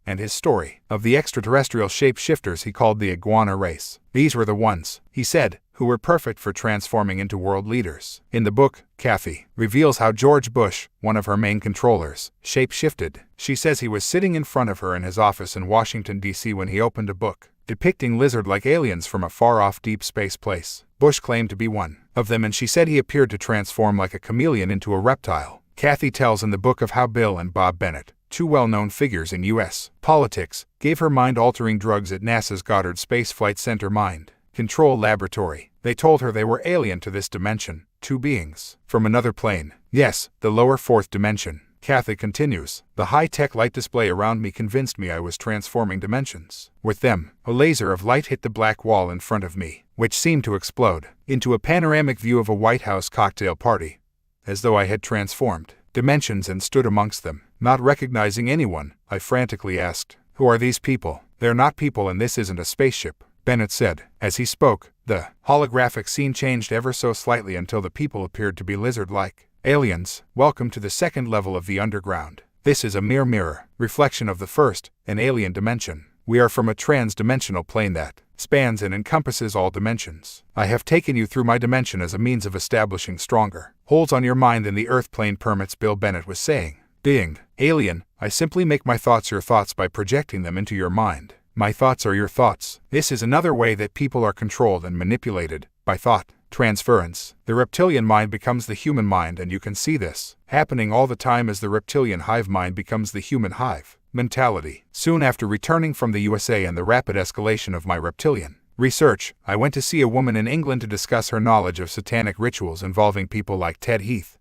[SPEAKER 2] and his story of the extraterrestrial shapeshifters he called the iguana race. These were the ones, he said, who were perfect for transforming into world leaders. In the book, Kathy reveals how George Bush, one of her main controllers, shapeshifted. She says he was sitting in front of her in his office in Washington, D.C. when he opened a book depicting lizard-like aliens from a far-off deep space place. Bush claimed to be one of them, and she said he appeared to transform like a chameleon into a reptile. Kathy tells in the book of how Bill and Bob Bennett, two well-known figures in U.S. politics, gave her mind-altering drugs at NASA's Goddard Space Flight Center Mind Control Laboratory. They told her they were alien to this dimension, two beings from another plane. Yes, the lower fourth dimension. Kathy continues, the high-tech light display around me convinced me I was transforming dimensions. With them, a laser of light hit the black wall in front of me, which seemed to explode into a panoramic view of a White House cocktail party, as though I had transformed dimensions and stood amongst them. Not recognizing anyone, I frantically asked, who are these people? They're not people and this isn't a spaceship, Bennett said. As he spoke, the holographic scene changed ever so slightly until the people appeared to be lizard-like. Aliens, welcome to the second level of the underground. This is a mere mirror, reflection of the first, an alien dimension. We are from a trans-dimensional plane that spans and encompasses all dimensions. I have taken you through my dimension as a means of establishing stronger holds on your mind than the Earth plane permits, Bill Bennett was saying. Being alien, I simply make my thoughts your thoughts by projecting them into your mind. My thoughts are your thoughts. This is another way that people are controlled and manipulated, by thought transference. The reptilian mind becomes the human mind, and you can see this happening all the time as the reptilian hive mind becomes the human hive mentality. Soon after returning from the USA and the rapid escalation of my reptilian research, I went to see a woman in England to discuss her knowledge of satanic rituals involving people like Ted Heath,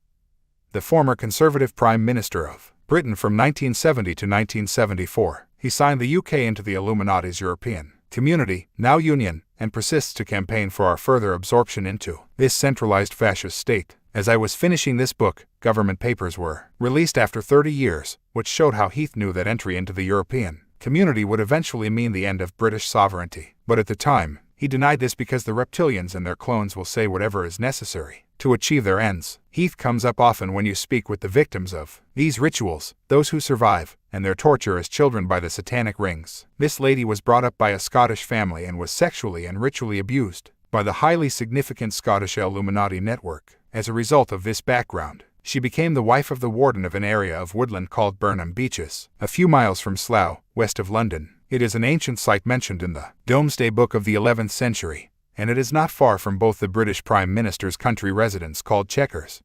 [SPEAKER 2] the former Conservative Prime Minister of Britain from 1970 to 1974. He signed the UK into the Illuminati's European Community, now Union, and persists to campaign for our further absorption into this centralized fascist state. As I was finishing this book, government papers were released after 30 years, which showed how Heath knew that entry into the European Community would eventually mean the end of British sovereignty. But at the time, he denied this because the reptilians and their clones will say whatever is necessary to achieve their ends. Heath comes up often when you speak with the victims of these rituals, those who survive, and their torture as children by the satanic rings. This lady was brought up by a Scottish family and was sexually and ritually abused by the highly significant Scottish Illuminati network. As a result of this background, she became the wife of the warden of an area of woodland called Burnham Beeches, a few miles from Slough, west of London. It is an ancient site mentioned in the Domesday Book of the 11th century, and it is not far from both the British Prime Minister's country residence called Chequers.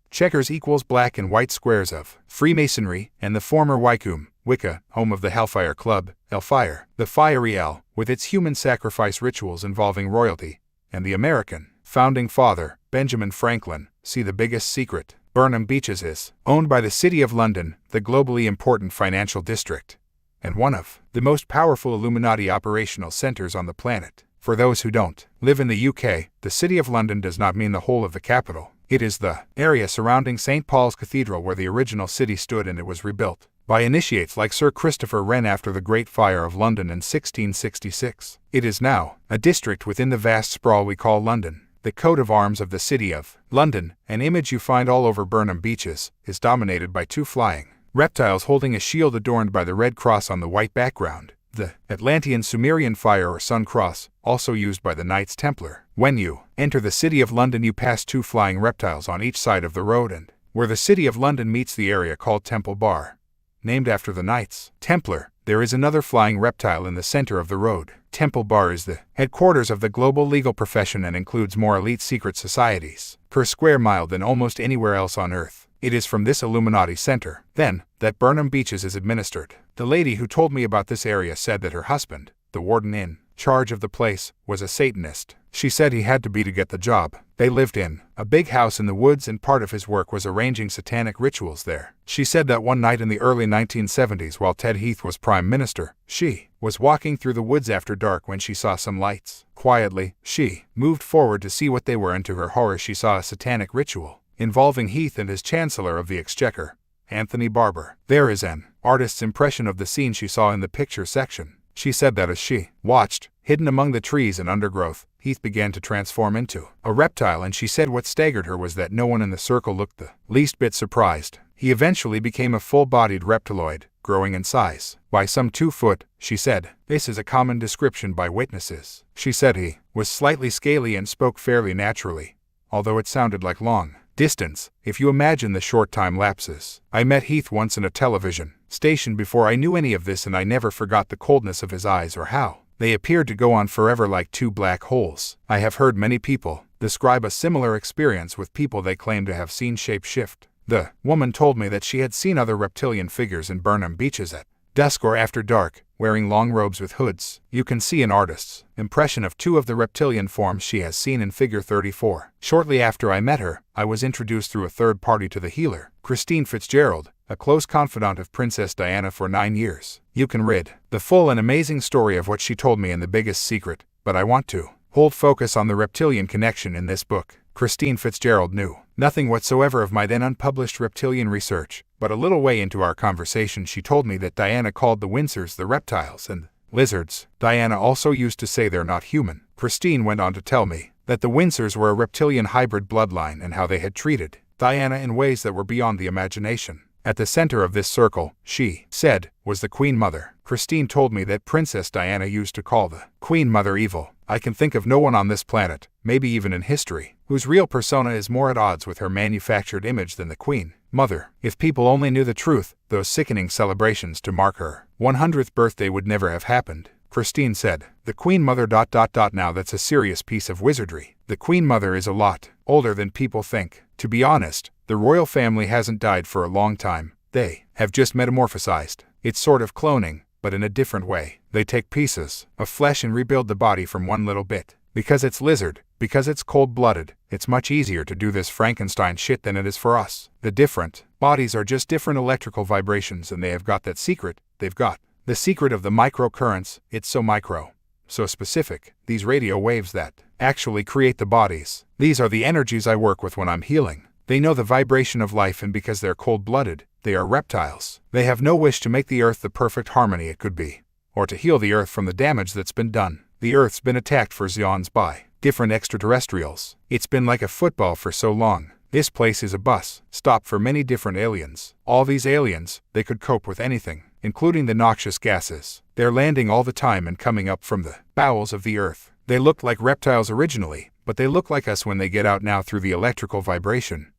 [SPEAKER 2] Chequers equals black and white squares of Freemasonry, and the former Wycombe, Wicca, home of the Hellfire Club, Hellfire, the Fiery L, with its human sacrifice rituals involving royalty, and the American founding father, Benjamin Franklin. See The Biggest Secret. Burnham Beeches is owned by the City of London, the globally important financial district, and one of the most powerful Illuminati operational centers on the planet. For those who don't live in the UK, the City of London does not mean the whole of the capital. It is the area surrounding St. Paul's Cathedral where the original city stood, and it was rebuilt by initiates like Sir Christopher Wren after the Great Fire of London in 1666. It is now a district within the vast sprawl we call London. The coat of arms of the City of London, an image you find all over Burnham Beeches, is dominated by two flying reptiles holding a shield adorned by the red cross on the white background, the Atlantean Sumerian fire or sun cross, also used by the Knights Templar. When you enter the City of London, you pass two flying reptiles on each side of the road, and where the City of London meets the area called Temple Bar, named after the Knights Templar, there is another flying reptile in the center of the road. Temple Bar is the headquarters of the global legal profession and includes more elite secret societies per square mile than almost anywhere else on Earth. It is from this Illuminati center, then, that Burnham Beeches is administered. The lady who told me about this area said that her husband, the warden in charge of the place, was a Satanist. She said he had to be to get the job. They lived in a big house in the woods, and part of his work was arranging satanic rituals there. She said that one night in the early 1970s, while Ted Heath was Prime Minister, she was walking through the woods after dark when she saw some lights. Quietly, she moved forward to see what they were, and to her horror she saw a satanic ritual involving Heath and his Chancellor of the Exchequer, Anthony Barber. There is an artist's impression of the scene she saw in the picture section. She said that as she watched, hidden among the trees and undergrowth, Heath began to transform into a reptile, and she said what staggered her was that no one in the circle looked the least bit surprised. He eventually became a full-bodied reptiloid, growing in size by some 2 foot, she said. This is a common description by witnesses. She said he was slightly scaly and spoke fairly naturally, although it sounded like long distance, if you imagine the short time lapses. I met Heath once in a television station before I knew any of this, and I never forgot the coldness of his eyes or how they appeared to go on forever like two black holes. I have heard many people describe a similar experience with people they claim to have seen shape-shift. The woman told me that she had seen other reptilian figures in Burnham Beeches at dusk or after dark, wearing long robes with hoods. You can see an artist's impression of 2 of the reptilian forms she has seen in figure 34. Shortly after I met her, I was introduced through a third party to the healer, Christine Fitzgerald, a close confidant of Princess Diana for 9 years. You can read the full and amazing story of what she told me in The Biggest Secret, but I want to hold focus on the reptilian connection in this book. Christine Fitzgerald knew nothing whatsoever of my then unpublished reptilian research, but a little way into our conversation she told me that Diana called the Windsors the reptiles and lizards. Diana also used to say they're not human. Christine went on to tell me that the Windsors were a reptilian hybrid bloodline and how they had treated Diana in ways that were beyond the imagination. At the center of this circle, she said, was the Queen Mother. Christine told me that Princess Diana used to call the Queen Mother evil. I can think of no one on this planet, maybe even in history, whose real persona is more at odds with her manufactured image than the Queen Mother. If people only knew the truth, those sickening celebrations to mark her 100th birthday would never have happened. Christine said, the Queen Mother ... Now that's a serious piece of wizardry. The Queen Mother is a lot older than people think. To be honest, the royal family hasn't died for a long time. They have just metamorphosized. It's sort of cloning, but in a different way. They take pieces of flesh and rebuild the body from one little bit. Because it's lizard, because it's cold-blooded, it's much easier to do this Frankenstein shit than it is for us. The different bodies are just different electrical vibrations, and they have got that secret. They've got the secret of the microcurrents. It's so micro, so specific, these radio waves that actually create the bodies. These are the energies I work with when I'm healing. They know the vibration of life, and because they're cold-blooded, they are reptiles. They have no wish to make the earth the perfect harmony it could be, or to heal the earth from the damage that's been done. The earth's been attacked for Xeons by different extraterrestrials. It's been like a football for so long. This place is a bus stop for many different aliens. All these aliens, they could cope with anything, including the noxious gases. They're landing all the time and coming up from the bowels of the earth. They looked like reptiles originally, but they look like us when they get out now through the electrical vibration.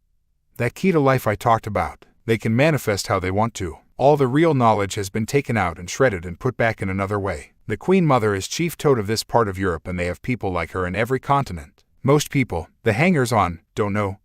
[SPEAKER 2] That key to life I talked about. They can manifest how they want to. All the real knowledge has been taken out and shredded and put back in another way. The Queen Mother is chief toad of this part of Europe, and they have people like her in every continent. Most people, the hangers-on, don't know,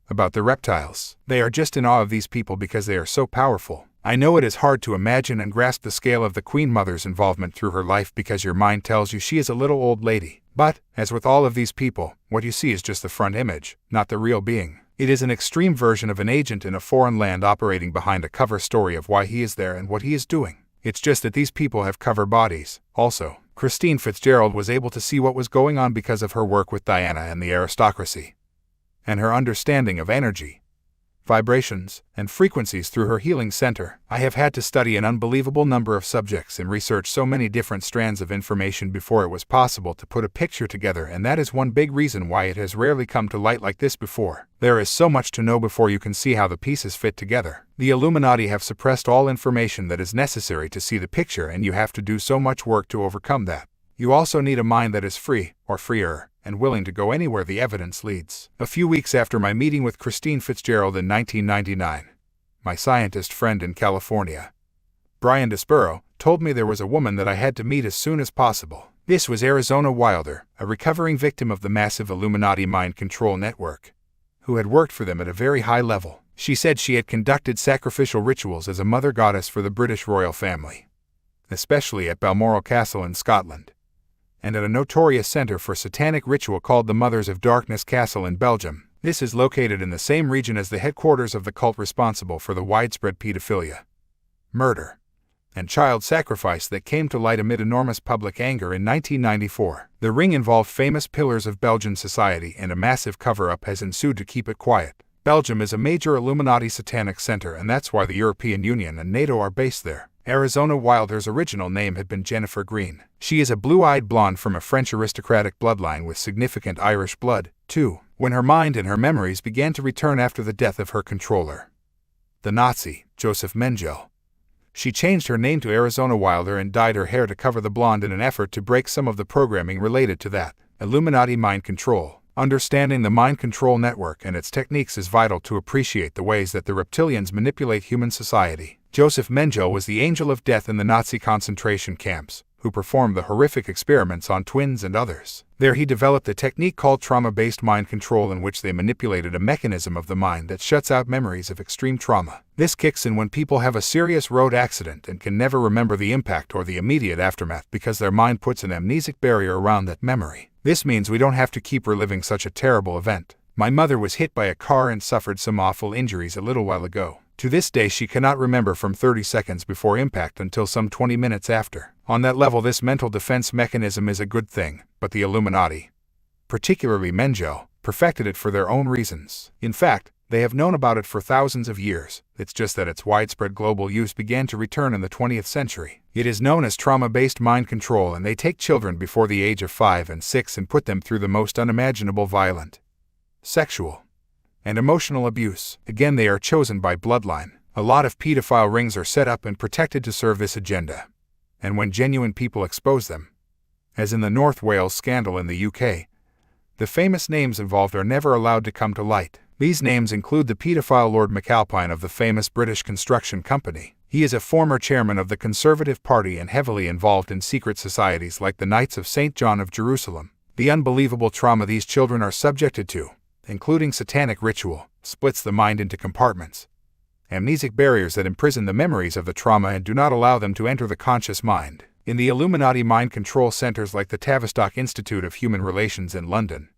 [SPEAKER 2] about the reptiles. They are just in awe of these people because they are so powerful. I know it is hard to imagine and grasp the scale of the Queen Mother's involvement through her life because your mind tells you she is a little old lady. But, as with all of these people, what you see is just the front image, not the real being. It is an extreme version of an agent in a foreign land operating behind a cover story of why he is there and what he is doing. It's just that these people have cover bodies. Also, Christine Fitzgerald was able to see what was going on because of her work with Diana and the aristocracy, and her understanding of energy, vibrations, and frequencies through her healing center. I have had to study an unbelievable number of subjects and research so many different strands of information before it was possible to put a picture together, and that is one big reason why it has rarely come to light like this before. There is so much to know before you can see how the pieces fit together. The Illuminati have suppressed all information that is necessary to see the picture, and you have to do so much work to overcome that. You also need a mind that is free, or freer, and willing to go anywhere the evidence leads. A few weeks after my meeting with Christine Fitzgerald in 1999, my scientist friend in California, Brian Despero, told me there was a woman that I had to meet as soon as possible. This was Arizona Wilder, a recovering victim of the massive Illuminati mind control network, who had worked for them at a very high level. She said she had conducted sacrificial rituals as a mother goddess for the British royal family, especially at Balmoral Castle in Scotland, and at a notorious center for satanic ritual called the Mothers of Darkness Castle in Belgium. This is located in the same region as the headquarters of the cult responsible for the widespread pedophilia, murder, and child sacrifice that came to light amid enormous public anger in 1994. The ring involved famous pillars of Belgian society, and a massive cover-up has ensued to keep it quiet. Belgium is a major Illuminati satanic center, and that's why the European Union and NATO are based there. Arizona Wilder's original name had been Jennifer Green. She is a blue-eyed blonde from a French aristocratic bloodline with significant Irish blood, too. When her mind and her memories began to return after the death of her controller, the Nazi, Joseph Mengele, she changed her name to Arizona Wilder and dyed her hair to cover the blonde in an effort to break some of the programming related to that. Illuminati mind control. Understanding the mind control network and its techniques is vital to appreciate the ways that the reptilians manipulate human society. Joseph Mengele was the angel of death in the Nazi concentration camps, who performed the horrific experiments on twins and others. There he developed a technique called trauma-based mind control, in which they manipulated a mechanism of the mind that shuts out memories of extreme trauma. This kicks in when people have a serious road accident and can never remember the impact or the immediate aftermath because their mind puts an amnesic barrier around that memory. This means we don't have to keep reliving such a terrible event. My mother was hit by a car and suffered some awful injuries a little while ago. To this day she cannot remember from 30 seconds before impact until some 20 minutes after. On that level, this mental defense mechanism is a good thing, but the Illuminati, particularly Mengele, perfected it for their own reasons. In fact, they have known about it for thousands of years. It's just that its widespread global use began to return in the 20th century. It is known as trauma-based mind control, and they take children before the age of 5 and 6 and put them through the most unimaginable violent, sexual, and emotional abuse. Again, they are chosen by bloodline. A lot of pedophile rings are set up and protected to serve this agenda. And when genuine people expose them, as in the North Wales scandal in the UK, the famous names involved are never allowed to come to light. These names include the pedophile Lord McAlpine of the famous British construction company. He is a former chairman of the Conservative Party and heavily involved in secret societies like the Knights of St. John of Jerusalem. The unbelievable trauma these children are subjected to, including satanic ritual, splits the mind into compartments, amnesic barriers that imprison the memories of the trauma and do not allow them to enter the conscious mind. In the Illuminati mind control centers like the Tavistock Institute of Human Relations in London,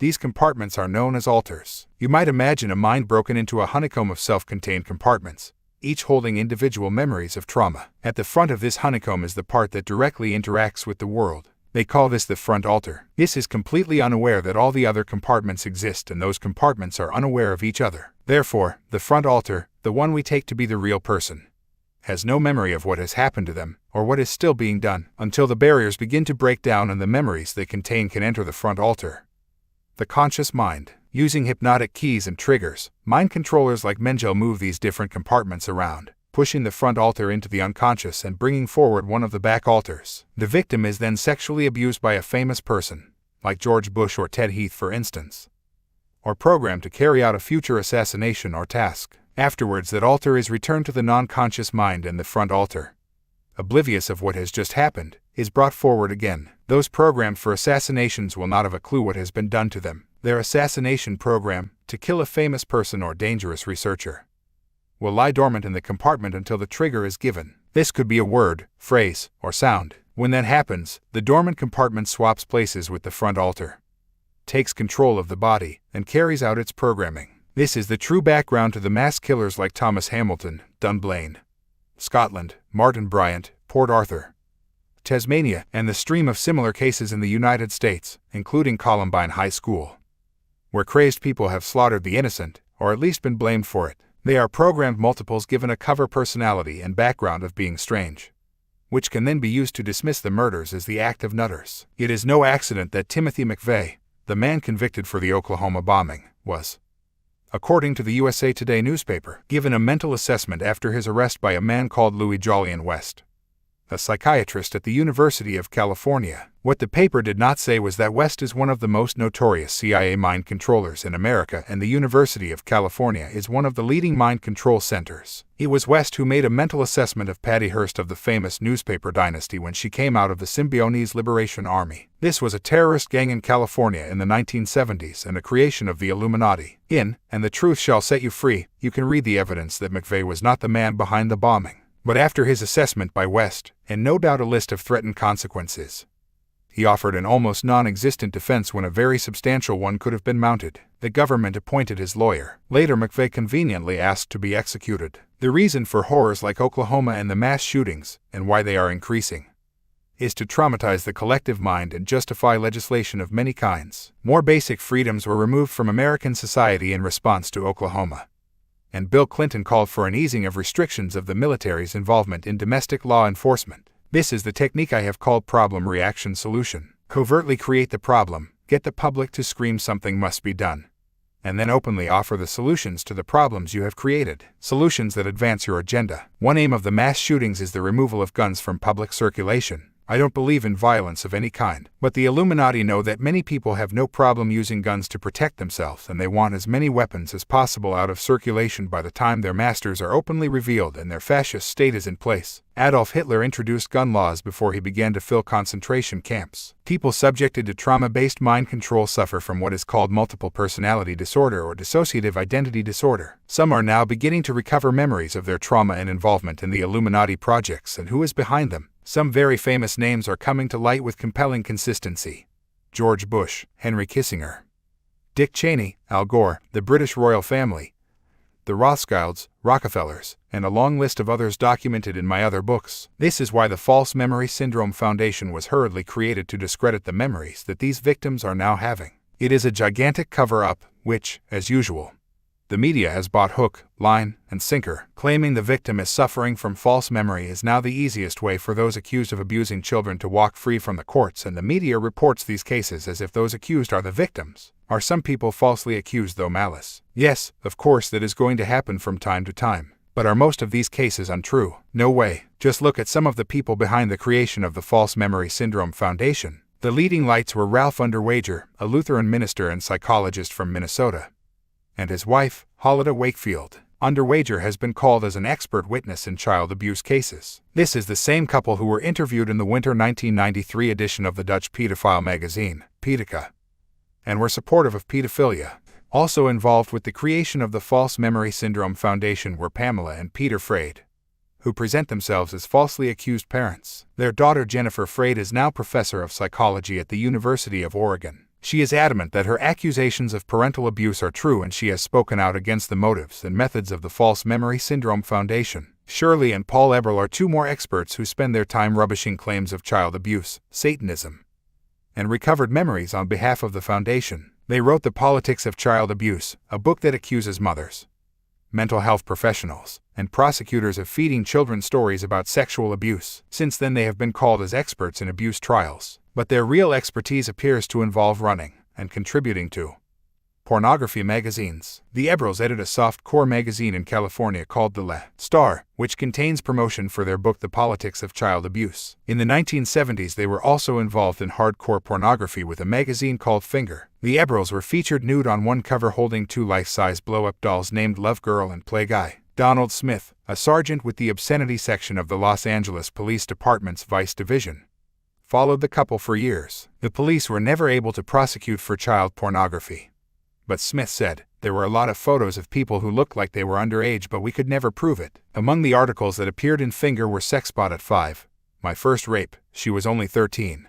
[SPEAKER 2] these compartments are known as altars. You might imagine a mind broken into a honeycomb of self-contained compartments, each holding individual memories of trauma. At the front of this honeycomb is the part that directly interacts with the world. They call this the front altar. This is completely unaware that all the other compartments exist, and those compartments are unaware of each other. Therefore, the front altar, the one we take to be the real person, has no memory of what has happened to them, or what is still being done, until the barriers begin to break down and the memories they contain can enter the front altar. The conscious mind. Using hypnotic keys and triggers, mind controllers like Mengele move these different compartments around, pushing the front altar into the unconscious and bringing forward one of the back altars. The victim is then sexually abused by a famous person, like George Bush or Ted Heath for instance, or programmed to carry out a future assassination or task. Afterwards, that altar is returned to the non-conscious mind, and the front altar, oblivious of what has just happened, is brought forward again. Those programmed for assassinations will not have a clue what has been done to them. Their assassination program, to kill a famous person or dangerous researcher, will lie dormant in the compartment until the trigger is given. This could be a word, phrase, or sound. When that happens, the dormant compartment swaps places with the front altar, takes control of the body, and carries out its programming. This is the true background to the mass killers like Thomas Hamilton, Dunblane, Scotland, Martin Bryant, Port Arthur, Tasmania, and the stream of similar cases in the United States, including Columbine High School, where crazed people have slaughtered the innocent, or at least been blamed for it. They are programmed multiples given a cover personality and background of being strange, which can then be used to dismiss the murders as the act of nutters. It is no accident that Timothy McVeigh, the man convicted for the Oklahoma bombing, was, according to the USA Today newspaper, given a mental assessment after his arrest by a man called Louis Jolyon West, a psychiatrist at the University of California. What the paper did not say was that West is one of the most notorious CIA mind controllers in America, and the University of California is one of the leading mind control centers. It was West who made a mental assessment of Patty Hearst of the famous newspaper dynasty when she came out of the Symbionese Liberation Army. This was a terrorist gang in California in the 1970s and a creation of the Illuminati. In And the Truth Shall Set You Free, you can read the evidence that McVeigh was not the man behind the bombing. But after his assessment by West, and no doubt a list of threatened consequences, he offered an almost non-existent defense when a very substantial one could have been mounted. The government appointed his lawyer. Later, McVeigh conveniently asked to be executed. The reason for horrors like Oklahoma and the mass shootings, and why they are increasing, is to traumatize the collective mind and justify legislation of many kinds. More basic freedoms were removed from American society in response to Oklahoma, and Bill Clinton called for an easing of restrictions of the military's involvement in domestic law enforcement. This is the technique I have called problem reaction solution. Covertly create the problem, get the public to scream something must be done, and then openly offer the solutions to the problems you have created. Solutions that advance your agenda. One aim of the mass shootings is the removal of guns from public circulation. I don't believe in violence of any kind, but the Illuminati know that many people have no problem using guns to protect themselves, and they want as many weapons as possible out of circulation by the time their masters are openly revealed and their fascist state is in place. Adolf Hitler introduced gun laws before he began to fill concentration camps. People subjected to trauma-based mind control suffer from what is called multiple personality disorder or dissociative identity disorder. Some are now beginning to recover memories of their trauma and involvement in the Illuminati projects and who is behind them. Some very famous names are coming to light with compelling consistency: George Bush, Henry Kissinger, Dick Cheney, Al Gore, the British royal family, the Rothschilds, Rockefellers, and a long list of others documented in my other books. This is why the False Memory Syndrome Foundation was hurriedly created, to discredit the memories that these victims are now having. It is a gigantic cover-up, which, as usual, the media has bought hook, line, and sinker. Claiming the victim is suffering from false memory is now the easiest way for those accused of abusing children to walk free from the courts, and the media reports these cases as if those accused are the victims. Are some people falsely accused through malice? Yes, of course, that is going to happen from time to time. But are most of these cases untrue? No way. Just look at some of the people behind the creation of the False Memory Syndrome Foundation. The leading lights were Ralph Underwager, a Lutheran minister and psychologist from Minnesota, and his wife, Hollida Wakefield. Underwager has been called as an expert witness in child abuse cases. This is the same couple who were interviewed in the winter 1993 edition of the Dutch pedophile magazine, Icke, and were supportive of pedophilia. Also involved with the creation of the False Memory Syndrome Foundation were Pamela and Peter Freyd, who present themselves as falsely accused parents. Their daughter Jennifer Freyd is now professor of psychology at the University of Oregon. She is adamant that her accusations of parental abuse are true, and she has spoken out against the motives and methods of the False Memory Syndrome Foundation. Shirley and Paul Eberl are two more experts who spend their time rubbishing claims of child abuse, Satanism, and recovered memories on behalf of the foundation. They wrote The Politics of Child Abuse, a book that accuses mothers, mental health professionals, and prosecutors of feeding children stories about sexual abuse. Since then they have been called as experts in abuse trials, but their real expertise appears to involve running and contributing to pornography magazines. The Eberls edit a soft-core magazine in California called The Le Star, which contains promotion for their book The Politics of Child Abuse. In the 1970s they were also involved in hardcore pornography with a magazine called Finger. The Eberls were featured nude on one cover holding two life-size blow-up dolls named Love Girl and Play Guy. Donald Smith, a sergeant with the obscenity section of the Los Angeles Police Department's Vice Division, followed the couple for years. The police were never able to prosecute for child pornography, But Smith said, there were a lot of photos of people who looked like they were underage, but we could never prove it. Among the articles that appeared in Finger were Sexbot at 5. My first rape, she was only 13.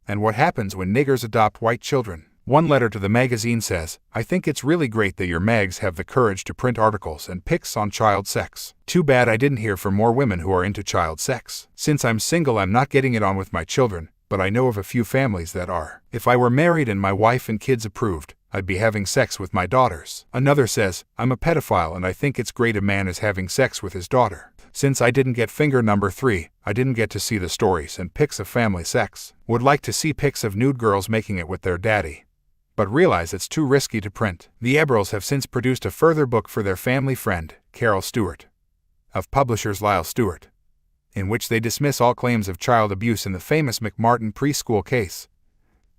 [SPEAKER 2] And what happens when niggers adopt white children. One letter to the magazine says, I think it's really great that your mags have the courage to print articles and pics on child sex. Too bad I didn't hear from more women who are into child sex. Since I'm single, I'm not getting it on with my children, but I know of a few families that are. If I were married and my wife and kids approved, I'd be having sex with my daughters. Another says, I'm a pedophile and I think it's great a man is having sex with his daughter. Since I didn't get finger number 3, I didn't get to see the stories and pics of family sex. Would like to see pics of nude girls making it with their daddy, but realize it's too risky to print. The Eberls have since produced a further book for their family friend, Carol Stewart, of publishers Lyle Stewart, in which they dismiss all claims of child abuse in the famous McMartin preschool case,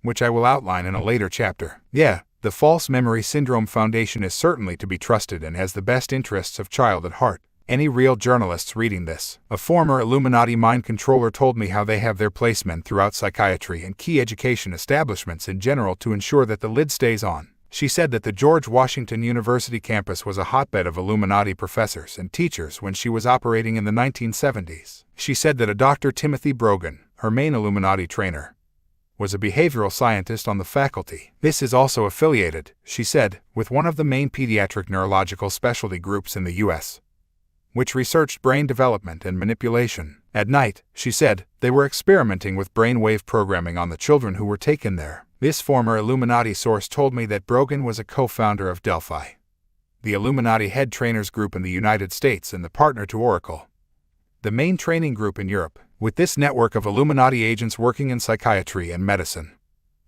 [SPEAKER 2] which I will outline in a later chapter. Yeah, the False Memory Syndrome Foundation is certainly to be trusted and has the best interests of child at heart. Any real journalists reading this? A former Illuminati mind controller told me how they have their placemen throughout psychiatry and key education establishments in general to ensure that the lid stays on. She said that the George Washington University campus was a hotbed of Illuminati professors and teachers when she was operating in the 1970s. She said that a Dr. Timothy Brogan, her main Illuminati trainer, was a behavioral scientist on the faculty. This is also affiliated, she said, with one of the main pediatric neurological specialty groups in the U.S., which researched brain development and manipulation. At night, she said, they were experimenting with brainwave programming on the children who were taken there. This former Illuminati source told me that Brogan was a co-founder of Delphi, the Illuminati head trainers group in the United States and the partner to Oracle, the main training group in Europe. With this network of Illuminati agents working in psychiatry and medicine,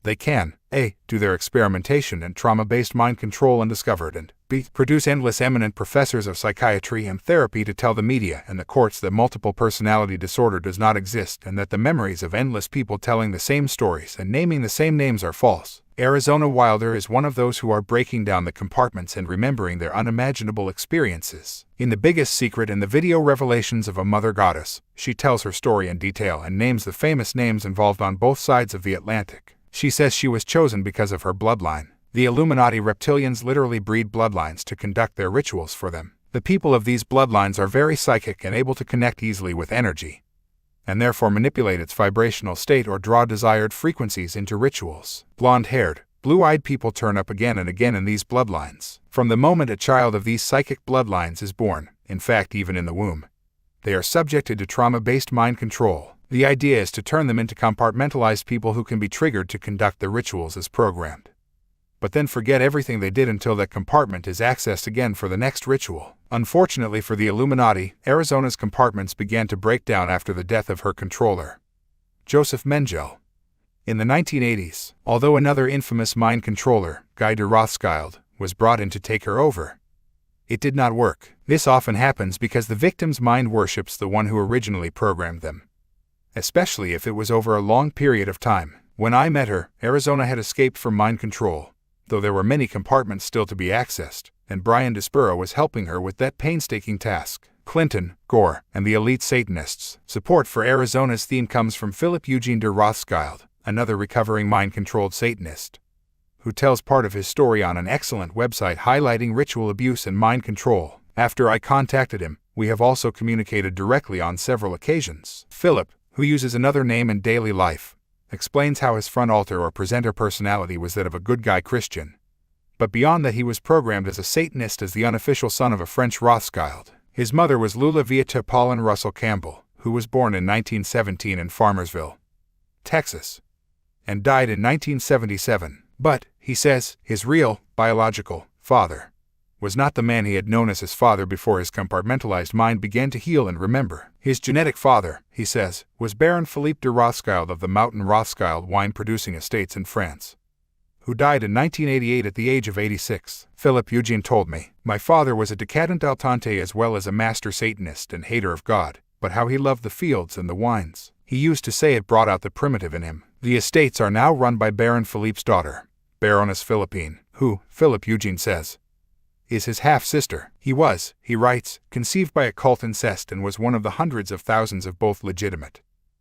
[SPEAKER 2] they can A. do their experimentation and trauma-based mind control undiscovered, and B. produce endless eminent professors of psychiatry and therapy to tell the media and the courts that multiple personality disorder does not exist and that the memories of endless people telling the same stories and naming the same names are false. Arizona Wilder is one of those who are breaking down the compartments and remembering their unimaginable experiences. In The Biggest Secret and the Video Revelations of a Mother Goddess, she tells her story in detail and names the famous names involved on both sides of the Atlantic. She says she was chosen because of her bloodline. The Illuminati reptilians literally breed bloodlines to conduct their rituals for them. The people of these bloodlines are very psychic and able to connect easily with energy, and therefore manipulate its vibrational state or draw desired frequencies into rituals. Blonde-haired, blue-eyed people turn up again and again in these bloodlines. From the moment a child of these psychic bloodlines is born, in fact even in the womb, they are subjected to trauma-based mind control. The idea is to turn them into compartmentalized people who can be triggered to conduct the rituals as programmed, but then forget everything they did until that compartment is accessed again for the next ritual. Unfortunately for the Illuminati, Arizona's compartments began to break down after the death of her controller, Joseph Mengele, in the 1980s. Although another infamous mind controller, Guy de Rothschild, was brought in to take her over, it did not work. This often happens because the victim's mind worships the one who originally programmed them, especially if it was over a long period of time. When I met her, Arizona had escaped from mind control, though there were many compartments still to be accessed, and Brian Despero was helping her with that painstaking task. Clinton, Gore, and the elite Satanists. Support for Arizona's theme comes from Philip Eugene de Rothschild, another recovering mind-controlled Satanist, who tells part of his story on an excellent website highlighting ritual abuse and mind control. After I contacted him, we have also communicated directly on several occasions. Philip, who uses another name in daily life, explains how his front altar or presenter personality was that of a good guy Christian, but beyond that he was programmed as a Satanist as the unofficial son of a French Rothschild. His mother was Lula Vieta Pauline Russell Campbell, who was born in 1917 in Farmersville, Texas, and died in 1977. But, he says, his real, biological, father was not the man he had known as his father before his compartmentalized mind began to heal and remember. His genetic father, he says, was Baron Philippe de Rothschild of the Mountain Rothschild wine-producing estates in France, who died in 1988 at the age of 86. Philip Eugene told me, my father was a decadent dilettante as well as a master Satanist and hater of God, but how he loved the fields and the wines. He used to say it brought out the primitive in him. The estates are now run by Baron Philippe's daughter, Baroness Philippine, who, Philip Eugene says, is his half-sister. He was, he writes, conceived by occult incest and was one of the hundreds of thousands of both legitimate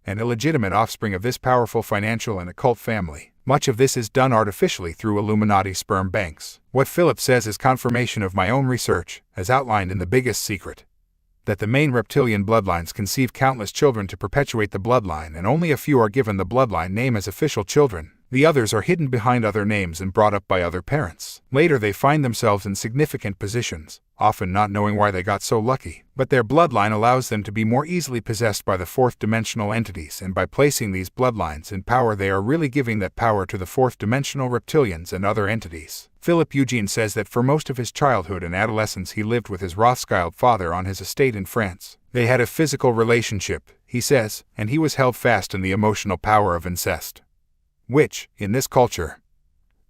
[SPEAKER 2] and illegitimate offspring of this powerful financial and occult family. Much of this is done artificially through Illuminati sperm banks. What Philip says is confirmation of my own research, as outlined in The Biggest Secret, that the main reptilian bloodlines conceive countless children to perpetuate the bloodline, and only a few are given the bloodline name as official children. The others are hidden behind other names and brought up by other parents. Later they find themselves in significant positions, often not knowing why they got so lucky. But their bloodline allows them to be more easily possessed by the fourth-dimensional entities, and by placing these bloodlines in power they are really giving that power to the fourth-dimensional reptilians and other entities. Philip Eugene says that for most of his childhood and adolescence he lived with his Rothschild father on his estate in France. They had a physical relationship, he says, and he was held fast in the emotional power of incest, which, in this culture,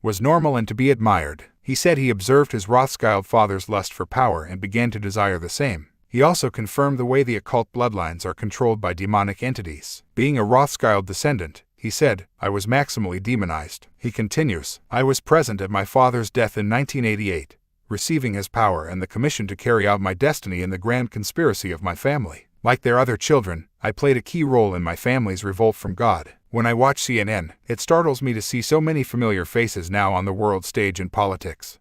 [SPEAKER 2] was normal and to be admired. He said he observed his Rothschild father's lust for power and began to desire the same. He also confirmed the way the occult bloodlines are controlled by demonic entities. Being a Rothschild descendant, he said, I was maximally demonized. He continues, I was present at my father's death in 1988, receiving his power and the commission to carry out my destiny in the grand conspiracy of my family. Like their other children, I played a key role in my family's revolt from God. When I watch CNN, it startles me to see so many familiar faces now on the world stage in politics,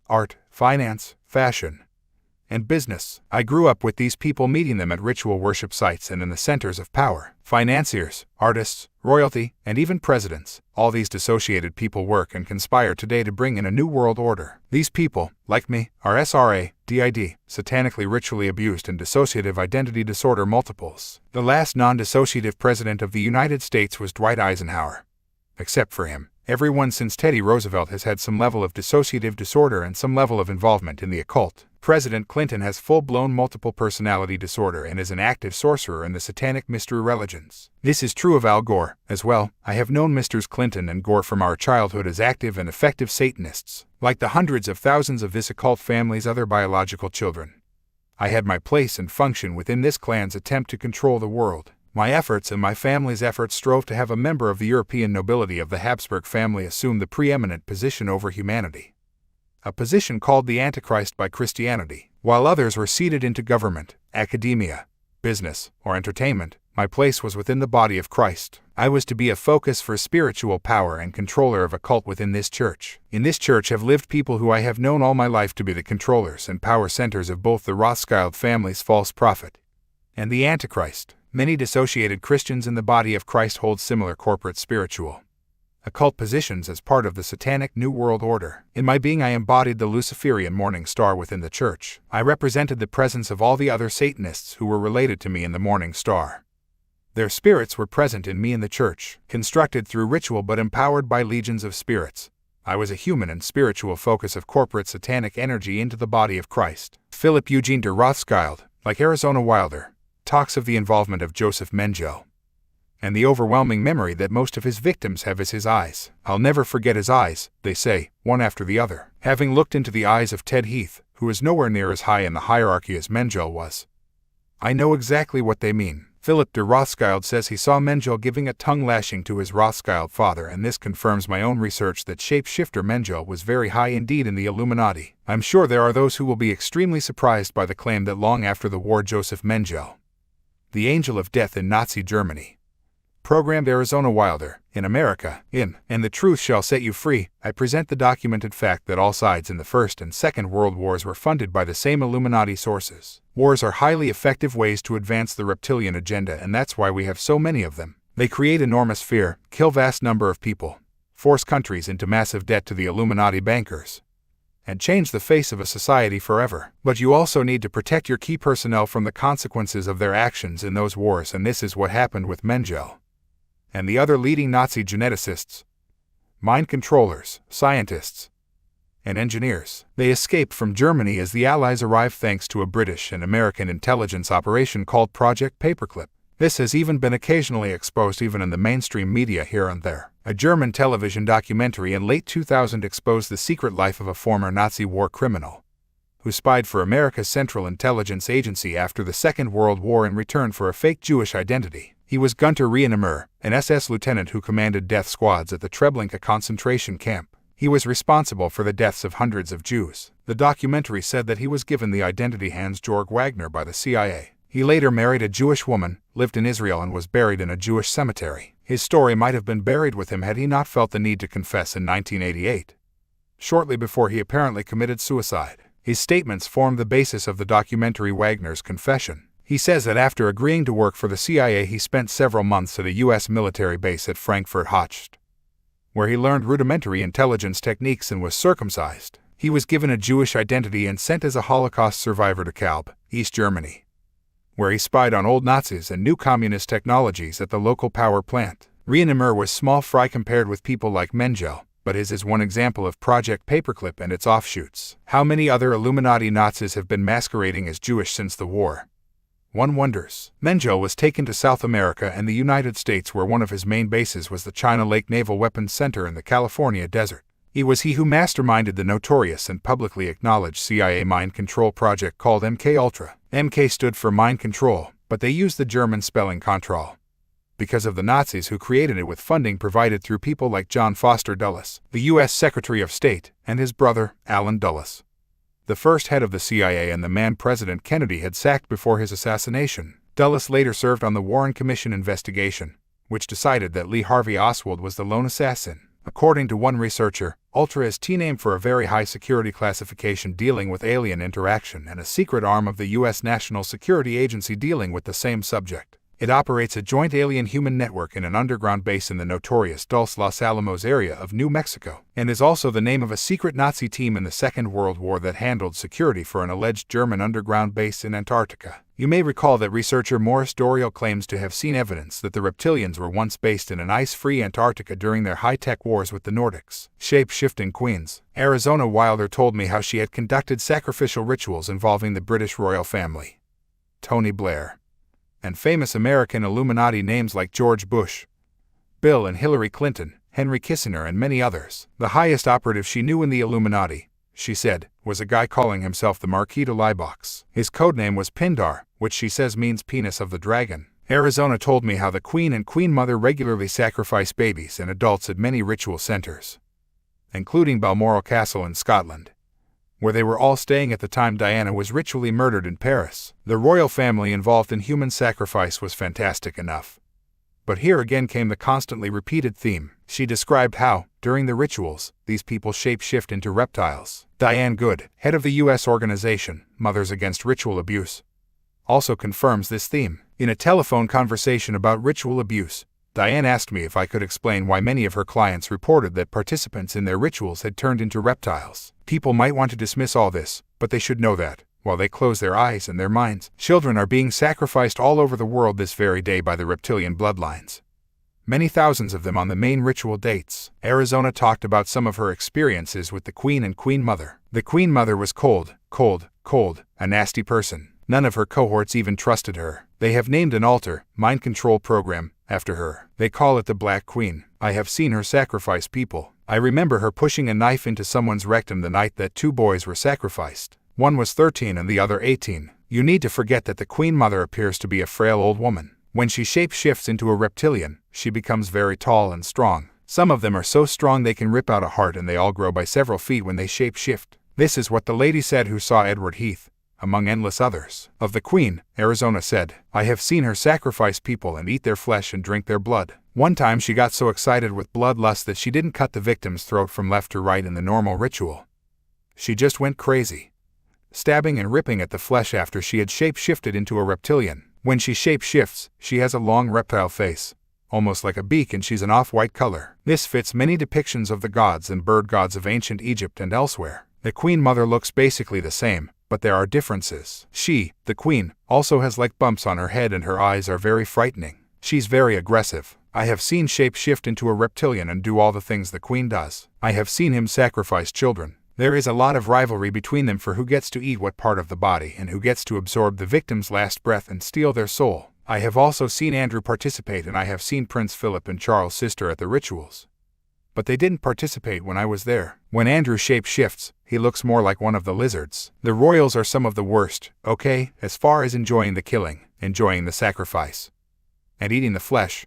[SPEAKER 2] art, finance, fashion, and business. I grew up with these people, meeting them at ritual worship sites and in the centers of power. Financiers, artists, royalty, and even presidents. All these dissociated people work and conspire today to bring in a new world order. These people, like me, are SRA, DID, satanically ritually abused and dissociative identity disorder multiples. The last non-dissociative president of the United States was Dwight Eisenhower. Except for him, everyone since Teddy Roosevelt has had some level of dissociative disorder and some level of involvement in the occult. President Clinton has full-blown multiple personality disorder and is an active sorcerer in the satanic mystery religions. This is true of Al Gore, as well. I have known Mrs. Clinton and Gore from our childhood as active and effective Satanists. Like the hundreds of thousands of this occult family's other biological children, I had my place and function within this clan's attempt to control the world. My efforts and my family's efforts strove to have a member of the European nobility of the Habsburg family assume the preeminent position over humanity, a position called the Antichrist by Christianity. While others were seated into government, academia, business, or entertainment, my place was within the body of Christ. I was to be a focus for spiritual power and controller of a cult within this church. In this church have lived people who I have known all my life to be the controllers and power centers of both the Rothschild family's false prophet and the Antichrist. Many dissociated Christians in the body of Christ hold similar corporate spiritual occult positions as part of the satanic New World Order. In my being I embodied the Luciferian morning star within the church. I represented the presence of all the other Satanists who were related to me in the morning star. Their spirits were present in me in the church, constructed through ritual but empowered by legions of spirits. I was a human and spiritual focus of corporate satanic energy into the body of Christ. Philip Eugene de Rothschild, like Arizona Wilder, talks of the involvement of Joseph Mengele and the overwhelming memory that most of his victims have as his eyes. I'll never forget his eyes, they say, one after the other. Having looked into the eyes of Ted Heath, who is nowhere near as high in the hierarchy as Mengele was, I know exactly what they mean. Philip de Rothschild says he saw Mengele giving a tongue lashing to his Rothschild father, and this confirms my own research that shapeshifter Mengele was very high indeed in the Illuminati. I'm sure there are those who will be extremely surprised by the claim that long after the war Joseph Mengele, the angel of death in Nazi Germany, programmed Arizona Wilder, in America, in And the Truth Shall Set You Free. I present the documented fact that all sides in the First and Second World Wars were funded by the same Illuminati sources. Wars are highly effective ways to advance the reptilian agenda, and that's why we have so many of them. They create enormous fear, kill vast number of people, force countries into massive debt to the Illuminati bankers, and change the face of a society forever. But you also need to protect your key personnel from the consequences of their actions in those wars, and this is what happened with Mengele and the other leading Nazi geneticists, mind controllers, scientists, and engineers. They escaped from Germany as the Allies arrived thanks to a British and American intelligence operation called Project Paperclip. This has even been occasionally exposed even in the mainstream media here and there. A German television documentary in late 2000 exposed the secret life of a former Nazi war criminal who spied for America's Central Intelligence Agency after the Second World War in return for a fake Jewish identity. He was Gunther Rienemer, an SS lieutenant who commanded death squads at the Treblinka concentration camp. He was responsible for the deaths of hundreds of Jews. The documentary said that he was given the identity Hans-Georg Wagner by the CIA. He later married a Jewish woman, lived in Israel and was buried in a Jewish cemetery. His story might have been buried with him had he not felt the need to confess in 1988. Shortly before he apparently committed suicide, his statements formed the basis of the documentary Wagner's Confession. He says that after agreeing to work for the CIA he spent several months at a U.S. military base at Frankfurt-Hochst, where he learned rudimentary intelligence techniques and was circumcised. He was given a Jewish identity and sent as a Holocaust survivor to Kalb, East Germany, where he spied on old Nazis and new communist technologies at the local power plant. Reanimer was small fry compared with people like Mengele, but his is one example of Project Paperclip and its offshoots. How many other Illuminati Nazis have been masquerading as Jewish since the war? One wonders. Mengele was taken to South America and the United States, where one of his main bases was the China Lake Naval Weapons Center in the California desert. It was he who masterminded the notorious and publicly acknowledged CIA mind control project called MK-Ultra. MK stood for mind control, but they used the German spelling Kontroll because of the Nazis who created it with funding provided through people like John Foster Dulles, the U.S. Secretary of State, and his brother, Allen Dulles, the first head of the CIA and the man President Kennedy had sacked before his assassination. Dulles later served on the Warren Commission investigation, which decided that Lee Harvey Oswald was the lone assassin. According to one researcher, Ultra is T-name for a very high security classification dealing with alien interaction and a secret arm of the U.S. National Security Agency dealing with the same subject. It operates a joint alien-human network in an underground base in the notorious Dulce Los Alamos area of New Mexico, and is also the name of a secret Nazi team in the Second World War that handled security for an alleged German underground base in Antarctica. You may recall that researcher Morris Doriel claims to have seen evidence that the reptilians were once based in an ice-free Antarctica during their high-tech wars with the Nordics. Shape-shifting Queens, Arizona. Wilder told me how she had conducted sacrificial rituals involving the British royal family, Tony Blair, and famous American Illuminati names like George Bush, Bill and Hillary Clinton, Henry Kissinger, and many others. The highest operative she knew in the Illuminati, she said, was a guy calling himself the Marquis de Libox. His codename was Pindar, which she says means penis of the dragon. Arizona told me how the Queen and Queen Mother regularly sacrifice babies and adults at many ritual centers, including Balmoral Castle in Scotland, where they were all staying at the time Diana was ritually murdered in Paris. The royal family involved in human sacrifice was fantastic enough. But here again came the constantly repeated theme. She described how, during the rituals, these people shape-shift into reptiles. Diane Good, head of the U.S. organization, Mothers Against Ritual Abuse, also confirms this theme. In a telephone conversation about ritual abuse, Diane asked me if I could explain why many of her clients reported that participants in their rituals had turned into reptiles. People might want to dismiss all this, but they should know that, while they close their eyes and their minds, children are being sacrificed all over the world this very day by the reptilian bloodlines. Many thousands of them on the main ritual dates. Arizona talked about some of her experiences with the Queen and Queen Mother. The Queen Mother was cold, a nasty person. None of her cohorts even trusted her. They have named an altar, mind control program, after her. They call it the Black Queen. I have seen her sacrifice people. I remember her pushing a knife into someone's rectum the night that 2 boys were sacrificed. One was 13 and the other 18. You need to forget that the Queen Mother appears to be a frail old woman. When she shape-shifts into a reptilian, she becomes very tall and strong. Some of them are so strong they can rip out a heart, and they all grow by several feet when they shape-shift. This is what the lady said who saw Edward Heath, among endless others. Of the Queen, Arizona said, I have seen her sacrifice people and eat their flesh and drink their blood. One time she got so excited with bloodlust that she didn't cut the victim's throat from left to right in the normal ritual. She just went crazy, stabbing and ripping at the flesh after she had shape-shifted into a reptilian. When she shape-shifts, she has a long reptile face, almost like a beak, and she's an off-white color. This fits many depictions of the gods and bird gods of ancient Egypt and elsewhere. The Queen Mother looks basically the same, but there are differences. She, the Queen, also has like bumps on her head, and her eyes are very frightening. She's very aggressive. I have seen shape-shift into a reptilian and do all the things the Queen does. I have seen him sacrifice children. There is a lot of rivalry between them for who gets to eat what part of the body and who gets to absorb the victim's last breath and steal their soul. I have also seen Andrew participate, and I have seen Prince Philip and Charles' sister at the rituals. But they didn't participate when I was there. When Andrew shape-shifts, he looks more like one of the lizards. The royals are some of the worst, okay, as far as enjoying the killing, enjoying the sacrifice, and eating the flesh.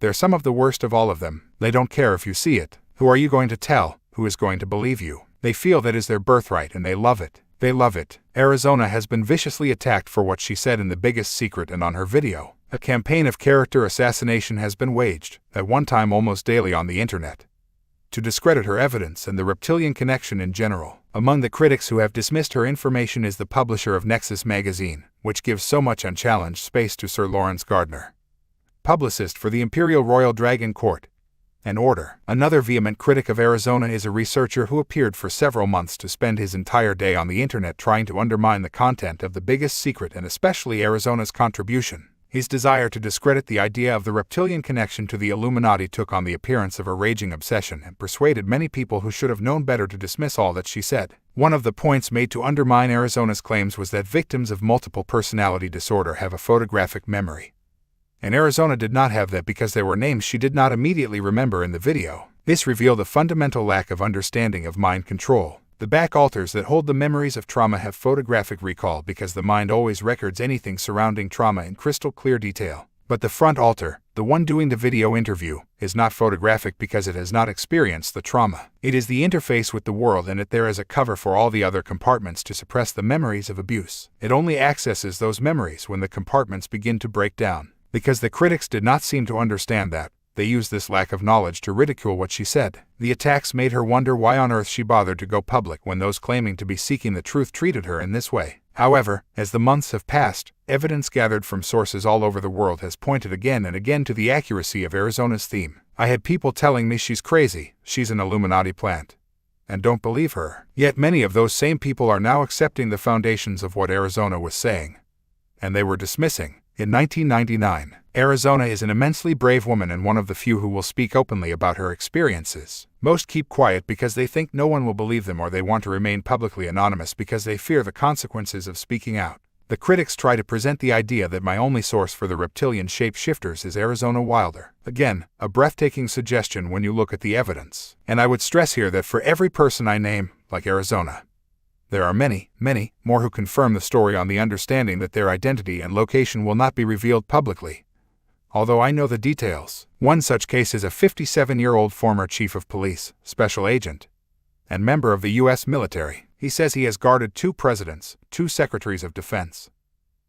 [SPEAKER 2] They're some of the worst of all of them. They don't care if you see it. Who are you going to tell? Who is going to believe you? They feel that is their birthright and they love it. They love it. Arizona has been viciously attacked for what she said in The Biggest Secret and on her video. A campaign of character assassination has been waged, at one time almost daily on the internet, to discredit her evidence and the reptilian connection in general. Among the critics who have dismissed her information is the publisher of Nexus magazine, which gives so much unchallenged space to Sir Lawrence Gardner, publicist for the Imperial Royal Dragon Court and Order. Another vehement critic of Arizona is a researcher who appeared for several months to spend his entire day on the internet trying to undermine the content of The Biggest Secret and especially Arizona's contribution. His desire to discredit the idea of the reptilian connection to the Illuminati took on the appearance of a raging obsession and persuaded many people who should have known better to dismiss all that she said. One of the points made to undermine Arizona's claims was that victims of multiple personality disorder have a photographic memory, and Arizona did not have that because there were names she did not immediately remember in the video. This revealed a fundamental lack of understanding of mind control. The back alters that hold the memories of trauma have photographic recall because the mind always records anything surrounding trauma in crystal clear detail. But the front altar, the one doing the video interview, is not photographic because it has not experienced the trauma. It is the interface with the world, and there is a cover for all the other compartments to suppress the memories of abuse. It only accesses those memories when the compartments begin to break down. Because the critics did not seem to understand that, they used this lack of knowledge to ridicule what she said. The attacks made her wonder why on earth she bothered to go public when those claiming to be seeking the truth treated her in this way. However, as the months have passed, evidence gathered from sources all over the world has pointed again and again to the accuracy of Arizona's theme. I had people telling me she's crazy, she's an Illuminati plant, and don't believe her. Yet many of those same people are now accepting the foundations of what Arizona was saying, and they were dismissing. In 1999, Arizona is an immensely brave woman and one of the few who will speak openly about her experiences. Most keep quiet because they think no one will believe them, or they want to remain publicly anonymous because they fear the consequences of speaking out. The critics try to present the idea that my only source for the reptilian shapeshifters is Arizona Wilder. Again, a breathtaking suggestion when you look at the evidence. And I would stress here that for every person I name, like Arizona, there are many, many more who confirm the story on the understanding that their identity and location will not be revealed publicly, although I know the details. One such case is a 57-year-old former chief of police, special agent, and member of the U.S. military. He says he has guarded 2 presidents, 2 secretaries of defense,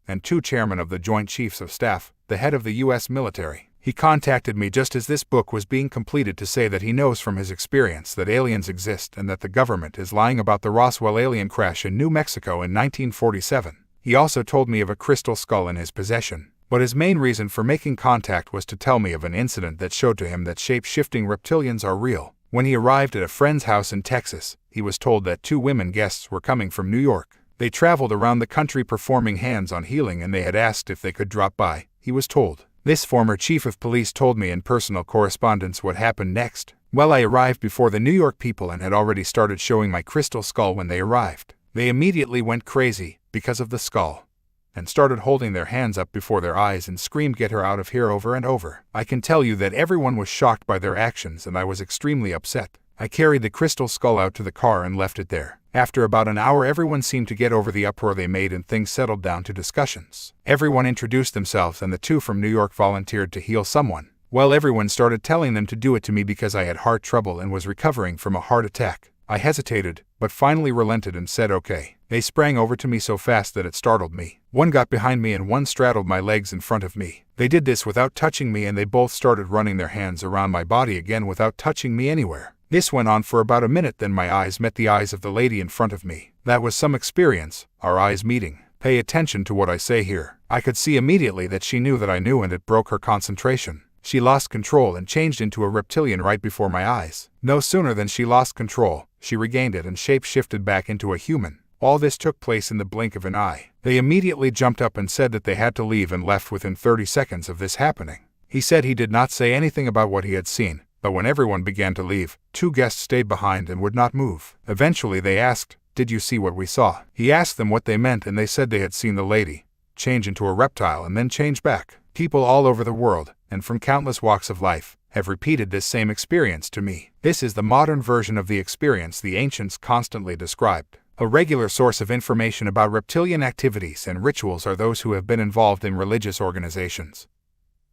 [SPEAKER 2] and 2 chairmen of the Joint Chiefs of Staff, the head of the U.S. military. He contacted me just as this book was being completed to say that he knows from his experience that aliens exist and that the government is lying about the Roswell alien crash in New Mexico in 1947. He also told me of a crystal skull in his possession, but his main reason for making contact was to tell me of an incident that showed to him that shape-shifting reptilians are real. When he arrived at a friend's house in Texas, he was told that 2 women guests were coming from New York. They traveled around the country performing hands-on healing, and they had asked if they could drop by, he was told. This former chief of police told me in personal correspondence what happened next. Well, I arrived before the New York people and had already started showing my crystal skull when they arrived. They immediately went crazy because of the skull and started holding their hands up before their eyes and screamed, "Get her out of here," over and over. I can tell you that everyone was shocked by their actions and I was extremely upset. I carried the crystal skull out to the car and left it there. After about an hour, everyone seemed to get over the uproar they made and things settled down to discussions. Everyone introduced themselves and the 2 from New York volunteered to heal someone. Well, everyone started telling them to do it to me because I had heart trouble and was recovering from a heart attack. I hesitated, but finally relented and said okay. They sprang over to me so fast that it startled me. One got behind me and one straddled my legs in front of me. They did this without touching me, and they both started running their hands around my body again without touching me anywhere. This went on for about a minute, then my eyes met the eyes of the lady in front of me. That was some experience, our eyes meeting. Pay attention to what I say here. I could see immediately that she knew that I knew, and it broke her concentration. She lost control and changed into a reptilian right before my eyes. No sooner than she lost control, she regained it and shape-shifted back into a human. All this took place in the blink of an eye. They immediately jumped up and said that they had to leave and left within 30 seconds of this happening. He said he did not say anything about what he had seen, but when everyone began to leave, 2 guests stayed behind and would not move. Eventually they asked, "Did you see what we saw?" He asked them what they meant, and they said they had seen the lady change into a reptile and then change back. People all over the world, and from countless walks of life, have repeated this same experience to me. This is the modern version of the experience the ancients constantly described. A regular source of information about reptilian activities and rituals are those who have been involved in religious organizations,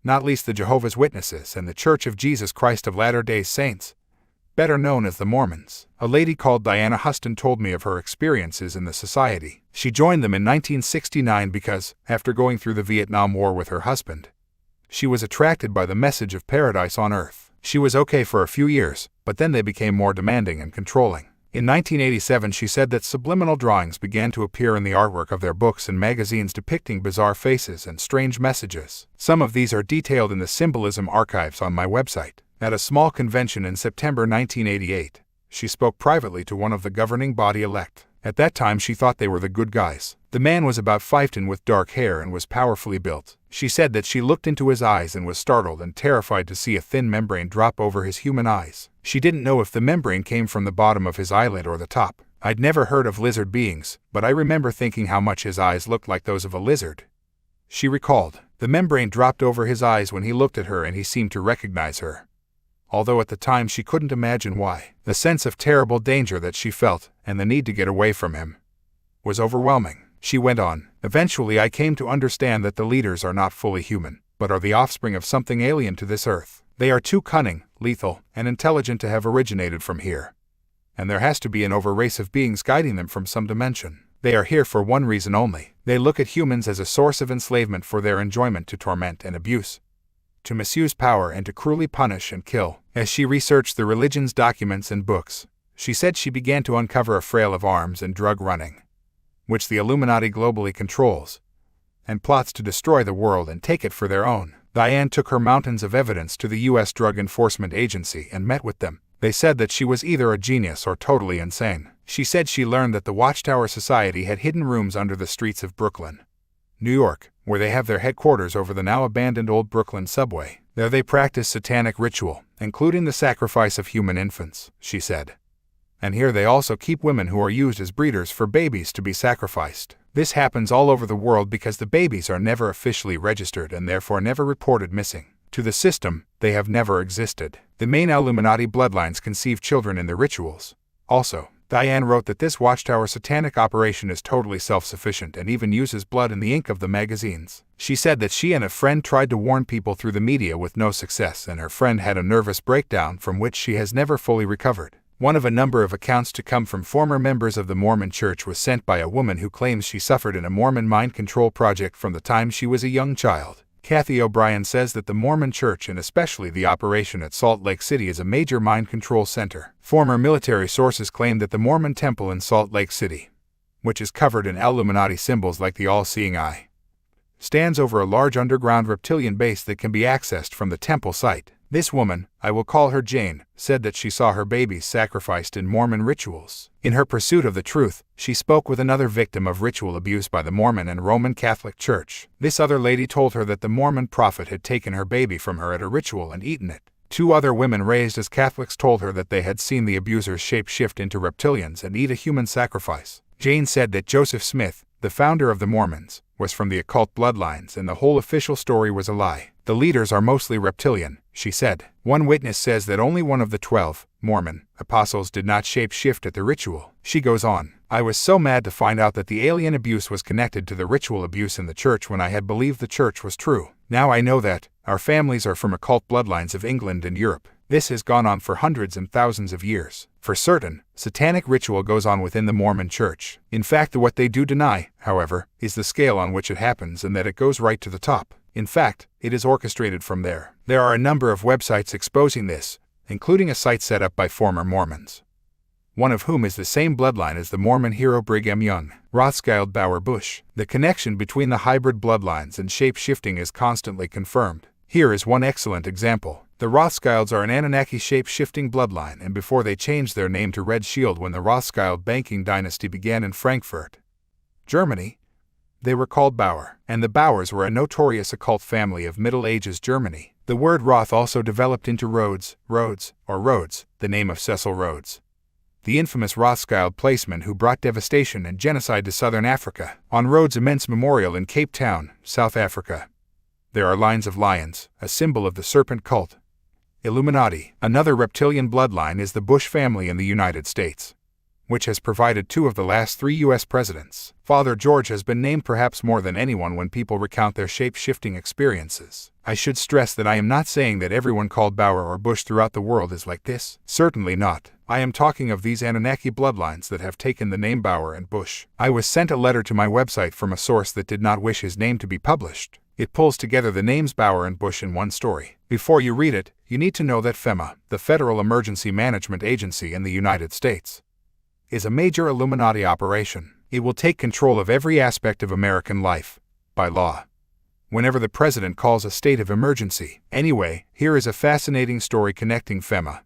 [SPEAKER 2] not least the Jehovah's Witnesses and the Church of Jesus Christ of Latter-day Saints. better known as the Mormons. A lady called Diana Huston told me of her experiences in the society. She joined them in 1969 because, after going through the Vietnam War with her husband, she was attracted by the message of paradise on earth. She was okay for a few years, but then they became more demanding and controlling. In 1987, she said that subliminal drawings began to appear in the artwork of their books and magazines depicting bizarre faces and strange messages. Some of these are detailed in the symbolism archives on my website. At a small convention in September 1988, she spoke privately to one of the governing body elect. At that time, she thought they were the good guys. The man was about 5'10" with dark hair and was powerfully built. She said that she looked into his eyes and was startled and terrified to see a thin membrane drop over his human eyes. She didn't know if the membrane came from the bottom of his eyelid or the top. I'd never heard of lizard beings, but I remember thinking how much his eyes looked like those of a lizard. She recalled, the membrane dropped over his eyes when he looked at her and he seemed to recognize her. Although at the time she couldn't imagine why. The sense of terrible danger that she felt, and the need to get away from him, was overwhelming. She went on, eventually I came to understand that the leaders are not fully human, but are the offspring of something alien to this earth. They are too cunning, lethal, and intelligent to have originated from here. And there has to be an over-race of beings guiding them from some dimension. They are here for one reason only. They look at humans as a source of enslavement for their enjoyment, to torment and abuse, to misuse power, and to cruelly punish and kill. As she researched the religion's documents and books, she said she began to uncover a trail of arms and drug running, which the Illuminati globally controls, and plots to destroy the world and take it for their own. Diane took her mountains of evidence to the U.S. Drug Enforcement Agency and met with them. They said that she was either a genius or totally insane. She said she learned that the Watchtower Society had hidden rooms under the streets of Brooklyn, New York, where they have their headquarters over the now abandoned old Brooklyn subway. There they practice satanic ritual, including the sacrifice of human infants, she said. And here they also keep women who are used as breeders for babies to be sacrificed. This happens all over the world because the babies are never officially registered and therefore never reported missing. To the system, they have never existed. The main Illuminati bloodlines conceive children in the rituals. Also, Diane wrote that this Watchtower satanic operation is totally self-sufficient and even uses blood in the ink of the magazines. She said that she and a friend tried to warn people through the media with no success, and her friend had a nervous breakdown from which she has never fully recovered. One of a number of accounts to come from former members of the Mormon Church was sent by a woman who claims she suffered in a Mormon mind control project from the time she was a young child. Kathy O'Brien says that the Mormon Church, and especially the operation at Salt Lake City, is a major mind control center. Former military sources claim that the Mormon Temple in Salt Lake City, which is covered in Illuminati symbols like the all-seeing eye, stands over a large underground reptilian base that can be accessed from the temple site. This woman, I will call her Jane, said that she saw her babies sacrificed in Mormon rituals. In her pursuit of the truth, she spoke with another victim of ritual abuse by the Mormon and Roman Catholic Church. This other lady told her that the Mormon prophet had taken her baby from her at a ritual and eaten it. Two other women raised as Catholics told her that they had seen the abusers shape-shift into reptilians and eat a human sacrifice. Jane said that Joseph Smith, the founder of the Mormons, was from the occult bloodlines and the whole official story was a lie. The leaders are mostly reptilian, she said. One witness says that only one of the 12 Mormon apostles did not shape-shift at the ritual. She goes on, I was so mad to find out that the alien abuse was connected to the ritual abuse in the church when I had believed the church was true. Now I know that our families are from occult bloodlines of England and Europe. This has gone on for hundreds and thousands of years. For certain, satanic ritual goes on within the Mormon Church. In fact, what they do deny, however, is the scale on which it happens and that it goes right to the top. In fact, it is orchestrated from there. There are a number of websites exposing this, including a site set up by former Mormons, one of whom is the same bloodline as the Mormon hero Brigham Young, Rothschild Bauer Bush. The connection between the hybrid bloodlines and shape-shifting is constantly confirmed. Here is one excellent example. The Rothschilds are an Anunnaki shape-shifting bloodline, and before they changed their name to Red Shield when the Rothschild banking dynasty began in Frankfurt, Germany, they were called Bauer, and the Bauers were a notorious occult family of Middle Ages Germany. The word Roth also developed into Rhodes, the name of Cecil Rhodes, the infamous Rothschild placeman who brought devastation and genocide to southern Africa. On Rhodes' immense memorial in Cape Town, South Africa, there are lines of lions, a symbol of the serpent cult. Illuminati. Another reptilian bloodline is the Bush family in the United States, which has provided 2 of the last 3 U.S. presidents. Father George has been named perhaps more than anyone when people recount their shape-shifting experiences. I should stress that I am not saying that everyone called Bauer or Bush throughout the world is like this. Certainly not. I am talking of these Anunnaki bloodlines that have taken the name Bauer and Bush. I was sent a letter to my website from a source that did not wish his name to be published. It pulls together the names Bauer and Bush in one story. Before you read it, you need to know that FEMA, the Federal Emergency Management Agency in the United States, is a major Illuminati operation. It will take control of every aspect of American life, by law, whenever the president calls a state of emergency. Anyway, here is a fascinating story connecting FEMA,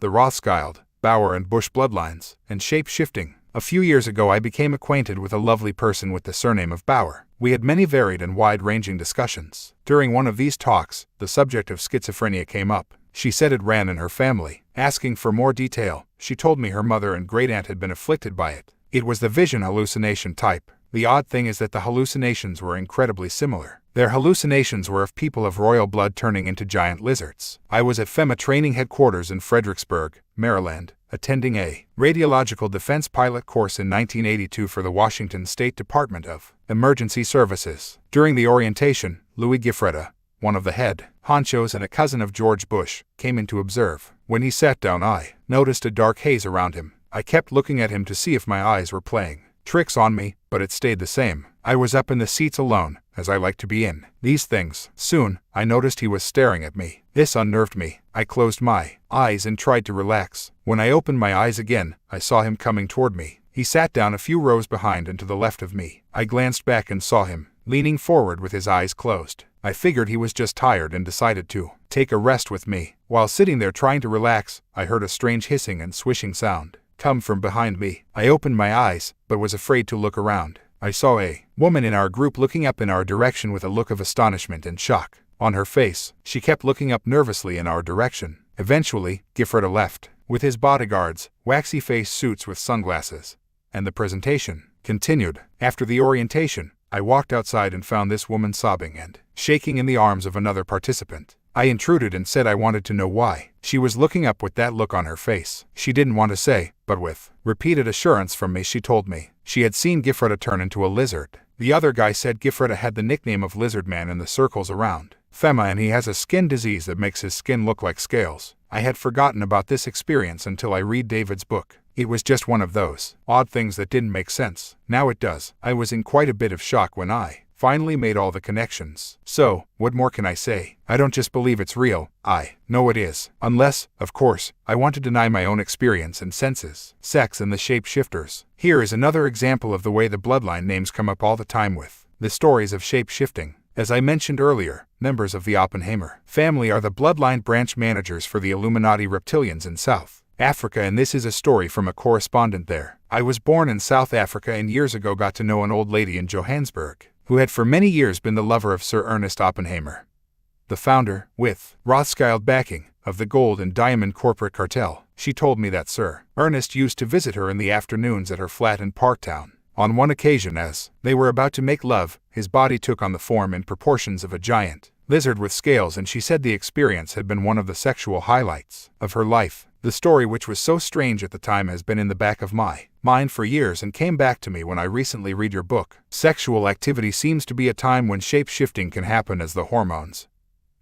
[SPEAKER 2] the Rothschild, Bauer and Bush bloodlines, and shape-shifting. A few years ago I became acquainted with a lovely person with the surname of Bauer. We had many varied and wide-ranging discussions. During one of these talks, the subject of schizophrenia came up. She said it ran in her family. Asking for more detail, she told me her mother and great-aunt had been afflicted by it. It was the vision hallucination type. The odd thing is that the hallucinations were incredibly similar. Their hallucinations were of people of royal blood turning into giant lizards. I was at FEMA training headquarters in Fredericksburg, Maryland, attending a radiological defense pilot course in 1982 for the Washington State Department of Emergency Services. During the orientation, Louis Giffreda, one of the head honchos and a cousin of George Bush, came in to observe. When he sat down, I noticed a dark haze around him. I kept looking at him to see if my eyes were playing tricks on me, but it stayed the same. I was up in the seats alone, as I like to be in these things. Soon, I noticed he was staring at me. This unnerved me. I closed my eyes and tried to relax. When I opened my eyes again, I saw him coming toward me. He sat down a few rows behind and to the left of me. I glanced back and saw him leaning forward with his eyes closed. I figured he was just tired and decided to take a rest with me. While sitting there trying to relax, I heard a strange hissing and swishing sound come from behind me. I opened my eyes, but was afraid to look around. I saw a woman in our group looking up in our direction with a look of astonishment and shock on her face. She kept looking up nervously in our direction. Eventually, Giffreda left, with his bodyguards, waxy-faced suits with sunglasses, and the presentation continued. After the orientation, I walked outside and found this woman sobbing and shaking in the arms of another participant. I intruded and said I wanted to know why. She was looking up with that look on her face. She didn't want to say, but with repeated assurance from me she told me she had seen Giffreda turn into a lizard. The other guy said Giffreda had the nickname of Lizard Man in the circles around FEMA and he has a skin disease that makes his skin look like scales. I had forgotten about this experience until I read David's book. It was just one of those odd things that didn't make sense. Now it does. I was in quite a bit of shock when I finally made all the connections. So, what more can I say? I don't just believe it's real, I know it is. Unless, of course, I want to deny my own experience and senses. Sex and the shapeshifters. Here is another example of the way the bloodline names come up all the time with the stories of shape-shifting. As I mentioned earlier, members of the Oppenheimer family are the bloodline branch managers for the Illuminati reptilians in South Africa, and this is a story from a correspondent there. I was born in South Africa and years ago got to know an old lady in Johannesburg who had for many years been the lover of Sir Ernest Oppenheimer, the founder, with Rothschild backing, of the gold and diamond corporate cartel. She told me that Sir Ernest used to visit her in the afternoons at her flat in Parktown. On one occasion, as they were about to make love, his body took on the form and proportions of a giant lizard with scales, and she said the experience had been one of the sexual highlights of her life. The story, which was so strange at the time, has been in the back of my mind for years and came back to me when I recently read your book. Sexual activity seems to be a time when shape-shifting can happen as the hormones,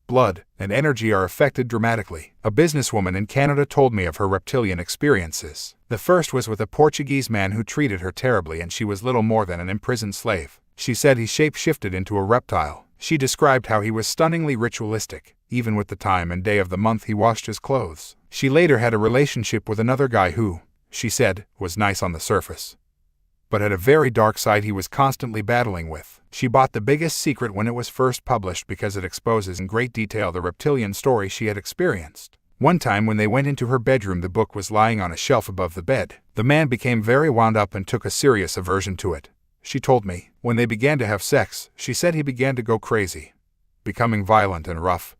[SPEAKER 2] blood, and energy are affected dramatically. A businesswoman in Canada told me of her reptilian experiences. The first was with a Portuguese man who treated her terribly, and she was little more than an imprisoned slave. She said he shape-shifted into a reptile. She described how he was stunningly ritualistic. Even with the time and day of the month he washed his clothes. She later had a relationship with another guy who, she said, was nice on the surface, but had a very dark side he was constantly battling with. She bought The Biggest Secret when it was first published because it exposes in great detail the reptilian story she had experienced. One time when they went into her bedroom, the book was lying on a shelf above the bed. The man became very wound up and took a serious aversion to it. She told me, when they began to have sex, she said he began to go crazy, becoming violent and rough.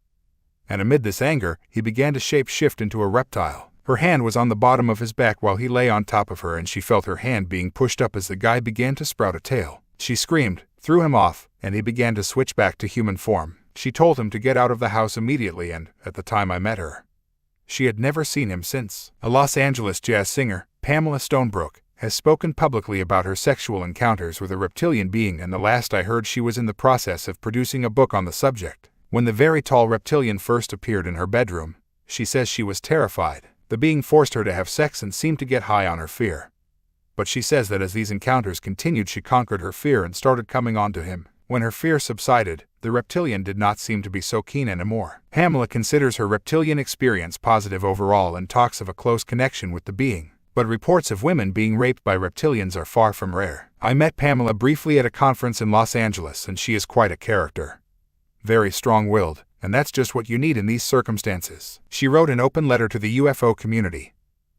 [SPEAKER 2] And amid this anger, he began to shape-shift into a reptile. Her hand was on the bottom of his back while he lay on top of her, and she felt her hand being pushed up as the guy began to sprout a tail. She screamed, threw him off, and he began to switch back to human form. She told him to get out of the house immediately, and, at the time I met her, she had never seen him since. A Los Angeles jazz singer, Pamela Stonebrook, has spoken publicly about her sexual encounters with a reptilian being, and the last I heard she was in the process of producing a book on the subject. When the very tall reptilian first appeared in her bedroom, she says she was terrified. The being forced her to have sex and seemed to get high on her fear. But she says that as these encounters continued, she conquered her fear and started coming on to him. When her fear subsided, the reptilian did not seem to be so keen anymore. Pamela considers her reptilian experience positive overall and talks of a close connection with the being. But reports of women being raped by reptilians are far from rare. I met Pamela briefly at a conference in Los Angeles, and she is quite a character. Very strong-willed, and that's just what you need in these circumstances. She wrote an open letter to the UFO community,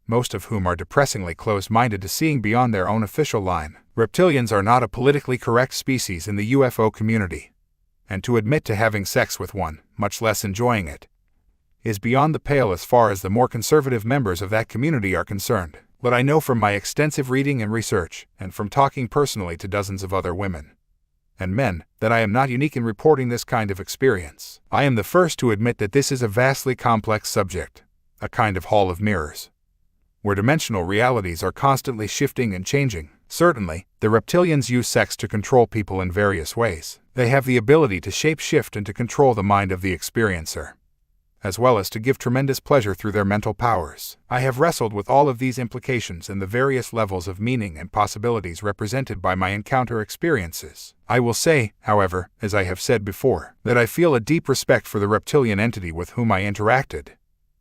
[SPEAKER 2] most of whom are depressingly closed-minded to seeing beyond their own official line. Reptilians are not a politically correct species in the UFO community, and to admit to having sex with one, much less enjoying it, is beyond the pale as far as the more conservative members of that community are concerned. But I know from my extensive reading and research, and from talking personally to dozens of other women and men, that I am not unique in reporting this kind of experience. I am the first to admit that this is a vastly complex subject, a kind of hall of mirrors, where dimensional realities are constantly shifting and changing. Certainly, the reptilians use sex to control people in various ways. They have the ability to shape-shift and to control the mind of the experiencer, as well as to give tremendous pleasure through their mental powers. I have wrestled with all of these implications and the various levels of meaning and possibilities represented by my encounter experiences. I will say, however, as I have said before, that I feel a deep respect for the reptilian entity with whom I interacted,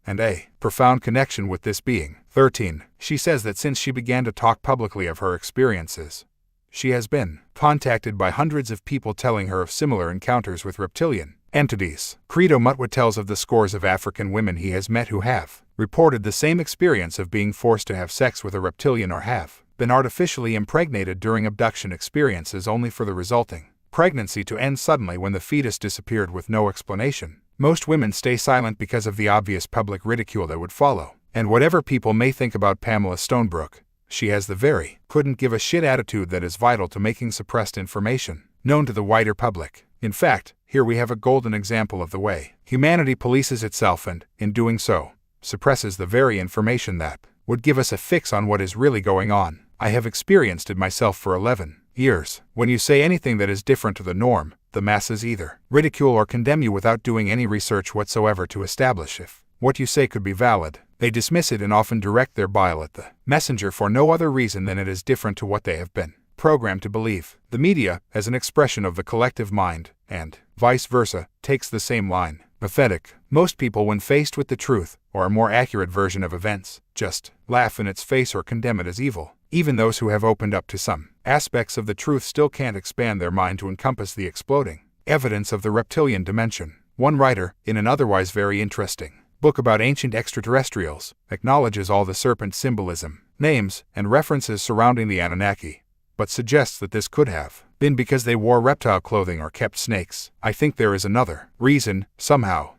[SPEAKER 2] and a profound connection with this being. 13. She says that since she began to talk publicly of her experiences, she has been contacted by hundreds of people telling her of similar encounters with reptilian entities. Credo Mutwa tells of the scores of African women he has met who have reported the same experience of being forced to have sex with a reptilian or have been artificially impregnated during abduction experiences only for the resulting pregnancy to end suddenly when the fetus disappeared with no explanation. Most women stay silent because of the obvious public ridicule that would follow. And whatever people may think about Pamela Stonebrook, she has the very couldn't give a shit attitude that is vital to making suppressed information known to the wider public. In fact, here we have a golden example of the way humanity polices itself and, in doing so, suppresses the very information that would give us a fix on what is really going on. I have experienced it myself for 11 years. When you say anything that is different to the norm, the masses either ridicule or condemn you without doing any research whatsoever to establish if what you say could be valid. They dismiss it and often direct their bile at the messenger for no other reason than it is different to what they have been programmed to believe. The media, as an expression of the collective mind, and vice versa, takes the same line. Pathetic. Most people, when faced with the truth, or a more accurate version of events, just laugh in its face or condemn it as evil. Even those who have opened up to some aspects of the truth still can't expand their mind to encompass the exploding evidence of the reptilian dimension. One writer, in an otherwise very interesting book about ancient extraterrestrials, acknowledges all the serpent symbolism, names, and references surrounding the Anunnaki, but suggests that this could have been because they wore reptile clothing or kept snakes. I think there is another reason, somehow,